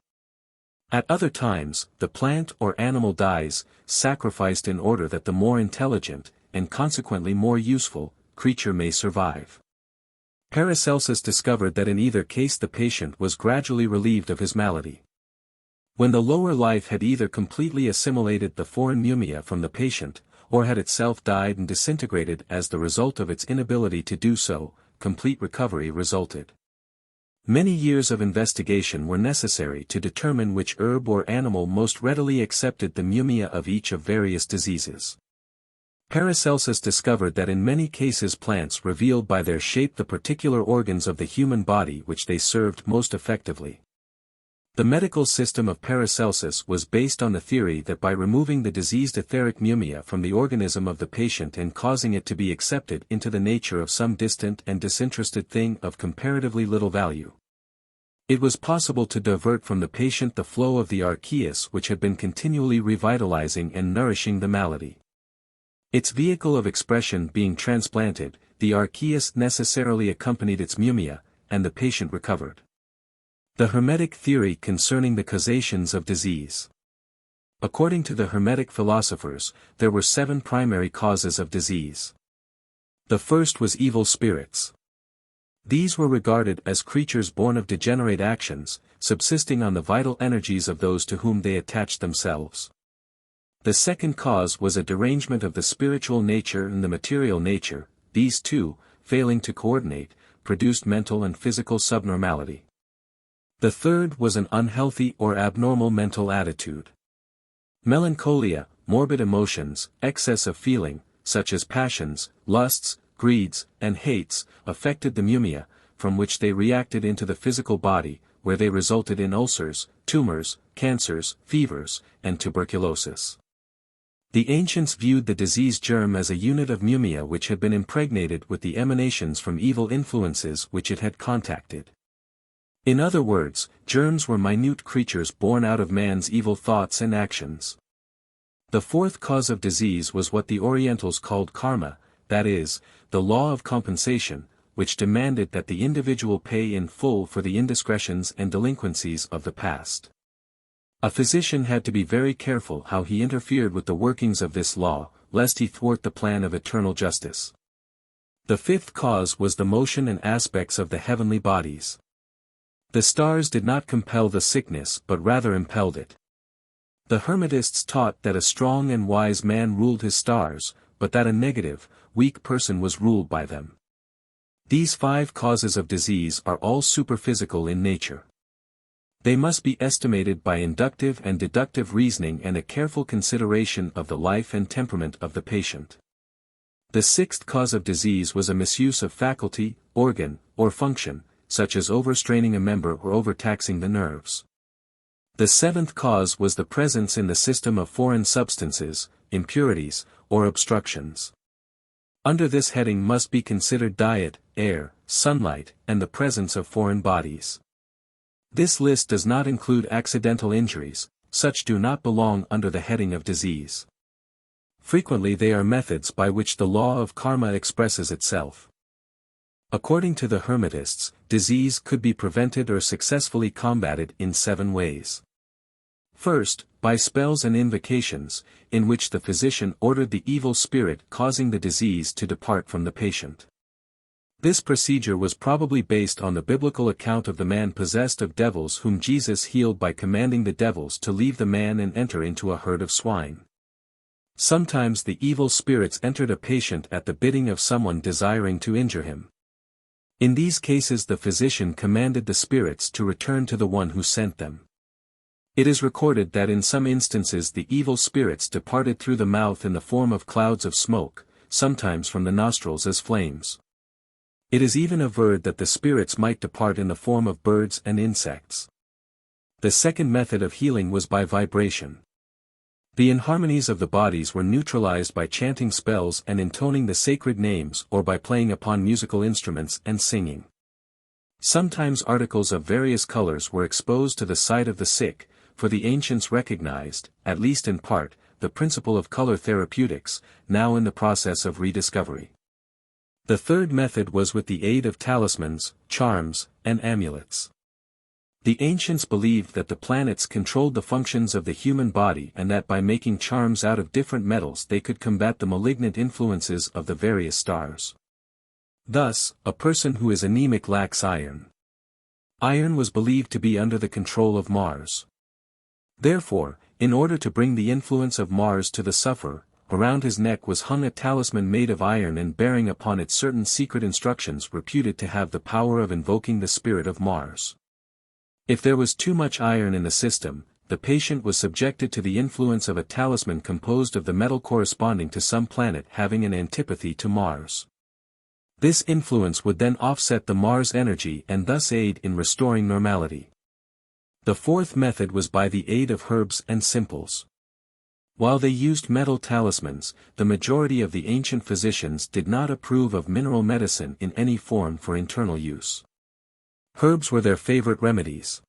At other times, the plant or animal dies, sacrificed in order that the more intelligent, and consequently more useful, creature may survive. Paracelsus discovered that in either case the patient was gradually relieved of his malady. When the lower life had either completely assimilated the foreign mumia from the patient, or had itself died and disintegrated as the result of its inability to do so, complete recovery resulted. Many years of investigation were necessary to determine which herb or animal most readily accepted the mumia of each of various diseases. Paracelsus discovered that in many cases plants revealed by their shape the particular organs of the human body which they served most effectively. The medical system of Paracelsus was based on the theory that by removing the diseased etheric mumia from the organism of the patient and causing it to be accepted into the nature of some distant and disinterested thing of comparatively little value, it was possible to divert from the patient the flow of the archeus which had been continually revitalizing and nourishing the malady. Its vehicle of expression being transplanted, the archeus necessarily accompanied its mumia, and the patient recovered. The Hermetic theory concerning the causations of disease. According to the Hermetic philosophers, there were 7 primary causes of disease. The first was evil spirits. These were regarded as creatures born of degenerate actions, subsisting on the vital energies of those to whom they attached themselves. The second cause was a derangement of the spiritual nature and the material nature. These two, failing to coordinate, produced mental and physical subnormality. The third was an unhealthy or abnormal mental attitude. Melancholia, morbid emotions, excess of feeling, such as passions, lusts, greeds, and hates, affected the mumia, from which they reacted into the physical body, where they resulted in ulcers, tumors, cancers, fevers, and tuberculosis. The ancients viewed the disease germ as a unit of mumia which had been impregnated with the emanations from evil influences which it had contacted. In other words, germs were minute creatures born out of man's evil thoughts and actions. The fourth cause of disease was what the Orientals called karma, that is, the law of compensation, which demanded that the individual pay in full for the indiscretions and delinquencies of the past. A physician had to be very careful how he interfered with the workings of this law, lest he thwart the plan of eternal justice. The fifth cause was the motion and aspects of the heavenly bodies. The stars did not compel the sickness but rather impelled it. The Hermetists taught that a strong and wise man ruled his stars, but that a negative, weak person was ruled by them. These 5 causes of disease are all superphysical in nature. They must be estimated by inductive and deductive reasoning and a careful consideration of the life and temperament of the patient. The 6th cause of disease was a misuse of faculty, organ, or function, such as overstraining a member or overtaxing the nerves. The 7th cause was the presence in the system of foreign substances, impurities, or obstructions. Under this heading must be considered diet, air, sunlight, and the presence of foreign bodies. This list does not include accidental injuries, such do not belong under the heading of disease. Frequently they are methods by which the law of karma expresses itself. According to the Hermetists, disease could be prevented or successfully combated in 7 ways. First, by spells and invocations, in which the physician ordered the evil spirit causing the disease to depart from the patient. This procedure was probably based on the biblical account of the man possessed of devils whom Jesus healed by commanding the devils to leave the man and enter into a herd of swine. Sometimes the evil spirits entered a patient at the bidding of someone desiring to injure him. In these cases the physician commanded the spirits to return to the one who sent them. It is recorded that in some instances the evil spirits departed through the mouth in the form of clouds of smoke, sometimes from the nostrils as flames. It is even averred that the spirits might depart in the form of birds and insects. The second method of healing was by vibration. The inharmonies of the bodies were neutralized by chanting spells and intoning the sacred names or by playing upon musical instruments and singing. Sometimes articles of various colors were exposed to the sight of the sick, for the ancients recognized, at least in part, the principle of color therapeutics, now in the process of rediscovery. The third method was with the aid of talismans, charms, and amulets. The ancients believed that the planets controlled the functions of the human body and that by making charms out of different metals they could combat the malignant influences of the various stars. Thus, a person who is anemic lacks iron. Iron was believed to be under the control of Mars. Therefore, in order to bring the influence of Mars to the sufferer, around his neck was hung a talisman made of iron and bearing upon it certain secret instructions reputed to have the power of invoking the spirit of Mars. If there was too much iron in the system, the patient was subjected to the influence of a talisman composed of the metal corresponding to some planet having an antipathy to Mars. This influence would then offset the Mars energy and thus aid in restoring normality. The fourth method was by the aid of herbs and simples. While they used metal talismans, the majority of the ancient physicians did not approve of mineral medicine in any form for internal use. Herbs were their favorite remedies.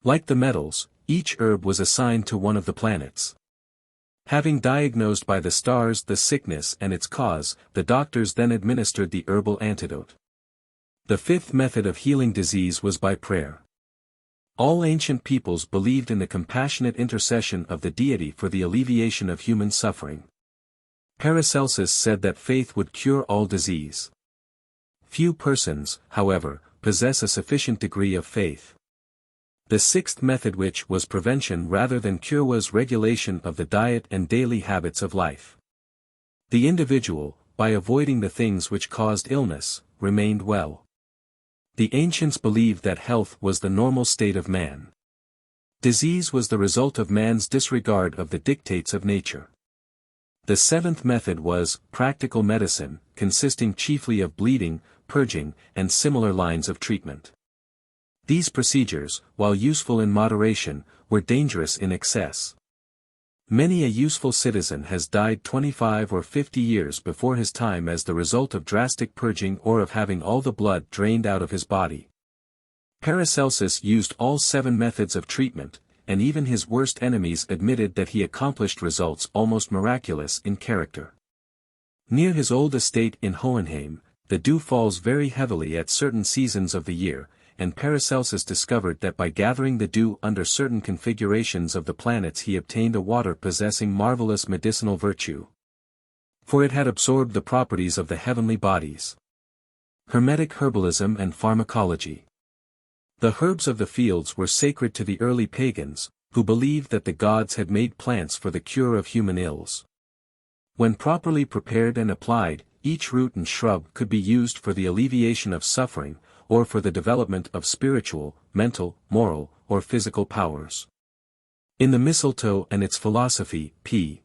Like the metals, each herb was assigned to one of the planets. Having diagnosed by the stars the sickness and its cause, the doctors then administered the herbal antidote. The fifth method of healing disease was by prayer. All ancient peoples believed in the compassionate intercession of the deity for the alleviation of human suffering. Paracelsus said that faith would cure all disease. Few persons, however, possess a sufficient degree of faith. The sixth method, which was prevention rather than cure, was regulation of the diet and daily habits of life. The individual, by avoiding the things which caused illness, remained well. The ancients believed that health was the normal state of man. Disease was the result of man's disregard of the dictates of nature. The seventh method was practical medicine, consisting chiefly of bleeding, purging, and similar lines of treatment. These procedures, while useful in moderation, were dangerous in excess. Many a useful citizen has died 25 or 50 years before his time as the result of drastic purging or of having all the blood drained out of his body. Paracelsus used all 7 methods of treatment, and even his worst enemies admitted that he accomplished results almost miraculous in character. Near his old estate in Hohenheim, the dew falls very heavily at certain seasons of the year, and Paracelsus discovered that by gathering the dew under certain configurations of the planets he obtained a water possessing marvelous medicinal virtue. For it had absorbed the properties of the heavenly bodies. Hermetic herbalism and pharmacology. The herbs of the fields were sacred to the early pagans, who believed that the gods had made plants for the cure of human ills. When properly prepared and applied, each root and shrub could be used for the alleviation of suffering, or for the development of spiritual, mental, moral, or physical powers. In The Mistletoe and Its Philosophy, P.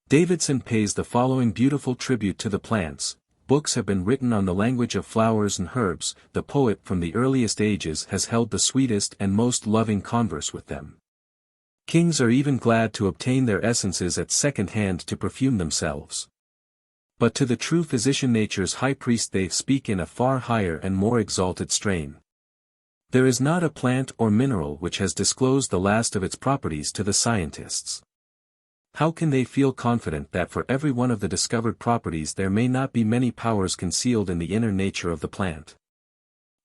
Davidson pays the following beautiful tribute to the plants. Books have been written on the language of flowers and herbs. The poet from the earliest ages has held the sweetest and most loving converse with them. Kings are even glad to obtain their essences at second hand to perfume themselves. But to the true physician, nature's high priest, they speak in a far higher and more exalted strain. There is not a plant or mineral which has disclosed the last of its properties to the scientists. How can they feel confident that for every one of the discovered properties there may not be many powers concealed in the inner nature of the plant?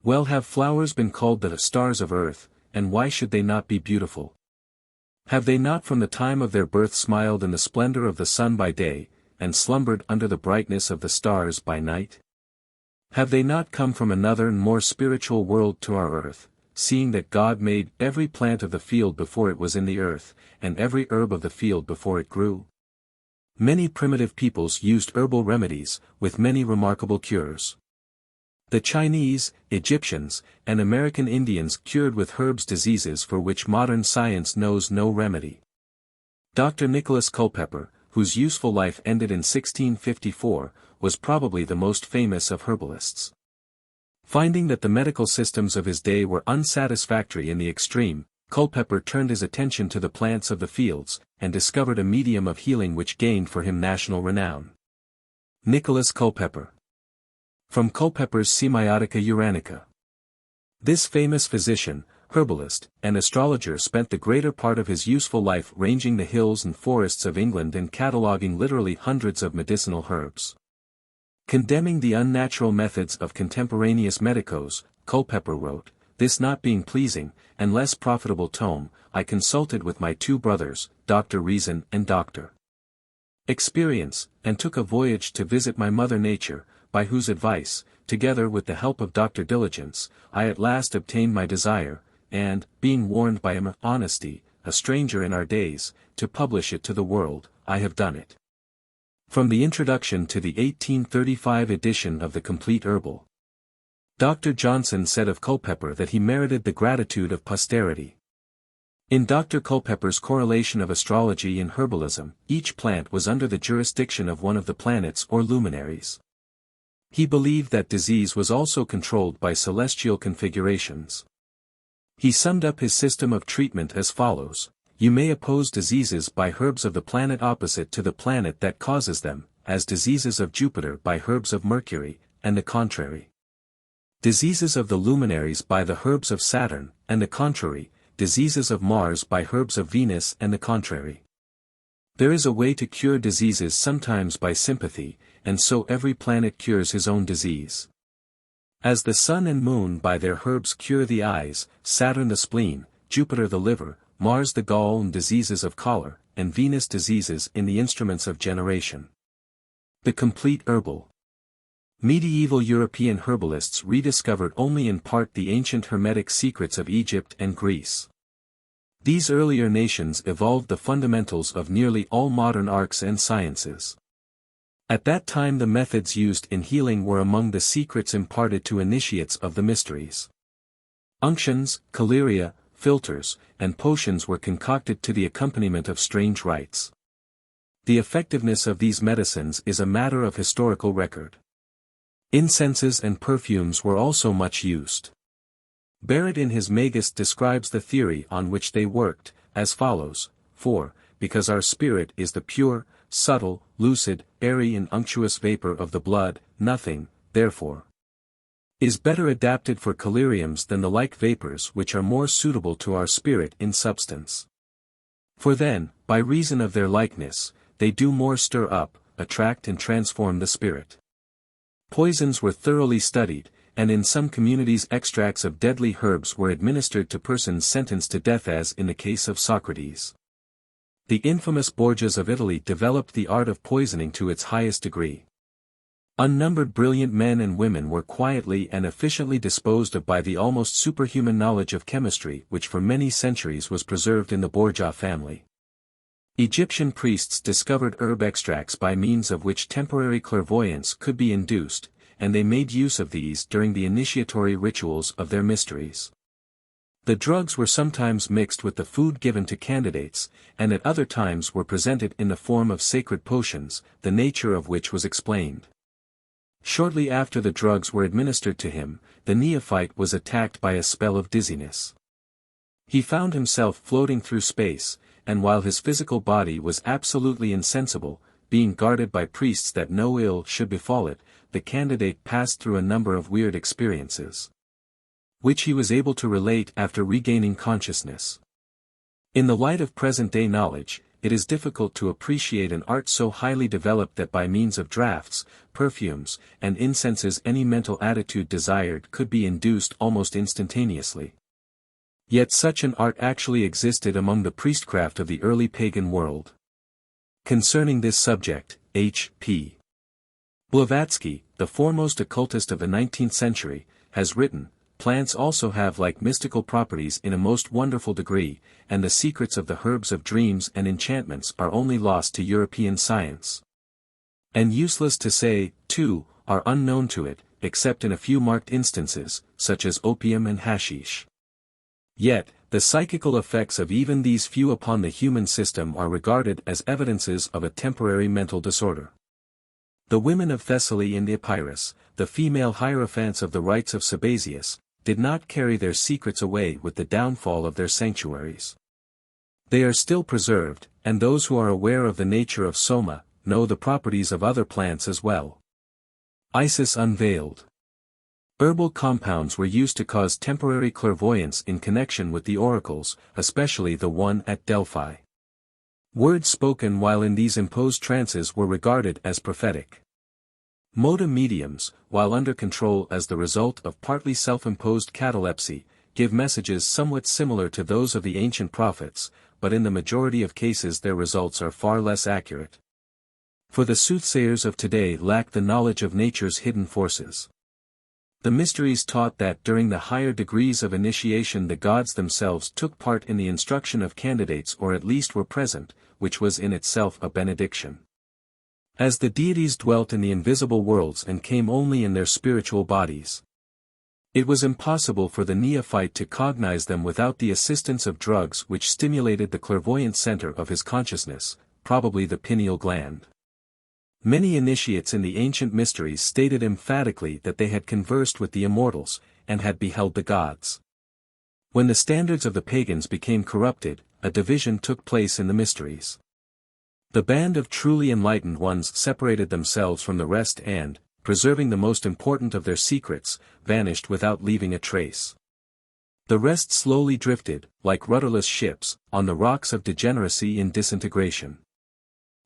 Well, have flowers been called the stars of earth, and why should they not be beautiful? Have they not from the time of their birth smiled in the splendor of the sun by day, and slumbered under the brightness of the stars by night? Have they not come from another and more spiritual world to our earth, seeing that God made every plant of the field before it was in the earth, and every herb of the field before it grew? Many primitive peoples used herbal remedies, with many remarkable cures. The Chinese, Egyptians, and American Indians cured with herbs diseases for which modern science knows no remedy. Dr. Nicholas Culpeper, whose useful life ended in 1654, was probably the most famous of herbalists. Finding that the medical systems of his day were unsatisfactory in the extreme, Culpeper turned his attention to the plants of the fields, and discovered a medium of healing which gained for him national renown. Nicholas Culpeper. From Culpeper's Semiotica Uranica. This famous physician, herbalist, and astrologer spent the greater part of his useful life ranging the hills and forests of England and cataloguing literally hundreds of medicinal herbs. Condemning the unnatural methods of contemporaneous medicos, Culpeper wrote, "This not being pleasing, and less profitable tome, I consulted with my 2 brothers, Dr. Reason and Dr. Experience, and took a voyage to visit my mother Nature, by whose advice, together with the help of Dr. Diligence, I at last obtained my desire, and, being warned by Honesty, a stranger in our days, to publish it to the world, I have done it. From the introduction to the 1835 edition of the Complete Herbal, Dr. Johnson said of Culpeper that he merited the gratitude of posterity. In Dr. Culpeper's correlation of astrology and herbalism, each plant was under the jurisdiction of one of the planets or luminaries. He believed that disease was also controlled by celestial configurations. He summed up his system of treatment as follows: you may oppose diseases by herbs of the planet opposite to the planet that causes them, as diseases of Jupiter by herbs of Mercury, and the contrary. Diseases of the luminaries by the herbs of Saturn, and the contrary, diseases of Mars by herbs of Venus and the contrary. There is a way to cure diseases sometimes by sympathy, and so every planet cures his own disease. As the sun and moon by their herbs cure the eyes, Saturn the spleen, Jupiter the liver, Mars the gall and diseases of choler, and Venus diseases in the instruments of generation. The Complete Herbal. Medieval European herbalists rediscovered only in part the ancient Hermetic secrets of Egypt and Greece. These earlier nations evolved the fundamentals of nearly all modern arts and sciences. At that time the methods used in healing were among the secrets imparted to initiates of the mysteries. Unctions, collyria, philters, and potions were concocted to the accompaniment of strange rites. The effectiveness of these medicines is a matter of historical record. Incenses and perfumes were also much used. Barrett in his Magus describes the theory on which they worked, as follows: for, because our spirit is the pure, subtle, lucid, airy and unctuous vapor of the blood, nothing, therefore, is better adapted for collyriums than the like vapors which are more suitable to our spirit in substance. For then, by reason of their likeness, they do more stir up, attract and transform the spirit. Poisons were thoroughly studied, and in some communities extracts of deadly herbs were administered to persons sentenced to death, as in the case of Socrates. The infamous Borgias of Italy developed the art of poisoning to its highest degree. Unnumbered brilliant men and women were quietly and efficiently disposed of by the almost superhuman knowledge of chemistry which for many centuries was preserved in the Borgia family. Egyptian priests discovered herb extracts by means of which temporary clairvoyance could be induced, and they made use of these during the initiatory rituals of their mysteries. The drugs were sometimes mixed with the food given to candidates, and at other times were presented in the form of sacred potions, the nature of which was explained. Shortly after the drugs were administered to him, the neophyte was attacked by a spell of dizziness. He found himself floating through space, and while his physical body was absolutely insensible, being guarded by priests that no ill should befall it, the candidate passed through a number of weird experiences, which he was able to relate after regaining consciousness. In the light of present-day knowledge, it is difficult to appreciate an art so highly developed that by means of drafts, perfumes, and incenses any mental attitude desired could be induced almost instantaneously. Yet such an art actually existed among the priestcraft of the early pagan world. Concerning this subject, H.P. Blavatsky, the foremost occultist of the 19th century, has written, "Plants also have like mystical properties in a most wonderful degree, and the secrets of the herbs of dreams and enchantments are only lost to European science. And useless to say, too, are unknown to it, except in a few marked instances, such as opium and hashish. Yet, the psychical effects of even these few upon the human system are regarded as evidences of a temporary mental disorder. The women of Thessaly and Epirus, the female hierophants of the rites of Sabazius, did not carry their secrets away with the downfall of their sanctuaries. They are still preserved, and those who are aware of the nature of soma, know the properties of other plants as well." Isis unveiled. Herbal compounds were used to cause temporary clairvoyance in connection with the oracles, especially the one at Delphi. Words spoken while in these imposed trances were regarded as prophetic. Moda mediums, while under control as the result of partly self-imposed catalepsy, give messages somewhat similar to those of the ancient prophets, but in the majority of cases their results are far less accurate. For the soothsayers of today lack the knowledge of nature's hidden forces. The mysteries taught that during the higher degrees of initiation the gods themselves took part in the instruction of candidates or at least were present, which was in itself a benediction. as the deities dwelt in the invisible worlds and came only in their spiritual bodies. It was impossible for the neophyte to cognize them without the assistance of drugs which stimulated the clairvoyant center of his consciousness, probably the pineal gland. Many initiates in the ancient mysteries stated emphatically that they had conversed with the immortals, and had beheld the gods. When the standards of the pagans became corrupted, a division took place in the mysteries. The band of truly enlightened ones separated themselves from the rest and, preserving the most important of their secrets, vanished without leaving a trace. The rest slowly drifted, like rudderless ships, on the rocks of degeneracy and disintegration.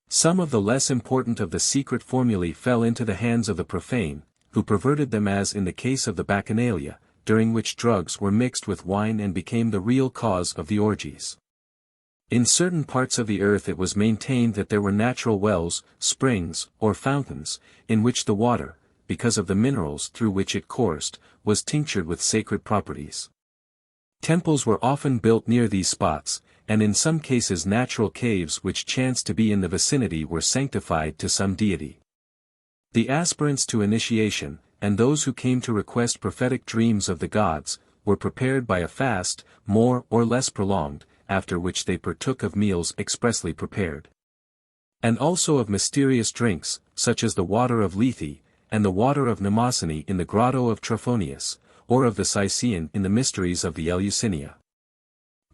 Some of the less important of the secret formulae fell into the hands of the profane, who perverted them as in the case of the Bacchanalia, during which drugs were mixed with wine and became the real cause of the orgies. In certain parts of the earth it was maintained that there were natural wells, springs, or fountains, in which the water, because of the minerals through which it coursed, was tinctured with sacred properties. Temples were often built near these spots, and in some cases natural caves which chanced to be in the vicinity were sanctified to some deity. The aspirants to initiation, and those who came to request prophetic dreams of the gods, were prepared by a fast, more or less prolonged, after which they partook of meals expressly prepared. And also of mysterious drinks, such as the water of Lethe, and the water of Mnemosyne in the grotto of Trophonius, or of the Cycean in the mysteries of the Eleusinia.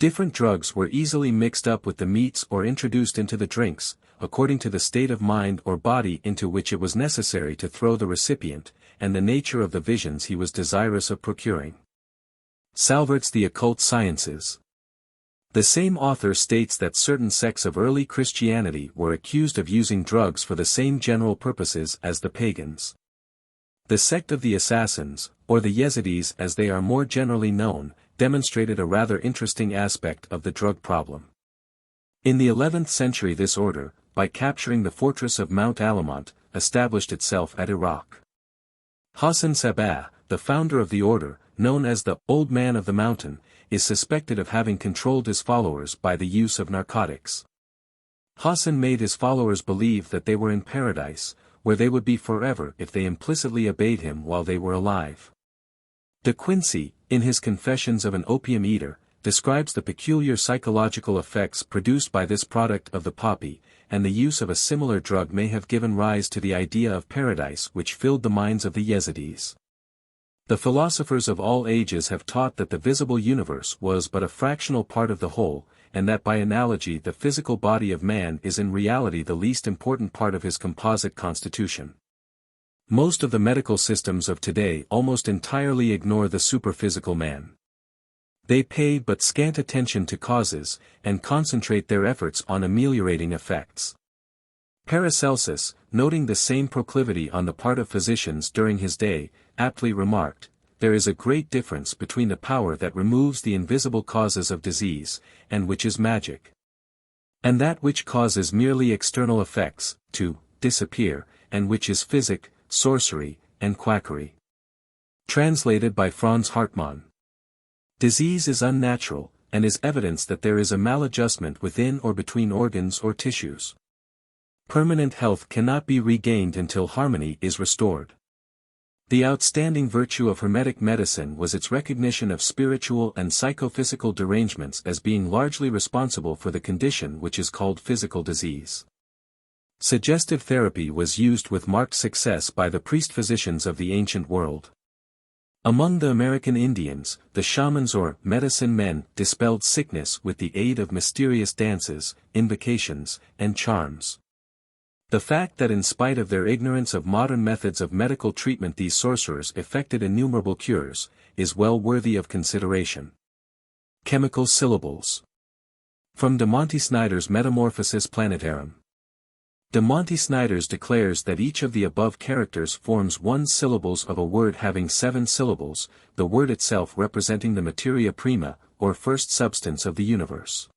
Different drugs were easily mixed up with the meats or introduced into the drinks, according to the state of mind or body into which it was necessary to throw the recipient, and the nature of the visions he was desirous of procuring. Salvert's The Occult Sciences. The same author states that certain sects of early Christianity were accused of using drugs for the same general purposes as the pagans. The sect of the Assassins, or the Yezidees as they are more generally known, demonstrated a rather interesting aspect of the drug problem. In the 11th century this order, by capturing the fortress of Mount Alamont, established itself at Iraq. Hassan Sabbah, the founder of the order, known as the Old Man of the Mountain, is suspected of having controlled his followers by the use of narcotics. Hassan made his followers believe that they were in paradise, where they would be forever if they implicitly obeyed him while they were alive. De Quincey, in his Confessions of an Opium Eater, describes the peculiar psychological effects produced by this product of the poppy, and the use of a similar drug may have given rise to the idea of paradise which filled the minds of the Yezidees. The philosophers of all ages have taught that the visible universe was but a fractional part of the whole, and that by analogy the physical body of man is in reality the least important part of his composite constitution. Most of the medical systems of today almost entirely ignore the superphysical man. They pay but scant attention to causes, and concentrate their efforts on ameliorating effects. Paracelsus, noting the same proclivity on the part of physicians during his day, aptly remarked, "There is a great difference between the power that removes the invisible causes of disease, and which is magic, and that which causes merely external effects, to disappear, and which is physic, sorcery, and quackery." Translated by Franz Hartmann. Disease is unnatural, and is evidence that there is a maladjustment within or between organs or tissues. Permanent health cannot be regained until harmony is restored. The outstanding virtue of Hermetic medicine was its recognition of spiritual and psychophysical derangements as being largely responsible for the condition which is called physical disease. Suggestive therapy was used with marked success by the priest-physicians of the ancient world. Among the American Indians, the shamans or medicine men dispelled sickness with the aid of mysterious dances, invocations, and charms. The fact that in spite of their ignorance of modern methods of medical treatment these sorcerers effected innumerable cures, is well worthy of consideration. Chemical syllables. From de Monty Snyder's Metamorphosis Planetarum. De Monty Snyder's declares that each of the above characters forms one syllables of a word having 7 syllables, the word itself representing the materia prima, or first substance of the universe.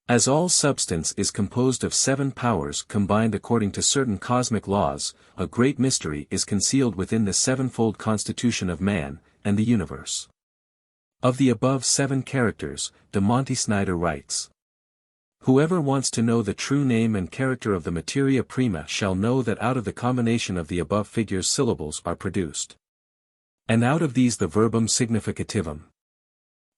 As all substance is composed of 7 powers combined according to certain cosmic laws, a great mystery is concealed within the sevenfold constitution of man, and the universe. Of the above 7 characters, de Monty Snyder writes, Whoever wants to know the true name and character of the materia prima shall know that out of the combination of the above figures syllables are produced. And out of these the verbum significativum.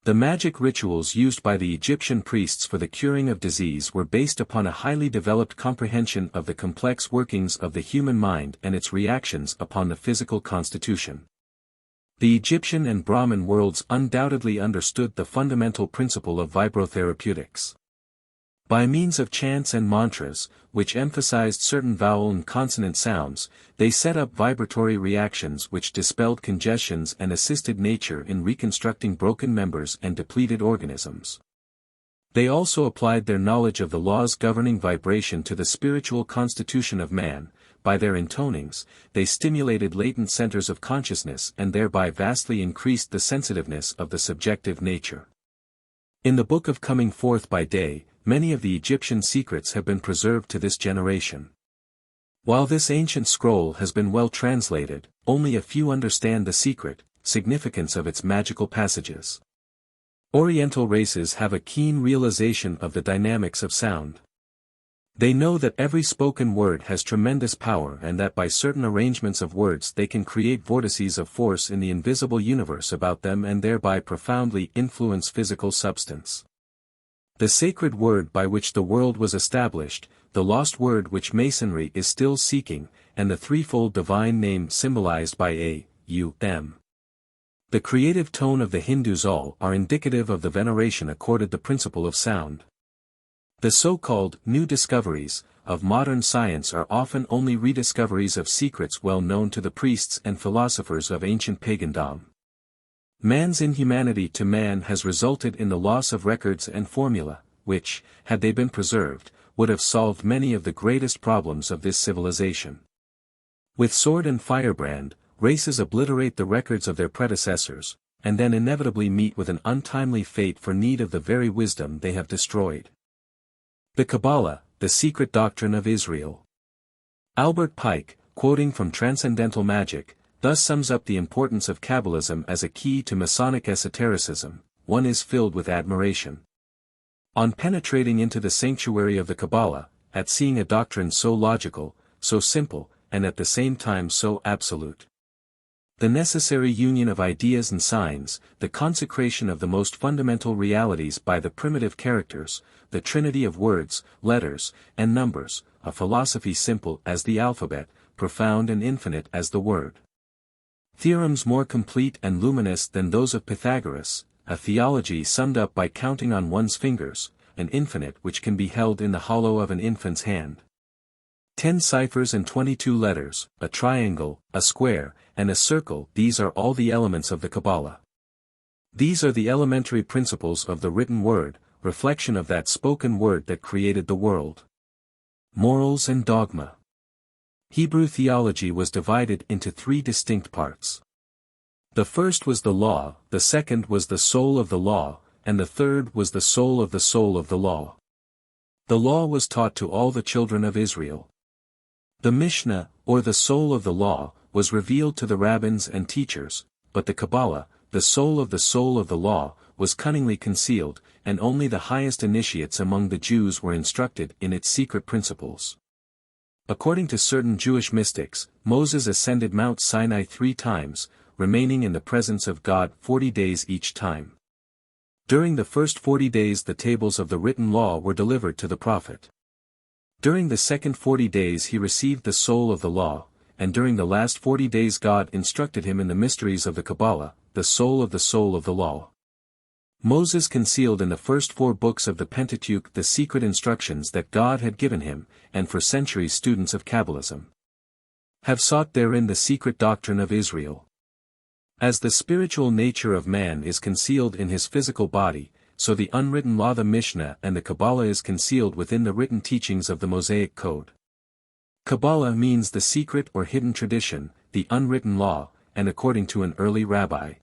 The magic rituals used by the Egyptian priests for the curing of disease were based upon a highly developed comprehension of the complex workings of the human mind and its reactions upon the physical constitution. The Egyptian and Brahmin worlds undoubtedly understood the fundamental principle of vibrotherapeutics. By means of chants and mantras, which emphasized certain vowel and consonant sounds, they set up vibratory reactions which dispelled congestions and assisted nature in reconstructing broken members and depleted organisms. They also applied their knowledge of the laws governing vibration to the spiritual constitution of man. By their intonings, they stimulated latent centers of consciousness and thereby vastly increased the sensitiveness of the subjective nature. In the Book of Coming Forth by Day, many of the Egyptian secrets have been preserved to this generation. While this ancient scroll has been well translated, only a few understand the secret significance of its magical passages. Oriental races have a keen realization of the dynamics of sound. They know that every spoken word has tremendous power and that by certain arrangements of words they can create vortices of force in the invisible universe about them and thereby profoundly influence physical substance. The sacred word by which the world was established, the lost word which Masonry is still seeking, and the threefold divine name symbolized by A, U, M. The creative tone of the Hindus all are indicative of the veneration accorded the principle of sound. The so-called new discoveries of modern science are often only rediscoveries of secrets well known to the priests and philosophers of ancient pagandom. Man's inhumanity to man has resulted in the loss of records and formula, which, had they been preserved, would have solved many of the greatest problems of this civilization. With sword and firebrand, races obliterate the records of their predecessors, and then inevitably meet with an untimely fate for need of the very wisdom they have destroyed. The Qabbalah, the secret doctrine of Israel. Albert Pike, quoting from Transcendental Magic, thus sums up the importance of Kabbalism as a key to Masonic esotericism. One is filled with admiration. On penetrating into the sanctuary of the Qabbalah, at seeing a doctrine so logical, so simple, and at the same time so absolute. The necessary union of ideas and signs, the consecration of the most fundamental realities by the primitive characters, the trinity of words, letters, and numbers, a philosophy simple as the alphabet, profound and infinite as the word. Theorems more complete and luminous than those of Pythagoras, a theology summed up by counting on one's fingers, an infinite which can be held in the hollow of an infant's hand. 10 ciphers and 22 letters, a triangle, a square, and a circle, these are all the elements of the Qabbalah. These are the elementary principles of the written word, reflection of that spoken word that created the world. Morals and dogma. Hebrew theology was divided into 3 distinct parts. The first was the law, the second was the soul of the law, and the third was the soul of the law. The law was taught to all the children of Israel. The Mishnah, or the soul of the law, was revealed to the rabbins and teachers, but the Qabbalah, the soul of the law, was cunningly concealed, and only the highest initiates among the Jews were instructed in its secret principles. According to certain Jewish mystics, Moses ascended Mount Sinai 3 times, remaining in the presence of God 40 days each time. During the first 40 days the tables of the written law were delivered to the prophet. During the second 40 days he received the soul of the law, and during the last 40 days God instructed him in the mysteries of the Qabbalah, the soul of the law. Moses concealed in the first 4 books of the Pentateuch the secret instructions that God had given him, and for centuries students of Kabbalism have sought therein the secret doctrine of Israel. As the spiritual nature of man is concealed in his physical body, so the unwritten law the Mishnah and the Qabbalah is concealed within the written teachings of the Mosaic Code. Qabbalah means the secret or hidden tradition, the unwritten law, and according to an early rabbi.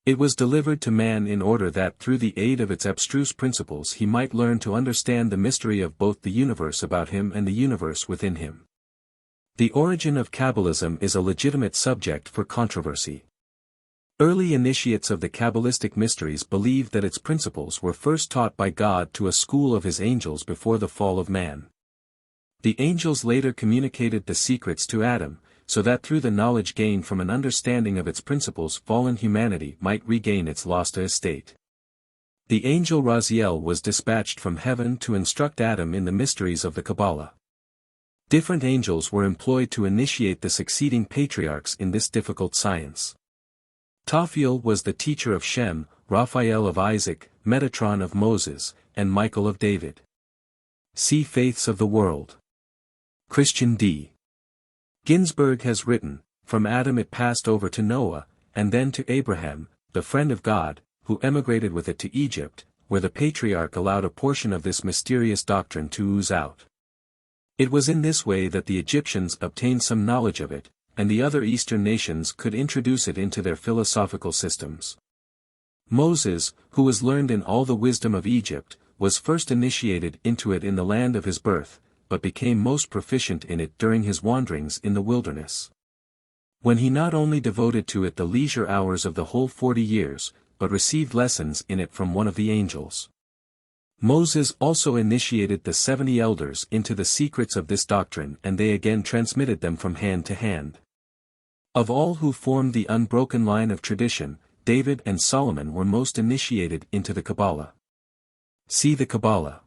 It was delivered to man in order that through the aid of its abstruse principles he might learn to understand the mystery of both the universe about him and the universe within him. The origin of Kabbalism is a legitimate subject for controversy. Early initiates of the Kabbalistic mysteries believed that its principles were first taught by God to a school of his angels before the fall of man. The angels later communicated the secrets to Adam, so that through the knowledge gained from an understanding of its principles fallen humanity might regain its lost estate. The angel Raziel was dispatched from heaven to instruct Adam in the mysteries of the Qabbalah. Different angels were employed to initiate the succeeding patriarchs in this difficult science. Tophiel was the teacher of Shem, Raphael of Isaac, Metatron of Moses, and Michael of David. See Faiths of the World. Christian D. Ginsburg has written, from Adam it passed over to Noah, and then to Abraham, the friend of God, who emigrated with it to Egypt, where the patriarch allowed a portion of this mysterious doctrine to ooze out. It was in this way that the Egyptians obtained some knowledge of it, and the other Eastern nations could introduce it into their philosophical systems. Moses, who was learned in all the wisdom of Egypt, was first initiated into it in the land of his birth, but became most proficient in it during his wanderings in the wilderness. When he not only devoted to it the leisure hours of the whole 40 years, but received lessons in it from one of the angels. Moses also initiated the 70 elders into the secrets of this doctrine, and they again transmitted them from hand to hand. Of all who formed the unbroken line of tradition, David and Solomon were most initiated into the Qabbalah. See the Qabbalah.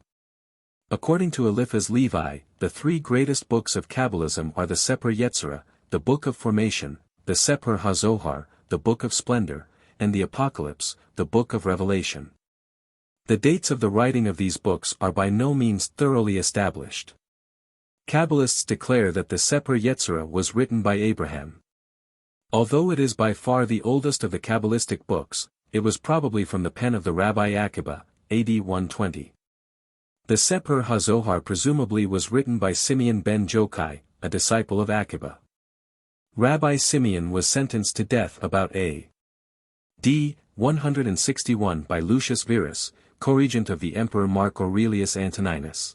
According to Eliphaz Levi, the three greatest books of Kabbalism are the Sefer Yetzirah, the Book of Formation, the Sefer HaZohar, the Book of Splendor, and the Apocalypse, the Book of Revelation. The dates of the writing of these books are by no means thoroughly established. Kabbalists declare that the Sefer Yetzirah was written by Abraham. Although it is by far the oldest of the Kabbalistic books, it was probably from the pen of the Rabbi Akiba, AD 120. The Sefer HaZohar presumably was written by Simeon ben Jokai, a disciple of Akiba. Rabbi Simeon was sentenced to death about A.D. 161 by Lucius Verus, co-regent of the Emperor Mark Aurelius Antoninus.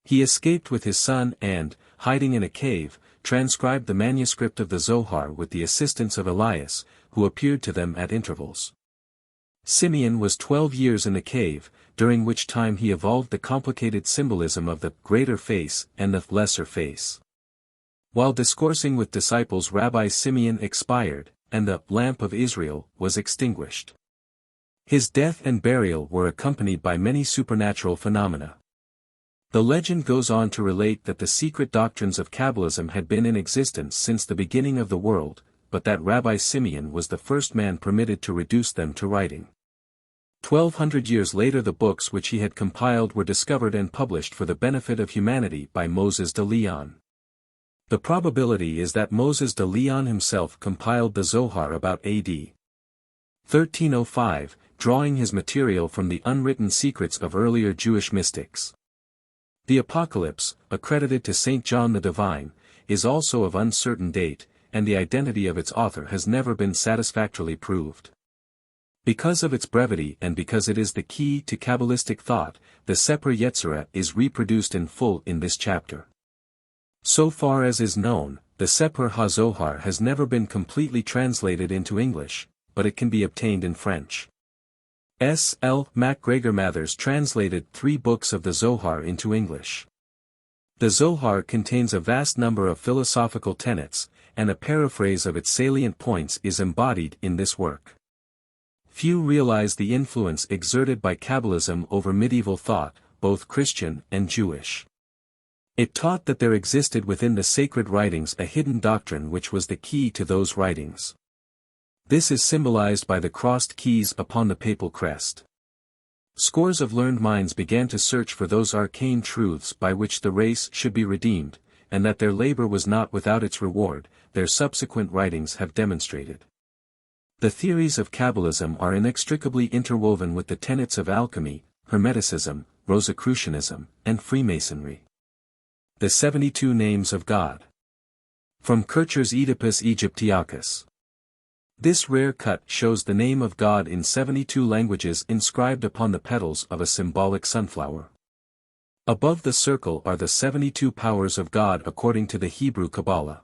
He escaped with his son and, hiding in a cave, transcribed the manuscript of the Zohar with the assistance of Elias, who appeared to them at intervals. Simeon was 12 years in the cave, during which time he evolved the complicated symbolism of the greater face and the lesser face. While discoursing with disciples, Rabbi Simeon expired, and the lamp of Israel was extinguished. His death and burial were accompanied by many supernatural phenomena. The legend goes on to relate that the secret doctrines of Kabbalism had been in existence since the beginning of the world, but that Rabbi Simeon was the first man permitted to reduce them to writing. 1200 years later the books which he had compiled were discovered and published for the benefit of humanity by Moses de Leon. The probability is that Moses de Leon himself compiled the Zohar about A.D. 1305, drawing his material from the unwritten secrets of earlier Jewish mystics. The Apocalypse, accredited to St. John the Divine, is also of uncertain date, and the identity of its author has never been satisfactorily proved. Because of its brevity and because it is the key to Kabbalistic thought, the Sefer Yetzirah is reproduced in full in this chapter. So far as is known, the Sefer HaZohar has never been completely translated into English, but it can be obtained in French. S. L. MacGregor Mathers translated 3 books of the Zohar into English. The Zohar contains a vast number of philosophical tenets, and a paraphrase of its salient points is embodied in this work. Few realize the influence exerted by Kabbalism over medieval thought, both Christian and Jewish. It taught that there existed within the sacred writings a hidden doctrine which was the key to those writings. This is symbolized by the crossed keys upon the papal crest. Scores of learned minds began to search for those arcane truths by which the race should be redeemed, and that their labor was not without its reward, their subsequent writings have demonstrated. The theories of Kabbalism are inextricably interwoven with the tenets of alchemy, Hermeticism, Rosicrucianism, and Freemasonry. The 72 Names of God. From Kircher's Oedipus Aegyptiacus. This rare cut shows the name of God in 72 languages inscribed upon the petals of a symbolic sunflower. Above the circle are the 72 powers of God according to the Hebrew Qabbalah.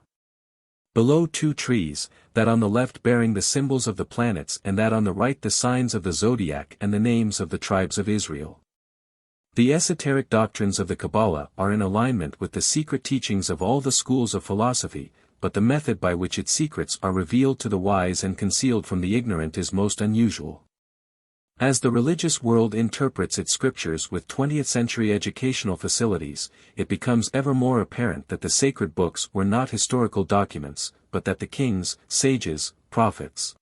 Below 2 trees, that on the left bearing the symbols of the planets and that on the right the signs of the zodiac and the names of the tribes of Israel. The esoteric doctrines of the Qabbalah are in alignment with the secret teachings of all the schools of philosophy, but the method by which its secrets are revealed to the wise and concealed from the ignorant is most unusual. As the religious world interprets its scriptures with 20th-century educational facilities, it becomes ever more apparent that the sacred books were not historical documents, but that the kings, sages, prophets,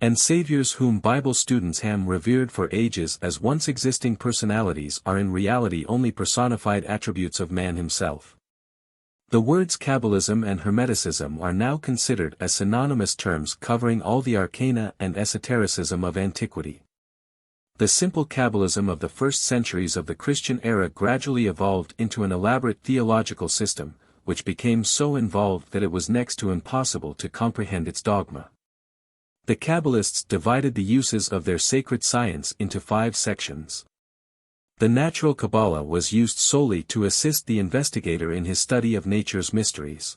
and saviors whom Bible students have revered for ages as once existing personalities are in reality only personified attributes of man himself. The words Kabbalism and Hermeticism are now considered as synonymous terms covering all the arcana and esotericism of antiquity. The simple Kabbalism of the first centuries of the Christian era gradually evolved into an elaborate theological system, which became so involved that it was next to impossible to comprehend its dogma. The Kabbalists divided the uses of their sacred science into 5 sections. The natural Qabbalah was used solely to assist the investigator in his study of nature's mysteries.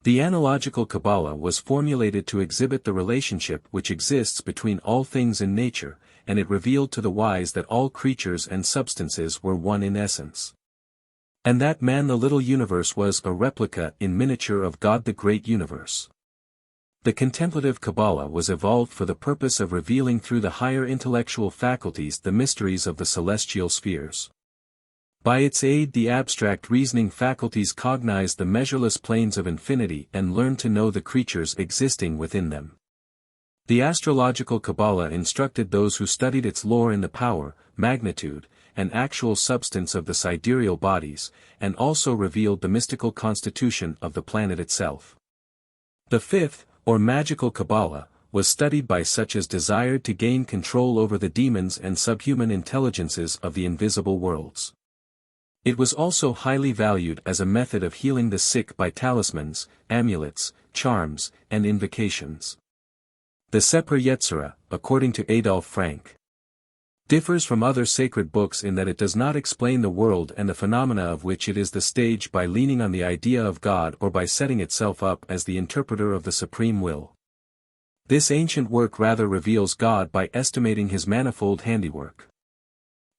The analogical Qabbalah was formulated to exhibit the relationship which exists between all things in nature, and it revealed to the wise that all creatures and substances were one in essence. And that man the little universe was a replica in miniature of God the great universe. The contemplative Qabbalah was evolved for the purpose of revealing through the higher intellectual faculties the mysteries of the celestial spheres. By its aid the abstract reasoning faculties cognized the measureless planes of infinity and learned to know the creatures existing within them. The astrological Qabbalah instructed those who studied its lore in the power, magnitude, and actual substance of the sidereal bodies, and also revealed the mystical constitution of the planet itself. The 5th, or magical Qabbalah, was studied by such as desired to gain control over the demons and subhuman intelligences of the invisible worlds. It was also highly valued as a method of healing the sick by talismans, amulets, charms, and invocations. The Sefer Yetzirah, according to Adolf Frank, differs from other sacred books in that it does not explain the world and the phenomena of which it is the stage by leaning on the idea of God or by setting itself up as the interpreter of the supreme will. This ancient work rather reveals God by estimating his manifold handiwork.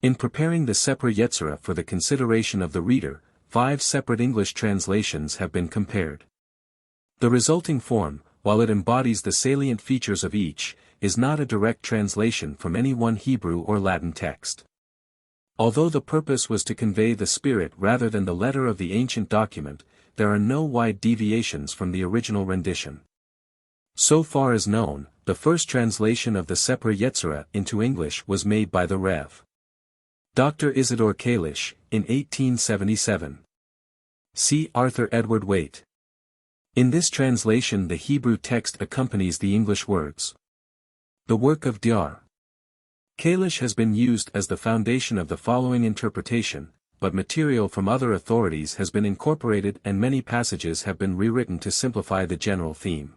In preparing the Sefer Yetzirah for the consideration of the reader, 5 separate English translations have been compared. The resulting form, while it embodies the salient features of each, is not a direct translation from any one Hebrew or Latin text. Although the purpose was to convey the spirit rather than the letter of the ancient document, there are no wide deviations from the original rendition. So far as known, the first translation of the Sefer Yetzirah into English was made by the Rev. Dr. Isidore Kalish, in 1877. See Arthur Edward Waite. In this translation the Hebrew text accompanies the English words. The work of Dr. Kalish has been used as the foundation of the following interpretation, but material from other authorities has been incorporated and many passages have been rewritten to simplify the general theme.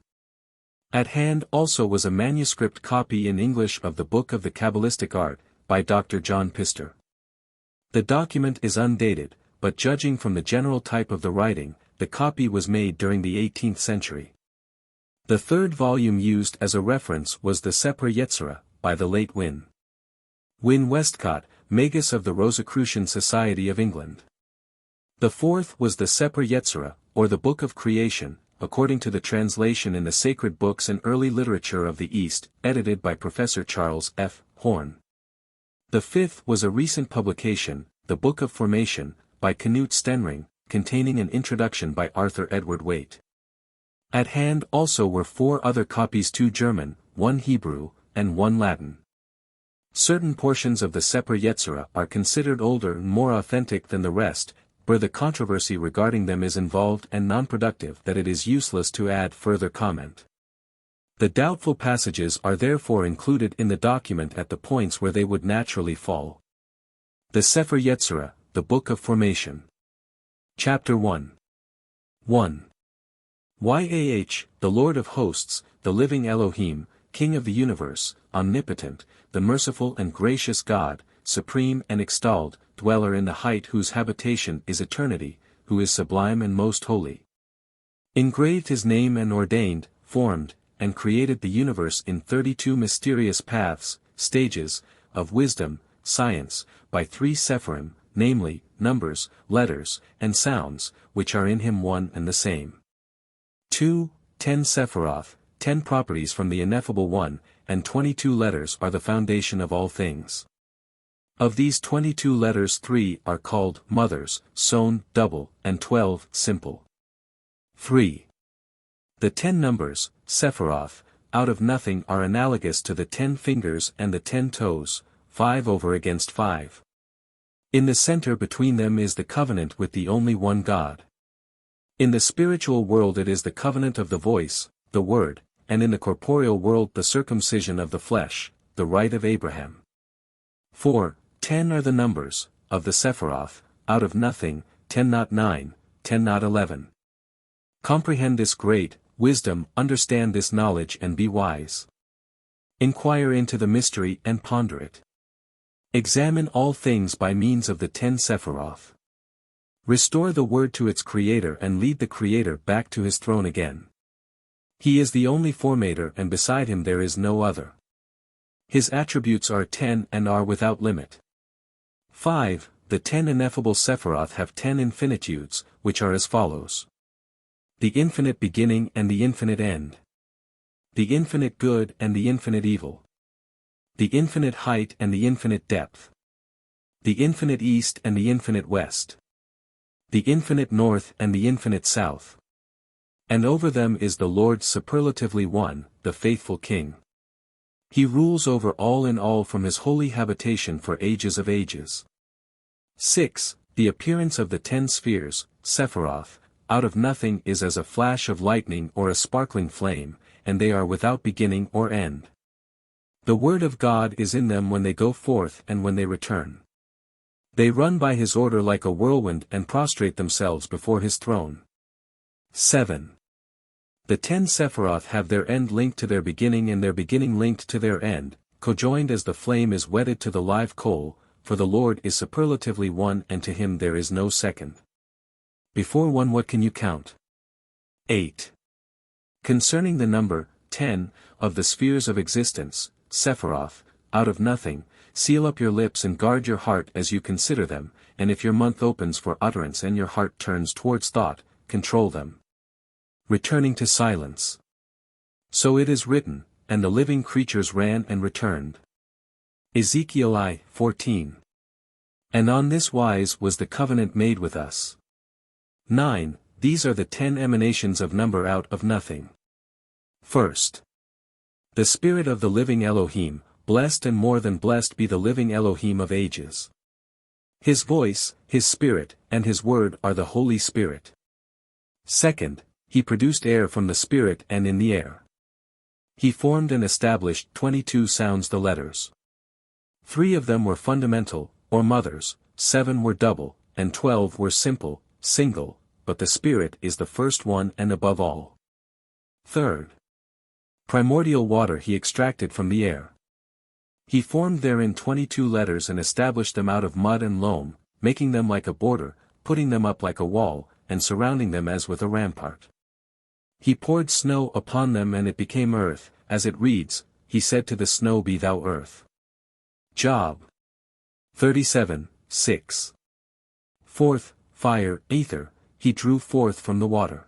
At hand also was a manuscript copy in English of the Book of the Qabbalistic Art, by Dr. John Pister. The document is undated, but judging from the general type of the writing, the copy was made during the 18th century. The 3rd volume used as a reference was the Sefer Yetzirah, by the late Win Westcott, Magus of the Rosicrucian Society of England. The 4th was the Sefer Yetzirah, or the Book of Creation, according to the translation in the Sacred Books and Early Literature of the East, edited by Professor Charles F. Horn. The 5th was a recent publication, the Book of Formation, by Knut Stenring, containing an introduction by Arthur Edward Waite. At hand also were 4 other copies, 2 German, 1 Hebrew, and 1 Latin. Certain portions of the Sefer Yetzirah are considered older and more authentic than the rest, where the controversy regarding them is involved and non-productive that it is useless to add further comment. The doubtful passages are therefore included in the document at the points where they would naturally fall. The Sefer Yetzirah, the Book of Formation. Chapter 1. 1. Yah, the Lord of Hosts, the living Elohim, King of the universe, omnipotent, the merciful and gracious God, supreme and extolled, dweller in the height whose habitation is eternity, who is sublime and most holy. engraved his name and ordained, formed, and created the universe in 32 mysterious paths, stages, of wisdom, science, by 3 Sephirim, namely, numbers, letters, and sounds, which are in him one and the same. 2. 10 Sephiroth, 10 properties from the Ineffable One, and 22 letters are the foundation of all things. Of these 22 letters 3 are called mothers, sewn, double, and 12, simple. 3. The 10 numbers, Sephiroth, out of nothing are analogous to the 10 fingers and the 10 toes, 5 over against 5. In the center between them is the covenant with the only one God. In the spiritual world it is the covenant of the voice, the word, and in the corporeal world the circumcision of the flesh, the rite of Abraham. 4. 10 are the numbers, of the Sephiroth, out of nothing, 10 not 9, 10 not 11. Comprehend this great wisdom, understand this knowledge and be wise. Inquire into the mystery and ponder it. Examine all things by means of the 10 Sephiroth. Restore the word to its creator and lead the creator back to his throne again. He is the only formator and beside him there is no other. His attributes are 10 and are without limit. 5. The 10 ineffable Sephiroth have 10 infinitudes, which are as follows. The infinite beginning and the infinite end. The infinite good and the infinite evil. The infinite height and the infinite depth. The infinite east and the infinite west. The infinite north and the infinite south. And over them is the Lord superlatively one, the faithful King. He rules over all in all from his holy habitation for ages of ages. 6. The appearance of the 10 spheres, Sephiroth, out of nothing is as a flash of lightning or a sparkling flame, and they are without beginning or end. The word of God is in them when they go forth and when they return. They run by his order like a whirlwind and prostrate themselves before his throne. 7. The 10 Sephiroth have their end linked to their beginning and their beginning linked to their end, conjoined as the flame is wedded to the live coal, for the Lord is superlatively one and to him there is no second. Before one what can you count? 8. Concerning the number, 10, of the spheres of existence, Sephiroth, out of nothing, seal up your lips and guard your heart as you consider them, and if your mouth opens for utterance and your heart turns towards thought, control them. Returning to silence. So it is written, and the living creatures ran and returned. Ezekiel I, 14. And on this wise was the covenant made with us. 9. These are the 10 emanations of number out of nothing. First. The Spirit of the living Elohim, blessed and more than blessed be the living Elohim of ages. His voice, his spirit, and his word are the Holy Spirit. Second, he produced air from the Spirit and in the air. He formed and established 22 sounds the letters. 3 of them were fundamental, or mothers, 7 were double, and 12 were simple, single, but the Spirit is the first one and above all. Third. Primordial water he extracted from the air. He formed therein 22 letters and established them out of mud and loam, making them like a border, putting them up like a wall, and surrounding them as with a rampart. He poured snow upon them and it became earth, as it reads, he said to the snow be thou earth. Job 37, 6. Fourth, fire, ether, he drew forth from the water.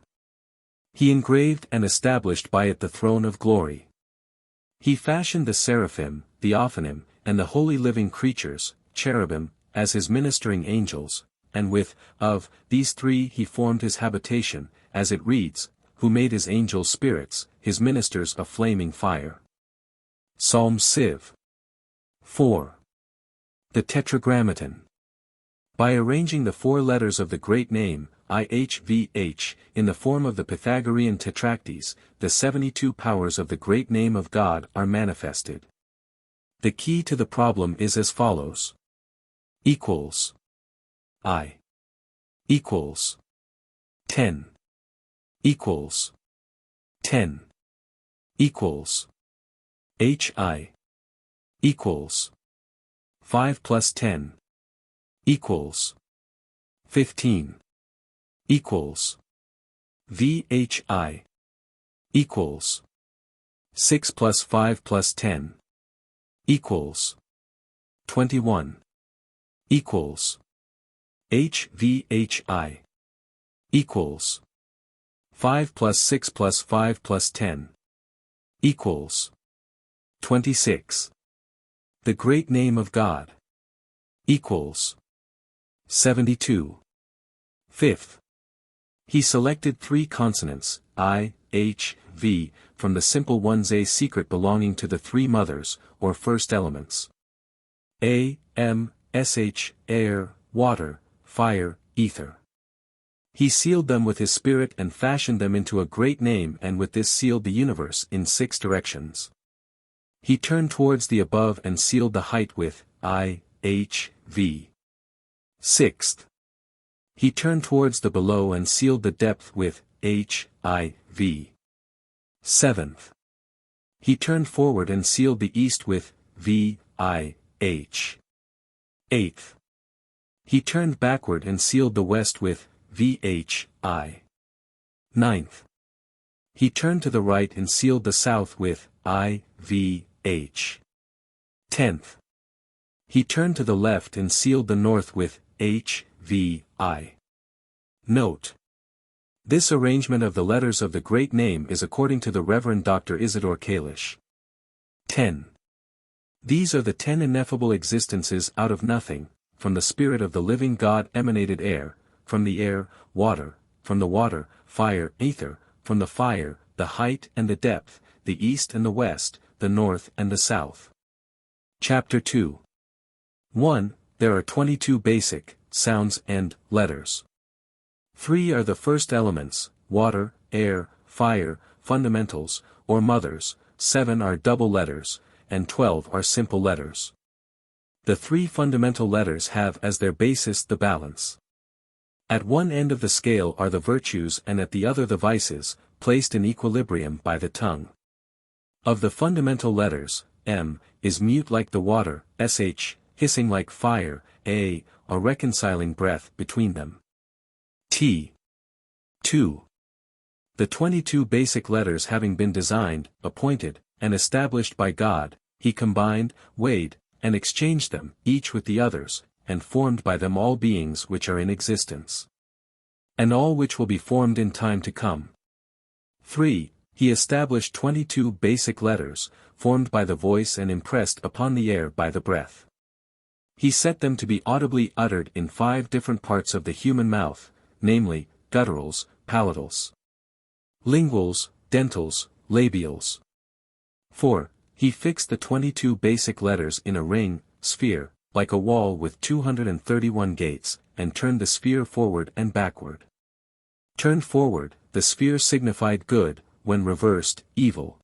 He engraved and established by it the throne of glory. He fashioned the seraphim, the ophanim, and the holy living creatures, cherubim, as his ministering angels, and with, of, these 3 he formed his habitation, as it reads, who made his angels spirits, his ministers a flaming fire. Psalm Civ. 4. The Tetragrammaton. By arranging the 4 letters of the great name, IHVH, in the form of the Pythagorean tetractys, the 72 powers of the great name of God are manifested. The key to the problem is as follows. Equals. I. Equals. 10. Equals. 10. Equals. HI. Equals. 5 plus 10. Equals. 15. Equals. VHI equals 6 plus 5 plus 10 equals 21 equals HVHI equals 5 plus 6 plus 5 plus 10 equals 26. The great name of God equals 72. Fifth. He selected 3 consonants, I, H, V, from the simple ones A secret belonging to the 3 mothers, or first elements. A, M, SH, air, water, fire, ether. He sealed them with his spirit and fashioned them into a great name, and with this sealed the universe in 6 directions. He turned towards the above and sealed the height with I, H, V. Sixth. He turned towards the below and sealed the depth with H, I, V. Seventh. He turned forward and sealed the east with V, I, H. Eighth. He turned backward and sealed the west with V, H, I. Ninth. He turned to the right and sealed the south with I, V, H. 10th. He turned to the left and sealed the north with H, V, I. Note. This arrangement of the letters of the great name is according to the Reverend Dr. Isidore Kalish. 10. These are the 10 ineffable existences out of nothing, from the spirit of the living God emanated air, from the air, water, from the water, fire, ether, from the fire, the height and the depth, the east and the west, the north and the south. Chapter 2. 1. There are 22 basic sounds and letters. 3 are the first elements, water, air, fire, fundamentals, or mothers, 7 are double letters, and 12 are simple letters. The 3 fundamental letters have as their basis the balance. At one end of the scale are the virtues and at the other the vices, placed in equilibrium by the tongue. Of the fundamental letters, M, is mute like the water, SH, hissing like fire, A, a reconciling breath between them. T. 2. The 22 basic letters having been designed, appointed, and established by God, he combined, weighed, and exchanged them, each with the others, and formed by them all beings which are in existence. And all which will be formed in time to come. 3. He established 22 basic letters, formed by the voice and impressed upon the air by the breath. He set them to be audibly uttered in 5 different parts of the human mouth, namely, gutturals, palatals, linguals, dentals, labials. 4. He fixed the 22 basic letters in a ring, sphere, like a wall with 231 gates, and turned the sphere forward and backward. Turned forward, the sphere signified good, when reversed, evil.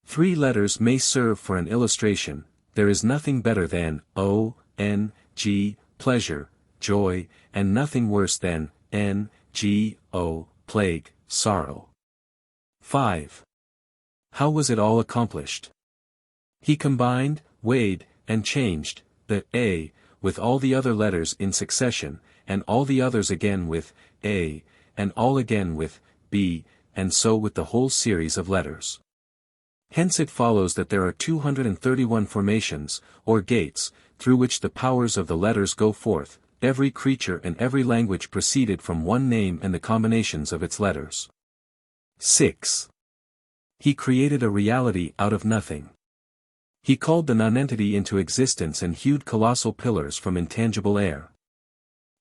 3 letters may serve for an illustration. There is nothing better than O, N, G, pleasure, joy, and nothing worse than N, G, O, plague, sorrow. 5. How was it all accomplished? He combined, weighed, and changed, the A, with all the other letters in succession, and all the others again with A, and all again with B, and so with the whole series of letters. Hence it follows that there are 231 formations, or gates, through which the powers of the letters go forth. Every creature and every language proceeded from one name and the combinations of its letters. 6. He created a reality out of nothing. He called the nonentity into existence and hewed colossal pillars from intangible air.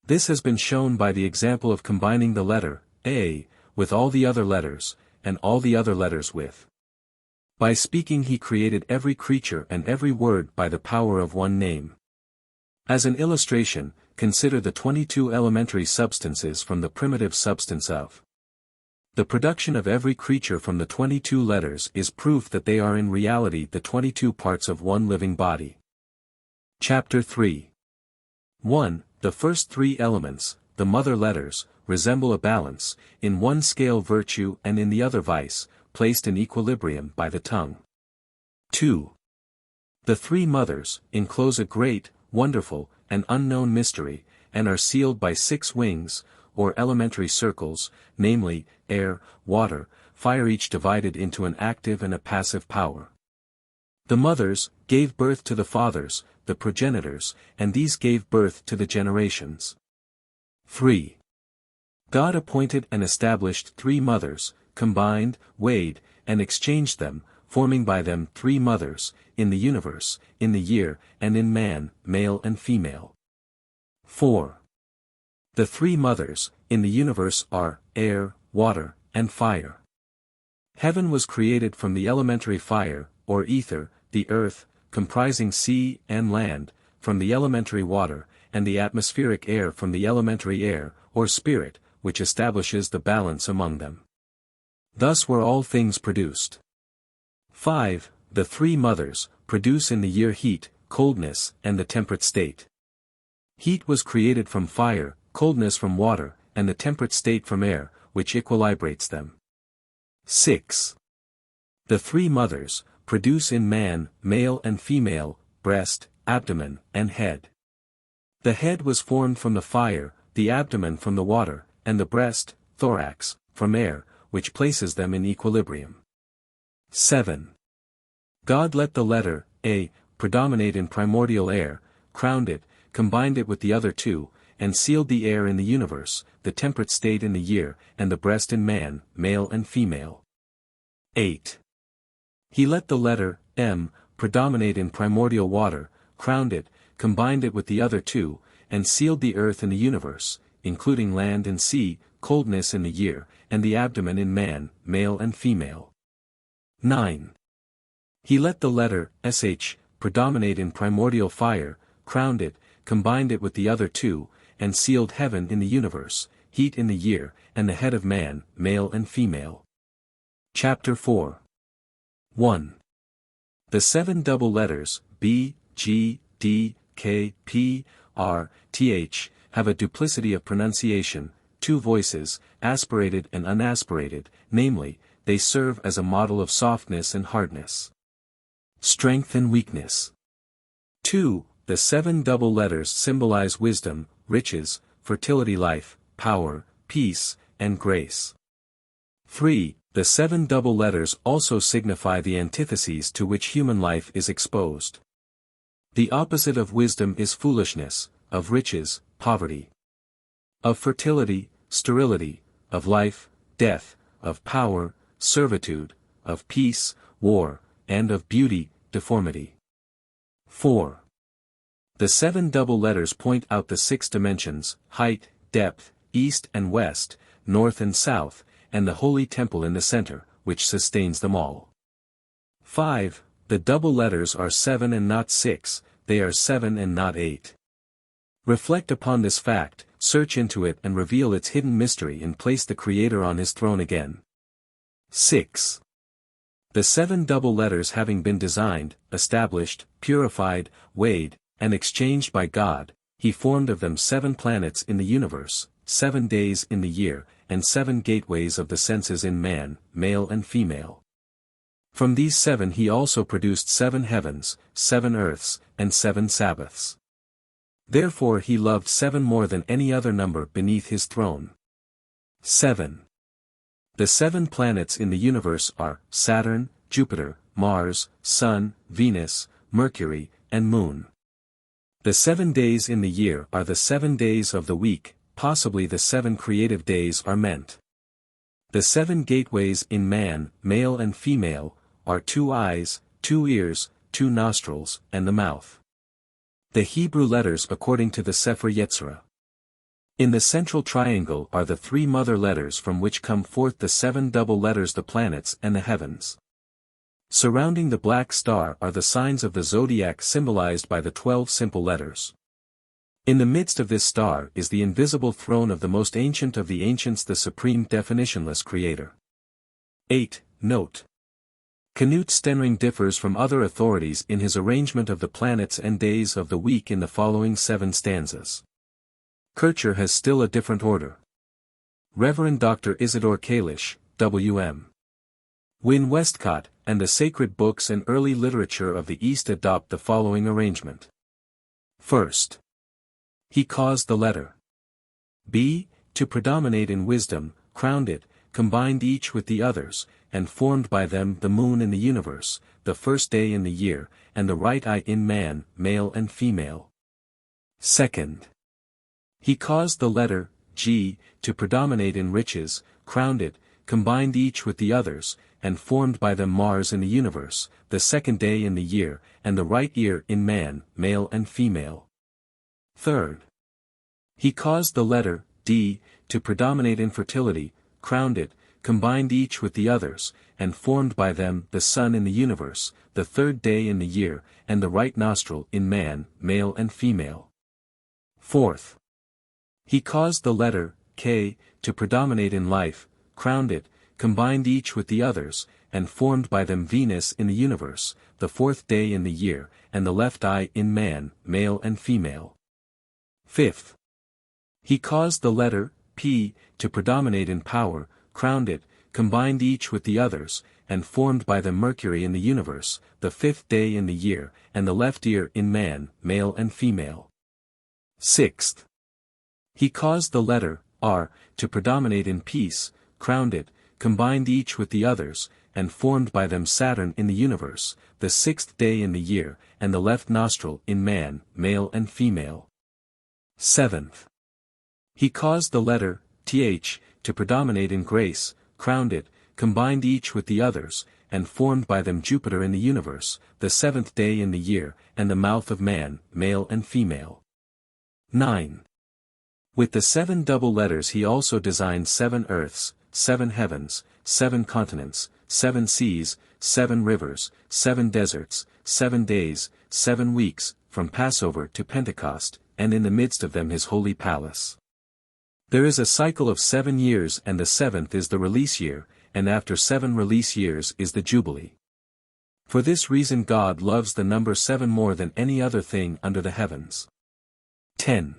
This has been shown by the example of combining the letter A with all the other letters, and all the other letters with. By speaking he created every creature and every word by the power of one name. As an illustration, consider the 22 elementary substances from the primitive substance of. The production of every creature from the 22 letters is proof that they are in reality the 22 parts of one living body. Chapter 3. 1. The first 3 elements, the mother letters, resemble a balance, in one scale virtue and in the other vice, placed in equilibrium by the tongue. 2. The 3 mothers enclose a great, wonderful, and unknown mystery, and are sealed by 6 wings, or elementary circles, namely, air, water, fire, each divided into an active and a passive power. The mothers gave birth to the fathers, the progenitors, and these gave birth to the generations. 3. God appointed and established 3 mothers, combined, weighed, and exchanged them, forming by them 3 mothers, in the universe, in the year, and in man, male and female. 4. The 3 mothers, in the universe are, air, water, and fire. Heaven was created from the elementary fire, or ether, the earth, comprising sea and land, from the elementary water, and the atmospheric air from the elementary air, or spirit, which establishes the balance among them. Thus were all things produced. 5. The 3 mothers produce in the year heat, coldness, and the temperate state. Heat was created from fire, coldness from water, and the temperate state from air, which equilibrates them. 6. The 3 mothers produce in man, male and female, breast, abdomen, and head. The head was formed from the fire, the abdomen from the water, and the breast, thorax, from air, which places them in equilibrium. 7. God let the letter, A, predominate in primordial air, crowned it, combined it with the other 2, and sealed the air in the universe, the temperate state in the year, and the breast in man, male and female. 8. He let the letter, M, predominate in primordial water, crowned it, combined it with the other 2, and sealed the earth in the universe, including land and sea, coldness in the year, and the abdomen in man, male and female. 9. He let the letter, SH, predominate in primordial fire, crowned it, combined it with the other 2, and sealed heaven in the universe, heat in the year, and the head of man, male and female. Chapter 4. 1. The 7 double letters, B, G, D, K, P, R, Th, have a duplicity of pronunciation, 2 voices, aspirated and unaspirated, namely, they serve as a model of softness and hardness, strength and weakness. 2. The 7 double letters symbolize wisdom, riches, fertility, life, power, peace, and grace. 3. The 7 double letters also signify the antitheses to which human life is exposed. The opposite of wisdom is foolishness, of riches, poverty, of fertility, sterility, of life, death, of power, servitude, of peace, war, and of beauty, deformity. 4. The 7 double letters point out the 6 dimensions, height, depth, east and west, north and south, and the holy temple in the center, which sustains them all. 5. The double letters are 7 and not 6, they are 7 and not 8. Reflect upon this fact, search into it and reveal its hidden mystery and place the Creator on his throne again. 6. The 7 double letters having been designed, established, purified, weighed, and exchanged by God, he formed of them 7 planets in the universe, 7 days in the year, and 7 gateways of the senses in man, male and female. From these 7 he also produced 7 heavens, 7 earths, and 7 Sabbaths. Therefore he loved 7 more than any other number beneath his throne. 7. The 7 planets in the universe are Saturn, Jupiter, Mars, Sun, Venus, Mercury, and Moon. The 7 days in the year are the 7 days of the week, possibly the 7 creative days are meant. The 7 gateways in man, male and female, are 2 eyes, 2 ears, 2 nostrils, and the mouth. The Hebrew letters according to the Sefer Yetzirah. In the central triangle are the 3 mother letters from which come forth the 7 double letters, the planets and the heavens. Surrounding the black star are the signs of the zodiac symbolized by the 12 simple letters. In the midst of this star is the invisible throne of the most ancient of the ancients, the supreme definitionless Creator. 8. Note. Knut Stenring differs from other authorities in his arrangement of the planets and days of the week in the following 7 stanzas. Kircher has still a different order. Reverend Dr. Isidore Kalish, W.M. Wynne Westcott, and the sacred books and early literature of the East adopt the following arrangement. First, he caused the letter B, to predominate in wisdom, crowned it, combined each with the others, and formed by them the moon in the universe, the first day in the year, and the right eye in man, male and female. Second. He caused the letter, G, to predominate in riches, crowned it, combined each with the others, and formed by them Mars in the universe, the second day in the year, and the right ear in man, male and female. Third. He caused the letter, D, to predominate in fertility, crowned it, combined each with the others, and formed by them the sun in the universe, the third day in the year, and the right nostril in man, male and female. Fourth. He caused the letter, K, to predominate in life, crowned it, combined each with the others, and formed by them Venus in the universe, the fourth day in the year, and the left eye in man, male and female. Fifth. He caused the letter, P, to predominate in power, crowned it, combined each with the others, and formed by them Mercury in the universe, the fifth day in the year, and the left ear in man, male and female. Sixth. He caused the letter, R, to predominate in peace, crowned it, combined each with the others, and formed by them Saturn in the universe, the sixth day in the year, and the left nostril in man, male and female. Seventh. He caused the letter, Th, to predominate in grace, crowned it, combined each with the others, and formed by them Jupiter in the universe, the seventh day in the year, and the mouth of man, male and female. 9. With the 7 double letters he also designed 7 earths, 7 heavens, 7 continents, 7 seas, 7 rivers, 7 deserts, 7 days, 7 weeks, from Passover to Pentecost, and in the midst of them his holy palace. There is a cycle of 7 years, and the 7th is the release year, and after 7 release years is the Jubilee. For this reason God loves the number 7 more than any other thing under the heavens. 10.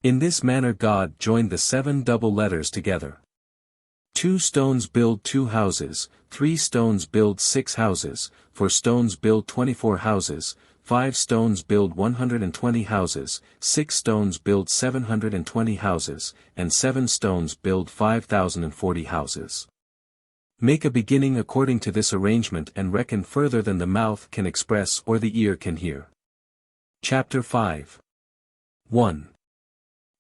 In this manner God joined the 7 double letters together. 2 stones build 2 houses, 3 stones build 6 houses, 4 stones build 24 houses, 5 stones build 120 houses, 6 stones build 720 houses, and 7 stones build 5,040 houses. Make a beginning according to this arrangement and reckon further than the mouth can express or the ear can hear. Chapter 5. 1.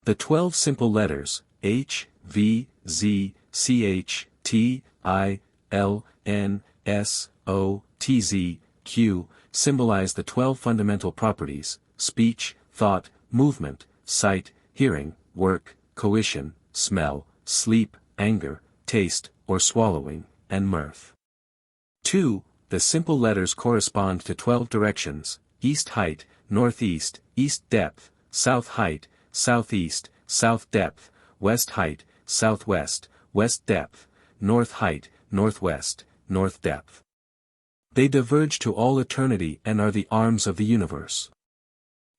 The 12 simple letters, H, V, Z, CH, T, I, L, N, S, O, T, Z, Q, symbolize the 12 fundamental properties: speech, thought, movement, sight, hearing, work, coition, smell, sleep, anger, taste, or swallowing, and mirth. 2. The simple letters correspond to 12 directions: east height, northeast, east depth, south height, southeast, south depth, west height, southwest, west depth, north height, northwest, north depth. They diverge to all eternity and are the arms of the universe.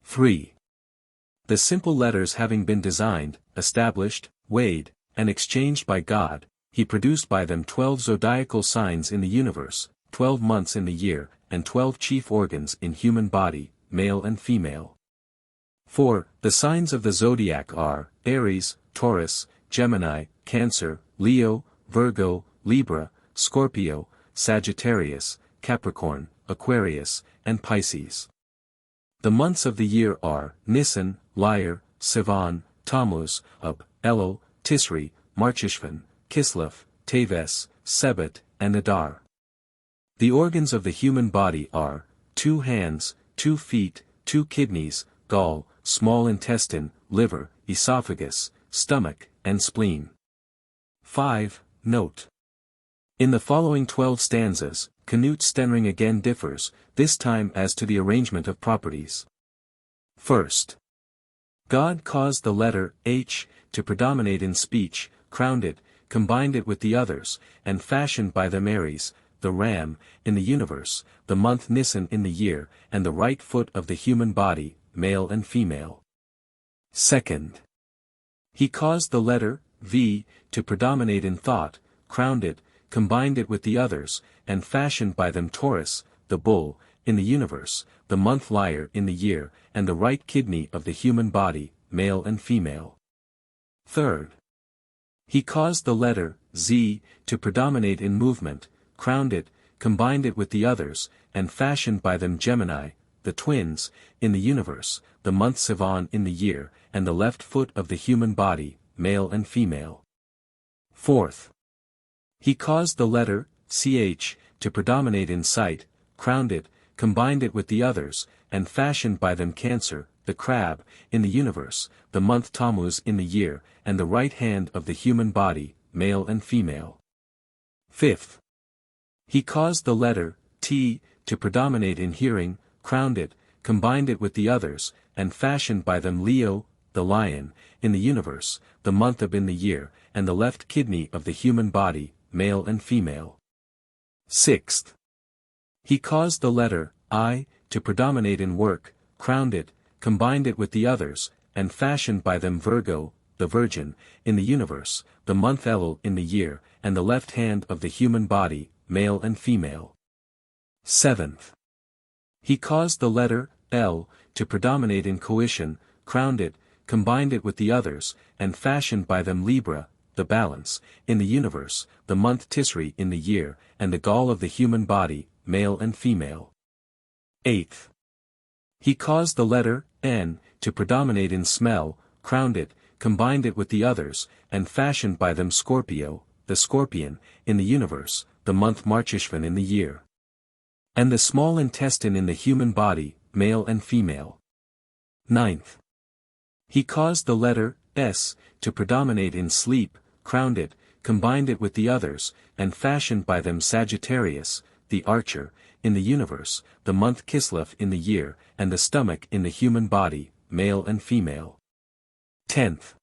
3. The simple letters having been designed, established, weighed, and exchanged by God, he produced by them 12 zodiacal signs in the universe, 12 months in the year, and 12 chief organs in human body, male and female. 4. The signs of the zodiac are Aries, Taurus, Gemini, Cancer, Leo, Virgo, Libra, Scorpio, Sagittarius, Capricorn, Aquarius, and Pisces. The months of the year are Nisan, Lyre, Sivan, Tammuz, Ab, Elul, Tisri, Marcheshvan, Kislev, Teves, Sebet, and Adar. The organs of the human body are 2 hands, 2 feet, 2 kidneys, gall, small intestine, liver, esophagus, stomach, and spleen. 5. Note. In the following 12 stanzas, Knut Stenring again differs, this time as to the arrangement of properties. First. God caused the letter H to predominate in speech, crowned it, combined it with the others, and fashioned by them Aries, the ram, in the universe, the month Nisan in the year, and the right foot of the human body, male and female. Second. He caused the letter V to predominate in thought, crowned it, combined it with the others, and fashioned by them Taurus, the bull, in the universe, the month Lyre in the year, and the right kidney of the human body, male and female. Third. He caused the letter, Z, to predominate in movement, crowned it, combined it with the others, and fashioned by them Gemini, the twins, in the universe, the month Sivan in the year, and the left foot of the human body, male and female. Fourth. He caused the letter, CH, to predominate in sight, crowned it, combined it with the others, and fashioned by them Cancer, the crab, in the universe, the month Tammuz in the year, and the right hand of the human body, male and female. Fifth. He caused the letter, T, to predominate in hearing, crowned it, combined it with the others, and fashioned by them Leo, the lion, in the universe, the month Ab in the year, and the left kidney of the human body, male and female. Sixth. He caused the letter, I, to predominate in work, crowned it, combined it with the others, and fashioned by them Virgo, the virgin, in the universe, the month Elul in the year, and the left hand of the human body, male and female. Seventh. He caused the letter, L, to predominate in coition, crowned it, combined it with the others, and fashioned by them Libra, the balance, in the universe, the month Tisri in the year, and the gall of the human body, male and female. Eighth. He caused the letter, N, to predominate in smell, crowned it, combined it with the others, and fashioned by them Scorpio, the scorpion, in the universe, the month Marcheshvan in the year. And the small intestine in the human body, male and female. Ninth. He caused the letter, S, to predominate in sleep, crowned it, combined it with the others, and fashioned by them Sagittarius, the archer, in the universe, the month Kislev in the year, and the stomach in the human body, male and female. 10th.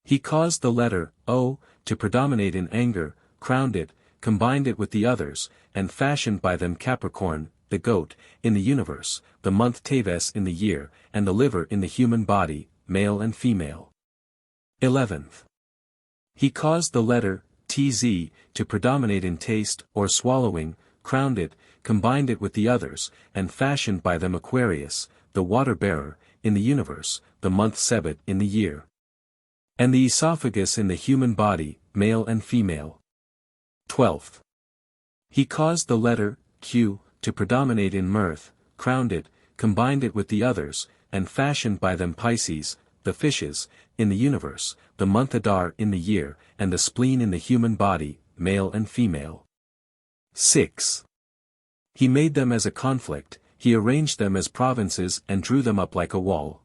He caused the letter, O, to predominate in anger, crowned it, combined it with the others, and fashioned by them Capricorn, the goat, in the universe, the month Teves in the year, and the liver in the human body, male and female. 11th. He caused the letter, TZ, to predominate in taste, or swallowing, crowned it, combined it with the others, and fashioned by them Aquarius, the water-bearer, in the universe, the month Sebet in the year. And the esophagus in the human body, male and female. 12th. He caused the letter, Q, to predominate in mirth, crowned it, combined it with the others, and fashioned by them Pisces, the fishes, in the universe, the month Adar in the year, and the spleen in the human body, male and female. 6. He made them as a conflict, he arranged them as provinces and drew them up like a wall.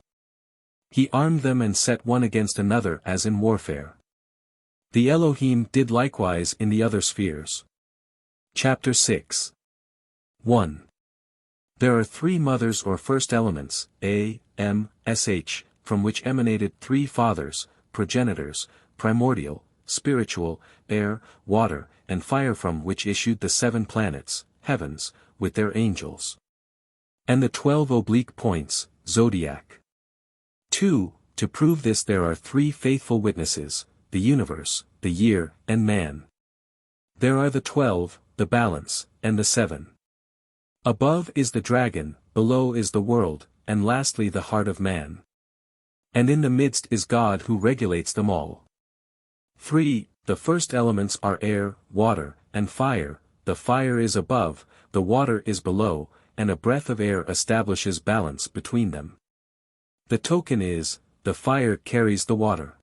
He armed them and set one against another as in warfare. The Elohim did likewise in the other spheres. Chapter 6. 1. There are three mothers or first elements, A, M, Sh, from which emanated three fathers, progenitors, primordial, spiritual, air, water, and fire, from which issued the 7 planets, heavens, with their angels. And the 12 oblique points, zodiac. 2. To prove this there are 3 faithful witnesses, the universe, the year, and man. There are the 12, the balance, and the 7. Above is the dragon, below is the world, and lastly the heart of man. And in the midst is God who regulates them all. 3. The first elements are air, water, and fire, the fire is above, the water is below, and a breath of air establishes balance between them. The token is, the fire carries the water.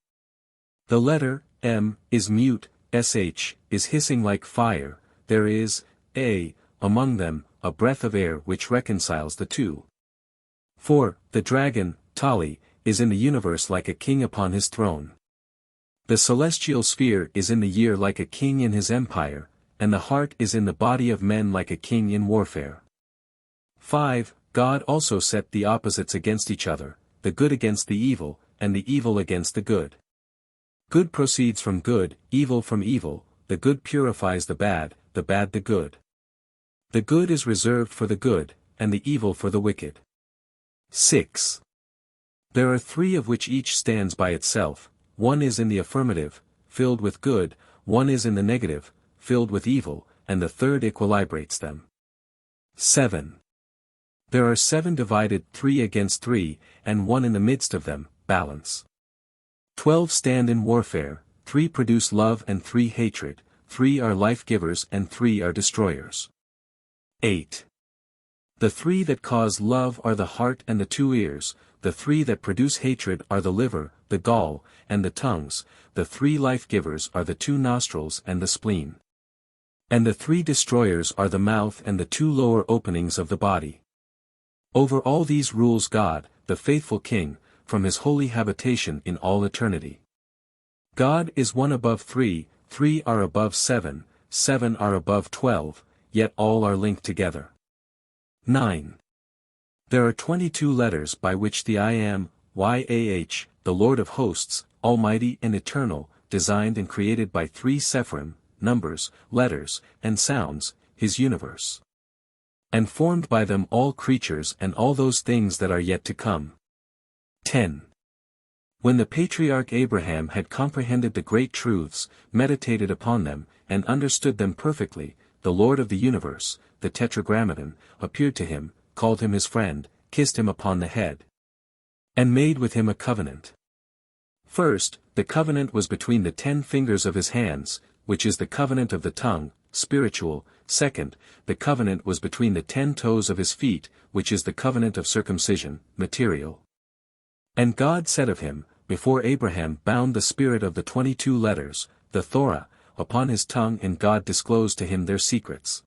The letter, M, is mute, Sh, is hissing like fire, there is, A, among them, a breath of air which reconciles the two. 4. The dragon, Tali, is in the universe like a king upon his throne. The celestial sphere is in the year like a king in his empire, and the heart is in the body of men like a king in warfare. 5. God also set the opposites against each other, the good against the evil, and the evil against the good. Good proceeds from good, evil from evil, the good purifies the bad the good. The good is reserved for the good, and the evil for the wicked. 6. There are 3 of which each stands by itself, one is in the affirmative, filled with good, one is in the negative, filled with evil, and the third equilibrates them. 7. There are 7 divided 3 against 3, and one in the midst of them, balance. 12 stand in warfare, 3 produce love and 3 hatred, 3 are life-givers and 3 are destroyers. 8. The 3 that cause love are the heart and the 2 ears, the 3 that produce hatred are the liver, the gall, and the tongues, the 3 life-givers are the 2 nostrils and the spleen. And the 3 destroyers are the mouth and the 2 lower openings of the body. Over all these rules God, the faithful King, from his holy habitation in all eternity. God is 1 above 3, 3 are above 7, 7 are above 12, yet all are linked together. 9. There are 22 letters by which the I Am, YAH, the Lord of Hosts, Almighty and Eternal, designed and created by 3 Sephrim, numbers, letters, and sounds, his universe. And formed by them all creatures and all those things that are yet to come. 10. When the patriarch Abraham had comprehended the great truths, meditated upon them, and understood them perfectly, the Lord of the universe, the Tetragrammaton, appeared to him, called him his friend, kissed him upon the head, and made with him a covenant. First, the covenant was between the 10 fingers of his hands, which is the covenant of the tongue, spiritual. Second, the covenant was between the 10 toes of his feet, which is the covenant of circumcision, material. And God said of him, before Abraham bound the spirit of the 22 letters, the Torah, upon his tongue, and God disclosed to him their secrets.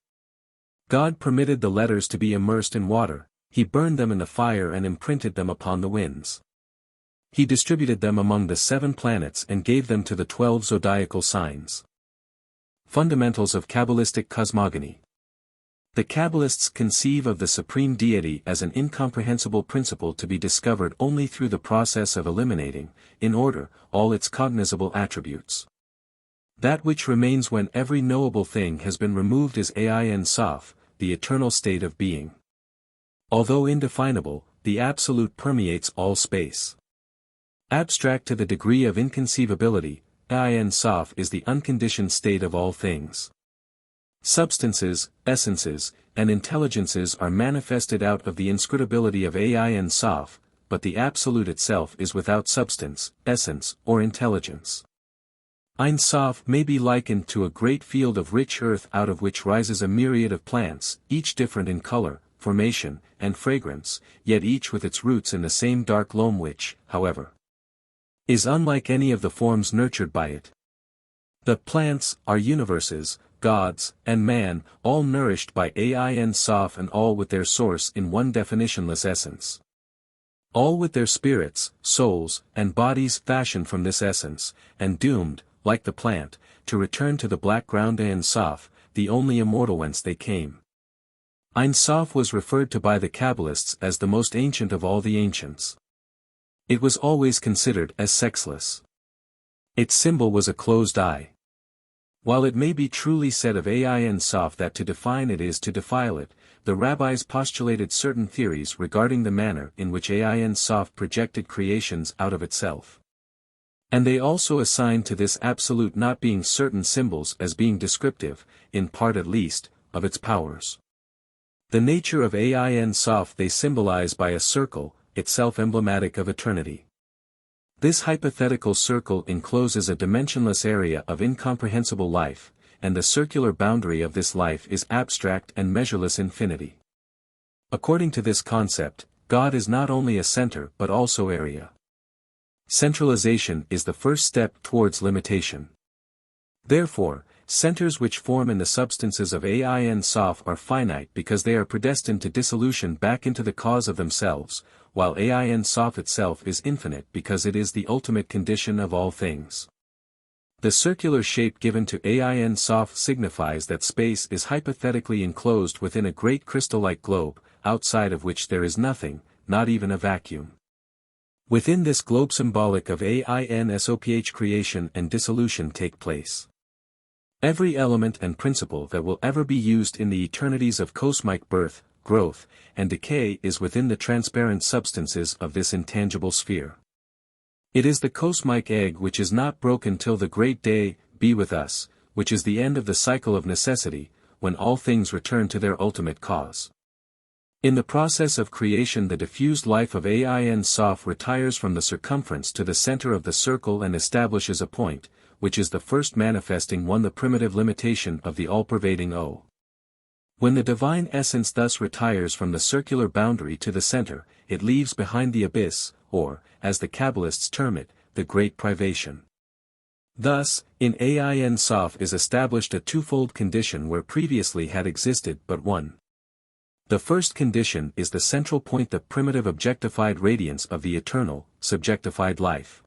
God permitted the letters to be immersed in water, he burned them in the fire and imprinted them upon the winds. He distributed them among the 7 planets and gave them to the 12 zodiacal signs. Fundamentals of Qabbalistic Cosmogony. The Kabbalists conceive of the supreme deity as an incomprehensible principle to be discovered only through the process of eliminating, in order, all its cognizable attributes. That which remains when every knowable thing has been removed is Ein Sof, the eternal state of being. Although indefinable, the Absolute permeates all space. Abstract to the degree of inconceivability, Ein Sof is the unconditioned state of all things. Substances, essences, and intelligences are manifested out of the inscrutability of Ein Sof, but the Absolute itself is without substance, essence, or intelligence. Ein Sof may be likened to a great field of rich earth out of which rises a myriad of plants, each different in color, formation, and fragrance, yet each with its roots in the same dark loam which, however, is unlike any of the forms nurtured by it. The plants are universes, gods, and man, all nourished by Ein Sof and all with their source in one definitionless essence. All with their spirits, souls, and bodies fashioned from this essence, and doomed, like the plant, to return to the black ground Ein Sof, the only immortal whence they came. Ein Sof was referred to by the Kabbalists as the most ancient of all the ancients. It was always considered as sexless. Its symbol was a closed eye. While it may be truly said of Ein Sof that to define it is to defile it, the rabbis postulated certain theories regarding the manner in which Ein Sof projected creations out of itself. And they also assigned to this absolute not being certain symbols as being descriptive, in part at least, of its powers. The nature of Ein Sof they symbolize by a circle, itself emblematic of eternity. This hypothetical circle encloses a dimensionless area of incomprehensible life, and the circular boundary of this life is abstract and measureless infinity. According to this concept, God is not only a center but also area. Centralization is the first step towards limitation. Therefore, centers which form in the substances of Ein Sof are finite because they are predestined to dissolution back into the cause of themselves, while Ein Sof itself is infinite because it is the ultimate condition of all things. The circular shape given to Ein Sof signifies that space is hypothetically enclosed within a great crystal-like globe, outside of which there is nothing, not even a vacuum. Within this globe symbolic of Ein Sof creation and dissolution take place. Every element and principle that will ever be used in the eternities of cosmic birth, growth, and decay is within the transparent substances of this intangible sphere. It is the cosmic egg which is not broken till the great day be with us, which is the end of the cycle of necessity, when all things return to their ultimate cause. In the process of creation, the diffused life of Ain Soph retires from the circumference to the center of the circle and establishes a point, which is the first manifesting one, the primitive limitation of the all-pervading O. When the divine essence thus retires from the circular boundary to the center, it leaves behind the abyss, or, as the Kabbalists term it, the great privation. Thus, in Ain Soph is established a twofold condition where previously had existed but one. The first condition is the central point, the primitive objectified radiance of the eternal, subjectified life.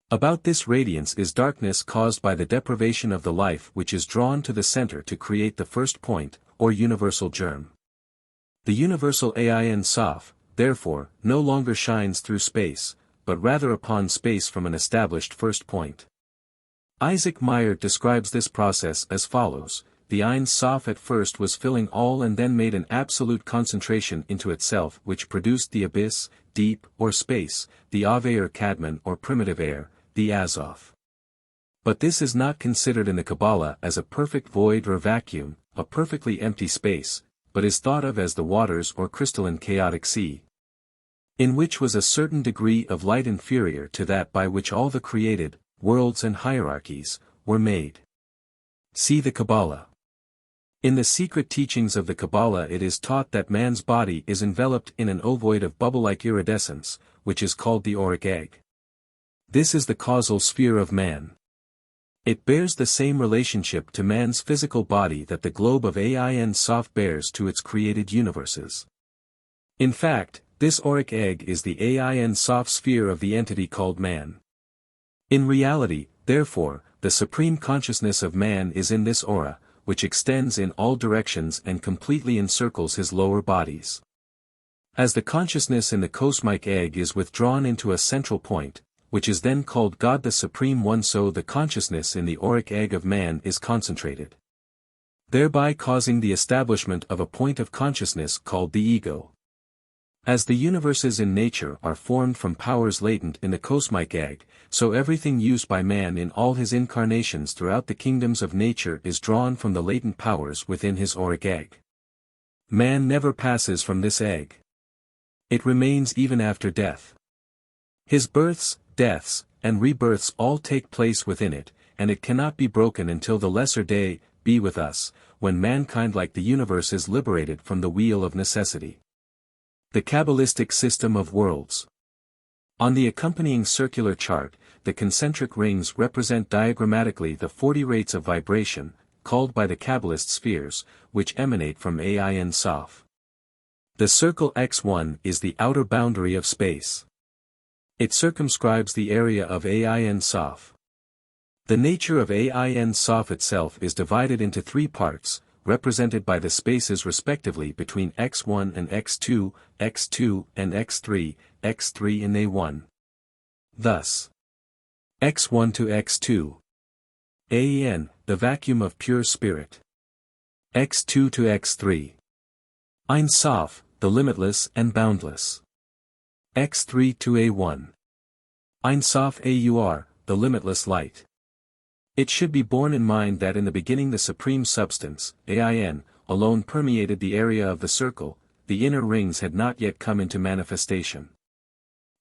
About this radiance is darkness caused by the deprivation of the life which is drawn to the center to create the first point, or universal germ. The universal Ain Soph, therefore, no longer shines through space, but rather upon space from an established first point. Isaac Meyer describes this process as follows: the Ein Soph at first was filling all and then made an absolute concentration into itself which produced the abyss, deep, or space, the Ave or Kadmon or primitive air, the Azoth. But this is not considered in the Qabbalah as a perfect void or vacuum, a perfectly empty space, but is thought of as the waters or crystalline chaotic sea, in which was a certain degree of light inferior to that by which all the created, worlds and hierarchies, were made. See the Qabbalah. In the secret teachings of the Qabbalah it is taught that man's body is enveloped in an ovoid of bubble-like iridescence, which is called the auric egg. This is the causal sphere of man. It bears the same relationship to man's physical body that the globe of Ain Soph bears to its created universes. In fact, this auric egg is the Ain Soph sphere of the entity called man. In reality, therefore, the supreme consciousness of man is in this aura, which extends in all directions and completely encircles his lower bodies. As the consciousness in the cosmic egg is withdrawn into a central point, which is then called God the Supreme One, so the consciousness in the auric egg of man is concentrated, thereby causing the establishment of a point of consciousness called the ego. As the universes in nature are formed from powers latent in the cosmic egg, so everything used by man in all his incarnations throughout the kingdoms of nature is drawn from the latent powers within his auric egg. Man never passes from this egg. It remains even after death. His births, deaths, and rebirths all take place within it, and it cannot be broken until the lesser day, be with us, when mankind like the universe is liberated from the wheel of necessity. The Kabbalistic system of worlds. On the accompanying circular chart, the concentric rings represent diagrammatically the 40 rates of vibration, called by the Kabbalist spheres, which emanate from Ain Soph. The circle X1 is the outer boundary of space. It circumscribes the area of Ain Soph. The nature of Ain Soph itself is divided into 3 parts, represented by the spaces respectively between x1 and x2, x2 and x3, x3 and A1. Thus, x1 to x2. Aen, the vacuum of pure spirit. x2 to x3. Ein Soph, the limitless and boundless. x3 to A1. Ein Soph Aur, the limitless light. It should be borne in mind that in the beginning the supreme substance, Ain, alone permeated the area of the circle, the inner rings had not yet come into manifestation.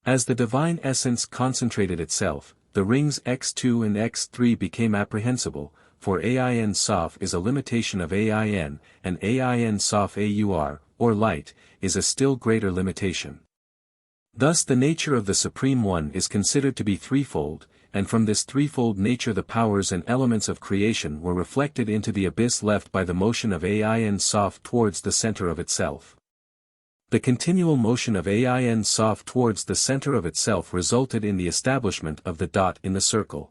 As the divine essence concentrated itself, the rings x2 and x3 became apprehensible, for Ain Soph is a limitation of Ain, and Ain Soph Aur, or light, is a still greater limitation. Thus the nature of the Supreme One is considered to be threefold, and from this threefold nature the powers and elements of creation were reflected into the abyss left by the motion of Ain Soph towards the center of itself. The continual motion of Ain Soph towards the center of itself resulted in the establishment of the dot in the circle.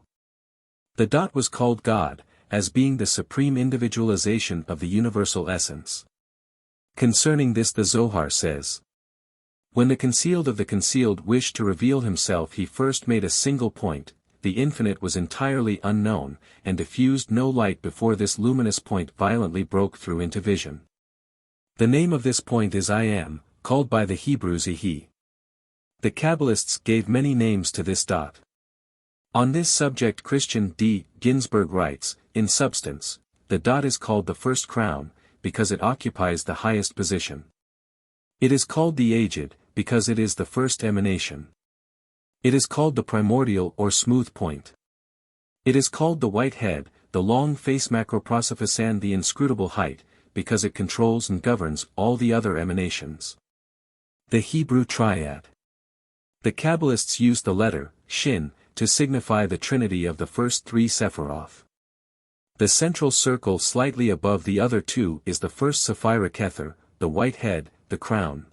The dot was called God, as being the supreme individualization of the universal essence. Concerning this the Zohar says, "When the concealed of the concealed wished to reveal himself, he first made a single point. The infinite was entirely unknown, and diffused no light before this luminous point violently broke through into vision. The name of this point is I Am, called by the Hebrews He." The Kabbalists gave many names to this dot. On this subject Christian D. Ginsburg writes, "In substance, the dot is called the first crown, because it occupies the highest position. It is called the Aged, because it is the first emanation. It is called the primordial or smooth point. It is called the white head, the long face macroprosophice and the inscrutable height, because it controls and governs all the other emanations. The Hebrew Triad. The Kabbalists use the letter, Shin, to signify the trinity of the first three Sephiroth. The central circle slightly above the other two is the first Sephira Kether, the white head, the crown.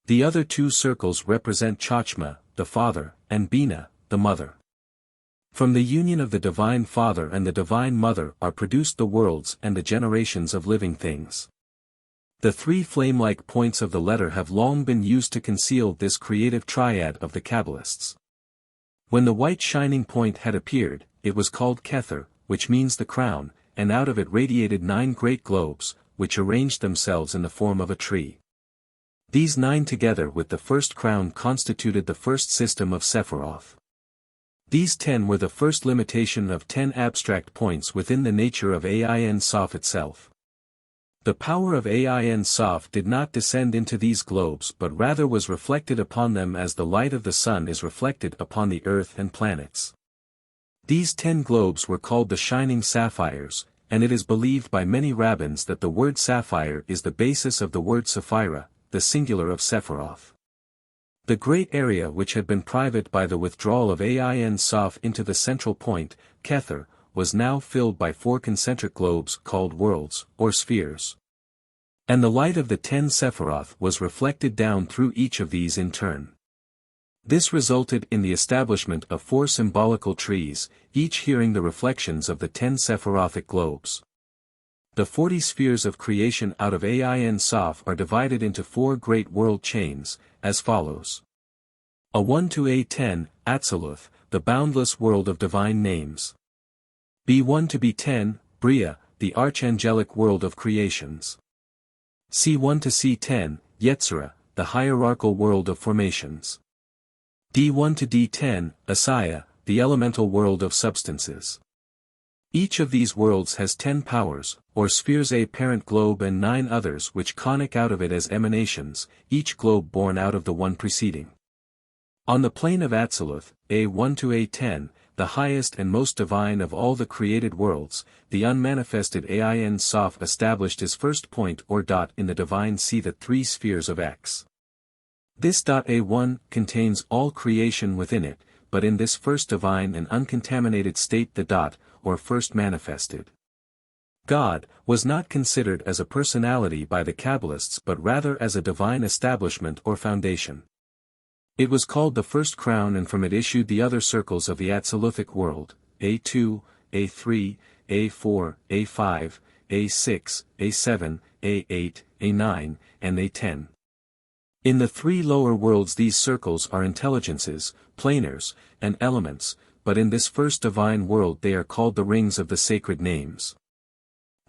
The other two circles represent Chachma, the father, and Bina, the mother. From the union of the Divine Father and the Divine Mother are produced the worlds and the generations of living things. The three flame-like points of the letter have long been used to conceal this creative triad of the Kabbalists. When the white shining point had appeared, it was called Kether, which means the crown, and out of it radiated 9 great globes, which arranged themselves in the form of a tree. These 9 together with the first crown constituted the first system of Sephiroth. These 10 were the first limitation of 10 abstract points within the nature of Ain Sof itself. The power of Ain Sof did not descend into these globes but rather was reflected upon them as the light of the sun is reflected upon the earth and planets. These 10 globes were called the shining sapphires, and it is believed by many rabbins that the word sapphire is the basis of the word Sephira, the singular of Sephiroth. The great area which had been private by the withdrawal of Ain Sof into the central point, Kether, was now filled by 4 concentric globes called worlds, or spheres. And the light of the 10 Sephiroth was reflected down through each of these in turn. This resulted in the establishment of 4 symbolical trees, each hearing the reflections of the 10 Sephirothic globes. The 40 spheres of creation out of Ain Sof are divided into 4 great world chains, as follows. A1 to A10, Atziluth, the boundless world of divine names. B1 to B10, Bria, the archangelic world of creations. C1 to C10, Yetzirah, the hierarchical world of formations. D1 to D10, Asaya, the elemental world of substances. Each of these worlds has 10 powers, or spheres, a parent globe and 9 others which conic out of it as emanations, each globe born out of the one preceding. On the plane of Atziluth, A1 to A10, the highest and most divine of all the created worlds, the unmanifested Ain Sof established his first point or dot in the divine sea, the 3 spheres of X. This dot A1 contains all creation within it, but in this first divine and uncontaminated state the dot, or first manifested God, was not considered as a personality by the Kabbalists but rather as a divine establishment or foundation. It was called the first crown, and from it issued the other circles of the Atziluthic world, A2, A3, A4, A5, A6, A7, A8, A9, and A10. In the 3 lower worlds these circles are intelligences, planars, and elements, but in this first divine world they are called the rings of the sacred names.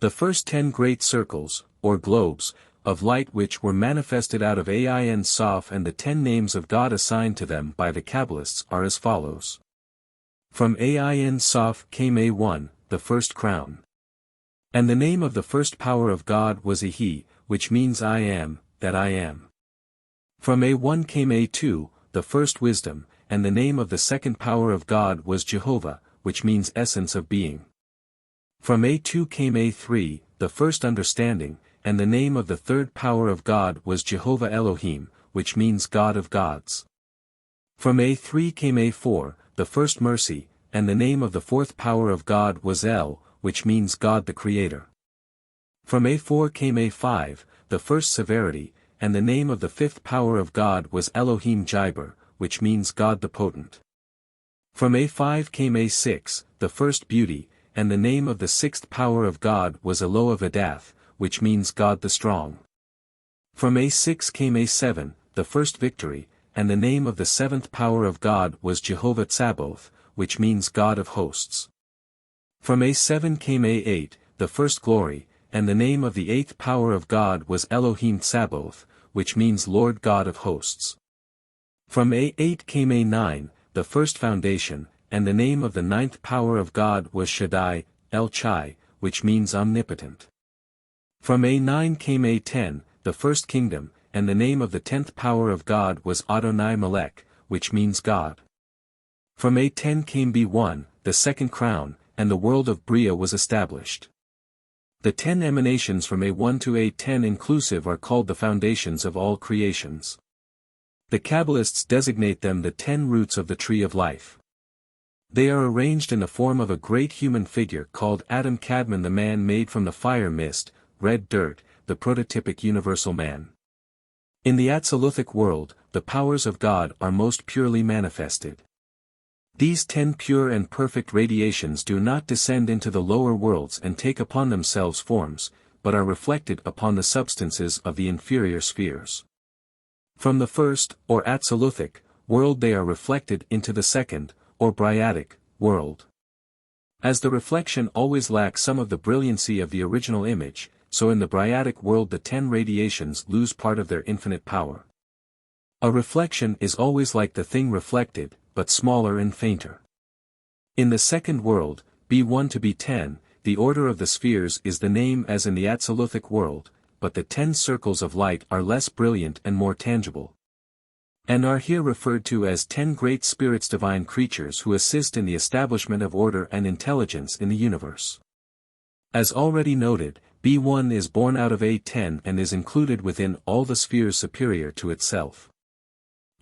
The first 10 great circles, or globes, of light which were manifested out of Ain Sof and the 10 names of God assigned to them by the Kabbalists are as follows. From Ain Sof came A1, the first crown. And the name of the first power of God was Ehi, which means I am, that I am. From A1 came A2, the first wisdom, and the name of the second power of God was Jehovah, which means essence of being. From A2 came A3, the first understanding, and the name of the third power of God was Jehovah Elohim, which means God of gods. From A3 came A4, the first mercy, and the name of the fourth power of God was El, which means God the Creator. From A4 came A5, the first severity, and the name of the fifth power of God was Elohim Jiber, which means God the Potent. From A5 came A6, the first beauty, and the name of the sixth power of God was Eloah Vedath, which means God the Strong. From A6 came A7, the first victory, and the name of the seventh power of God was Jehovah Tsaboth, which means God of Hosts. From A7 came A8, the first glory, and the name of the eighth power of God was Elohim Tsaboth, which means Lord God of Hosts. From A8 came A9, the first foundation, and the name of the ninth power of God was Shaddai, El Chai, which means omnipotent. From A9 came A10, the first kingdom, and the name of the 10th power of God was Adonai Melech, which means God. From A10 came B1, the second crown, and the world of Bria was established. The 10 emanations from A1 to A10 inclusive are called the foundations of all creations. The Qabbalists designate them the 10 roots of the tree of life. They are arranged in the form of a great human figure called Adam Kadmon, the man made from the fire mist, red dirt, the prototypic universal man. In the Atsaluthic world, the powers of God are most purely manifested. These 10 pure and perfect radiations do not descend into the lower worlds and take upon themselves forms, but are reflected upon the substances of the inferior spheres. From the first, or Atsaluthic, world they are reflected into the second, or Briatic, world. As the reflection always lacks some of the brilliancy of the original image, so in the Briatic world the 10 radiations lose part of their infinite power. A reflection is always like the thing reflected, but smaller and fainter. In the second world, B1 to B10, the order of the spheres is the name as in the Atsaluthic world, but the 10 circles of light are less brilliant and more tangible, and are here referred to as 10 great spirits, divine creatures who assist in the establishment of order and intelligence in the universe. As already noted, B1 is born out of A10 and is included within all the spheres superior to itself.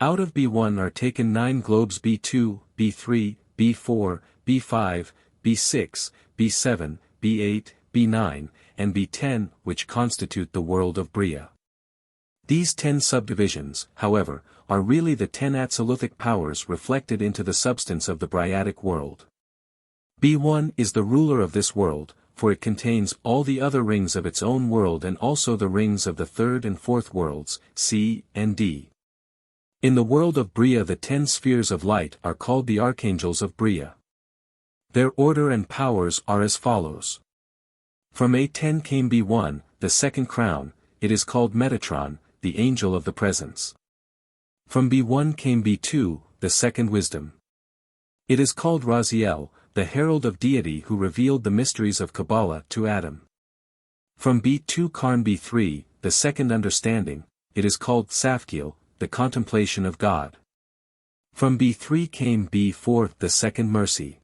Out of B1 are taken 9 globes B2, B3, B4, B5, B6, B7, B8, B9, and B10, which constitute the world of Bria. These 10 subdivisions, however, are really the 10 Atsaluthic powers reflected into the substance of the Briatic world. B1 is the ruler of this world, for it contains all the other rings of its own world and also the rings of the third and fourth worlds, C and D. In the world of Bria the 10 spheres of light are called the archangels of Bria. Their order and powers are as follows. From A10 came B1, the second crown, it is called Metatron, the angel of the presence. From B1 came B2, the second wisdom. It is called Raziel, the herald of deity who revealed the mysteries of Qabbalah to Adam. From B2 came B3, the second understanding, it is called Safkiel, the contemplation of God. From B3 came B4, the second mercy.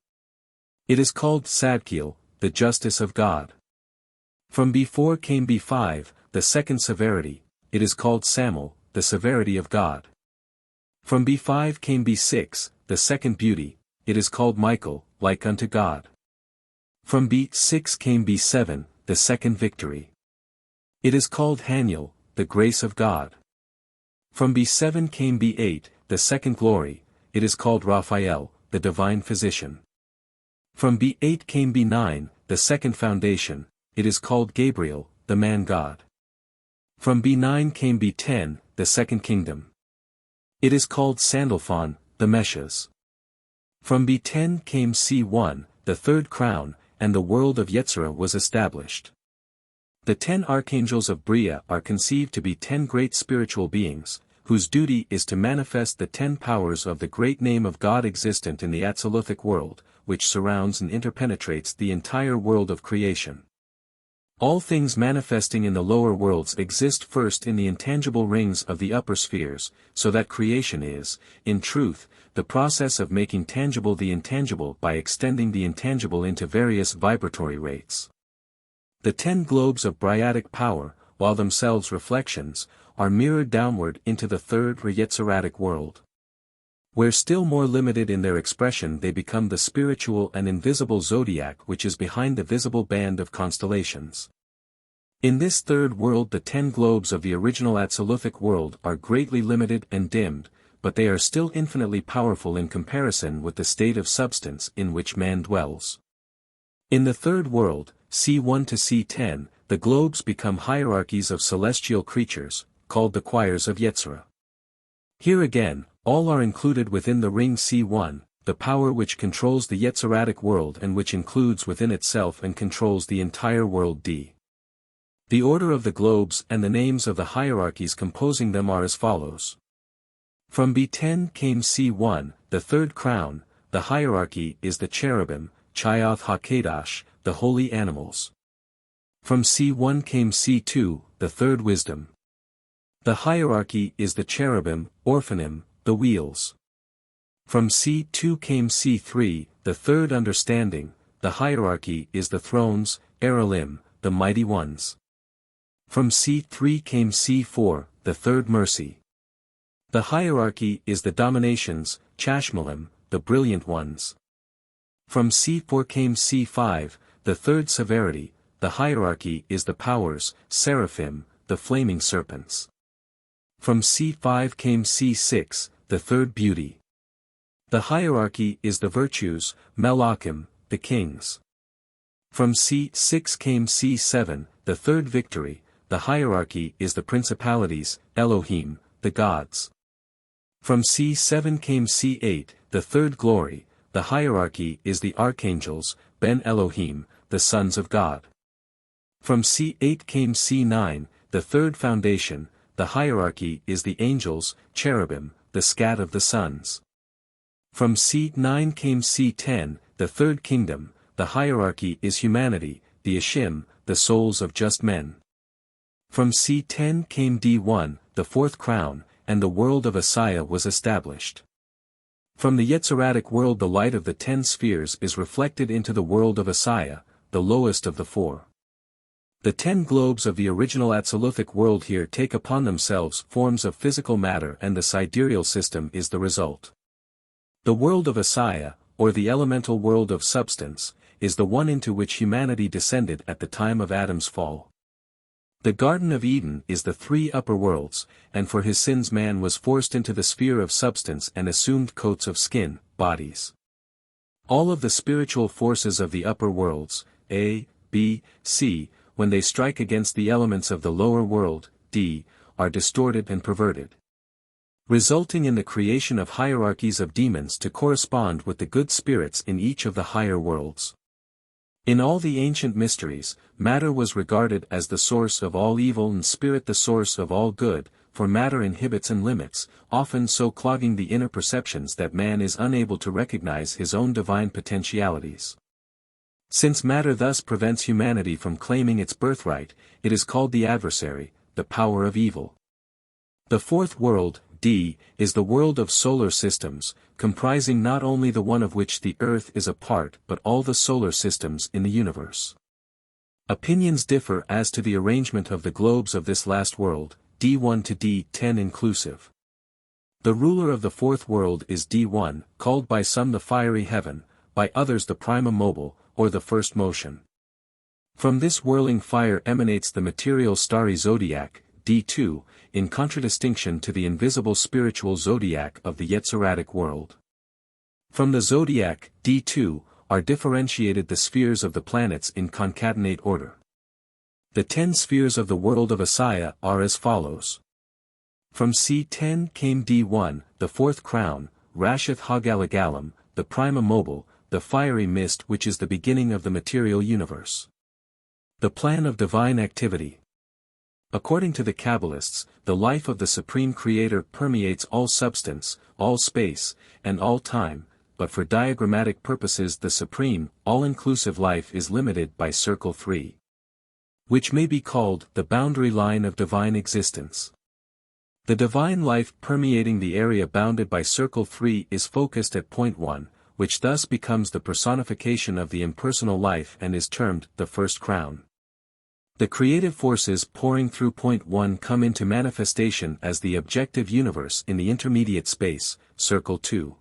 It is called Sadkiel, the justice of God. From B4 came B5, the second severity, it is called Samel, the severity of God. From B5 came B6, the second beauty, it is called Michael, like unto God. From B6 came B7, the second victory. It is called Haniel, the grace of God. From B7 came B8, the second glory, it is called Raphael, the divine physician. From B8 came B9, the second foundation, it is called Gabriel, the man-God. From B9 came B10, the second kingdom. It is called Sandalphon, the Meshas. From B10 came C1, the third crown, and the world of Yetzirah was established. The 10 archangels of Bria are conceived to be 10 great spiritual beings, whose duty is to manifest the 10 powers of the great name of God existent in the Atsaluthic world, which surrounds and interpenetrates the entire world of creation. All things manifesting in the lower worlds exist first in the intangible rings of the upper spheres, so that creation is, in truth, the process of making tangible the intangible by extending the intangible into various vibratory rates. The 10 globes of Briatic power, while themselves reflections, are mirrored downward into the third or Yetziratic world, where still more limited in their expression they become the spiritual and invisible zodiac which is behind the visible band of constellations. In this third world the 10 globes of the original Atsaluthic world are greatly limited and dimmed, but they are still infinitely powerful in comparison with the state of substance in which man dwells. In the third world, C1 to C10, the globes become hierarchies of celestial creatures, called the choirs of Yetzirah. Here again, all are included within the ring C1, the power which controls the Yetziratic world and which includes within itself and controls the entire world D. The order of the globes and the names of the hierarchies composing them are as follows. From B10 came C1, the third crown, the hierarchy is the cherubim, Chayoth HaKadosh, the holy animals. From C1 came C2, the third wisdom. The hierarchy is the cherubim, orphanim, the wheels. From C2 came C3, the third understanding. The hierarchy is the thrones, Eralim, the mighty ones. From C3 came C4, the third mercy. The hierarchy is the dominations, Chashmalim, the brilliant ones. From C4 came C5, the third severity. The hierarchy is the powers, Seraphim, the flaming serpents. From C5 came C6, the third beauty. The hierarchy is the virtues, Malachim, the kings. From C6 came C7, the third victory. The hierarchy is the principalities, Elohim, the gods. From C7 came C8, the third glory. The hierarchy is the archangels, Ben Elohim, the sons of God. From C8 came C9, the third foundation. The hierarchy is the angels, cherubim, the scat of the sons. From C9 came C10, the third kingdom. The hierarchy is humanity, the Ashim, the souls of just men. From C10 came D1, the fourth crown, and the world of Asaya was established. From the Yetziratic world the light of the 10 spheres is reflected into the world of Asaya, the lowest of the 4. The 10 globes of the original Atziluthic world here take upon themselves forms of physical matter, and the sidereal system is the result. The world of Asaya, or the elemental world of substance, is the one into which humanity descended at the time of Adam's fall. The Garden of Eden is the 3 upper worlds, and for his sins man was forced into the sphere of substance and assumed coats of skin, bodies. All of the spiritual forces of the upper worlds, A, B, C, when they strike against the elements of the lower world, D, are distorted and perverted, resulting in the creation of hierarchies of demons to correspond with the good spirits in each of the higher worlds. In all the ancient mysteries, matter was regarded as the source of all evil and spirit the source of all good, for matter inhibits and limits, often so clogging the inner perceptions that man is unable to recognize his own divine potentialities. Since matter thus prevents humanity from claiming its birthright, it is called the adversary, the power of evil. The fourth world, D, is the world of solar systems, comprising not only the one of which the Earth is a part but all the solar systems in the universe. Opinions differ as to the arrangement of the globes of this last world, D1 to D10 inclusive. The ruler of the fourth world is D1, called by some the fiery heaven, by others the prima mobile, or the first motion. From this whirling fire emanates the material starry zodiac, D2, in contradistinction to the invisible spiritual zodiac of the Yetziratic world. From the zodiac, D2, are differentiated the spheres of the planets in concatenate order. The 10 spheres of the world of Asaya are as follows. From C10 came D1, the fourth crown, Rasheth Hagalagalam, the prima mobile, the fiery mist which is the beginning of the material universe. The plan of divine activity. According to the Qabbalists, the life of the Supreme Creator permeates all substance, all space, and all time, but for diagrammatic purposes the supreme, all-inclusive life is limited by circle 3. Which may be called the boundary line of divine existence. The divine life permeating the area bounded by circle 3 is focused at point 1, which thus becomes the personification of the impersonal life and is termed the first crown. The creative forces pouring through point 1 come into manifestation as the objective universe in the intermediate space, circle 2.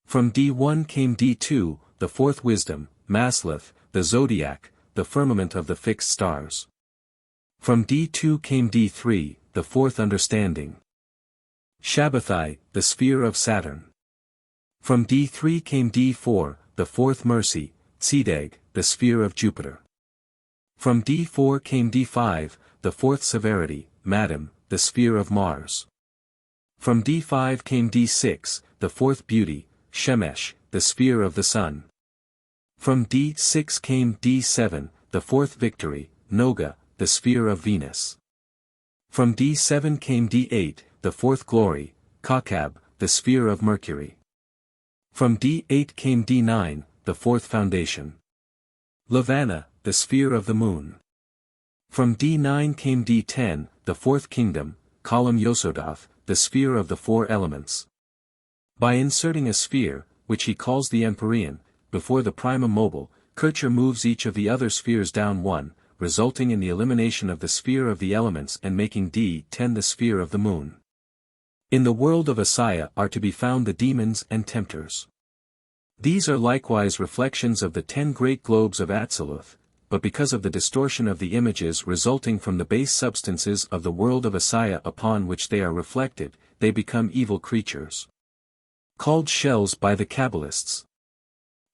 From D1 came D2, the fourth wisdom, Masleth, the zodiac, the firmament of the fixed stars. From D2 came D3, the fourth understanding. Shabbathai, the sphere of Saturn. From D3 came D4, the fourth mercy, Tzedeg, the sphere of Jupiter. From D4 came D5, the fourth severity, Madam, the sphere of Mars. From D5 came D6, the fourth beauty, Shemesh, the sphere of the sun. From D6 came D7, the fourth victory, Noga, the sphere of Venus. From D7 came D8, the fourth glory, Kakab, the sphere of Mercury. From D8 came D9, the fourth foundation. Lavana, the sphere of the moon. From D9 came D10, the fourth kingdom, column Yosodoth, the sphere of the four elements. By inserting a sphere, which he calls the Empyrean, before the prima mobile, Kircher moves each of the other spheres down one, resulting in the elimination of the sphere of the elements and making D10 the sphere of the moon. In the world of Asaya are to be found the demons and tempters. These are likewise reflections of the 10 great globes of Atziluth, but because of the distortion of the images resulting from the base substances of the world of Asaya upon which they are reflected, they become evil creatures. Called shells by the Qabbalists.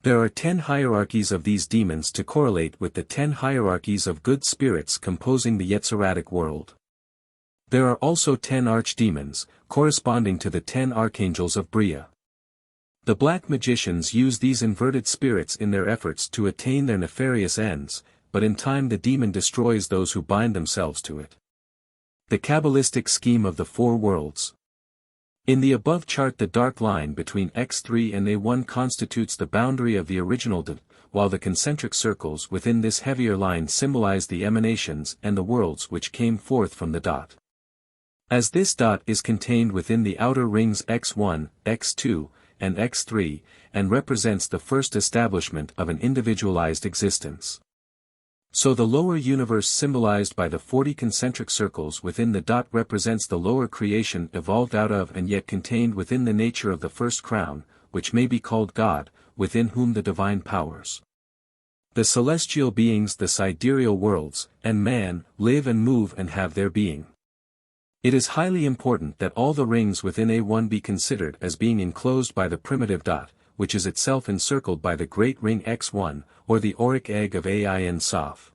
There are 10 hierarchies of these demons to correlate with the 10 hierarchies of good spirits composing the Yetziratic world. There are also 10 archdemons, corresponding to the 10 archangels of Bria. The black magicians use these inverted spirits in their efforts to attain their nefarious ends, but in time the demon destroys those who bind themselves to it. The Kabbalistic scheme of the four worlds. In the above chart the dark line between X3 and A1 constitutes the boundary of the original D, while the concentric circles within this heavier line symbolize the emanations and the worlds which came forth from the dot. As this dot is contained within the outer rings X1, X2, and X3, and represents the first establishment of an individualized existence. So the lower universe symbolized by the 40 concentric circles within the dot represents the lower creation evolved out of and yet contained within the nature of the first crown, which may be called God, within whom the divine powers. The celestial beings, the sidereal worlds, and man, live and move and have their being. It is highly important that all the rings within A1 be considered as being enclosed by the primitive dot, which is itself encircled by the great ring X1, or the auric egg of Ain Soph.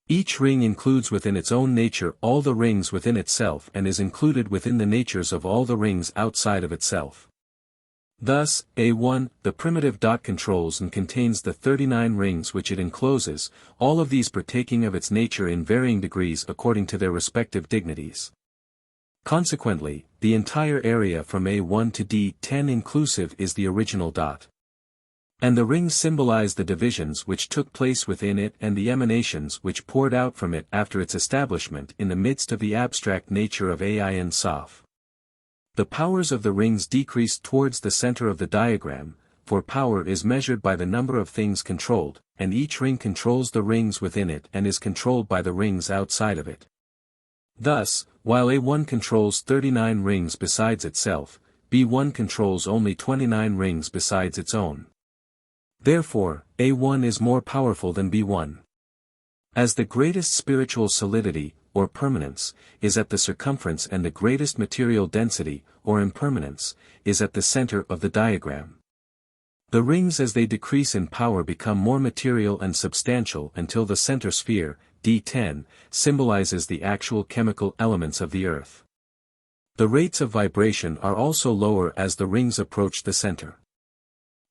Each ring includes within its own nature all the rings within itself and is included within the natures of all the rings outside of itself. Thus, A1, the primitive dot controls and contains the 39 rings which it encloses, all of these partaking of its nature in varying degrees according to their respective dignities. Consequently, the entire area from A1 to D10 inclusive is the original dot. And the rings symbolize the divisions which took place within it and the emanations which poured out from it after its establishment in the midst of the abstract nature of Ain Soph. The powers of the rings decreased towards the center of the diagram, for power is measured by the number of things controlled, and each ring controls the rings within it and is controlled by the rings outside of it. Thus, while A1 controls 39 rings besides itself, B1 controls only 29 rings besides its own. Therefore, A1 is more powerful than B1. As the greatest spiritual solidity, or permanence, is at the circumference and the greatest material density, or impermanence, is at the center of the diagram. The rings as they decrease in power become more material and substantial until the center sphere, D10, symbolizes the actual chemical elements of the earth. The rates of vibration are also lower as the rings approach the center.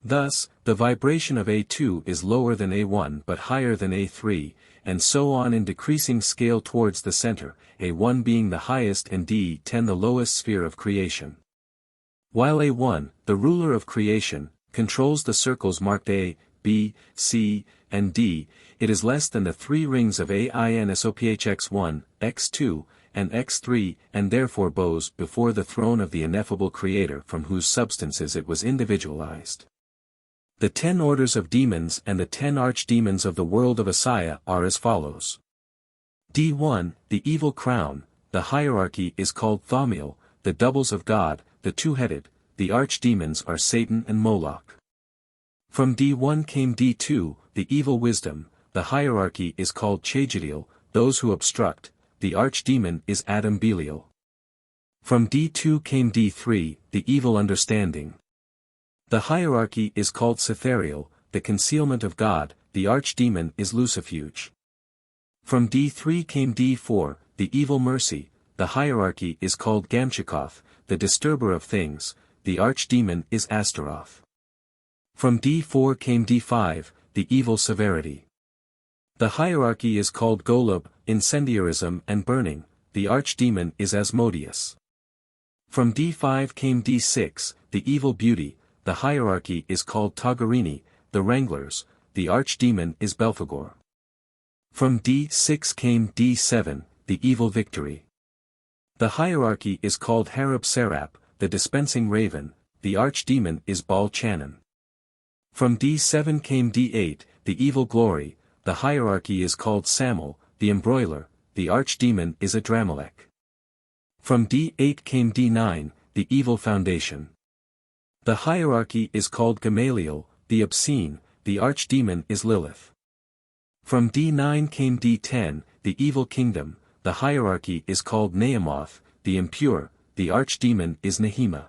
Thus, the vibration of A2 is lower than A1 but higher than A3, and so on in decreasing scale towards the center, A1 being the highest and D10 the lowest sphere of creation. While A1, the ruler of creation, controls the circles marked A, B, C, and D, it is less than the 3 rings of Ain Soph X2, and X3, and therefore bows before the throne of the ineffable Creator from whose substances it was individualized. The 10 orders of demons and the 10 archdemons of the world of Asaya are as follows. D1, the evil crown, the hierarchy is called Thaumiel, the doubles of God, the two-headed, the archdemons are Satan and Moloch. From D1 came D2, the evil wisdom, the hierarchy is called Chajadiel, those who obstruct, the archdemon is Adam Belial. From D2 came D3, the evil understanding. The hierarchy is called Setheriel, the concealment of God, the archdemon is Lucifuge. From D3 came D4, the evil mercy, the hierarchy is called Gamchikoth, the disturber of things, the archdemon is Astaroth. From D4 came D5, the evil severity. The hierarchy is called Golub, incendiarism and burning, the archdemon is Asmodeus. From D5 came D6, the evil beauty, the hierarchy is called Tagarini, the wranglers, the archdemon is Belphegor. From D6 came D7, the evil victory. The hierarchy is called Harab Serap, the dispensing raven, the archdemon is Baal Channon. From D7 came D8, the evil glory, the hierarchy is called Samel, the embroiler, the archdemon is Adramelech. From D8 came D9, the evil foundation. The hierarchy is called Gamaliel, the obscene, the archdemon is Lilith. From D9 came D10, the evil kingdom, the hierarchy is called Nehemoth, the impure, the archdemon is Nehema.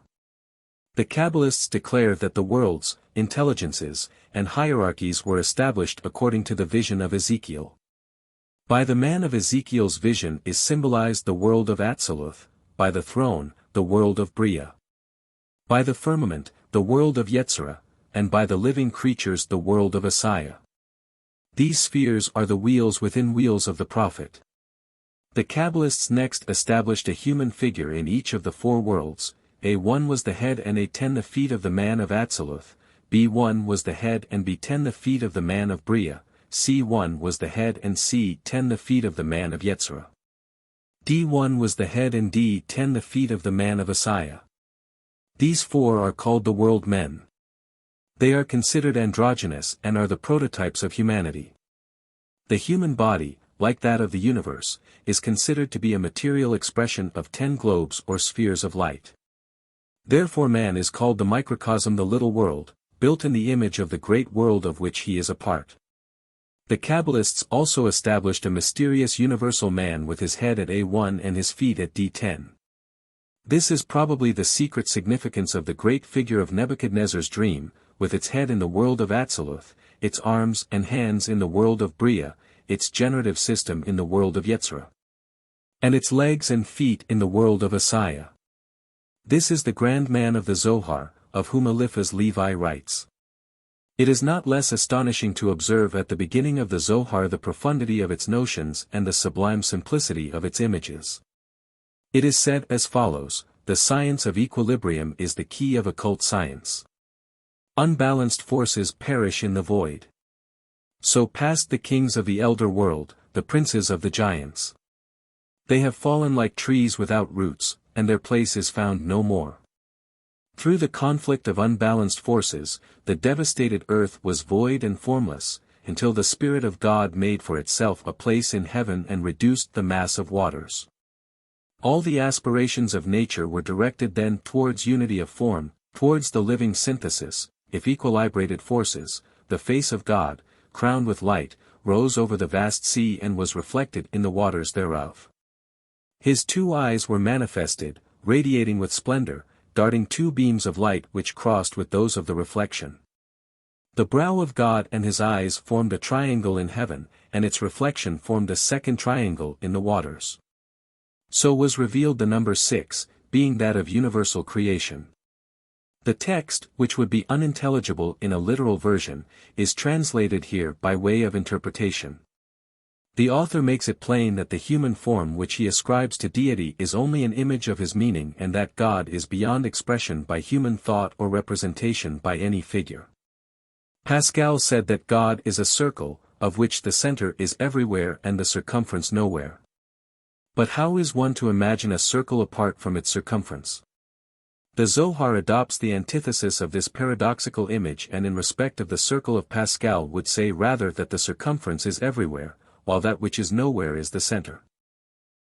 The Qabbalists declare that the worlds, intelligences, and hierarchies were established according to the vision of Ezekiel. By the man of Ezekiel's vision is symbolized the world of Atziluth, by the throne, the world of Bria. By the firmament, the world of Yetzirah, and by the living creatures the world of Asaya. These spheres are the wheels within wheels of the prophet. The Qabbalists next established a human figure in each of the four worlds. A1 was the head and A10 the feet of the man of Atziluth, B1 was the head and B10 the feet of the man of Bria, C1 was the head and C10 the feet of the man of Yetzirah. D1 was the head and D10 the feet of the man of Asaya. These four are called the world men. They are considered androgynous and are the prototypes of humanity. The human body, like that of the universe, is considered to be a material expression of 10 globes or spheres of light. Therefore man is called the microcosm, the little world, built in the image of the great world of which he is a part. The Qabbalists also established a mysterious universal man with his head at A1 and his feet at D10. This is probably the secret significance of the great figure of Nebuchadnezzar's dream, with its head in the world of Atziluth, its arms and hands in the world of Bria, its generative system in the world of Yetzirah, and its legs and feet in the world of Asaya. This is the grand man of the Zohar, of whom Eliphaz Levi writes. It is not less astonishing to observe at the beginning of the Zohar the profundity of its notions and the sublime simplicity of its images. It is said as follows: the science of equilibrium is the key of occult science. Unbalanced forces perish in the void. So passed the kings of the elder world, the princes of the giants. They have fallen like trees without roots, and their place is found no more. Through the conflict of unbalanced forces, the devastated earth was void and formless, until the Spirit of God made for itself a place in heaven and reduced the mass of waters. All the aspirations of nature were directed then towards unity of form, towards the living synthesis, if equilibrated forces, the face of God, crowned with light, rose over the vast sea and was reflected in the waters thereof. His two eyes were manifested, radiating with splendor, darting two beams of light which crossed with those of the reflection. The brow of God and his eyes formed a triangle in heaven, and its reflection formed a second triangle in the waters. So was revealed the number 6, being that of universal creation. The text, which would be unintelligible in a literal version, is translated here by way of interpretation. The author makes it plain that the human form which he ascribes to deity is only an image of his meaning, and that God is beyond expression by human thought or representation by any figure. Pascal said that God is a circle, of which the center is everywhere and the circumference nowhere. But how is one to imagine a circle apart from its circumference? The Zohar adopts the antithesis of this paradoxical image, and in respect of the circle of Pascal would say rather that the circumference is everywhere, while that which is nowhere is the center.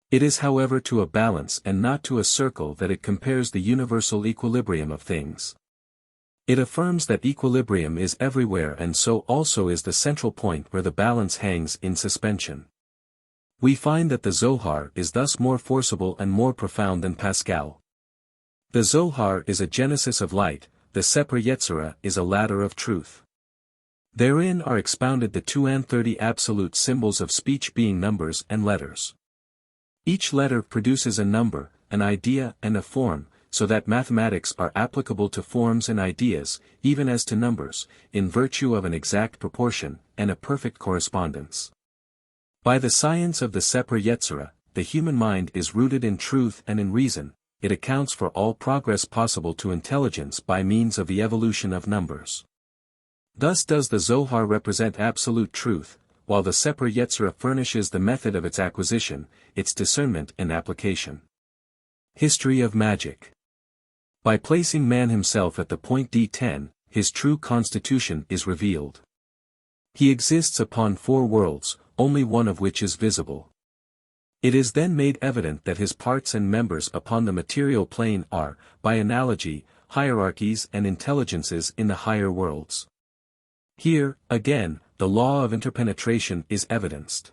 It is however to a balance and not to a circle that it compares the universal equilibrium of things. It affirms that equilibrium is everywhere, and so also is the central point where the balance hangs in suspension. We find that the Zohar is thus more forcible and more profound than Pascal. The Zohar is a genesis of light, the Sefer Yetzirah is a ladder of truth. Therein are expounded the 230 absolute symbols of speech, being numbers and letters. Each letter produces a number, an idea and a form, so that mathematics are applicable to forms and ideas, even as to numbers, in virtue of an exact proportion, and a perfect correspondence. By the science of the Sefer Yetzirah, the human mind is rooted in truth and in reason. It accounts for all progress possible to intelligence by means of the evolution of numbers. Thus does the Zohar represent absolute truth, while the Sefer Yetzirah furnishes the method of its acquisition, its discernment and application. History of Magic. By placing man himself at the point D10, his true constitution is revealed. He exists upon 4 worlds, only one of which is visible. It is then made evident that his parts and members upon the material plane are, by analogy, hierarchies and intelligences in the higher worlds. Here, again, the law of interpenetration is evidenced.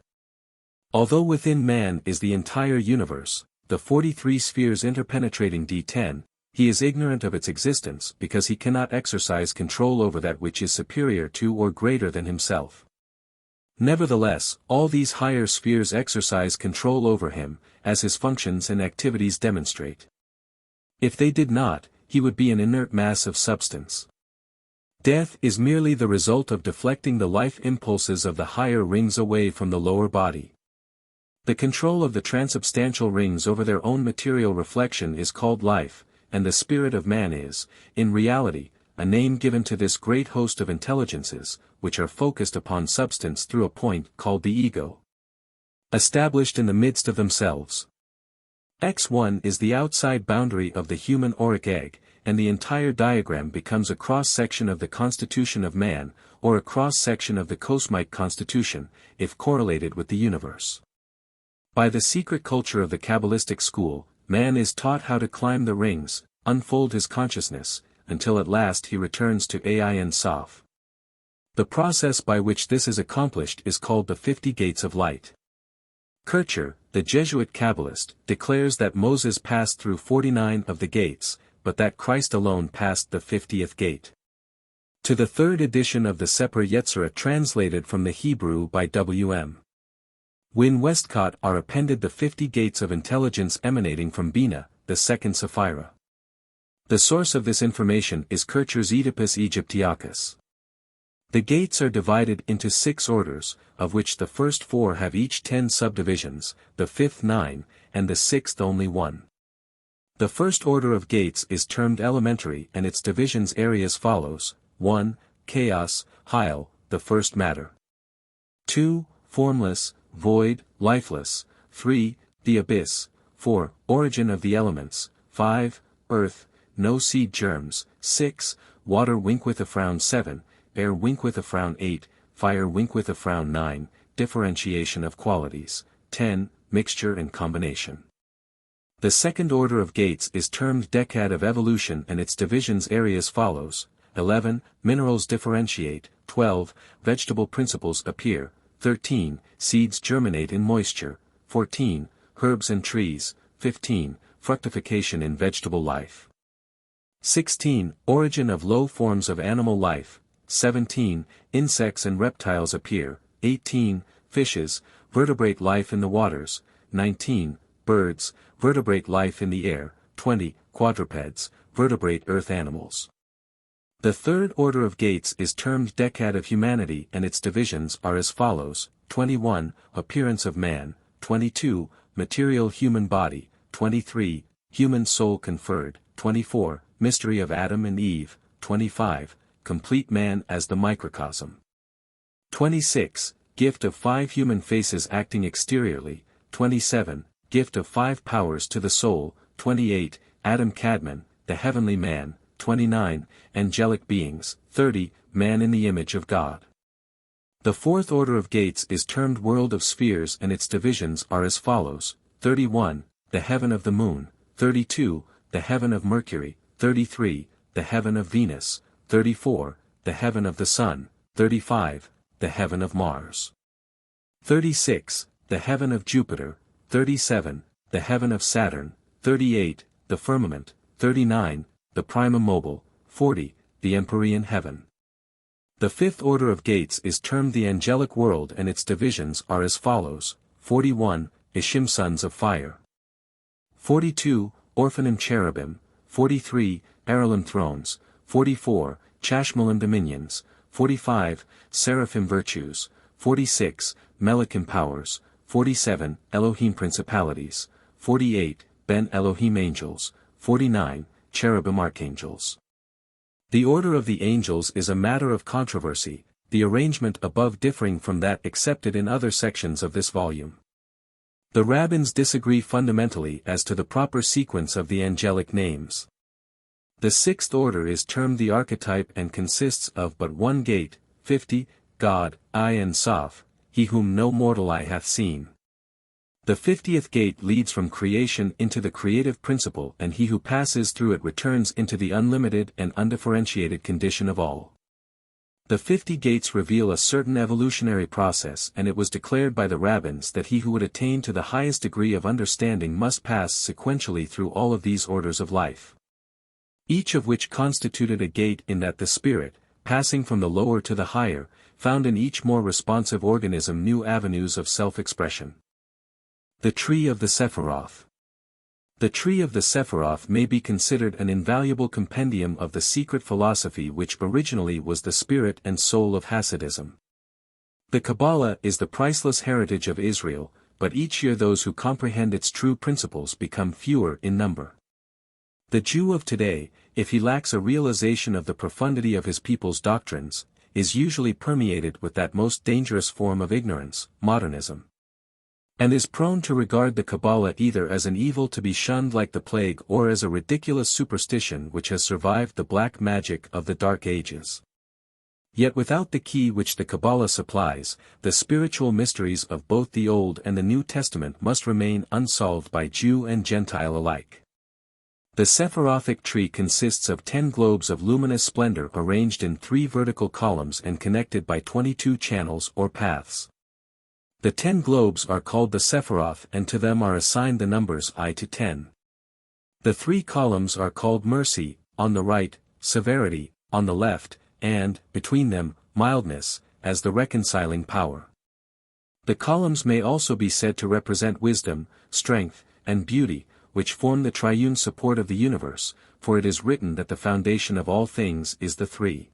Although within man is the entire universe, the 43 spheres interpenetrating D10, he is ignorant of its existence because he cannot exercise control over that which is superior to or greater than himself. Nevertheless, all these higher spheres exercise control over him, as his functions and activities demonstrate. If they did not, he would be an inert mass of substance. Death is merely the result of deflecting the life impulses of the higher rings away from the lower body. The control of the transubstantial rings over their own material reflection is called life, and the spirit of man is, in reality, a name given to this great host of intelligences, which are focused upon substance through a point called the ego. Established in the midst of themselves. X1 is the outside boundary of the human auric egg, and the entire diagram becomes a cross-section of the constitution of man, or a cross-section of the cosmic constitution, if correlated with the universe. By the secret culture of the Qabbalistic school, man is taught how to climb the rings, unfold his consciousness, until at last he returns to Ein Sof. The process by which this is accomplished is called the 50 Gates of Light. Kircher, the Jesuit Kabbalist, declares that Moses passed through 49 of the gates, but that Christ alone passed the 50th gate. To the 3rd edition of the Sefer Yetzirah translated from the Hebrew by W.M. Wynne Westcott are appended the 50 gates of intelligence emanating from Bina, the second Sephirah. The source of this information is Kircher's Oedipus Aegyptiacus. The gates are divided into 6 orders, of which the first 4 have each 10 subdivisions, the 5th 9, and the 6th only 1. The first order of gates is termed elementary and its divisions are as follows: 1. Chaos, Hyle, the first matter. 2. Formless, void, lifeless. 3. The abyss. 4. Origin of the elements. 5. Earth, no seed germs. 6. Water wink with a frown. 7. Air wink with a frown. 8. Fire wink with a frown. 9. Differentiation of qualities. 10. Mixture and combination. The second order of gates is termed decad of evolution and its divisions are as follows: 11. Minerals differentiate. 12. Vegetable principles appear. 13. Seeds germinate in moisture. 14. Herbs and trees. 15. Fructification in vegetable life. 16. Origin of low forms of animal life. 17. Insects and reptiles appear. 18. Fishes, vertebrate life in the waters. 19. Birds, vertebrate life in the air. 20. Quadrupeds, vertebrate earth animals. The third order of gates is termed decad of humanity and its divisions are as follows: 21. Appearance of man. 22. Material human body. 23. Human soul conferred. 24. Mystery of Adam and Eve. 25. Complete man as the microcosm. 26. Gift of 5 human faces acting exteriorly. 27. Gift of 5 powers to the soul. 28. Adam Kadmon, the heavenly man. 29. Angelic beings. 30. Man in the image of God. The fourth order of gates is termed world of spheres and its divisions are as follows: 31. The heaven of the moon. 32. The heaven of Mercury. 33. The heaven of Venus. 34. The heaven of the sun. 35. The heaven of Mars. 36. The heaven of Jupiter. 37. The heaven of Saturn. 38. The firmament. 39. The prima mobile. 40. The empyrean heaven. The fifth order of gates is termed the angelic world and its divisions are as follows: 41. Ishim sons of fire. 42. Orphanim cherubim. 43. Aralim thrones. 44. Chashmalim dominions. 45. Seraphim virtues. 46. Melechim powers. 47. Elohim principalities. 48. Ben Elohim angels. 49. Cherubim archangels. The order of the angels is a matter of controversy, the arrangement above differing from that accepted in other sections of this volume. The rabbins disagree fundamentally as to the proper sequence of the angelic names. The sixth order is termed the archetype and consists of but one gate, 50, God, Ayin Soph, he whom no mortal eye hath seen. The 50th gate leads from creation into the creative principle, and he who passes through it returns into the unlimited and undifferentiated condition of all. The 50 gates reveal a certain evolutionary process, and it was declared by the rabbins that he who would attain to the highest degree of understanding must pass sequentially through all of these orders of life, each of which constituted a gate, in that the spirit, passing from the lower to the higher, found in each more responsive organism new avenues of self-expression. The Tree of the Sephiroth. The Tree of the Sephiroth may be considered an invaluable compendium of the secret philosophy which originally was the spirit and soul of Hasidism. The Qabbalah is the priceless heritage of Israel, but each year those who comprehend its true principles become fewer in number. The Jew of today, if he lacks a realization of the profundity of his people's doctrines, is usually permeated with that most dangerous form of ignorance, modernism, and is prone to regard the Qabbalah either as an evil to be shunned like the plague or as a ridiculous superstition which has survived the black magic of the Dark Ages. Yet without the key which the Qabbalah supplies, the spiritual mysteries of both the Old and the New Testament must remain unsolved by Jew and Gentile alike. The Sephirothic tree consists of 10 globes of luminous splendor arranged in 3 vertical columns and connected by 22 channels or paths. The 10 globes are called the Sephiroth, and to them are assigned the numbers I to 10. The 3 columns are called mercy, on the right, severity, on the left, and, between them, mildness, as the reconciling power. The columns may also be said to represent wisdom, strength, and beauty, which form the triune support of the universe, for it is written that the foundation of all things is the 3.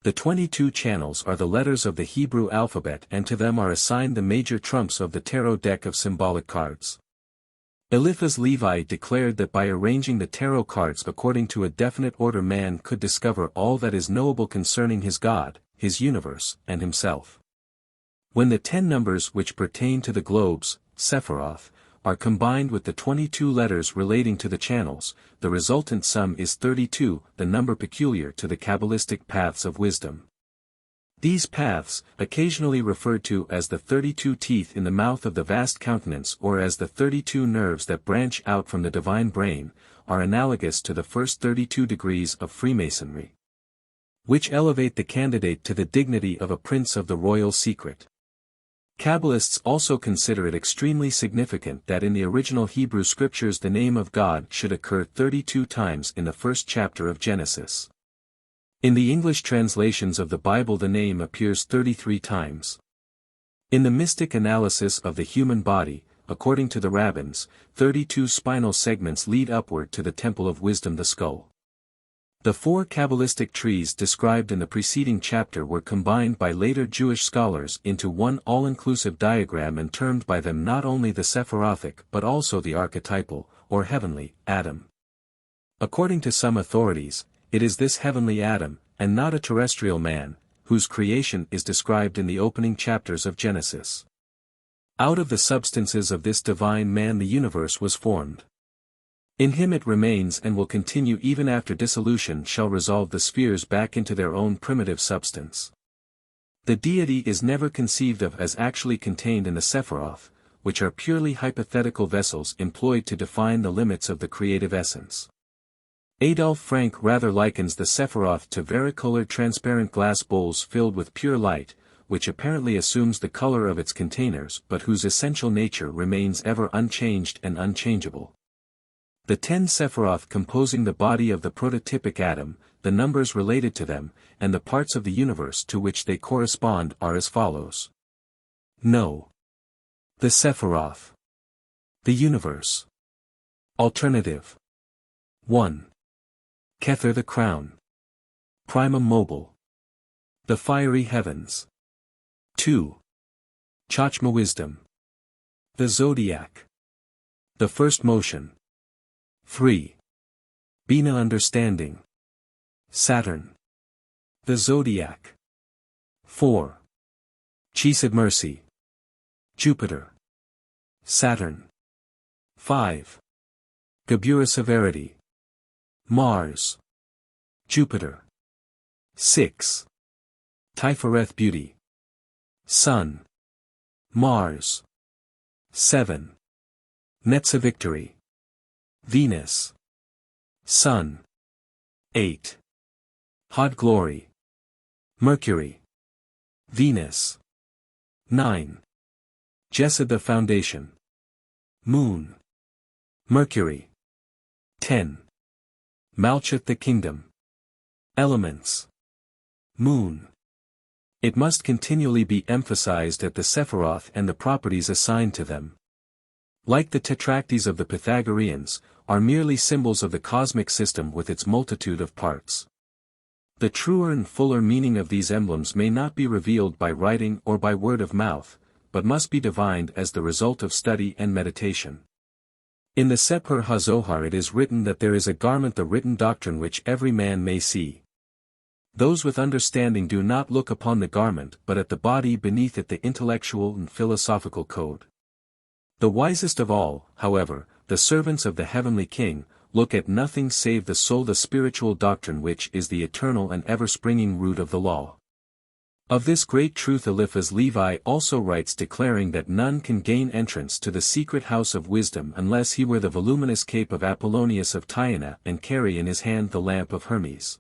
The 22 channels are the letters of the Hebrew alphabet, and to them are assigned the major trumps of the tarot deck of symbolic cards. Eliphaz Levi declared that by arranging the tarot cards according to a definite order man could discover all that is knowable concerning his God, his universe, and himself. When the 10 numbers which pertain to the globes, Sephiroth, are combined with the 22 letters relating to the channels, the resultant sum is 32, the number peculiar to the Kabbalistic paths of wisdom. These paths, occasionally referred to as the 32 teeth in the mouth of the vast countenance or as the 32 nerves that branch out from the divine brain, are analogous to the first 32 degrees of Freemasonry, which elevate the candidate to the dignity of a prince of the royal secret. Kabbalists also consider it extremely significant that in the original Hebrew scriptures the name of God should occur 32 times in the first chapter of Genesis. In the English translations of the Bible the name appears 33 times. In the mystic analysis of the human body, according to the rabbins, 32 spinal segments lead upward to the temple of wisdom, the skull. The 4 Kabbalistic trees described in the preceding chapter were combined by later Jewish scholars into one all-inclusive diagram and termed by them not only the Sephirothic but also the archetypal, or heavenly, Adam. According to some authorities, it is this heavenly Adam, and not a terrestrial man, whose creation is described in the opening chapters of Genesis. Out of the substances of this divine man the universe was formed. In him it remains and will continue even after dissolution shall resolve the spheres back into their own primitive substance. The deity is never conceived of as actually contained in the Sephiroth, which are purely hypothetical vessels employed to define the limits of the creative essence. Adolf Frank rather likens the Sephiroth to varicolored transparent glass bowls filled with pure light, which apparently assumes the color of its containers but whose essential nature remains ever unchanged and unchangeable. The 10 Sephiroth composing the body of the prototypic Adam, the numbers related to them, and the parts of the universe to which they correspond are as follows. No. The Sephiroth. The universe. Alternative. 1. Kether the crown. Primum mobile. The fiery heavens. 2. Chachma wisdom. The zodiac. The first motion. 3. Bina understanding. Saturn. The zodiac. 4. Chesed mercy. Jupiter. Saturn. 5. Qabbalah severity. Mars. Jupiter. 6. Tifereth beauty. Sun. Mars. 7. Netza victory. Venus. Sun. 8. Hod glory. Mercury. Venus. 9. Jesed the foundation. Moon. Mercury. 10. Malchut the kingdom. Elements. Moon. It must continually be emphasized at the Sephiroth and the properties assigned to them. Like the tetracties of the Pythagoreans, are merely symbols of the cosmic system with its multitude of parts. The truer and fuller meaning of these emblems may not be revealed by writing or by word of mouth, but must be divined as the result of study and meditation. In the Sefer HaZohar it is written that there is a garment, the written doctrine, which every man may see. Those with understanding do not look upon the garment but at the body beneath it, the intellectual and philosophical code. The wisest of all, however, the servants of the heavenly King, look at nothing save the soul, the spiritual doctrine which is the eternal and ever-springing root of the law. Of this great truth Eliphaz Levi also writes, declaring that none can gain entrance to the secret house of wisdom unless he wear the voluminous cape of Apollonius of Tyana and carry in his hand the lamp of Hermes.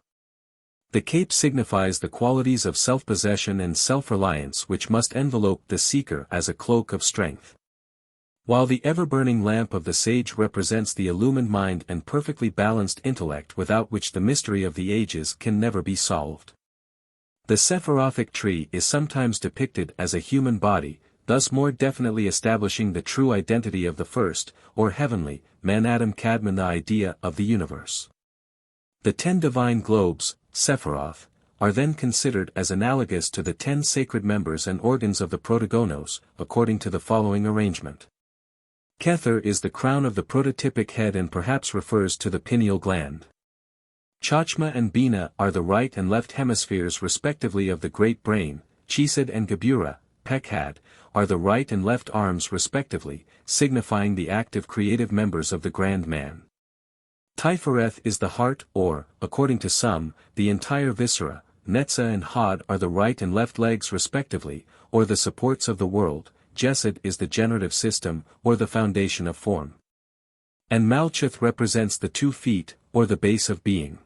The cape signifies the qualities of self-possession and self-reliance which must envelope the seeker as a cloak of strength. While the ever-burning lamp of the sage represents the illumined mind and perfectly balanced intellect without which the mystery of the ages can never be solved. The Sephirothic tree is sometimes depicted as a human body, thus more definitely establishing the true identity of the first, or heavenly, man Adam Kadmon, the idea of the universe. The 10 divine globes, Sephiroth, are then considered as analogous to the 10 sacred members and organs of the protogonos, according to the following arrangement. Kether is the crown of the prototypic head and perhaps refers to the pineal gland. Chachma and Bina are the right and left hemispheres respectively of the great brain. Chesed and Gebura, Pekhad, are the right and left arms respectively, signifying the active creative members of the grand man. Tifereth is the heart or, according to some, the entire viscera. Netza and Hod are the right and left legs respectively, or the supports of the world. Jesed is the generative system, or the foundation of form. And Malchuth represents the 2 feet, or the base of being.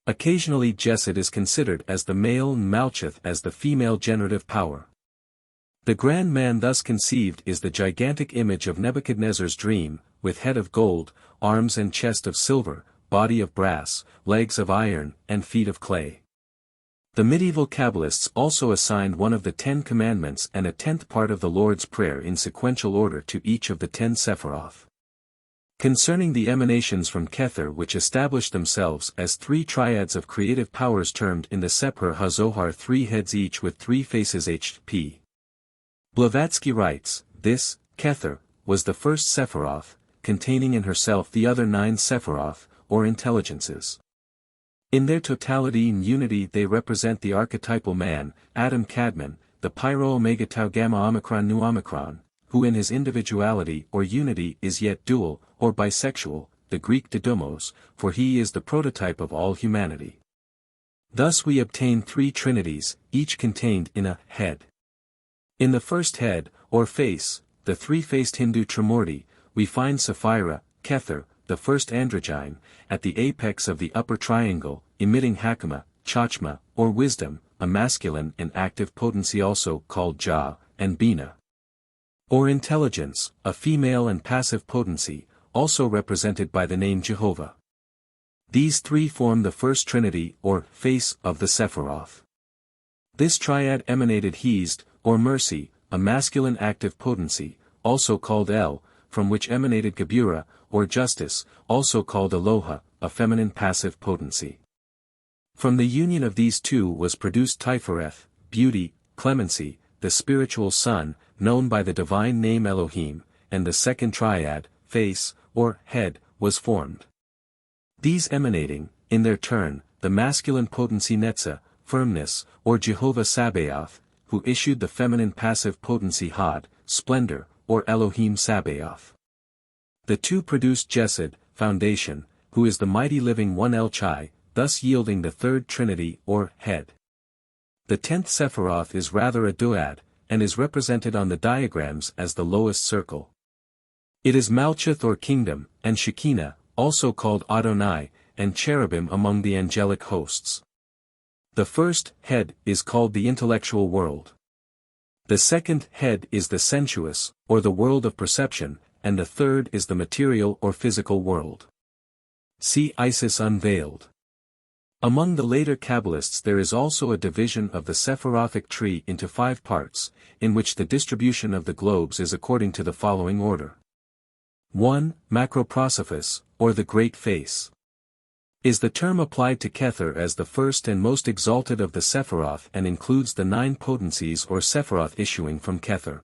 Occasionally Jesed is considered as the male and Malchuth as the female generative power. The grand man thus conceived is the gigantic image of Nebuchadnezzar's dream, with head of gold, arms and chest of silver, body of brass, legs of iron, and feet of clay. The medieval Kabbalists also assigned one of the 10 commandments and a 10th part of the Lord's Prayer in sequential order to each of the 10 Sephiroth. Concerning the emanations from Kether, which established themselves as 3 triads of creative powers termed in the Sefer HaZohar 3 heads each with 3 faces. H.P. Blavatsky writes, this, Kether, was the first Sephiroth, containing in herself the other 9 Sephiroth, or intelligences. In their totality and unity they represent the archetypal man, Adam Kadmon, the Pyro Omega Tau Gamma Omicron Nu Omicron, who in his individuality or unity is yet dual, or bisexual, the Greek Didymos, for he is the prototype of all humanity. Thus we obtain 3 trinities, each contained in a head. In the first head, or face, the 3-faced Hindu Trimurti, we find Sapphira, Kether, the first androgyne, at the apex of the upper triangle, emitting Hakama, Chachma, or wisdom, a masculine and active potency also called Jah, and Bina, or intelligence, a female and passive potency, also represented by the name Jehovah. These 3 form the first trinity or face of the Sephiroth. This triad emanated Hesed, or mercy, a masculine active potency, also called El, from which emanated Gebura, or justice, also called Aloha, a feminine passive potency. From the union of these 2 was produced Tifereth, beauty, clemency, the spiritual sun, known by the divine name Elohim, and the second triad, face, or head, was formed. These emanating, in their turn, the masculine potency Netza, firmness, or Jehovah Sabaoth, who issued the feminine passive potency Hod, splendor, or Elohim Sabaoth. The two produced Jesed, foundation, who is the mighty living one El Chai, thus yielding the third Trinity or head. The 10th Sephiroth is rather a duad, and is represented on the diagrams as the lowest circle. It is Malchuth or kingdom, and Shekinah, also called Adonai, and cherubim among the angelic hosts. The first head is called the intellectual world. The second head is the sensuous, or the world of perception, and the third is the material or physical world. See Isis Unveiled. Among the later Kabbalists there is also a division of the Sephirothic tree into 5 parts, in which the distribution of the globes is according to the following order. 1. Macroprosophos, or the Great Face. Is the term applied to Kether as the first and most exalted of the Sephiroth and includes the 9 potencies or Sephiroth issuing from Kether.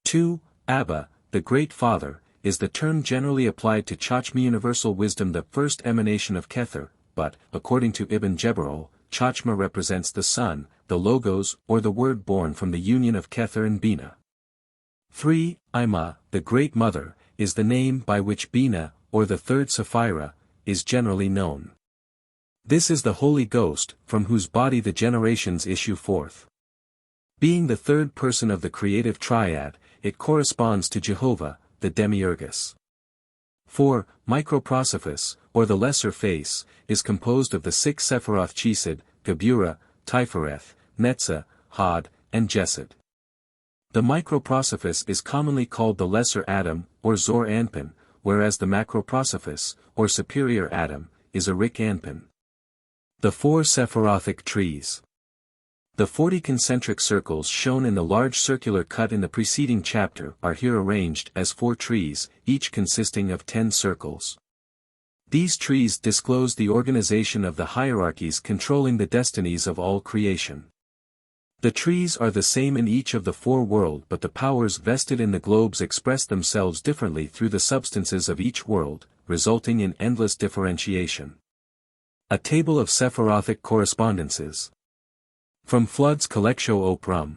2. Abba, the Great Father, is the term generally applied to Chachma Universal Wisdom, the first emanation of Kether, but, according to Ibn Jebirol, Chachma represents the Son, the Logos or the Word born from the union of Kether and Bina. 3. Ima, the Great Mother, is the name by which Bina, or the third Sapphira, is generally known. This is the Holy Ghost, from whose body the generations issue forth. Being the third person of the creative triad, it corresponds to Jehovah, the Demiurgus. 4. Microprosophos, or the Lesser Face, is composed of the 6 Sephiroth Chesed, Geburah, Tifereth, Netzah, Hod, and Jesed. The Microprosophos is commonly called the Lesser Adam, or Zor Anpin, whereas the Macroprosophos, or Superior Adam, is Arik Anpin. The 4 Sephirothic trees. The 40 concentric circles shown in the large circular cut in the preceding chapter are here arranged as 4 trees, each consisting of 10 circles. These trees disclose the organization of the hierarchies controlling the destinies of all creation. The trees are the same in each of the 4 worlds, but the powers vested in the globes express themselves differently through the substances of each world, resulting in endless differentiation. A table of Sephirothic correspondences. From Flood's Collectio Oprum.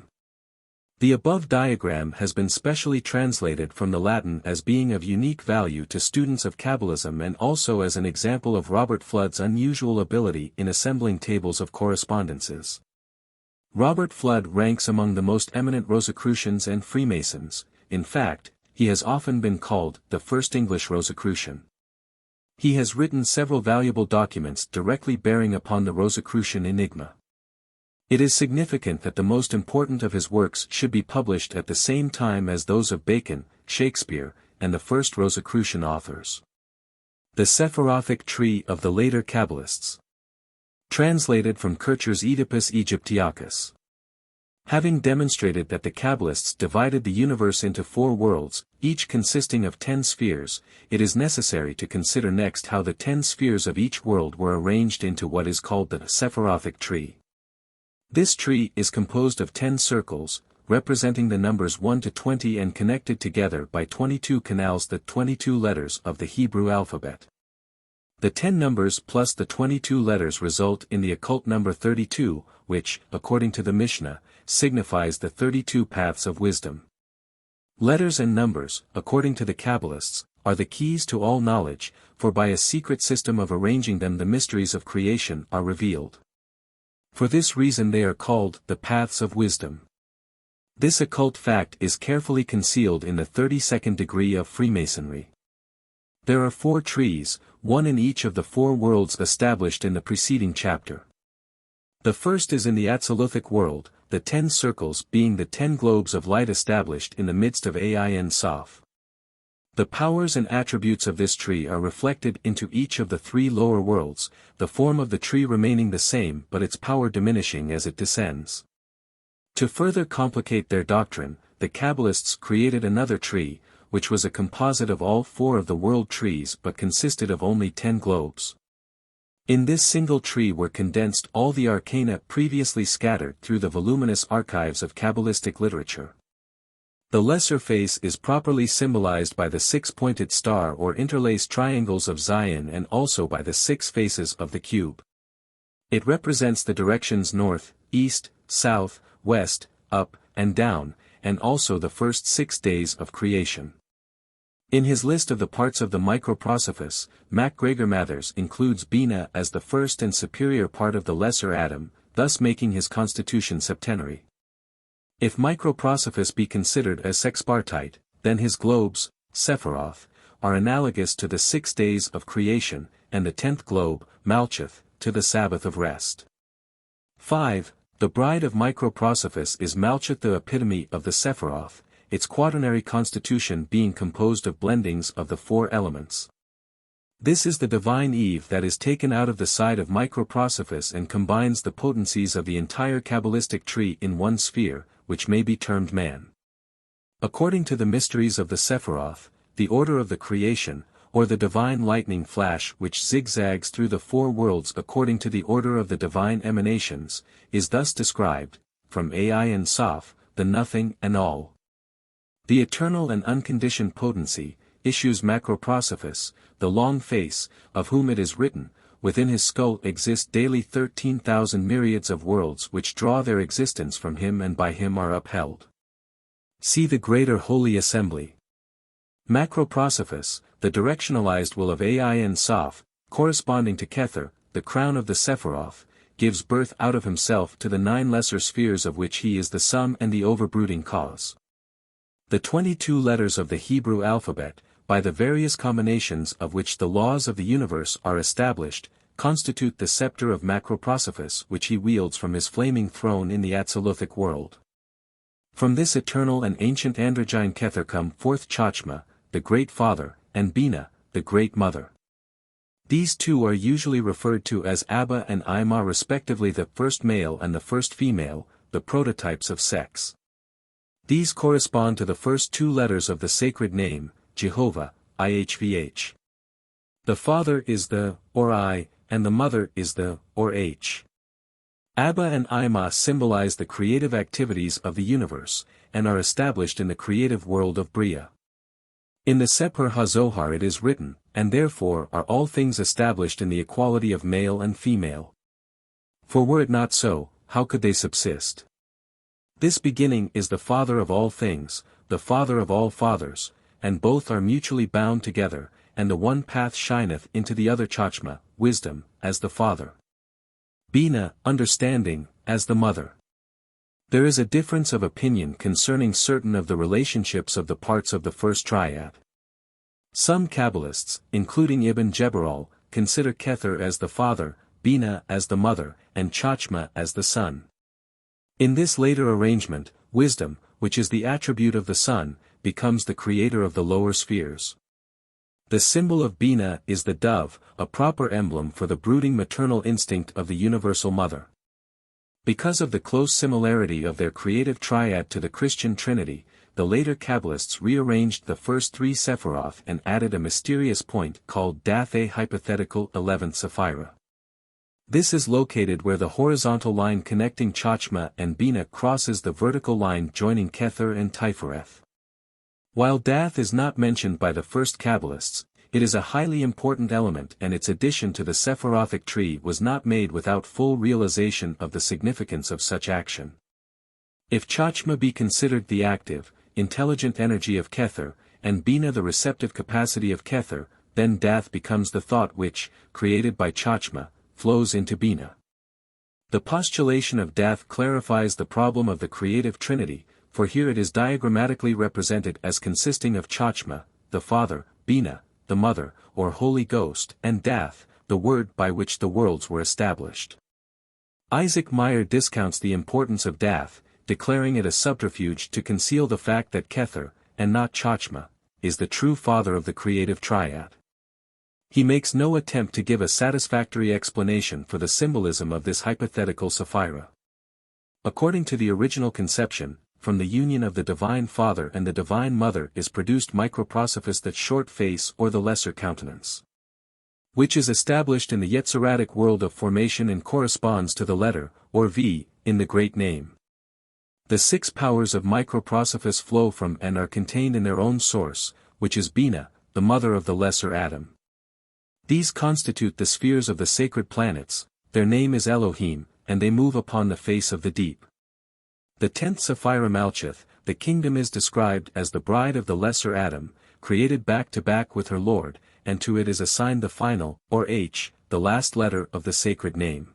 The above diagram has been specially translated from the Latin as being of unique value to students of Kabbalism and also as an example of Robert Flood's unusual ability in assembling tables of correspondences. Robert Flood ranks among the most eminent Rosicrucians and Freemasons. In fact, he has often been called the first English Rosicrucian. He has written several valuable documents directly bearing upon the Rosicrucian enigma. It is significant that the most important of his works should be published at the same time as those of Bacon, Shakespeare, and the first Rosicrucian authors. The Sephirothic Tree of the Later Kabbalists. Translated from Kircher's Oedipus Aegyptiacus. Having demonstrated that the Kabbalists divided the universe into 4 worlds, each consisting of 10 spheres, it is necessary to consider next how the 10 spheres of each world were arranged into what is called the Sephirothic tree. This tree is composed of 10 circles, representing the numbers 1 to 20 and connected together by 22 canals, the 22 letters of the Hebrew alphabet. The 10 numbers plus the 22 letters result in the occult number 32, which, according to the Mishnah, signifies the 32 paths of wisdom. Letters and numbers, according to the Kabbalists, are the keys to all knowledge, for by a secret system of arranging them the mysteries of creation are revealed. For this reason they are called the paths of wisdom. This occult fact is carefully concealed in the 32nd degree of Freemasonry. There are 4 trees, one in each of the 4 worlds established in the preceding chapter. The first is in the Atziluthic world, the 10 circles being the 10 globes of light established in the midst of Ain Soph. The powers and attributes of this tree are reflected into each of the 3 lower worlds, the form of the tree remaining the same but its power diminishing as it descends. To further complicate their doctrine, the Kabbalists created another tree, which was a composite of all 4 of the world trees but consisted of only 10 globes. In this single tree were condensed all the arcana previously scattered through the voluminous archives of Kabbalistic literature. The lesser face is properly symbolized by the 6-pointed star or interlaced triangles of Zion and also by the 6 faces of the cube. It represents the directions north, east, south, west, up, and down, and also the first 6 days of creation. In his list of the parts of the microprosopis, MacGregor Mathers includes Bina as the first and superior part of the lesser atom, thus making his constitution septenary. If microprosopis be considered as sexpartite, then his globes, Sephiroth, are analogous to the 6 days of creation, and the 10th globe, Malcheth, to the Sabbath of rest. 5. The bride of microprosopis is Malcheth, the epitome of the Sephiroth, its quaternary constitution being composed of blendings of the 4 elements. This is the divine Eve that is taken out of the side of microprosopis and combines the potencies of the entire Kabbalistic tree in one sphere, which may be termed man. According to the mysteries of the Sephiroth, the order of the creation, or the divine lightning flash which zigzags through the 4 worlds according to the order of the divine emanations, is thus described, from Ain Soph, the nothing and all. The eternal and unconditioned potency, issues macroprosopis, the long face, of whom it is written, within his skull exist daily 13,000 myriads of worlds which draw their existence from him and by him are upheld. See the Greater Holy Assembly. Macroprosopis, the directionalized will of Ain Soph, corresponding to Kether, the crown of the Sephiroth, gives birth out of himself to the 9 lesser spheres of which he is the sum and the overbrooding cause. The 22 letters of the Hebrew alphabet, by the various combinations of which the laws of the universe are established, constitute the scepter of macroprosopis which he wields from his flaming throne in the Atziluthic world. From this eternal and ancient androgyne Kether come forth Chachma, the Great Father, and Bina, the Great Mother. These two are usually referred to as Abba and Ima, respectively, the first male and the first female, the prototypes of sex. These correspond to the first 2 letters of the sacred name, Jehovah, IHVH. The father is the, or I, and the mother is the, or H. Abba and Ima symbolize the creative activities of the universe, and are established in the creative world of Bria. In the Sefer HaZohar it is written, and therefore are all things established in the equality of male and female. For were it not so, how could they subsist? This beginning is the Father of all things, the Father of all fathers, and both are mutually bound together, and the one path shineth into the other. Chachma, wisdom, as the Father. Bina, understanding, as the Mother. There is a difference of opinion concerning certain of the relationships of the parts of the first triad. Some Kabbalists, including Ibn Jebirol, consider Kether as the father, Bina as the mother, and Chachma as the son. In this later arrangement, wisdom, which is the attribute of the Son, becomes the creator of the lower spheres. The symbol of Bina is the dove, a proper emblem for the brooding maternal instinct of the universal mother. Because of the close similarity of their creative triad to the Christian Trinity, the later Kabbalists rearranged the first 3 Sephiroth and added a mysterious point called Dath, a hypothetical 11th Sephira. This is located where the horizontal line connecting Chachma and Bina crosses the vertical line joining Kether and Tiferet. While Dath is not mentioned by the first Kabbalists, it is a highly important element, and its addition to the Sephirothic tree was not made without full realization of the significance of such action. If Chachma be considered the active, intelligent energy of Kether, and Bina the receptive capacity of Kether, then Dath becomes the thought which, created by Chachma, flows into Bina. The postulation of Dath clarifies the problem of the creative trinity, for here it is diagrammatically represented as consisting of Chachma, the Father, Bina, the Mother, or Holy Ghost, and Dath, the word by which the worlds were established. Isaac Meyer discounts the importance of Dath, declaring it a subterfuge to conceal the fact that Kether, and not Chachma, is the true father of the creative triad. He makes no attempt to give a satisfactory explanation for the symbolism of this hypothetical Sephira. According to the original conception, from the union of the Divine Father and the Divine Mother is produced microprosopis, that short face or the lesser countenance, which is established in the Yetziratic world of formation and corresponds to the letter, or V, in the Great Name. The 6 powers of microprosopis flow from and are contained in their own source, which is Bina, the mother of the lesser atom. These constitute the spheres of the sacred planets, their name is Elohim, and they move upon the face of the deep. The 10th Sephira Malcheth, the kingdom is described as the bride of the lesser Adam, created back to back with her Lord, and to it is assigned the final, or H, the last letter of the sacred name.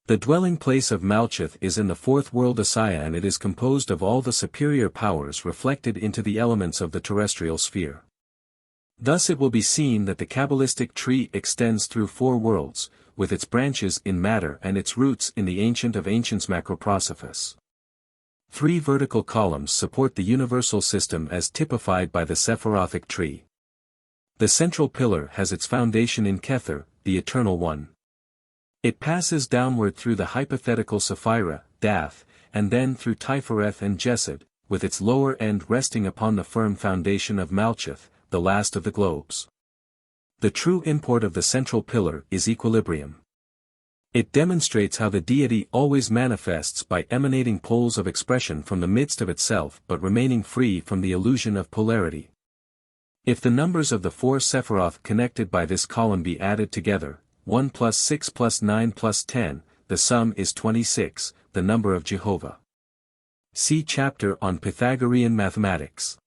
The dwelling place of Malkuth is in the fourth world Asaya, and it is composed of all the superior powers reflected into the elements of the terrestrial sphere. Thus it will be seen that the Kabbalistic tree extends through 4 worlds, with its branches in matter and its roots in the Ancient of Ancients macroprosophists. 3 vertical columns support the universal system as typified by the Sephirothic tree. The central pillar has its foundation in Kether, the Eternal One. It passes downward through the hypothetical Sephira, Dath, and then through Tifereth and Jesed, with its lower end resting upon the firm foundation of Malkuth, the last of the globes. The true import of the central pillar is equilibrium. It demonstrates how the deity always manifests by emanating poles of expression from the midst of itself but remaining free from the illusion of polarity. If the numbers of the 4 Sephiroth connected by this column be added together, 1 plus 6 plus 9 plus 10, the sum is 26, the number of Jehovah. See chapter on Pythagorean mathematics.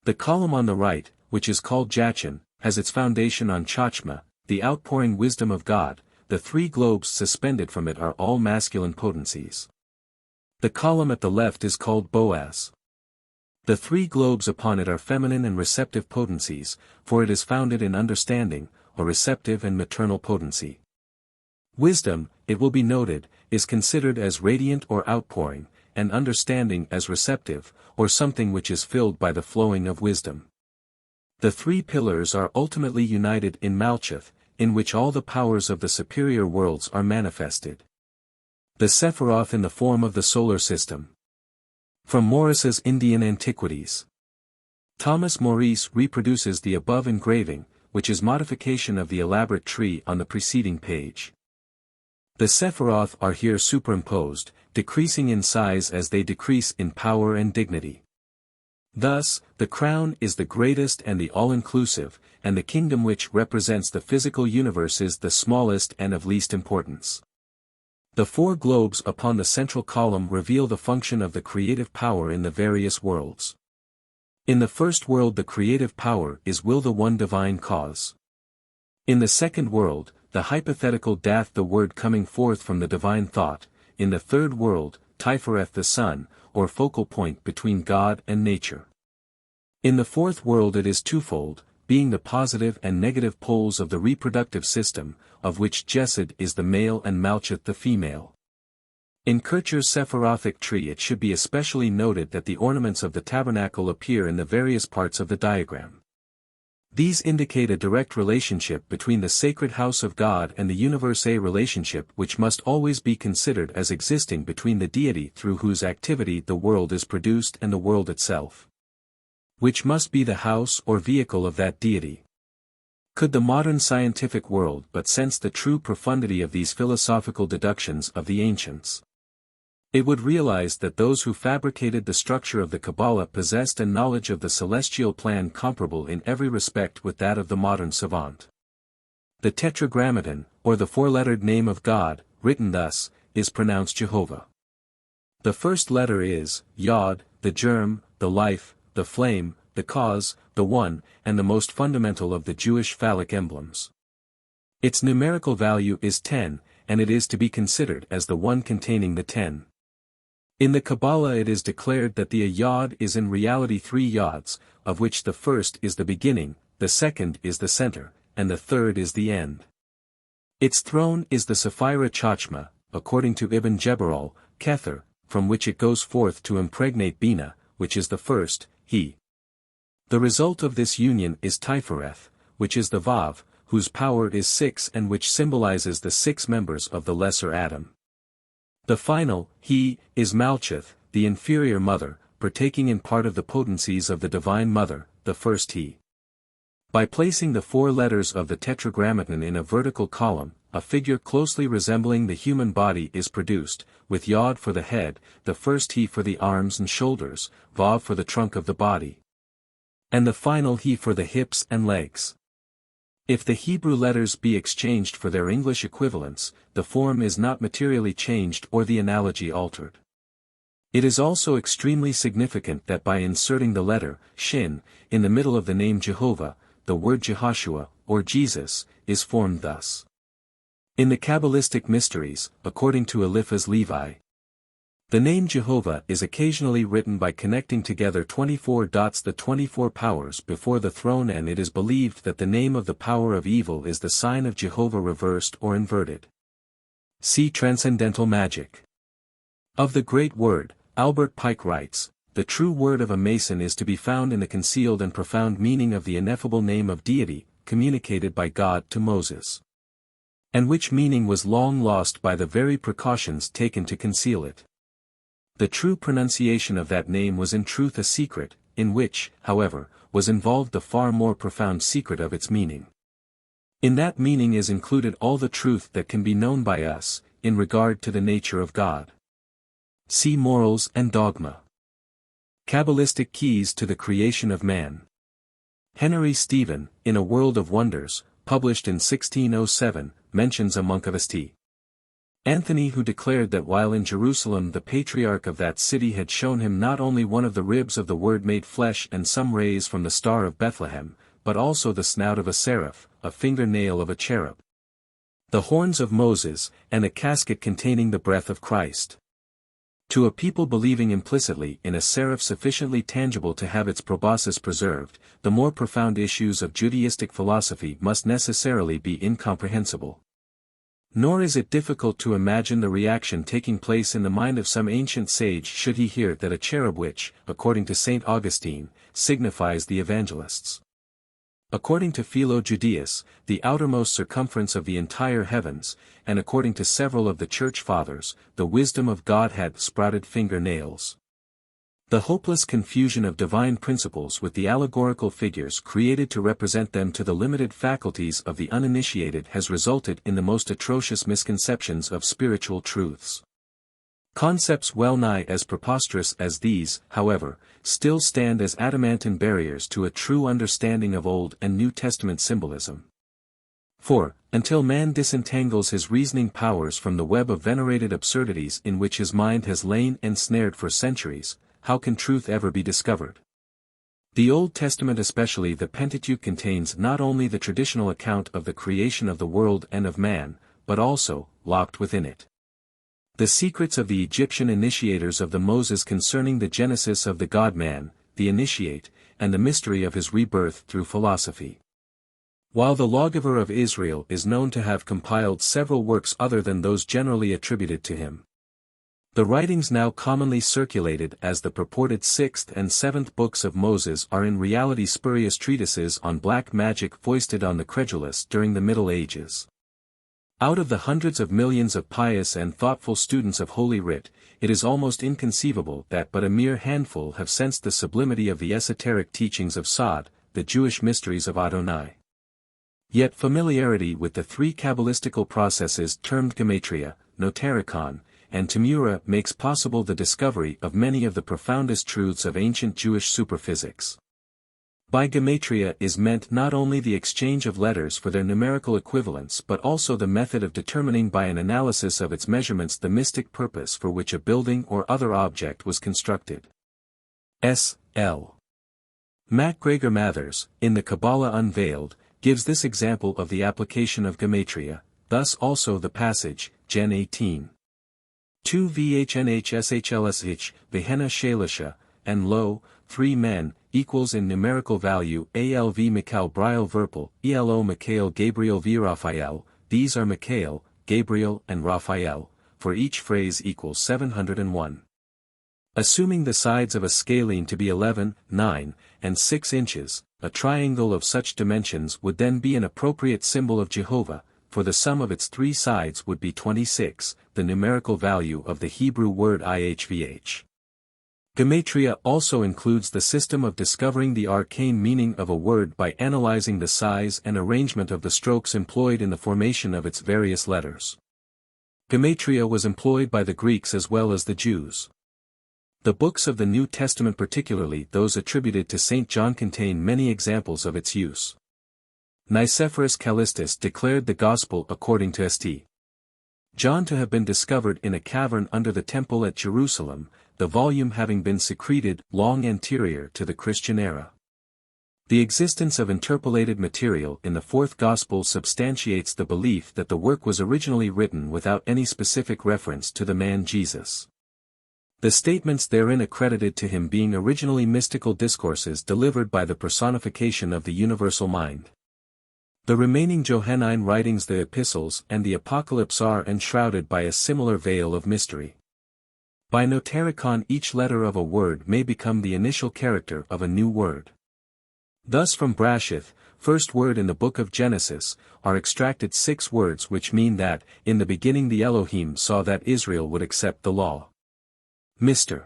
The column on the right, which is called Jachin, has its foundation on Chachma, the outpouring wisdom of God. The 3 globes suspended from it are all masculine potencies. The column at the left is called Boaz. The 3 globes upon it are feminine and receptive potencies, for it is founded in understanding, a receptive and maternal potency. Wisdom, it will be noted, is considered as radiant or outpouring, and understanding as receptive, or something which is filled by the flowing of wisdom. The 3 pillars are ultimately united in Malkuth, in which all the powers of the superior worlds are manifested. The Sephiroth in the form of the solar system. From Morris's Indian Antiquities. Thomas Maurice reproduces the above engraving, which is modification of the elaborate tree on the preceding page. The Sephiroth are here superimposed, decreasing in size as they decrease in power and dignity. Thus, the crown is the greatest and the all-inclusive, and the kingdom which represents the physical universe is the smallest and of least importance. The 4 globes upon the central column reveal the function of the creative power in the various worlds. In the first world the creative power is will, the one divine cause. In the second world, the hypothetical Dath, the word coming forth from the divine thought. In the third world, Tifereth, the sun, or focal point between God and nature. In the fourth world it is twofold, being the positive and negative poles of the reproductive system, of which Jesed is the male and Malkuth the female. In Kircher's Sephirothic tree it should be especially noted that the ornaments of the tabernacle appear in the various parts of the diagram. These indicate a direct relationship between the sacred house of God and the universe, a relationship which must always be considered as existing between the deity through whose activity the world is produced and the world itself, which must be the house or vehicle of that deity. Could the modern scientific world but sense the true profundity of these philosophical deductions of the ancients, it would realize that those who fabricated the structure of the Qabbalah possessed a knowledge of the celestial plan comparable in every respect with that of the modern savant. The Tetragrammaton, or the 4-lettered name of God, written thus, is pronounced Jehovah. The first letter is Yod, the germ, the life, the flame, the cause, the one, and the most fundamental of the Jewish phallic emblems. Its numerical value is 10, and it is to be considered as the one containing the 10. In the Qabbalah it is declared that the Yod is in reality 3 Yods, of which the first is the beginning, the second is the center, and the third is the end. Its throne is the Sephira Chachma, according to Ibn Jebbarol, Kether, from which it goes forth to impregnate Bina, which is the first, he. The result of this union is Tifereth, which is the Vav, whose power is 6 and which symbolizes the 6 members of the lesser Adam. The final, he, is Malkuth, the inferior mother, partaking in part of the potencies of the divine mother, the first he. By placing the 4 letters of the Tetragrammaton in a vertical column, a figure closely resembling the human body is produced, with Yod for the head, the first he for the arms and shoulders, Vav for the trunk of the body, and the final he for the hips and legs. If the Hebrew letters be exchanged for their English equivalents, the form is not materially changed or the analogy altered. It is also extremely significant that by inserting the letter, shin, in the middle of the name Jehovah, the word Jehoshua, or Jesus, is formed thus. In the Kabbalistic mysteries, according to Eliphaz Levi, the name Jehovah is occasionally written by connecting together 24 dots, the 24 powers before the throne, and it is believed that the name of the power of evil is the sign of Jehovah reversed or inverted. See Transcendental Magic. Of the Great Word, Albert Pike writes, "The true word of a Mason is to be found in the concealed and profound meaning of the ineffable name of deity, communicated by God to Moses, and which meaning was long lost by the very precautions taken to conceal it. The true pronunciation of that name was in truth a secret, in which, however, was involved the far more profound secret of its meaning. In that meaning is included all the truth that can be known by us, in regard to the nature of God." See Morals and Dogma. Kabbalistic Keys to the Creation of Man. Henry Stephen, in A World of Wonders, published in 1607, mentions a monk of St. Anthony who declared that while in Jerusalem the patriarch of that city had shown him not only one of the ribs of the Word made flesh and some rays from the Star of Bethlehem, but also the snout of a seraph, a finger-nail of a cherub, the horns of Moses, and a casket containing the breath of Christ. To a people believing implicitly in a seraph sufficiently tangible to have its proboscis preserved, the more profound issues of Judaistic philosophy must necessarily be incomprehensible. Nor is it difficult to imagine the reaction taking place in the mind of some ancient sage should he hear that a cherub which, according to St. Augustine, signifies the evangelists. According to Philo Judaeus, the outermost circumference of the entire heavens, and according to several of the Church Fathers, the wisdom of God had sprouted finger-nails. The hopeless confusion of divine principles with the allegorical figures created to represent them to the limited faculties of the uninitiated has resulted in the most atrocious misconceptions of spiritual truths. Concepts well nigh as preposterous as these, however, still stand as adamantine barriers to a true understanding of Old and New Testament symbolism. For, until man disentangles his reasoning powers from the web of venerated absurdities in which his mind has lain ensnared for centuries, how can truth ever be discovered? The Old Testament, especially the Pentateuch, contains not only the traditional account of the creation of the world and of man, but also, locked within it, the secrets of the Egyptian initiators of the Moses concerning the genesis of the God-man, the initiate, and the mystery of his rebirth through philosophy. While the Lawgiver of Israel is known to have compiled several works other than those generally attributed to him, the writings now commonly circulated as the purported 6th and 7th books of Moses are in reality spurious treatises on black magic foisted on the credulous during the Middle Ages. Out of the hundreds of millions of pious and thoughtful students of Holy Writ, it is almost inconceivable that but a mere handful have sensed the sublimity of the esoteric teachings of Sod, the Jewish mysteries of Adonai. Yet familiarity with the three Kabbalistical processes termed Gematria, Notarikon, and Tamura makes possible the discovery of many of the profoundest truths of ancient Jewish superphysics. By Gematria is meant not only the exchange of letters for their numerical equivalents but also the method of determining by an analysis of its measurements the mystic purpose for which a building or other object was constructed. S.L. MacGregor Mathers, in the Qabbalah Unveiled, gives this example of the application of Gematria, thus also the passage, Gen 18. 2 VHNHSHLSH, Vehenna Shalisha, and lo, 3 men, equals in numerical value ALV Mikhail Briel Verpel, ELO Mikhail Gabriel V. Raphael, these are Mikhail, Gabriel and Raphael, for each phrase equals 701. Assuming the sides of a scalene to be 11, 9, and 6 inches, a triangle of such dimensions would then be an appropriate symbol of Jehovah, for the sum of its 3 sides would be 26, the numerical value of the Hebrew word IHVH. Gematria also includes the system of discovering the arcane meaning of a word by analyzing the size and arrangement of the strokes employed in the formation of its various letters. Gematria was employed by the Greeks as well as the Jews. The books of the New Testament, particularly those attributed to St. John, contain many examples of its use. Nicephorus Callistus declared the Gospel according to St. John to have been discovered in a cavern under the temple at Jerusalem, the volume having been secreted long anterior to the Christian era. The existence of interpolated material in the fourth Gospel substantiates the belief that the work was originally written without any specific reference to the man Jesus. The statements therein accredited to him being originally mystical discourses delivered by the personification of the universal mind. The remaining Johannine writings, the epistles and the Apocalypse, are enshrouded by a similar veil of mystery. By notaricon, each letter of a word may become the initial character of a new word. Thus from Brashith, first word in the book of Genesis, are extracted 6 words which mean that, in the beginning the Elohim saw that Israel would accept the law. Mr.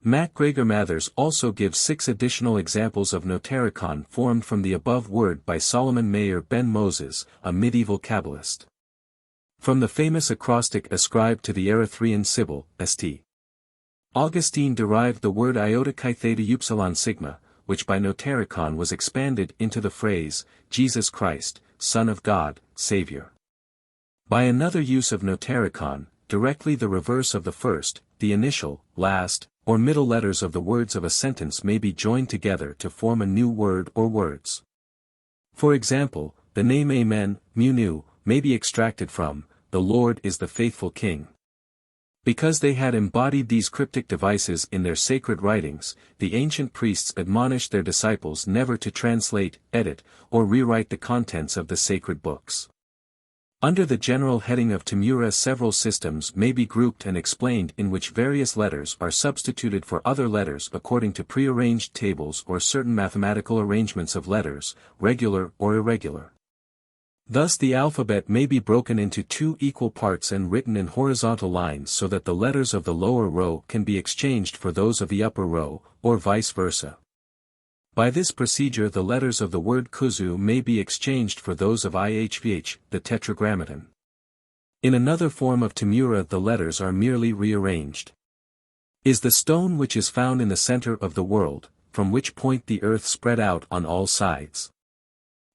MacGregor Mathers also gives 6 additional examples of notaricon formed from the above word by Solomon Mayer Ben Moses, a medieval Qabbalist. From the famous acrostic ascribed to the Erythraean Sibyl, St. Augustine derived the word iota chi theta upsilon sigma, which by notaricon was expanded into the phrase, Jesus Christ, Son of God, Savior. By another use of notaricon, directly the reverse of the first, the initial, last, or middle letters of the words of a sentence may be joined together to form a new word or words. For example, the name Amen, Munu, may be extracted from, the Lord is the faithful King. Because they had embodied these cryptic devices in their sacred writings, the ancient priests admonished their disciples never to translate, edit, or rewrite the contents of the sacred books. Under the general heading of Tamura, several systems may be grouped and explained in which various letters are substituted for other letters according to prearranged tables or certain mathematical arrangements of letters, regular or irregular. Thus the alphabet may be broken into 2 equal parts and written in horizontal lines so that the letters of the lower row can be exchanged for those of the upper row, or vice versa. By this procedure the letters of the word kuzu may be exchanged for those of ihvh, the tetragrammaton. In another form of Tamura the letters are merely rearranged. Is the stone which is found in the center of the world, from which point the earth spread out on all sides.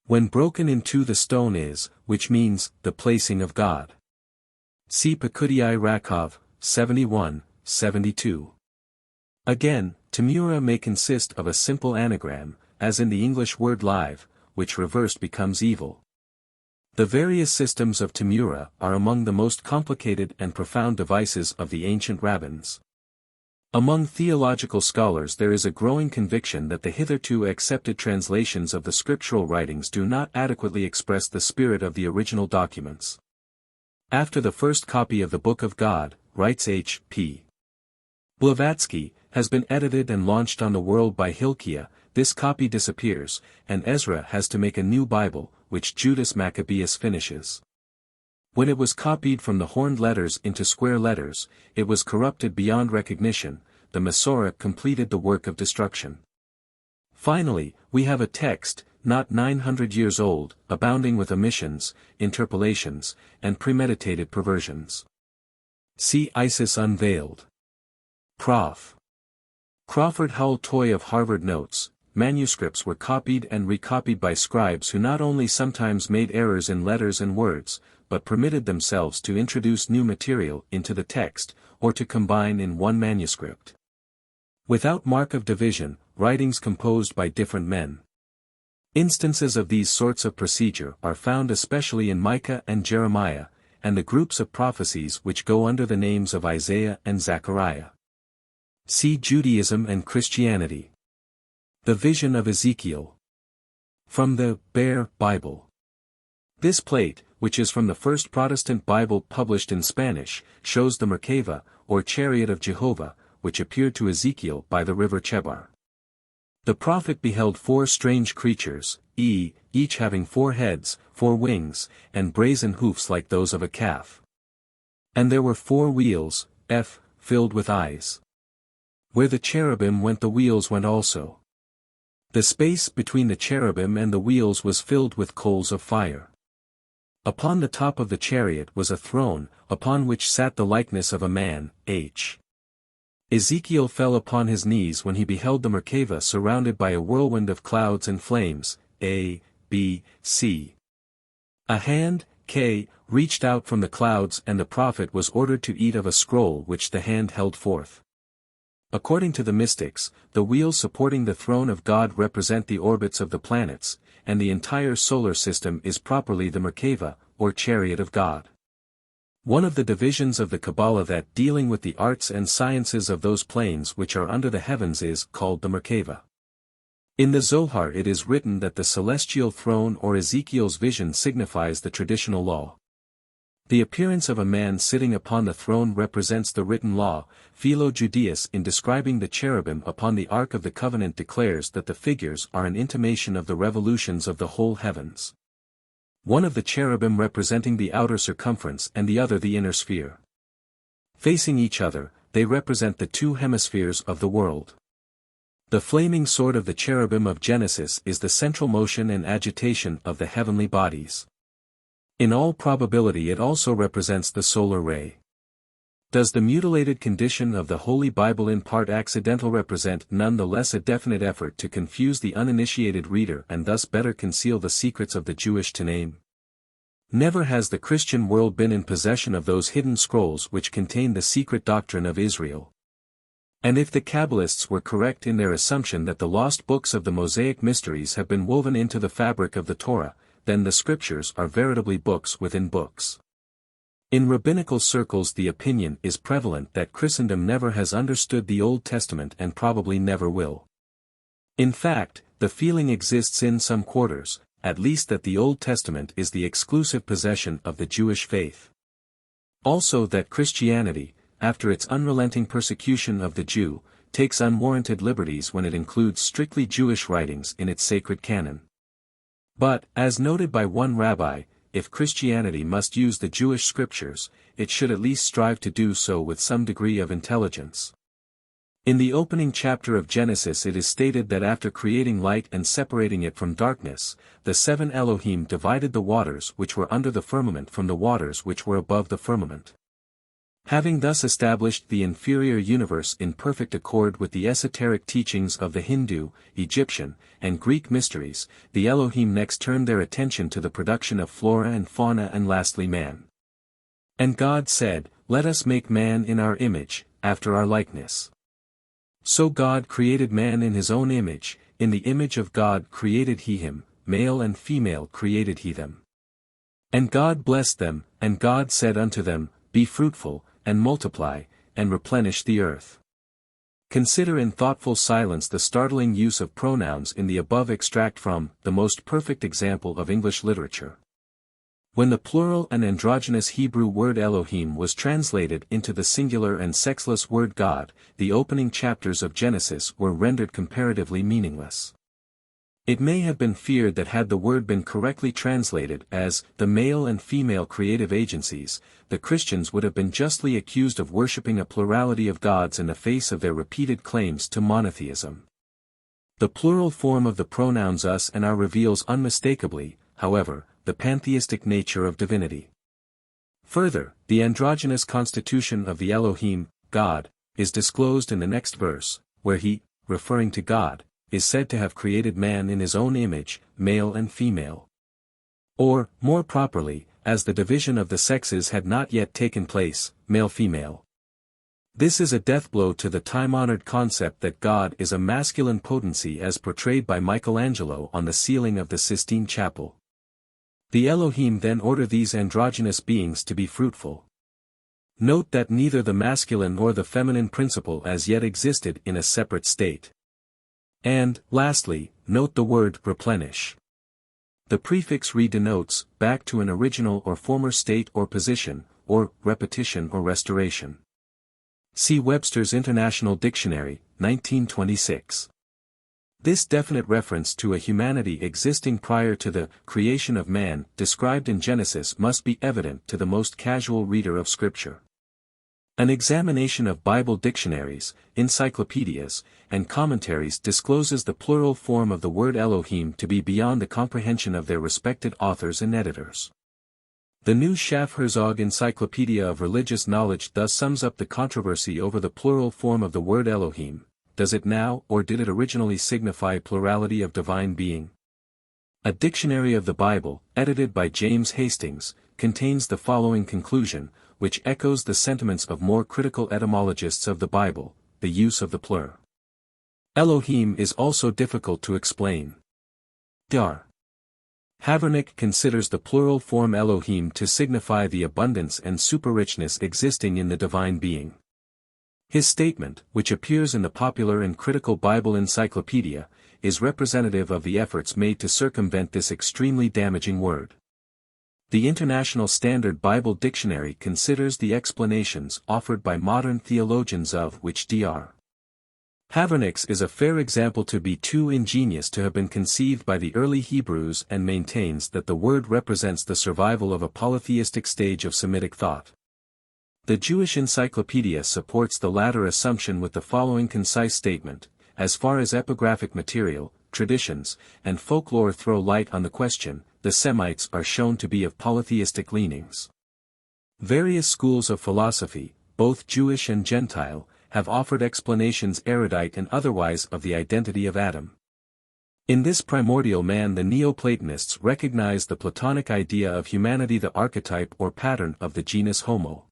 When broken in two the stone is, which means, the placing of God. See Pakudii Rakov, 71, 72. Again, Tamura may consist of a simple anagram, as in the English word live, which reversed becomes evil. The various systems of Tamura are among the most complicated and profound devices of the ancient rabbins. Among theological scholars there is a growing conviction that the hitherto accepted translations of the scriptural writings do not adequately express the spirit of the original documents. After the first copy of the Book of God, writes H.P. Blavatsky, has been edited and launched on the world by Hilkiah, this copy disappears, and Ezra has to make a new Bible, which Judas Maccabeus finishes. When it was copied from the horned letters into square letters, it was corrupted beyond recognition, the Masorah completed the work of destruction. Finally, we have a text, not 900 years old, abounding with omissions, interpolations, and premeditated perversions. See Isis Unveiled. Prof. Crawford Howell Toy of Harvard notes, manuscripts were copied and recopied by scribes who not only sometimes made errors in letters and words, but permitted themselves to introduce new material into the text, or to combine in one manuscript. Without mark of division, writings composed by different men. Instances of these sorts of procedure are found especially in Micah and Jeremiah, and the groups of prophecies which go under the names of Isaiah and Zechariah. See Judaism and Christianity. The Vision of Ezekiel. From the Bear Bible. This plate, which is from the first Protestant Bible published in Spanish, shows the Merkava, or chariot of Jehovah, which appeared to Ezekiel by the river Chebar. The prophet beheld 4 strange creatures, each having 4 heads, 4 wings, and brazen hoofs like those of a calf. And there were 4 wheels, filled with eyes. Where the cherubim went the wheels went also. The space between the cherubim and the wheels was filled with coals of fire. Upon the top of the chariot was a throne, upon which sat the likeness of a man, Ezekiel fell upon his knees when he beheld the Merkava surrounded by a whirlwind of clouds and flames, A, B, C. A hand, K, reached out from the clouds and the prophet was ordered to eat of a scroll which the hand held forth. According to the mystics, the wheels supporting the throne of God represent the orbits of the planets, and the entire solar system is properly the Merkava, or chariot of God. One of the divisions of the Qabbalah that dealing with the arts and sciences of those planes which are under the heavens is called the Merkava. In the Zohar it is written that the celestial throne or Ezekiel's vision signifies the traditional law. The appearance of a man sitting upon the throne represents the written law. Philo Judaeus in describing the cherubim upon the Ark of the Covenant declares that the figures are an intimation of the revolutions of the whole heavens. One of the cherubim representing the outer circumference and the other the inner sphere. Facing each other, they represent the two hemispheres of the world. The flaming sword of the cherubim of Genesis is the central motion and agitation of the heavenly bodies. In all probability it also represents the solar ray. Does the mutilated condition of the Holy Bible in part accidental represent none the less a definite effort to confuse the uninitiated reader and thus better conceal the secrets of the Jewish Tannaim? Never has the Christian world been in possession of those hidden scrolls which contain the secret doctrine of Israel. And if the Qabbalists were correct in their assumption that the lost books of the Mosaic mysteries have been woven into the fabric of the Torah, then the scriptures are veritably books within books. In rabbinical circles the opinion is prevalent that Christendom never has understood the Old Testament and probably never will. In fact, the feeling exists in some quarters, at least that the Old Testament is the exclusive possession of the Jewish faith. Also that Christianity, after its unrelenting persecution of the Jew, takes unwarranted liberties when it includes strictly Jewish writings in its sacred canon. But, as noted by one rabbi, if Christianity must use the Jewish scriptures, it should at least strive to do so with some degree of intelligence. In the opening chapter of Genesis it is stated that after creating light and separating it from darkness, the seven Elohim divided the waters which were under the firmament from the waters which were above the firmament. Having thus established the inferior universe in perfect accord with the esoteric teachings of the Hindu, Egyptian, and Greek mysteries, the Elohim next turned their attention to the production of flora and fauna and lastly man. And God said, "Let us make man in our image, after our likeness." So God created man in his own image, in the image of God created he him, male and female created he them. And God blessed them, and God said unto them, Be fruitful, and multiply, and replenish the earth. Consider in thoughtful silence the startling use of pronouns in the above extract from the most perfect example of English literature. When the plural and androgynous Hebrew word Elohim was translated into the singular and sexless word God, the opening chapters of Genesis were rendered comparatively meaningless. It may have been feared that had the word been correctly translated as the male and female creative agencies, the Christians would have been justly accused of worshipping a plurality of gods in the face of their repeated claims to monotheism. The plural form of the pronouns us and our reveals unmistakably, however, the pantheistic nature of divinity. Further, the androgynous constitution of the Elohim, God, is disclosed in the next verse, where he, referring to God, is said to have created man in his own image, male and female. Or, more properly, as the division of the sexes had not yet taken place, male-female. This is a death blow to the time-honored concept that God is a masculine potency as portrayed by Michelangelo on the ceiling of the Sistine Chapel. The Elohim then order these androgynous beings to be fruitful. Note that neither the masculine nor the feminine principle as yet existed in a separate state. And, lastly, note the word replenish. The prefix re-denotes back to an original or former state or position, or repetition or restoration. See Webster's International Dictionary, 1926. This definite reference to a humanity existing prior to the creation of man described in Genesis must be evident to the most casual reader of Scripture. An examination of Bible dictionaries, encyclopedias, and commentaries discloses the plural form of the word Elohim to be beyond the comprehension of their respected authors and editors. The new Schaff-Herzog Encyclopedia of Religious Knowledge thus sums up the controversy over the plural form of the word Elohim. Does it now or did it originally signify plurality of divine being? A Dictionary of the Bible, edited by James Hastings, contains the following conclusion, which echoes the sentiments of more critical etymologists of the Bible. the use of the plur. Elohim is also difficult to explain. Dar. Havernick considers the plural form Elohim to signify the abundance and superrichness existing in the divine being. His statement, which appears in the popular and critical Bible encyclopedia, is representative of the efforts made to circumvent this extremely damaging word. The International Standard Bible Dictionary considers the explanations offered by modern theologians of which Dr. Havernick's is a fair example to be too ingenious to have been conceived by the early Hebrews, and maintains that the word represents the survival of a polytheistic stage of Semitic thought. The Jewish Encyclopedia supports the latter assumption with the following concise statement: as far as epigraphic material, traditions, and folklore throw light on the question, the Semites are shown to be of polytheistic leanings. Various schools of philosophy, both Jewish and Gentile, have offered explanations erudite and otherwise of the identity of Adam. In this primordial man, the Neoplatonists recognize the Platonic idea of humanity, the archetype or pattern of the genus Homo.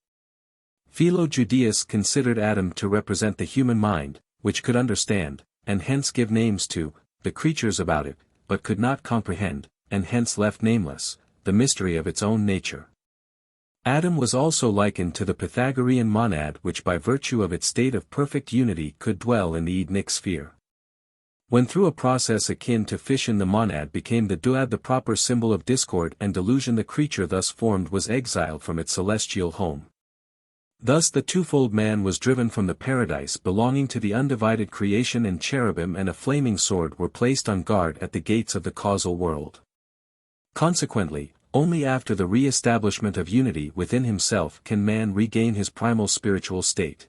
Philo-Judaeus considered Adam to represent the human mind, which could understand, and hence give names to, the creatures about it, but could not comprehend, and hence left nameless, the mystery of its own nature. Adam was also likened to the Pythagorean monad, which by virtue of its state of perfect unity could dwell in the Edenic sphere. When through a process akin to fission the monad became the duad, the proper symbol of discord and delusion, the creature thus formed was exiled from its celestial home. Thus the twofold man was driven from the paradise belonging to the undivided creation, and cherubim and a flaming sword were placed on guard at the gates of the causal world. Consequently, only after the re-establishment of unity within himself can man regain his primal spiritual state.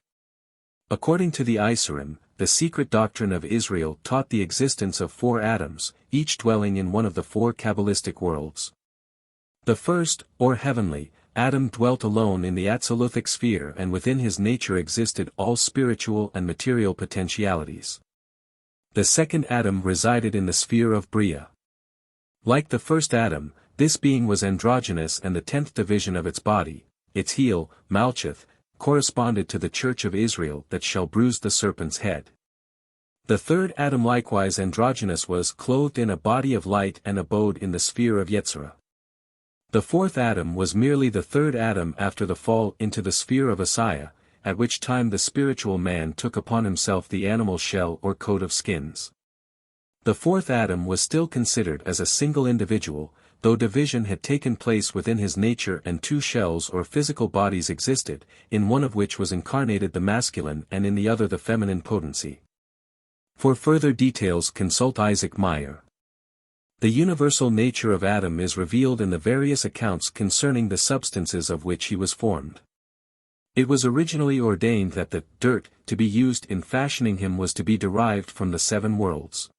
According to the Iserim, the secret doctrine of Israel taught the existence of 4 Adams, each dwelling in one of the 4 Qabbalistic worlds. The first, or heavenly, Adam dwelt alone in the Atziluthic sphere, and within his nature existed all spiritual and material potentialities. The second Adam resided in the sphere of Bria. Like the first Adam, this being was androgynous, and the 10th division of its body, its heel, Malchith, corresponded to the Church of Israel that shall bruise the serpent's head. The third Adam, likewise androgynous, was clothed in a body of light and abode in the sphere of Yetzirah. The fourth Adam was merely the third Adam after the fall into the sphere of Asaya, at which time the spiritual man took upon himself the animal shell or coat of skins. The fourth Adam was still considered as a single individual, though division had taken place within his nature, and 2 shells or physical bodies existed, in one of which was incarnated the masculine and in the other the feminine potency. For further details consult Isaac Meyer. The universal nature of Adam is revealed in the various accounts concerning the substances of which he was formed. It was originally ordained that the dirt to be used in fashioning him was to be derived from the 7 worlds.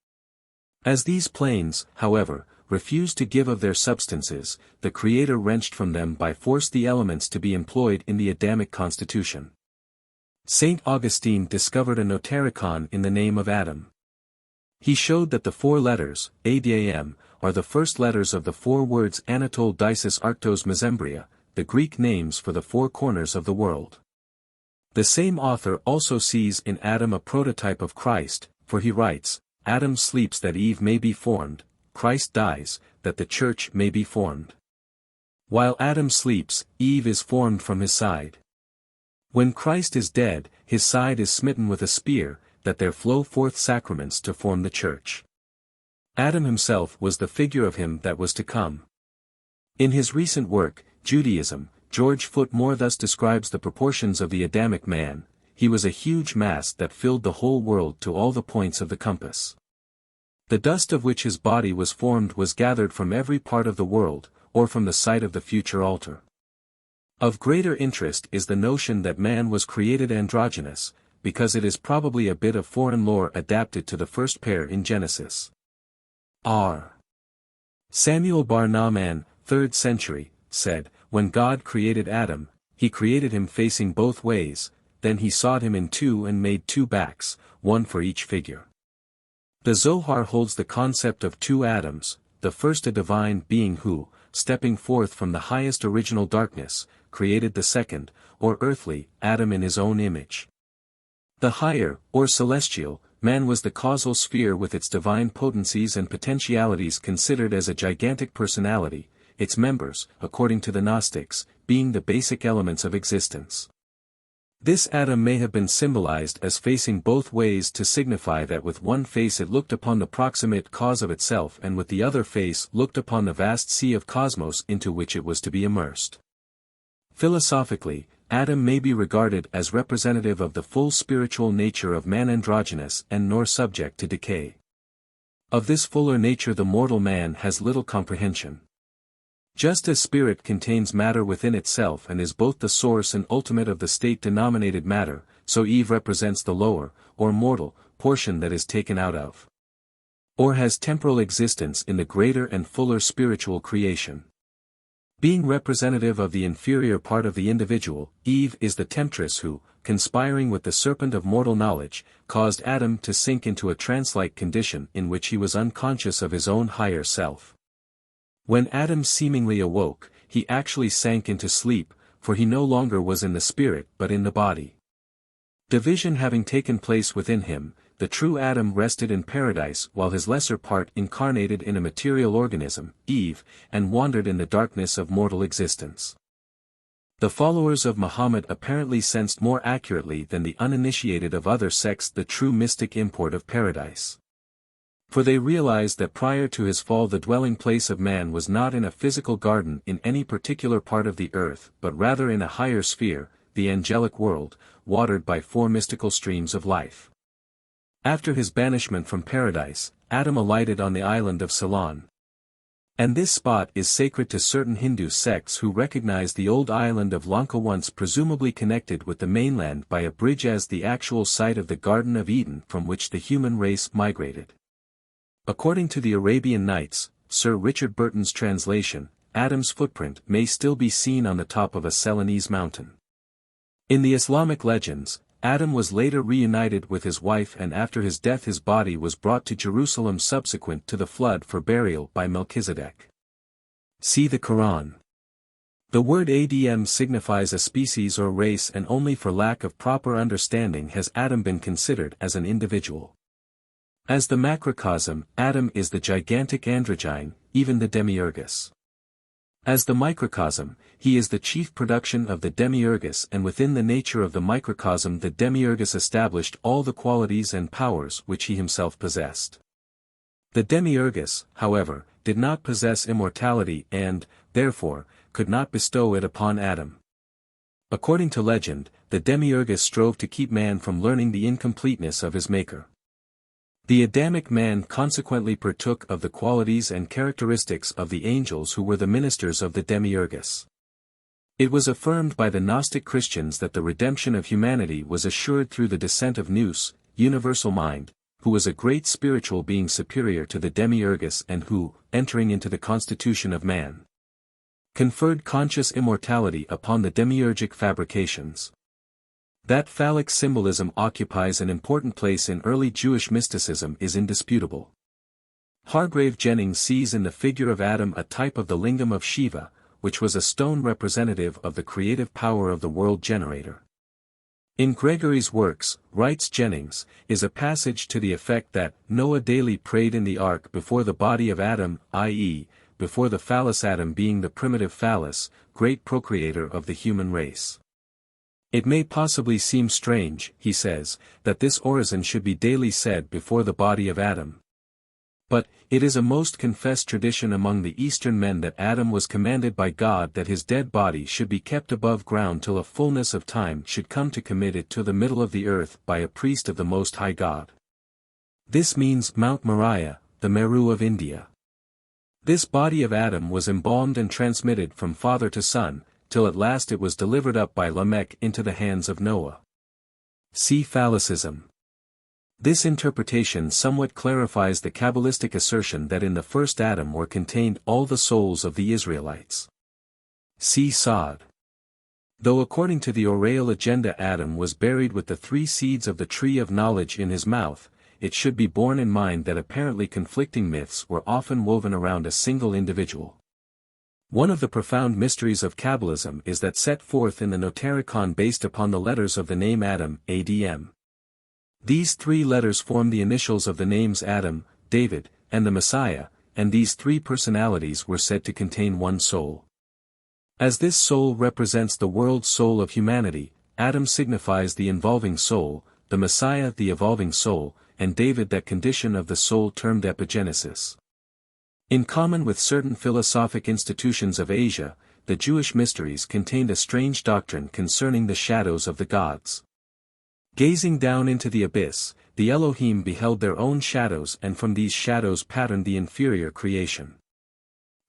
As these planes, however, refused to give of their substances, the Creator wrenched from them by force the elements to be employed in the Adamic constitution. Saint Augustine discovered a notaricon in the name of Adam. He showed that the 4 letters, Adam, are the first letters of the 4 words Anatole Dices Arctos Mesembria, the Greek names for the 4 corners of the world. The same author also sees in Adam a prototype of Christ, for he writes, Adam sleeps that Eve may be formed, Christ dies, that the Church may be formed. While Adam sleeps, Eve is formed from his side. When Christ is dead, his side is smitten with a spear, that there flow forth sacraments to form the Church. Adam himself was the figure of him that was to come. In his recent work, Judaism, George Footmore thus describes the proportions of the Adamic man: he was a huge mass that filled the whole world to all the points of the compass. The dust of which his body was formed was gathered from every part of the world, or from the site of the future altar. Of greater interest is the notion that man was created androgynous, because it is probably a bit of foreign lore adapted to the first pair in Genesis. R. Samuel Bar Naaman, 3rd century, said, when God created Adam, he created him facing both ways, then he sawed him in 2 and made 2 backs, 1 for each figure. The Zohar holds the concept of 2 Adams, the first a divine being who, stepping forth from the highest original darkness, created the second, or earthly, Adam in his own image. The higher, or celestial, man was the causal sphere with its divine potencies and potentialities considered as a gigantic personality, its members, according to the Gnostics, being the basic elements of existence. This atom may have been symbolized as facing both ways to signify that with one face it looked upon the proximate cause of itself and with the other face looked upon the vast sea of cosmos into which it was to be immersed. Philosophically, Adam may be regarded as representative of the full spiritual nature of man, androgynous and nor subject to decay. Of this fuller nature the mortal man has little comprehension. Just as spirit contains matter within itself and is both the source and ultimate of the state denominated matter, so Eve represents the lower, or mortal, portion that is taken out of, or has temporal existence in the greater and fuller spiritual creation. Being representative of the inferior part of the individual, Eve is the temptress who, conspiring with the serpent of mortal knowledge, caused Adam to sink into a trance-like condition in which he was unconscious of his own higher self. When Adam seemingly awoke, he actually sank into sleep, for he no longer was in the spirit but in the body. Division having taken place within him, the true Adam rested in paradise while his lesser part incarnated in a material organism, Eve, and wandered in the darkness of mortal existence. The followers of Muhammad apparently sensed more accurately than the uninitiated of other sects the true mystic import of paradise. For they realized that prior to his fall the dwelling place of man was not in a physical garden in any particular part of the earth but rather in a higher sphere, the angelic world, watered by 4 mystical streams of life. After his banishment from paradise, Adam alighted on the island of Ceylon. And this spot is sacred to certain Hindu sects who recognize the old island of Lanka, once presumably connected with the mainland by a bridge, as the actual site of the Garden of Eden from which the human race migrated. According to the Arabian Nights, Sir Richard Burton's translation, Adam's footprint may still be seen on the top of a Ceylonese mountain. In the Islamic legends, Adam was later reunited with his wife, and after his death his body was brought to Jerusalem subsequent to the flood for burial by Melchizedek. See the Quran. The word Adam signifies a species or race, and only for lack of proper understanding has Adam been considered as an individual. As the macrocosm, Adam is the gigantic androgyne, even the demiurgus. As the microcosm, he is the chief production of the demiurgus, and within the nature of the microcosm the demiurgus established all the qualities and powers which he himself possessed. The demiurgus, however, did not possess immortality and, therefore, could not bestow it upon Adam. According to legend, the demiurgus strove to keep man from learning the incompleteness of his maker. The Adamic man consequently partook of the qualities and characteristics of the angels who were the ministers of the demiurgus. It was affirmed by the Gnostic Christians that the redemption of humanity was assured through the descent of Nous, universal mind, who was a great spiritual being superior to the demiurgus and who, entering into the constitution of man, conferred conscious immortality upon the demiurgic fabrications. That phallic symbolism occupies an important place in early Jewish mysticism is indisputable. Hargrave Jennings sees in the figure of Adam a type of the lingam of Shiva, which was a stone representative of the creative power of the world generator. In Gregory's works, writes Jennings, is a passage to the effect that Noah daily prayed in the ark before the body of Adam, i.e., before the phallus, Adam being the primitive phallus, great procreator of the human race. It may possibly seem strange, he says, that this orison should be daily said before the body of Adam. But, it is a most confessed tradition among the Eastern men that Adam was commanded by God that his dead body should be kept above ground till a fullness of time should come to commit it to the middle of the earth by a priest of the Most High God. This means Mount Moriah, the Meru of India. This body of Adam was embalmed and transmitted from father to son, till at last it was delivered up by Lamech into the hands of Noah. See phallicism. This interpretation somewhat clarifies the Qabbalistic assertion that in the first Adam were contained all the souls of the Israelites. See Sod. Though according to the Oriel agenda Adam was buried with the 3 seeds of the tree of knowledge in his mouth, it should be borne in mind that apparently conflicting myths were often woven around a single individual. One of the profound mysteries of Kabbalism is that set forth in the Notarikon based upon the letters of the name Adam, ADM. These three letters form the initials of the names Adam, David, and the Messiah, and these three personalities were said to contain one soul. As this soul represents the world soul of humanity, Adam signifies the involving soul, the Messiah the evolving soul, and David that condition of the soul termed epigenesis. In common with certain philosophic institutions of Asia, the Jewish mysteries contained a strange doctrine concerning the shadows of the gods. Gazing down into the abyss, the Elohim beheld their own shadows and from these shadows patterned the inferior creation.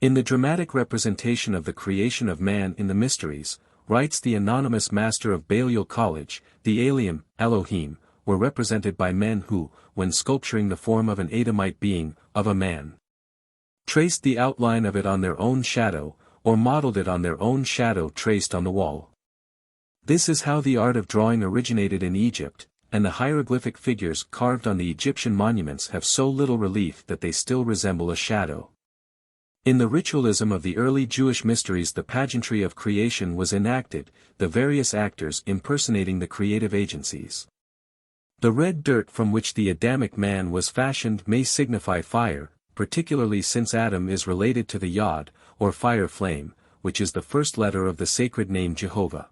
In the dramatic representation of the creation of man in the mysteries, writes the anonymous master of Balliol College, the Elim, Elohim, were represented by men who, when sculpturing the form of an Adamite being, of a man, traced the outline of it on their own shadow, or modeled it on their own shadow traced on the wall. This is how the art of drawing originated in Egypt, and the hieroglyphic figures carved on the Egyptian monuments have so little relief that they still resemble a shadow. In the ritualism of the early Jewish mysteries the pageantry of creation was enacted, the various actors impersonating the creative agencies. The red dirt from which the Adamic man was fashioned may signify fire, particularly since Adam is related to the Yod, or fire flame, which is the first letter of the sacred name Jehovah.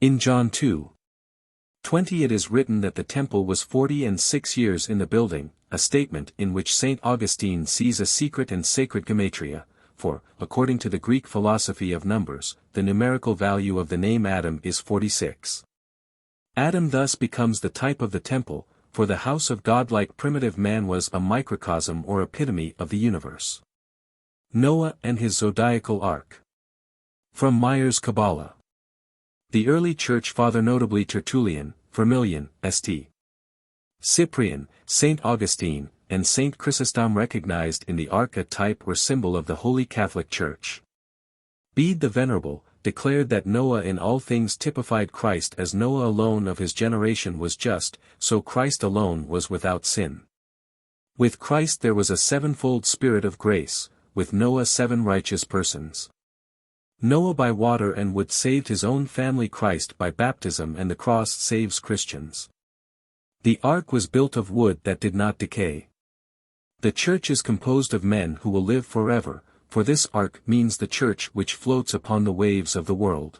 In John 2:20 it is written that the temple was 46 years in the building, a statement in which St. Augustine sees a secret and sacred gematria, for, according to the Greek philosophy of numbers, the numerical value of the name Adam is 46. Adam thus becomes the type of the temple, for the house of God-like primitive man was a microcosm or epitome of the universe. Noah and his zodiacal ark. From Meyer's Qabbalah. The early church father notably Tertullian, Firmilian, St. Cyprian, St. Augustine, and St. Chrysostom recognized in the ark a type or symbol of the Holy Catholic Church. Bede the Venerable, declared that Noah in all things typified Christ as Noah alone of his generation was just, so Christ alone was without sin. With Christ there was a sevenfold spirit of grace, with Noah 7 righteous persons. Noah by water and wood saved his own family, Christ by baptism and the cross saves Christians. The ark was built of wood that did not decay. The church is composed of men who will live forever, for this ark means the church which floats upon the waves of the world.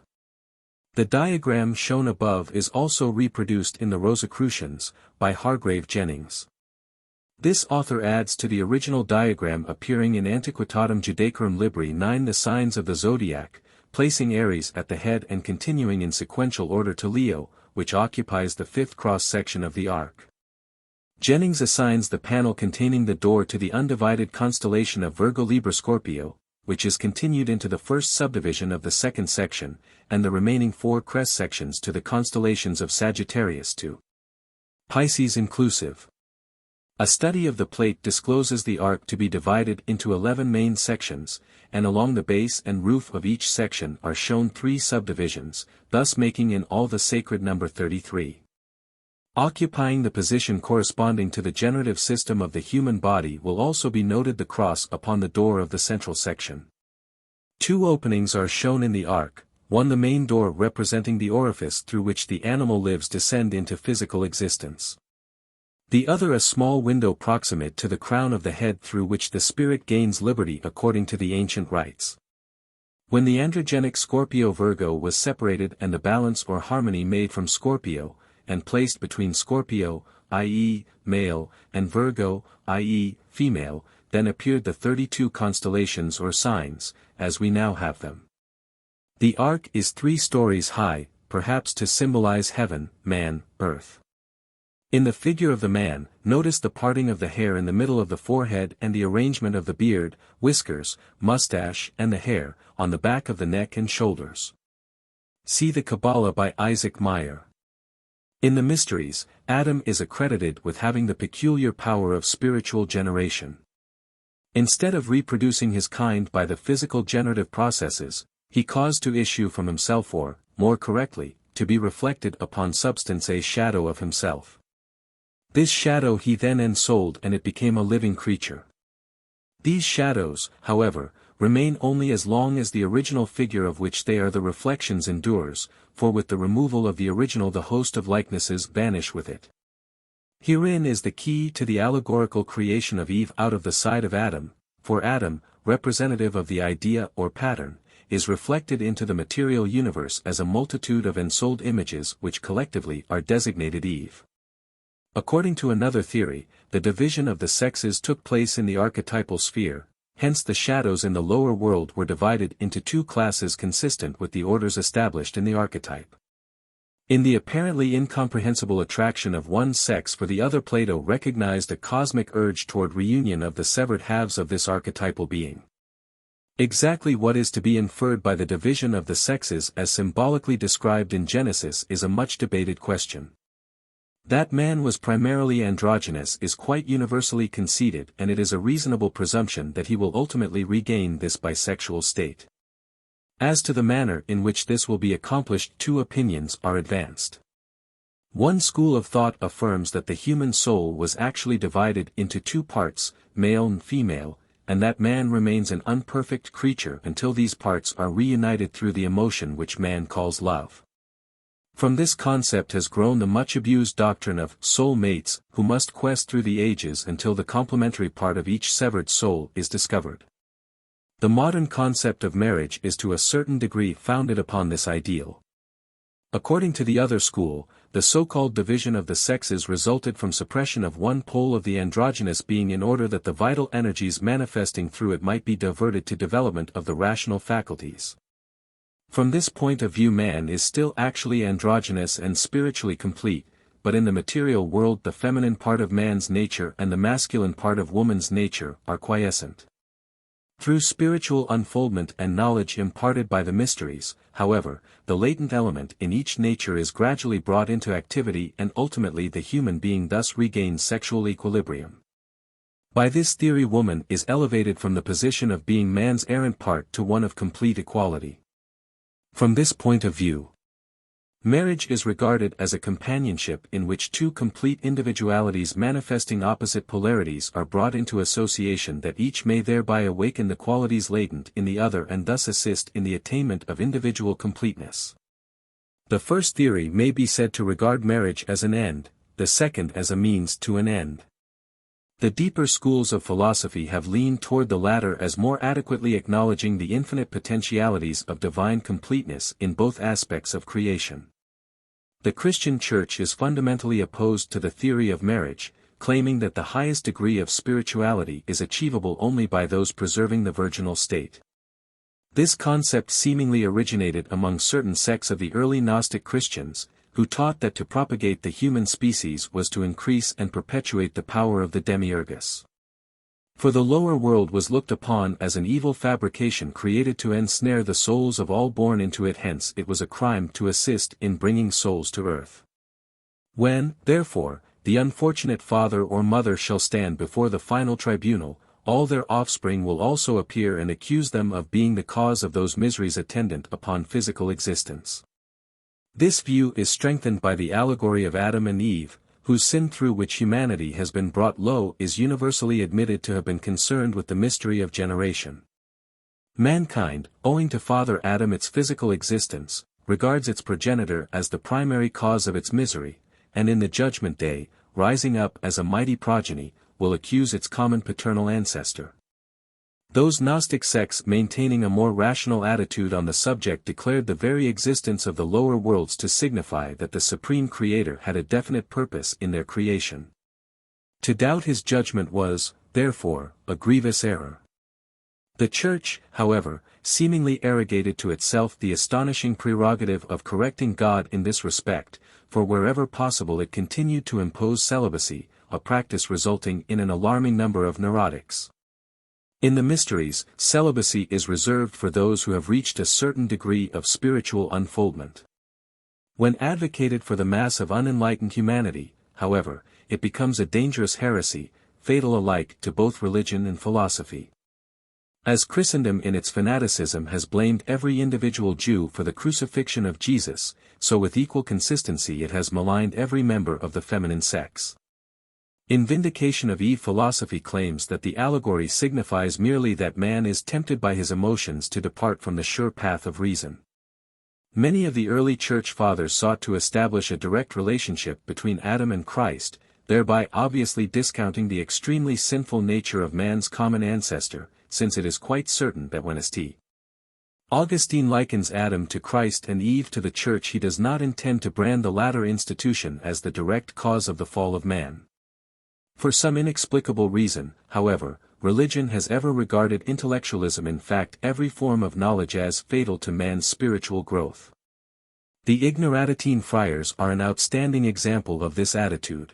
The diagram shown above is also reproduced in the Rosicrucians, by Hargrave Jennings. This author adds to the original diagram appearing in Antiquitatem Judaicum Libri 9 the signs of the zodiac, placing Aries at the head and continuing in sequential order to Leo, which occupies the 5th cross-section of the ark. Jennings assigns the panel containing the door to the undivided constellation of Virgo Libra Scorpio, which is continued into the first subdivision of the 2nd section, and the remaining 4 crest sections to the constellations of Sagittarius to Pisces inclusive. A study of the plate discloses the ark to be divided into 11 main sections, and along the base and roof of each section are shown 3 subdivisions, thus making in all the sacred number 33. Occupying the position corresponding to the generative system of the human body will also be noted the cross upon the door of the central section. 2 openings are shown in the ark, one the main door representing the orifice through which the animal lives descend into physical existence. The other a small window proximate to the crown of the head through which the spirit gains liberty according to the ancient rites. When the androgenic Scorpio-Virgo was separated and the balance or harmony made from Scorpio, and placed between Scorpio, i.e., male, and Virgo, i.e., female, then appeared the 32 constellations or signs, as we now have them. The ark is 3 stories high, perhaps to symbolize heaven, man, earth. In the figure of the man, notice the parting of the hair in the middle of the forehead and the arrangement of the beard, whiskers, mustache and the hair, on the back of the neck and shoulders. See the Qabbalah by Isaac Meyer. In the mysteries, Adam is accredited with having the peculiar power of spiritual generation. Instead of reproducing his kind by the physical generative processes, he caused to issue from himself or, more correctly, to be reflected upon substance a shadow of himself. This shadow he then ensouled and it became a living creature. These shadows, however, remain only as long as the original figure of which they are the reflections endures, for with the removal of the original the host of likenesses vanish with it. Herein is the key to the allegorical creation of Eve out of the side of Adam, for Adam, representative of the idea or pattern, is reflected into the material universe as a multitude of ensouled images which collectively are designated Eve. According to another theory, the division of the sexes took place in the archetypal sphere, hence the shadows in the lower world were divided into two classes consistent with the orders established in the archetype. In the apparently incomprehensible attraction of one sex for the other, Plato recognized a cosmic urge toward reunion of the severed halves of this archetypal being. Exactly what is to be inferred by the division of the sexes as symbolically described in Genesis is a much debated question. That man was primarily androgynous is quite universally conceded, and it is a reasonable presumption that he will ultimately regain this bisexual state. As to the manner in which this will be accomplished, two opinions are advanced. One school of thought affirms that the human soul was actually divided into two parts, male and female, and that man remains an unperfect creature until these parts are reunited through the emotion which man calls love. From this concept has grown the much-abused doctrine of soul mates, who must quest through the ages until the complementary part of each severed soul is discovered. The modern concept of marriage is to a certain degree founded upon this ideal. According to the other school, the so-called division of the sexes resulted from suppression of one pole of the androgynous being in order that the vital energies manifesting through it might be diverted to development of the rational faculties. From this point of view, man is still actually androgynous and spiritually complete, but in the material world the feminine part of man's nature and the masculine part of woman's nature are quiescent. Through spiritual unfoldment and knowledge imparted by the mysteries, however, the latent element in each nature is gradually brought into activity, and ultimately the human being thus regains sexual equilibrium. By this theory, woman is elevated from the position of being man's errant part to one of complete equality. From this point of view, marriage is regarded as a companionship in which two complete individualities manifesting opposite polarities are brought into association, that each may thereby awaken the qualities latent in the other and thus assist in the attainment of individual completeness. The first theory may be said to regard marriage as an end, the second as a means to an end. The deeper schools of philosophy have leaned toward the latter as more adequately acknowledging the infinite potentialities of divine completeness in both aspects of creation. The Christian Church is fundamentally opposed to the theory of marriage, claiming that the highest degree of spirituality is achievable only by those preserving the virginal state. This concept seemingly originated among certain sects of the early Gnostic Christians, who taught that to propagate the human species was to increase and perpetuate the power of the demiurgus. For the lower world was looked upon as an evil fabrication created to ensnare the souls of all born into it, hence it was a crime to assist in bringing souls to earth. When, therefore, the unfortunate father or mother shall stand before the final tribunal, all their offspring will also appear and accuse them of being the cause of those miseries attendant upon physical existence. This view is strengthened by the allegory of Adam and Eve, whose sin through which humanity has been brought low is universally admitted to have been concerned with the mystery of generation. Mankind, owing to Father Adam its physical existence, regards its progenitor as the primary cause of its misery, and in the judgment day, rising up as a mighty progeny, will accuse its common paternal ancestor. Those Gnostic sects maintaining a more rational attitude on the subject declared the very existence of the lower worlds to signify that the Supreme Creator had a definite purpose in their creation. To doubt his judgment was, therefore, a grievous error. The Church, however, seemingly arrogated to itself the astonishing prerogative of correcting God in this respect, for wherever possible it continued to impose celibacy, a practice resulting in an alarming number of neurotics. In the mysteries, celibacy is reserved for those who have reached a certain degree of spiritual unfoldment. When advocated for the mass of unenlightened humanity, however, it becomes a dangerous heresy, fatal alike to both religion and philosophy. As Christendom in its fanaticism has blamed every individual Jew for the crucifixion of Jesus, so with equal consistency it has maligned every member of the feminine sex. In vindication of Eve, philosophy claims that the allegory signifies merely that man is tempted by his emotions to depart from the sure path of reason. Many of the early church fathers sought to establish a direct relationship between Adam and Christ, thereby obviously discounting the extremely sinful nature of man's common ancestor, since it is quite certain that when St. Augustine likens Adam to Christ and Eve to the Church, he does not intend to brand the latter institution as the direct cause of the fall of man. For some inexplicable reason, however, religion has ever regarded intellectualism, in fact every form of knowledge, as fatal to man's spiritual growth. The Ignorantin friars are an outstanding example of this attitude.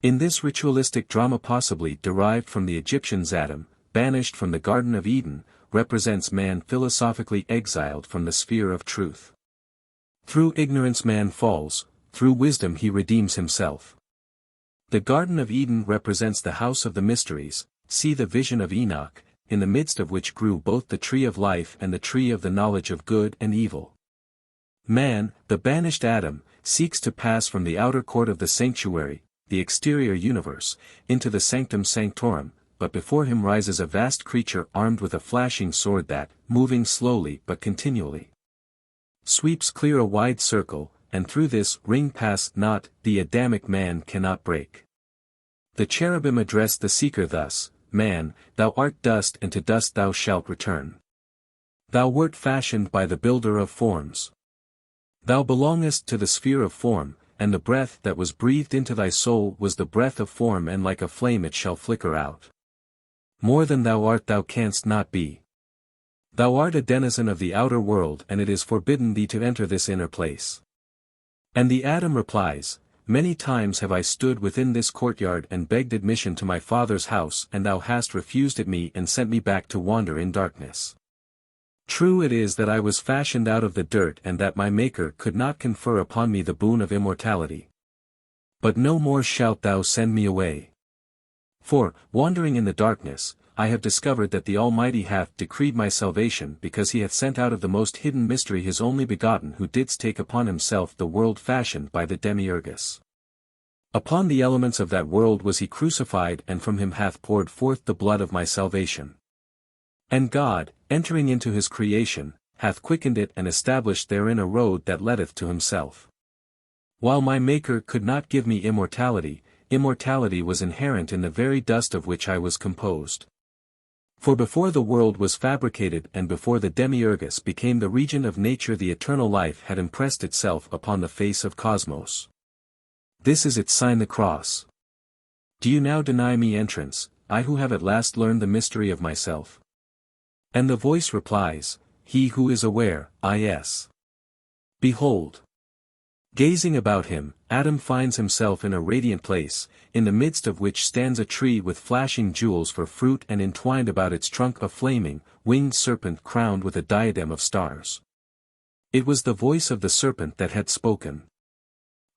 In this ritualistic drama, possibly derived from the Egyptians, Adam, banished from the Garden of Eden, represents man philosophically exiled from the sphere of truth. Through ignorance man falls, through wisdom he redeems himself. The Garden of Eden represents the house of the mysteries, see the vision of Enoch, in the midst of which grew both the tree of life and the tree of the knowledge of good and evil. Man, the banished Adam, seeks to pass from the outer court of the sanctuary, the exterior universe, into the sanctum sanctorum, but before him rises a vast creature armed with a flashing sword that, moving slowly but continually, sweeps clear a wide circle, and through this ring pass not, the Adamic man cannot break. The cherubim address the seeker thus: Man, thou art dust, and to dust thou shalt return. Thou wert fashioned by the builder of forms. Thou belongest to the sphere of form, and the breath that was breathed into thy soul was the breath of form, and like a flame it shall flicker out. More than thou art thou canst not be. Thou art a denizen of the outer world, and it is forbidden thee to enter this inner place. And the Adam replies, Many times have I stood within this courtyard and begged admission to my Father's house, and thou hast refused it me and sent me back to wander in darkness. True it is that I was fashioned out of the dirt, and that my Maker could not confer upon me the boon of immortality. But no more shalt thou send me away. For, wandering in the darkness, I have discovered that the Almighty hath decreed my salvation, because he hath sent out of the most hidden mystery his only begotten, who didst take upon himself the world fashioned by the Demiurgus. Upon the elements of that world was he crucified, and from him hath poured forth the blood of my salvation. And God, entering into his creation, hath quickened it and established therein a road that leadeth to himself. While my Maker could not give me immortality, immortality was inherent in the very dust of which I was composed. For before the world was fabricated and before the Demiurgus became the region of nature, the eternal life had impressed itself upon the face of cosmos. This is its sign, the cross. Do you now deny me entrance, I who have at last learned the mystery of myself? And the voice replies, He who is aware, is. Behold. Gazing about him, Adam finds himself in a radiant place, in the midst of which stands a tree with flashing jewels for fruit, and entwined about its trunk a flaming, winged serpent crowned with a diadem of stars. It was the voice of the serpent that had spoken.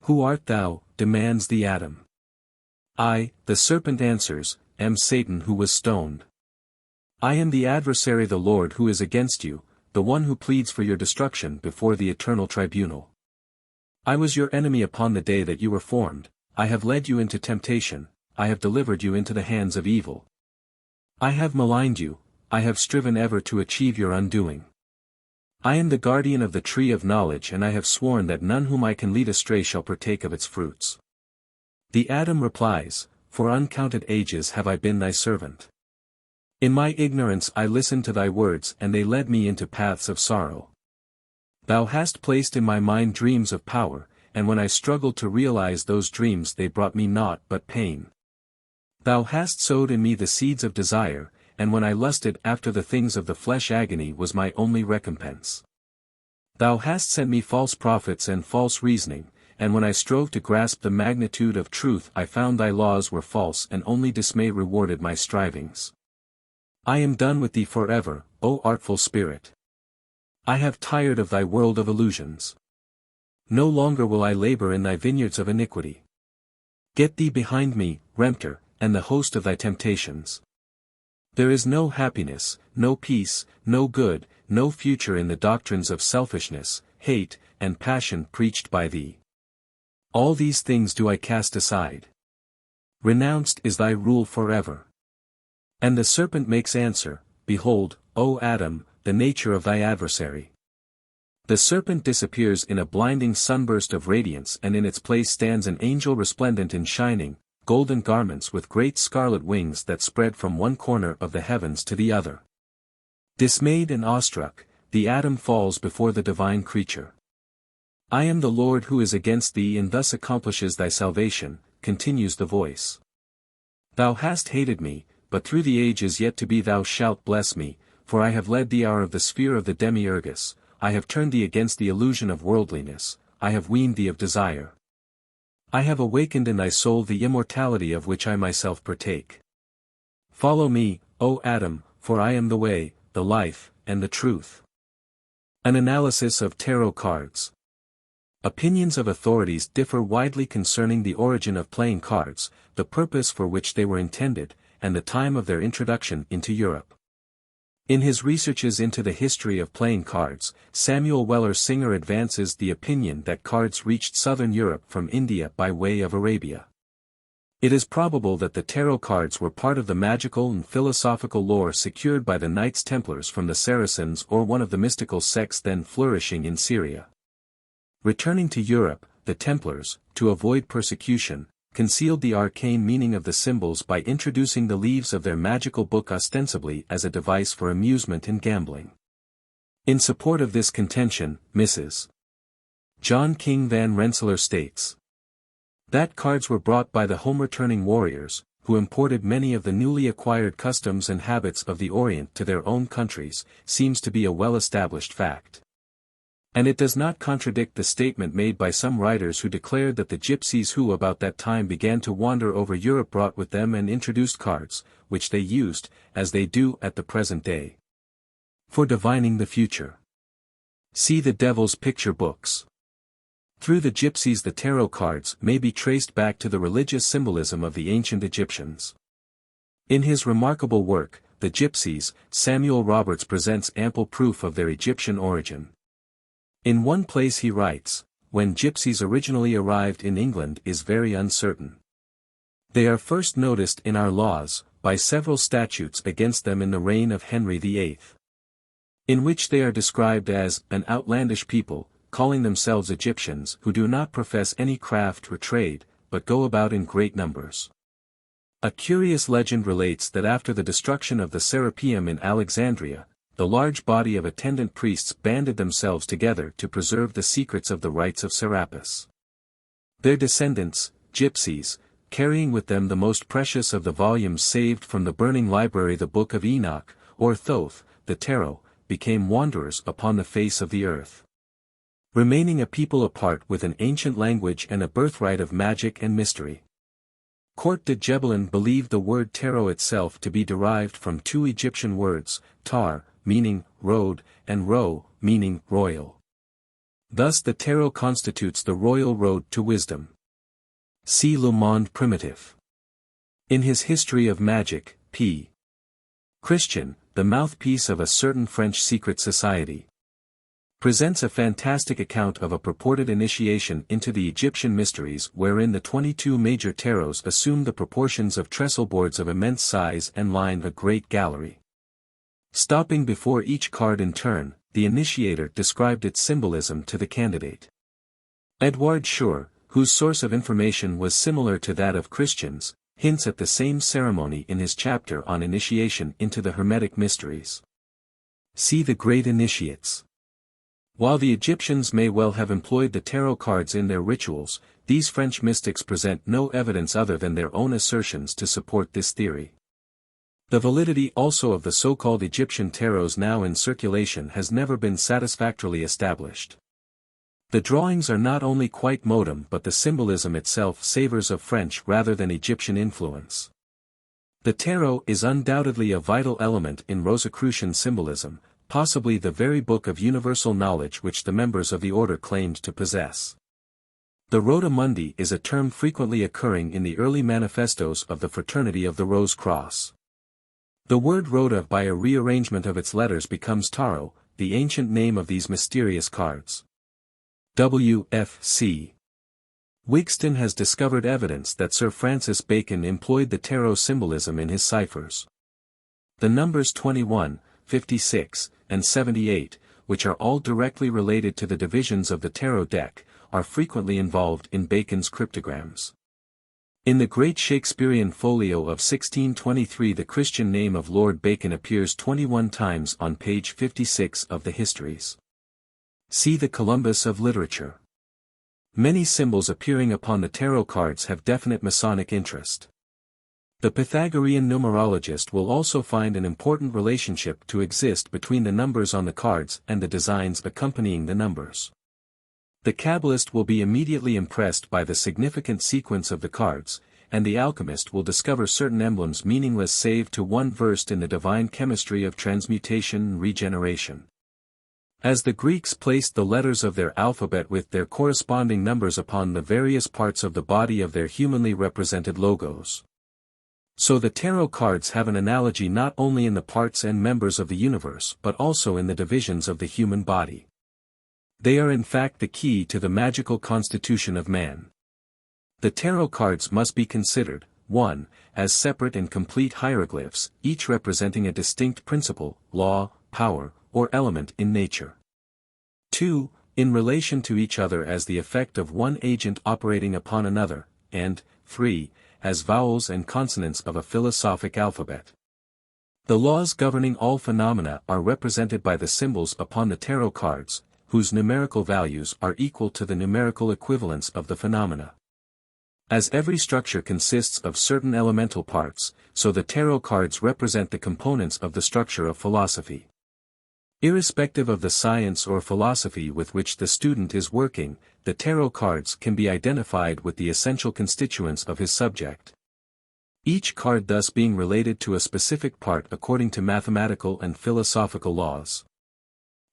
Who art thou? Demands the Adam. I, the serpent answers, am Satan who was stoned. I am the adversary, the Lord who is against you, the one who pleads for your destruction before the eternal tribunal. I was your enemy upon the day that you were formed, I have led you into temptation, I have delivered you into the hands of evil. I have maligned you, I have striven ever to achieve your undoing. I am the guardian of the tree of knowledge, and I have sworn that none whom I can lead astray shall partake of its fruits. The Adam replies, For uncounted ages have I been thy servant. In my ignorance I listened to thy words, and they led me into paths of sorrow. Thou hast placed in my mind dreams of power, and when I struggled to realize those dreams they brought me naught but pain. Thou hast sowed in me the seeds of desire, and when I lusted after the things of the flesh agony was my only recompense. Thou hast sent me false prophets and false reasoning, and when I strove to grasp the magnitude of truth I found thy laws were false, and only dismay rewarded my strivings. I am done with thee forever, O artful spirit. I have tired of thy world of illusions. No longer will I labor in thy vineyards of iniquity. Get thee behind me, Reptiles, and the host of thy temptations. There is no happiness, no peace, no good, no future in the doctrines of selfishness, hate, and passion preached by thee. All these things do I cast aside. Renounced is thy rule forever. And the serpent makes answer, Behold, O Adam, the nature of thy adversary. The serpent disappears in a blinding sunburst of radiance, and in its place stands an angel resplendent in shining, golden garments with great scarlet wings that spread from one corner of the heavens to the other. Dismayed and awestruck, the atom falls before the divine creature. I am the Lord who is against thee and thus accomplishes thy salvation, continues the voice. Thou hast hated me, but through the ages yet to be thou shalt bless me, for I have led thee out of the sphere of the demiurgus, I have turned thee against the illusion of worldliness, I have weaned thee of desire. I have awakened in thy soul the immortality of which I myself partake. Follow me, O Adam, for I am the way, the life, and the truth. An analysis of tarot cards. Opinions of authorities differ widely concerning the origin of playing cards, the purpose for which they were intended, and the time of their introduction into Europe. In his researches into the history of playing cards, Samuel Weller Singer advances the opinion that cards reached southern Europe from India by way of Arabia. It is probable that the tarot cards were part of the magical and philosophical lore secured by the Knights Templars from the Saracens or one of the mystical sects then flourishing in Syria. Returning to Europe, the Templars, to avoid persecution, concealed the arcane meaning of the symbols by introducing the leaves of their magical book ostensibly as a device for amusement and gambling. In support of this contention, Mrs. John King Van Rensselaer states that cards were brought by the home-returning warriors, who imported many of the newly acquired customs and habits of the Orient to their own countries, seems to be a well-established fact. And it does not contradict the statement made by some writers who declared that the gypsies who about that time began to wander over Europe brought with them and introduced cards, which they used, as they do at the present day, for divining the future. See the Devil's Picture books. Through the gypsies the tarot cards may be traced back to the religious symbolism of the ancient Egyptians. In his remarkable work, The Gypsies, Samuel Roberts presents ample proof of their Egyptian origin. In one place he writes, when gypsies originally arrived in England is very uncertain. They are first noticed in our laws, by several statutes against them in the reign of Henry VIII. In which they are described as an outlandish people, calling themselves Egyptians who do not profess any craft or trade, but go about in great numbers. A curious legend relates that after the destruction of the Serapeum in Alexandria, the large body of attendant priests banded themselves together to preserve the secrets of the rites of Serapis. Their descendants, gypsies, carrying with them the most precious of the volumes saved from the burning library, the Book of Enoch, or Thoth, the Tarot, became wanderers upon the face of the earth. Remaining a people apart with an ancient language and a birthright of magic and mystery. Court de Gebelin believed the word tarot itself to be derived from two Egyptian words, tar, meaning road, and ro, meaning royal. Thus the tarot constitutes the royal road to wisdom. See Le Monde Primitif. In his History of Magic, P. Christian, the mouthpiece of a certain French secret society, presents a fantastic account of a purported initiation into the Egyptian mysteries wherein the 22 major tarots assumed the proportions of trestle boards of immense size and lined a great gallery. Stopping before each card in turn, the initiator described its symbolism to the candidate. Edouard Schur, whose source of information was similar to that of Christians, hints at the same ceremony in his chapter on initiation into the Hermetic mysteries. See the Great Initiates. While the Egyptians may well have employed the tarot cards in their rituals, these French mystics present no evidence other than their own assertions to support this theory. The validity also of the so-called Egyptian tarots now in circulation has never been satisfactorily established. The drawings are not only quite modern but the symbolism itself savors of French rather than Egyptian influence. The tarot is undoubtedly a vital element in Rosicrucian symbolism, possibly the very book of universal knowledge which the members of the order claimed to possess. The Rota Mundi is a term frequently occurring in the early manifestos of the Fraternity of the Rose Cross. The word Rota by a rearrangement of its letters becomes Taro, the ancient name of these mysterious cards. W.F.C. Wigston has discovered evidence that Sir Francis Bacon employed the tarot symbolism in his ciphers. The numbers 21, 56, and 78, which are all directly related to the divisions of the tarot deck, are frequently involved in Bacon's cryptograms. In the great Shakespearean folio of 1623 the Christian name of Lord Bacon appears 21 times on page 56 of the Histories. See the Columbus of literature. Many symbols appearing upon the tarot cards have definite Masonic interest. The Pythagorean numerologist will also find an important relationship to exist between the numbers on the cards and the designs accompanying the numbers. The Qabbalist will be immediately impressed by the significant sequence of the cards, and the alchemist will discover certain emblems meaningless save to one versed in the divine chemistry of transmutation and regeneration. As the Greeks placed the letters of their alphabet with their corresponding numbers upon the various parts of the body of their humanly represented logos, so the tarot cards have an analogy not only in the parts and members of the universe but also in the divisions of the human body. They are in fact the key to the magical constitution of man. The tarot cards must be considered, 1, as separate and complete hieroglyphs, each representing a distinct principle, law, power, or element in nature. 2, in relation to each other as the effect of one agent operating upon another, and 3, as vowels and consonants of a philosophic alphabet. The laws governing all phenomena are represented by the symbols upon the tarot cards, whose numerical values are equal to the numerical equivalents of the phenomena. As every structure consists of certain elemental parts, so the tarot cards represent the components of the structure of philosophy. Irrespective of the science or philosophy with which the student is working, the tarot cards can be identified with the essential constituents of his subject. Each card thus being related to a specific part according to mathematical and philosophical laws.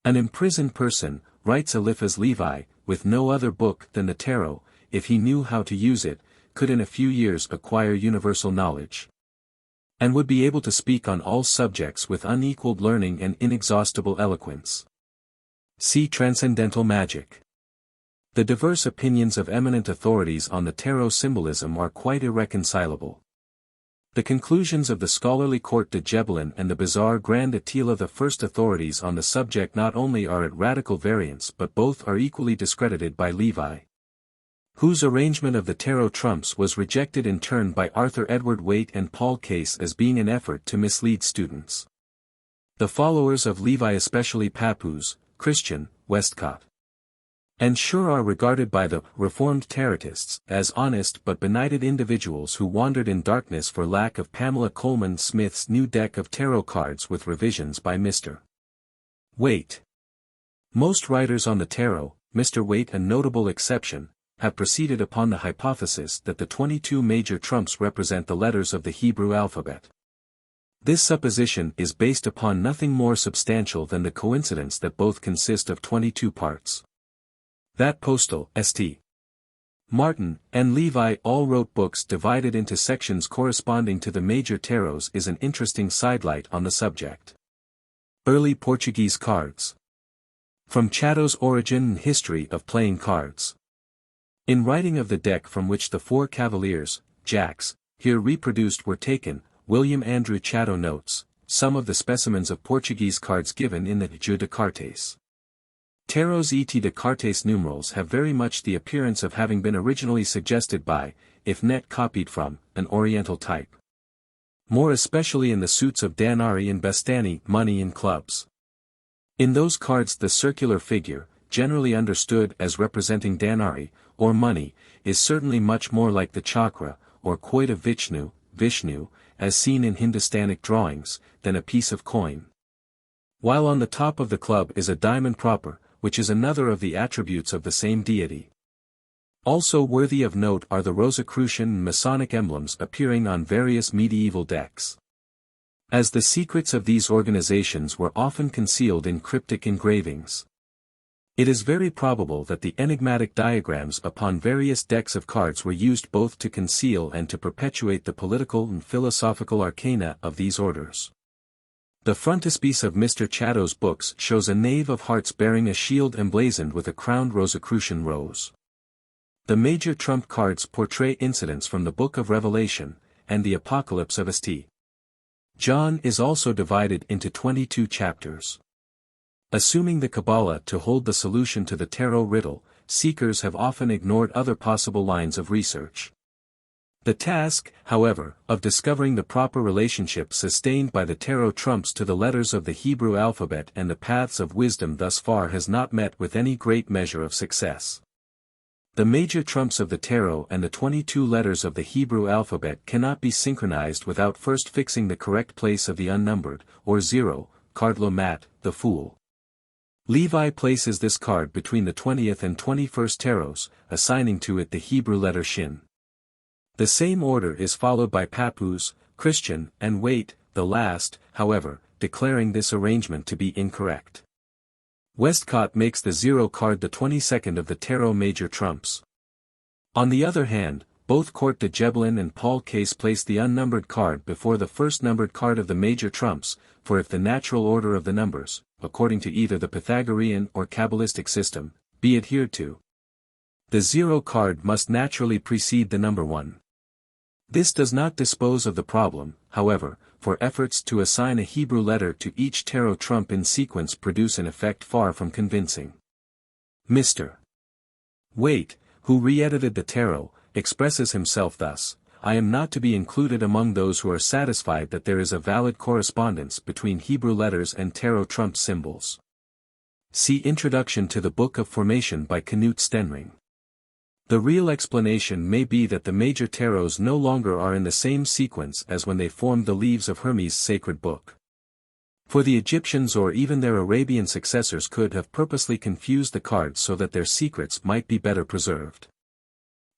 An imprisoned person, writes Eliphas Levi, with no other book than the tarot, if he knew how to use it, could in a few years acquire universal knowledge, and would be able to speak on all subjects with unequaled learning and inexhaustible eloquence. See Transcendental Magic. The diverse opinions of eminent authorities on the tarot symbolism are quite irreconcilable. The conclusions of the scholarly Court de Gebelin and the bizarre Grand Attila, the first authorities on the subject, not only are at radical variance but both are equally discredited by Levi, whose arrangement of the tarot trumps was rejected in turn by Arthur Edward Waite and Paul Case as being an effort to mislead students. The followers of Levi, especially Papoose, Christian, Westcott, and Schur, are regarded by the Reformed Tarotists as honest but benighted individuals who wandered in darkness for lack of Pamela Coleman Smith's new deck of tarot cards with revisions by Mr. Waite. Most writers on the tarot, Mr. Waite a notable exception, have proceeded upon the hypothesis that the 22 major trumps represent the letters of the Hebrew alphabet. This supposition is based upon nothing more substantial than the coincidence that both consist of 22 parts. That Postal, St. Martin, and Levi all wrote books divided into sections corresponding to the major tarots is an interesting sidelight on the subject. Early Portuguese cards. From Chatto's Origin and History of Playing Cards. In writing of the deck from which the 4 cavaliers, jacks, here reproduced were taken, William Andrew Chatto notes, some of the specimens of Portuguese cards given in the Jeu de Cartes. Tarots et de Cartes numerals have very much the appearance of having been originally suggested by, if not copied from, an Oriental type. More especially in the suits of danari and bastani, money and clubs. In those cards the circular figure, generally understood as representing danari, or money, is certainly much more like the chakra, or quoit of Vishnu, as seen in Hindustanic drawings, than a piece of coin. While on the top of the club is a diamond proper, which is another of the attributes of the same deity. Also worthy of note are the Rosicrucian and Masonic emblems appearing on various medieval decks. As the secrets of these organizations were often concealed in cryptic engravings, it is very probable that the enigmatic diagrams upon various decks of cards were used both to conceal and to perpetuate the political and philosophical arcana of these orders. The frontispiece of Mr. Chatto's books shows a knave of hearts bearing a shield emblazoned with a crowned Rosicrucian rose. The major trump cards portray incidents from the Book of Revelation, and the Apocalypse of St. John is also divided into 22 chapters. Assuming the Qabbalah to hold the solution to the tarot riddle, seekers have often ignored other possible lines of research. The task, however, of discovering the proper relationship sustained by the tarot trumps to the letters of the Hebrew alphabet and the paths of wisdom thus far has not met with any great measure of success. The major trumps of the tarot and the 22 letters of the Hebrew alphabet cannot be synchronized without first fixing the correct place of the unnumbered, or 0, card Lomat, the Fool. Levi places this card between the 20th and 21st tarots, assigning to it the Hebrew letter Shin. The same order is followed by Pappus, Christian, and Waite, the last, however, declaring this arrangement to be incorrect. Westcott makes the 0 card the 22nd of the tarot major trumps. On the other hand, both Court de Gebelin and Paul Case place the unnumbered card before the first numbered card of the major trumps, for if the natural order of the numbers, according to either the Pythagorean or Qabbalistic system, be adhered to, the 0 card must naturally precede the number 1. This does not dispose of the problem, however, for efforts to assign a Hebrew letter to each tarot trump in sequence produce an effect far from convincing. Mr. Waite, who re-edited the tarot, expresses himself thus: I am not to be included among those who are satisfied that there is a valid correspondence between Hebrew letters and tarot trump symbols. See Introduction to the Book of Formation by Knut Stenring. The real explanation may be that the major tarots no longer are in the same sequence as when they formed the leaves of Hermes' sacred book. For the Egyptians or even their Arabian successors could have purposely confused the cards so that their secrets might be better preserved.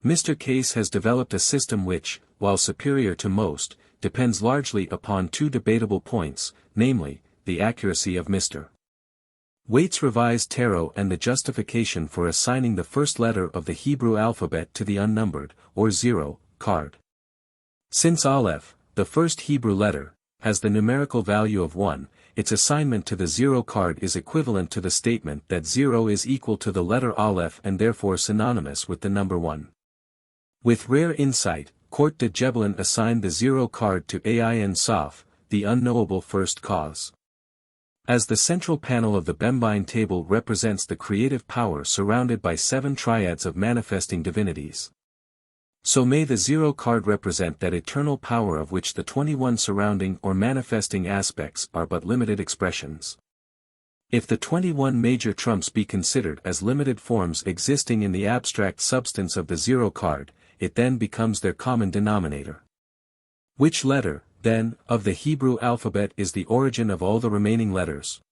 Mr. Case has developed a system which, while superior to most, depends largely upon two debatable points, namely, the accuracy of Mr. Waite's revised tarot and the justification for assigning the first letter of the Hebrew alphabet to the unnumbered, or 0, card. Since Aleph, the first Hebrew letter, has the numerical value of 1, its assignment to the 0 card is equivalent to the statement that 0 is equal to the letter Aleph and therefore synonymous with the number 1. With rare insight, Court de Gebelin assigned the 0 card to Ain Saf, the unknowable first cause. As the central panel of the Bembine table represents the creative power surrounded by 7 triads of manifesting divinities, so may the 0 card represent that eternal power of which the 21 surrounding or manifesting aspects are but limited expressions. If the 21 major trumps be considered as limited forms existing in the abstract substance of the 0 card, it then becomes their common denominator. Which letter, then, of the Hebrew alphabet is the origin of all the remaining letters?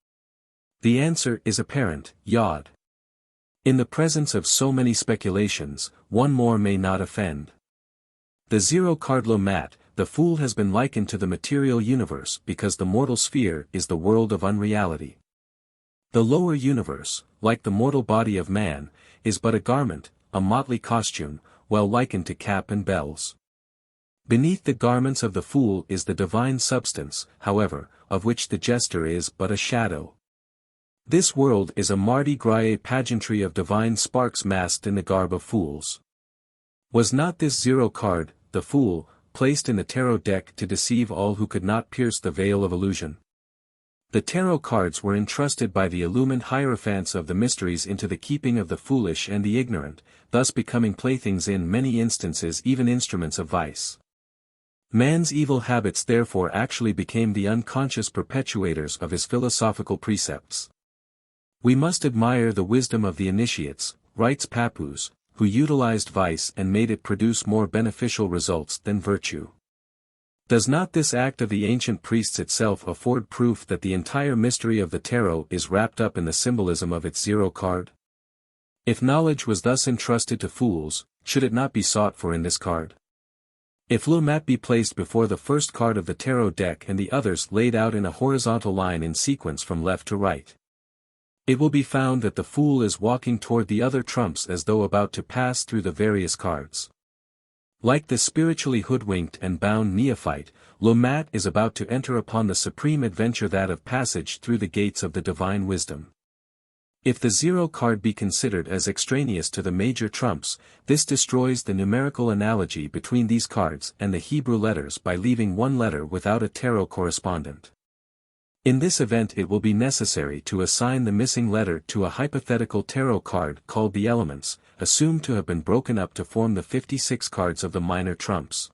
The answer is apparent: Yod. In the presence of so many speculations, one more may not offend. The 0 card Lomat, the Fool, has been likened to the material universe because the mortal sphere is the world of unreality. The lower universe, like the mortal body of man, is but a garment, a motley costume, well likened to cap and bells. Beneath the garments of the Fool is the divine substance, however, of which the jester is but a shadow. This world is a Mardi Gras pageantry of divine sparks masked in the garb of fools. Was not this 0 card, the Fool, placed in the tarot deck to deceive all who could not pierce the veil of illusion? The tarot cards were entrusted by the illumined hierophants of the mysteries into the keeping of the foolish and the ignorant, thus becoming playthings, in many instances even instruments of vice. Man's evil habits therefore actually became the unconscious perpetuators of his philosophical precepts. We must admire the wisdom of the initiates, writes Pappus, who utilized vice and made it produce more beneficial results than virtue. Does not this act of the ancient priests itself afford proof that the entire mystery of the tarot is wrapped up in the symbolism of its 0 card? If knowledge was thus entrusted to fools, should it not be sought for in this card? If Lomat be placed before the first card of the tarot deck and the others laid out in a horizontal line in sequence from left to right, it will be found that the Fool is walking toward the other trumps as though about to pass through the various cards. Like the spiritually hoodwinked and bound neophyte, Lomat is about to enter upon the supreme adventure, that of passage through the gates of the divine wisdom. If the 0 card be considered as extraneous to the major trumps, this destroys the numerical analogy between these cards and the Hebrew letters by leaving one letter without a tarot correspondent. In this event it will be necessary to assign the missing letter to a hypothetical tarot card called the Elements, assumed to have been broken up to form the 56 cards of the minor trumps.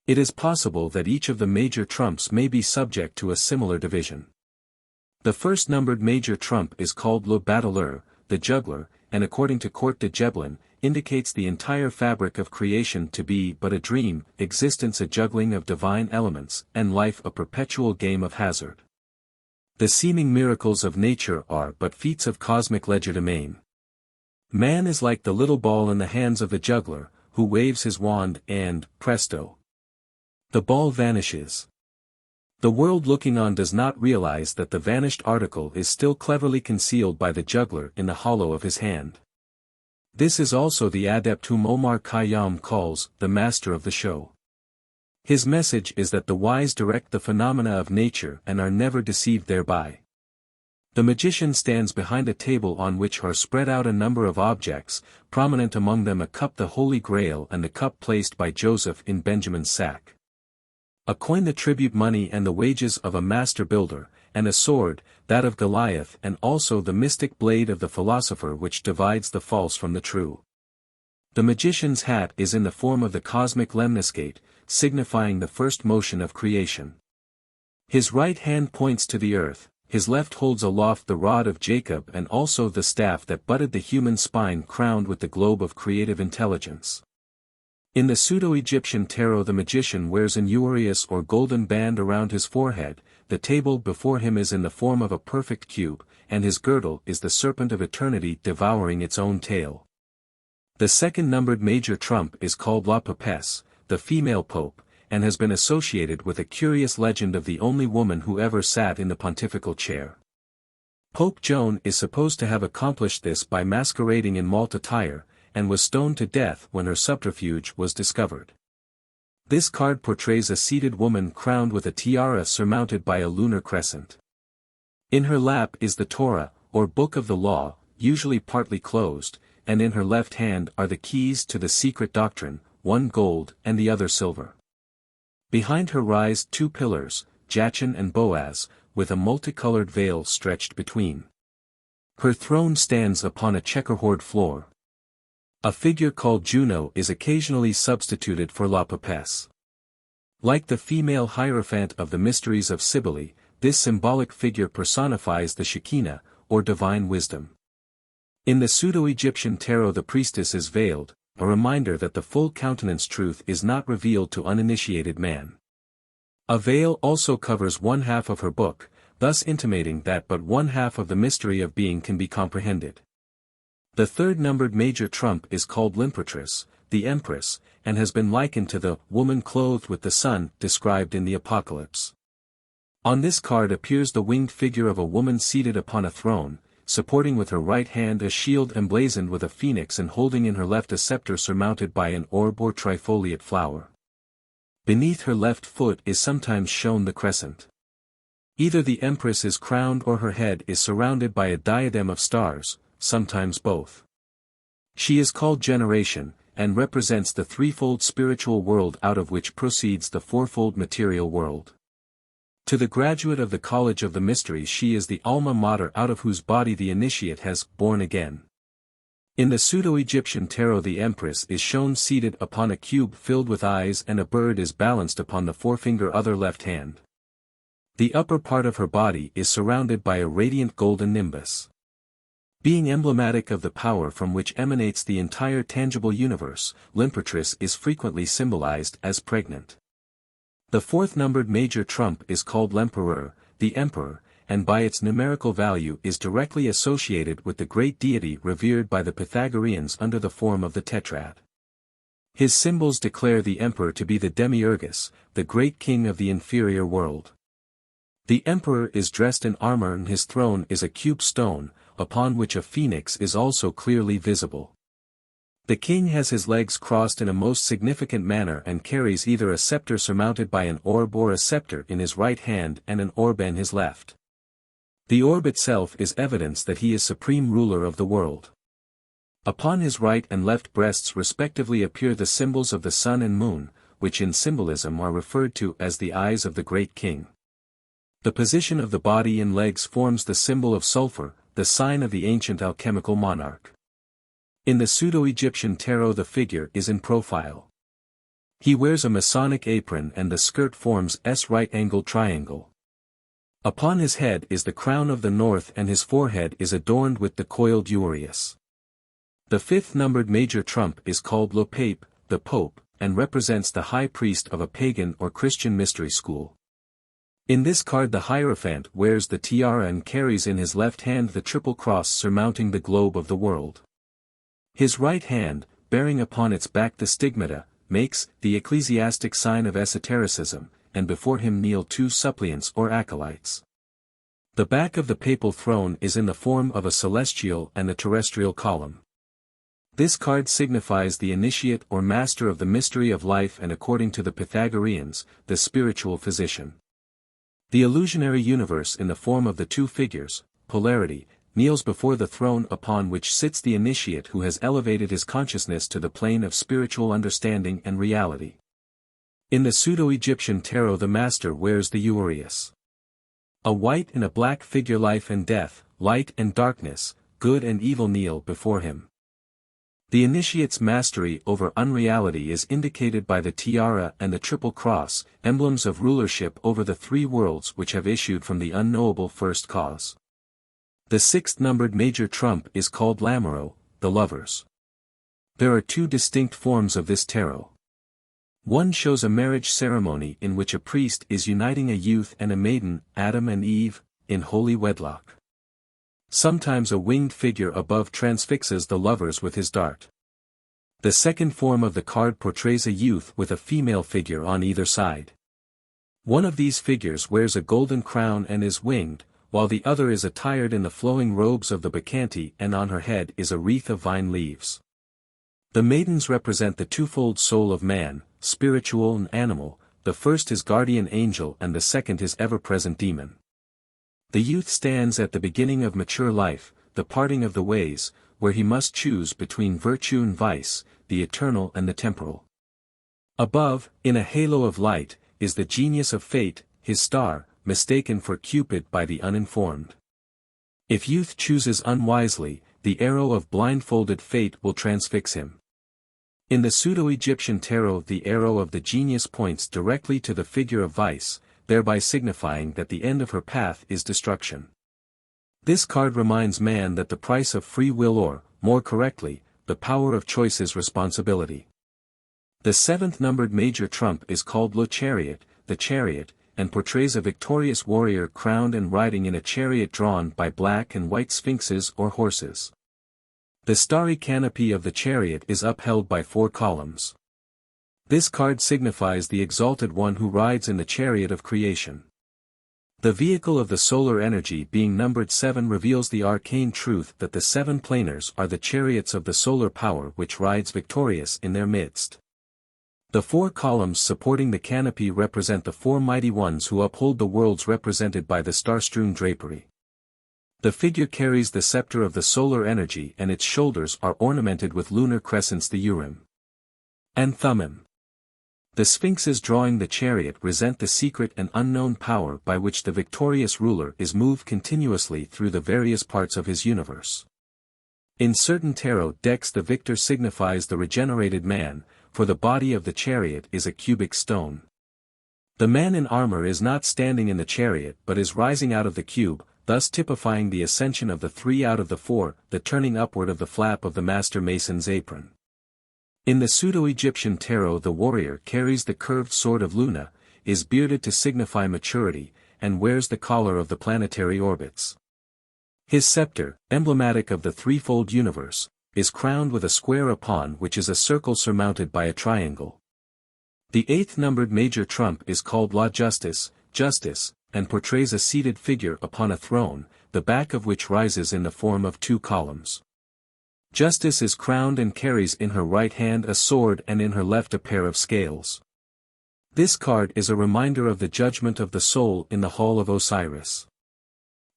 It is possible that each of the major trumps may be subject to a similar division. The first numbered major trump is called le battleur, the juggler, and according to Court de Gebelin, indicates the entire fabric of creation to be but a dream, existence a juggling of divine elements, and life a perpetual game of hazard. The seeming miracles of nature are but feats of cosmic legerdemain. Man is like the little ball in the hands of the juggler, who waves his wand and, presto, the ball vanishes. The world looking on does not realize that the vanished article is still cleverly concealed by the juggler in the hollow of his hand. This is also the adept whom Omar Khayyam calls the master of the show. His message is that the wise direct the phenomena of nature and are never deceived thereby. The magician stands behind a table on which are spread out a number of objects, prominent among them a cup, the Holy Grail, and the cup placed by Joseph in Benjamin's sack. A coin, the tribute money and the wages of a master builder, and a sword, that of Goliath, and also the mystic blade of the philosopher which divides the false from the true. The magician's hat is in the form of the cosmic lemniscate, signifying the first motion of creation. His right hand points to the earth, his left holds aloft the rod of Jacob and also the staff that budded the human spine crowned with the globe of creative intelligence. In the pseudo-Egyptian tarot the magician wears an urias or golden band around his forehead, the table before him is in the form of a perfect cube, and his girdle is the serpent of eternity devouring its own tail. The second numbered major trump is called la popesse, the female pope, and has been associated with a curious legend of the only woman who ever sat in the pontifical chair. Pope Joan is supposed to have accomplished this by masquerading in malt attire, and was stoned to death when her subterfuge was discovered. This card portrays a seated woman crowned with a tiara surmounted by a lunar crescent. In her lap is the Torah, or Book of the Law, usually partly closed, and in her left hand are the keys to the secret doctrine, one gold and the other silver. Behind her rise two pillars, Jachin and Boaz, with a multicolored veil stretched between. Her throne stands upon a checkerboard floor. A figure called Juno is occasionally substituted for la popesse. Like the female hierophant of the mysteries of Cybele, this symbolic figure personifies the Shekinah, or divine wisdom. In the pseudo-Egyptian tarot the priestess is veiled, a reminder that the full countenance truth is not revealed to uninitiated man. A veil also covers one half of her book, thus intimating that but one half of the mystery of being can be comprehended. The third numbered major trump is called l'imperatrice, the empress, and has been likened to the woman clothed with the sun described in the Apocalypse. On this card appears the winged figure of a woman seated upon a throne, supporting with her right hand a shield emblazoned with a phoenix and holding in her left a scepter surmounted by an orb or trifoliate flower. Beneath her left foot is sometimes shown the crescent. Either the empress is crowned or her head is surrounded by a diadem of stars, sometimes both. She is called generation, and represents the threefold spiritual world out of which proceeds the fourfold material world. To the graduate of the College of the Mysteries she is the alma mater out of whose body the initiate has born again. In the pseudo-Egyptian tarot the empress is shown seated upon a cube filled with eyes and a bird is balanced upon the forefinger other left hand. The upper part of her body is surrounded by a radiant golden nimbus. Being emblematic of the power from which emanates the entire tangible universe, l'imperatrice is frequently symbolized as pregnant. The fourth numbered major trump is called l'empereur, the emperor, and by its numerical value is directly associated with the great deity revered by the Pythagoreans under the form of the tetrad. His symbols declare the emperor to be the demiurgus, the great king of the inferior world. The emperor is dressed in armor and his throne is a cube stone, upon which a phoenix is also clearly visible. The king has his legs crossed in a most significant manner and carries either a scepter surmounted by an orb or a scepter in his right hand and an orb in his left. The orb itself is evidence that he is supreme ruler of the world. Upon his right and left breasts respectively appear the symbols of the sun and moon, which in symbolism are referred to as the eyes of the great king. The position of the body and legs forms the symbol of sulfur, the sign of the ancient alchemical monarch. In the Pseudo-Egyptian tarot the figure is in profile. He wears a Masonic apron and the skirt forms S right-angled triangle. Upon his head is the crown of the north and his forehead is adorned with the coiled uraeus. The fifth numbered major trump is called Le Pape, the Pope, and represents the high priest of a pagan or Christian mystery school. In this card the Hierophant wears the tiara and carries in his left hand the triple cross surmounting the globe of the world. His right hand, bearing upon its back the stigmata, makes the ecclesiastic sign of esotericism, and before him kneel two suppliants or acolytes. The back of the papal throne is in the form of a celestial and a terrestrial column. This card signifies the initiate or master of the mystery of life and according to the Pythagoreans, the spiritual physician. The illusionary universe in the form of the two figures, polarity, kneels before the throne upon which sits the initiate who has elevated his consciousness to the plane of spiritual understanding and reality. In the Pseudo-Egyptian tarot the master wears the uraeus. A white and a black figure, life and death, light and darkness, good and evil kneel before him. The initiate's mastery over unreality is indicated by the tiara and the triple cross, emblems of rulership over the three worlds which have issued from the unknowable first cause. The sixth numbered major trump is called l'amoro, the lovers. There are two distinct forms of this tarot. One shows a marriage ceremony in which a priest is uniting a youth and a maiden, Adam and Eve, in holy wedlock. Sometimes a winged figure above transfixes the lovers with his dart. The second form of the card portrays a youth with a female figure on either side. One of these figures wears a golden crown and is winged, while the other is attired in the flowing robes of the Bacchante and on her head is a wreath of vine leaves. The maidens represent the twofold soul of man, spiritual and animal, the first his guardian angel and the second his ever-present demon. The youth stands at the beginning of mature life, the parting of the ways, where he must choose between virtue and vice, the eternal and the temporal. Above, in a halo of light, is the genius of fate, his star, mistaken for Cupid by the uninformed. If youth chooses unwisely, the arrow of blindfolded fate will transfix him. In the Pseudo-Egyptian tarot the arrow of the genius points directly to the figure of vice, thereby signifying that the end of her path is destruction. This card reminds man that the price of free will or, more correctly, the power of choice is responsibility. The seventh numbered major trump is called Le Chariot, the chariot, and portrays a victorious warrior crowned and riding in a chariot drawn by black and white sphinxes or horses. The starry canopy of the chariot is upheld by 4 columns. This card signifies the exalted one who rides in the chariot of creation. The vehicle of the solar energy being numbered 7 reveals the arcane truth that the 7 planars are the chariots of the solar power which rides victorious in their midst. The 4 columns supporting the canopy represent the 4 mighty ones who uphold the worlds represented by the star-strewn drapery. The figure carries the scepter of the solar energy and its shoulders are ornamented with lunar crescents, the Urim and Thummim. The sphinxes drawing the chariot resent the secret and unknown power by which the victorious ruler is moved continuously through the various parts of his universe. In certain tarot decks the victor signifies the regenerated man, for the body of the chariot is a cubic stone. The man in armor is not standing in the chariot but is rising out of the cube, thus typifying the ascension of the 3 out of the 4, the turning upward of the flap of the master mason's apron. In the Pseudo-Egyptian tarot the warrior carries the curved sword of Luna, is bearded to signify maturity, and wears the collar of the planetary orbits. His scepter, emblematic of the threefold universe, is crowned with a square upon which is a circle surmounted by a triangle. The 8th numbered major trump is called La Justice, justice, and portrays a seated figure upon a throne, the back of which rises in the form of 2 columns. Justice is crowned and carries in her right hand a sword and in her left a pair of scales. This card is a reminder of the judgment of the soul in the Hall of Osiris.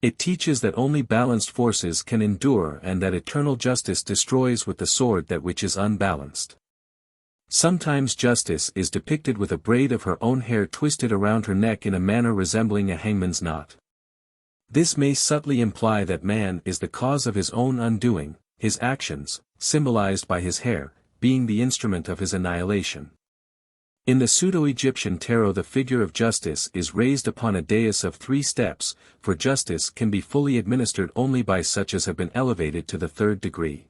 It teaches that only balanced forces can endure and that eternal justice destroys with the sword that which is unbalanced. Sometimes Justice is depicted with a braid of her own hair twisted around her neck in a manner resembling a hangman's knot. This may subtly imply that man is the cause of his own undoing, his actions, symbolized by his hair, being the instrument of his annihilation. In the Pseudo-Egyptian tarot the figure of Justice is raised upon a dais of 3 steps, for justice can be fully administered only by such as have been elevated to the 3rd degree.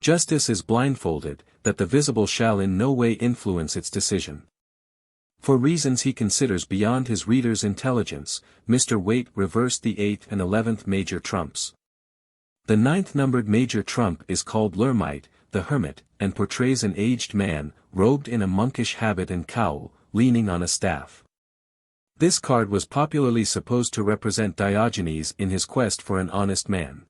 Justice is blindfolded, that the visible shall in no way influence its decision. For reasons he considers beyond his reader's intelligence, Mr. Waite reversed the 8th and 11th major trumps. The 9th numbered major trump is called L'Ermite, the hermit, and portrays an aged man, robed in a monkish habit and cowl, leaning on a staff. This card was popularly supposed to represent Diogenes in his quest for an honest man.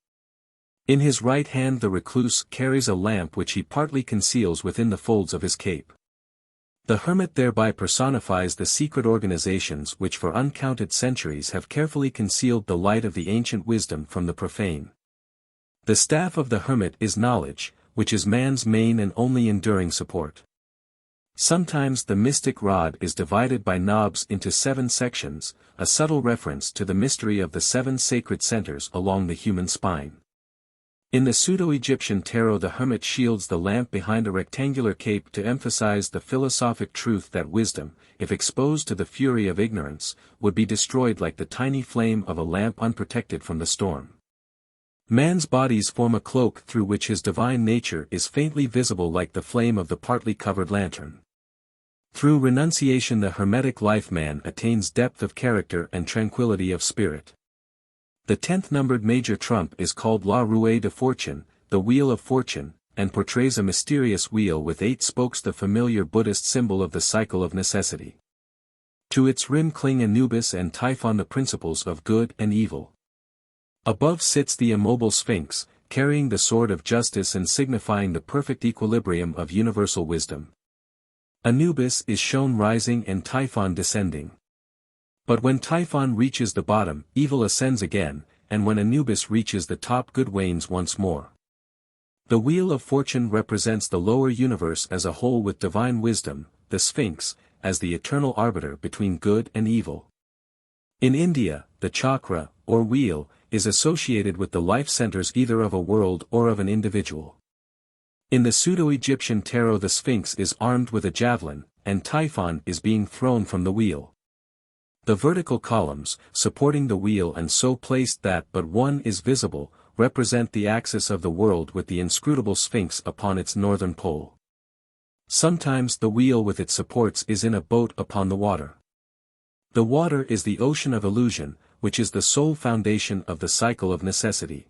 In his right hand the recluse carries a lamp which he partly conceals within the folds of his cape. The hermit thereby personifies the secret organizations which for uncounted centuries have carefully concealed the light of the ancient wisdom from the profane. The staff of the hermit is knowledge, which is man's main and only enduring support. Sometimes the mystic rod is divided by knobs into 7 sections, a subtle reference to the mystery of the 7 sacred centers along the human spine. In the Pseudo-Egyptian tarot the hermit shields the lamp behind a rectangular cape to emphasize the philosophic truth that wisdom, if exposed to the fury of ignorance, would be destroyed like the tiny flame of a lamp unprotected from the storm. Man's bodies form a cloak through which his divine nature is faintly visible like the flame of the partly covered lantern. Through renunciation the hermetic life man attains depth of character and tranquility of spirit. The 10th numbered major trump is called La Roue de Fortune, the Wheel of Fortune, and portrays a mysterious wheel with 8 spokes, the familiar Buddhist symbol of the cycle of necessity. To its rim cling Anubis and Typhon, the principles of good and evil. Above sits the immobile Sphinx, carrying the sword of justice and signifying the perfect equilibrium of universal wisdom. Anubis is shown rising and Typhon descending. But when Typhon reaches the bottom, evil ascends again, and when Anubis reaches the top, good wanes once more. The Wheel of Fortune represents the lower universe as a whole with divine wisdom, the Sphinx, as the eternal arbiter between good and evil. In India, the chakra, or wheel, is associated with the life centers either of a world or of an individual. In the Pseudo-Egyptian tarot the Sphinx is armed with a javelin, and Typhon is being thrown from the wheel. The vertical columns, supporting the wheel and so placed that but one is visible, represent the axis of the world with the inscrutable Sphinx upon its northern pole. Sometimes the wheel with its supports is in a boat upon the water. The water is the ocean of illusion, which is the sole foundation of the cycle of necessity.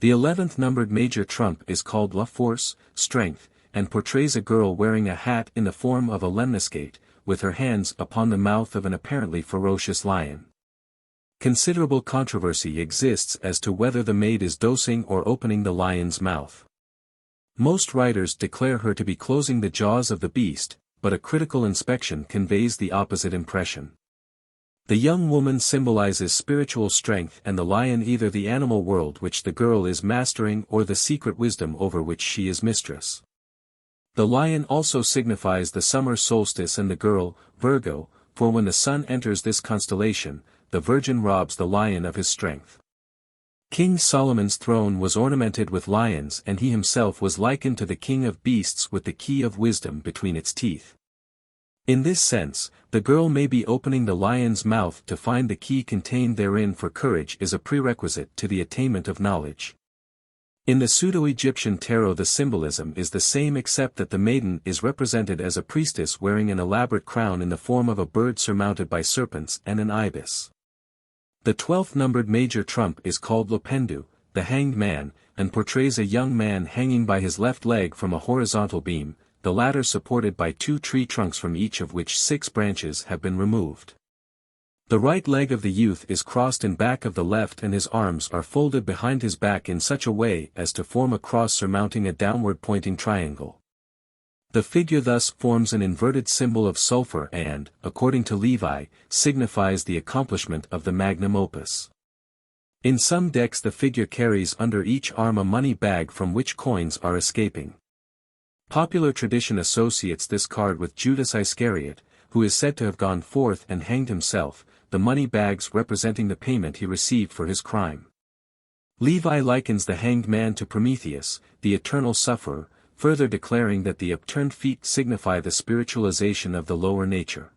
The 11th numbered major trump is called La Force, Strength, and portrays a girl wearing a hat in the form of a lemniscate, with her hands upon the mouth of an apparently ferocious lion. Considerable controversy exists as to whether the maid is dosing or opening the lion's mouth. Most writers declare her to be closing the jaws of the beast, but a critical inspection conveys the opposite impression. The young woman symbolizes spiritual strength and the lion either the animal world which the girl is mastering or the secret wisdom over which she is mistress. The lion also signifies the summer solstice and the girl, Virgo, for when the sun enters this constellation, the Virgin robs the lion of his strength. King Solomon's throne was ornamented with lions and he himself was likened to the king of beasts with the key of wisdom between its teeth. In this sense, the girl may be opening the lion's mouth to find the key contained therein, for courage is a prerequisite to the attainment of knowledge. In the Pseudo-Egyptian tarot the symbolism is the same except that the maiden is represented as a priestess wearing an elaborate crown in the form of a bird surmounted by serpents and an ibis. The 12th numbered major trump is called Lopendu, the hanged man, and portrays a young man hanging by his left leg from a horizontal beam, the latter supported by 2 tree trunks from each of which 6 branches have been removed. The right leg of the youth is crossed in back of the left and his arms are folded behind his back in such a way as to form a cross surmounting a downward pointing triangle. The figure thus forms an inverted symbol of sulfur and, according to Levi, signifies the accomplishment of the magnum opus. In some decks the figure carries under each arm a money bag from which coins are escaping. Popular tradition associates this card with Judas Iscariot, who is said to have gone forth and hanged himself, the money bags representing the payment he received for his crime. Levi likens the hanged man to Prometheus, the eternal sufferer, further declaring that the upturned feet signify the spiritualization of the lower nature.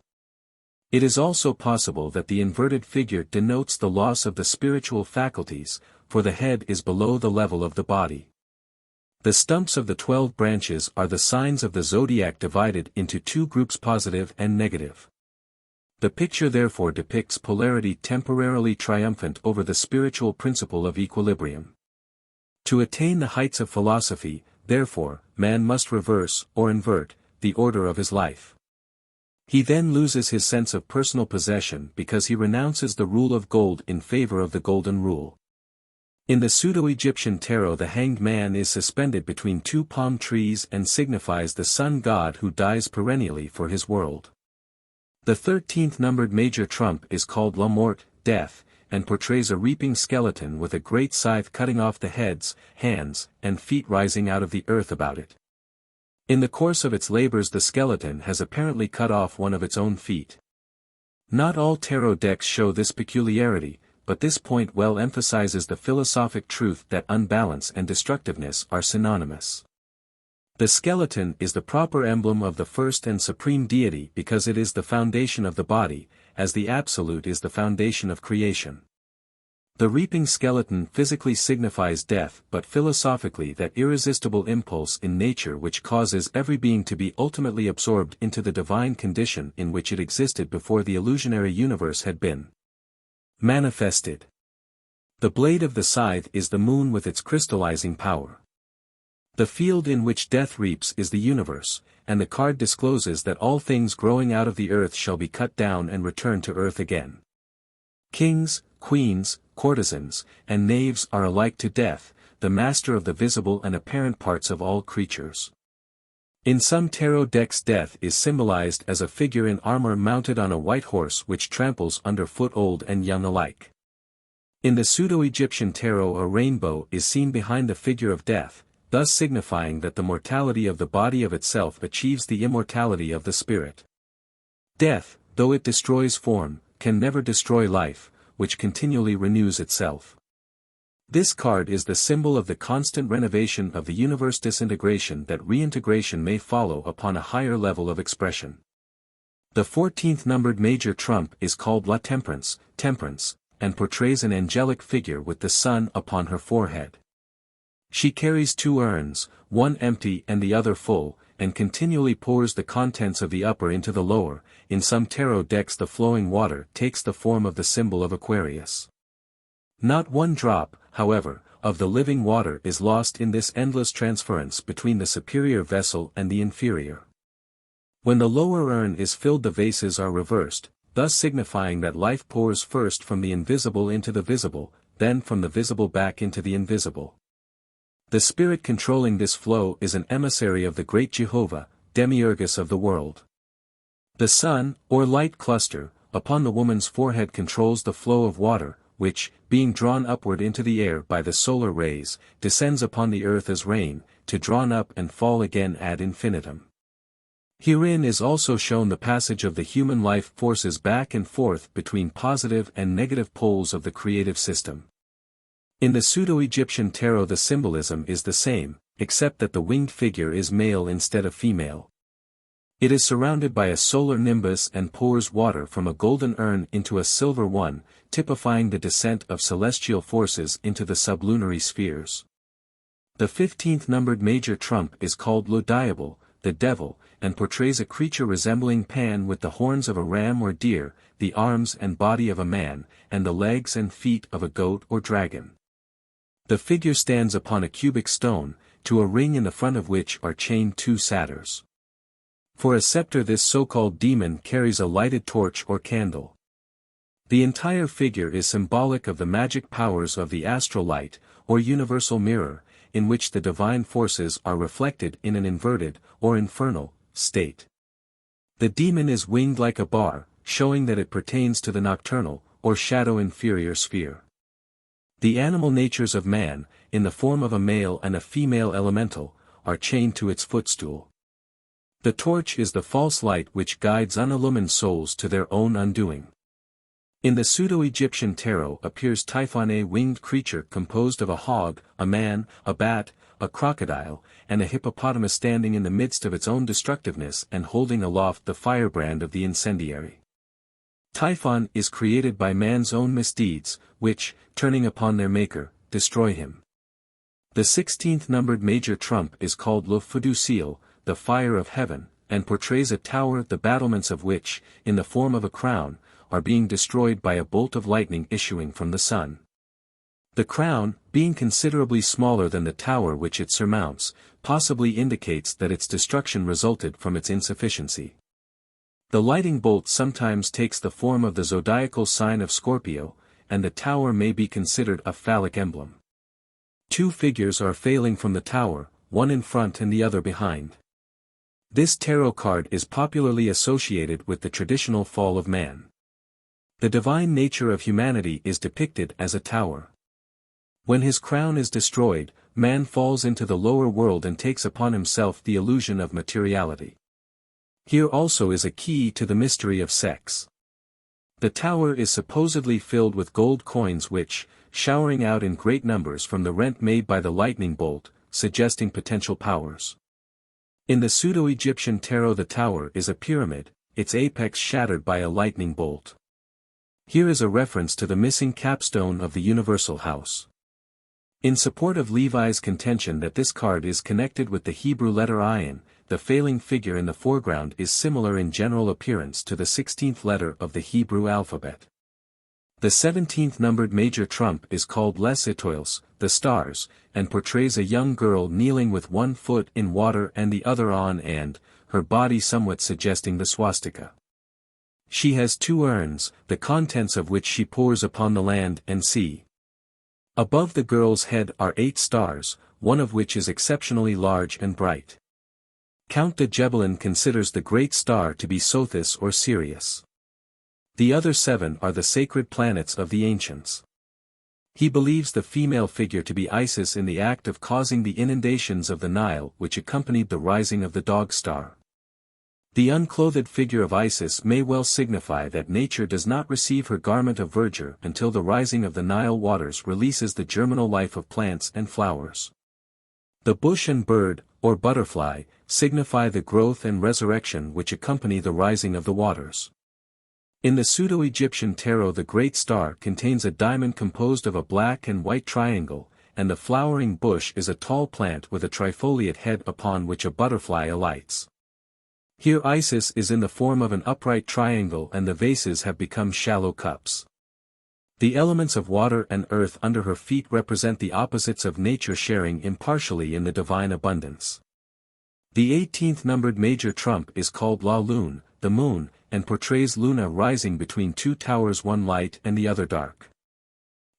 It is also possible that the inverted figure denotes the loss of the spiritual faculties, for the head is below the level of the body. The stumps of the 12 branches are the signs of the zodiac divided into two groups, positive and negative. The picture therefore depicts polarity temporarily triumphant over the spiritual principle of equilibrium. To attain the heights of philosophy, therefore, man must reverse, or invert, the order of his life. He then loses his sense of personal possession because he renounces the rule of gold in favor of the golden rule. In the Pseudo-Egyptian tarot, the hanged man is suspended between two palm trees and signifies the sun god who dies perennially for his world. The 13th numbered major trump is called La Mort, death, and portrays a reaping skeleton with a great scythe cutting off the heads, hands, and feet rising out of the earth about it. In the course of its labors the skeleton has apparently cut off one of its own feet. Not all tarot decks show this peculiarity, but this point well emphasizes the philosophic truth that unbalance and destructiveness are synonymous. The skeleton is the proper emblem of the first and supreme deity because it is the foundation of the body, as the absolute is the foundation of creation. The reaping skeleton physically signifies death, but philosophically that irresistible impulse in nature which causes every being to be ultimately absorbed into the divine condition in which it existed before the illusionary universe had been manifested. The blade of the scythe is the moon with its crystallizing power. The field in which death reaps is the universe, and the card discloses that all things growing out of the earth shall be cut down and return to earth again. Kings, queens, courtesans, and knaves are alike to death, the master of the visible and apparent parts of all creatures. In some tarot decks death is symbolized as a figure in armor mounted on a white horse which tramples underfoot old and young alike. In the Pseudo-Egyptian tarot a rainbow is seen behind the figure of death, thus signifying that the mortality of the body of itself achieves the immortality of the spirit. Death, though it destroys form, can never destroy life, which continually renews itself. This card is the symbol of the constant renovation of the universe, disintegration that reintegration may follow upon a higher level of expression. The 14th numbered major trump is called La Temperance, temperance, and portrays an angelic figure with the sun upon her forehead. She carries two urns, one empty and the other full, and continually pours the contents of the upper into the lower. In some tarot decks the flowing water takes the form of the symbol of Aquarius. Not one drop, however, of the living water is lost in this endless transference between the superior vessel and the inferior. When the lower urn is filled the vases are reversed, thus signifying that life pours first from the invisible into the visible, then from the visible back into the invisible. The spirit controlling this flow is an emissary of the great Jehovah, demiurgus of the world. The sun, or light cluster, upon the woman's forehead controls the flow of water, which, being drawn upward into the air by the solar rays, descends upon the earth as rain, to drawn up and fall again ad infinitum. Herein is also shown the passage of the human life forces back and forth between positive and negative poles of the creative system. In the Pseudo-Egyptian tarot the symbolism is the same, except that the winged figure is male instead of female. It is surrounded by a solar nimbus and pours water from a golden urn into a silver one, typifying the descent of celestial forces into the sublunary spheres. The 15th numbered major trump is called Le Diable, the devil, and portrays a creature resembling Pan with the horns of a ram or deer, the arms and body of a man, and the legs and feet of a goat or dragon. The figure stands upon a cubic stone, to a ring in the front of which are chained two satyrs. For a scepter this so-called demon carries a lighted torch or candle. The entire figure is symbolic of the magic powers of the astral light, or universal mirror, in which the divine forces are reflected in an inverted, or infernal, state. The demon is winged like a bar, showing that it pertains to the nocturnal, or shadow inferior sphere. The animal natures of man, in the form of a male and a female elemental, are chained to its footstool. The torch is the false light which guides unillumined souls to their own undoing. In the pseudo-Egyptian tarot appears Typhon, a winged creature composed of a hog, a man, a bat, a crocodile, and a hippopotamus standing in the midst of its own destructiveness and holding aloft the firebrand of the incendiary. Typhon is created by man's own misdeeds, which, turning upon their maker, destroy him. The 16th numbered major trump is called Le Feu du Ciel, the fire of heaven, and portrays a tower the battlements of which, in the form of a crown, are being destroyed by a bolt of lightning issuing from the sun. The crown, being considerably smaller than the tower which it surmounts, possibly indicates that its destruction resulted from its insufficiency. The lightning bolt sometimes takes the form of the zodiacal sign of Scorpio, and the tower may be considered a phallic emblem. Two figures are falling from the tower, one in front and the other behind. This tarot card is popularly associated with the traditional fall of man. The divine nature of humanity is depicted as a tower. When his crown is destroyed, man falls into the lower world and takes upon himself the illusion of materiality. Here also is a key to the mystery of sex. The tower is supposedly filled with gold coins which, showering out in great numbers from the rent made by the lightning bolt, suggesting potential powers. In the pseudo-Egyptian tarot the tower is a pyramid, its apex shattered by a lightning bolt. Here is a reference to the missing capstone of the universal house. In support of Levi's contention that this card is connected with the Hebrew letter Ayin, the failing figure in the foreground is similar in general appearance to the 16th letter of the Hebrew alphabet. The 17th numbered major trump is called Les Étoiles, the stars, and portrays a young girl kneeling with one foot in water and the other on and, her body somewhat suggesting the swastika. She has two urns, the contents of which she pours upon the land and sea. Above the girl's head are 8 stars, one of which is exceptionally large and bright. Count de Gebelin considers the great star to be Sothis or Sirius. The other 7 are the sacred planets of the ancients. He believes the female figure to be Isis in the act of causing the inundations of the Nile which accompanied the rising of the dog star. The unclothed figure of Isis may well signify that nature does not receive her garment of verdure until the rising of the Nile waters releases the germinal life of plants and flowers. The bush and bird, or butterfly, signify the growth and resurrection which accompany the rising of the waters. In the pseudo-Egyptian tarot the great star contains a diamond composed of a black and white triangle, and the flowering bush is a tall plant with a trifoliate head upon which a butterfly alights. Here Isis is in the form of an upright triangle and the vases have become shallow cups. The elements of water and earth under her feet represent the opposites of nature sharing impartially in the divine abundance. The 18th numbered major trump is called La Lune, the moon, and portrays Luna rising between 2 towers, one light and the other dark.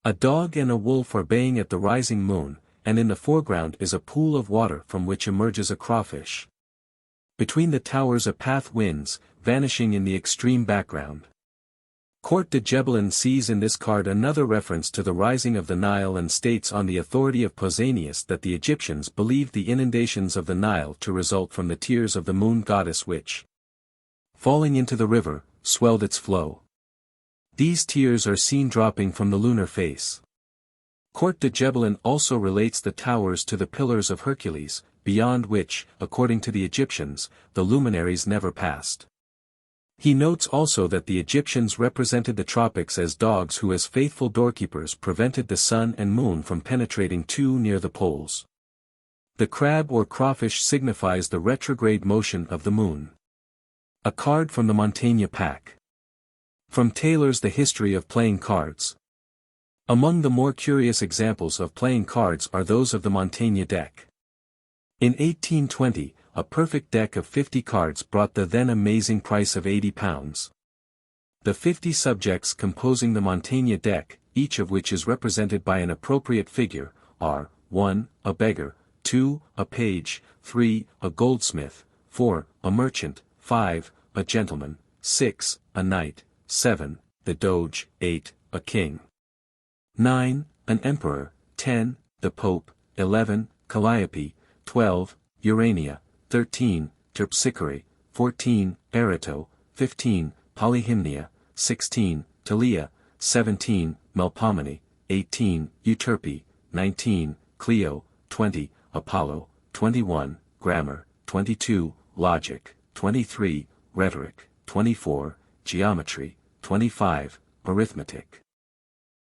A dog and a wolf are baying at the rising moon, and in the foreground is a pool of water from which emerges a crawfish. Between the towers a path winds, vanishing in the extreme background. Court de Gebelin sees in this card another reference to the rising of the Nile and states on the authority of Pausanias that the Egyptians believed the inundations of the Nile to result from the tears of the moon goddess which, falling into the river, swelled its flow. These tears are seen dropping from the lunar face. Court de Gebelin also relates the towers to the pillars of Hercules, beyond which, according to the Egyptians, the luminaries never passed. He notes also that the Egyptians represented the tropics as dogs who as faithful doorkeepers prevented the sun and moon from penetrating too near the poles. The crab or crawfish signifies the retrograde motion of the moon. A card from the Montaigne pack. From Taylor's The History of Playing Cards. Among the more curious examples of playing cards are those of the Montaigne deck. In 1820, a perfect deck of 50 cards brought the then amazing price of £80. The 50 subjects composing the Montaigne deck, each of which is represented by an appropriate figure, are 1. A beggar, 2. A page, 3. A goldsmith, 4. A merchant, 5. A gentleman, 6. A knight, 7. The doge, 8. A king, 9. An emperor, 10. The pope, 11. Calliope, 12. Urania, 13, Terpsichore, 14, Erato, 15, Polyhymnia, 16, Talia, 17, Melpomene, 18, Euterpe, 19, Clio, 20, Apollo, 21, Grammar, 22, Logic, 23, Rhetoric, 24, Geometry, 25, Arithmetic,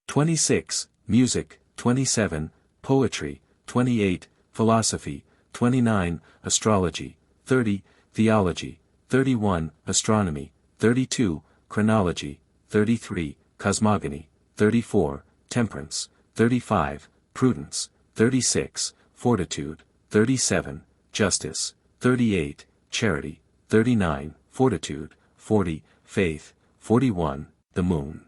26, Music, 27, Poetry, 28, Philosophy, 29, Astrology, 30, Theology, 31, Astronomy, 32, Chronology, 33, Cosmogony, 34, Temperance, 35, Prudence, 36, Fortitude, 37, Justice, 38, Charity, 39, Fortitude, 40, Faith, 41, the Moon,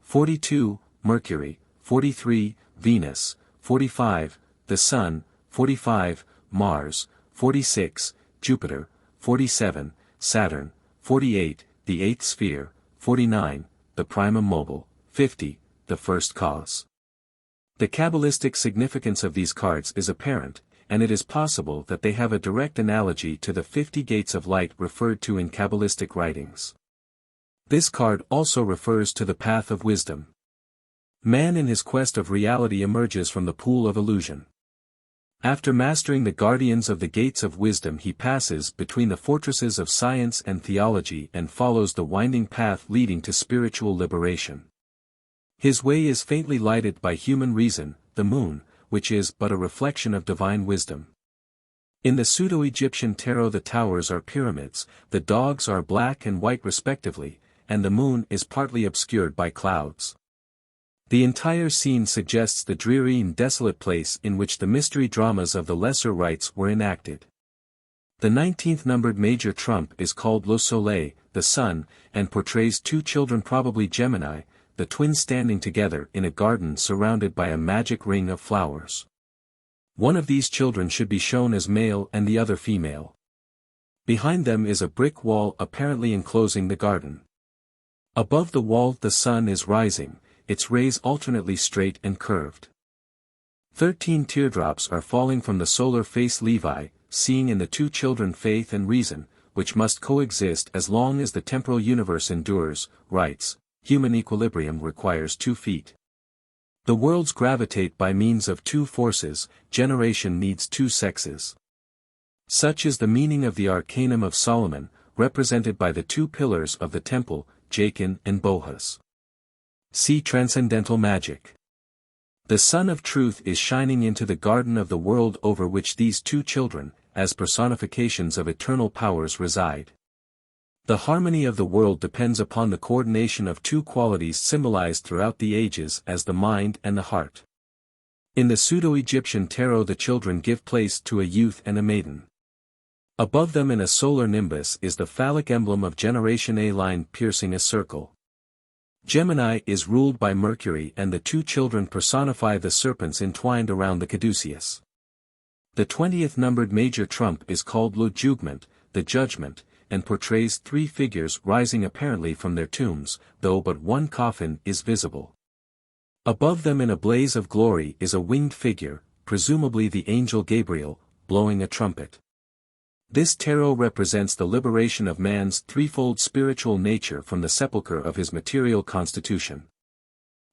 42, Mercury, 43, Venus, 45, the Sun, 45, Mars, 46, Jupiter, 47, Saturn, 48, the eighth sphere, 49, the primum mobile, 50, the first cause. The Kabbalistic significance of these cards is apparent, and it is possible that they have a direct analogy to the 50 gates of light referred to in Kabbalistic writings. This card also refers to the path of wisdom. Man in his quest of reality emerges from the pool of illusion. After mastering the guardians of the gates of wisdom, he passes between the fortresses of science and theology and follows the winding path leading to spiritual liberation. His way is faintly lighted by human reason, the moon, which is but a reflection of divine wisdom. In the Pseudo-Egyptian tarot, the towers are pyramids, the dogs are black and white respectively, and the moon is partly obscured by clouds. The entire scene suggests the dreary and desolate place in which the mystery dramas of the lesser rites were enacted. The 19th numbered major trump is called Le Soleil, the sun, and portrays two children, probably Gemini, the twins standing together in a garden surrounded by a magic ring of flowers. One of these children should be shown as male and the other female. Behind them is a brick wall apparently enclosing the garden. Above the wall the sun is rising, its rays alternately straight and curved. 13 teardrops are falling from the solar face. Levi, seeing in the two children faith and reason, which must coexist as long as the temporal universe endures, writes, human equilibrium requires 2 feet. The worlds gravitate by means of 2 forces, generation needs 2 sexes. Such is the meaning of the Arcanum of Solomon, represented by the 2 pillars of the temple, Jachin and Boaz. See Transcendental Magic. The Sun of Truth is shining into the garden of the world over which these 2 children, as personifications of eternal powers, reside. The harmony of the world depends upon the coordination of 2 qualities symbolized throughout the ages as the mind and the heart. In the Pseudo-Egyptian tarot, the children give place to a youth and a maiden. Above them in a solar nimbus is the phallic emblem of generation, a line piercing a circle. Gemini is ruled by Mercury, and the 2 children personify the serpents entwined around the caduceus. The 20th numbered major trump is called Le Jugement, the judgment, and portrays 3 figures rising apparently from their tombs, though but one coffin is visible. Above them in a blaze of glory is a winged figure, presumably the angel Gabriel, blowing a trumpet. This tarot represents the liberation of man's threefold spiritual nature from the sepulchre of his material constitution.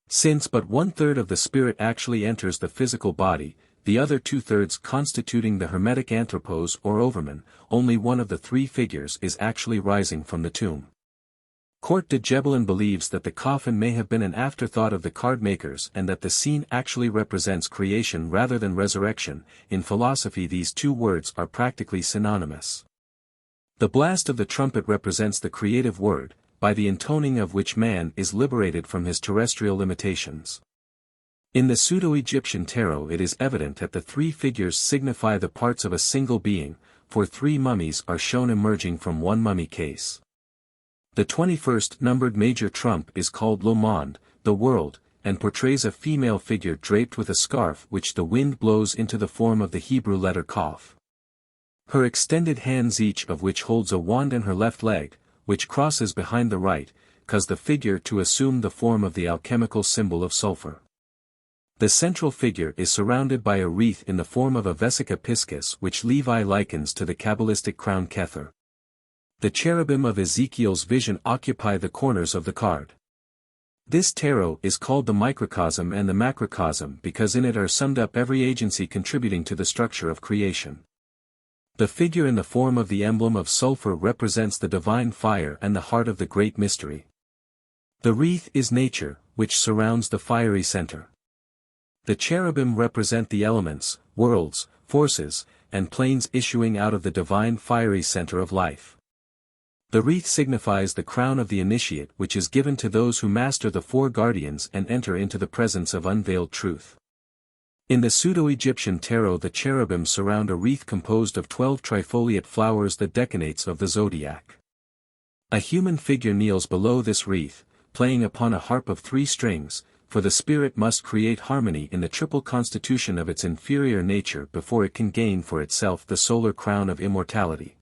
Since but 1/3 of the spirit actually enters the physical body, the other 2/3 constituting the Hermetic anthropos or overman, only one of the 3 figures is actually rising from the tomb. Court de Gebelin believes that the coffin may have been an afterthought of the card makers and that the scene actually represents creation rather than resurrection. In philosophy, these 2 words are practically synonymous. The blast of the trumpet represents the creative word, by the intoning of which man is liberated from his terrestrial limitations. In the Pseudo-Egyptian tarot, it is evident that the 3 figures signify the parts of a single being, for 3 mummies are shown emerging from one mummy case. The 21st numbered major trump is called Le Monde, the world, and portrays a female figure draped with a scarf which the wind blows into the form of the Hebrew letter Kaf. Her extended hands, each of which holds a wand, in her left leg, which crosses behind the right, cause the figure to assume the form of the alchemical symbol of sulfur. The central figure is surrounded by a wreath in the form of a vesica piscis which Levi likens to the Kabbalistic crown Kether. The cherubim of Ezekiel's vision occupy the corners of the card. This tarot is called the microcosm and the macrocosm because in it are summed up every agency contributing to the structure of creation. The figure in the form of the emblem of sulfur represents the divine fire and the heart of the great mystery. The wreath is nature, which surrounds the fiery center. The cherubim represent the elements, worlds, forces, and planes issuing out of the divine fiery center of life. The wreath signifies the crown of the initiate which is given to those who master the four guardians and enter into the presence of unveiled truth. In the Pseudo-Egyptian tarot the cherubim surround a wreath composed of 12 trifoliate flowers, the decanates of the zodiac. A human figure kneels below this wreath, playing upon a harp of 3 strings, for the spirit must create harmony in the triple constitution of its inferior nature before it can gain for itself the solar crown of immortality.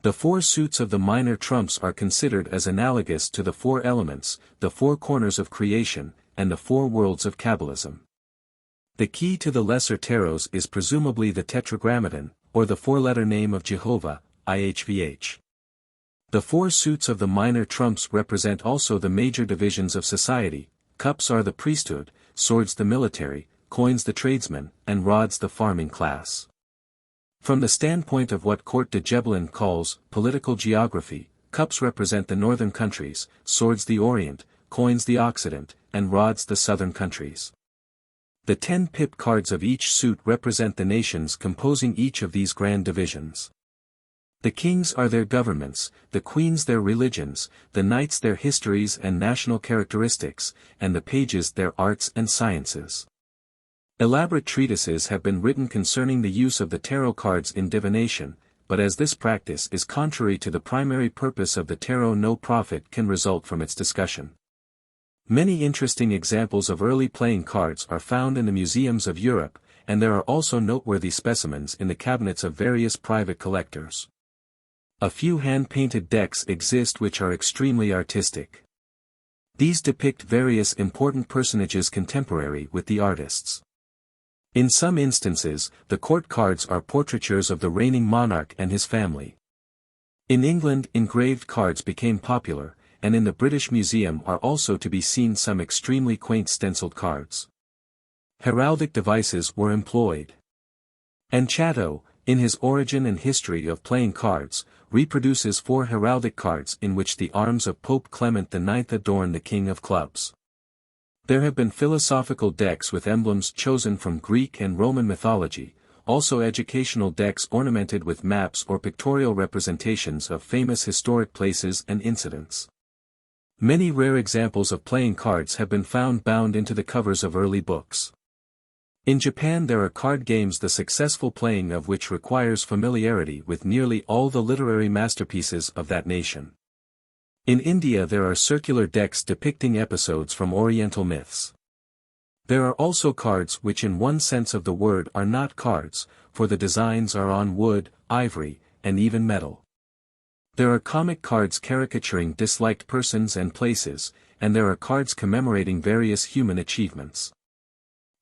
The 4 suits of the minor trumps are considered as analogous to the 4 elements, the 4 corners of creation, and the 4 worlds of Kabbalism. The key to the lesser tarots is presumably the tetragrammaton, or the 4-letter name of Jehovah, IHVH. The 4 suits of the minor trumps represent also the major divisions of society: cups are the priesthood, swords the military, coins the tradesman, and rods the farming class. From the standpoint of what Court de Gebelin calls political geography, cups represent the northern countries, swords the Orient, coins the Occident, and rods the southern countries. The 10 pip cards of each suit represent the nations composing each of these grand divisions. The kings are their governments, the queens their religions, the knights their histories and national characteristics, and the pages their arts and sciences. Elaborate treatises have been written concerning the use of the tarot cards in divination, but as this practice is contrary to the primary purpose of the tarot, no profit can result from its discussion. Many interesting examples of early playing cards are found in the museums of Europe, and there are also noteworthy specimens in the cabinets of various private collectors. A few hand-painted decks exist which are extremely artistic. These depict various important personages contemporary with the artists. In some instances, the court cards are portraitures of the reigning monarch and his family. In England, engraved cards became popular, and in the British Museum are also to be seen some extremely quaint stenciled cards. Heraldic devices were employed. And Chatto, in his Origin and History of Playing Cards, reproduces 4 heraldic cards in which the arms of Pope Clement IX adorn the King of Clubs. There have been philosophical decks with emblems chosen from Greek and Roman mythology, also educational decks ornamented with maps or pictorial representations of famous historic places and incidents. Many rare examples of playing cards have been found bound into the covers of early books. In Japan there are card games the successful playing of which requires familiarity with nearly all the literary masterpieces of that nation. In India there are circular decks depicting episodes from Oriental myths. There are also cards which in one sense of the word are not cards, for the designs are on wood, ivory, and even metal. There are comic cards caricaturing disliked persons and places, and there are cards commemorating various human achievements.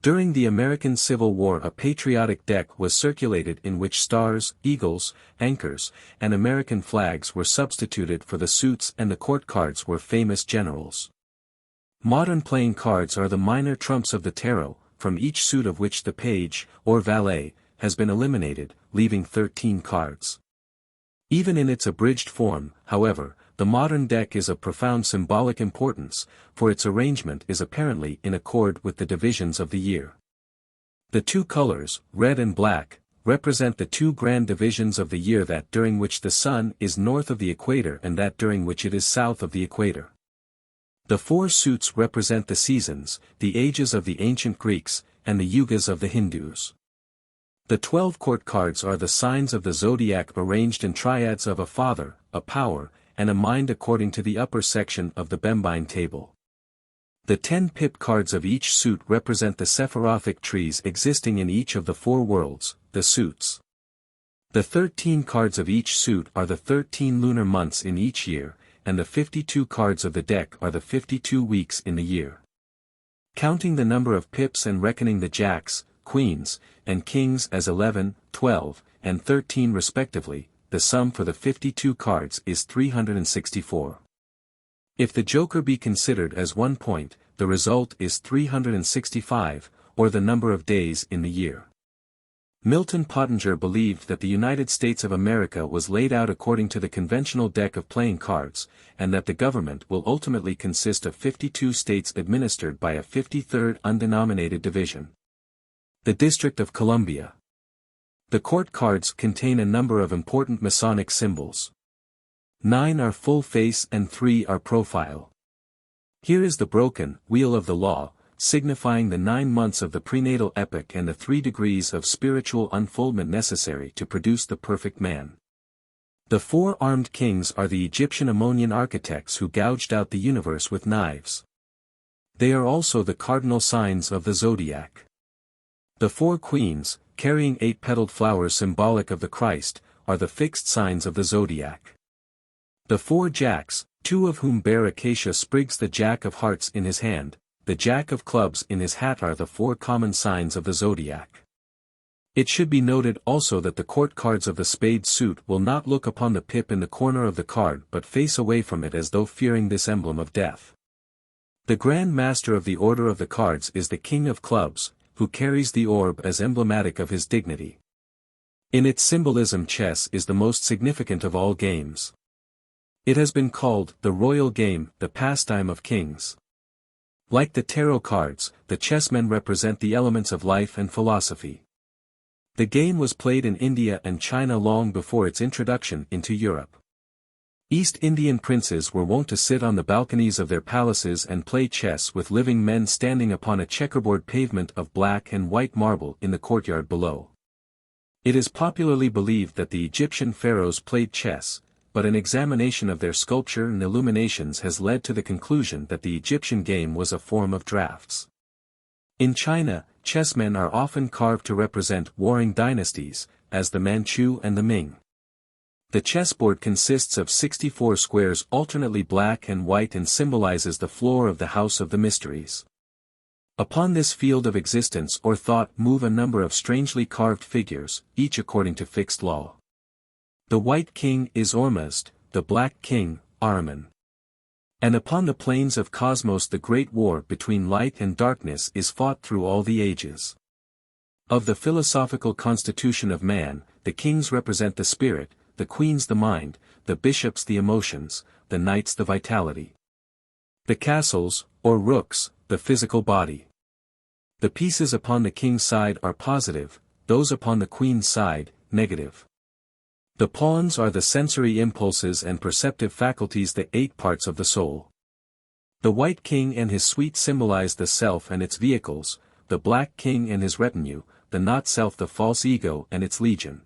During the American Civil War a patriotic deck was circulated in which stars, eagles, anchors, and American flags were substituted for the suits, and the court cards were famous generals. Modern playing cards are the minor trumps of the tarot, from each suit of which the page, or valet, has been eliminated, leaving 13 cards. Even in its abridged form, however, the modern deck is of profound symbolic importance, for its arrangement is apparently in accord with the divisions of the year. The 2 colors, red and black, represent the 2 grand divisions of the year, that during which the sun is north of the equator and that during which it is south of the equator. The 4 suits represent the seasons, the ages of the ancient Greeks, and the yugas of the Hindus. The 12 court cards are the signs of the zodiac arranged in triads of a father, a power, and a mind according to the upper section of the Bembine table. The 10 pip cards of each suit represent the Sephirothic trees existing in each of the 4 worlds, the suits. The 13 cards of each suit are the 13 lunar months in each year, and the 52 cards of the deck are the 52 weeks in the year. Counting the number of pips and reckoning the jacks, queens, and kings as 11, 12, and 13 respectively, the sum for the 52 cards is 364. If the joker be considered as 1 point, the result is 365, or the number of days in the year. Milton Pottinger believed that the United States of America was laid out according to the conventional deck of playing cards, and that the government will ultimately consist of 52 states administered by a 53rd undenominated division. The District of Columbia. The court cards contain a number of important Masonic symbols. 9 are full face and 3 are profile. Here is the broken wheel of the law, signifying the 9 months of the prenatal epoch and the 3 degrees of spiritual unfoldment necessary to produce the perfect man. The 4 armed kings are the Egyptian Ammonian architects who gouged out the universe with knives. They are also the cardinal signs of the zodiac. The 4 queens, carrying 8 petaled flowers symbolic of the Christ, are the fixed signs of the zodiac. The 4 jacks, 2 of whom bear acacia sprigs, the jack of hearts in his hand, the jack of clubs in his hat, are the 4 common signs of the zodiac. It should be noted also that the court cards of the spade suit will not look upon the pip in the corner of the card but face away from it as though fearing this emblem of death. The Grand Master of the Order of the Cards is the King of Clubs, who carries the orb as emblematic of his dignity. In its symbolism, chess is the most significant of all games. It has been called the royal game, the pastime of kings. Like the tarot cards, the chessmen represent the elements of life and philosophy. The game was played in India and China long before its introduction into Europe. East Indian princes were wont to sit on the balconies of their palaces and play chess with living men standing upon a checkerboard pavement of black and white marble in the courtyard below. It is popularly believed that the Egyptian pharaohs played chess, but an examination of their sculpture and illuminations has led to the conclusion that the Egyptian game was a form of drafts. In China, chessmen are often carved to represent warring dynasties, as the Manchu and the Ming. The chessboard consists of 64 squares alternately black and white and symbolizes the floor of the House of the Mysteries. Upon this field of existence or thought move a number of strangely carved figures, each according to fixed law. The white king is Ormuzd, the black king, Ahriman. And upon the plains of Cosmos the great war between light and darkness is fought through all the ages. Of the philosophical constitution of man, the kings represent the spirit, the queens the mind, the bishops the emotions, the knights the vitality. The castles, or rooks, the physical body. The pieces upon the king's side are positive, those upon the queen's side, negative. The pawns are the sensory impulses and perceptive faculties, the 8 parts of the soul. The white king and his suite symbolize the self and its vehicles, the black king and his retinue, the not-self, the false ego and its legion.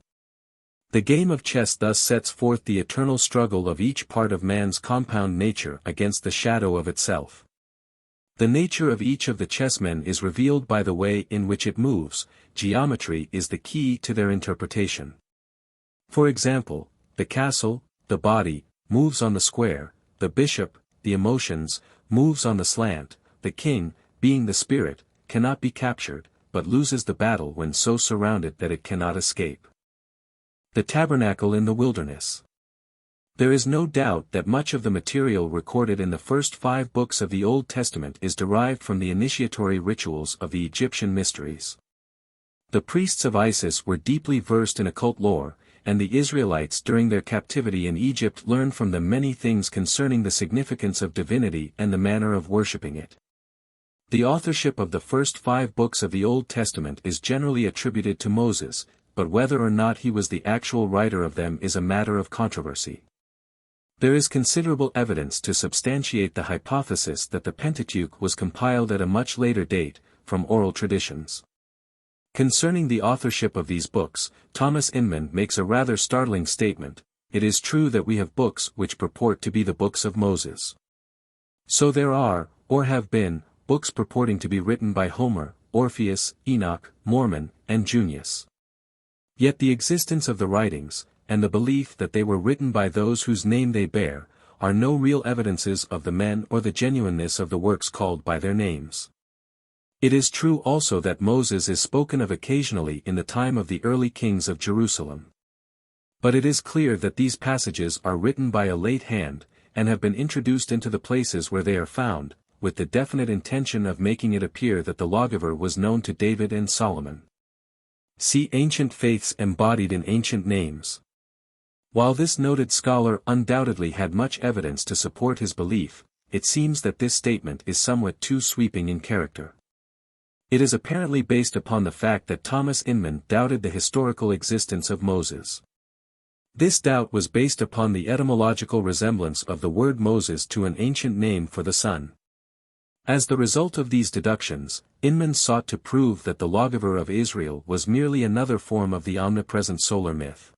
The game of chess thus sets forth the eternal struggle of each part of man's compound nature against the shadow of itself. The nature of each of the chessmen is revealed by the way in which it moves. Geometry is the key to their interpretation. For example, the castle, the body, moves on the square, the bishop, the emotions, moves on the slant, the king, being the spirit, cannot be captured, but loses the battle when so surrounded that it cannot escape. The tabernacle in the wilderness. There is no doubt that much of the material recorded in the first 5 books of the Old Testament is derived from the initiatory rituals of the Egyptian mysteries. The priests of Isis were deeply versed in occult lore, and the Israelites during their captivity in Egypt learned from them many things concerning the significance of divinity and the manner of worshipping it. The authorship of the first 5 books of the Old Testament is generally attributed to Moses, but whether or not he was the actual writer of them is a matter of controversy. There is considerable evidence to substantiate the hypothesis that the Pentateuch was compiled at a much later date, from oral traditions. Concerning the authorship of these books, Thomas Inman makes a rather startling statement: "It is true that we have books which purport to be the books of Moses. So there are, or have been, books purporting to be written by Homer, Orpheus, Enoch, Mormon, and Junius. Yet the existence of the writings, and the belief that they were written by those whose name they bear, are no real evidences of the men or the genuineness of the works called by their names. It is true also that Moses is spoken of occasionally in the time of the early kings of Jerusalem. But it is clear that these passages are written by a late hand, and have been introduced into the places where they are found, with the definite intention of making it appear that the lawgiver was known to David and Solomon. See Ancient Faiths embodied in ancient names. While this noted scholar undoubtedly had much evidence to support his belief, it seems that this statement is somewhat too sweeping in character. It is apparently based upon the fact that Thomas Inman doubted the historical existence of Moses. This doubt was based upon the etymological resemblance of the word Moses to an ancient name for the sun. As the result of these deductions, Inman sought to prove that the lawgiver of Israel was merely another form of the omnipresent solar myth.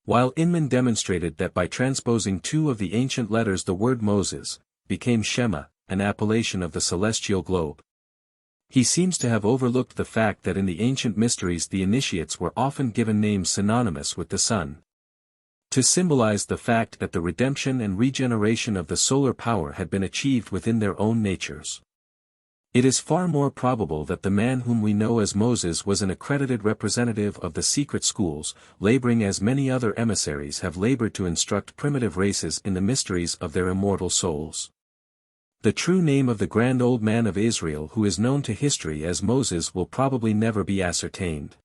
While Inman demonstrated that by transposing two of the ancient letters the word Moses became Shema, an appellation of the celestial globe. He seems to have overlooked the fact that in the ancient mysteries the initiates were often given names synonymous with the sun, to symbolize the fact that the redemption and regeneration of the solar power had been achieved within their own natures. It is far more probable that the man whom we know as Moses was an accredited representative of the secret schools, laboring as many other emissaries have labored to instruct primitive races in the mysteries of their immortal souls. The true name of the grand old man of Israel who is known to history as Moses will probably never be ascertained.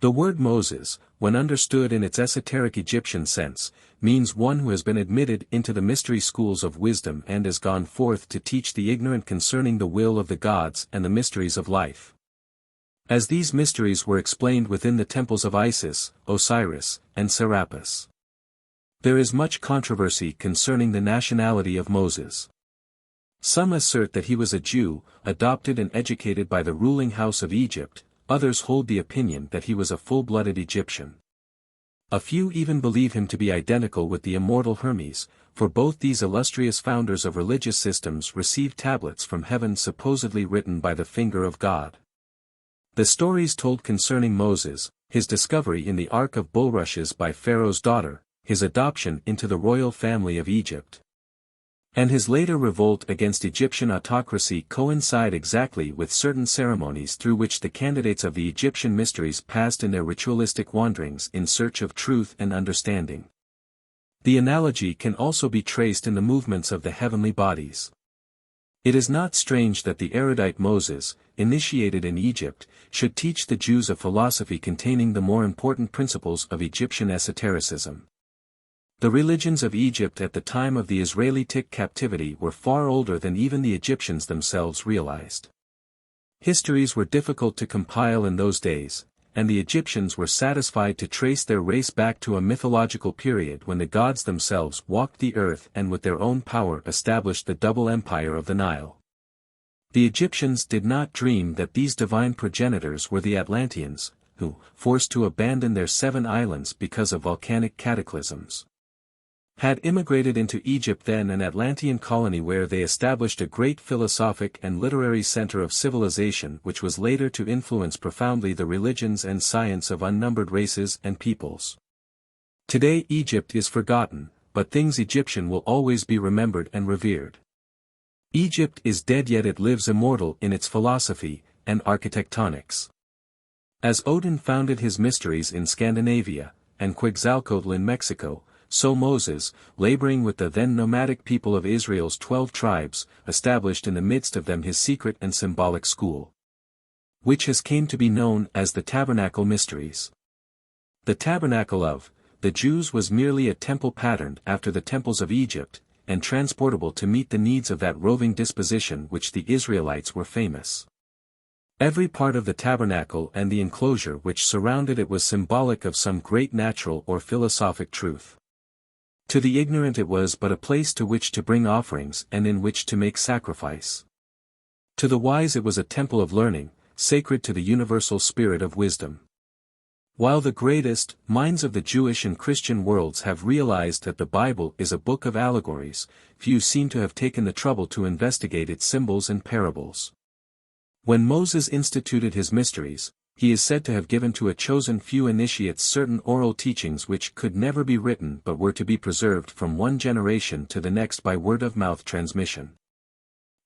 The word Moses, when understood in its esoteric Egyptian sense, means one who has been admitted into the mystery schools of wisdom and has gone forth to teach the ignorant concerning the will of the gods and the mysteries of life. As these mysteries were explained within the temples of Isis, Osiris, and Serapis. There is much controversy concerning the nationality of Moses. Some assert that he was a Jew, adopted and educated by the ruling house of Egypt, others hold the opinion that he was a full-blooded Egyptian. A few even believe him to be identical with the immortal Hermes, for both these illustrious founders of religious systems received tablets from heaven supposedly written by the finger of God. The stories told concerning Moses, his discovery in the Ark of Bulrushes by Pharaoh's daughter, his adoption into the royal family of Egypt, and his later revolt against Egyptian autocracy coincide exactly with certain ceremonies through which the candidates of the Egyptian mysteries passed in their ritualistic wanderings in search of truth and understanding. The analogy can also be traced in the movements of the heavenly bodies. It is not strange that the erudite Moses, initiated in Egypt, should teach the Jews a philosophy containing the more important principles of Egyptian esotericism. The religions of Egypt at the time of the Israelitic captivity were far older than even the Egyptians themselves realized. Histories were difficult to compile in those days, and the Egyptians were satisfied to trace their race back to a mythological period when the gods themselves walked the earth and with their own power established the double empire of the Nile. The Egyptians did not dream that these divine progenitors were the Atlanteans, who, forced to abandon their 7 islands because of volcanic cataclysms, had immigrated into Egypt, then an Atlantean colony where they established a great philosophic and literary center of civilization which was later to influence profoundly the religions and science of unnumbered races and peoples. Today Egypt is forgotten, but things Egyptian will always be remembered and revered. Egypt is dead, yet it lives immortal in its philosophy and architectonics. As Odin founded his mysteries in Scandinavia, and Quetzalcoatl in Mexico, so Moses, laboring with the then nomadic people of Israel's 12 tribes, established in the midst of them his secret and symbolic school, which has came to be known as the Tabernacle Mysteries. The Tabernacle of the Jews was merely a temple patterned after the temples of Egypt, and transportable to meet the needs of that roving disposition which the Israelites were famous. Every part of the tabernacle and the enclosure which surrounded it was symbolic of some great natural or philosophic truth. To the ignorant it was but a place to which to bring offerings and in which to make sacrifice. To the wise it was a temple of learning, sacred to the universal spirit of wisdom. While the greatest minds of the Jewish and Christian worlds have realized that the Bible is a book of allegories, few seem to have taken the trouble to investigate its symbols and parables. When Moses instituted his mysteries, he is said to have given to a chosen few initiates certain oral teachings which could never be written but were to be preserved from one generation to the next by word-of-mouth transmission.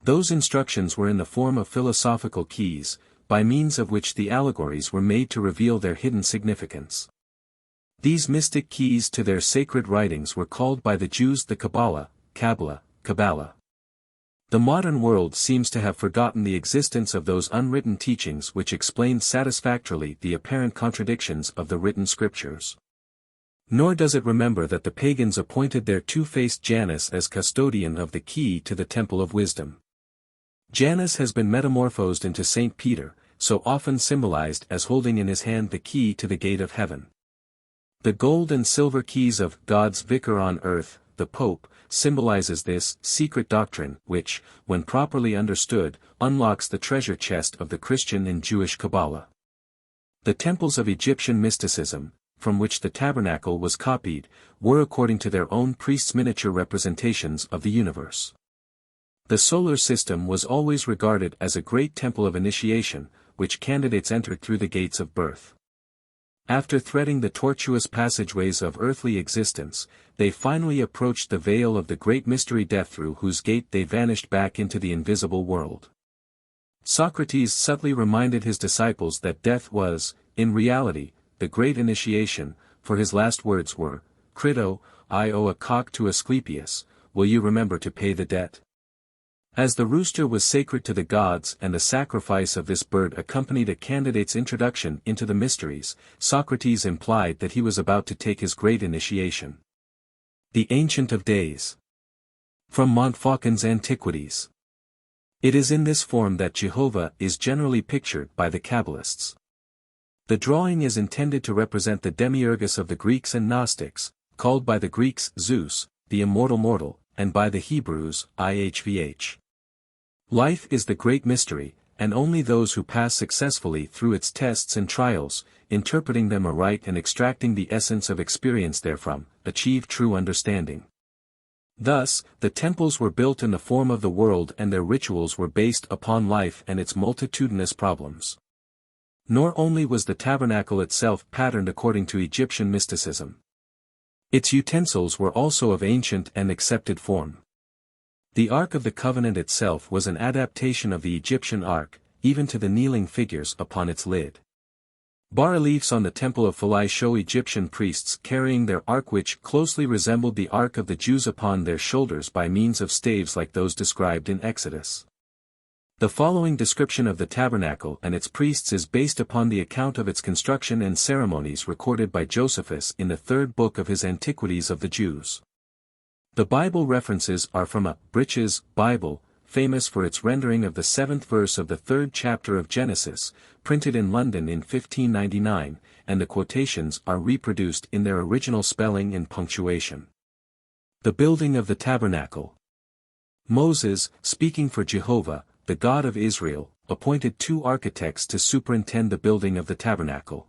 Those instructions were in the form of philosophical keys, by means of which the allegories were made to reveal their hidden significance. These mystic keys to their sacred writings were called by the Jews the Qabbalah, Qabbalah. The modern world seems to have forgotten the existence of those unwritten teachings which explain satisfactorily the apparent contradictions of the written scriptures. Nor does it remember that the pagans appointed their two-faced Janus as custodian of the key to the Temple of Wisdom. Janus has been metamorphosed into Saint Peter, so often symbolized as holding in his hand the key to the gate of heaven. The gold and silver keys of God's vicar on earth, the Pope, symbolizes this secret doctrine which, when properly understood, unlocks the treasure chest of the Christian and Jewish Qabbalah. The temples of Egyptian mysticism, from which the Tabernacle was copied, were according to their own priests miniature representations of the universe. The solar system was always regarded as a great temple of initiation, which candidates entered through the gates of birth. After threading the tortuous passageways of earthly existence, they finally approached the veil of the great mystery death through whose gate they vanished back into the invisible world. Socrates subtly reminded his disciples that death was, in reality, the great initiation, for his last words were, "Crito, I owe a cock to Asclepius, will you remember to pay the debt?" As the rooster was sacred to the gods and the sacrifice of this bird accompanied a candidate's introduction into the mysteries, Socrates implied that he was about to take his great initiation. The Ancient of Days. From Montfaucon's Antiquities. It is in this form that Jehovah is generally pictured by the Kabbalists. The drawing is intended to represent the demiurgus of the Greeks and Gnostics, called by the Greeks Zeus, the immortal mortal, and by the Hebrews Ihvh. Life is the great mystery, and only those who pass successfully through its tests and trials, interpreting them aright and extracting the essence of experience therefrom, achieve true understanding. Thus, the temples were built in the form of the world and their rituals were based upon life and its multitudinous problems. Nor only was the tabernacle itself patterned according to Egyptian mysticism. Its utensils were also of ancient and accepted form. The Ark of the Covenant itself was an adaptation of the Egyptian Ark, even to the kneeling figures upon its lid. Bas-reliefs on the Temple of Philae show Egyptian priests carrying their ark which closely resembled the Ark of the Jews upon their shoulders by means of staves like those described in Exodus. The following description of the tabernacle and its priests is based upon the account of its construction and ceremonies recorded by Josephus in the third book of his Antiquities of the Jews. The Bible references are from a Britches Bible, famous for its rendering of the 7th verse of the 3rd chapter of Genesis, printed in London in 1599, and the quotations are reproduced in their original spelling and punctuation. The building of the tabernacle. Moses, speaking for Jehovah, the God of Israel, appointed 2 architects to superintend the building of the tabernacle.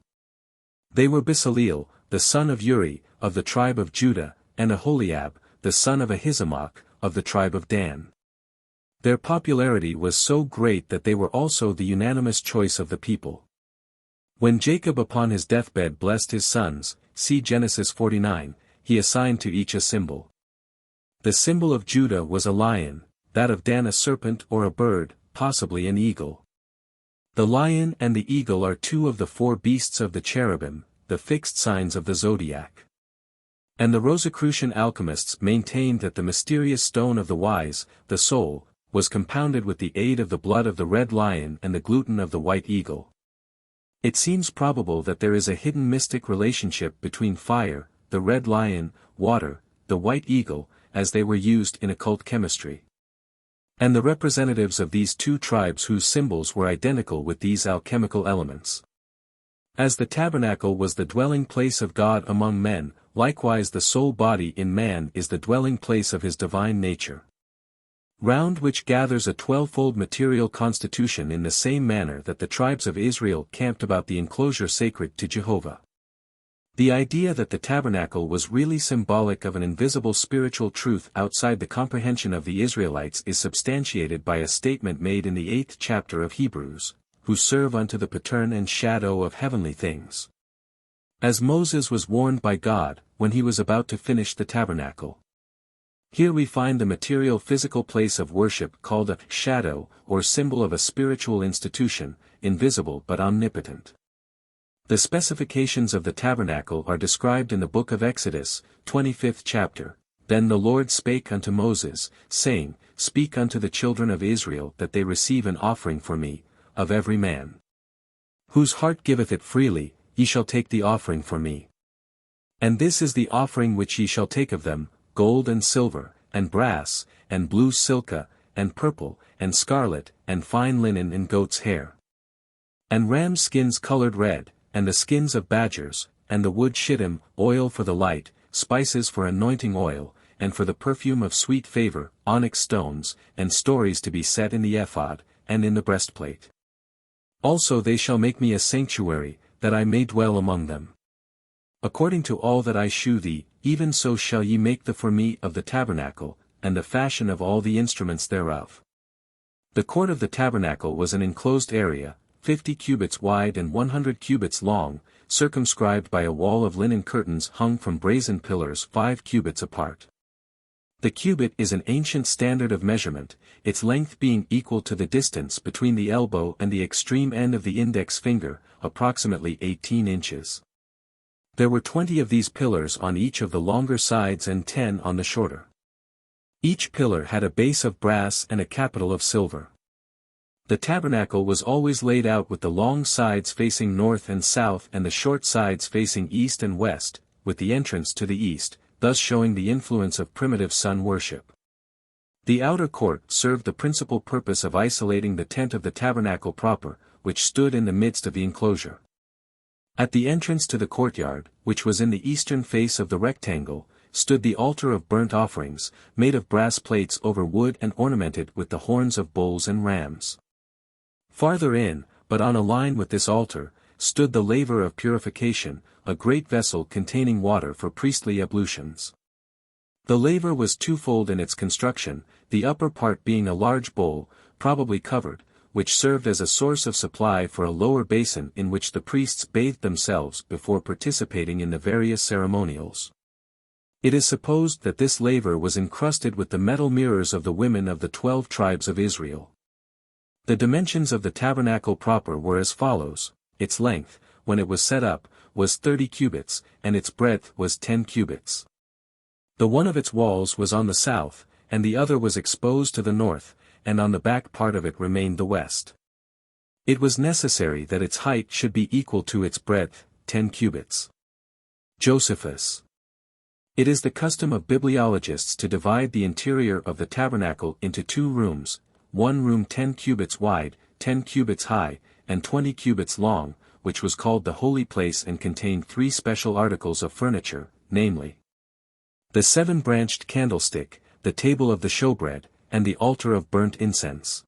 They were Bezaleel, the son of Uri, of the tribe of Judah, and Aholiab, the son of Ahisamach, of the tribe of Dan. Their popularity was so great that they were also the unanimous choice of the people. When Jacob upon his deathbed blessed his sons, see Genesis 49, he assigned to each a symbol. The symbol of Judah was a lion, that of Dan a serpent or a bird, possibly an eagle. The lion and the eagle are 2 of the 4 beasts of the cherubim, the fixed signs of the zodiac. And the Rosicrucian alchemists maintained that the mysterious stone of the wise, the soul, was compounded with the aid of the blood of the red lion and the gluten of the white eagle. It seems probable that there is a hidden mystic relationship between fire, the red lion, water, the white eagle, as they were used in occult chemistry. And the representatives of these 2 tribes whose symbols were identical with these alchemical elements. As the tabernacle was the dwelling place of God among men, likewise the soul body in man is the dwelling place of his divine nature. Round which gathers a 12-fold material constitution in the same manner that the tribes of Israel camped about the enclosure sacred to Jehovah. The idea that the tabernacle was really symbolic of an invisible spiritual truth outside the comprehension of the Israelites is substantiated by a statement made in the 8th chapter of Hebrews, who serve unto the pattern and shadow of heavenly things. As Moses was warned by God, when he was about to finish the tabernacle. Here we find the material physical place of worship called a shadow or symbol of a spiritual institution, invisible but omnipotent. The specifications of the tabernacle are described in the book of Exodus, 25th chapter. Then the Lord spake unto Moses, saying, Speak unto the children of Israel that they receive an offering for me, of every man. Whose heart giveth it freely, ye shall take the offering for me. And this is the offering which ye shall take of them, gold and silver, and brass, and blue silka, and purple, and scarlet, and fine linen and goat's hair. And ram's skins colored red, and the skins of badgers, and the wood shittim, oil for the light, spices for anointing oil, and for the perfume of sweet favor, onyx stones, and stories to be set in the ephod, and in the breastplate. Also they shall make me a sanctuary, that I may dwell among them. According to all that I shew thee, even so shall ye make the for me of the tabernacle, and the fashion of all the instruments thereof. The court of the tabernacle was an enclosed area, 50 cubits wide and 100 cubits long, circumscribed by a wall of linen curtains hung from brazen pillars 5 cubits apart. The cubit is an ancient standard of measurement, its length being equal to the distance between the elbow and the extreme end of the index finger, approximately 18 inches. There were 20 of these pillars on each of the longer sides and 10 on the shorter. Each pillar had a base of brass and a capital of silver. The tabernacle was always laid out with the long sides facing north and south and the short sides facing east and west, with the entrance to the east, thus showing the influence of primitive sun worship. The outer court served the principal purpose of isolating the tent of the tabernacle proper, which stood in the midst of the enclosure. At the entrance to the courtyard, which was in the eastern face of the rectangle, stood the altar of burnt offerings, made of brass plates over wood and ornamented with the horns of bulls and rams. Farther in, but on a line with this altar, stood the laver of purification, a great vessel containing water for priestly ablutions. The laver was twofold in its construction, the upper part being a large bowl, probably covered, which served as a source of supply for a lower basin in which the priests bathed themselves before participating in the various ceremonials. It is supposed that this laver was encrusted with the metal mirrors of the women of the 12 tribes of Israel. The dimensions of the tabernacle proper were as follows: its length, when it was set up, was 30 cubits, and its breadth was 10 cubits. The one of its walls was on the south, and the other was exposed to the north, and on the back part of it remained the west. It was necessary that its height should be equal to its breadth, 10 cubits. Josephus. It is the custom of bibliologists to divide the interior of the tabernacle into 2 rooms, one room 10 cubits wide, 10 cubits high, and 20 cubits long, which was called the holy place and contained 3 special articles of furniture, namely, the 7-branched candlestick, the table of the showbread, and the altar of burnt incense.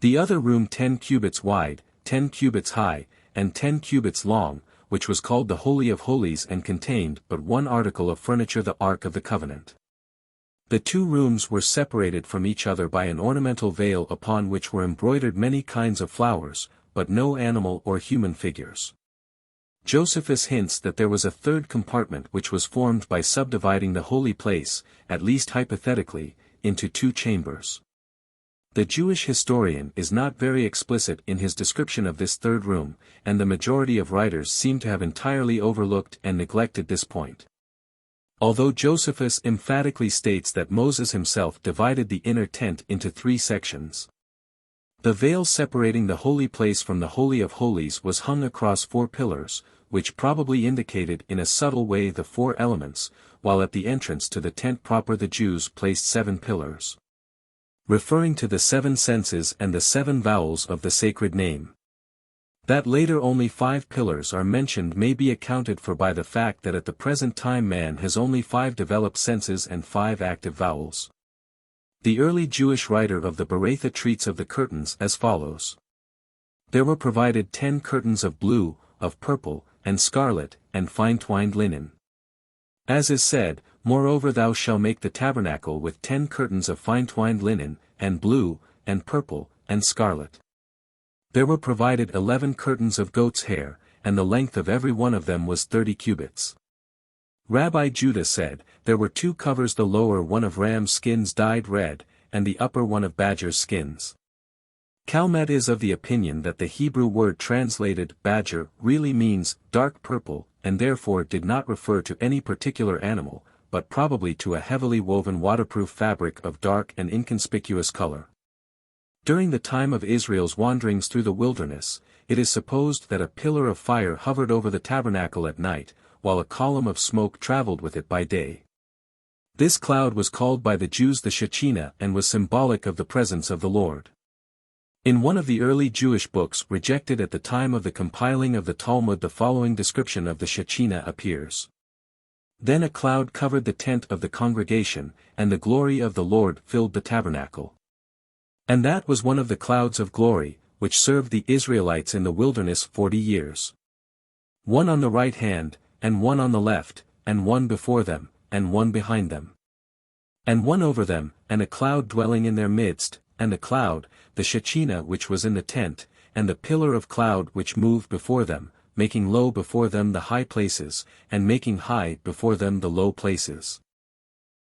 The other room 10 cubits wide, 10 cubits high, and 10 cubits long, which was called the Holy of Holies and contained but one article of furniture, the Ark of the Covenant. The 2 rooms were separated from each other by an ornamental veil upon which were embroidered many kinds of flowers, but no animal or human figures. Josephus hints that there was a 3rd compartment which was formed by subdividing the holy place, at least hypothetically, into 2 chambers. The Jewish historian is not very explicit in his description of this 3rd room, and the majority of writers seem to have entirely overlooked and neglected this point. Although Josephus emphatically states that Moses himself divided the inner tent into 3 sections. The veil separating the holy place from the Holy of Holies was hung across 4 pillars, which probably indicated in a subtle way the 4 elements, while at the entrance to the tent proper the Jews placed 7 pillars, referring to the 7 senses and the 7 vowels of the sacred name. That later only 5 pillars are mentioned may be accounted for by the fact that at the present time man has only 5 developed senses and 5 active vowels. The early Jewish writer of the Beratha treats of the curtains as follows. There were provided 10 curtains of blue, of purple, and scarlet, and fine-twined linen. As is said, moreover thou shalt make the tabernacle with 10 curtains of fine-twined linen, and blue, and purple, and scarlet. There were provided 11 curtains of goat's hair, and the length of every one of them was 30 cubits. Rabbi Judah said, there were two covers, the lower one of ram's skins dyed red, and the upper one of badger's skins. Calmet is of the opinion that the Hebrew word translated badger really means dark purple, and therefore did not refer to any particular animal, but probably to a heavily woven waterproof fabric of dark and inconspicuous color. During the time of Israel's wanderings through the wilderness, it is supposed that a pillar of fire hovered over the tabernacle at night, while a column of smoke traveled with it by day. This cloud was called by the Jews the Shekinah and was symbolic of the presence of the Lord. In one of the early Jewish books rejected at the time of the compiling of the Talmud, the following description of the Shekinah appears. Then a cloud covered the tent of the congregation, and the glory of the Lord filled the tabernacle. And that was one of the clouds of glory, which served the Israelites in the wilderness 40 years. One on the right hand, and one on the left, and one before them, and one behind them. And one over them, and a cloud dwelling in their midst, and the cloud, the Shekinah which was in the tent, and the pillar of cloud which moved before them, making low before them the high places, and making high before them the low places.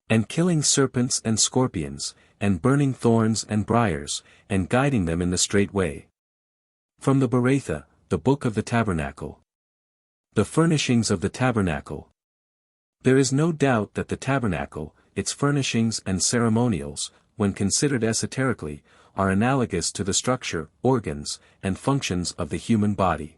And killing serpents and scorpions, and burning thorns and briars, and guiding them in the straight way. From the Beratha, the Book of the Tabernacle. The furnishings of the tabernacle. There is no doubt that the tabernacle, its furnishings and ceremonials, when considered esoterically, are analogous to the structure, organs, and functions of the human body.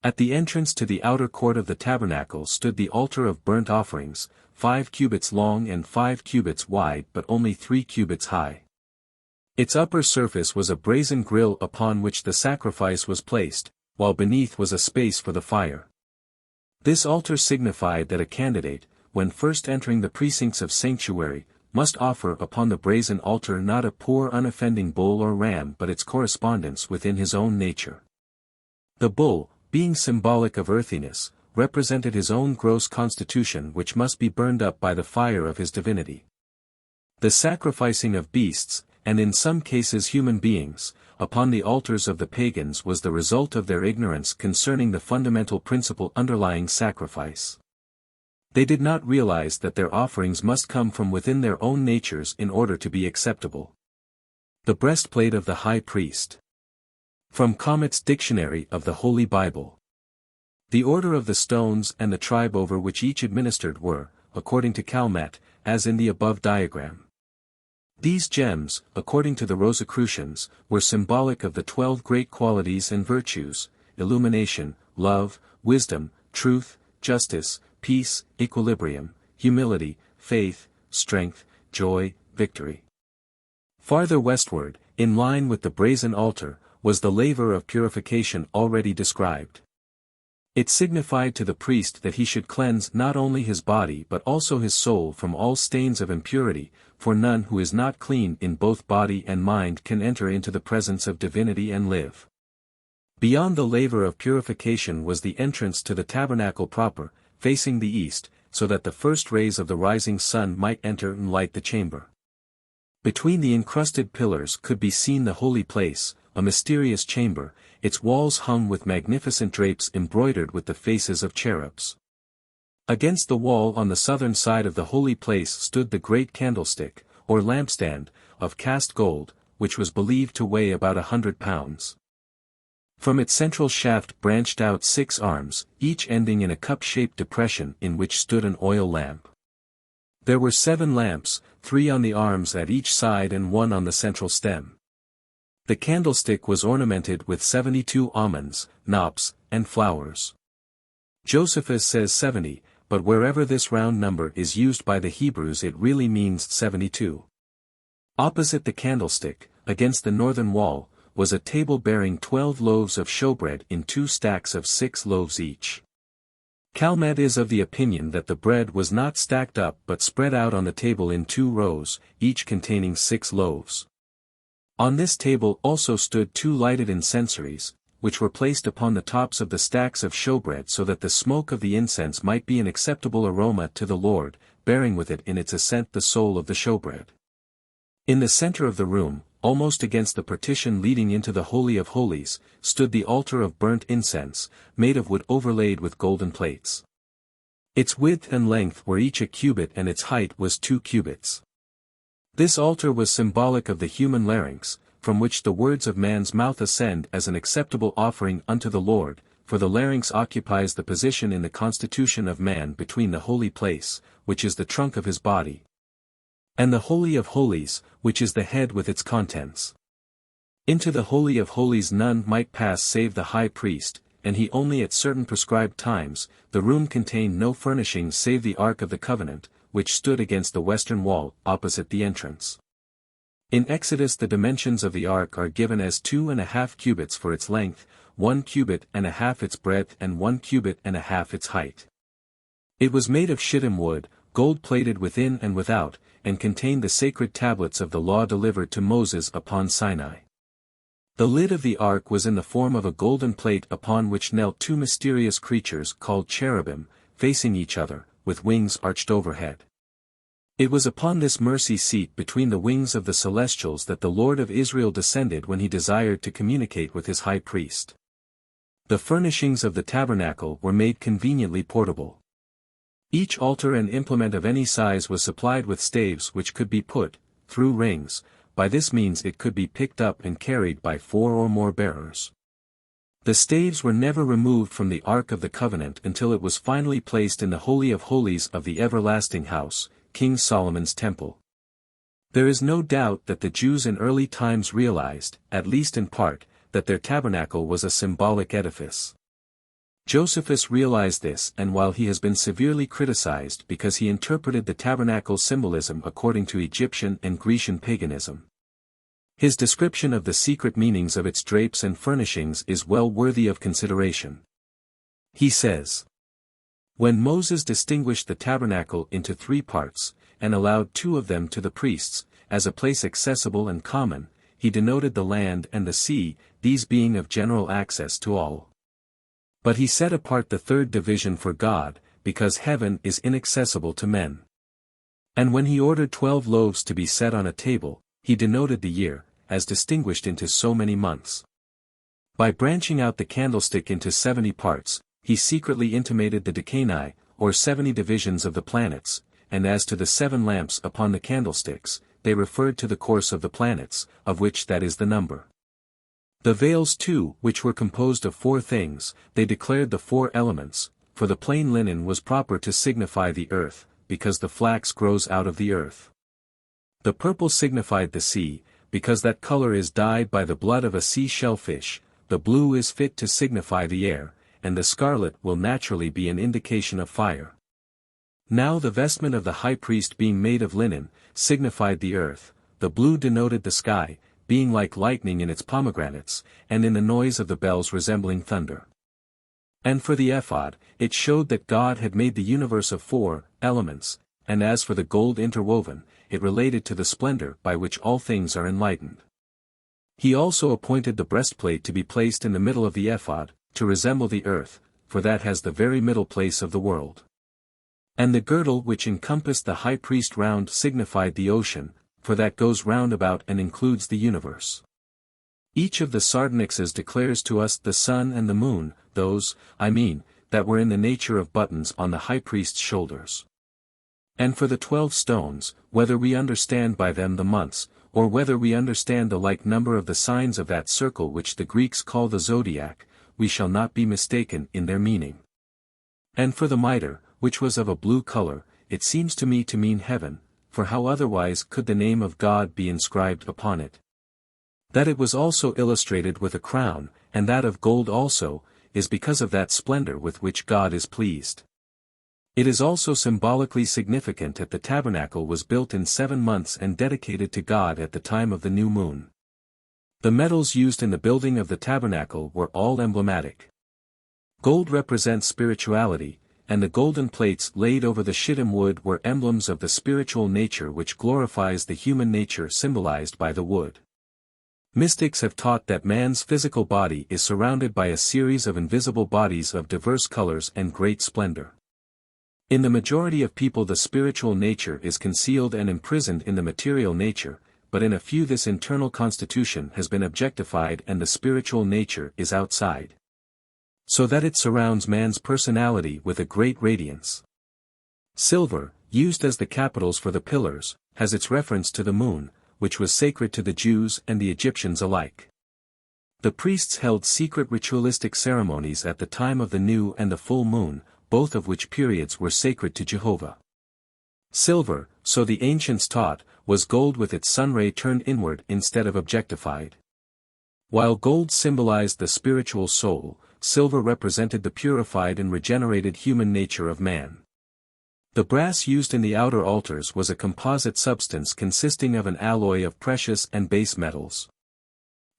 At the entrance to the outer court of the tabernacle stood the altar of burnt offerings, 5 cubits long and 5 cubits wide but only 3 cubits high. Its upper surface was a brazen grill upon which the sacrifice was placed, while beneath was a space for the fire. This altar signified that a candidate, when first entering the precincts of sanctuary, must offer upon the brazen altar not a poor unoffending bull or ram but its correspondence within his own nature. The bull, being symbolic of earthiness, represented his own gross constitution which must be burned up by the fire of his divinity. The sacrificing of beasts, and in some cases human beings, upon the altars of the pagans was the result of their ignorance concerning the fundamental principle underlying sacrifice. They did not realize that their offerings must come from within their own natures in order to be acceptable. The breastplate of the high priest. From Comet's Dictionary of the Holy Bible. The order of the stones and the tribe over which each administered were, according to Calmet, as in the above diagram. These gems, according to the Rosicrucians, were symbolic of the 12 great qualities and virtues: illumination, love, wisdom, truth, justice, peace, equilibrium, humility, faith, strength, joy, victory. Farther westward, in line with the brazen altar, was the laver of purification already described. It signified to the priest that he should cleanse not only his body but also his soul from all stains of impurity, for none who is not clean in both body and mind can enter into the presence of divinity and live. Beyond the laver of purification was the entrance to the tabernacle proper, facing the east, so that the first rays of the rising sun might enter and light the chamber. Between the encrusted pillars could be seen the holy place, a mysterious chamber, its walls hung with magnificent drapes embroidered with the faces of cherubs. Against the wall on the southern side of the holy place stood the great candlestick, or lampstand, of cast gold, which was believed to weigh about 100 pounds. From its central shaft branched out 6 arms, each ending in a cup-shaped depression in which stood an oil lamp. There were 7 lamps, 3 on the arms at each side and 1 on the central stem. The candlestick was ornamented with 72 almonds, knops, and flowers. Josephus says 70, but wherever this round number is used by the Hebrews it really means 72. Opposite the candlestick, against the northern wall, was a table bearing 12 loaves of showbread in 2 stacks of 6 loaves each. Calmet is of the opinion that the bread was not stacked up but spread out on the table in 2 rows, each containing 6 loaves. On this table also stood 2 lighted incensaries, which were placed upon the tops of the stacks of showbread so that the smoke of the incense might be an acceptable aroma to the Lord, bearing with it in its ascent the soul of the showbread. In the center of the room, almost against the partition leading into the Holy of Holies, stood the altar of burnt incense, made of wood overlaid with golden plates. Its width and length were each a cubit and its height was 2 cubits. This altar was symbolic of the human larynx, from which the words of man's mouth ascend as an acceptable offering unto the Lord, for the larynx occupies the position in the constitution of man between the holy place, which is the trunk of his body, and the Holy of Holies, which is the head with its contents. Into the Holy of Holies none might pass save the high priest, and he only at certain prescribed times. The room contained no furnishings save the Ark of the Covenant, which stood against the western wall, opposite the entrance. In Exodus the dimensions of the ark are given as 2.5 cubits for its length, 1 cubit and a half its breadth and 1 cubit and a half its height. It was made of shittim wood, gold-plated within and without, and contained the sacred tablets of the law delivered to Moses upon Sinai. The lid of the ark was in the form of a golden plate upon which knelt 2 mysterious creatures called cherubim, facing each other, with wings arched overhead. It was upon this mercy seat between the wings of the celestials that the Lord of Israel descended when he desired to communicate with his high priest. The furnishings of the tabernacle were made conveniently portable. Each altar and implement of any size was supplied with staves which could be put, through rings. By this means it could be picked up and carried by 4 or more bearers. The staves were never removed from the Ark of the Covenant until it was finally placed in the Holy of Holies of the everlasting house, King Solomon's temple. There is no doubt that the Jews in early times realized, at least in part, that their tabernacle was a symbolic edifice. Josephus realized this, and while he has been severely criticized because he interpreted the tabernacle's symbolism according to Egyptian and Grecian paganism, his description of the secret meanings of its drapes and furnishings is well worthy of consideration. He says, "When Moses distinguished the tabernacle into 3 parts, and allowed 2 of them to the priests, as a place accessible and common, he denoted the land and the sea, these being of general access to all. But he set apart the 3rd division for God, because heaven is inaccessible to men. And when he ordered 12 loaves to be set on a table, he denoted the year, as distinguished into so many months. By branching out the candlestick into 70 parts, he secretly intimated the decani, or 70 divisions of the planets, and as to the 7 lamps upon the candlesticks, they referred to the course of the planets, of which that is the number. The veils too, which were composed of 4 things, they declared the 4 elements, for the plain linen was proper to signify the earth, because the flax grows out of the earth. The purple signified the sea, because that color is dyed by the blood of a sea shellfish, the blue is fit to signify the air, and the scarlet will naturally be an indication of fire. Now the vestment of the high priest being made of linen, signified the earth, the blue denoted the sky, being like lightning in its pomegranates, and in the noise of the bells resembling thunder. And for the ephod, it showed that God had made the universe of 4 elements, and as for the gold interwoven, it related to the splendor by which all things are enlightened. He also appointed the breastplate to be placed in the middle of the ephod, to resemble the earth, for that has the very middle place of the world. And the girdle which encompassed the high priest round signified the ocean, for that goes round about and includes the universe. Each of the sardonyxes declares to us the sun and the moon, those, that were in the nature of buttons on the high priest's shoulders. And for the 12 stones, whether we understand by them the months, or whether we understand the like number of the signs of that circle which the Greeks call the zodiac, we shall not be mistaken in their meaning. And for the mitre, which was of a blue color, it seems to me to mean heaven, for how otherwise could the name of God be inscribed upon it? That it was also illustrated with a crown, and that of gold also, is because of that splendor with which God is pleased. It is also symbolically significant that the tabernacle was built in 7 months and dedicated to God at the time of the new moon. The metals used in the building of the tabernacle were all emblematic. Gold represents spirituality, and the golden plates laid over the shittim wood were emblems of the spiritual nature which glorifies the human nature symbolized by the wood. Mystics have taught that man's physical body is surrounded by a series of invisible bodies of diverse colors and great splendor. In the majority of people the spiritual nature is concealed and imprisoned in the material nature, but in a few this internal constitution has been objectified and the spiritual nature is outside, so that it surrounds man's personality with a great radiance. Silver, used as the capitals for the pillars, has its reference to the moon, which was sacred to the Jews and the Egyptians alike. The priests held secret ritualistic ceremonies at the time of the new and the full moon, both of which periods were sacred to Jehovah. Silver, so the ancients taught, was gold with its sunray turned inward instead of objectified. While gold symbolized the spiritual soul, silver represented the purified and regenerated human nature of man. The brass used in the outer altars was a composite substance consisting of an alloy of precious and base metals.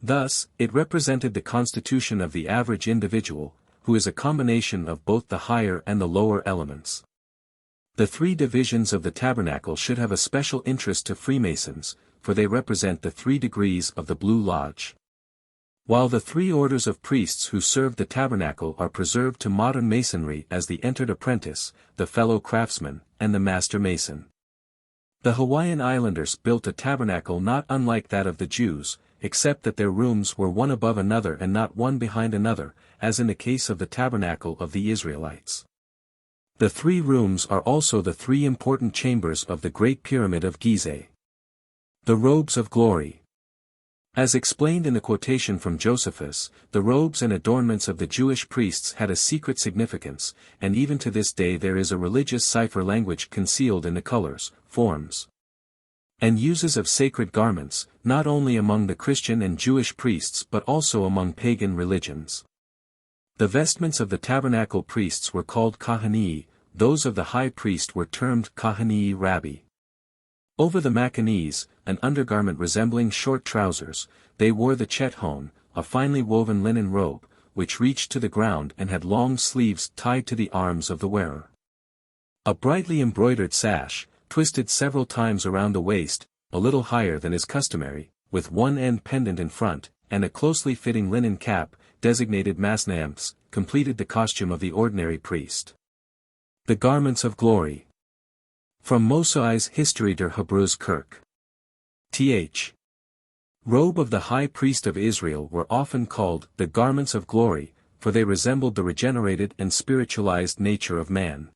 Thus, it represented the constitution of the average individual, who is a combination of both the higher and the lower elements. The three divisions of the tabernacle should have a special interest to Freemasons, for they represent the 3 degrees of the Blue Lodge. While the 3 orders of priests who served the tabernacle are preserved to modern masonry as the entered apprentice, the fellow craftsman, and the master mason. The Hawaiian Islanders built a tabernacle not unlike that of the Jews, except that their rooms were one above another and not one behind another, as in the case of the tabernacle of the Israelites. The 3 rooms are also the 3 important chambers of the Great Pyramid of Gizeh. The robes of glory. As explained in the quotation from Josephus, the robes and adornments of the Jewish priests had a secret significance, and even to this day there is a religious cipher language concealed in the colors, forms, and uses of sacred garments, not only among the Christian and Jewish priests but also among pagan religions. The vestments of the tabernacle priests were called kahani, those of the high priest were termed kahani rabbi. Over the macanes, an undergarment resembling short trousers, they wore the chethon, a finely woven linen robe, which reached to the ground and had long sleeves tied to the arms of the wearer. A brightly embroidered sash, twisted several times around the waist, a little higher than is customary, with one end pendant in front, and a closely fitting linen cap, designated masnams, completed the costume of the ordinary priest. The garments of glory. From Mosai's History der Hebrews Kirk. Th. Robe of the high priest of Israel were often called the garments of glory, for they resembled the regenerated and spiritualized nature of man.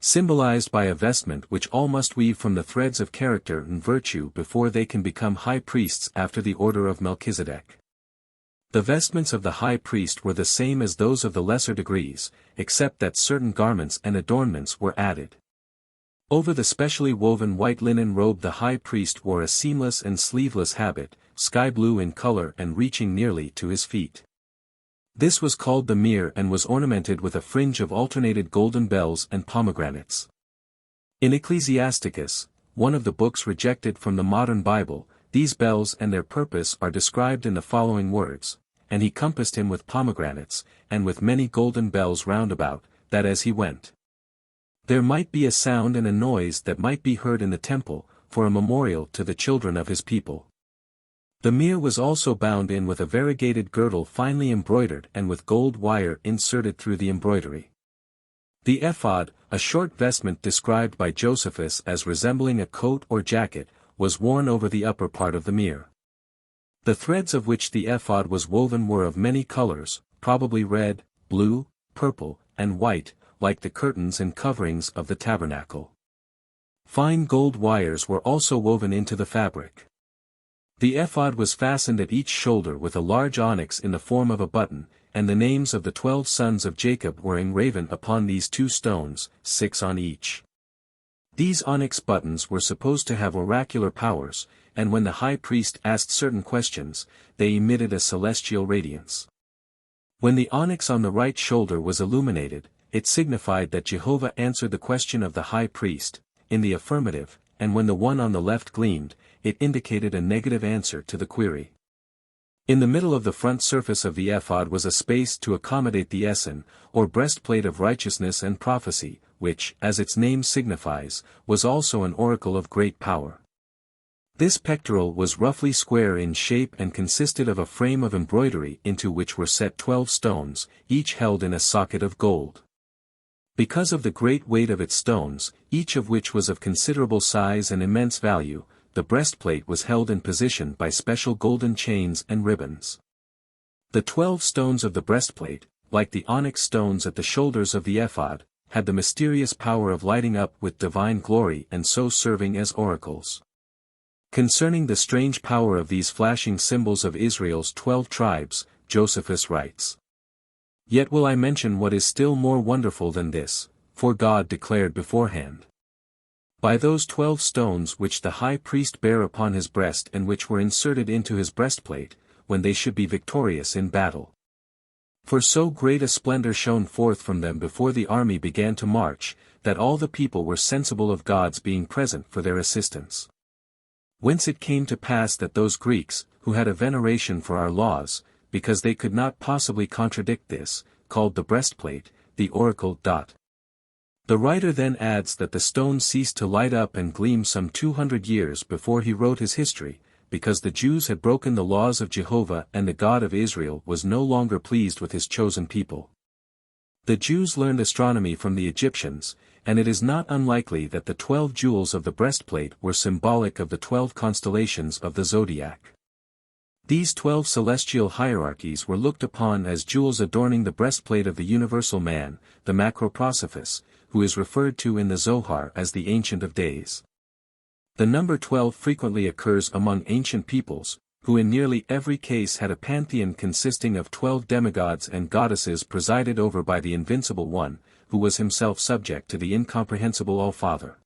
Symbolized by a vestment which all must weave from the threads of character and virtue before they can become high priests after the order of Melchizedek. The vestments of the high priest were the same as those of the lesser degrees, except that certain garments and adornments were added. Over the specially woven white linen robe the high priest wore a seamless and sleeveless habit, sky blue in color and reaching nearly to his feet. This was called the mir and was ornamented with a fringe of alternated golden bells and pomegranates. In Ecclesiasticus, one of the books rejected from the modern Bible, these bells and their purpose are described in the following words, "And he compassed him with pomegranates, and with many golden bells round about, that as he went, there might be a sound and a noise that might be heard in the temple, for a memorial to the children of his people." The mir was also bound in with a variegated girdle finely embroidered and with gold wire inserted through the embroidery. The ephod, a short vestment described by Josephus as resembling a coat or jacket, was worn over the upper part of the mir. The threads of which the ephod was woven were of many colors, probably red, blue, purple, and white, like the curtains and coverings of the tabernacle. Fine gold wires were also woven into the fabric. The ephod was fastened at each shoulder with a large onyx in the form of a button, and the names of the 12 sons of Jacob were engraven upon these 2 stones, 6 on each. These onyx buttons were supposed to have oracular powers, and when the high priest asked certain questions, they emitted a celestial radiance. When the onyx on the right shoulder was illuminated, it signified that Jehovah answered the question of the high priest, in the affirmative, and when the one on the left gleamed, it indicated a negative answer to the query. In the middle of the front surface of the ephod was a space to accommodate the eson, or breastplate of righteousness and prophecy, which, as its name signifies, was also an oracle of great power. This pectoral was roughly square in shape and consisted of a frame of embroidery into which were set 12 stones, each held in a socket of gold. Because of the great weight of its stones, each of which was of considerable size and immense value, the breastplate was held in position by special golden chains and ribbons. The 12 stones of the breastplate, like the onyx stones at the shoulders of the ephod, had the mysterious power of lighting up with divine glory and so serving as oracles. Concerning the strange power of these flashing symbols of Israel's 12 tribes, Josephus writes, "Yet will I mention what is still more wonderful than this, for God declared beforehand. By those 12 stones which the high priest bare upon his breast and which were inserted into his breastplate, when they should be victorious in battle. For so great a splendor shone forth from them before the army began to march, that all the people were sensible of God's being present for their assistance. Whence it came to pass that those Greeks, who had a veneration for our laws, because they could not possibly contradict this, called the breastplate, the oracle. The writer then adds that the stone ceased to light up and gleam some 200 years before he wrote his history, because the Jews had broken the laws of Jehovah and the God of Israel was no longer pleased with his chosen people. The Jews learned astronomy from the Egyptians, and it is not unlikely that the 12 jewels of the breastplate were symbolic of the 12 constellations of the zodiac. These 12 celestial hierarchies were looked upon as jewels adorning the breastplate of the universal man, the macroprosophists, who is referred to in the Zohar as the Ancient of Days. The number 12 frequently occurs among ancient peoples, who in nearly every case had a pantheon consisting of 12 demigods and goddesses presided over by the Invincible One, who was himself subject to the incomprehensible All-Father.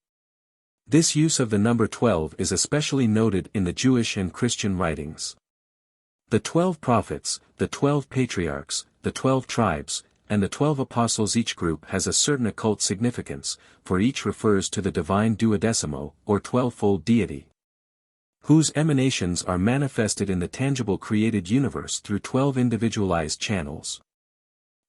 This use of the number 12 is especially noted in the Jewish and Christian writings. The 12 prophets, the 12 patriarchs, the 12 tribes, and the 12 apostles. Each group has a certain occult significance, for each refers to the divine duodecimo, or 12-fold deity, whose emanations are manifested in the tangible created universe through 12 individualized channels.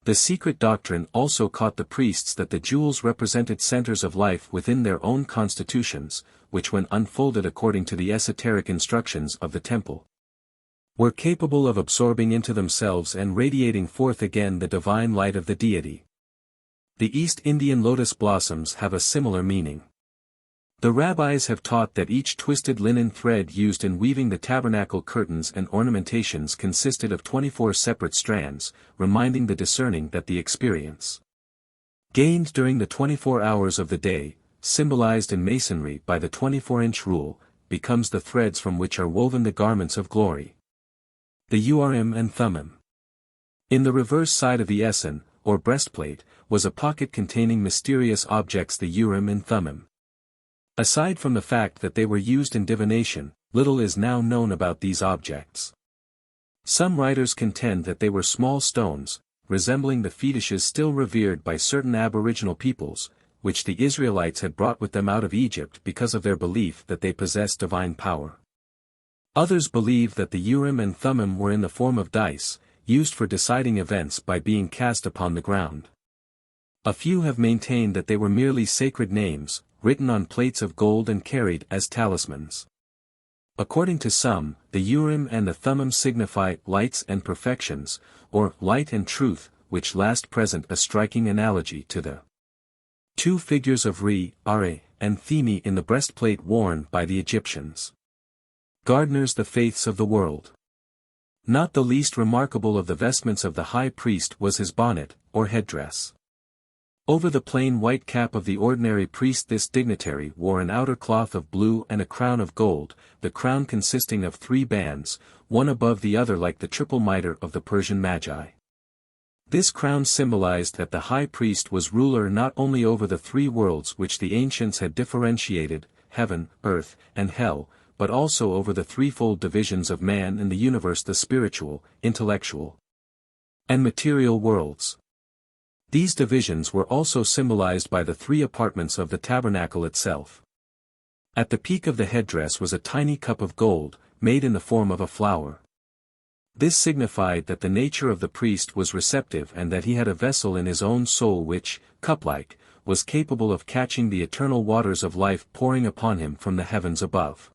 The secret doctrine also taught the priests that the jewels represented centers of life within their own constitutions, which when unfolded according to the esoteric instructions of the temple, were capable of absorbing into themselves and radiating forth again the divine light of the deity. The East Indian lotus blossoms have a similar meaning. The rabbis have taught that each twisted linen thread used in weaving the tabernacle curtains and ornamentations consisted of 24 separate strands, reminding the discerning that the experience gained during the 24 hours of the day, symbolized in Masonry by the 24-inch rule, becomes the threads from which are woven the garments of glory. The Urim and Thummim. In the reverse side of the eson, or breastplate, was a pocket containing mysterious objects, the Urim and Thummim. Aside from the fact that they were used in divination, little is now known about these objects. Some writers contend that they were small stones, resembling the fetishes still revered by certain aboriginal peoples, which the Israelites had brought with them out of Egypt because of their belief that they possessed divine power. Others believe that the Urim and Thummim were in the form of dice, used for deciding events by being cast upon the ground. A few have maintained that they were merely sacred names, written on plates of gold and carried as talismans. According to some, the Urim and the Thummim signify lights and perfections, or light and truth, which last present a striking analogy to the two figures of Re, Are, and Themi in the breastplate worn by the Egyptians. Gardeners, the faiths of the world. Not the least remarkable of the vestments of the high priest was his bonnet, or headdress. Over the plain white cap of the ordinary priest this dignitary wore an outer cloth of blue and a crown of gold, the crown consisting of 3 bands, one above the other like the triple mitre of the Persian Magi. This crown symbolized that the high priest was ruler not only over the 3 worlds which the ancients had differentiated, heaven, earth, and hell, but also over the threefold divisions of man and the universe, the spiritual, intellectual, and material worlds. These divisions were also symbolized by the 3 apartments of the tabernacle itself. At the peak of the headdress was a tiny cup of gold, made in the form of a flower. This signified that the nature of the priest was receptive and that he had a vessel in his own soul which, cup-like, was capable of catching the eternal waters of life pouring upon him from the heavens above.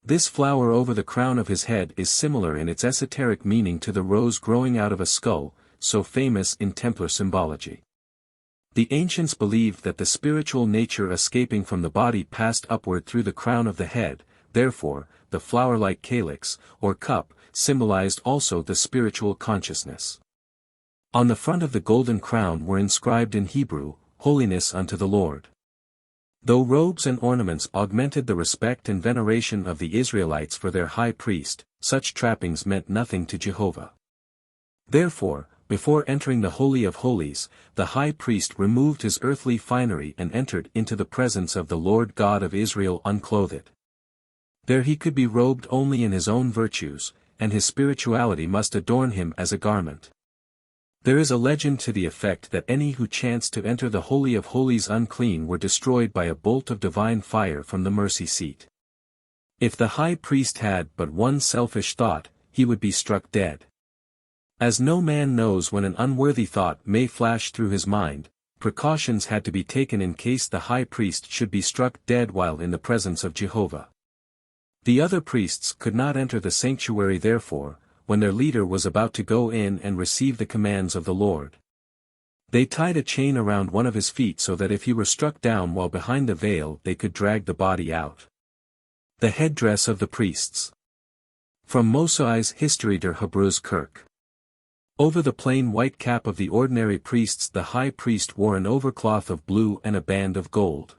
This flower over the crown of his head is similar in its esoteric meaning to the rose growing out of a skull, so famous in Templar symbology. The ancients believed that the spiritual nature escaping from the body passed upward through the crown of the head, therefore, the flower-like calyx, or cup, symbolized also the spiritual consciousness. On the front of the golden crown were inscribed in Hebrew, holiness unto the Lord. Though robes and ornaments augmented the respect and veneration of the Israelites for their high priest, such trappings meant nothing to Jehovah. Therefore, before entering the Holy of Holies, the high priest removed his earthly finery and entered into the presence of the Lord God of Israel unclothed. There he could be robed only in his own virtues, and his spirituality must adorn him as a garment. There is a legend to the effect that any who chanced to enter the Holy of Holies unclean were destroyed by a bolt of divine fire from the mercy seat. If the high priest had but one selfish thought, he would be struck dead. As no man knows when an unworthy thought may flash through his mind, precautions had to be taken in case the high priest should be struck dead while in the presence of Jehovah. The other priests could not enter the sanctuary therefore, when their leader was about to go in and receive the commands of the Lord. They tied a chain around one of his feet so that if he were struck down while behind the veil they could drag the body out. The headdress of the priests. From Mosai's History der Hebrews Kirk. Over the plain white cap of the ordinary priests the high priest wore an overcloth of blue and a band of gold.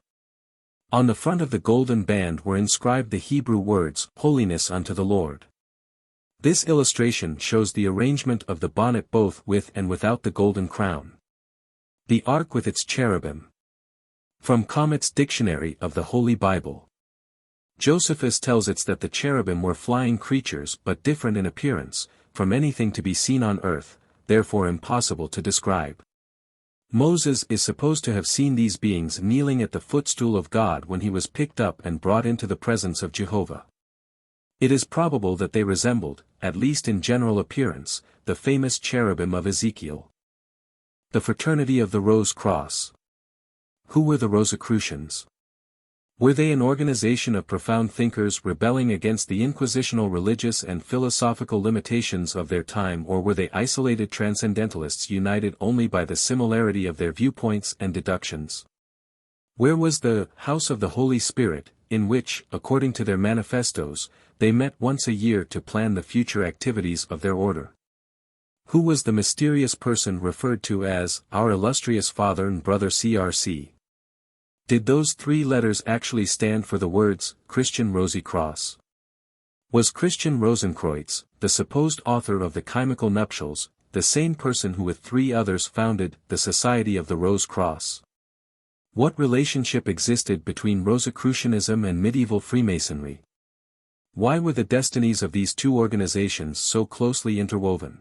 On the front of the golden band were inscribed the Hebrew words, Holiness unto the Lord. This illustration shows the arrangement of the bonnet both with and without the golden crown. The ark with its cherubim. From Comet's Dictionary of the Holy Bible. Josephus tells us that the cherubim were flying creatures but different in appearance, from anything to be seen on earth, therefore impossible to describe. Moses is supposed to have seen these beings kneeling at the footstool of God when he was picked up and brought into the presence of Jehovah. It is probable that they resembled, at least in general appearance, the famous cherubim of Ezekiel. The Fraternity of the Rose Cross. Who were the Rosicrucians? Were they an organization of profound thinkers rebelling against the inquisitional religious and philosophical limitations of their time, or were they isolated transcendentalists united only by the similarity of their viewpoints and deductions? Where was the House of the Holy Spirit, in which, according to their manifestos, they met once a year to plan the future activities of their order? Who was the mysterious person referred to as our illustrious father and brother CRC? Did those three letters actually stand for the words, Christian Rosicross? Was Christian Rosenkreuz, the supposed author of the Chemical Nuptials, the same person who with three others founded the Society of the Rose Cross? What relationship existed between Rosicrucianism and medieval Freemasonry? Why were the destinies of these two organizations so closely interwoven?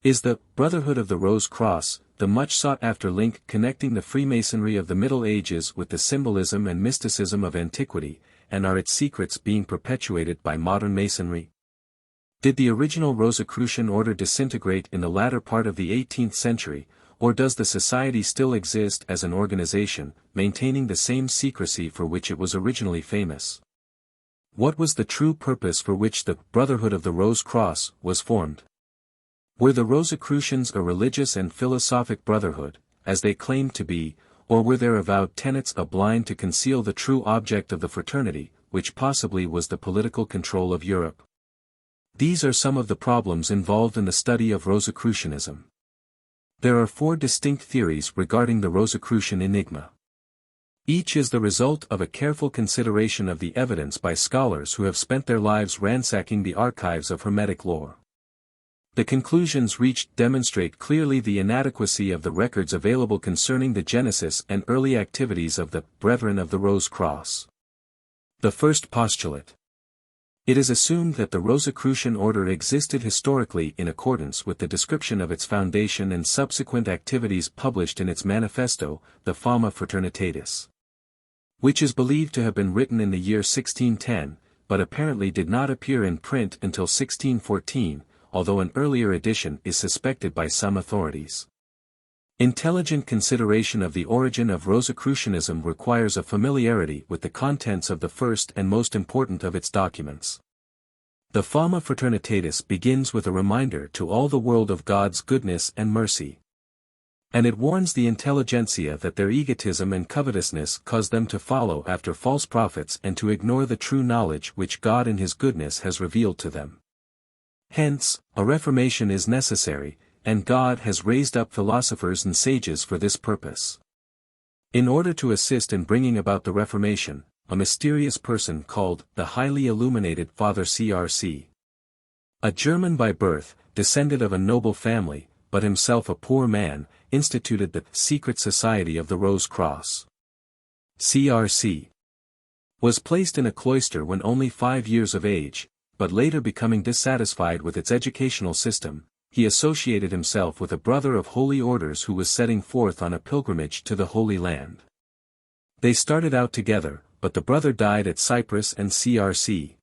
Is the Brotherhood of the Rose Cross the much sought-after link connecting the Freemasonry of the Middle Ages with the symbolism and mysticism of antiquity, and are its secrets being perpetuated by modern Masonry? Did the original Rosicrucian order disintegrate in the latter part of the 18th century, or does the society still exist as an organization, maintaining the same secrecy for which it was originally famous? What was the true purpose for which the Brotherhood of the Rose Cross was formed? Were the Rosicrucians a religious and philosophic brotherhood, as they claimed to be, or were their avowed tenets a blind to conceal the true object of the fraternity, which possibly was the political control of Europe? These are some of the problems involved in the study of Rosicrucianism. There are four distinct theories regarding the Rosicrucian enigma. Each is the result of a careful consideration of the evidence by scholars who have spent their lives ransacking the archives of Hermetic lore. The conclusions reached demonstrate clearly the inadequacy of the records available concerning the genesis and early activities of the Brethren of the Rose Cross. The first postulate. It is assumed that the Rosicrucian order existed historically in accordance with the description of its foundation and subsequent activities published in its manifesto, the Fama Fraternitatis, which is believed to have been written in the year 1610, but apparently did not appear in print until 1614, although an earlier edition is suspected by some authorities. Intelligent consideration of the origin of Rosicrucianism requires a familiarity with the contents of the first and most important of its documents. The Fama Fraternitatis begins with a reminder to all the world of God's goodness and mercy. And it warns the intelligentsia that their egotism and covetousness cause them to follow after false prophets and to ignore the true knowledge which God in His goodness has revealed to them. Hence, a reformation is necessary, and God has raised up philosophers and sages for this purpose. In order to assist in bringing about the Reformation, a mysterious person called the highly illuminated Father CRC. A German by birth, descended of a noble family, but himself a poor man, instituted the Secret Society of the Rose Cross. CRC was placed in a cloister when only 5 years of age, but later becoming dissatisfied with its educational system, he associated himself with a brother of holy orders who was setting forth on a pilgrimage to the Holy Land. They started out together, but the brother died at Cyprus and CRC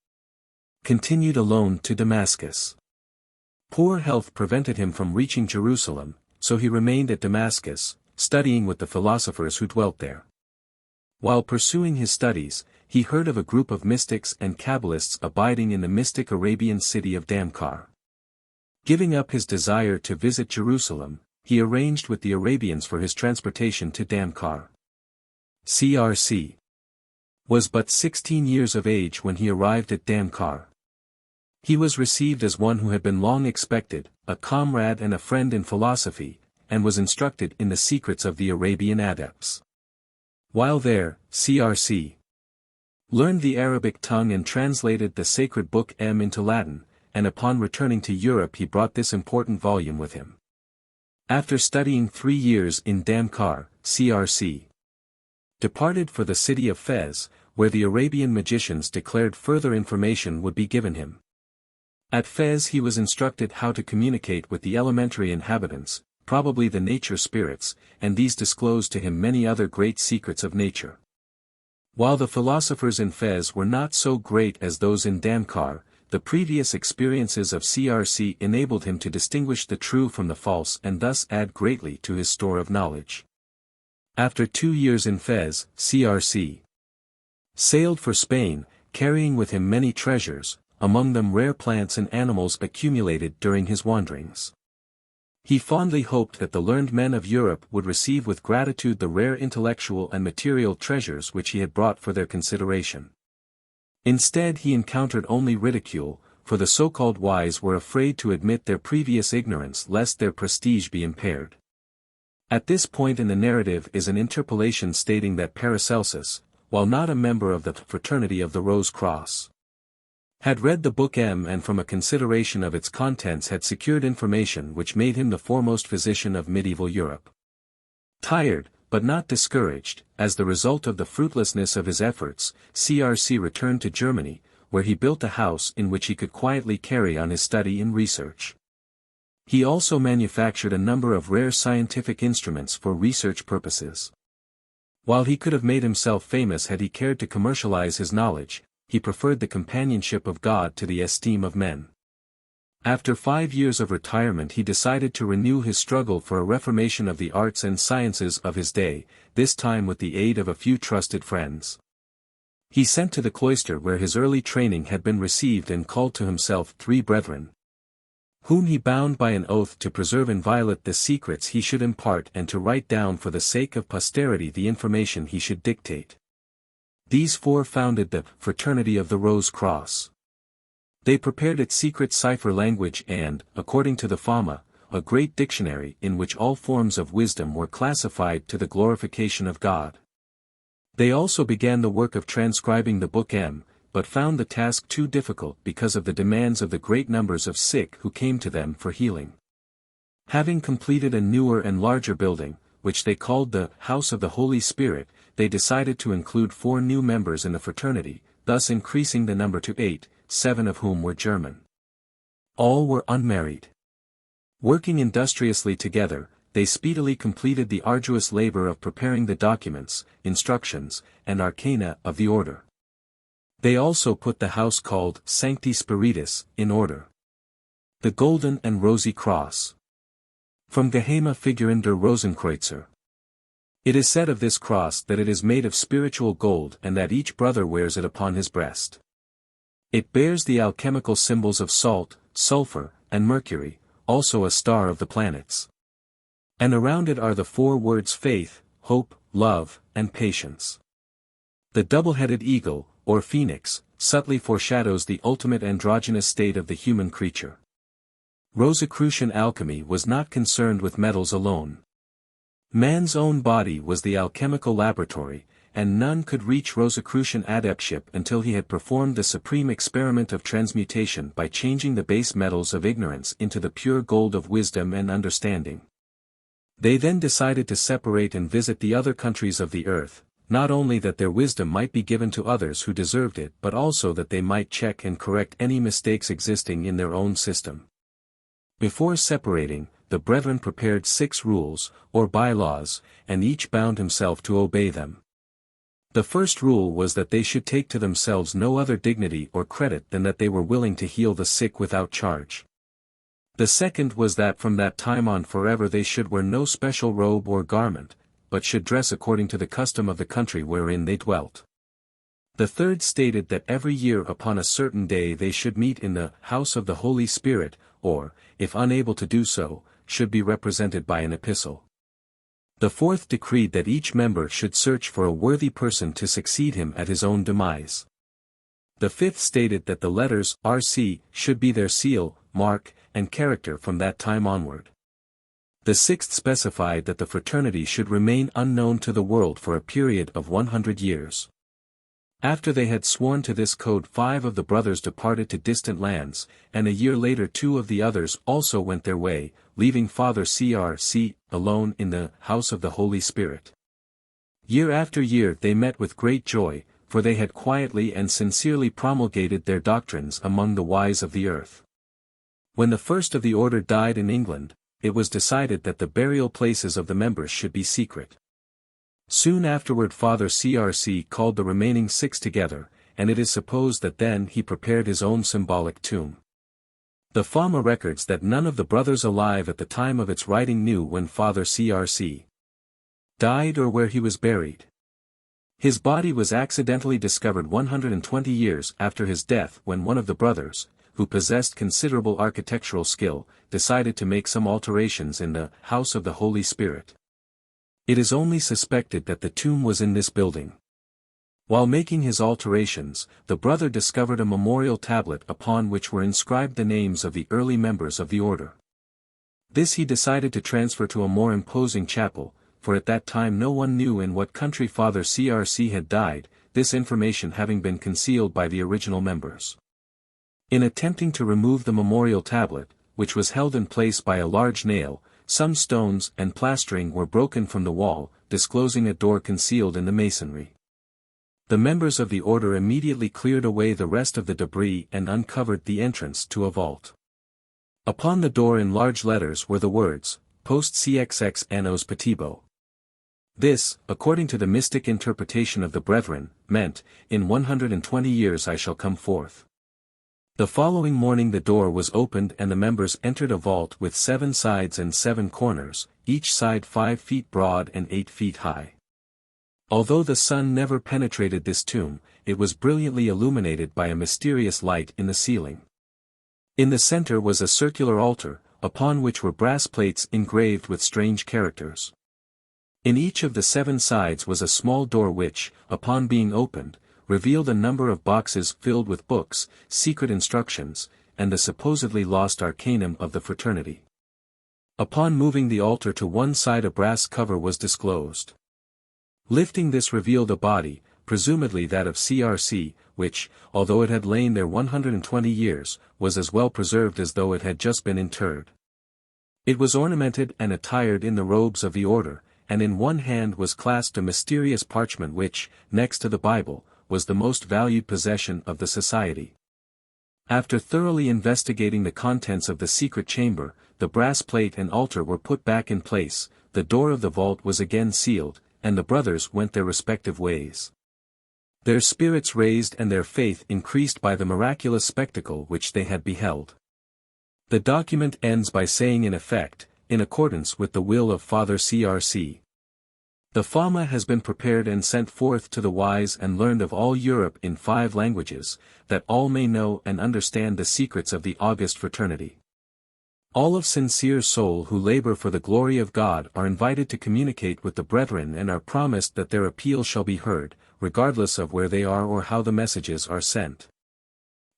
continued alone to Damascus. Poor health prevented him from reaching Jerusalem, so he remained at Damascus, studying with the philosophers who dwelt there. While pursuing his studies, he heard of a group of mystics and Qabbalists abiding in the mystic Arabian city of Damkar. Giving up his desire to visit Jerusalem, he arranged with the Arabians for his transportation to Damkar. CRC was but 16 years of age when he arrived at Damkar. He was received as one who had been long expected, a comrade and a friend in philosophy, and was instructed in the secrets of the Arabian adepts. While there, CRC learned the Arabic tongue and translated the sacred book M into Latin, and upon returning to Europe he brought this important volume with him. After studying 3 years in Damkar, CRC departed for the city of Fez, where the Arabian magicians declared further information would be given him. At Fez he was instructed how to communicate with the elementary inhabitants, probably the nature spirits, and these disclosed to him many other great secrets of nature. While the philosophers in Fez were not so great as those in Damkar, the previous experiences of CRC enabled him to distinguish the true from the false and thus add greatly to his store of knowledge. After 2 years in Fez, CRC sailed for Spain, carrying with him many treasures, among them rare plants and animals accumulated during his wanderings. He fondly hoped that the learned men of Europe would receive with gratitude the rare intellectual and material treasures which he had brought for their consideration. Instead he encountered only ridicule, for the so-called wise were afraid to admit their previous ignorance lest their prestige be impaired. At this point in the narrative is an interpolation stating that Paracelsus, while not a member of the Fraternity of the Rose Cross, had read the book M and from a consideration of its contents had secured information which made him the foremost physician of medieval Europe. Tired, but not discouraged, as the result of the fruitlessness of his efforts, CRC returned to Germany, where he built a house in which he could quietly carry on his study and research. He also manufactured a number of rare scientific instruments for research purposes. While he could have made himself famous had he cared to commercialize his knowledge, he preferred the companionship of God to the esteem of men. After 5 years of retirement he decided to renew his struggle for a reformation of the arts and sciences of his day, this time with the aid of a few trusted friends. He sent to the cloister where his early training had been received and called to himself 3 brethren, whom he bound by an oath to preserve inviolate the secrets he should impart and to write down for the sake of posterity the information he should dictate. These 4 founded the Fraternity of the Rose Cross. They prepared its secret cipher language and, according to the Fama, a great dictionary in which all forms of wisdom were classified to the glorification of God. They also began the work of transcribing the Book M, but found the task too difficult because of the demands of the great numbers of sick who came to them for healing. Having completed a newer and larger building, which they called the House of the Holy Spirit, they decided to include 4 new members in the fraternity, thus increasing the number to 8, 7 of whom were German. All were unmarried. Working industriously together, they speedily completed the arduous labor of preparing the documents, instructions, and arcana of the order. They also put the house called Sancti Spiritus in order. The Golden and Rosy Cross. From Geheime Figuren der Rosenkreuzer. It is said of this cross that it is made of spiritual gold and that each brother wears it upon his breast. It bears the alchemical symbols of salt, sulfur, and mercury, also a star of the planets. And around it are the 4 words faith, hope, love, and patience. The double-headed eagle, or phoenix, subtly foreshadows the ultimate androgynous state of the human creature. Rosicrucian alchemy was not concerned with metals alone. Man's own body was the alchemical laboratory, and none could reach Rosicrucian adeptship until he had performed the supreme experiment of transmutation by changing the base metals of ignorance into the pure gold of wisdom and understanding. They then decided to separate and visit the other countries of the earth, not only that their wisdom might be given to others who deserved it but also that they might check and correct any mistakes existing in their own system. Before separating, the brethren prepared 6 rules, or bylaws, and each bound himself to obey them. The first rule was that they should take to themselves no other dignity or credit than that they were willing to heal the sick without charge. The second was that from that time on forever they should wear no special robe or garment, but should dress according to the custom of the country wherein they dwelt. The third stated that every year upon a certain day they should meet in the house of the Holy Spirit, or, if unable to do so, should be represented by an epistle. The fourth decreed that each member should search for a worthy person to succeed him at his own demise. The fifth stated that the letters RC should be their seal, mark, and character from that time onward. The sixth specified that the fraternity should remain unknown to the world for a period of 100 years. After they had sworn to this code, 5 of the brothers departed to distant lands, and a year later 2 of the others also went their way, leaving Father CRC alone in the house of the Holy Spirit. Year after year they met with great joy, for they had quietly and sincerely promulgated their doctrines among the wise of the earth. When the first of the order died in England, it was decided that the burial places of the members should be secret. Soon afterward Father CRC called the remaining 6 together, and it is supposed that then he prepared his own symbolic tomb. The Pharma records that none of the brothers alive at the time of its writing knew when Father CRC died or where he was buried. His body was accidentally discovered 120 years after his death when one of the brothers, who possessed considerable architectural skill, decided to make some alterations in the house of the Holy Spirit. It is only suspected that the tomb was in this building. While making his alterations, the brother discovered a memorial tablet upon which were inscribed the names of the early members of the order. This he decided to transfer to a more imposing chapel, for at that time no one knew in what country Father CRC had died, this information having been concealed by the original members. In attempting to remove the memorial tablet, which was held in place by a large nail, some stones and plastering were broken from the wall, disclosing a door concealed in the masonry. The members of the order immediately cleared away the rest of the debris and uncovered the entrance to a vault. Upon the door in large letters were the words, Post CXX Annos Petibo. This, according to the mystic interpretation of the brethren, meant, in 120 years I shall come forth. The following morning the door was opened and the members entered a vault with 7 sides and 7 corners, each side 5 feet broad and 8 feet high. Although the sun never penetrated this tomb, it was brilliantly illuminated by a mysterious light in the ceiling. In the center was a circular altar, upon which were brass plates engraved with strange characters. In each of the 7 sides was a small door which, upon being opened, revealed a number of boxes filled with books, secret instructions, and the supposedly lost arcanum of the fraternity. Upon moving the altar to one side a brass cover was disclosed. Lifting this revealed a body, presumably that of CRC, which, although it had lain there 120 years, was as well preserved as though it had just been interred. It was ornamented and attired in the robes of the order, and in one hand was clasped a mysterious parchment which, next to the Bible, was the most valued possession of the society. After thoroughly investigating the contents of the secret chamber, the brass plate and altar were put back in place, the door of the vault was again sealed, and the brothers went their respective ways. Their spirits raised and their faith increased by the miraculous spectacle which they had beheld. The document ends by saying in effect, in accordance with the will of Father CRC. The Pharma has been prepared and sent forth to the wise and learned of all Europe in 5 languages, that all may know and understand the secrets of the august fraternity. All of sincere soul who labor for the glory of God are invited to communicate with the brethren and are promised that their appeal shall be heard, regardless of where they are or how the messages are sent.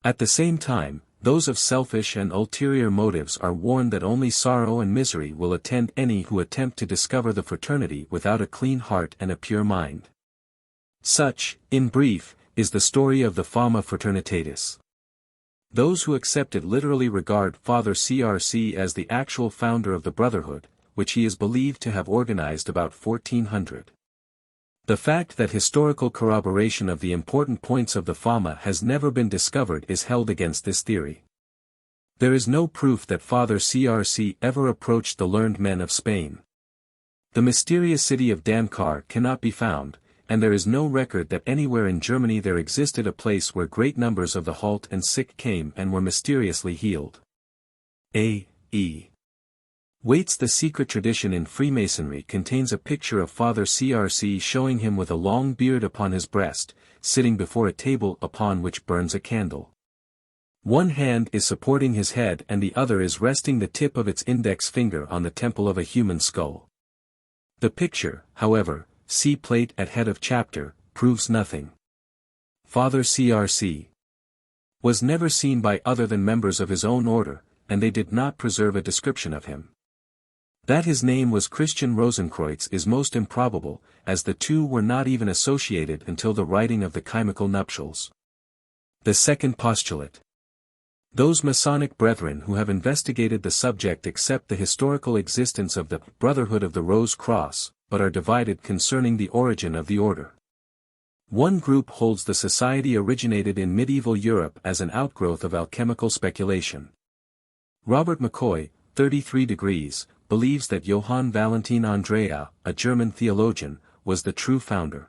At the same time, those of selfish and ulterior motives are warned that only sorrow and misery will attend any who attempt to discover the fraternity without a clean heart and a pure mind. Such, in brief, is the story of the Fama Fraternitatis. Those who accept it literally regard Father CRC as the actual founder of the Brotherhood, which he is believed to have organized about 1400. The fact that historical corroboration of the important points of the Fama has never been discovered is held against this theory. There is no proof that Father CRC ever approached the learned men of Spain. The mysterious city of Damcar cannot be found, and there is no record that anywhere in Germany there existed a place where great numbers of the halt and sick came and were mysteriously healed. A.E. Waite's The Secret Tradition in Freemasonry contains a picture of Father CRC showing him with a long beard upon his breast, sitting before a table upon which burns a candle. One hand is supporting his head and the other is resting the tip of its index finger on the temple of a human skull. The picture, however, see plate at head of chapter, proves nothing. Father CRC was never seen by other than members of his own order, and they did not preserve a description of him. That his name was Christian Rosenkreutz is most improbable, as the two were not even associated until the writing of the Chymical Nuptials. The second postulate. Those Masonic brethren who have investigated the subject accept the historical existence of the Brotherhood of the Rose Cross, but are divided concerning the origin of the order. One group holds the society originated in medieval Europe as an outgrowth of alchemical speculation. Robert McCoy, 33 degrees, believes that Johann Valentin Andrea, a German theologian, was the true founder.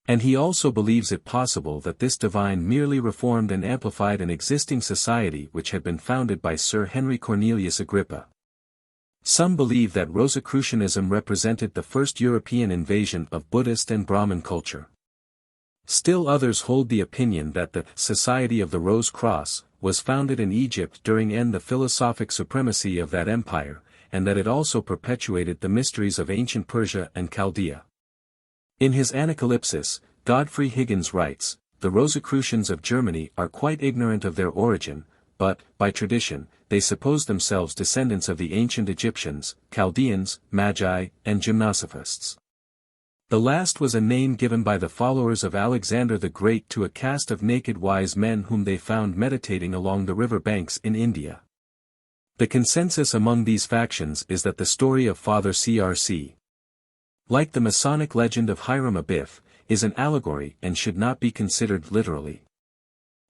And he also believes it possible that this divine merely reformed and amplified an existing society which had been founded by Sir Henry Cornelius Agrippa. Some believe that Rosicrucianism represented the first European invasion of Buddhist and Brahmin culture. Still others hold the opinion that the Society of the Rose Cross was founded in Egypt during the philosophic supremacy of that empire, and that it also perpetuated the mysteries of ancient Persia and Chaldea. In his Anacalypsis, Godfrey Higgins writes, "The Rosicrucians of Germany are quite ignorant of their origin, but, by tradition, they suppose themselves descendants of the ancient Egyptians, Chaldeans, Magi, and Gymnosophists." The last was a name given by the followers of Alexander the Great to a caste of naked wise men whom they found meditating along the river banks in India. The consensus among these factions is that the story of Father CRC, like the Masonic legend of Hiram Abiff, is an allegory and should not be considered literally.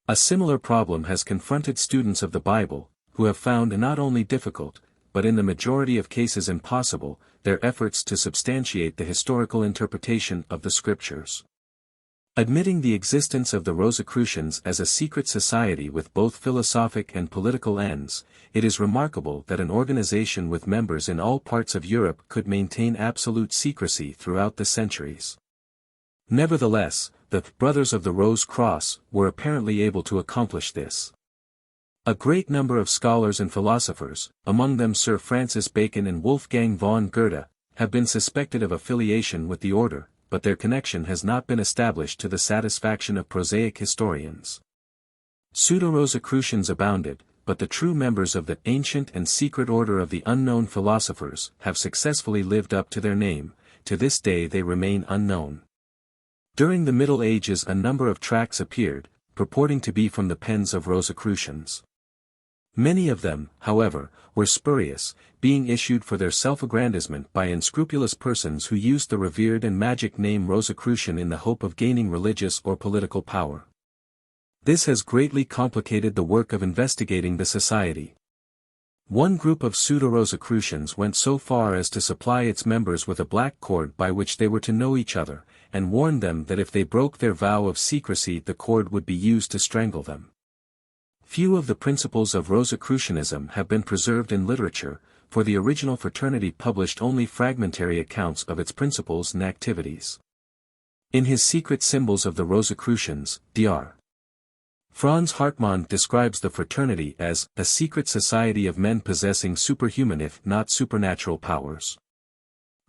A similar problem has confronted students of the Bible, who have found not only difficult, but in the majority of cases impossible, their efforts to substantiate the historical interpretation of the scriptures. Admitting the existence of the Rosicrucians as a secret society with both philosophic and political ends, it is remarkable that an organization with members in all parts of Europe could maintain absolute secrecy throughout the centuries. Nevertheless, the Brothers of the Rose Cross were apparently able to accomplish this. A great number of scholars and philosophers, among them Sir Francis Bacon and Wolfgang von Goethe, have been suspected of affiliation with the order, but their connection has not been established to the satisfaction of prosaic historians. Pseudo-Rosicrucians abounded, but the true members of the ancient and secret order of the unknown philosophers have successfully lived up to their name. To this day they remain unknown. During the Middle Ages a number of tracts appeared, purporting to be from the pens of Rosicrucians. Many of them, however, were spurious, being issued for their self-aggrandizement by unscrupulous persons who used the revered and magic name Rosicrucian in the hope of gaining religious or political power. This has greatly complicated the work of investigating the society. One group of pseudo-Rosicrucians went so far as to supply its members with a black cord by which they were to know each other, and warned them that if they broke their vow of secrecy the cord would be used to strangle them. Few of the principles of Rosicrucianism have been preserved in literature, for the original fraternity published only fragmentary accounts of its principles and activities. In his Secret Symbols of the Rosicrucians, Dr. Franz Hartmann describes the fraternity as a secret society of men possessing superhuman if not supernatural powers.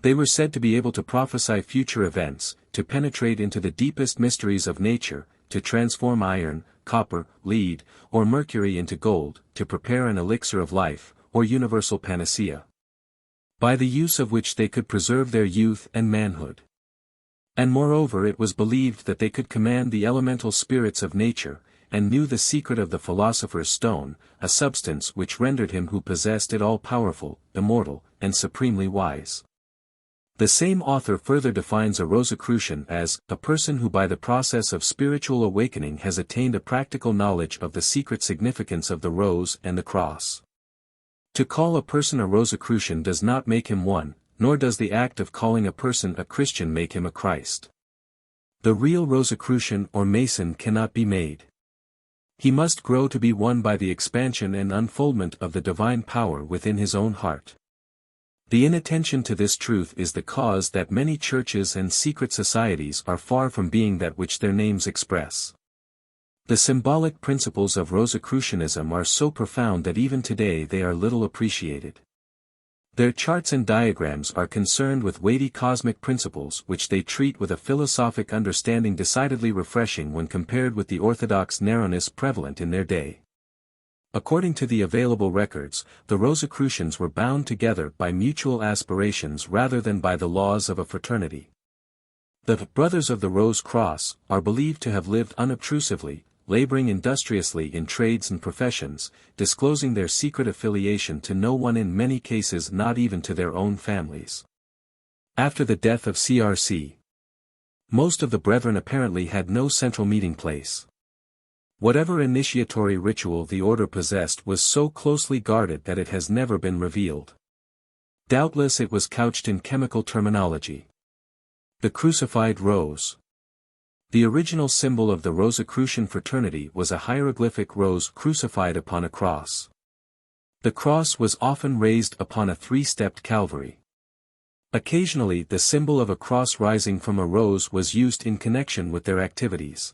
They were said to be able to prophesy future events, to penetrate into the deepest mysteries of nature, to transform iron, copper, lead, or mercury into gold, to prepare an elixir of life, or universal panacea, by the use of which they could preserve their youth and manhood. And moreover it was believed that they could command the elemental spirits of nature, and knew the secret of the philosopher's stone, a substance which rendered him who possessed it all-powerful, immortal, and supremely wise. The same author further defines a Rosicrucian as a person who by the process of spiritual awakening has attained a practical knowledge of the secret significance of the rose and the cross. To call a person a Rosicrucian does not make him one, nor does the act of calling a person a Christian make him a Christ. The real Rosicrucian or Mason cannot be made. He must grow to be one by the expansion and unfoldment of the divine power within his own heart. The inattention to this truth is the cause that many churches and secret societies are far from being that which their names express. The symbolic principles of Rosicrucianism are so profound that even today they are little appreciated. Their charts and diagrams are concerned with weighty cosmic principles which they treat with a philosophic understanding decidedly refreshing when compared with the orthodox narrowness prevalent in their day. According to the available records, the Rosicrucians were bound together by mutual aspirations rather than by the laws of a fraternity. The Brothers of the Rose Cross are believed to have lived unobtrusively, laboring industriously in trades and professions, disclosing their secret affiliation to no one, in many cases not even to their own families. After the death of CRC, most of the brethren apparently had no central meeting place. Whatever initiatory ritual the order possessed was so closely guarded that it has never been revealed. Doubtless it was couched in chemical terminology. The crucified rose. The original symbol of the Rosicrucian fraternity was a hieroglyphic rose crucified upon a cross. The cross was often raised upon a three-stepped Calvary. Occasionally the symbol of a cross rising from a rose was used in connection with their activities.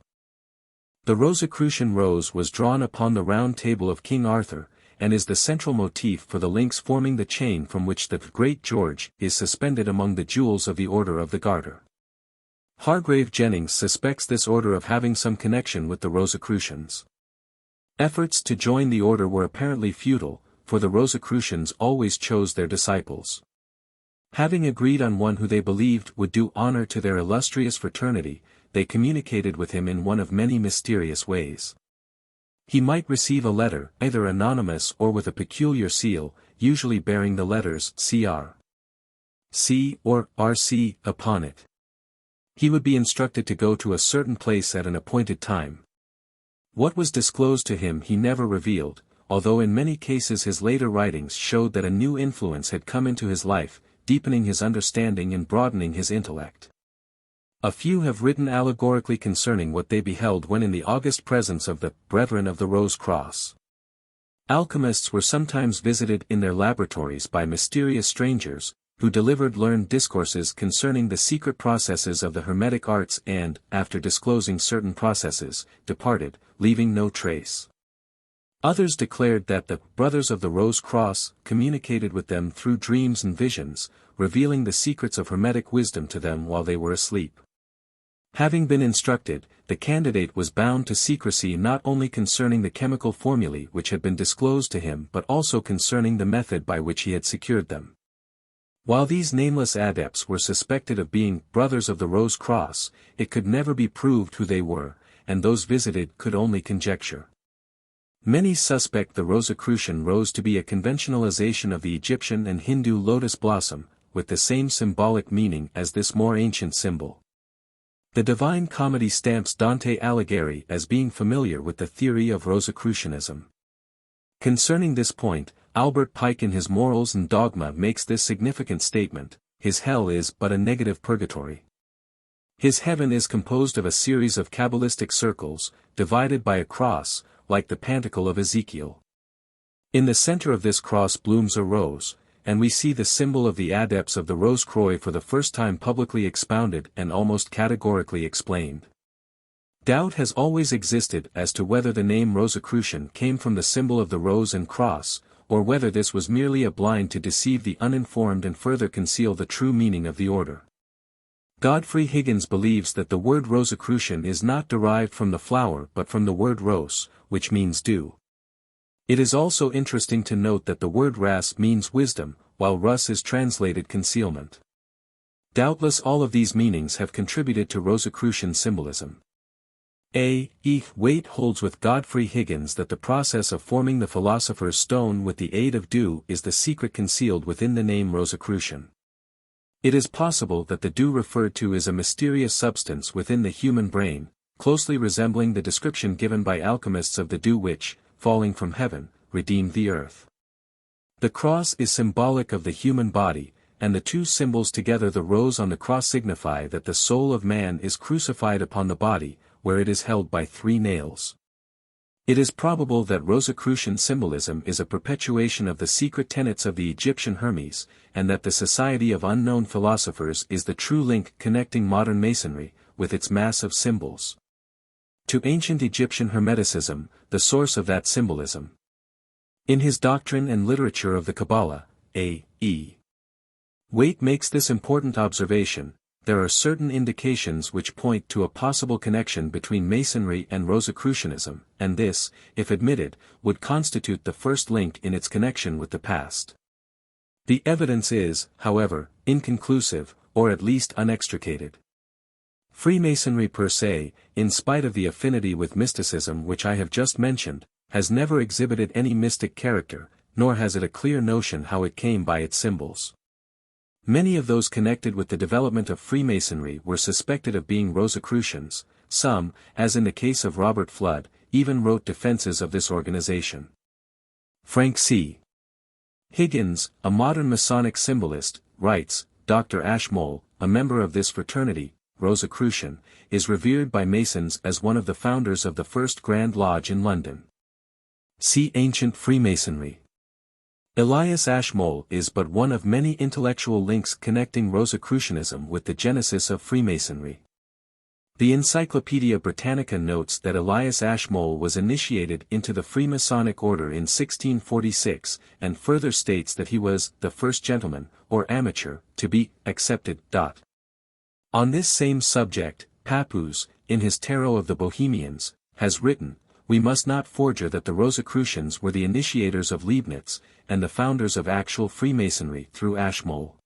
The Rosicrucian rose was drawn upon the round table of King Arthur, and is the central motif for the links forming the chain from which the Great George is suspended among the jewels of the Order of the Garter. Hargrave Jennings suspects this order of having some connection with the Rosicrucians. Efforts to join the order were apparently futile, for the Rosicrucians always chose their disciples. Having agreed on one who they believed would do honor to their illustrious fraternity, they communicated with him in one of many mysterious ways. He might receive a letter, either anonymous or with a peculiar seal, usually bearing the letters CR, C or RC upon it. He would be instructed to go to a certain place at an appointed time. What was disclosed to him he never revealed, although in many cases his later writings showed that a new influence had come into his life, deepening his understanding and broadening his intellect. A few have written allegorically concerning what they beheld when in the august presence of the Brethren of the Rose Cross. Alchemists were sometimes visited in their laboratories by mysterious strangers, who delivered learned discourses concerning the secret processes of the Hermetic arts and, after disclosing certain processes, departed, leaving no trace. Others declared that the Brothers of the Rose Cross communicated with them through dreams and visions, revealing the secrets of Hermetic wisdom to them while they were asleep. Having been instructed, the candidate was bound to secrecy not only concerning the chemical formulae which had been disclosed to him but also concerning the method by which he had secured them. While these nameless adepts were suspected of being Brothers of the Rose Cross, it could never be proved who they were, and those visited could only conjecture. Many suspect the Rosicrucian rose to be a conventionalization of the Egyptian and Hindu lotus blossom, with the same symbolic meaning as this more ancient symbol. The Divine Comedy stamps Dante Alighieri as being familiar with the theory of Rosicrucianism. Concerning this point, Albert Pike in his Morals and Dogma makes this significant statement: his hell is but a negative purgatory. His heaven is composed of a series of Kabbalistic circles, divided by a cross, like the Pantacle of Ezekiel. In the center of this cross blooms a rose, and we see the symbol of the adepts of the Rose-Croix for the first time publicly expounded and almost categorically explained. Doubt has always existed as to whether the name Rosicrucian came from the symbol of the rose and cross, or whether this was merely a blind to deceive the uninformed and further conceal the true meaning of the order. Godfrey Higgins believes that the word Rosicrucian is not derived from the flower but from the word ros, which means dew. It is also interesting to note that the word ras means wisdom, while rus is translated concealment. Doubtless all of these meanings have contributed to Rosicrucian symbolism. Waite holds with Godfrey Higgins that the process of forming the philosopher's stone with the aid of dew is the secret concealed within the name Rosicrucian. It is possible that the dew referred to is a mysterious substance within the human brain, closely resembling the description given by alchemists of the dew which, falling from heaven, redeemed the earth. The cross is symbolic of the human body, and the two symbols together, the rose on the cross, signify that the soul of man is crucified upon the body, where it is held by 3 nails. It is probable that Rosicrucian symbolism is a perpetuation of the secret tenets of the Egyptian Hermes, and that the Society of Unknown Philosophers is the true link connecting modern Masonry, with its mass of symbols, to ancient Egyptian Hermeticism, the source of that symbolism. In his Doctrine and Literature of the Qabbalah, A.E. Waite makes this important observation: there are certain indications which point to a possible connection between Masonry and Rosicrucianism, and this, if admitted, would constitute the first link in its connection with the past. The evidence is, however, inconclusive, or at least unextricated. Freemasonry per se, in spite of the affinity with mysticism which I have just mentioned, has never exhibited any mystic character, nor has it a clear notion how it came by its symbols. Many of those connected with the development of Freemasonry were suspected of being Rosicrucians. Some, as in the case of Robert Flood, even wrote defenses of this organization. Frank C. Higgins, a modern Masonic symbolist, writes, Dr. Ashmole, a member of this fraternity, Rosicrucian, is revered by Masons as one of the founders of the first Grand Lodge in London. See Ancient Freemasonry. Elias Ashmole is but one of many intellectual links connecting Rosicrucianism with the genesis of Freemasonry. The Encyclopedia Britannica notes that Elias Ashmole was initiated into the Freemasonic Order in 1646, and further states that he was the first gentleman, or amateur, to be accepted. On this same subject, Papoose, in his Tarot of the Bohemians, has written, "We must not forger that the Rosicrucians were the initiators of Leibniz, and the founders of actual Freemasonry through Ashmole.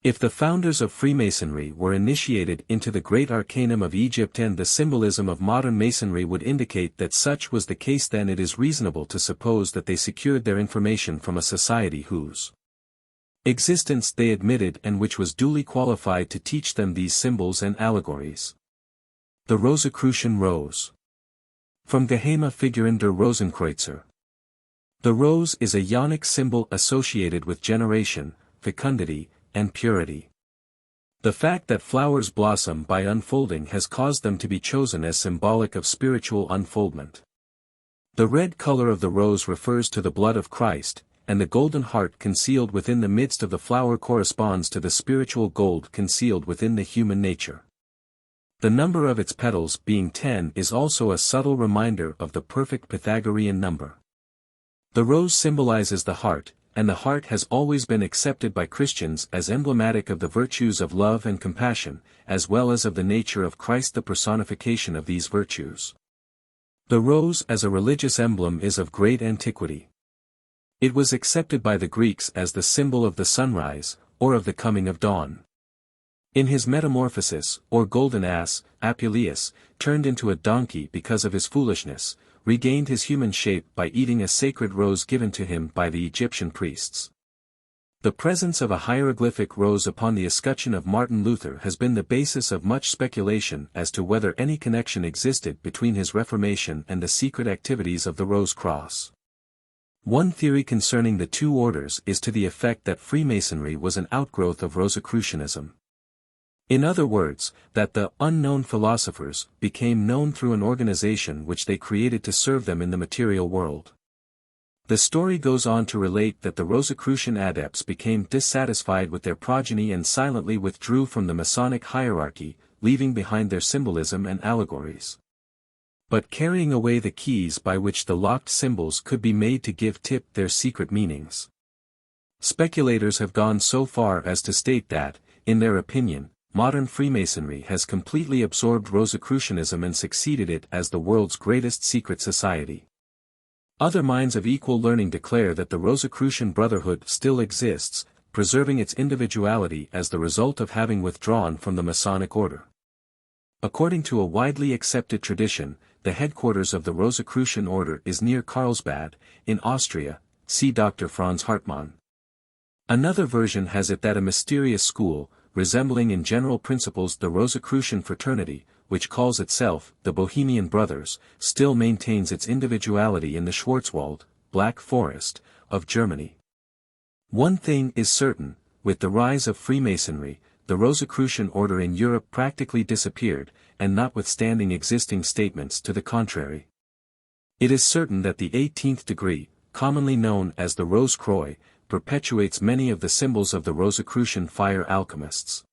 If the founders of Freemasonry were initiated into the great arcanum of Egypt and the symbolism of modern Masonry would indicate that such was the case, then it is reasonable to suppose that they secured their information from a society whose existence they admitted and which was duly qualified to teach them these symbols and allegories." The Rosicrucian Rose. From Geheime Figuren der Rosenkreuzer. The rose is a Ionic symbol associated with generation, fecundity, and purity. The fact that flowers blossom by unfolding has caused them to be chosen as symbolic of spiritual unfoldment. The red color of the rose refers to the blood of Christ, and the golden heart concealed within the midst of the flower corresponds to the spiritual gold concealed within the human nature. The number of its petals being 10 is also a subtle reminder of the perfect Pythagorean number. The rose symbolizes the heart, and the heart has always been accepted by Christians as emblematic of the virtues of love and compassion, as well as of the nature of Christ, the personification of these virtues. The rose as a religious emblem is of great antiquity. It was accepted by the Greeks as the symbol of the sunrise, or of the coming of dawn. In his Metamorphosis, or Golden Ass, Apuleius, turned into a donkey because of his foolishness, regained his human shape by eating a sacred rose given to him by the Egyptian priests. The presence of a hieroglyphic rose upon the escutcheon of Martin Luther has been the basis of much speculation as to whether any connection existed between his Reformation and the secret activities of the Rose Cross. One theory concerning the two orders is to the effect that Freemasonry was an outgrowth of Rosicrucianism. In other words, that the unknown philosophers became known through an organization which they created to serve them in the material world. The story goes on to relate that the Rosicrucian adepts became dissatisfied with their progeny and silently withdrew from the Masonic hierarchy, leaving behind their symbolism and allegories, but carrying away the keys by which the locked symbols could be made to give tip their secret meanings. Speculators have gone so far as to state that, in their opinion, modern Freemasonry has completely absorbed Rosicrucianism and succeeded it as the world's greatest secret society. Other minds of equal learning declare that the Rosicrucian Brotherhood still exists, preserving its individuality as the result of having withdrawn from the Masonic Order. According to a widely accepted tradition, the headquarters of the Rosicrucian Order is near Carlsbad, in Austria, see Dr. Franz Hartmann. Another version has it that a mysterious school, resembling in general principles the Rosicrucian Fraternity, which calls itself the Bohemian Brothers, still maintains its individuality in the Schwarzwald, Black Forest, of Germany. One thing is certain, with the rise of Freemasonry, the Rosicrucian order in Europe practically disappeared, and notwithstanding existing statements to the contrary. It is certain that the 18th degree, commonly known as the Rose Croix, perpetuates many of the symbols of the Rosicrucian fire alchemists.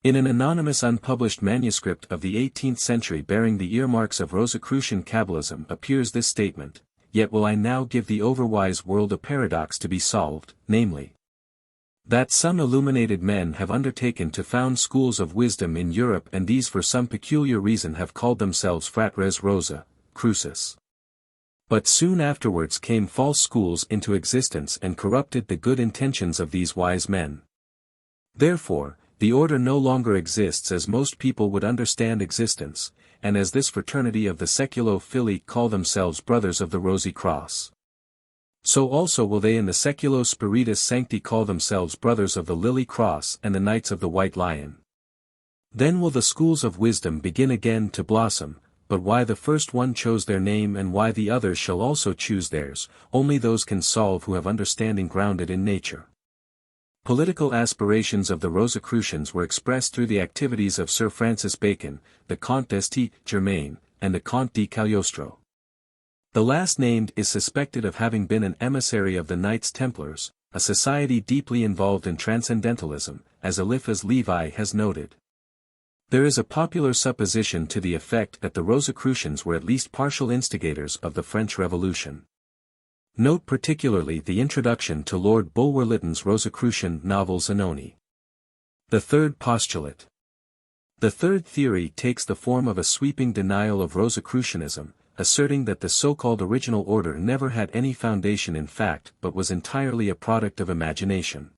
In an anonymous unpublished manuscript of the 18th century bearing the earmarks of Rosicrucian Kabbalism appears this statement, "Yet will I now give the overwise world a paradox to be solved, namely, that some illuminated men have undertaken to found schools of wisdom in Europe, and these for some peculiar reason have called themselves Fratres Rosa, Crucis. But soon afterwards came false schools into existence and corrupted the good intentions of these wise men. Therefore, the order no longer exists as most people would understand existence, and as this fraternity of the Seculo-Phili call themselves Brothers of the Rosy Cross. So also will they in the Seculo Spiritus Sancti call themselves Brothers of the Lily Cross and the Knights of the White Lion. Then will the schools of wisdom begin again to blossom, but why the first one chose their name and why the others shall also choose theirs, only those can solve who have understanding grounded in nature." Political aspirations of the Rosicrucians were expressed through the activities of Sir Francis Bacon, the Comte d'Este Germain, and the Comte di Cagliostro. The last named is suspected of having been an emissary of the Knights Templars, a society deeply involved in transcendentalism, as Eliphas Levi has noted. There is a popular supposition to the effect that the Rosicrucians were at least partial instigators of the French Revolution. Note particularly the introduction to Lord Bulwer-Lytton's Rosicrucian novel Zanoni. The third postulate. The third theory takes the form of a sweeping denial of Rosicrucianism, asserting that the so-called original order never had any foundation in fact but was entirely a product of imagination.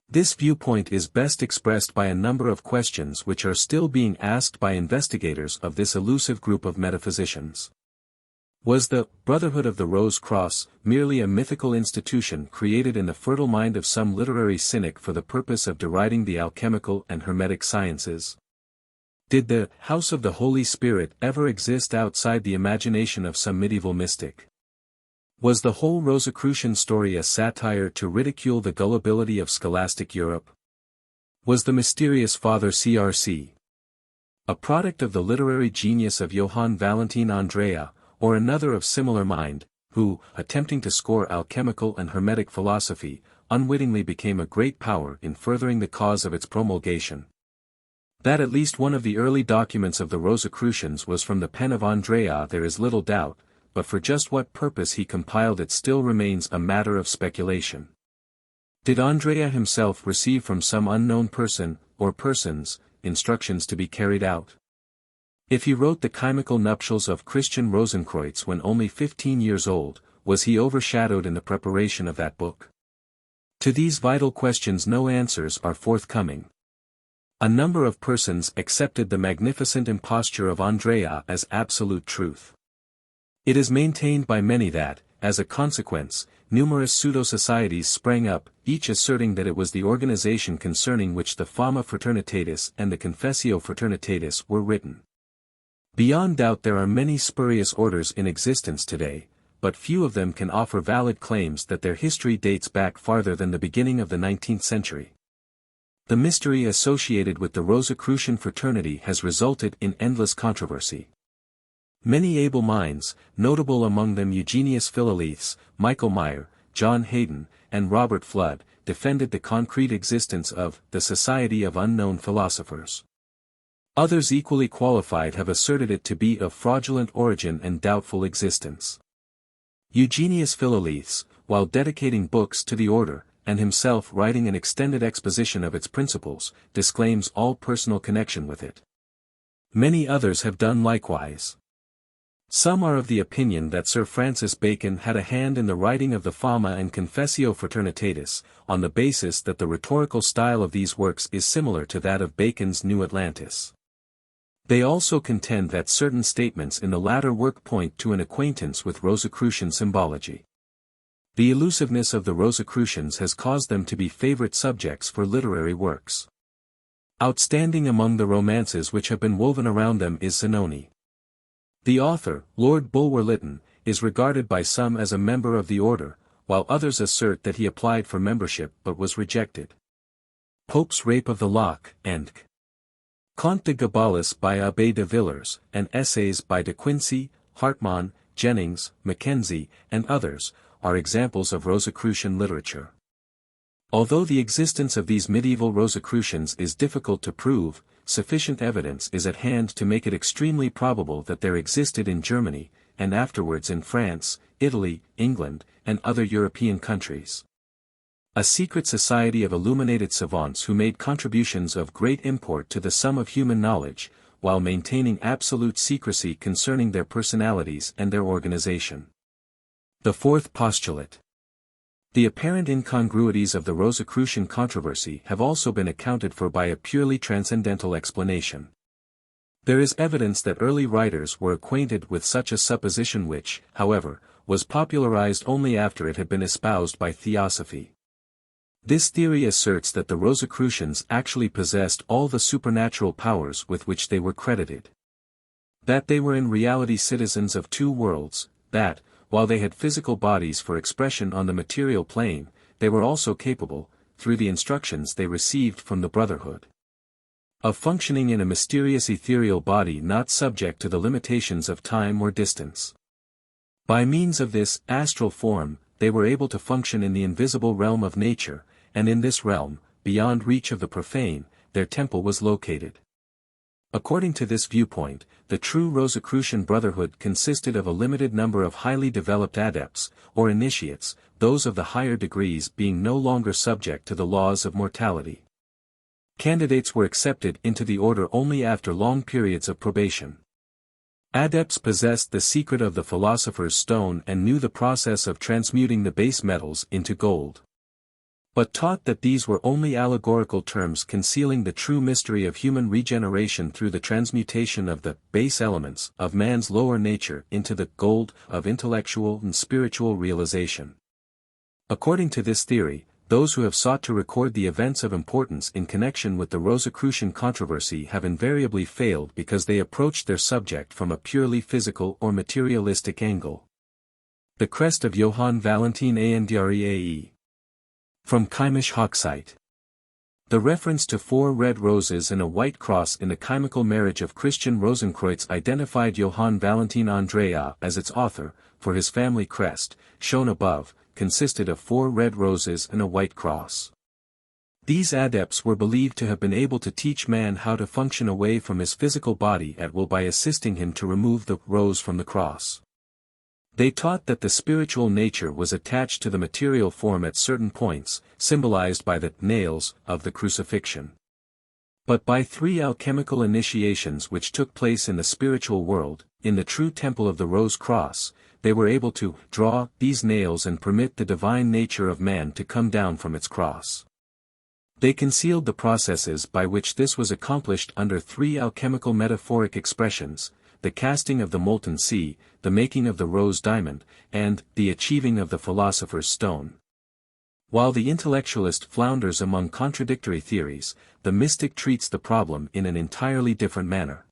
This viewpoint is best expressed by a number of questions which are still being asked by investigators of this elusive group of metaphysicians. Was the Brotherhood of the Rose Cross merely a mythical institution created in the fertile mind of some literary cynic for the purpose of deriding the alchemical and hermetic sciences? Did the House of the Holy Spirit ever exist outside the imagination of some medieval mystic? Was the whole Rosicrucian story a satire to ridicule the gullibility of scholastic Europe? Was the mysterious Father CRC a product of the literary genius of Johann Valentin Andrea, or another of similar mind, who, attempting to score alchemical and hermetic philosophy, unwittingly became a great power in furthering the cause of its promulgation? That at least one of the early documents of the Rosicrucians was from the pen of Andrea there is little doubt, but for just what purpose he compiled it still remains a matter of speculation. Did Andrea himself receive from some unknown person, or persons, instructions to be carried out? If he wrote the chimical nuptials of Christian Rosenkreutz when only 15 years old, was he overshadowed in the preparation of that book? To these vital questions no answers are forthcoming. A number of persons accepted the magnificent imposture of Andrea as absolute truth. It is maintained by many that, as a consequence, numerous pseudo-societies sprang up, each asserting that it was the organization concerning which the Fama Fraternitatis and the Confessio Fraternitatis were written. Beyond doubt there are many spurious orders in existence today, but few of them can offer valid claims that their history dates back farther than the beginning of the 19th century. The mystery associated with the Rosicrucian fraternity has resulted in endless controversy. Many able minds, notable among them Eugenius Philalethes, Michael Meyer, John Hayden, and Robert Flood, defended the concrete existence of the Society of Unknown Philosophers. Others equally qualified have asserted it to be of fraudulent origin and doubtful existence. Eugenius Philalethes, while dedicating books to the order, and himself writing an extended exposition of its principles, disclaims all personal connection with it. Many others have done likewise. Some are of the opinion that Sir Francis Bacon had a hand in the writing of the Fama and Confessio Fraternitatis, on the basis that the rhetorical style of these works is similar to that of Bacon's New Atlantis. They also contend that certain statements in the latter work point to an acquaintance with Rosicrucian symbology. The elusiveness of the Rosicrucians has caused them to be favorite subjects for literary works. Outstanding among the romances which have been woven around them is Zanoni. The author, Lord Bulwer Lytton, is regarded by some as a member of the order, while others assert that he applied for membership but was rejected. Pope's Rape of the Lock, and Conte de Gabalis by Abbé de Villers, and essays by De Quincey, Hartmann, Jennings, Mackenzie, and others, are examples of Rosicrucian literature. Although the existence of these medieval Rosicrucians is difficult to prove, sufficient evidence is at hand to make it extremely probable that there existed in Germany, and afterwards in France, Italy, England, and other European countries, a secret society of illuminated savants who made contributions of great import to the sum of human knowledge, while maintaining absolute secrecy concerning their personalities and their organization. The fourth postulate. The apparent incongruities of the Rosicrucian controversy have also been accounted for by a purely transcendental explanation. There is evidence that early writers were acquainted with such a supposition which, however, was popularized only after it had been espoused by Theosophy. This theory asserts that the Rosicrucians actually possessed all the supernatural powers with which they were credited. That they were in reality citizens of two worlds, that, while they had physical bodies for expression on the material plane, they were also capable, through the instructions they received from the Brotherhood, of functioning in a mysterious ethereal body not subject to the limitations of time or distance. By means of this astral form, they were able to function in the invisible realm of nature, and in this realm, beyond reach of the profane, their temple was located. According to this viewpoint, the true Rosicrucian Brotherhood consisted of a limited number of highly developed adepts, or initiates, those of the higher degrees being no longer subject to the laws of mortality. Candidates were accepted into the order only after long periods of probation. Adepts possessed the secret of the philosopher's stone and knew the process of transmuting the base metals into gold, but taught that these were only allegorical terms concealing the true mystery of human regeneration through the transmutation of the base elements of man's lower nature into the gold of intellectual and spiritual realization. According to this theory, those who have sought to record the events of importance in connection with the Rosicrucian controversy have invariably failed because they approached their subject from a purely physical or materialistic angle. The Crest of Johann Valentin Andriae. From Chymisch Hochzeit. The reference to 4 red roses and a white cross in the chymical marriage of Christian Rosenkreuz identified Johann Valentin Andrea as its author, for his family crest, shown above, consisted of 4 red roses and a white cross. These adepts were believed to have been able to teach man how to function away from his physical body at will by assisting him to remove the rose from the cross. They taught that the spiritual nature was attached to the material form at certain points, symbolized by the nails of the crucifixion. But by 3 alchemical initiations which took place in the spiritual world, in the true temple of the Rose Cross, they were able to draw these nails and permit the divine nature of man to come down from its cross. They concealed the processes by which this was accomplished under 3 alchemical metaphoric expressions: the casting of the molten sea, the making of the rose diamond, and the achieving of the philosopher's stone. While the intellectualist flounders among contradictory theories, the mystic treats the problem in an entirely different manner.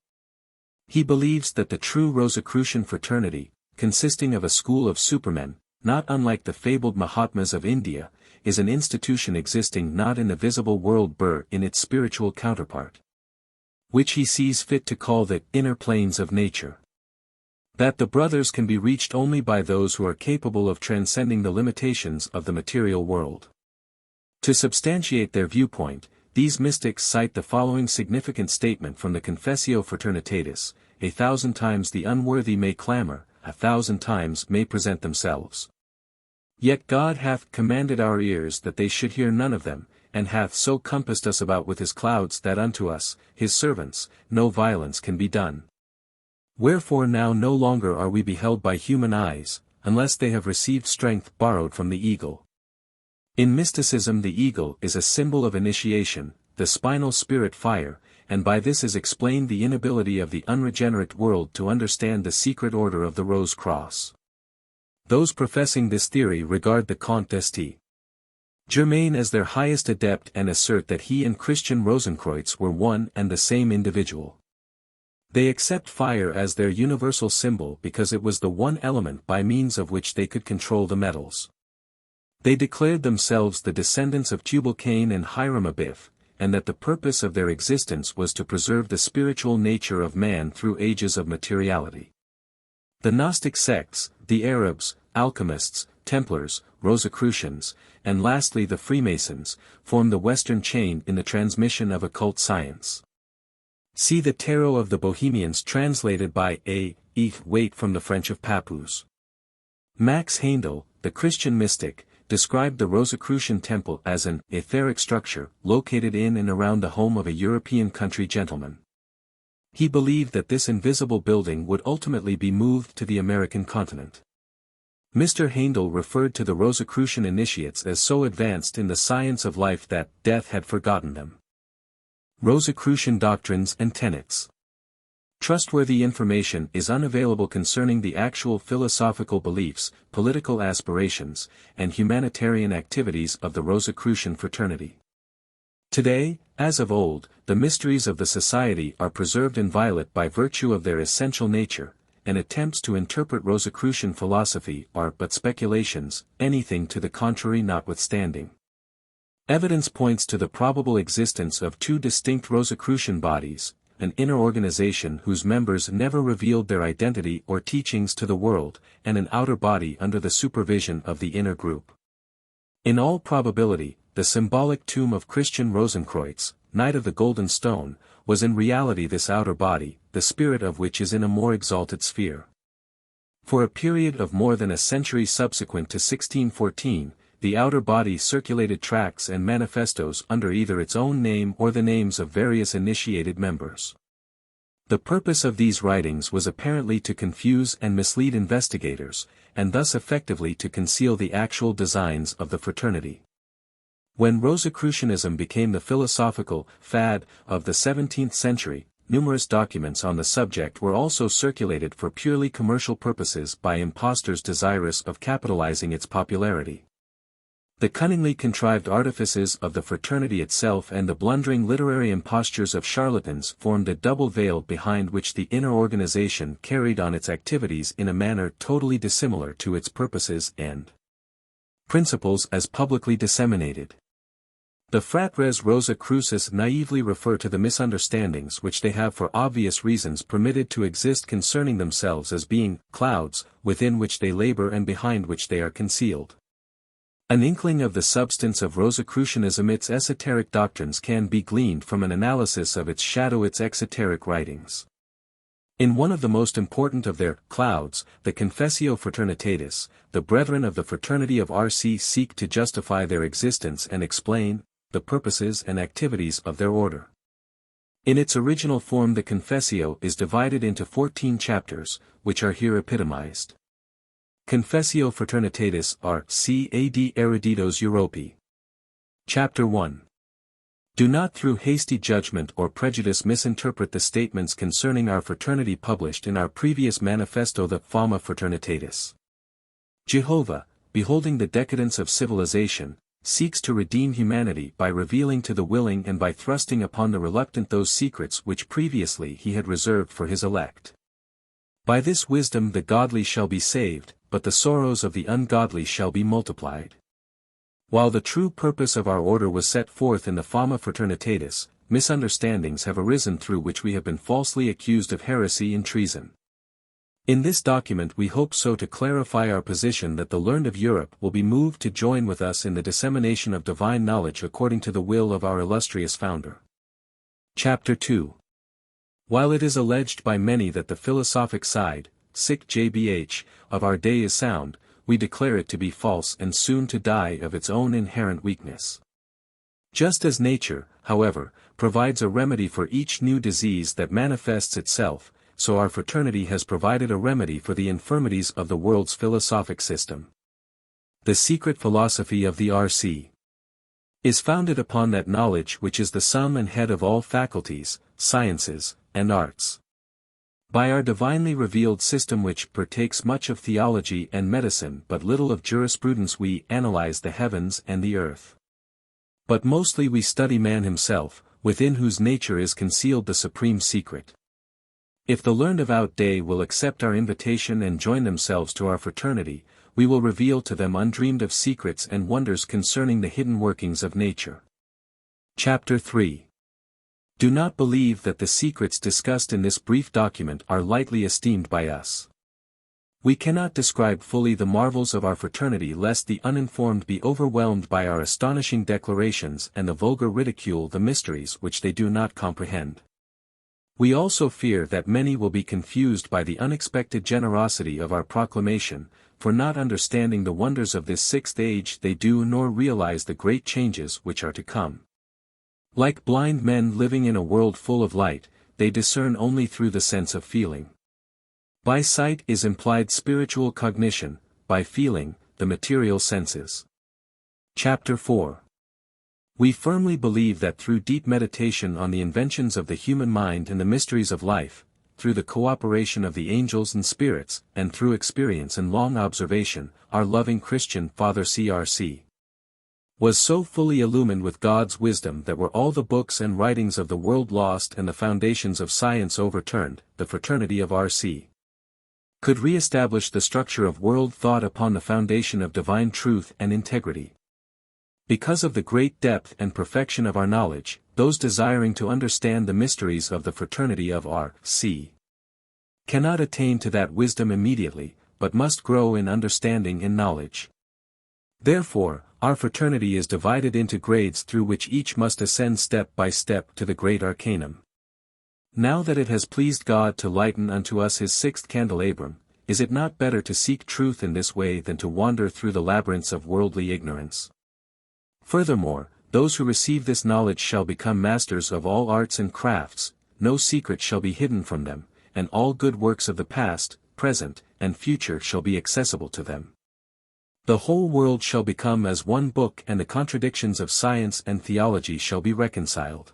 He believes that the true Rosicrucian fraternity, consisting of a school of supermen, not unlike the fabled Mahatmas of India, is an institution existing not in the visible world but in its spiritual counterpart, which he sees fit to call the inner planes of nature. That the brothers can be reached only by those who are capable of transcending the limitations of the material world. To substantiate their viewpoint, these mystics cite the following significant statement from the Confessio Fraternitatis: 1,000 times the unworthy may clamor, 1,000 times may present themselves. Yet God hath commanded our ears that they should hear none of them, and hath so compassed us about with his clouds that unto us, his servants, no violence can be done. Wherefore now no longer are we beheld by human eyes, unless they have received strength borrowed from the eagle. In mysticism the eagle is a symbol of initiation, the spinal spirit fire, and by this is explained the inability of the unregenerate world to understand the secret order of the Rose Cross. Those professing this theory regard the Comte St. Germain as their highest adept and assert that he and Christian Rosenkreutz were one and the same individual. They accept fire as their universal symbol because it was the one element by means of which they could control the metals. They declared themselves the descendants of Tubal-Cain and Hiram Abiff, and that the purpose of their existence was to preserve the spiritual nature of man through ages of materiality. The Gnostic sects, the Arabs, Alchemists, Templars, Rosicrucians, and lastly the Freemasons, form the western chain in the transmission of occult science. See the Tarot of the Bohemians translated by A. E. Waite from the French of Papoose. Max Handel, the Christian mystic, described the Rosicrucian temple as an etheric structure located in and around the home of a European country gentleman. He believed that this invisible building would ultimately be moved to the American continent. Mr. Handel referred to the Rosicrucian initiates as so advanced in the science of life that death had forgotten them. Rosicrucian doctrines and tenets. Trustworthy information is unavailable concerning the actual philosophical beliefs, political aspirations, and humanitarian activities of the Rosicrucian fraternity. Today, as of old, the mysteries of the society are preserved inviolate by virtue of their essential nature, and attempts to interpret Rosicrucian philosophy are but speculations, anything to the contrary notwithstanding. Evidence points to the probable existence of two distinct Rosicrucian bodies, an inner organization whose members never revealed their identity or teachings to the world, and an outer body under the supervision of the inner group. In all probability, the symbolic tomb of Christian Rosenkreutz, Knight of the Golden Stone, was in reality this outer body, the spirit of which is in a more exalted sphere. For a period of more than a century subsequent to 1614, the outer body circulated tracts and manifestos under either its own name or the names of various initiated members. The purpose of these writings was apparently to confuse and mislead investigators, and thus effectively to conceal the actual designs of the fraternity. When Rosicrucianism became the philosophical fad of the 17th century, numerous documents on the subject were also circulated for purely commercial purposes by impostors desirous of capitalizing its popularity. The cunningly contrived artifices of the fraternity itself and the blundering literary impostures of charlatans formed a double veil behind which the inner organization carried on its activities in a manner totally dissimilar to its purposes and principles as publicly disseminated. The fratres Rosicrucis naively refer to the misunderstandings which they have for obvious reasons permitted to exist concerning themselves as being clouds, within which they labor and behind which they are concealed. An inkling of the substance of Rosicrucianism, its esoteric doctrines, can be gleaned from an analysis of its exoteric writings. In one of the most important of their clouds, the Confessio Fraternitatis, the brethren of the Fraternity of RC seek to justify their existence and explain the purposes and activities of their order. In its original form the Confessio is divided into 14 chapters, which are here epitomized. Confessio Fraternitatis R.C. A.D. Eruditos Europae. Chapter 1. Do not through hasty judgment or prejudice misinterpret the statements concerning our fraternity published in our previous manifesto, the Fama Fraternitatis. Jehovah, beholding the decadence of civilization, seeks to redeem humanity by revealing to the willing and by thrusting upon the reluctant those secrets which previously he had reserved for his elect. By this wisdom the godly shall be saved, but the sorrows of the ungodly shall be multiplied. While the true purpose of our order was set forth in the Fama Fraternitatis, misunderstandings have arisen through which we have been falsely accused of heresy and treason. In this document we hope so to clarify our position that the learned of Europe will be moved to join with us in the dissemination of divine knowledge according to the will of our illustrious founder. Chapter 2. While it is alleged by many that the philosophic side, sic JBH, of our day is sound, we declare it to be false and soon to die of its own inherent weakness. Just as nature, however, provides a remedy for each new disease that manifests itself, so our fraternity has provided a remedy for the infirmities of the world's philosophic system. The secret philosophy of the RC is founded upon that knowledge which is the sum and head of all faculties, sciences, and arts. By our divinely revealed system which partakes much of theology and medicine but little of jurisprudence we analyze the heavens and the earth. But mostly we study man himself, within whose nature is concealed the supreme secret. If the learned of out day will accept our invitation and join themselves to our fraternity, we will reveal to them undreamed of secrets and wonders concerning the hidden workings of nature. Chapter 3. Do not believe that the secrets discussed in this brief document are lightly esteemed by us. We cannot describe fully the marvels of our fraternity lest the uninformed be overwhelmed by our astonishing declarations and the vulgar ridicule the mysteries which they do not comprehend. We also fear that many will be confused by the unexpected generosity of our proclamation, for not understanding the wonders of this sixth age they do nor realize the great changes which are to come. Like blind men living in a world full of light, they discern only through the sense of feeling. By sight is implied spiritual cognition, by feeling, the material senses. Chapter 4. We firmly believe that through deep meditation on the inventions of the human mind and the mysteries of life, through the cooperation of the angels and spirits, and through experience and long observation, our loving Christian Father CRC was so fully illumined with God's wisdom that were all the books and writings of the world lost and the foundations of science overturned, the fraternity of RC could re-establish the structure of world thought upon the foundation of divine truth and integrity. Because of the great depth and perfection of our knowledge, those desiring to understand the mysteries of the fraternity of RC cannot attain to that wisdom immediately, but must grow in understanding and knowledge. Therefore, our fraternity is divided into grades through which each must ascend step by step to the great arcanum. Now that it has pleased God to lighten unto us his sixth candelabrum, is it not better to seek truth in this way than to wander through the labyrinths of worldly ignorance? Furthermore, those who receive this knowledge shall become masters of all arts and crafts, no secret shall be hidden from them, and all good works of the past, present, and future shall be accessible to them. The whole world shall become as one book and the contradictions of science and theology shall be reconciled.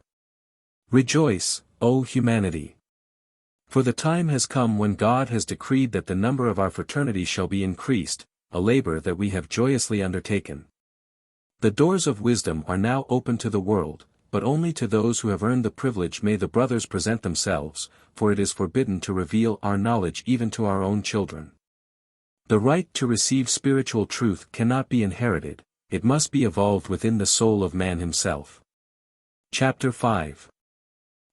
Rejoice, O humanity! For the time has come when God has decreed that the number of our fraternity shall be increased, a labor that we have joyously undertaken. The doors of wisdom are now open to the world, but only to those who have earned the privilege may the brothers present themselves, for it is forbidden to reveal our knowledge even to our own children. The right to receive spiritual truth cannot be inherited, it must be evolved within the soul of man himself. Chapter 5.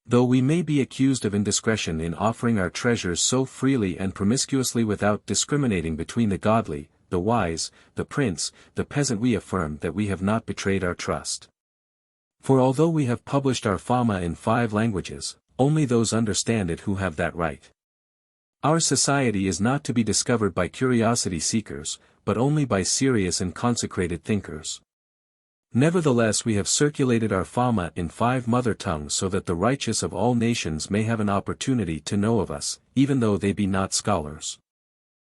Though we may be accused of indiscretion in offering our treasures so freely and promiscuously without discriminating between the godly, the wise, the prince, the peasant, we affirm that we have not betrayed our trust. For although we have published our Fama in 5 languages, only those understand it who have that right. Our society is not to be discovered by curiosity seekers, but only by serious and consecrated thinkers. Nevertheless we have circulated our Fama in 5 mother tongues so that the righteous of all nations may have an opportunity to know of us, even though they be not scholars.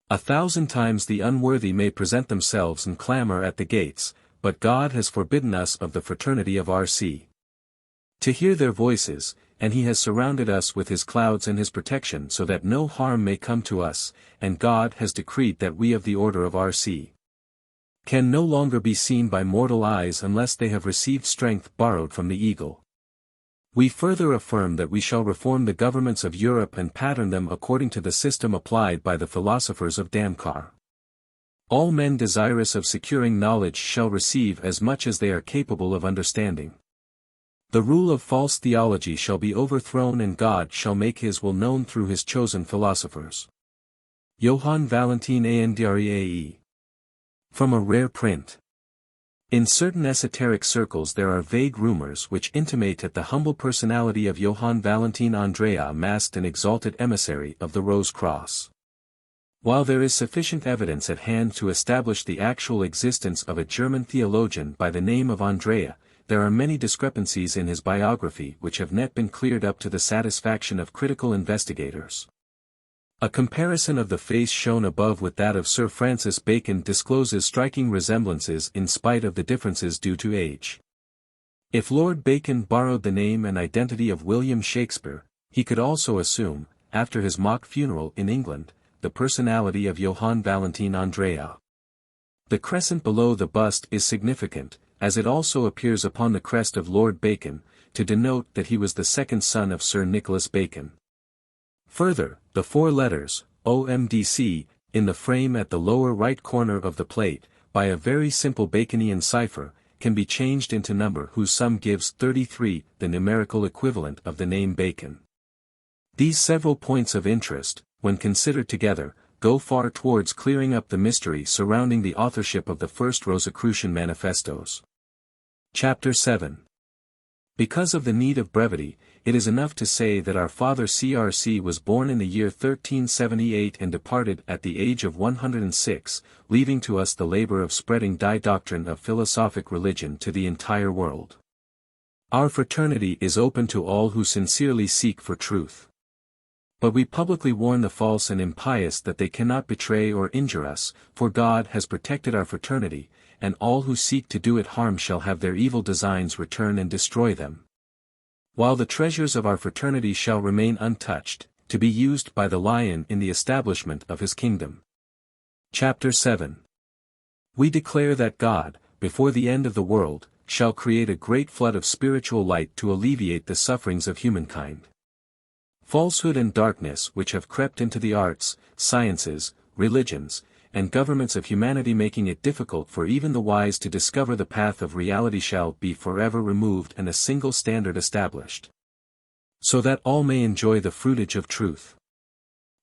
1,000 times the unworthy may present themselves and clamor at the gates, but God has forbidden us of the fraternity of RC to hear their voices, and he has surrounded us with his clouds and his protection so that no harm may come to us, and God has decreed that we of the order of RC can no longer be seen by mortal eyes unless they have received strength borrowed from the eagle. We further affirm that we shall reform the governments of Europe and pattern them according to the system applied by the philosophers of Damkar. All men desirous of securing knowledge shall receive as much as they are capable of understanding. The rule of false theology shall be overthrown and God shall make his will known through his chosen philosophers. Johann Valentin Andriae. From a rare print. In certain esoteric circles there are vague rumors which intimate that the humble personality of Johann Valentin Andrea masked an exalted emissary of the Rose Cross. While there is sufficient evidence at hand to establish the actual existence of a German theologian by the name of Andrea, there are many discrepancies in his biography which have not been cleared up to the satisfaction of critical investigators. A comparison of the face shown above with that of Sir Francis Bacon discloses striking resemblances in spite of the differences due to age. If Lord Bacon borrowed the name and identity of William Shakespeare, he could also assume, after his mock funeral in England, the personality of Johann Valentin Andrea. The crescent below the bust is significant, as it also appears upon the crest of Lord Bacon, to denote that he was the second son of Sir Nicholas Bacon. Further, the four letters, OMDC, in the frame at the lower right corner of the plate, by a very simple Baconian cipher, can be changed into number whose sum gives 33, the numerical equivalent of the name Bacon. These several points of interest, when considered together, go far towards clearing up the mystery surrounding the authorship of the first Rosicrucian manifestos. Chapter 7. Because of the need of brevity, it is enough to say that our father CRC was born in the year 1378 and departed at the age of 106, leaving to us the labor of spreading die doctrine of philosophic religion to the entire world. Our fraternity is open to all who sincerely seek for truth. But we publicly warn the false and impious that they cannot betray or injure us, for God has protected our fraternity, and all who seek to do it harm shall have their evil designs return and destroy them. While the treasures of our fraternity shall remain untouched, to be used by the Lion in the establishment of his kingdom. Chapter 7. We declare that God, before the end of the world, shall create a great flood of spiritual light to alleviate the sufferings of humankind. Falsehood and darkness which have crept into the arts, sciences, religions, and governments of humanity, making it difficult for even the wise to discover the path of reality, shall be forever removed and a single standard established, so that all may enjoy the fruitage of truth.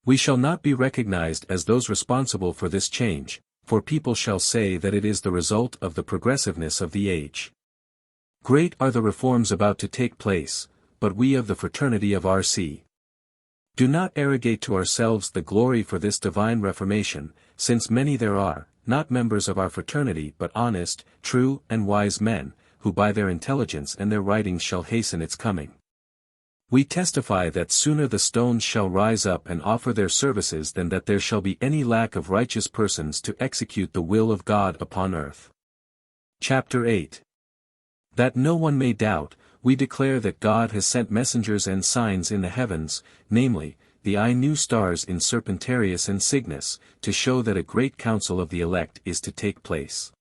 We shall not be recognized as those responsible for this change, for people shall say that it is the result of the progressiveness of the age. Great are the reforms about to take place, but we of the fraternity of R.C. do not arrogate to ourselves the glory for this divine reformation, since many there are, not members of our fraternity but honest, true, and wise men, who by their intelligence and their writings shall hasten its coming. We testify that sooner the stones shall rise up and offer their services than that there shall be any lack of righteous persons to execute the will of God upon earth. Chapter 8. That no one may doubt, we declare that God has sent messengers and signs in the heavens, namely, the new stars in Serpentarius and Cygnus, to show that a great council of the elect is to take place.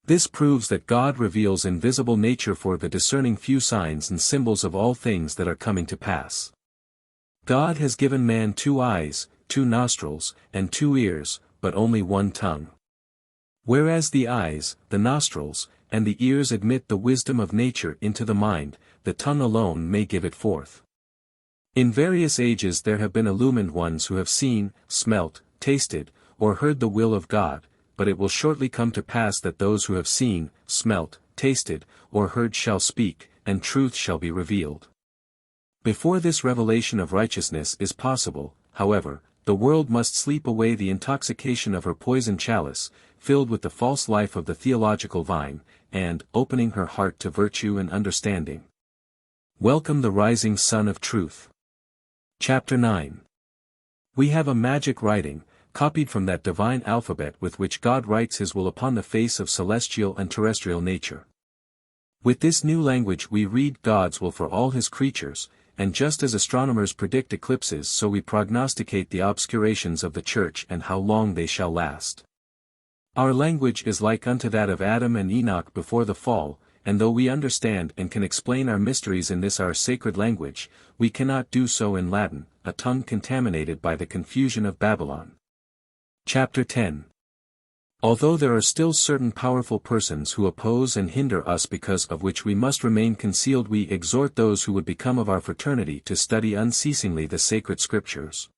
This proves that God reveals invisible nature for the discerning few signs and symbols of all things that are coming to pass. God has given man 2 eyes, 2 nostrils, and 2 ears, but only 1 tongue. Whereas the eyes, the nostrils, and the ears admit the wisdom of nature into the mind, the tongue alone may give it forth. In various ages there have been illumined ones who have seen, smelt, tasted, or heard the will of God, but it will shortly come to pass that those who have seen, smelt, tasted, or heard shall speak, and truth shall be revealed. Before this revelation of righteousness is possible, however, the world must sleep away the intoxication of her poison chalice, filled with the false life of the theological vine, and, opening her heart to virtue and understanding, welcome the rising sun of truth. Chapter 9. We have a magic writing, copied from that divine alphabet with which God writes his will upon the face of celestial and terrestrial nature. With this new language we read God's will for all his creatures, and just as astronomers predict eclipses, so we prognosticate the obscurations of the church and how long they shall last. Our language is like unto that of Adam and Enoch before the fall, and though we understand and can explain our mysteries in this our sacred language, we cannot do so in Latin, a tongue contaminated by the confusion of Babylon. Chapter 10. Although there are still certain powerful persons who oppose and hinder us, because of which we must remain concealed, we exhort those who would become of our fraternity to study unceasingly the sacred scriptures.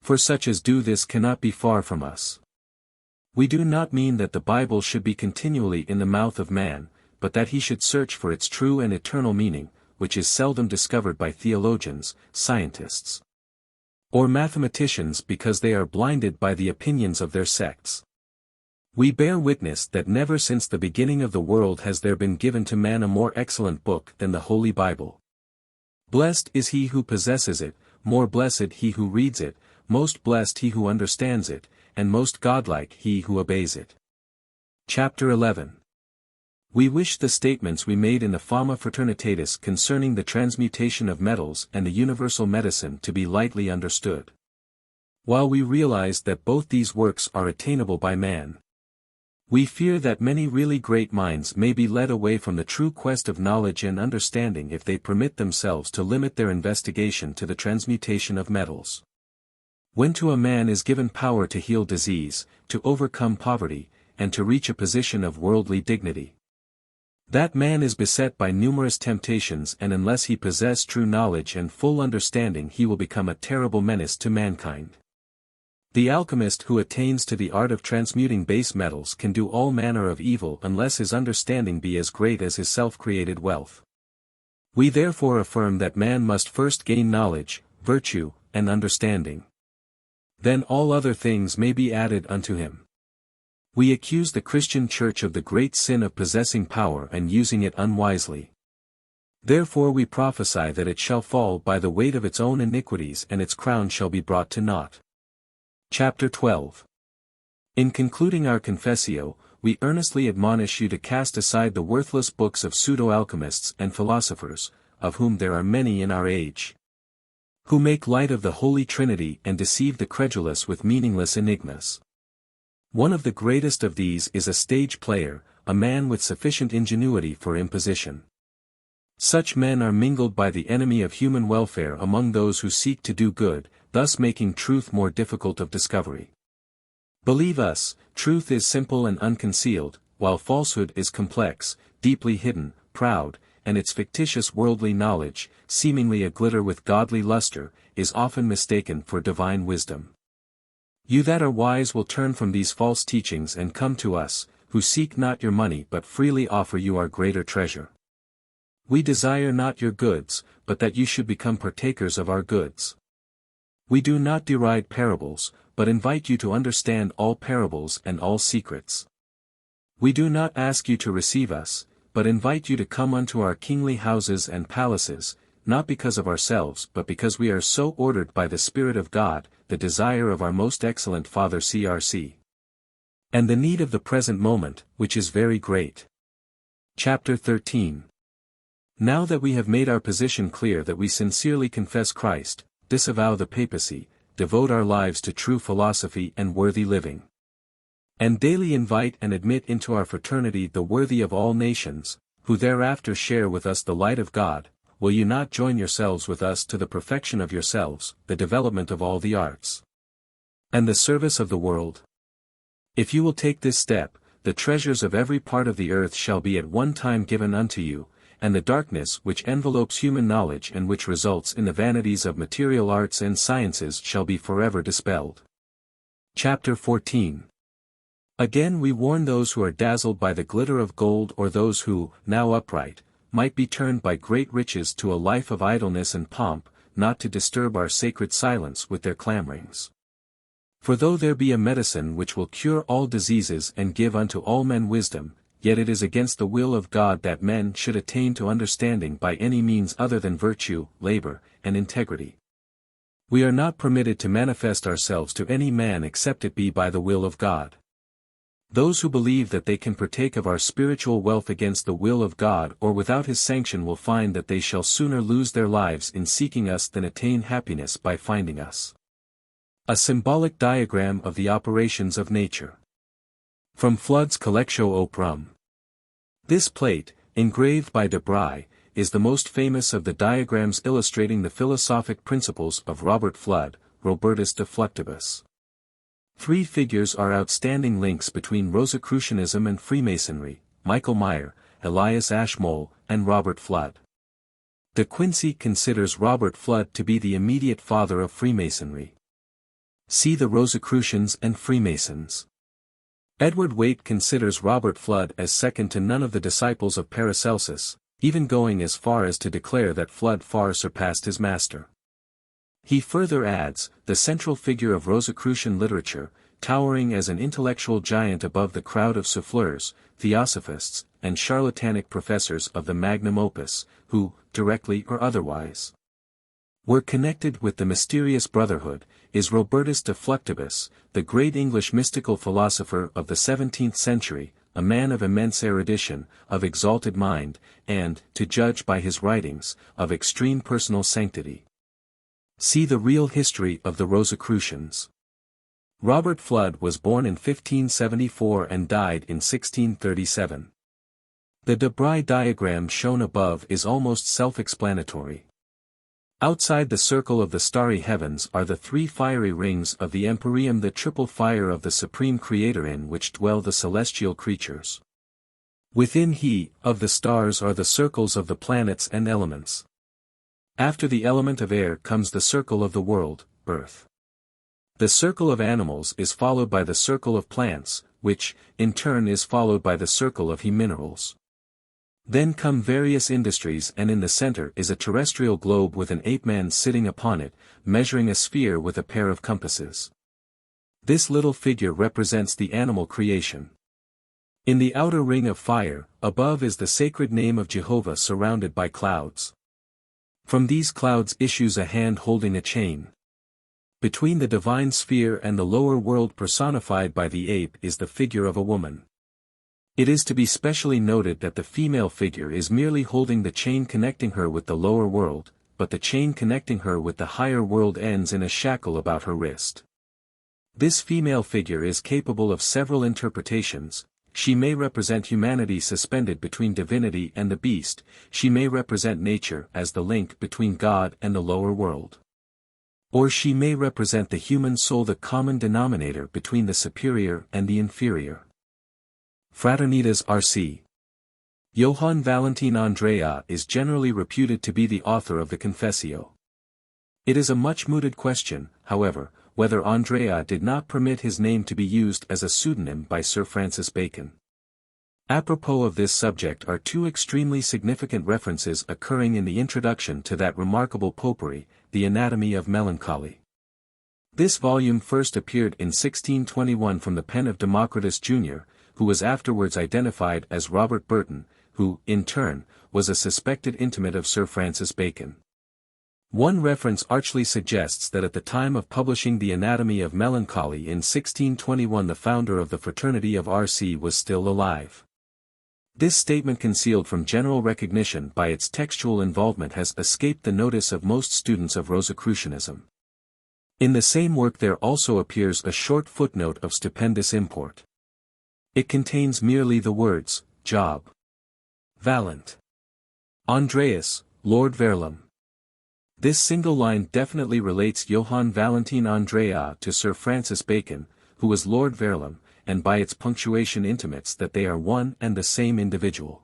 For such as do this cannot be far from us. We do not mean that the Bible should be continually in the mouth of man, but that he should search for its true and eternal meaning, which is seldom discovered by theologians, scientists, Or mathematicians because they are blinded by the opinions of their sects. We bear witness that never since the beginning of the world has there been given to man a more excellent book than the Holy Bible. Blessed is he who possesses it, more blessed he who reads it, most blessed he who understands it, and most godlike he who obeys it. Chapter 11. We wish the statements we made in the Fama Fraternitatis concerning the transmutation of metals and the universal medicine to be lightly understood. While we realize that both these works are attainable by man, we fear that many really great minds may be led away from the true quest of knowledge and understanding if they permit themselves to limit their investigation to the transmutation of metals. When to a man is given power to heal disease, to overcome poverty, and to reach a position of worldly dignity, that man is beset by numerous temptations, and unless he possess true knowledge and full understanding he will become a terrible menace to mankind. The alchemist who attains to the art of transmuting base metals can do all manner of evil unless his understanding be as great as his self-created wealth. We therefore affirm that man must first gain knowledge, virtue, and understanding. Then all other things may be added unto him. We accuse the Christian Church of the great sin of possessing power and using it unwisely. Therefore we prophesy that it shall fall by the weight of its own iniquities and its crown shall be brought to naught. Chapter 12. In concluding our Confessio, we earnestly admonish you to cast aside the worthless books of pseudo-alchemists and philosophers, of whom there are many in our age, who make light of the Holy Trinity and deceive the credulous with meaningless enigmas. One of the greatest of these is a stage player, a man with sufficient ingenuity for imposition. Such men are mingled by the enemy of human welfare among those who seek to do good, thus making truth more difficult of discovery. Believe us, truth is simple and unconcealed, while falsehood is complex, deeply hidden, proud, and its fictitious worldly knowledge, seemingly aglitter with godly luster, is often mistaken for divine wisdom. You that are wise will turn from these false teachings and come to us, who seek not your money but freely offer you our greater treasure. We desire not your goods, but that you should become partakers of our goods. We do not deride parables, but invite you to understand all parables and all secrets. We do not ask you to receive us, but invite you to come unto our kingly houses and palaces, not because of ourselves but because we are so ordered by the Spirit of God, the desire of our most excellent Father CRC. And the need of the present moment, which is very great. Chapter 13. Now that we have made our position clear that we sincerely confess Christ, disavow the papacy, devote our lives to true philosophy and worthy living, and daily invite and admit into our fraternity the worthy of all nations, who thereafter share with us the light of God, will you not join yourselves with us to the perfection of yourselves, the development of all the arts, and the service of the world? If you will take this step, the treasures of every part of the earth shall be at one time given unto you, and the darkness which envelopes human knowledge and which results in the vanities of material arts and sciences shall be forever dispelled. Chapter 14. Again we warn those who are dazzled by the glitter of gold or those who, now upright, might be turned by great riches to a life of idleness and pomp, not to disturb our sacred silence with their clamorings. For though there be a medicine which will cure all diseases and give unto all men wisdom, yet it is against the will of God that men should attain to understanding by any means other than virtue, labor, and integrity. We are not permitted to manifest ourselves to any man except it be by the will of God. Those who believe that they can partake of our spiritual wealth against the will of God or without His sanction will find that they shall sooner lose their lives in seeking us than attain happiness by finding us. A symbolic diagram of the operations of nature. From Flood's Collectio Oprum. This plate, engraved by de Bry, is the most famous of the diagrams illustrating the philosophic principles of Robert Flood, Robertus de Fluctibus. 3 figures are outstanding links between Rosicrucianism and Freemasonry: Michael Meyer, Elias Ashmole, and Robert Flood. De Quincey considers Robert Flood to be the immediate father of Freemasonry. See the Rosicrucians and Freemasons. Edward Waite considers Robert Flood as second to none of the disciples of Paracelsus, even going as far as to declare that Flood far surpassed his master. He further adds, the central figure of Rosicrucian literature, towering as an intellectual giant above the crowd of souffleurs, theosophists, and charlatanic professors of the magnum opus, who, directly or otherwise, were connected with the mysterious brotherhood, is Robertus de Fluctibus, the great English mystical philosopher of the 17th century, a man of immense erudition, of exalted mind, and, to judge by his writings, of extreme personal sanctity. See the real history of the Rosicrucians. Robert Fludd was born in 1574 and died in 1637. The Debray diagram shown above is almost self-explanatory. Outside the circle of the starry heavens are the three fiery rings of the empyreum, the triple fire of the supreme creator in which dwell the celestial creatures. Within he, of the stars are the circles of the planets and elements. After the element of air comes the circle of the world, earth. The circle of animals is followed by the circle of plants, which, in turn is followed by the circle of he minerals. Then come various industries, and in the center is a terrestrial globe with an ape-man sitting upon it, measuring a sphere with a pair of compasses. This little figure represents the animal creation. In the outer ring of fire, above is the sacred name of Jehovah surrounded by clouds. From these clouds issues a hand holding a chain. Between the divine sphere and the lower world personified by the ape is the figure of a woman. It is to be specially noted that the female figure is merely holding the chain connecting her with the lower world, but the chain connecting her with the higher world ends in a shackle about her wrist. This female figure is capable of several interpretations. She may represent humanity suspended between divinity and the beast, she may represent nature as the link between God and the lower world. Or she may represent the human soul, the common denominator between the superior and the inferior. Fraternitas R.C. Johann Valentin Andrea is generally reputed to be the author of the Confessio. It is a much mooted question, however, whether Andrea did not permit his name to be used as a pseudonym by Sir Francis Bacon. Apropos of this subject are two extremely significant references occurring in the introduction to that remarkable potpourri, The Anatomy of Melancholy. This volume first appeared in 1621 from the pen of Democritus Jr., who was afterwards identified as Robert Burton, who, in turn, was a suspected intimate of Sir Francis Bacon. One reference archly suggests that at the time of publishing The Anatomy of Melancholy in 1621 the founder of the Fraternity of R.C. was still alive. This statement, concealed from general recognition by its textual involvement, has escaped the notice of most students of Rosicrucianism. In the same work there also appears a short footnote of stupendous import. It contains merely the words, Job. Valent. Andreas, Lord Verulam. This single line definitely relates Johann Valentin Andrea to Sir Francis Bacon, who was Lord Verulam, and by its punctuation intimates that they are one and the same individual.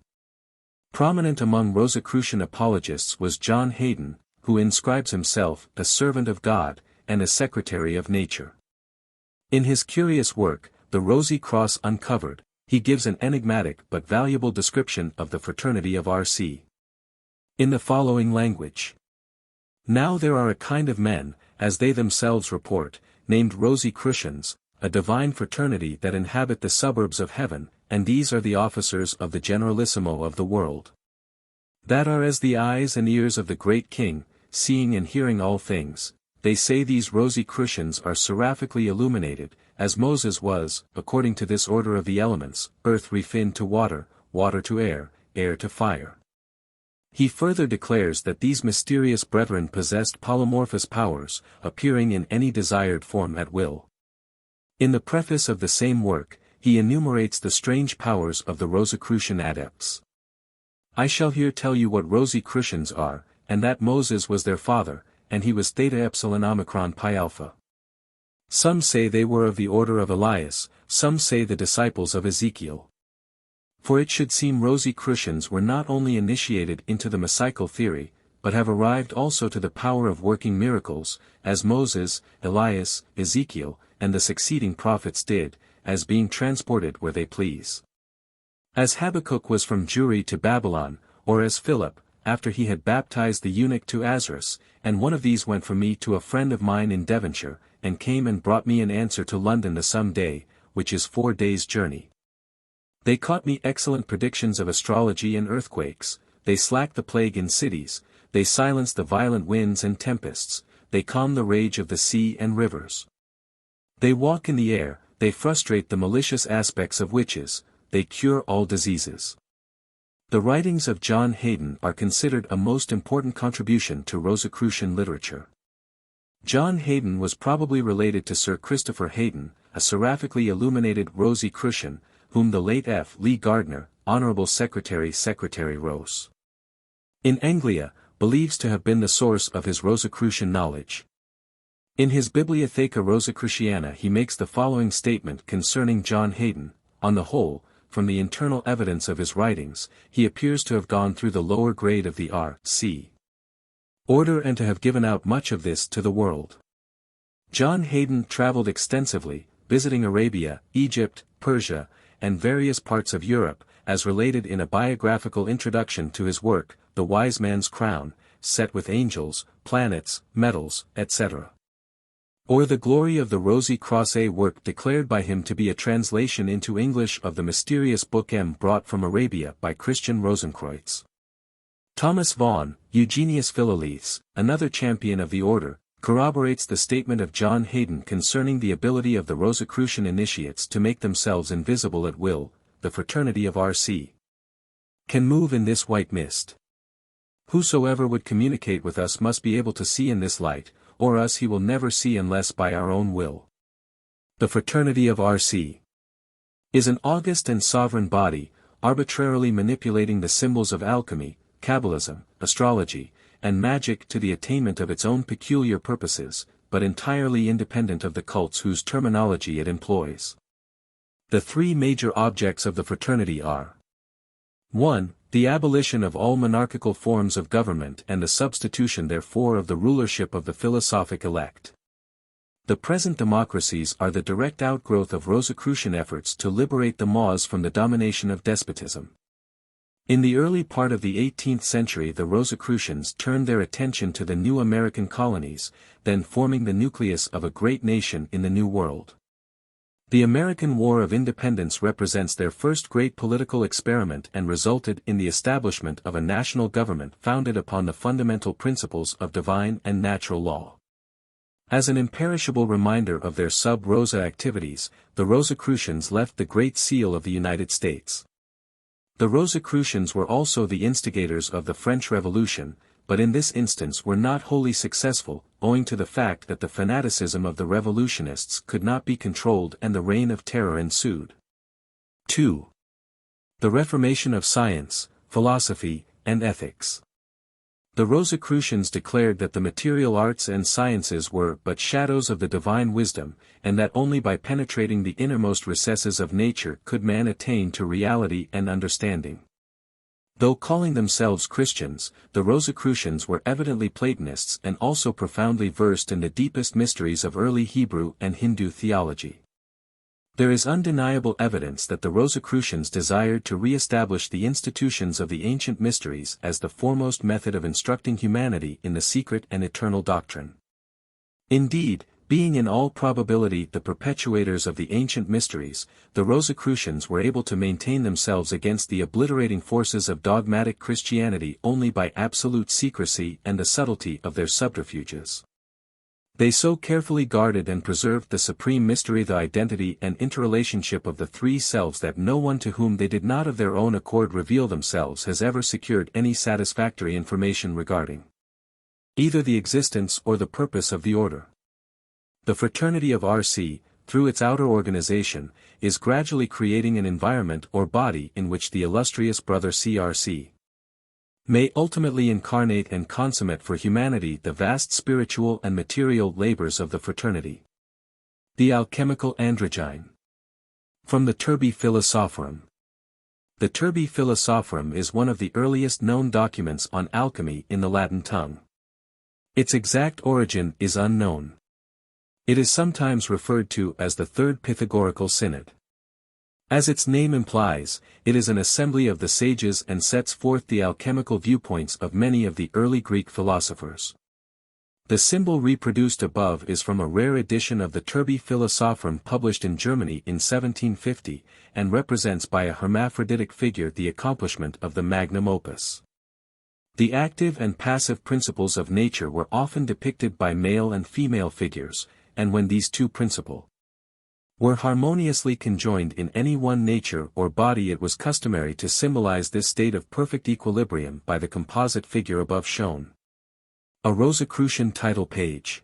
Prominent among Rosicrucian apologists was John Hayden, who inscribes himself a servant of God, and a secretary of nature. In his curious work, The Rosy Cross Uncovered, he gives an enigmatic but valuable description of the Fraternity of R.C. in the following language. Now there are a kind of men, as they themselves report, named Rosicrucians, a divine fraternity that inhabit the suburbs of heaven, and these are the officers of the Generalissimo of the world. That are as the eyes and ears of the great king, seeing and hearing all things. They say these Rosicrucians are seraphically illuminated, as Moses was, according to this order of the elements, earth refined to water, water to air, air to fire. He further declares that these mysterious brethren possessed polymorphous powers, appearing in any desired form at will. In the preface of the same work, he enumerates the strange powers of the Rosicrucian adepts. I shall here tell you what Rosicrucians are, and that Moses was their father, and he was Theta Epsilon Omicron Pi Alpha. Some say they were of the order of Elias, some say the disciples of Ezekiel. For it should seem Rosicrucians were not only initiated into the Masonic theory, but have arrived also to the power of working miracles, as Moses, Elias, Ezekiel, and the succeeding prophets did, as being transported where they please. As Habakkuk was from Juri to Babylon, or as Philip, after he had baptized the eunuch to Azarus, and one of these went from me to a friend of mine in Devonshire, and came and brought me an answer to London the some day, which is 4 days' journey. They caught me excellent predictions of astrology and earthquakes, they slack the plague in cities, they silence the violent winds and tempests, they calm the rage of the sea and rivers. They walk in the air, they frustrate the malicious aspects of witches, they cure all diseases. The writings of John Haydon are considered a most important contribution to Rosicrucian literature. John Haydon was probably related to Sir Christopher Haydon, a seraphically illuminated Rosicrucian, whom the late F. Lee Gardner, Honorable Secretary Ros. in Anglia, believes to have been the source of his Rosicrucian knowledge. In his Bibliotheca Rosicruciana he makes the following statement concerning John Haydon: on the whole, from the internal evidence of his writings, he appears to have gone through the lower grade of the R.C. order and to have given out much of this to the world. John Haydon traveled extensively, visiting Arabia, Egypt, Persia, and various parts of Europe, as related in a biographical introduction to his work, The Wise Man's Crown, Set with Angels, Planets, Metals, etc. Or The Glory of the Rosy Cross, a work declared by him to be a translation into English of the mysterious Book M brought from Arabia by Christian Rosenkreutz. Thomas Vaughan, Eugenius Philalethes, another champion of the order, corroborates the statement of John Haydon concerning the ability of the Rosicrucian initiates to make themselves invisible at will. The fraternity of R.C. can move in this white mist. Whosoever would communicate with us must be able to see in this light, or us he will never see unless by our own will. The fraternity of R.C. is an august and sovereign body, arbitrarily manipulating the symbols of alchemy, Kabbalism, astrology, and magic to the attainment of its own peculiar purposes, but entirely independent of the cults whose terminology it employs. The three major objects of the fraternity are: 1. The abolition of all monarchical forms of government and the substitution therefore of the rulership of the philosophic elect. The present democracies are the direct outgrowth of Rosicrucian efforts to liberate the Moors from the domination of despotism. In the early part of the 18th century the Rosicrucians turned their attention to the new American colonies, then forming the nucleus of a great nation in the New World. The American War of Independence represents their first great political experiment and resulted in the establishment of a national government founded upon the fundamental principles of divine and natural law. As an imperishable reminder of their sub rosa activities, the Rosicrucians left the Great Seal of the United States. The Rosicrucians were also the instigators of the French Revolution, but in this instance were not wholly successful, owing to the fact that the fanaticism of the revolutionists could not be controlled and the reign of terror ensued. 2. The Reformation of science, philosophy, and ethics. The Rosicrucians declared that the material arts and sciences were but shadows of the divine wisdom, and that only by penetrating the innermost recesses of nature could man attain to reality and understanding. Though calling themselves Christians, the Rosicrucians were evidently Platonists and also profoundly versed in the deepest mysteries of early Hebrew and Hindu theology. There is undeniable evidence that the Rosicrucians desired to re-establish the institutions of the ancient mysteries as the foremost method of instructing humanity in the secret and eternal doctrine. Indeed, being in all probability the perpetuators of the ancient mysteries, the Rosicrucians were able to maintain themselves against the obliterating forces of dogmatic Christianity only by absolute secrecy and the subtlety of their subterfuges. They so carefully guarded and preserved the supreme mystery, the identity and interrelationship of the three selves, that no one to whom they did not of their own accord reveal themselves has ever secured any satisfactory information regarding either the existence or the purpose of the order. The fraternity of R.C., through its outer organization, is gradually creating an environment or body in which the illustrious brother C.R.C. may ultimately incarnate and consummate for humanity the vast spiritual and material labors of the fraternity. The alchemical androgyne. From the Turbi Philosophorum. The Turbi Philosophorum is one of the earliest known documents on alchemy in the Latin tongue. Its exact origin is unknown. It is sometimes referred to as the Third Pythagorical Synod. As its name implies, it is an assembly of the sages and sets forth the alchemical viewpoints of many of the early Greek philosophers. The symbol reproduced above is from a rare edition of the Turbi Philosophorum published in Germany in 1750, and represents by a hermaphroditic figure the accomplishment of the magnum opus. The active and passive principles of nature were often depicted by male and female figures, and when these two principles were harmoniously conjoined in any one nature or body, it was customary to symbolize this state of perfect equilibrium by the composite figure above shown. A Rosicrucian title page.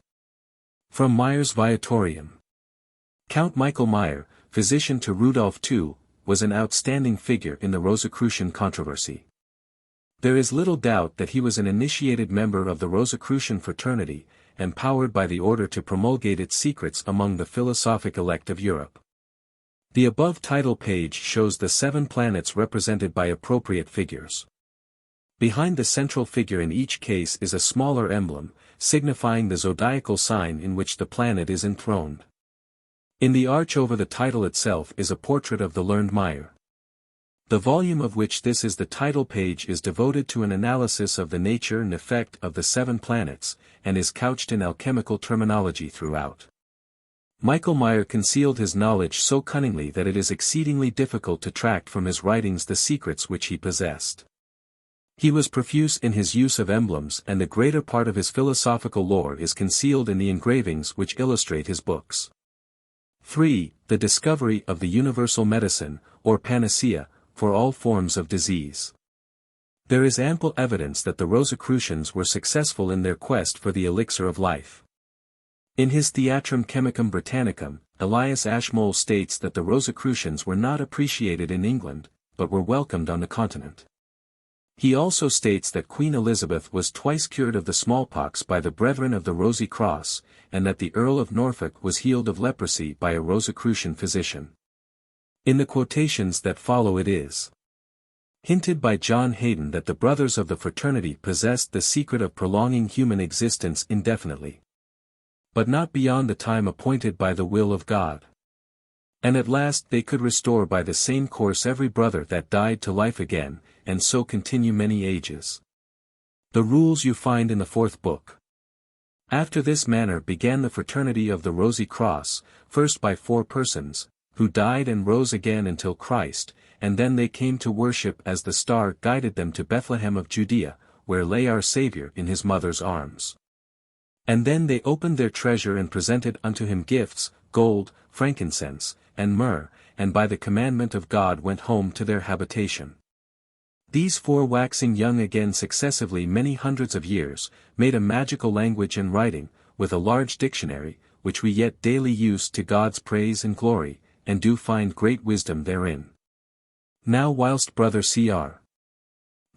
From Meyer's Viatorium. Count Michael Meyer, physician to Rudolf II, was an outstanding figure in the Rosicrucian controversy. There is little doubt that he was an initiated member of the Rosicrucian fraternity, empowered by the order to promulgate its secrets among the philosophic elect of Europe. The above title page shows the 7 planets represented by appropriate figures. Behind the central figure in each case is a smaller emblem, signifying the zodiacal sign in which the planet is enthroned. In the arch over the title itself is a portrait of the learned Meyer. The volume of which this is the title page is devoted to an analysis of the nature and effect of the 7 planets, and is couched in alchemical terminology throughout. Michael Meyer concealed his knowledge so cunningly that it is exceedingly difficult to track from his writings the secrets which he possessed. He was profuse in his use of emblems, and the greater part of his philosophical lore is concealed in the engravings which illustrate his books. 3. The discovery of the universal medicine, or panacea, for all forms of disease. There is ample evidence that the Rosicrucians were successful in their quest for the elixir of life. In his Theatrum Chemicum Britannicum, Elias Ashmole states that the Rosicrucians were not appreciated in England, but were welcomed on the continent. He also states that Queen Elizabeth was twice cured of the smallpox by the Brethren of the Rosy Cross, and that the Earl of Norfolk was healed of leprosy by a Rosicrucian physician. In the quotations that follow it is hinted by John Hayden that the brothers of the fraternity possessed the secret of prolonging human existence indefinitely, but not beyond the time appointed by the will of God. And at last they could restore by the same course every brother that died to life again, and so continue many ages. The rules you find in the 4th book. After this manner began the fraternity of the Rosy Cross, first by 4 persons, who died and rose again until Christ, and then they came to worship as the star guided them to Bethlehem of Judea, where lay our Saviour in his mother's arms. And then they opened their treasure and presented unto him gifts, gold, frankincense, and myrrh, and by the commandment of God went home to their habitation. These 4 waxing young again successively many hundreds of years, made a magical language and writing, with a large dictionary, which we yet daily use to God's praise and glory, and do find great wisdom therein. Now whilst brother Cr.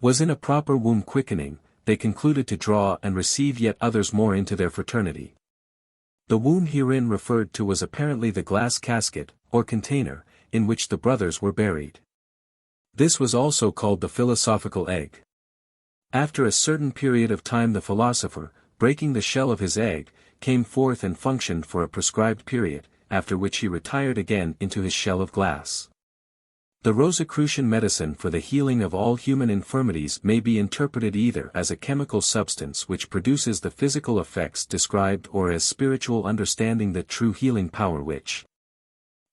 was in a proper womb quickening, they concluded to draw and receive yet others more into their fraternity. The womb herein referred to was apparently the glass casket, or container, in which the brothers were buried. This was also called the philosophical egg. After a certain period of time the philosopher, breaking the shell of his egg, came forth and functioned for a prescribed period, after which he retired again into his shell of glass. The Rosicrucian medicine for the healing of all human infirmities may be interpreted either as a chemical substance which produces the physical effects described or as spiritual understanding, the true healing power which,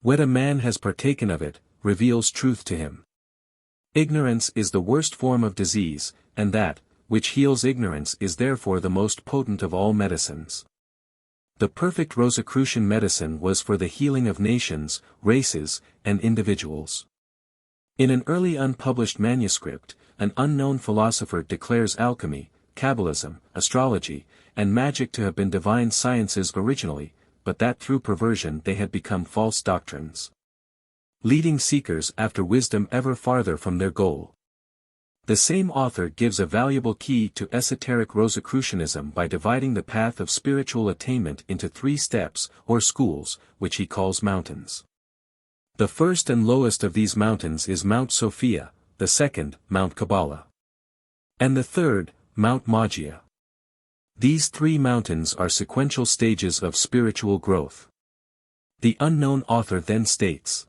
when a man has partaken of it, reveals truth to him. Ignorance is the worst form of disease, and that, which heals ignorance is therefore the most potent of all medicines. The perfect Rosicrucian medicine was for the healing of nations, races, and individuals. In an early unpublished manuscript, an unknown philosopher declares alchemy, Qabbalism, astrology, and magic to have been divine sciences originally, but that through perversion they had become false doctrines, leading seekers after wisdom ever farther from their goal. The same author gives a valuable key to esoteric Rosicrucianism by dividing the path of spiritual attainment into 3 steps, or schools, which he calls mountains. The first and lowest of these mountains is Mount Sophia, the second, Mount Qabbalah, and the third, Mount Magia. These 3 mountains are sequential stages of spiritual growth. The unknown author then states,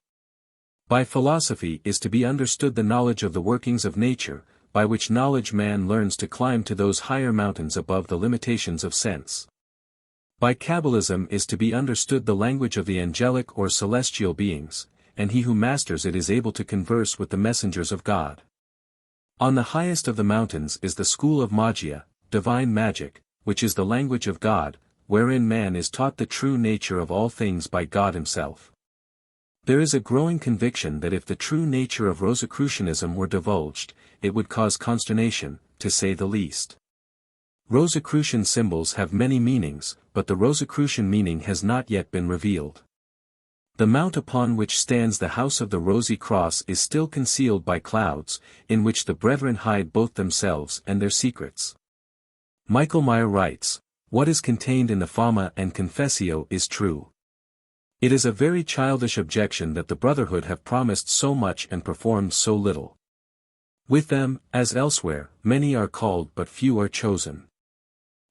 By philosophy is to be understood the knowledge of the workings of nature, by which knowledge man learns to climb to those higher mountains above the limitations of sense. By Kabbalism is to be understood the language of the angelic or celestial beings, and he who masters it is able to converse with the messengers of God. On the highest of the mountains is the school of Magia, divine magic, which is the language of God, wherein man is taught the true nature of all things by God himself. There is a growing conviction that if the true nature of Rosicrucianism were divulged, it would cause consternation, to say the least. Rosicrucian symbols have many meanings, but the Rosicrucian meaning has not yet been revealed. The mount upon which stands the house of the Rosy Cross is still concealed by clouds, in which the brethren hide both themselves and their secrets. Michael Meyer writes, "What is contained in the Fama and Confessio is true. It is a very childish objection that the brotherhood have promised so much and performed so little. With them, as elsewhere, many are called but few are chosen.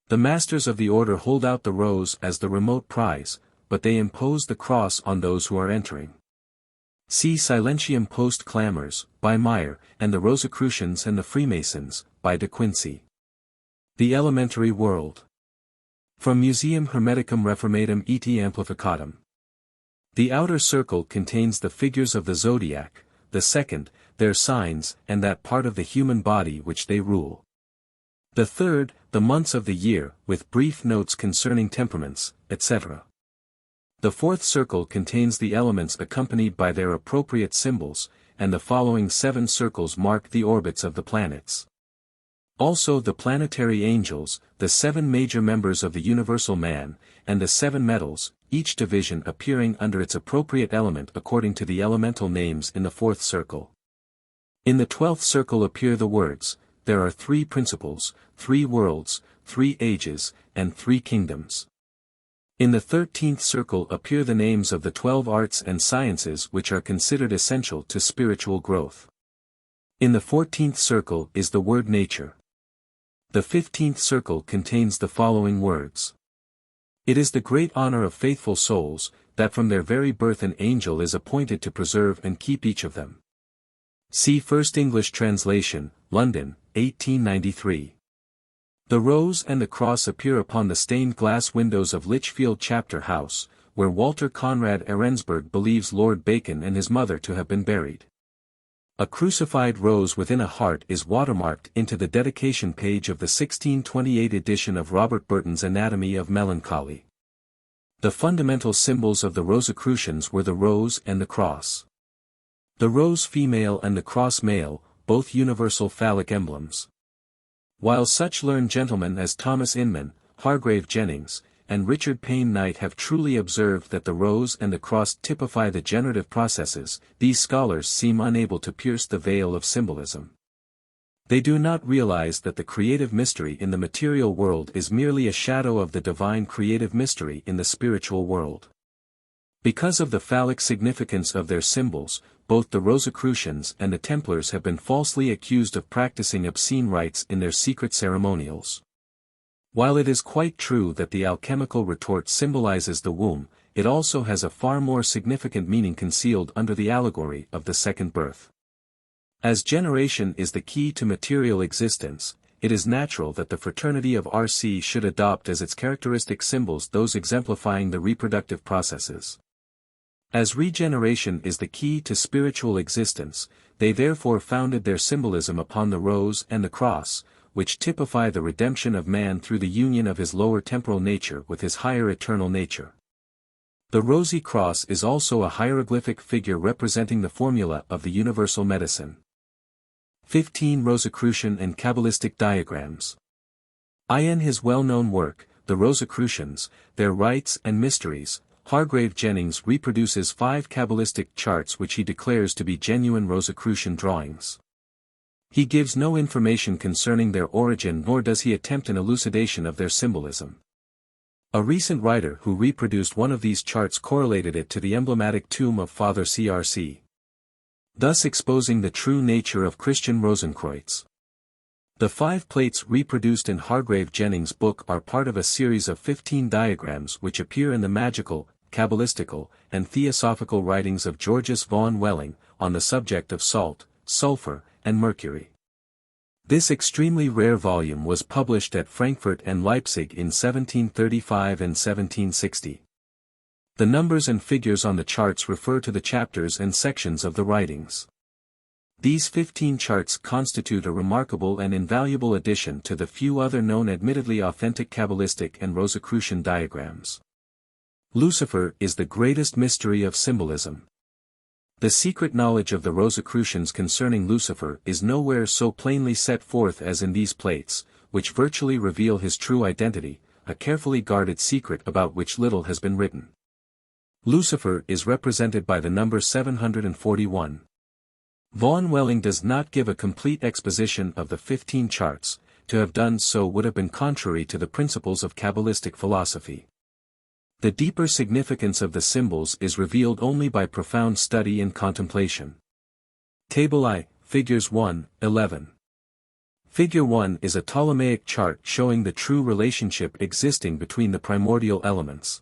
The masters of the order hold out the rose as the remote prize, but they impose the cross on those who are entering." See Silentium Post Clamors, by Meyer, and the Rosicrucians and the Freemasons, by De Quincey. The Elementary World. From Museum Hermeticum Reformatum et Amplificatum. The outer circle contains the figures of the zodiac, the second, their signs, and that part of the human body which they rule. The third, the months of the year, with brief notes concerning temperaments, etc. The fourth circle contains the elements accompanied by their appropriate symbols, and the following 7 circles mark the orbits of the planets. Also the planetary angels, the 7 major members of the universal man, and the 7 metals, each division appearing under its appropriate element according to the elemental names in the 4th circle. In the 12th circle appear the words, "There are 3 principles, 3 worlds, 3 ages, and 3 kingdoms." In the 13th circle appear the names of the 12 arts and sciences which are considered essential to spiritual growth. In the 14th circle is the word nature. The 15th circle contains the following words. "It is the great honor of faithful souls, that from their very birth an angel is appointed to preserve and keep each of them." See First English Translation, London, 1893. The rose and the cross appear upon the stained glass windows of Lichfield Chapter House, where Walter Conrad Arensberg believes Lord Bacon and his mother to have been buried. A crucified rose within a heart is watermarked into the dedication page of the 1628 edition of Robert Burton's Anatomy of Melancholy. The fundamental symbols of the Rosicrucians were the rose and the cross. The rose female and the cross male, both universal phallic emblems. While such learned gentlemen as Thomas Inman, Hargrave Jennings, and Richard Payne Knight have truly observed that the rose and the cross typify the generative processes, these scholars seem unable to pierce the veil of symbolism. They do not realize that the creative mystery in the material world is merely a shadow of the divine creative mystery in the spiritual world. Because of the phallic significance of their symbols, both the Rosicrucians and the Templars have been falsely accused of practicing obscene rites in their secret ceremonials. While it is quite true that the alchemical retort symbolizes the womb, it also has a far more significant meaning concealed under the allegory of the second birth. As generation is the key to material existence, it is natural that the fraternity of RC should adopt as its characteristic symbols those exemplifying the reproductive processes. As regeneration is the key to spiritual existence, they therefore founded their symbolism upon the rose and the cross, which typify the redemption of man through the union of his lower temporal nature with his higher eternal nature. The rosy cross is also a hieroglyphic figure representing the formula of the universal medicine. 15 Rosicrucian and Qabbalistic diagrams. In his well-known work, The Rosicrucians, Their Rites and Mysteries, Hargrave Jennings reproduces 5 Qabbalistic charts which he declares to be genuine Rosicrucian drawings. He gives no information concerning their origin nor does he attempt an elucidation of their symbolism. A recent writer who reproduced one of these charts correlated it to the emblematic tomb of Father CRC, thus exposing the true nature of Christian Rosenkreuz. The 5 plates reproduced in Hargrave Jennings' book are part of a series of 15 diagrams which appear in the magical, Qabbalistical, and theosophical writings of Georges von Welling, on the subject of salt, sulfur, and mercury. This extremely rare volume was published at Frankfurt and Leipzig in 1735 and 1760. The numbers and figures on the charts refer to the chapters and sections of the writings. These 15 charts constitute a remarkable and invaluable addition to the few other known admittedly authentic Qabbalistic and Rosicrucian diagrams. Lucifer is the greatest mystery of symbolism. The secret knowledge of the Rosicrucians concerning Lucifer is nowhere so plainly set forth as in these plates, which virtually reveal his true identity, a carefully guarded secret about which little has been written. Lucifer is represented by the number 741. Von Welling does not give a complete exposition of the 15 charts. To have done so would have been contrary to the principles of Kabbalistic philosophy. The deeper significance of the symbols is revealed only by profound study and contemplation. Table I, Figures 1, 11. Figure 1 is a Ptolemaic chart showing the true relationship existing between the primordial elements.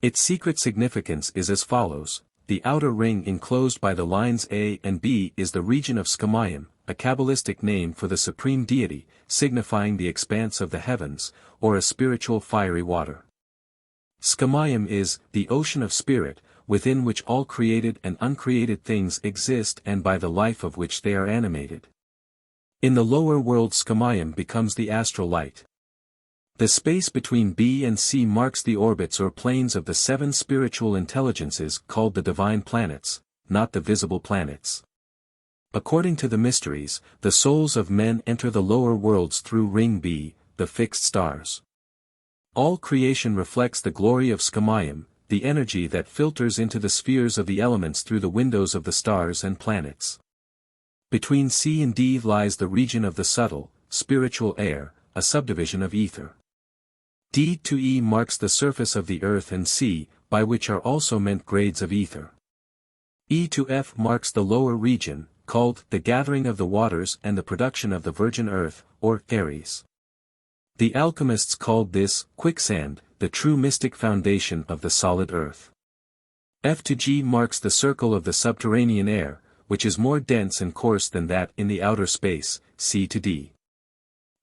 Its secret significance is as follows: the outer ring enclosed by the lines A and B is the region of Scamayim, a Kabbalistic name for the supreme deity, signifying the expanse of the heavens, or a spiritual fiery water. Scamayim is the ocean of spirit, within which all created and uncreated things exist and by the life of which they are animated. In the lower world Scamayim becomes the astral light. The space between B and C marks the orbits or planes of the 7 spiritual intelligences called the divine planets, not the visible planets. According to the mysteries, the souls of men enter the lower worlds through ring B, the fixed stars. All creation reflects the glory of Scamayim, the energy that filters into the spheres of the elements through the windows of the stars and planets. Between C and D lies the region of the subtle, spiritual air, a subdivision of ether. D to E marks the surface of the earth and C, by which are also meant grades of ether. E to F marks the lower region, called the gathering of the waters and the production of the virgin earth, or Aries. The alchemists called this quicksand, the true mystic foundation of the solid earth. F to G marks the circle of the subterranean air, which is more dense and coarse than that in the outer space. C to D.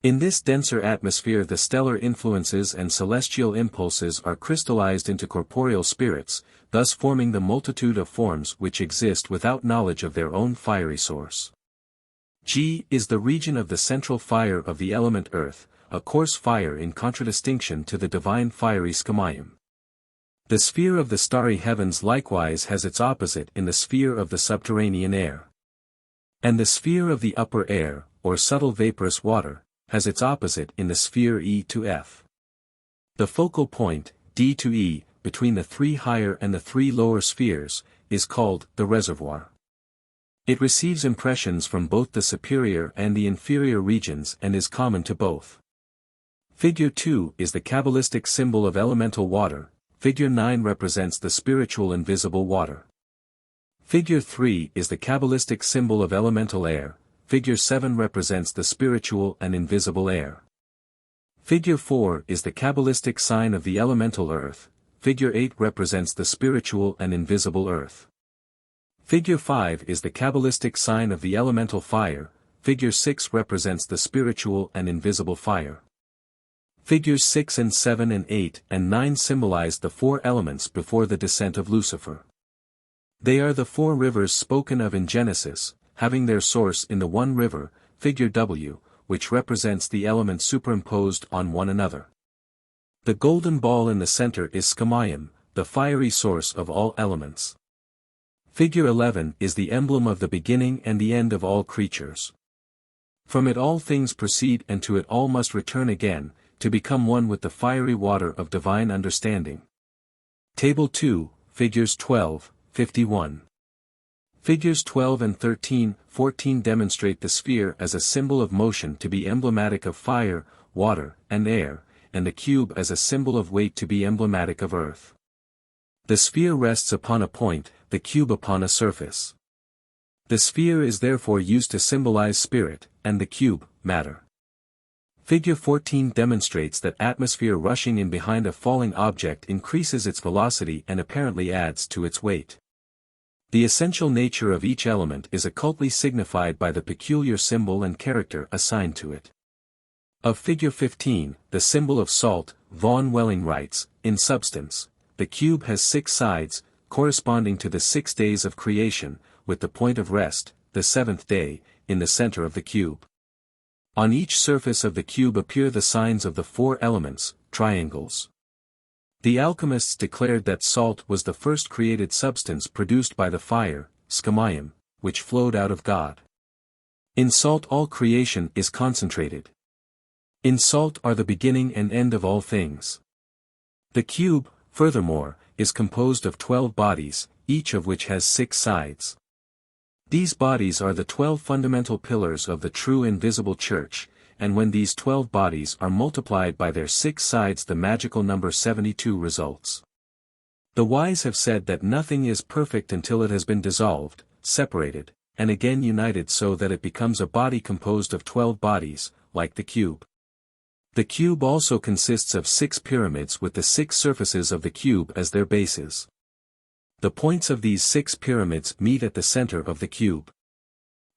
In this denser atmosphere the stellar influences and celestial impulses are crystallized into corporeal spirits, thus forming the multitude of forms which exist without knowledge of their own fiery source. G is the region of the central fire of the element earth, a coarse fire in contradistinction to the divine fiery Scamayim. The sphere of the starry heavens likewise has its opposite in the sphere of the subterranean air. And the sphere of the upper air, or subtle vaporous water, has its opposite in the sphere E to F. The focal point, D to E, between the 3 higher and the 3 lower spheres, is called the reservoir. It receives impressions from both the superior and the inferior regions and is common to both. Figure 2 is the Kabbalistic symbol of elemental water. Figure 9 represents the spiritual invisible water. Figure 3 is the Kabbalistic symbol of elemental air. Figure 7 represents the spiritual and invisible air. Figure 4 is the Kabbalistic sign of the elemental earth. Figure 8 represents the spiritual and invisible earth. Figure 5 is the Kabbalistic sign of the elemental fire. Figure 6 represents the spiritual and invisible fire. Figures 6 and 7 and 8 and 9 symbolize the 4 elements before the descent of Lucifer. They are the 4 rivers spoken of in Genesis, having their source in the one river, figure W, which represents the elements superimposed on one another. The golden ball in the center is Scamayim, the fiery source of all elements. Figure 11 is the emblem of the beginning and the end of all creatures. From it all things proceed and to it all must return again, to become one with the fiery water of divine understanding. Table 2, Figures 12, 51. Figures 12 and 13, 14 demonstrate the sphere as a symbol of motion to be emblematic of fire, water, and air, and the cube as a symbol of weight to be emblematic of earth. The sphere rests upon a point, the cube upon a surface. The sphere is therefore used to symbolize spirit, and the cube, matter. Figure 14 demonstrates that atmosphere rushing in behind a falling object increases its velocity and apparently adds to its weight. The essential nature of each element is occultly signified by the peculiar symbol and character assigned to it. Of Figure 15, the symbol of salt, Vaughan Welling writes, in substance, the cube has 6 sides, corresponding to the 6 days of creation, with the point of rest, the 7th day, in the center of the cube. On each surface of the cube appear the signs of the 4 elements, triangles. The alchemists declared that salt was the first created substance produced by the fire, scamayim, which flowed out of God. In salt all creation is concentrated. In salt are the beginning and end of all things. The cube, furthermore, is composed of 12 bodies, each of which has 6 sides. These bodies are the 12 fundamental pillars of the true invisible church, and when these 12 bodies are multiplied by their 6 sides the magical number 72 results. The wise have said that nothing is perfect until it has been dissolved, separated, and again united so that it becomes a body composed of 12 bodies, like the cube. The cube also consists of 6 pyramids with the 6 surfaces of the cube as their bases. The points of these 6 pyramids meet at the center of the cube.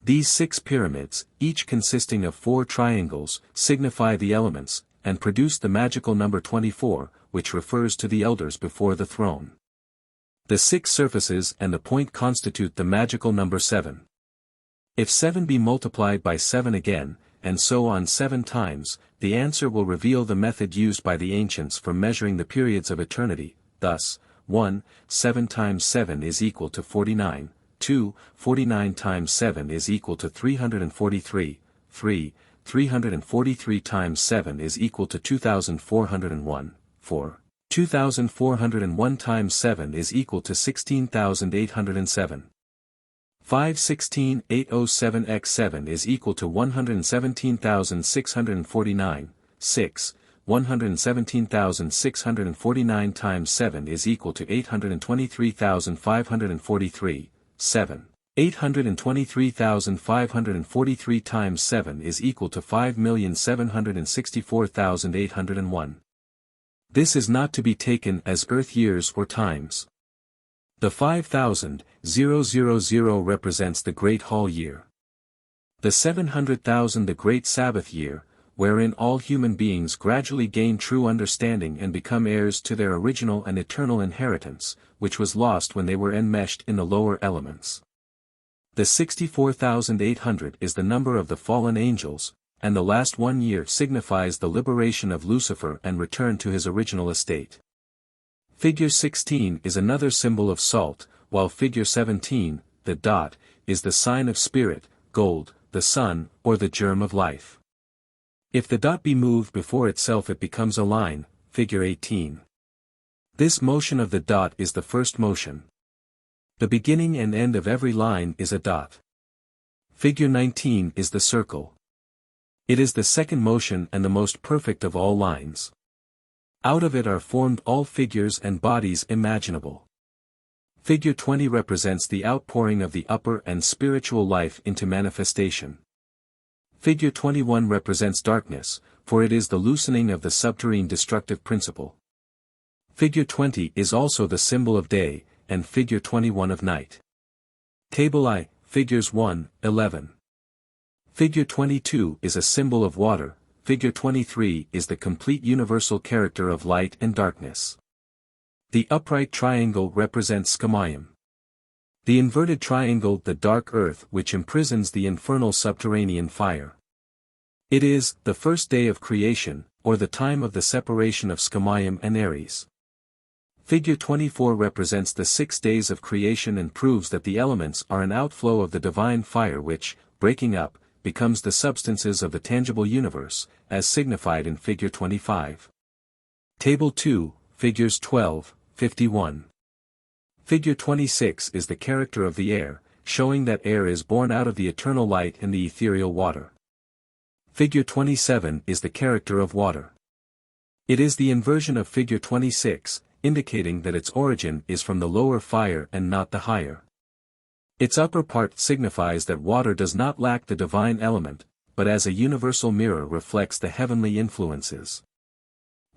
These 6 pyramids, each consisting of 4 triangles, signify the elements, and produce the magical number 24, which refers to the elders before the throne. The 6 surfaces and the point constitute the magical number 7. If 7 be multiplied by 7 again, and so on 7 times, the answer will reveal the method used by the ancients for measuring the periods of eternity, thus, 1, 7 times 7 is equal to 49, 2, 49 times 7 is equal to 343, 3, 343 times 7 is equal to 2401, 4, 2401 times 7 is equal to 16,807. 5 16,807 x 7 is equal to 117,649, 6, 117,649 times 7 is equal to 823,543, 7. 823,543 times 7 is equal to 5,764,801. This is not to be taken as earth years or times. The 5,000 represents the Great Hall year. The 700,000 the Great Sabbath year, wherein all human beings gradually gain true understanding and become heirs to their original and eternal inheritance, which was lost when they were enmeshed in the lower elements. The 64,800 is the number of the fallen angels, and the last 1 year signifies the liberation of Lucifer and return to his original estate. Figure 16 is another symbol of salt, while figure 17, the dot, is the sign of spirit, gold, the sun, or the germ of life. If the dot be moved before itself it becomes a line, figure 18. This motion of the dot is the first motion. The beginning and end of every line is a dot. Figure 19 is the circle. It is the second motion and the most perfect of all lines. Out of it are formed all figures and bodies imaginable. Figure 20 represents the outpouring of the upper and spiritual life into manifestation. Figure 21 represents darkness, for it is the loosening of the subterrane destructive principle. Figure 20 is also the symbol of day, and figure 21 of night. Table I, figures 1, 11. Figure 22 is a symbol of water, figure 23 is the complete universal character of light and darkness. The upright triangle represents scamayim. The inverted triangle the dark earth which imprisons the infernal subterranean fire. It is the first day of creation, or the time of the separation of scamayim and Aries. Figure 24 represents the 6 days of creation and proves that the elements are an outflow of the divine fire which, breaking up, becomes the substances of the tangible universe, as signified in figure 25. Table 2, figures 12, 51. Figure 26 is the character of the air, showing that air is born out of the eternal light and the ethereal water. Figure 27 is the character of water. It is the inversion of figure 26, indicating that its origin is from the lower fire and not the higher. Its upper part signifies that water does not lack the divine element, but as a universal mirror reflects the heavenly influences.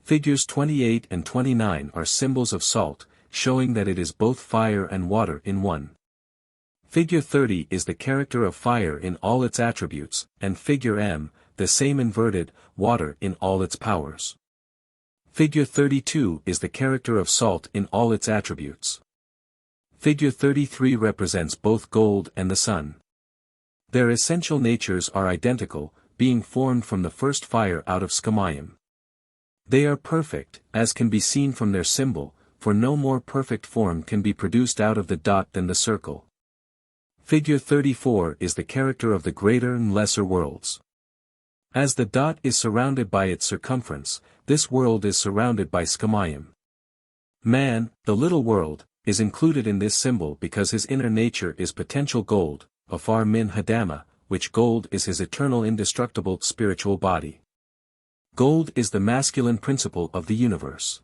Figures 28 and 29 are symbols of salt, showing that it is both fire and water in one. Figure 30 is the character of fire in all its attributes, and figure M, the same inverted, water in all its powers. Figure 32 is the character of salt in all its attributes. Figure 33 represents both gold and the sun. Their essential natures are identical, being formed from the first fire out of scamayim. They are perfect, as can be seen from their symbol, for no more perfect form can be produced out of the dot than the circle. Figure 34 is the character of the greater and lesser worlds. As the dot is surrounded by its circumference, this world is surrounded by scamayim. Man, the little world, is included in this symbol because his inner nature is potential gold, afar min hadama, which gold is his eternal indestructible spiritual body. Gold is the masculine principle of the universe.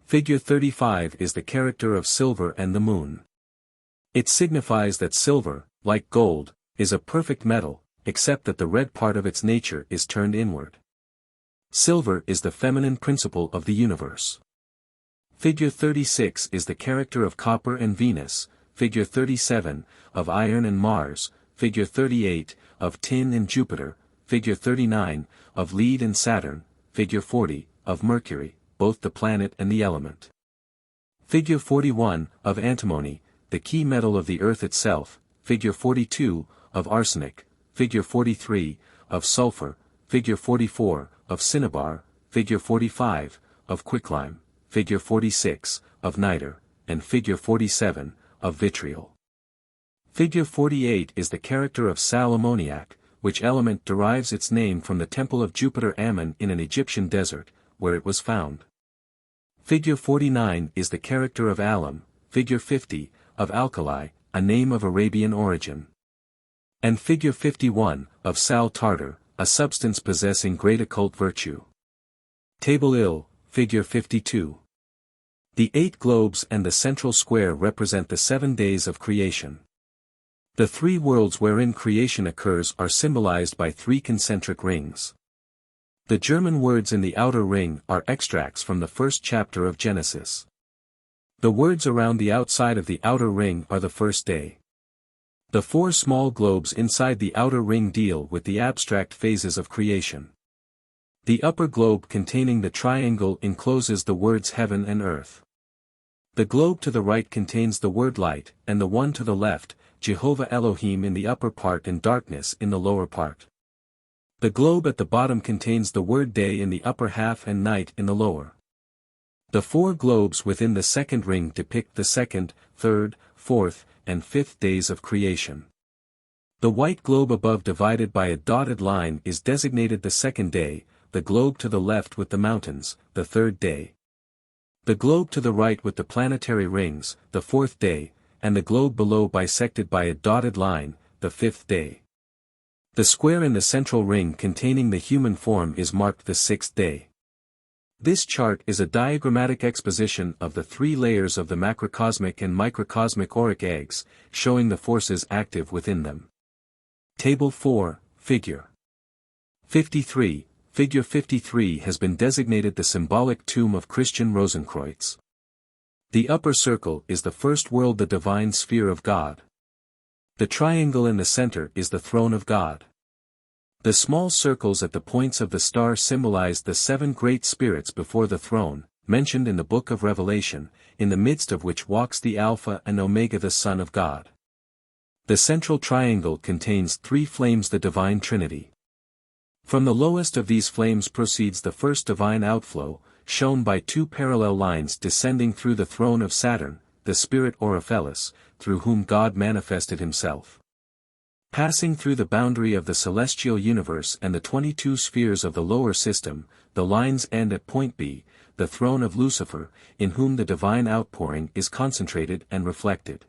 Figure 35 is the character of silver and the moon. It signifies that silver, like gold, is a perfect metal, except that the red part of its nature is turned inward. Silver is the feminine principle of the universe. Figure 36 is the character of copper and Venus, figure 37, of iron and Mars, figure 38, of tin and Jupiter, figure 39, of lead and Saturn, figure 40, of Mercury, both the planet and the element. Figure 41, of antimony, the key metal of the earth itself, figure 42, of arsenic, figure 43, of sulfur, figure 44, of cinnabar, figure 45, of quicklime, figure 46, of niter, and figure 47, of vitriol. Figure 48 is the character of sal ammoniac, which element derives its name from the temple of Jupiter Ammon in an Egyptian desert, where it was found. Figure 49 is the character of alum, figure 50, of alkali, a name of Arabian origin. And figure 51, of sal tartar, a substance possessing great occult virtue. Table ill, figure 52. The 8 globes and the central square represent the 7 days of creation. The 3 worlds wherein creation occurs are symbolized by 3 concentric rings. The German words in the outer ring are extracts from the first chapter of Genesis. The words around the outside of the outer ring are the first day. The 4 small globes inside the outer ring deal with the abstract phases of creation. The upper globe containing the triangle encloses the words heaven and earth. The globe to the right contains the word light, and the one to the left, Jehovah Elohim in the upper part and darkness in the lower part. The globe at the bottom contains the word day in the upper half and night in the lower. The 4 globes within the second ring depict the second, third, fourth, and fifth days of creation. The white globe above divided by a dotted line is designated the second day, the globe to the left with the mountains, the third day. The globe to the right with the planetary rings, the fourth day, and the globe below bisected by a dotted line, the fifth day. The square in the central ring containing the human form is marked the sixth day. This chart is a diagrammatic exposition of the 3 layers of the macrocosmic and microcosmic auric eggs, showing the forces active within them. Table 4, Figure 53. Figure 53 has been designated the symbolic tomb of Christian Rosenkreuz. The upper circle is the first world, the divine sphere of God. The triangle in the center is the throne of God. The small circles at the points of the star symbolize the 7 great spirits before the throne, mentioned in the Book of Revelation, in the midst of which walks the Alpha and Omega, the Son of God. The central triangle contains 3 flames, the Divine Trinity. From the lowest of these flames proceeds the first divine outflow, shown by 2 parallel lines descending through the throne of Saturn, the spirit Oriphelis, through whom God manifested himself. Passing through the boundary of the celestial universe and the 22 spheres of the lower system, the lines end at point B, the throne of Lucifer, in whom the divine outpouring is concentrated and reflected.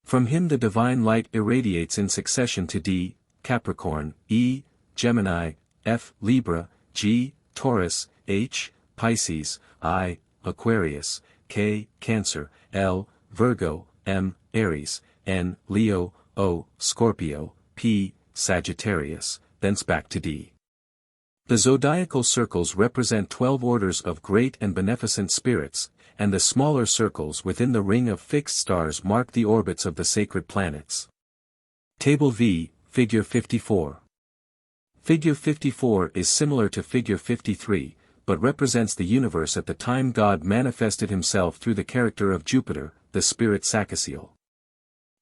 From him the divine light irradiates in succession to D, Capricorn, E, Gemini, F, Libra, G, Taurus, H, Pisces, I, Aquarius, K, Cancer, L, Virgo, M, Aries, N, Leo, O, Scorpio, P, Sagittarius, thence back to D. The zodiacal circles represent 12 orders of great and beneficent spirits, and the smaller circles within the ring of fixed stars mark the orbits of the sacred planets. Table V, Figure 54. Figure 54 is similar to Figure 53, but represents the universe at the time God manifested himself through the character of Jupiter, the spirit Sacaciel.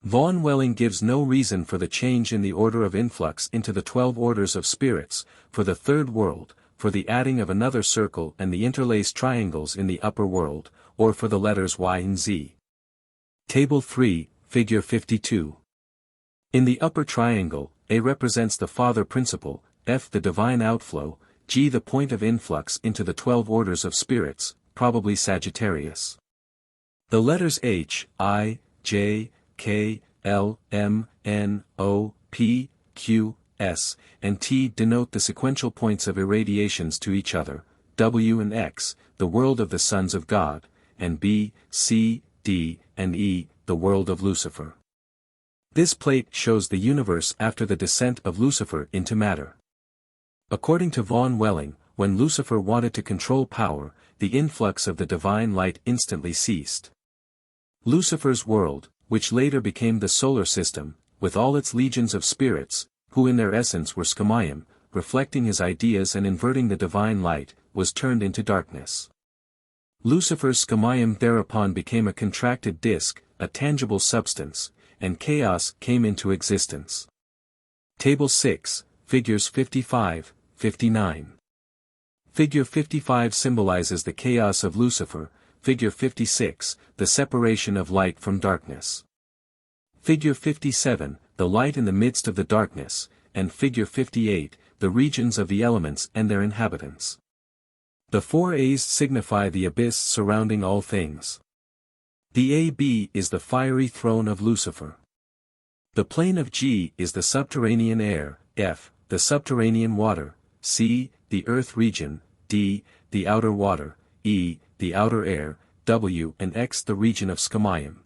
Vaughan Welling gives no reason for the change in the order of influx into the 12 orders of spirits, for the third world, for the adding of another circle and the interlaced triangles in the upper world, or for the letters Y and Z. Table 3, Figure 52. In the upper triangle, A represents the father principle, F the divine outflow, G the point of influx into the 12 orders of spirits, probably Sagittarius. The letters H, I, J, K, L, M, N, O, P, Q, S, and T denote the sequential points of irradiations to each other, W and X, the world of the sons of God, and B, C, D, and E, the world of Lucifer. This plate shows the universe after the descent of Lucifer into matter. According to Vaughan Welling, when Lucifer wanted to control power, the influx of the divine light instantly ceased. Lucifer's world, which later became the solar system, with all its legions of spirits, who in their essence were Scamayim, reflecting his ideas and inverting the divine light, was turned into darkness. Lucifer's Scamayim thereupon became a contracted disk, a tangible substance, and chaos came into existence. Table 6, Figures 55, 59. Figure 55 symbolizes the chaos of Lucifer, Figure 56, the separation of light from darkness. Figure 57, the light in the midst of the darkness, and Figure 58, the regions of the elements and their inhabitants. The 4 A's signify the abyss surrounding all things. The AB is the fiery throne of Lucifer. The plane of G is the subterranean air, F, the subterranean water, C, the earth region, D, the outer water, E, the outer air, W and X the region of Scamayim.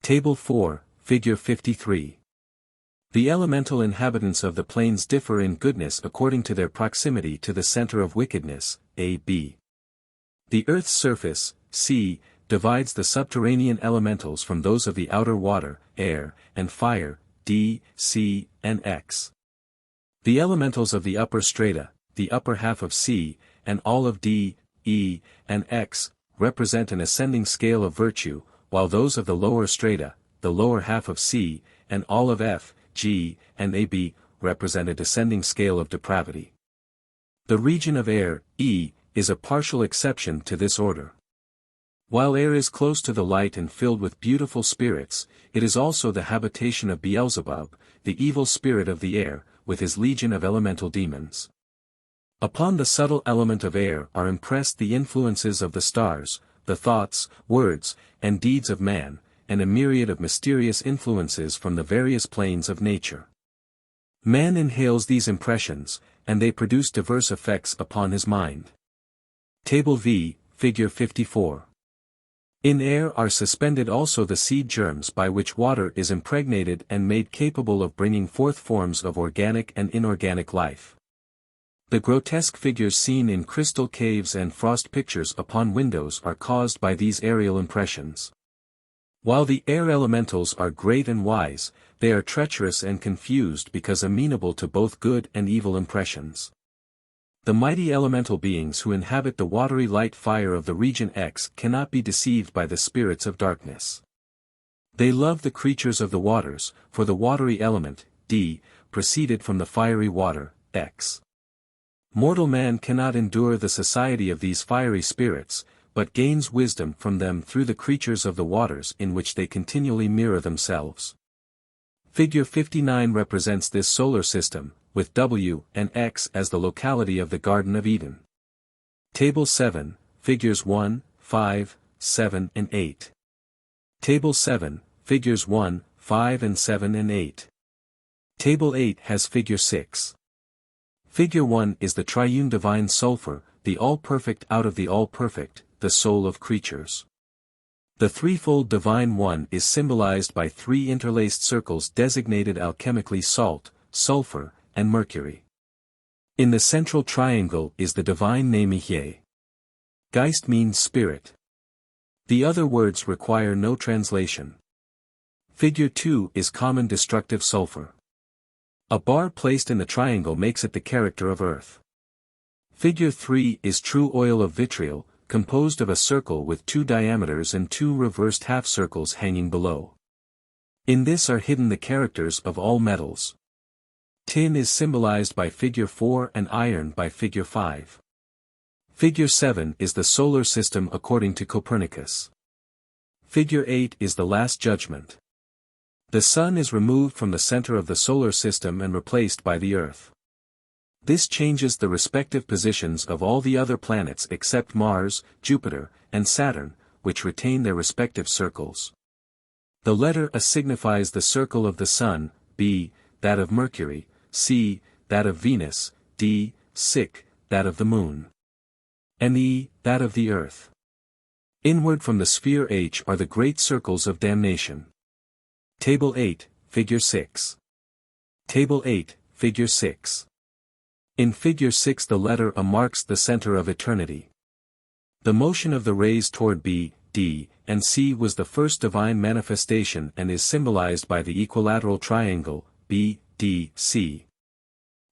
Table 4, Figure 53. The elemental inhabitants of the planes differ in goodness according to their proximity to the center of wickedness, A, B. The earth's surface, C, divides the subterranean elementals from those of the outer water, air, and fire, D, C, and X. The elementals of the upper strata, the upper half of C, and all of D, E, and X, represent an ascending scale of virtue, while those of the lower strata, the lower half of C, and all of F, G, and AB, represent a descending scale of depravity. The region of air, E, is a partial exception to this order. While air is close to the light and filled with beautiful spirits, it is also the habitation of Beelzebub, the evil spirit of the air, with his legion of elemental demons. Upon the subtle element of air are impressed the influences of the stars, the thoughts, words, and deeds of man, and a myriad of mysterious influences from the various planes of nature. Man inhales these impressions, and they produce diverse effects upon his mind. Table V, Figure 54. In air are suspended also the seed germs by which water is impregnated and made capable of bringing forth forms of organic and inorganic life. The grotesque figures seen in crystal caves and frost pictures upon windows are caused by these aerial impressions. While the air elementals are great and wise, they are treacherous and confused because amenable to both good and evil impressions. The mighty elemental beings who inhabit the watery light fire of the region X cannot be deceived by the spirits of darkness. They love the creatures of the waters, for the watery element, D, proceeded from the fiery water, X. Mortal man cannot endure the society of these fiery spirits, but gains wisdom from them through the creatures of the waters in which they continually mirror themselves. Figure 59 represents this solar system, with W and X as the locality of the Garden of Eden. Table 7, Figures 1, 5, 7 and 8. Table 7, Figures 1, 5 and 7 and 8. Table 8 has Figure 6. Figure 1 is the triune divine sulfur, the all-perfect out of the all-perfect, the soul of creatures. The threefold divine one is symbolized by 3 interlaced circles designated alchemically salt, sulfur, and mercury. In the central triangle is the divine name Ihye. Geist means spirit. The other words require no translation. Figure 2 is common destructive sulfur. A bar placed in the triangle makes it the character of earth. Figure 3 is true oil of vitriol, composed of a circle with 2 diameters and 2 reversed half-circles hanging below. In this are hidden the characters of all metals. Tin is symbolized by figure 4 and iron by figure 5. Figure 7 is the solar system according to Copernicus. Figure 8 is the Last Judgment. The Sun is removed from the center of the solar system and replaced by the Earth. This changes the respective positions of all the other planets except Mars, Jupiter, and Saturn, which retain their respective circles. The letter A signifies the circle of the Sun, B, that of Mercury, C, that of Venus, D, Sic, that of the Moon, and E, that of the Earth. Inward from the sphere H are the great circles of damnation. Table 8, Figure 6. Table 8, Figure 6. In Figure 6 the letter A marks the center of eternity. The motion of the rays toward B, D, and C was the first divine manifestation and is symbolized by the equilateral triangle, B, D, C.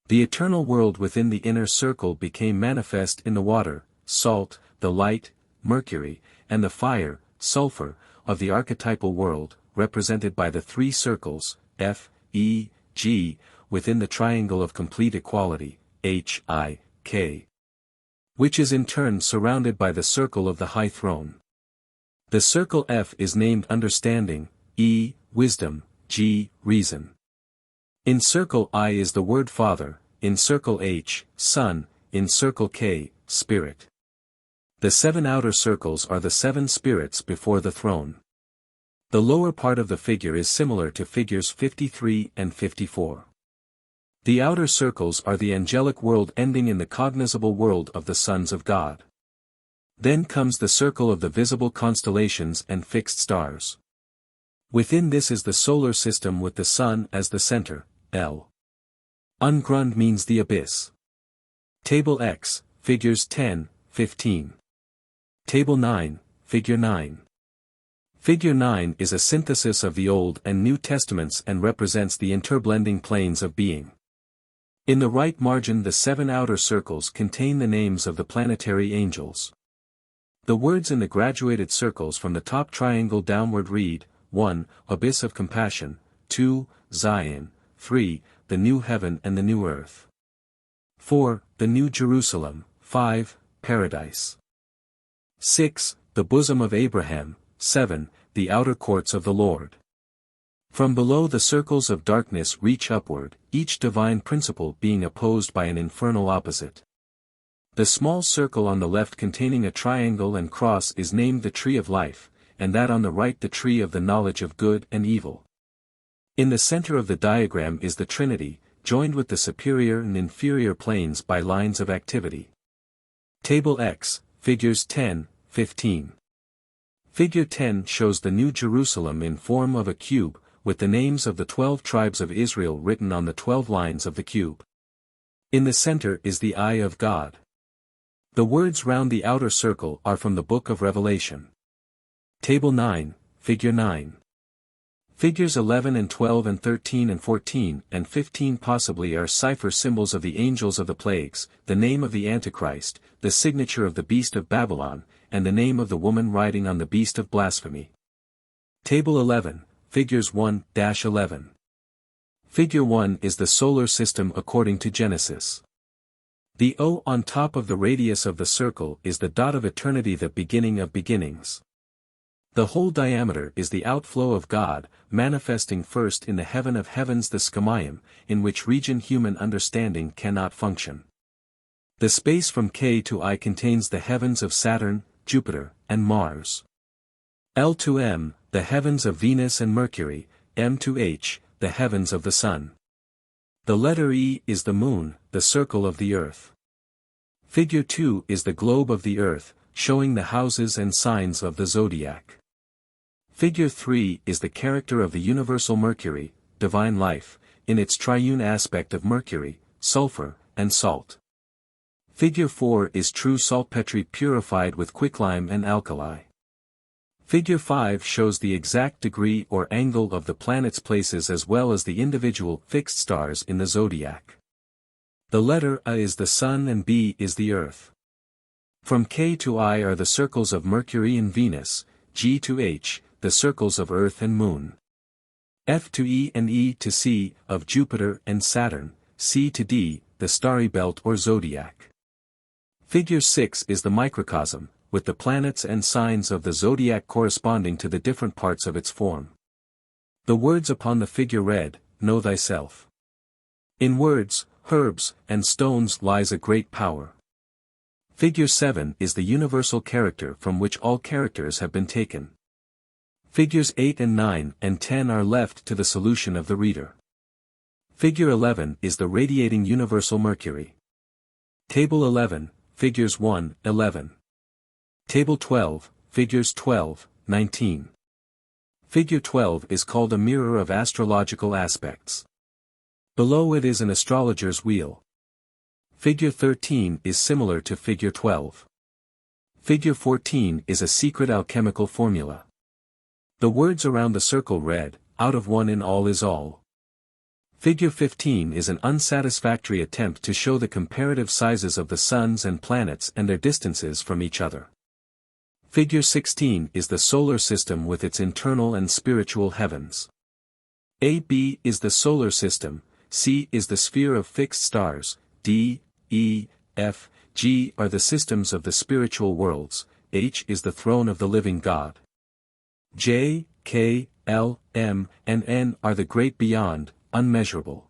The eternal world within the inner circle became manifest in the water, salt, the light, mercury, and the fire, sulfur, of the archetypal world, represented by the 3 circles, F, E, G, within the triangle of complete equality, H, I, K. Which is in turn surrounded by the circle of the high throne. The circle F is named understanding, E, wisdom, G, reason. In circle I is the word Father, in circle H, Son, in circle K, Spirit. The 7 outer circles are the 7 spirits before the throne. The lower part of the figure is similar to figures 53 and 54. The outer circles are the angelic world ending in the cognizable world of the sons of God. Then comes the circle of the visible constellations and fixed stars. Within this is the solar system with the Sun as the center, L. Ungrund means the abyss. Table X, figures 10, 15. Table 9, figure 9. Figure 9 is a synthesis of the Old and New Testaments and represents the interblending planes of being. In the right margin the 7 outer circles contain the names of the planetary angels. The words in the graduated circles from the top triangle downward read, 1. Abyss of compassion, 2. Zion, 3. The new heaven and the new earth. 4. The new Jerusalem, 5. Paradise. 6. The bosom of Abraham, 7. The outer courts of the Lord. From below the circles of darkness reach upward, each divine principle being opposed by an infernal opposite. The small circle on the left containing a triangle and cross is named the tree of life, and that on the right the tree of the knowledge of good and evil. In the center of the diagram is the Trinity, joined with the superior and inferior planes by lines of activity. Table X, figures 10, 15. Figure 10 shows the New Jerusalem in form of a cube, with the names of the 12 tribes of Israel written on the 12 lines of the cube. In the center is the Eye of God. The words round the outer circle are from the Book of Revelation. Table 9, Figure 9. Figures 11 and 12 and 13 and 14 and 15 possibly are cipher symbols of the angels of the plagues, the name of the Antichrist, the signature of the beast of Babylon, and the name of the woman riding on the beast of blasphemy. Table 11, Figures 1-11. Figure 1 is the solar system according to Genesis. The O on top of the radius of the circle is the dot of eternity, the beginning of beginnings. The whole diameter is the outflow of God, manifesting first in the heaven of heavens, the Schamayim, in which region human understanding cannot function. The space from K to I contains the heavens of Saturn, Jupiter, and Mars. L to M, the heavens of Venus and Mercury, M to H, the heavens of the Sun. The letter E is the moon, the circle of the earth. Figure 2 is the globe of the earth, showing the houses and signs of the zodiac. Figure 3 is the character of the universal Mercury, divine life, in its triune aspect of mercury, sulfur, and salt. Figure 4 is true saltpetre purified with quicklime and alkali. Figure 5 shows the exact degree or angle of the planets' places as well as the individual fixed stars in the zodiac. The letter A is the Sun and B is the Earth. From K to I are the circles of Mercury and Venus, G to H, the circles of Earth and Moon. F to E and E to C, of Jupiter and Saturn, C to D, the starry belt or zodiac. Figure 6 is the microcosm, with the planets and signs of the zodiac corresponding to the different parts of its form. The words upon the figure read, "Know thyself." In words, herbs, and stones lies a great power. Figure 7 is the universal character from which all characters have been taken. Figures 8 and 9 and 10 are left to the solution of the reader. Figure 11 is the radiating universal Mercury. Table 11, figures 1, 11. Table 12, figures 12, 19. Figure 12 is called a mirror of astrological aspects. Below it is an astrologer's wheel. Figure 13 is similar to figure 12. Figure 14 is a secret alchemical formula. The words around the circle read, "Out of one in all is all." Figure 15 is an unsatisfactory attempt to show the comparative sizes of the suns and planets and their distances from each other. Figure 16 is the solar system with its internal and spiritual heavens. AB is the solar system, C is the sphere of fixed stars, D, E, F, G are the systems of the spiritual worlds, H is the throne of the living God. J, K, L, M, and N are the great beyond, unmeasurable.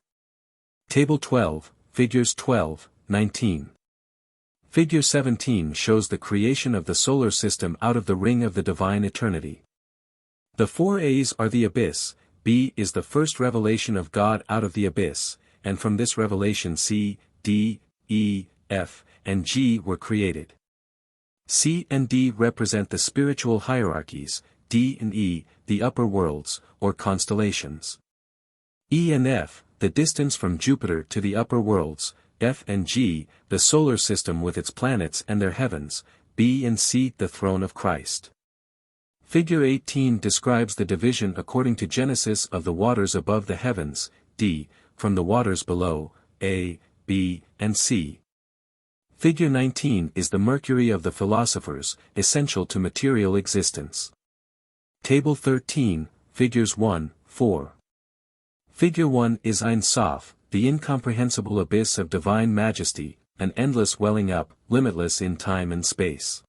Table 12, figures 12, 19. Figure 17 shows the creation of the solar system out of the ring of the divine eternity. The four A's are the abyss, B is the first revelation of God out of the abyss, and from this revelation C, D, E, F, and G were created. C and D represent the spiritual hierarchies, D and E, the upper worlds, or constellations. E and F, the distance from Jupiter to the upper worlds, F and G, the solar system with its planets and their heavens, B and C, the throne of Christ. Figure 18 describes the division according to Genesis of the waters above the heavens, D, from the waters below, A, B, and C. Figure 19 is the Mercury of the philosophers, essential to material existence. Table 13, figures 1, 4. Figure 1 is Ein Sof, the incomprehensible abyss of divine majesty, an endless welling up, limitless in time and space.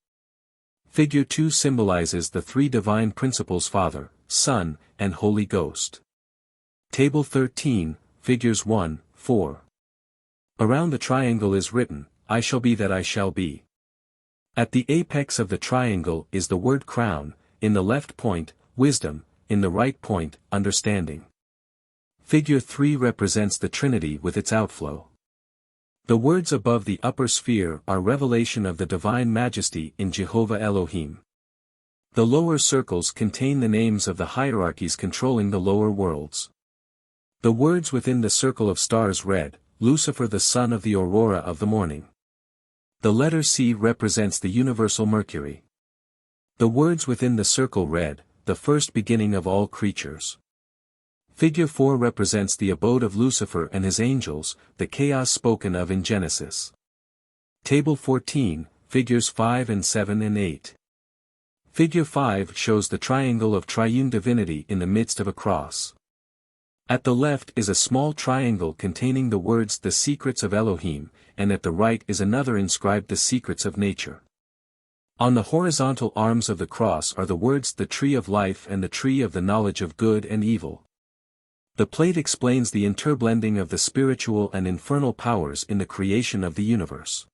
Figure 2 symbolizes the three divine principles Father, Son, and Holy Ghost. Table 13, figures 1, 4. Around the triangle is written, "I shall be that I shall be." At the apex of the triangle is the word crown, in the left point, wisdom, in the right point, understanding. Figure 3 represents the Trinity with its outflow. The words above the upper sphere are revelation of the divine majesty in Jehovah Elohim. The lower circles contain the names of the hierarchies controlling the lower worlds. The words within the circle of stars read, "Lucifer the son of the aurora of the morning." The letter C represents the universal Mercury. The words within the circle read, "The first beginning of all creatures." Figure 4 represents the abode of Lucifer and his angels, the chaos spoken of in Genesis. Table 14, figures 5 and 7 and 8. Figure 5 shows the triangle of triune divinity in the midst of a cross. At the left is a small triangle containing the words "The Secrets of Elohim," and at the right is another inscribed "The Secrets of Nature." On the horizontal arms of the cross are the words "The Tree of Life" and "The Tree of the Knowledge of Good and Evil." The plate explains the interblending of the spiritual and infernal powers in the creation of the universe.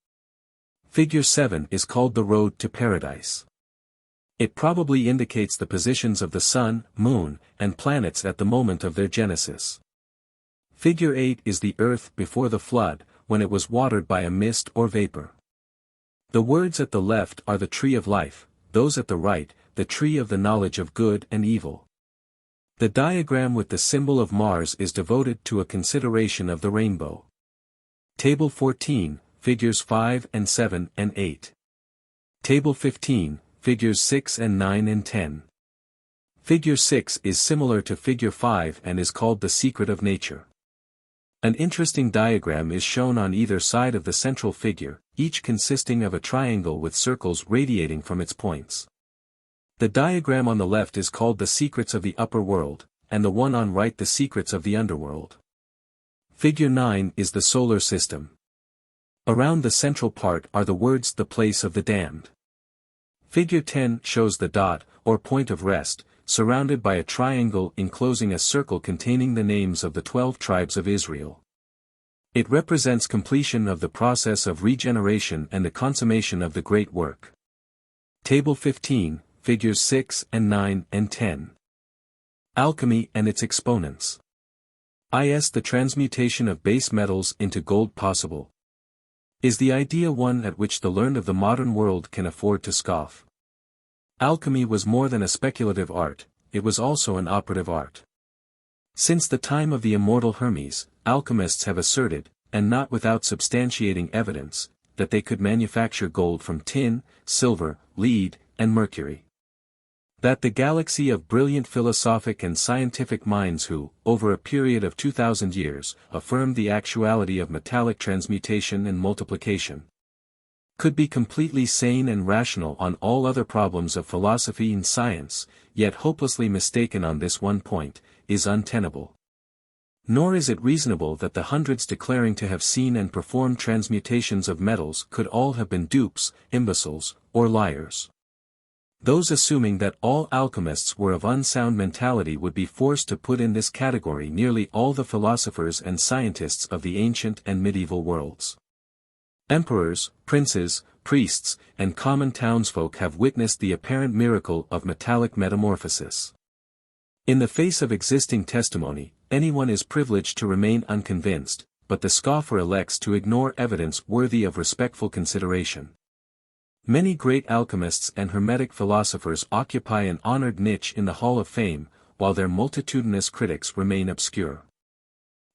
Figure 7 is called the Road to Paradise. It probably indicates the positions of the sun, moon, and planets at the moment of their genesis. Figure 8 is the earth before the flood, when it was watered by a mist or vapor. The words at the left are the Tree of Life, those at the right, the Tree of the Knowledge of Good and Evil. The diagram with the symbol of Mars is devoted to a consideration of the rainbow. Table 14, figures 5 and 7 and 8. Table 15, figures 6 and 9 and 10. Figure 6 is similar to figure 5 and is called the secret of nature. An interesting diagram is shown on either side of the central figure, each consisting of a triangle with circles radiating from its points. The diagram on the left is called the secrets of the upper world, and the one on right the secrets of the underworld. Figure 9 is the solar system. Around the central part are the words "the place of the damned." Figure 10 shows the dot, or point of rest, surrounded by a triangle enclosing a circle containing the names of the 12 tribes of Israel. It represents completion of the process of regeneration and the consummation of the great work. Table 15, figures 6 and 9 and 10. Alchemy and its exponents. Is the transmutation of base metals into gold possible? Is the idea one at which the learned of the modern world can afford to scoff? Alchemy was more than a speculative art, it was also an operative art. Since the time of the immortal Hermes, alchemists have asserted, and not without substantiating evidence, that they could manufacture gold from tin, silver, lead, and mercury. That the galaxy of brilliant philosophic and scientific minds who, over a period of 2,000 years, affirmed the actuality of metallic transmutation and multiplication, could be completely sane and rational on all other problems of philosophy and science, yet hopelessly mistaken on this one point, is untenable. Nor is it reasonable that the hundreds declaring to have seen and performed transmutations of metals could all have been dupes, imbeciles, or liars. Those assuming that all alchemists were of unsound mentality would be forced to put in this category nearly all the philosophers and scientists of the ancient and medieval worlds. Emperors, princes, priests, and common townsfolk have witnessed the apparent miracle of metallic metamorphosis. In the face of existing testimony, anyone is privileged to remain unconvinced, but the scoffer elects to ignore evidence worthy of respectful consideration. Many great alchemists and Hermetic philosophers occupy an honored niche in the Hall of Fame, while their multitudinous critics remain obscure.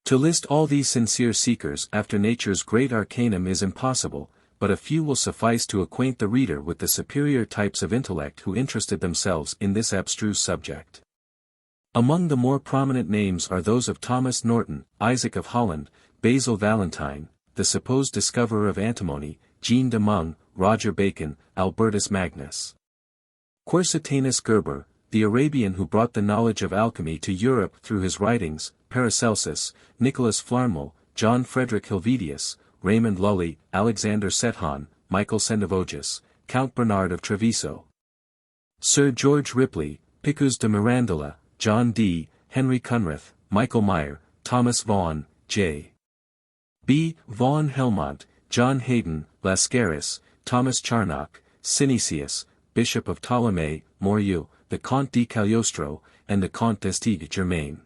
To list all these sincere seekers after nature's great arcanum is impossible, but a few will suffice to acquaint the reader with the superior types of intellect who interested themselves in this abstruse subject. Among the more prominent names are those of Thomas Norton, Isaac of Holland, Basil Valentine, the supposed discoverer of antimony, Jean de Meung, Roger Bacon, Albertus Magnus. Quercetanus Gerber, the Arabian who brought the knowledge of alchemy to Europe through his writings, Paracelsus, Nicholas Flamel, John Frederick Helvetius, Raymond Lully, Alexander Sethon, Michael Sendivogius, Count Bernard of Treviso. Sir George Ripley, Picus de Mirandola, John Dee, Henry Cunrath, Michael Meyer, Thomas Vaughan, J. B. Vaughan Helmont, John Hayden, Lascaris, Thomas Charnock, Synesius, Bishop of Ptolemy, Morieux, the Comte de Cagliostro, and the Comte d'Estigue Germain.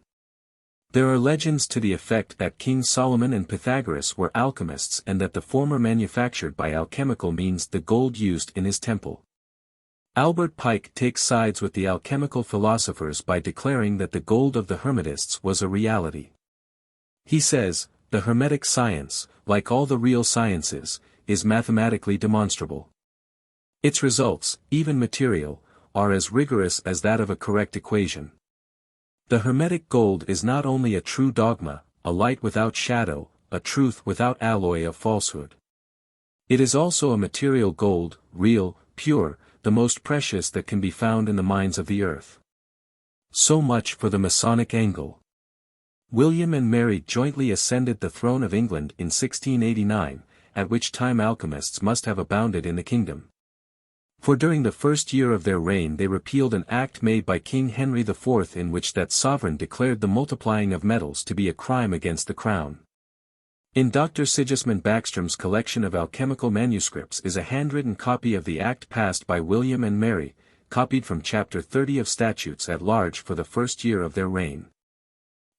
There are legends to the effect that King Solomon and Pythagoras were alchemists and that the former manufactured by alchemical means the gold used in his temple. Albert Pike takes sides with the alchemical philosophers by declaring that the gold of the Hermetists was a reality. He says, the Hermetic science, like all the real sciences, is mathematically demonstrable. Its results, even material, are as rigorous as that of a correct equation. The Hermetic gold is not only a true dogma, a light without shadow, a truth without alloy of falsehood. It is also a material gold, real, pure, the most precious that can be found in the mines of the earth. So much for the Masonic angle. William and Mary jointly ascended the throne of England in 1689, at which time alchemists must have abounded in the kingdom. For during the first year of their reign they repealed an act made by King Henry IV in which that sovereign declared the multiplying of metals to be a crime against the crown. In Dr. Sigismund Backstrom's collection of alchemical manuscripts is a handwritten copy of the act passed by William and Mary, copied from Chapter 30 of Statutes at Large for the first year of their reign.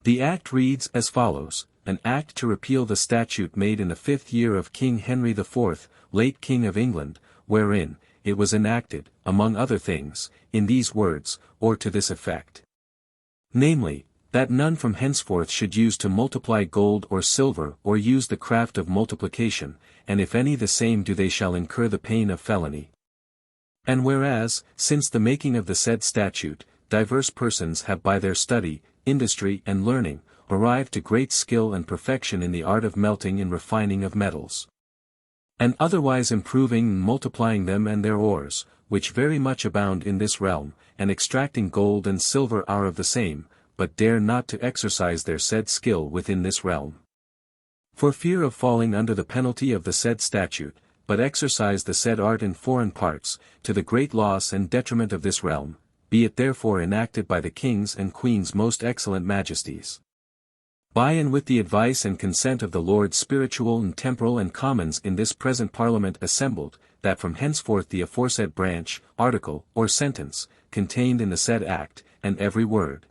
The act reads as follows: an act to repeal the statute made in the 5th year of King Henry IV, late King of England, wherein, it was enacted, among other things, in these words, or to this effect. Namely, that none from henceforth should use to multiply gold or silver or use the craft of multiplication, and if any the same do they shall incur the pain of felony. And whereas, since the making of the said statute, diverse persons have by their study, industry and learning, arrived to great skill and perfection in the art of melting and refining of metals, and otherwise improving and multiplying them and their ores, which very much abound in this realm, and extracting gold and silver are of the same, but dare not to exercise their said skill within this realm, for fear of falling under the penalty of the said statute, but exercise the said art in foreign parts, to the great loss and detriment of this realm, be it therefore enacted by the kings and queens most excellent majesties, by and with the advice and consent of the Lords spiritual and temporal and commons in this present Parliament assembled, that from henceforth the aforesaid branch, article, or sentence, contained in the said act, and every word,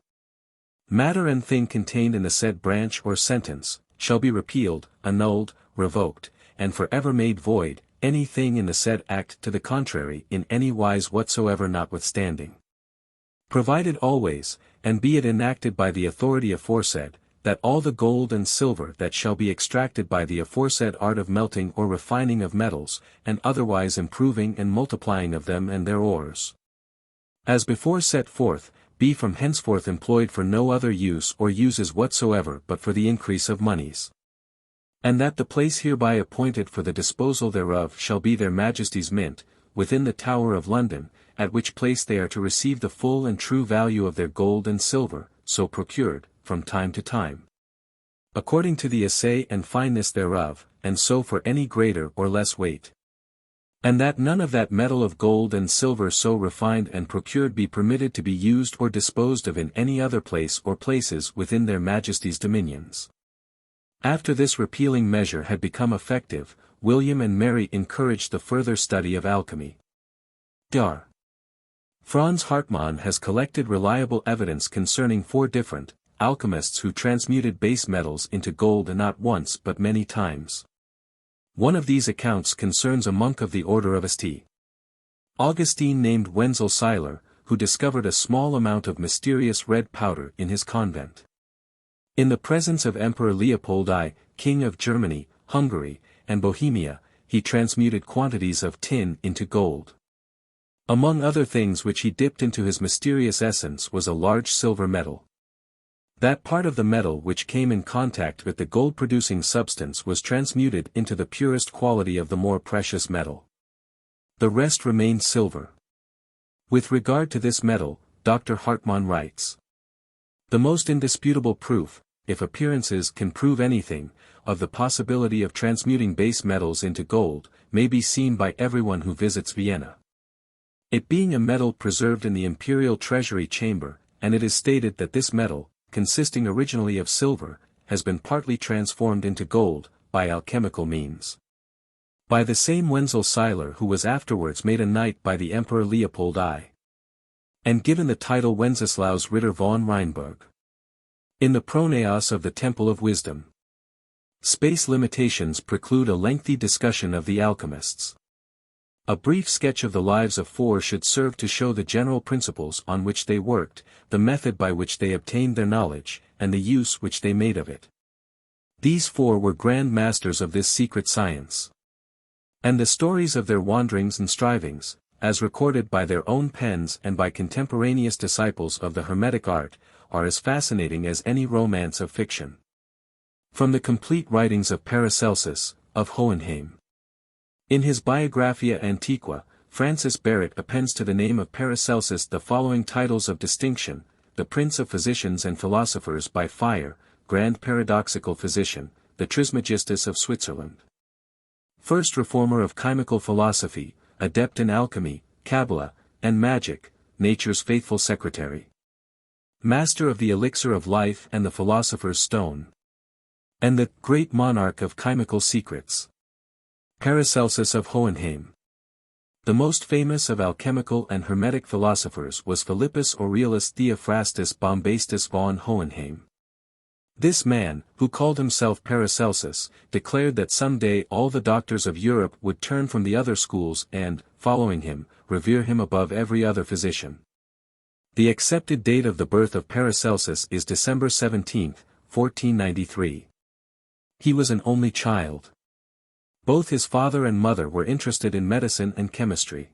matter and thing contained in the said branch or sentence, shall be repealed, annulled, revoked, and for ever made void, any thing in the said act to the contrary in any wise whatsoever notwithstanding. Provided always, and be it enacted by the authority aforesaid, that all the gold and silver that shall be extracted by the aforesaid art of melting or refining of metals, and otherwise improving and multiplying of them and their ores, as before set forth, be from henceforth employed for no other use or uses whatsoever but for the increase of monies. And that the place hereby appointed for the disposal thereof shall be their Majesties' Mint, within the Tower of London, at which place they are to receive the full and true value of their gold and silver, so procured, from time to time, according to the assay and fineness thereof, and so for any greater or less weight. And that none of that metal of gold and silver so refined and procured be permitted to be used or disposed of in any other place or places within their Majesties' dominions. After this repealing measure had become effective, William and Mary encouraged the further study of alchemy. Dr. Franz Hartmann has collected reliable evidence concerning 4 different alchemists who transmuted base metals into gold, and not once but many times. One of these accounts concerns a monk of the order of St. Augustine named Wenzel Seiler, who discovered a small amount of mysterious red powder in his convent. In the presence of Emperor Leopold I, King of Germany, Hungary, and Bohemia, he transmuted quantities of tin into gold. Among other things which he dipped into his mysterious essence was a large silver medal. That part of the metal which came in contact with the gold-producing substance was transmuted into the purest quality of the more precious metal. The rest remained silver. With regard to this metal, Dr. Hartmann writes, "The most indisputable proof, if appearances can prove anything, of the possibility of transmuting base metals into gold, may be seen by everyone who visits Vienna. It being a metal preserved in the imperial treasury chamber, and it is stated that this metal, consisting originally of silver, has been partly transformed into gold, by alchemical means. By the same Wenzel Seiler who was afterwards made a knight by the Emperor Leopold I, and given the title Wenceslaus Ritter von Rheinberg. In the Pronaos of the Temple of Wisdom. Space limitations preclude a lengthy discussion of the alchemists. A brief sketch of the lives of 4 should serve to show the general principles on which they worked, the method by which they obtained their knowledge, and the use which they made of it. These 4 were grand masters of this secret science. And the stories of their wanderings and strivings, as recorded by their own pens and by contemporaneous disciples of the Hermetic art, are as fascinating as any romance of fiction. From the complete writings of Paracelsus, of Hohenheim. In his Biographia Antiqua, Francis Barrett appends to the name of Paracelsus the following titles of distinction: the Prince of Physicians and Philosophers by Fire, Grand Paradoxical Physician, the Trismegistus of Switzerland. First Reformer of Chymical Philosophy, Adept in Alchemy, Qabbalah, and Magic, Nature's Faithful Secretary. Master of the Elixir of Life and the Philosopher's Stone. And the Great Monarch of Chymical Secrets. Paracelsus of Hohenheim. The most famous of alchemical and hermetic philosophers was Philippus Aurelius Theophrastus Bombastus von Hohenheim. This man, who called himself Paracelsus, declared that someday all the doctors of Europe would turn from the other schools and, following him, revere him above every other physician. The accepted date of the birth of Paracelsus is December 17, 1493. He was an only child. Both his father and mother were interested in medicine and chemistry.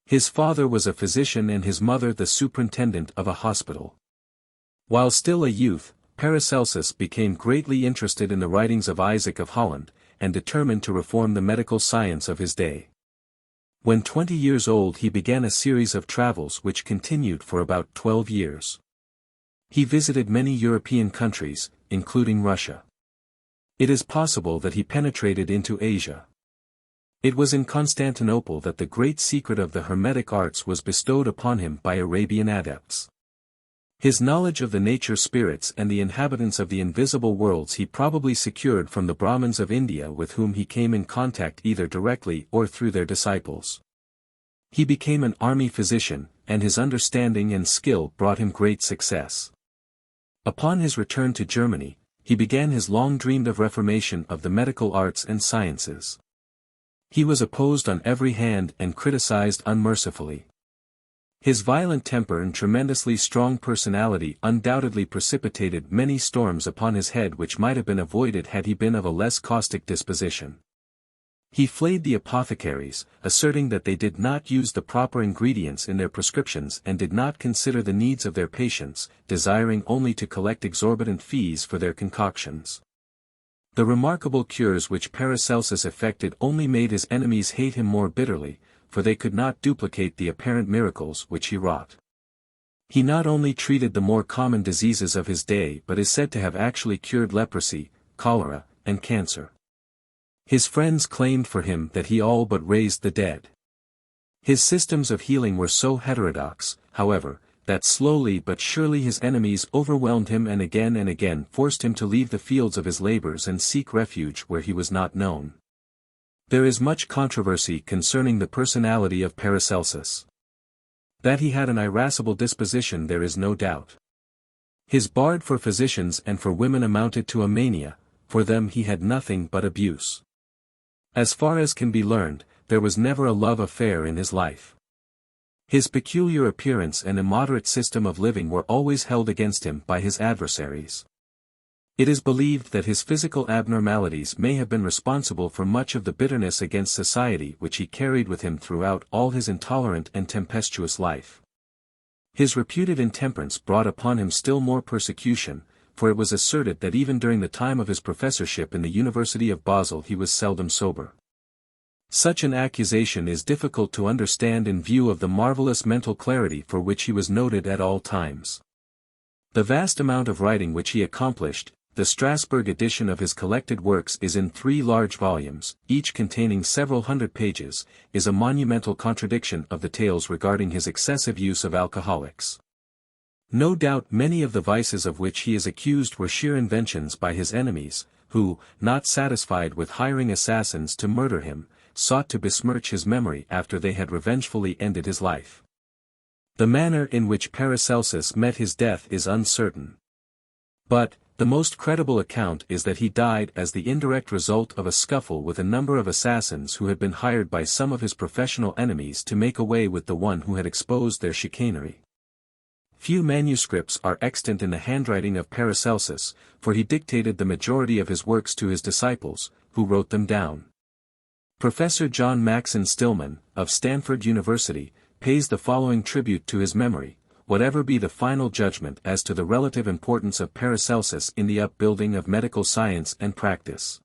His father was a physician and his mother the superintendent of a hospital. While still a youth, Paracelsus became greatly interested in the writings of Isaac of Holland, and determined to reform the medical science of his day. When 20 years old he began a series of travels which continued for about 12 years. He visited many European countries, including Russia. It is possible that he penetrated into Asia. It was in Constantinople that the great secret of the Hermetic arts was bestowed upon him by Arabian adepts. His knowledge of the nature spirits and the inhabitants of the invisible worlds he probably secured from the Brahmins of India with whom he came in contact either directly or through their disciples. He became an army physician, and his understanding and skill brought him great success. Upon his return to Germany, he began his long-dreamed-of reformation of the medical arts and sciences. He was opposed on every hand and criticized unmercifully. His violent temper and tremendously strong personality undoubtedly precipitated many storms upon his head which might have been avoided had he been of a less caustic disposition. He flayed the apothecaries, asserting that they did not use the proper ingredients in their prescriptions and did not consider the needs of their patients, desiring only to collect exorbitant fees for their concoctions. The remarkable cures which Paracelsus effected only made his enemies hate him more bitterly, for they could not duplicate the apparent miracles which he wrought. He not only treated the more common diseases of his day but is said to have actually cured leprosy, cholera, and cancer. His friends claimed for him that he all but raised the dead. His systems of healing were so heterodox, however, that slowly but surely his enemies overwhelmed him and again forced him to leave the fields of his labors and seek refuge where he was not known. There is much controversy concerning the personality of Paracelsus. That he had an irascible disposition there is no doubt. His bard for physicians and for women amounted to a mania, for them he had nothing but abuse. As far as can be learned, there was never a love affair in his life. His peculiar appearance and immoderate system of living were always held against him by his adversaries. It is believed that his physical abnormalities may have been responsible for much of the bitterness against society which he carried with him throughout all his intolerant and tempestuous life. His reputed intemperance brought upon him still more persecution, for it was asserted that even during the time of his professorship in the University of Basel he was seldom sober. Such an accusation is difficult to understand in view of the marvelous mental clarity for which he was noted at all times. The vast amount of writing which he accomplished, the Strasbourg edition of his collected works is in 3 large volumes, each containing several hundred pages, is a monumental contradiction of the tales regarding his excessive use of alcoholics. No doubt many of the vices of which he is accused were sheer inventions by his enemies, who, not satisfied with hiring assassins to murder him, sought to besmirch his memory after they had revengefully ended his life. The manner in which Paracelsus met his death is uncertain. But, the most credible account is that he died as the indirect result of a scuffle with a number of assassins who had been hired by some of his professional enemies to make away with the one who had exposed their chicanery. Few manuscripts are extant in the handwriting of Paracelsus, for he dictated the majority of his works to his disciples, who wrote them down. Professor John Maxon Stillman, of Stanford University, pays the following tribute to his memory: whatever be the final judgment as to the relative importance of Paracelsus in the upbuilding of medical science and practice,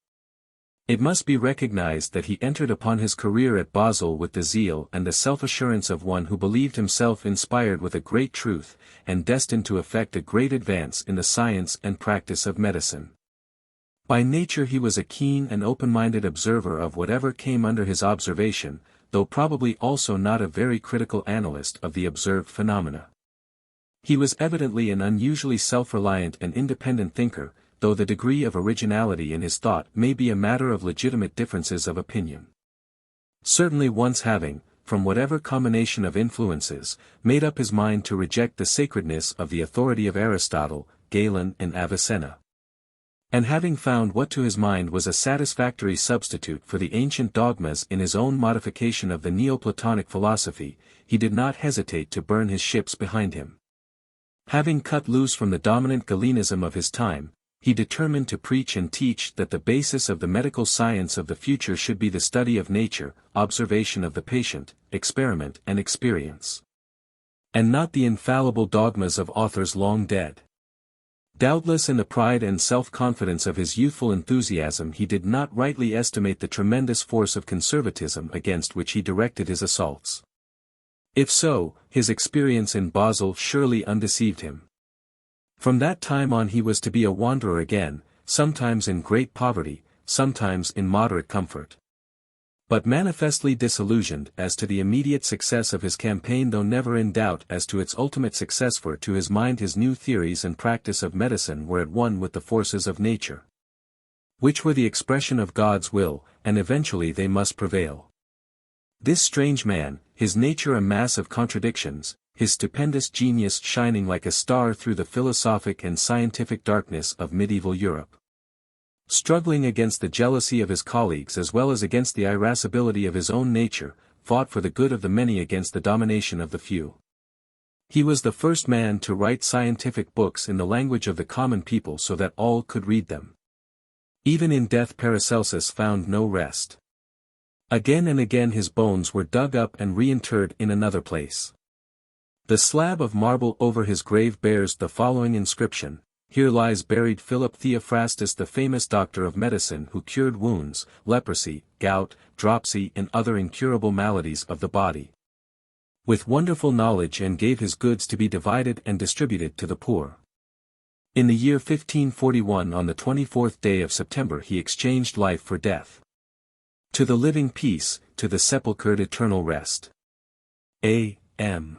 it must be recognized that he entered upon his career at Basel with the zeal and the self-assurance of one who believed himself inspired with a great truth, and destined to effect a great advance in the science and practice of medicine. By nature he was a keen and open-minded observer of whatever came under his observation, though probably also not a very critical analyst of the observed phenomena. He was evidently an unusually self-reliant and independent thinker, though the degree of originality in his thought may be a matter of legitimate differences of opinion. Certainly once having, from whatever combination of influences, made up his mind to reject the sacredness of the authority of Aristotle, Galen and Avicenna, and having found what to his mind was a satisfactory substitute for the ancient dogmas in his own modification of the Neoplatonic philosophy, he did not hesitate to burn his ships behind him. Having cut loose from the dominant Galenism of his time, he determined to preach and teach that the basis of the medical science of the future should be the study of nature, observation of the patient, experiment and experience. And not the infallible dogmas of authors long dead. Doubtless in the pride and self-confidence of his youthful enthusiasm he did not rightly estimate the tremendous force of conservatism against which he directed his assaults. If so, his experience in Basel surely undeceived him. From that time on he was to be a wanderer again, sometimes in great poverty, sometimes in moderate comfort. But manifestly disillusioned as to the immediate success of his campaign, though never in doubt as to its ultimate success, for to his mind his new theories and practice of medicine were at one with the forces of nature, which were the expression of God's will, and eventually they must prevail. This strange man, his nature a mass of contradictions, his stupendous genius shining like a star through the philosophic and scientific darkness of medieval Europe, struggling against the jealousy of his colleagues as well as against the irascibility of his own nature, fought for the good of the many against the domination of the few. He was the first man to write scientific books in the language of the common people so that all could read them. Even in death Paracelsus found no rest. Again and again his bones were dug up and reinterred in another place. The slab of marble over his grave bears the following inscription: "Here lies buried Philip Theophrastus, the famous doctor of medicine who cured wounds, leprosy, gout, dropsy and other incurable maladies of the body, with wonderful knowledge, and gave his goods to be divided and distributed to the poor." In the year 1541, on the 24th day of September, he exchanged life for death. To the living peace, to the sepulchred eternal rest. A. M.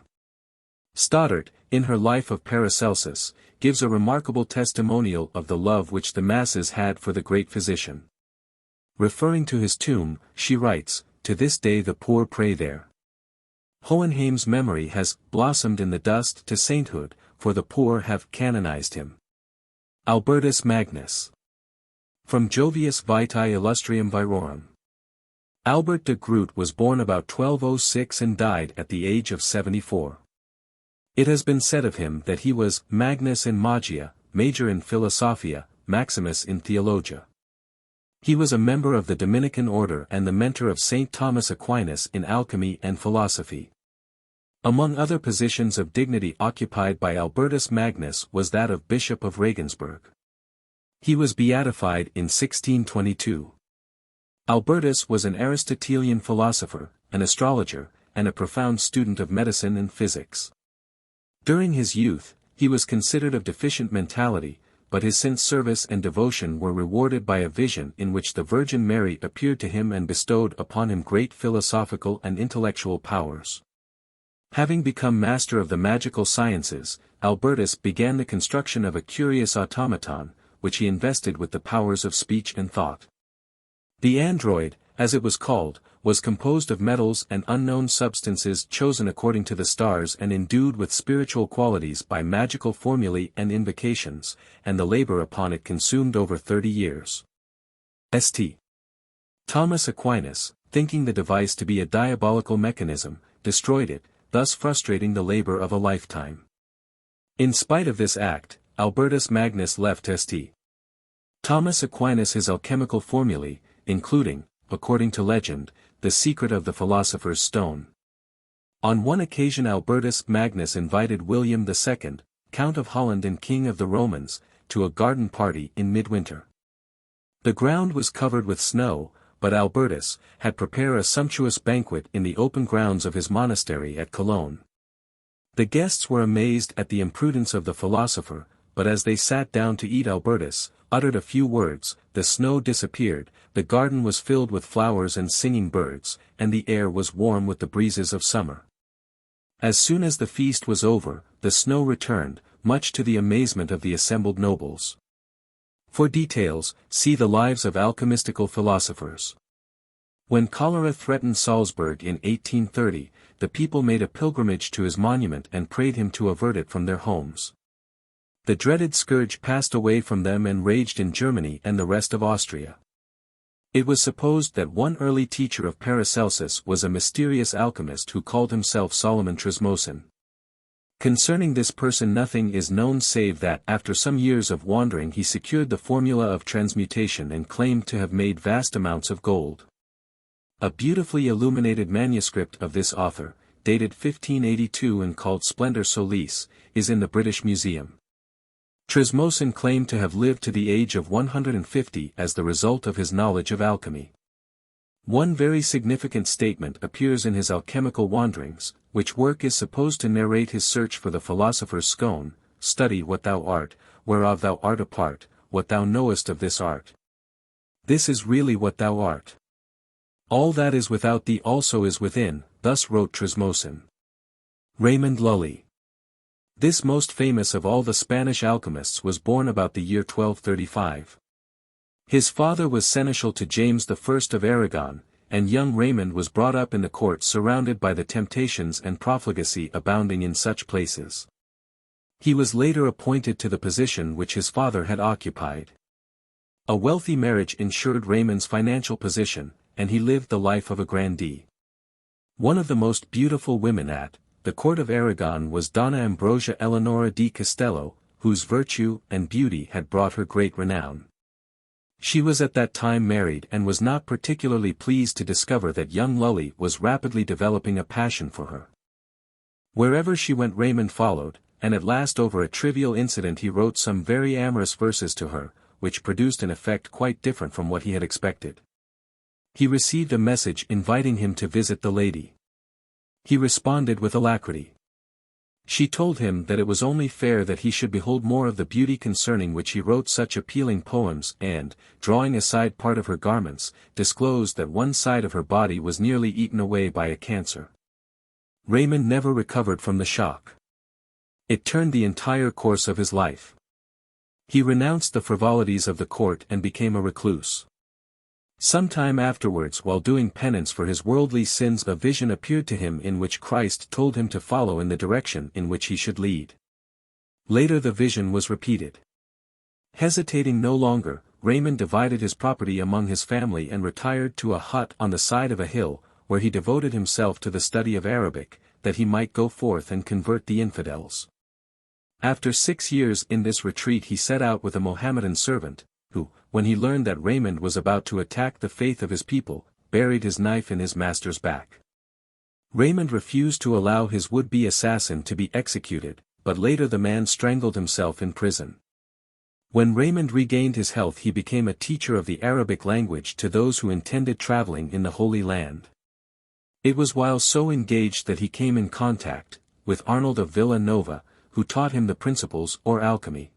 Stoddard, in her Life of Paracelsus, gives a remarkable testimonial of the love which the masses had for the great physician. Referring to his tomb, she writes, "To this day the poor pray there." Hohenheim's memory has blossomed in the dust to sainthood, for the poor have canonized him. Albertus Magnus. From Jovius Vitae Illustrium Virorum. Albert de Groot was born about 1206 and died at the age of 74. It has been said of him that he was Magnus in Magia, Major in Philosophia, Maximus in Theologia. He was a member of the Dominican order and the mentor of St. Thomas Aquinas in alchemy and philosophy. Among other positions of dignity occupied by Albertus Magnus was that of Bishop of Regensburg. He was beatified in 1622. Albertus was an Aristotelian philosopher, an astrologer, and a profound student of medicine and physics. During his youth, he was considered of deficient mentality, but his since service and devotion were rewarded by a vision in which the Virgin Mary appeared to him and bestowed upon him great philosophical and intellectual powers. Having become master of the magical sciences, Albertus began the construction of a curious automaton, which he invested with the powers of speech and thought. The android, as it was called, was composed of metals and unknown substances chosen according to the stars and endued with spiritual qualities by magical formulae and invocations, and the labor upon it consumed over 30 years. St. Thomas Aquinas, thinking the device to be a diabolical mechanism, destroyed it, thus frustrating the labor of a lifetime. In spite of this act, Albertus Magnus left St. Thomas Aquinas his alchemical formulae, including, according to legend, the secret of the philosopher's stone. On one occasion Albertus Magnus invited William II, Count of Holland and King of the Romans, to a garden party in midwinter. The ground was covered with snow, but Albertus had prepared a sumptuous banquet in the open grounds of his monastery at Cologne. The guests were amazed at the imprudence of the philosopher, but as they sat down to eat Albertus uttered a few words, the snow disappeared, the garden was filled with flowers and singing birds, and the air was warm with the breezes of summer. As soon as the feast was over, the snow returned, much to the amazement of the assembled nobles. For details, see the lives of alchemistical philosophers. When cholera threatened Salzburg in 1830, the people made a pilgrimage to his monument and prayed him to avert it from their homes. The dreaded scourge passed away from them and raged in Germany and the rest of Austria. It was supposed that one early teacher of Paracelsus was a mysterious alchemist who called himself Solomon Trismosin. Concerning this person nothing is known save that after some years of wandering he secured the formula of transmutation and claimed to have made vast amounts of gold. A beautifully illuminated manuscript of this author, dated 1582 and called Splendor Solis, is in the British Museum. Trismosin claimed to have lived to the age of 150 as the result of his knowledge of alchemy. One very significant statement appears in his Alchemical Wanderings, which work is supposed to narrate his search for the philosopher's scone: study what thou art, whereof thou art a part, what thou knowest of this art. This is really what thou art. All that is without thee also is within, thus wrote Trismosin. Raymond Lully. This most famous of all the Spanish alchemists was born about the year 1235. His father was seneschal to James I of Aragon, and young Raymond was brought up in the court surrounded by the temptations and profligacy abounding in such places. He was later appointed to the position which his father had occupied. A wealthy marriage ensured Raymond's financial position, and he lived the life of a grandee. One of the most beautiful women at the court of Aragon was Donna Ambrosia Eleonora di Castello, whose virtue and beauty had brought her great renown. She was at that time married and was not particularly pleased to discover that young Lully was rapidly developing a passion for her. Wherever she went Raymond followed, and at last over a trivial incident he wrote some very amorous verses to her, which produced an effect quite different from what he had expected. He received a message inviting him to visit the lady. He responded with alacrity. She told him that it was only fair that he should behold more of the beauty concerning which he wrote such appealing poems and, drawing aside part of her garments, disclosed that one side of her body was nearly eaten away by a cancer. Raymond never recovered from the shock. It turned the entire course of his life. He renounced the frivolities of the court and became a recluse. Some time afterwards, while doing penance for his worldly sins, a vision appeared to him in which Christ told him to follow in the direction in which he should lead. Later the vision was repeated. Hesitating no longer, Raymond divided his property among his family and retired to a hut on the side of a hill, where he devoted himself to the study of Arabic, that he might go forth and convert the infidels. After 6 years in this retreat he set out with a Mohammedan servant, who, when he learned that Raymond was about to attack the faith of his people, buried his knife in his master's back. Raymond refused to allow his would-be assassin to be executed, but later the man strangled himself in prison. When Raymond regained his health he became a teacher of the Arabic language to those who intended traveling in the Holy Land. It was while so engaged that he came in contact with Arnold of Villanova, who taught him the principles or alchemy.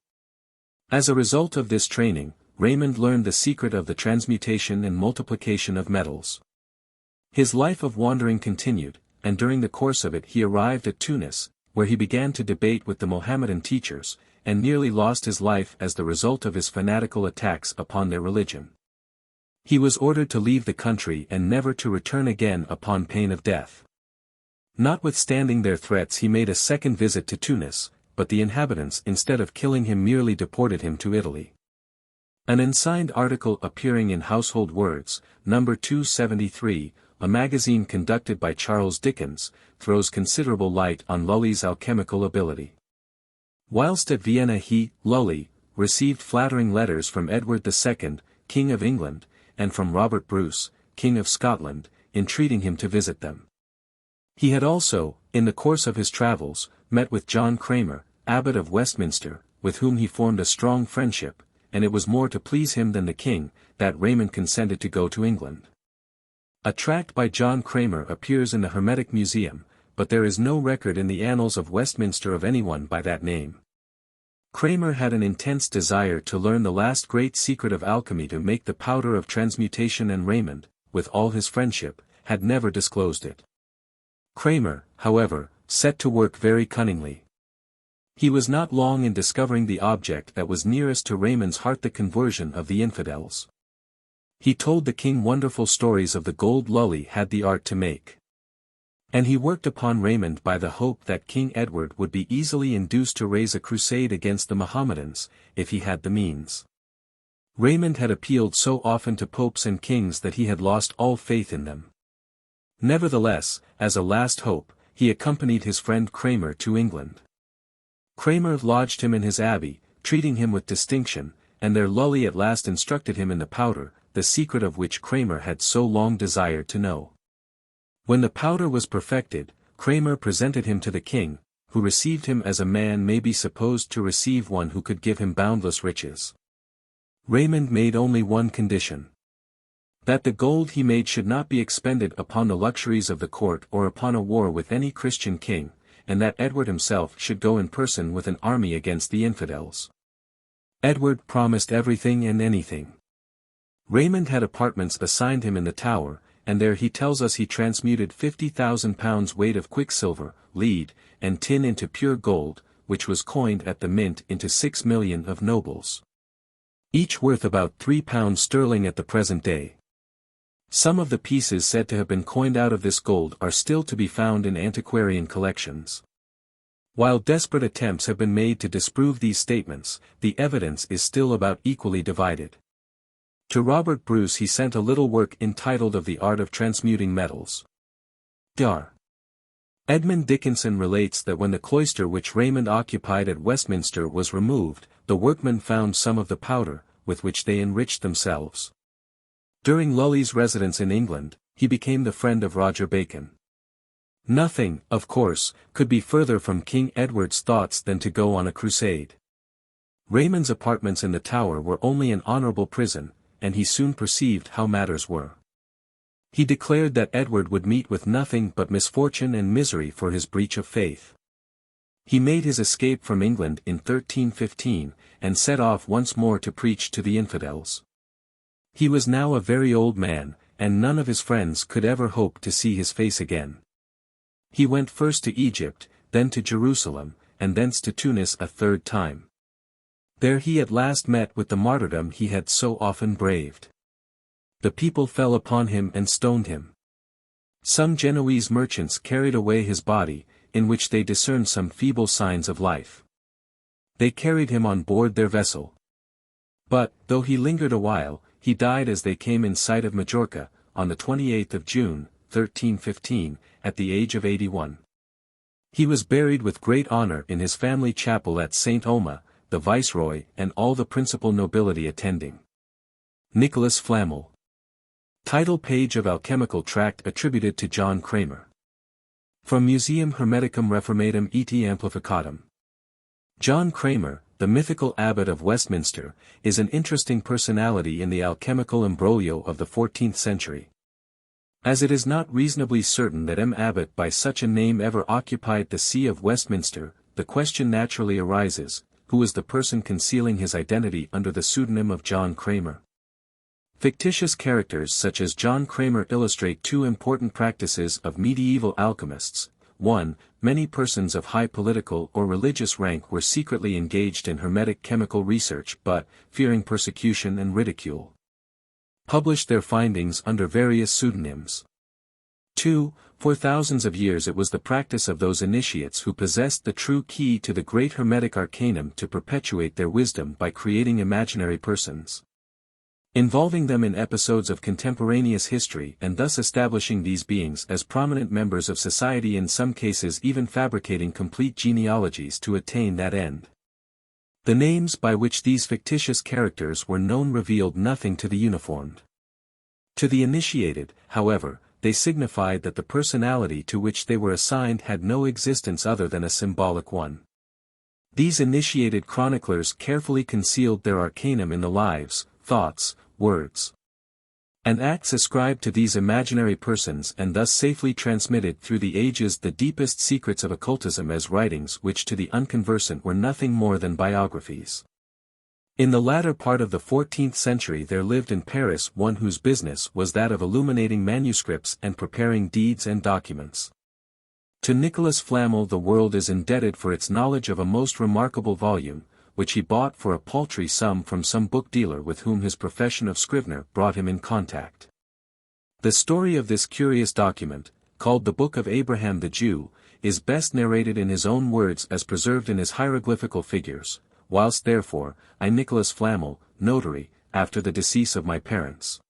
As a result of this training, Raymond learned the secret of the transmutation and multiplication of metals. His life of wandering continued, and during the course of it he arrived at Tunis, where he began to debate with the Mohammedan teachers, and nearly lost his life as the result of his fanatical attacks upon their religion. He was ordered to leave the country and never to return again upon pain of death. Notwithstanding their threats he made a second visit to Tunis, but the inhabitants instead of killing him merely deported him to Italy. An unsigned article appearing in Household Words, number 273, a magazine conducted by Charles Dickens, throws considerable light on Lully's alchemical ability. Whilst at Vienna he, Lully, received flattering letters from Edward II, King of England, and from Robert Bruce, King of Scotland, entreating him to visit them. He had also, in the course of his travels, met with John Cramer, Abbot of Westminster, with whom he formed a strong friendship, and it was more to please him than the king, that Raymond consented to go to England. A tract by John Cramer appears in the Hermetic Museum, but there is no record in the annals of Westminster of anyone by that name. Cramer had an intense desire to learn the last great secret of alchemy to make the powder of transmutation, and Raymond, with all his friendship, had never disclosed it. Cramer, however, set to work very cunningly. He was not long in discovering the object that was nearest to Raymond's heart, the conversion of the infidels. He told the king wonderful stories of the gold Lully had the art to make. And he worked upon Raymond by the hope that King Edward would be easily induced to raise a crusade against the Mohammedans, if he had the means. Raymond had appealed so often to popes and kings that he had lost all faith in them. Nevertheless, as a last hope, he accompanied his friend Cramer to England. Cramer lodged him in his abbey, treating him with distinction, and there Lully at last instructed him in the powder, the secret of which Kramer had so long desired to know. When the powder was perfected, Kramer presented him to the king, who received him as a man may be supposed to receive one who could give him boundless riches. Raymond made only one condition: that the gold he made should not be expended upon the luxuries of the court or upon a war with any Christian king, and that Edward himself should go in person with an army against the infidels. Edward promised everything and anything. Raymond had apartments assigned him in the Tower, and there he tells us he transmuted 50,000 pounds weight of quicksilver, lead, and tin into pure gold, which was coined at the mint into 6 million of nobles, each worth about £3 sterling at the present day. Some of the pieces said to have been coined out of this gold are still to be found in antiquarian collections. While desperate attempts have been made to disprove these statements, the evidence is still about equally divided. To Robert Bruce he sent a little work entitled Of the Art of Transmuting Metals. Dr. Edmund Dickinson relates that when the cloister which Raymond occupied at Westminster was removed, the workmen found some of the powder, with which they enriched themselves. During Lully's residence in England, he became the friend of Roger Bacon. Nothing, of course, could be further from King Edward's thoughts than to go on a crusade. Raymond's apartments in the Tower were only an honourable prison, and he soon perceived how matters were. He declared that Edward would meet with nothing but misfortune and misery for his breach of faith. He made his escape from England in 1315, and set off once more to preach to the infidels. He was now a very old man, and none of his friends could ever hope to see his face again. He went first to Egypt, then to Jerusalem, and thence to Tunis a third time. There he at last met with the martyrdom he had so often braved. The people fell upon him and stoned him. Some Genoese merchants carried away his body, in which they discerned some feeble signs of life. They carried him on board their vessel. But, though he lingered a while, he died as they came in sight of Majorca, on the 28th of June, 1315, at the age of 81. He was buried with great honor in his family chapel at St. Oma, the viceroy and all the principal nobility attending. Nicholas Flamel. Title page of alchemical tract attributed to John Kramer. From Museum Hermeticum Reformatum et Amplificatum. John Kramer, the mythical abbot of Westminster, is an interesting personality in the alchemical imbroglio of the 14th century. As it is not reasonably certain that M. Abbot by such a name ever occupied the See of Westminster, the question naturally arises, who is the person concealing his identity under the pseudonym of John Kramer? Fictitious characters such as John Kramer illustrate two important practices of medieval alchemists. 1. Many persons of high political or religious rank were secretly engaged in Hermetic chemical research but, fearing persecution and ridicule, published their findings under various pseudonyms. 2. For thousands of years it was the practice of those initiates who possessed the true key to the great Hermetic arcanum to perpetuate their wisdom by creating imaginary persons, involving them in episodes of contemporaneous history and thus establishing these beings as prominent members of society, in some cases even fabricating complete genealogies to attain that end. The names by which these fictitious characters were known revealed nothing to the uniformed. To the initiated, however, they signified that the personality to which they were assigned had no existence other than a symbolic one. These initiated chroniclers carefully concealed their arcanum in the lives, thoughts, words, and acts ascribed to these imaginary persons, and thus safely transmitted through the ages the deepest secrets of occultism as writings which to the unconversant were nothing more than biographies. In the latter part of the 14th century there lived in Paris one whose business was that of illuminating manuscripts and preparing deeds and documents. To Nicholas Flamel the world is indebted for its knowledge of a most remarkable volume, which he bought for a paltry sum from some book dealer with whom his profession of scrivener brought him in contact. The story of this curious document, called the Book of Abraham the Jew, is best narrated in his own words as preserved in his hieroglyphical figures, whilst therefore, I Nicholas Flamel, notary, after the decease of my parents,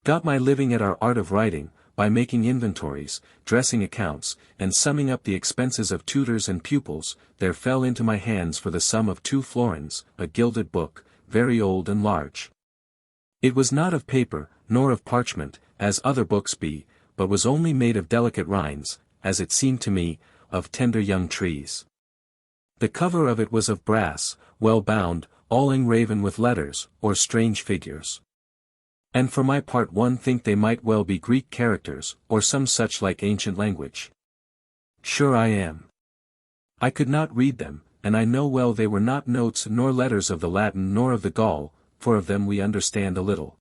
got my living at our art of writing, by making inventories, dressing accounts, and summing up the expenses of tutors and pupils, there fell into my hands for the sum of 2 florins, a gilded book, very old and large. It was not of paper, nor of parchment, as other books be, but was only made of delicate rinds, as it seemed to me, of tender young trees. The cover of it was of brass, well bound, all engraven with letters, or strange figures. And for my part one think they might well be Greek characters, or some such like ancient language. Sure I am. I could not read them, and I know well they were not notes nor letters of the Latin nor of the Gaul, for of them we understand a little.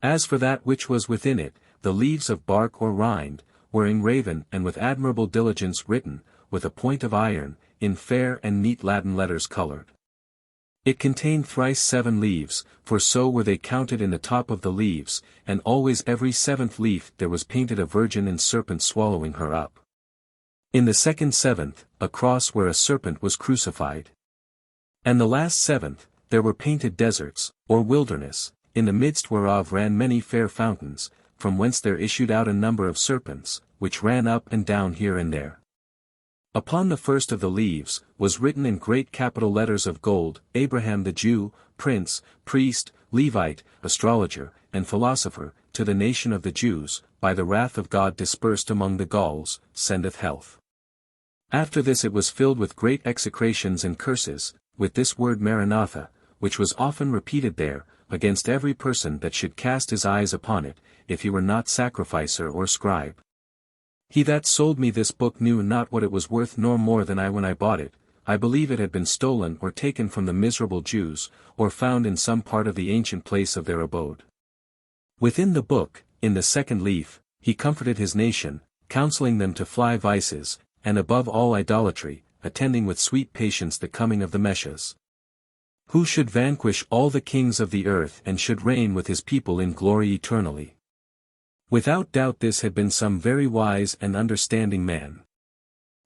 As for that which was within it, the leaves of bark or rind, were engraven and with admirable diligence written, with a point of iron, in fair and neat Latin letters colored. It contained thrice 7 leaves, for so were they counted in the top of the leaves, and always every 7th leaf there was painted a virgin and serpent swallowing her up. In the second 7th, a cross where a serpent was crucified. And the last 7th, there were painted deserts, or wilderness, in the midst whereof ran many fair fountains, from whence there issued out a number of serpents, which ran up and down here and there. Upon the first of the leaves, was written in great capital letters of gold, Abraham the Jew, prince, priest, Levite, astrologer, and philosopher, to the nation of the Jews, by the wrath of God dispersed among the Gauls, sendeth health. After this it was filled with great execrations and curses, with this word Maranatha, which was often repeated there, against every person that should cast his eyes upon it, if he were not sacrificer or scribe. He that sold me this book knew not what it was worth nor more than I when I bought it. I believe it had been stolen or taken from the miserable Jews, or found in some part of the ancient place of their abode. Within the book, in the second leaf, he comforted his nation, counseling them to fly vices, and above all idolatry, attending with sweet patience the coming of the Messiah, who should vanquish all the kings of the earth and should reign with his people in glory eternally. Without doubt this had been some very wise and understanding man.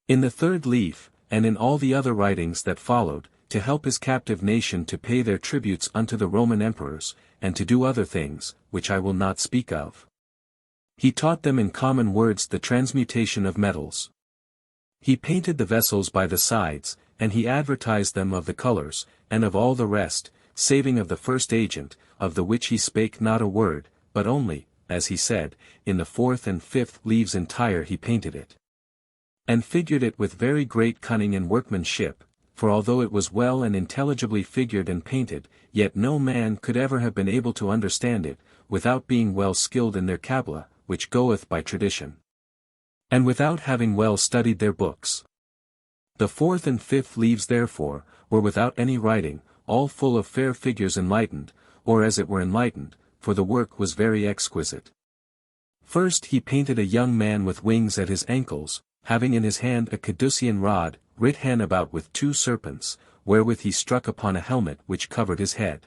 In the third leaf, and in all the other writings that followed, to help his captive nation to pay their tributes unto the Roman emperors, and to do other things, which I will not speak of. He taught them in common words the transmutation of metals. He painted the vessels by the sides, and he advertised them of the colors, and of all the rest, saving of the first agent, of the which he spake not a word, but only, as he said, in the 4th and 5th leaves entire he painted it. And figured it with very great cunning and workmanship, for although it was well and intelligibly figured and painted, yet no man could ever have been able to understand it, without being well skilled in their Qabbalah, which goeth by tradition. And without having well studied their books. The 4th and 5th leaves therefore, were without any writing, all full of fair figures enlightened, or as it were enlightened, for the work was very exquisite. First he painted a young man with wings at his ankles, having in his hand a caducean rod, writ hand about with 2 serpents, wherewith he struck upon a helmet which covered his head.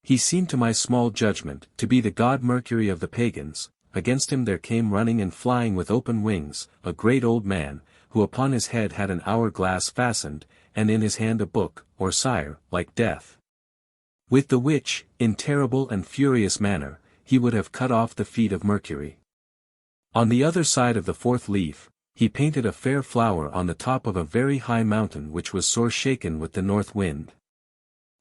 He seemed to my small judgment to be the god Mercury of the pagans. Against him there came running and flying with open wings, a great old man, who upon his head had an hourglass fastened, and in his hand a book, or sire, like death. With the which, in terrible and furious manner, he would have cut off the feet of Mercury. On the other side of the 4th leaf, he painted a fair flower on the top of a very high mountain which was sore shaken with the north wind.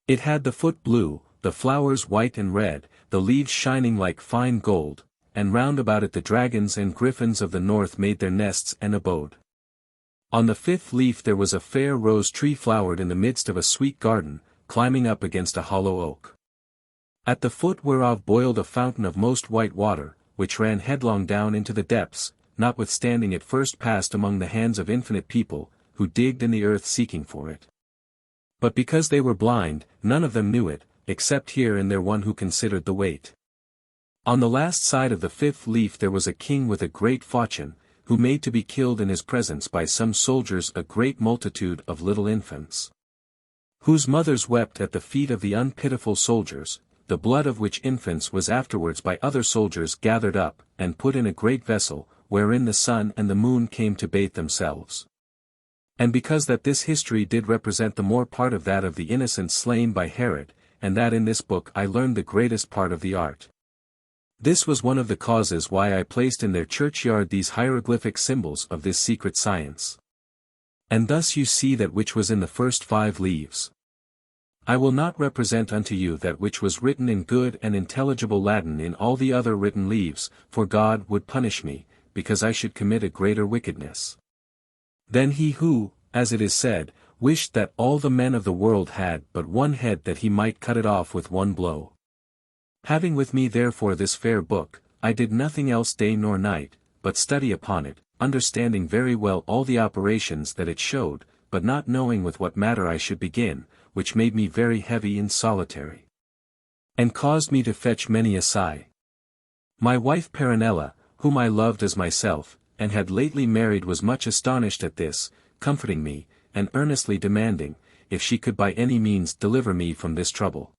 It had the foot blue, the flowers white and red, the leaves shining like fine gold, and round about it the dragons and griffins of the north made their nests and abode. On the 5th leaf there was a fair rose tree flowered in the midst of a sweet garden, climbing up against a hollow oak. At the foot whereof boiled a fountain of most white water, which ran headlong down into the depths, notwithstanding it first passed among the hands of infinite people, who digged in the earth seeking for it. But because they were blind, none of them knew it, except here and there one who considered the weight. On the last side of the 5th leaf there was a king with a great falchion, who made to be killed in his presence by some soldiers a great multitude of little infants, whose mothers wept at the feet of the unpitiful soldiers, the blood of which infants was afterwards by other soldiers gathered up, and put in a great vessel, wherein the sun and the moon came to bathe themselves. And because that this history did represent the more part of that of the innocents slain by Herod, and that in this book I learned the greatest part of the art. This was one of the causes why I placed in their churchyard these hieroglyphic symbols of this secret science. And thus you see that which was in the first 5 leaves. I will not represent unto you that which was written in good and intelligible Latin in all the other written leaves, for God would punish me, because I should commit a greater wickedness. Then he who, as it is said, wished that all the men of the world had but one head that he might cut it off with one blow. Having with me therefore this fair book, I did nothing else day nor night, but study upon it, understanding very well all the operations that it showed, but not knowing with what matter I should begin, which made me very heavy and solitary, and caused me to fetch many a sigh. My wife Peronella, whom I loved as myself, and had lately married, was much astonished at this, comforting me, and earnestly demanding, if she could by any means deliver me from this trouble.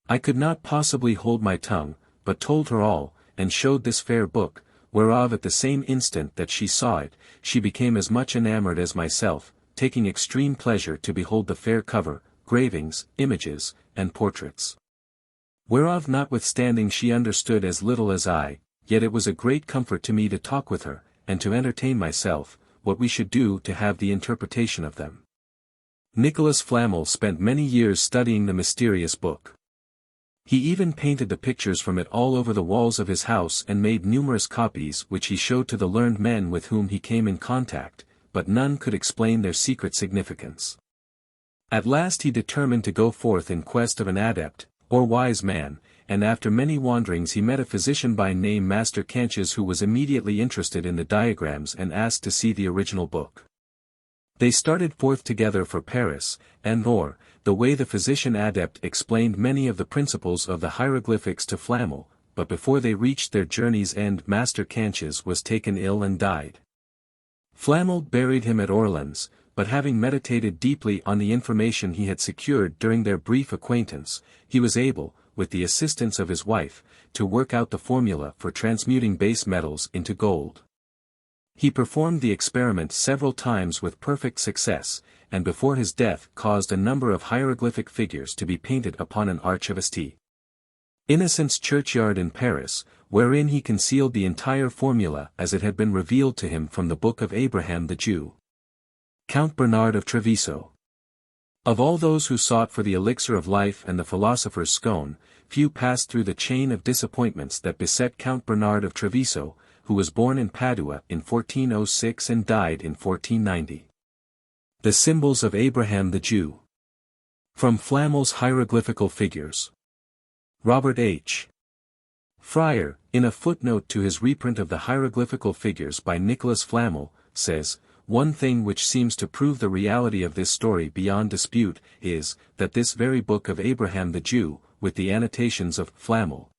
I could not possibly hold my tongue, but told her all, and showed this fair book, whereof at the same instant that she saw it, she became as much enamored as myself, taking extreme pleasure to behold the fair cover, gravings, images, and portraits. Whereof notwithstanding she understood as little as I, yet it was a great comfort to me to talk with her, and to entertain myself, what we should do to have the interpretation of them. Nicholas Flamel spent many years studying the mysterious book. He even painted the pictures from it all over the walls of his house and made numerous copies which he showed to the learned men with whom he came in contact, but none could explain their secret significance. At last he determined to go forth in quest of an adept, or wise man, and after many wanderings he met a physician by name Master Canches, who was immediately interested in the diagrams and asked to see the original book. They started forth together for Paris, and the way the physician adept explained many of the principles of the hieroglyphics to Flamel, but before they reached their journey's end Master Canches was taken ill and died. Flamel buried him at Orleans, but having meditated deeply on the information he had secured during their brief acquaintance, he was able, with the assistance of his wife, to work out the formula for transmuting base metals into gold. He performed the experiment several times with perfect success, and before his death caused a number of hieroglyphic figures to be painted upon an arch of St. Innocent's churchyard in Paris, wherein he concealed the entire formula as it had been revealed to him from the book of Abraham the Jew. Count Bernard of Treviso. Of all those who sought for the elixir of life and the philosopher's scone, few passed through the chain of disappointments that beset Count Bernard of Treviso, who was born in Padua in 1406 and died in 1490. The symbols of Abraham the Jew. From Flamel's hieroglyphical figures. Robert H. Fryer, in a footnote to his reprint of the hieroglyphical figures by Nicholas Flamel, says, "One thing which seems to prove the reality of this story beyond dispute is, that this very book of Abraham the Jew, with the annotations of Flamel,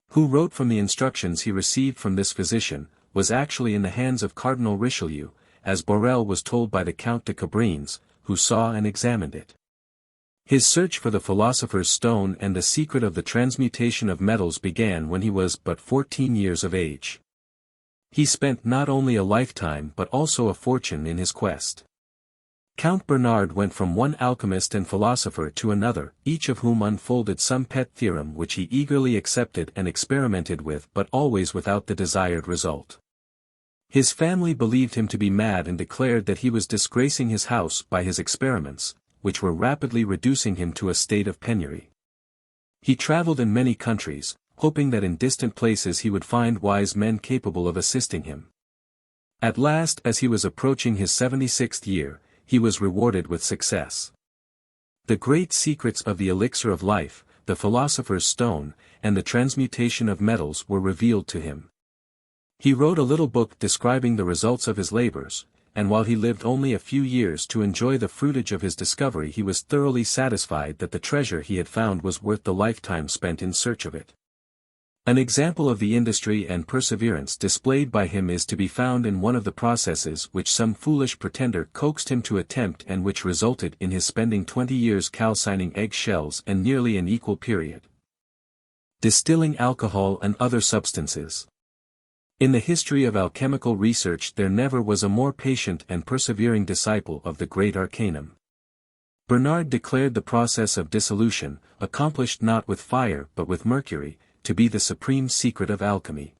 who wrote from the instructions he received from this physician, was actually in the hands of Cardinal Richelieu, as Borel was told by the Count de Cabrines, who saw and examined it. His search for the philosopher's stone and the secret of the transmutation of metals began when he was but 14 years of age. He spent not only a lifetime but also a fortune in his quest. Count Bernard went from one alchemist and philosopher to another, each of whom unfolded some pet theorem which he eagerly accepted and experimented with, but always without the desired result. His family believed him to be mad and declared that he was disgracing his house by his experiments, which were rapidly reducing him to a state of penury. He traveled in many countries, hoping that in distant places he would find wise men capable of assisting him. At last, as he was approaching his 76th year, he was rewarded with success. The great secrets of the elixir of life, the philosopher's stone, and the transmutation of metals were revealed to him. He wrote a little book describing the results of his labors, and while he lived only a few years to enjoy the fruitage of his discovery, he was thoroughly satisfied that the treasure he had found was worth the lifetime spent in search of it. An example of the industry and perseverance displayed by him is to be found in one of the processes which some foolish pretender coaxed him to attempt and which resulted in his spending 20 years calcining egg shells and nearly an equal period distilling alcohol and other substances. In the history of alchemical research there never was a more patient and persevering disciple of the great arcanum. Bernard declared the process of dissolution, accomplished not with fire but with mercury, to be the supreme secret of alchemy.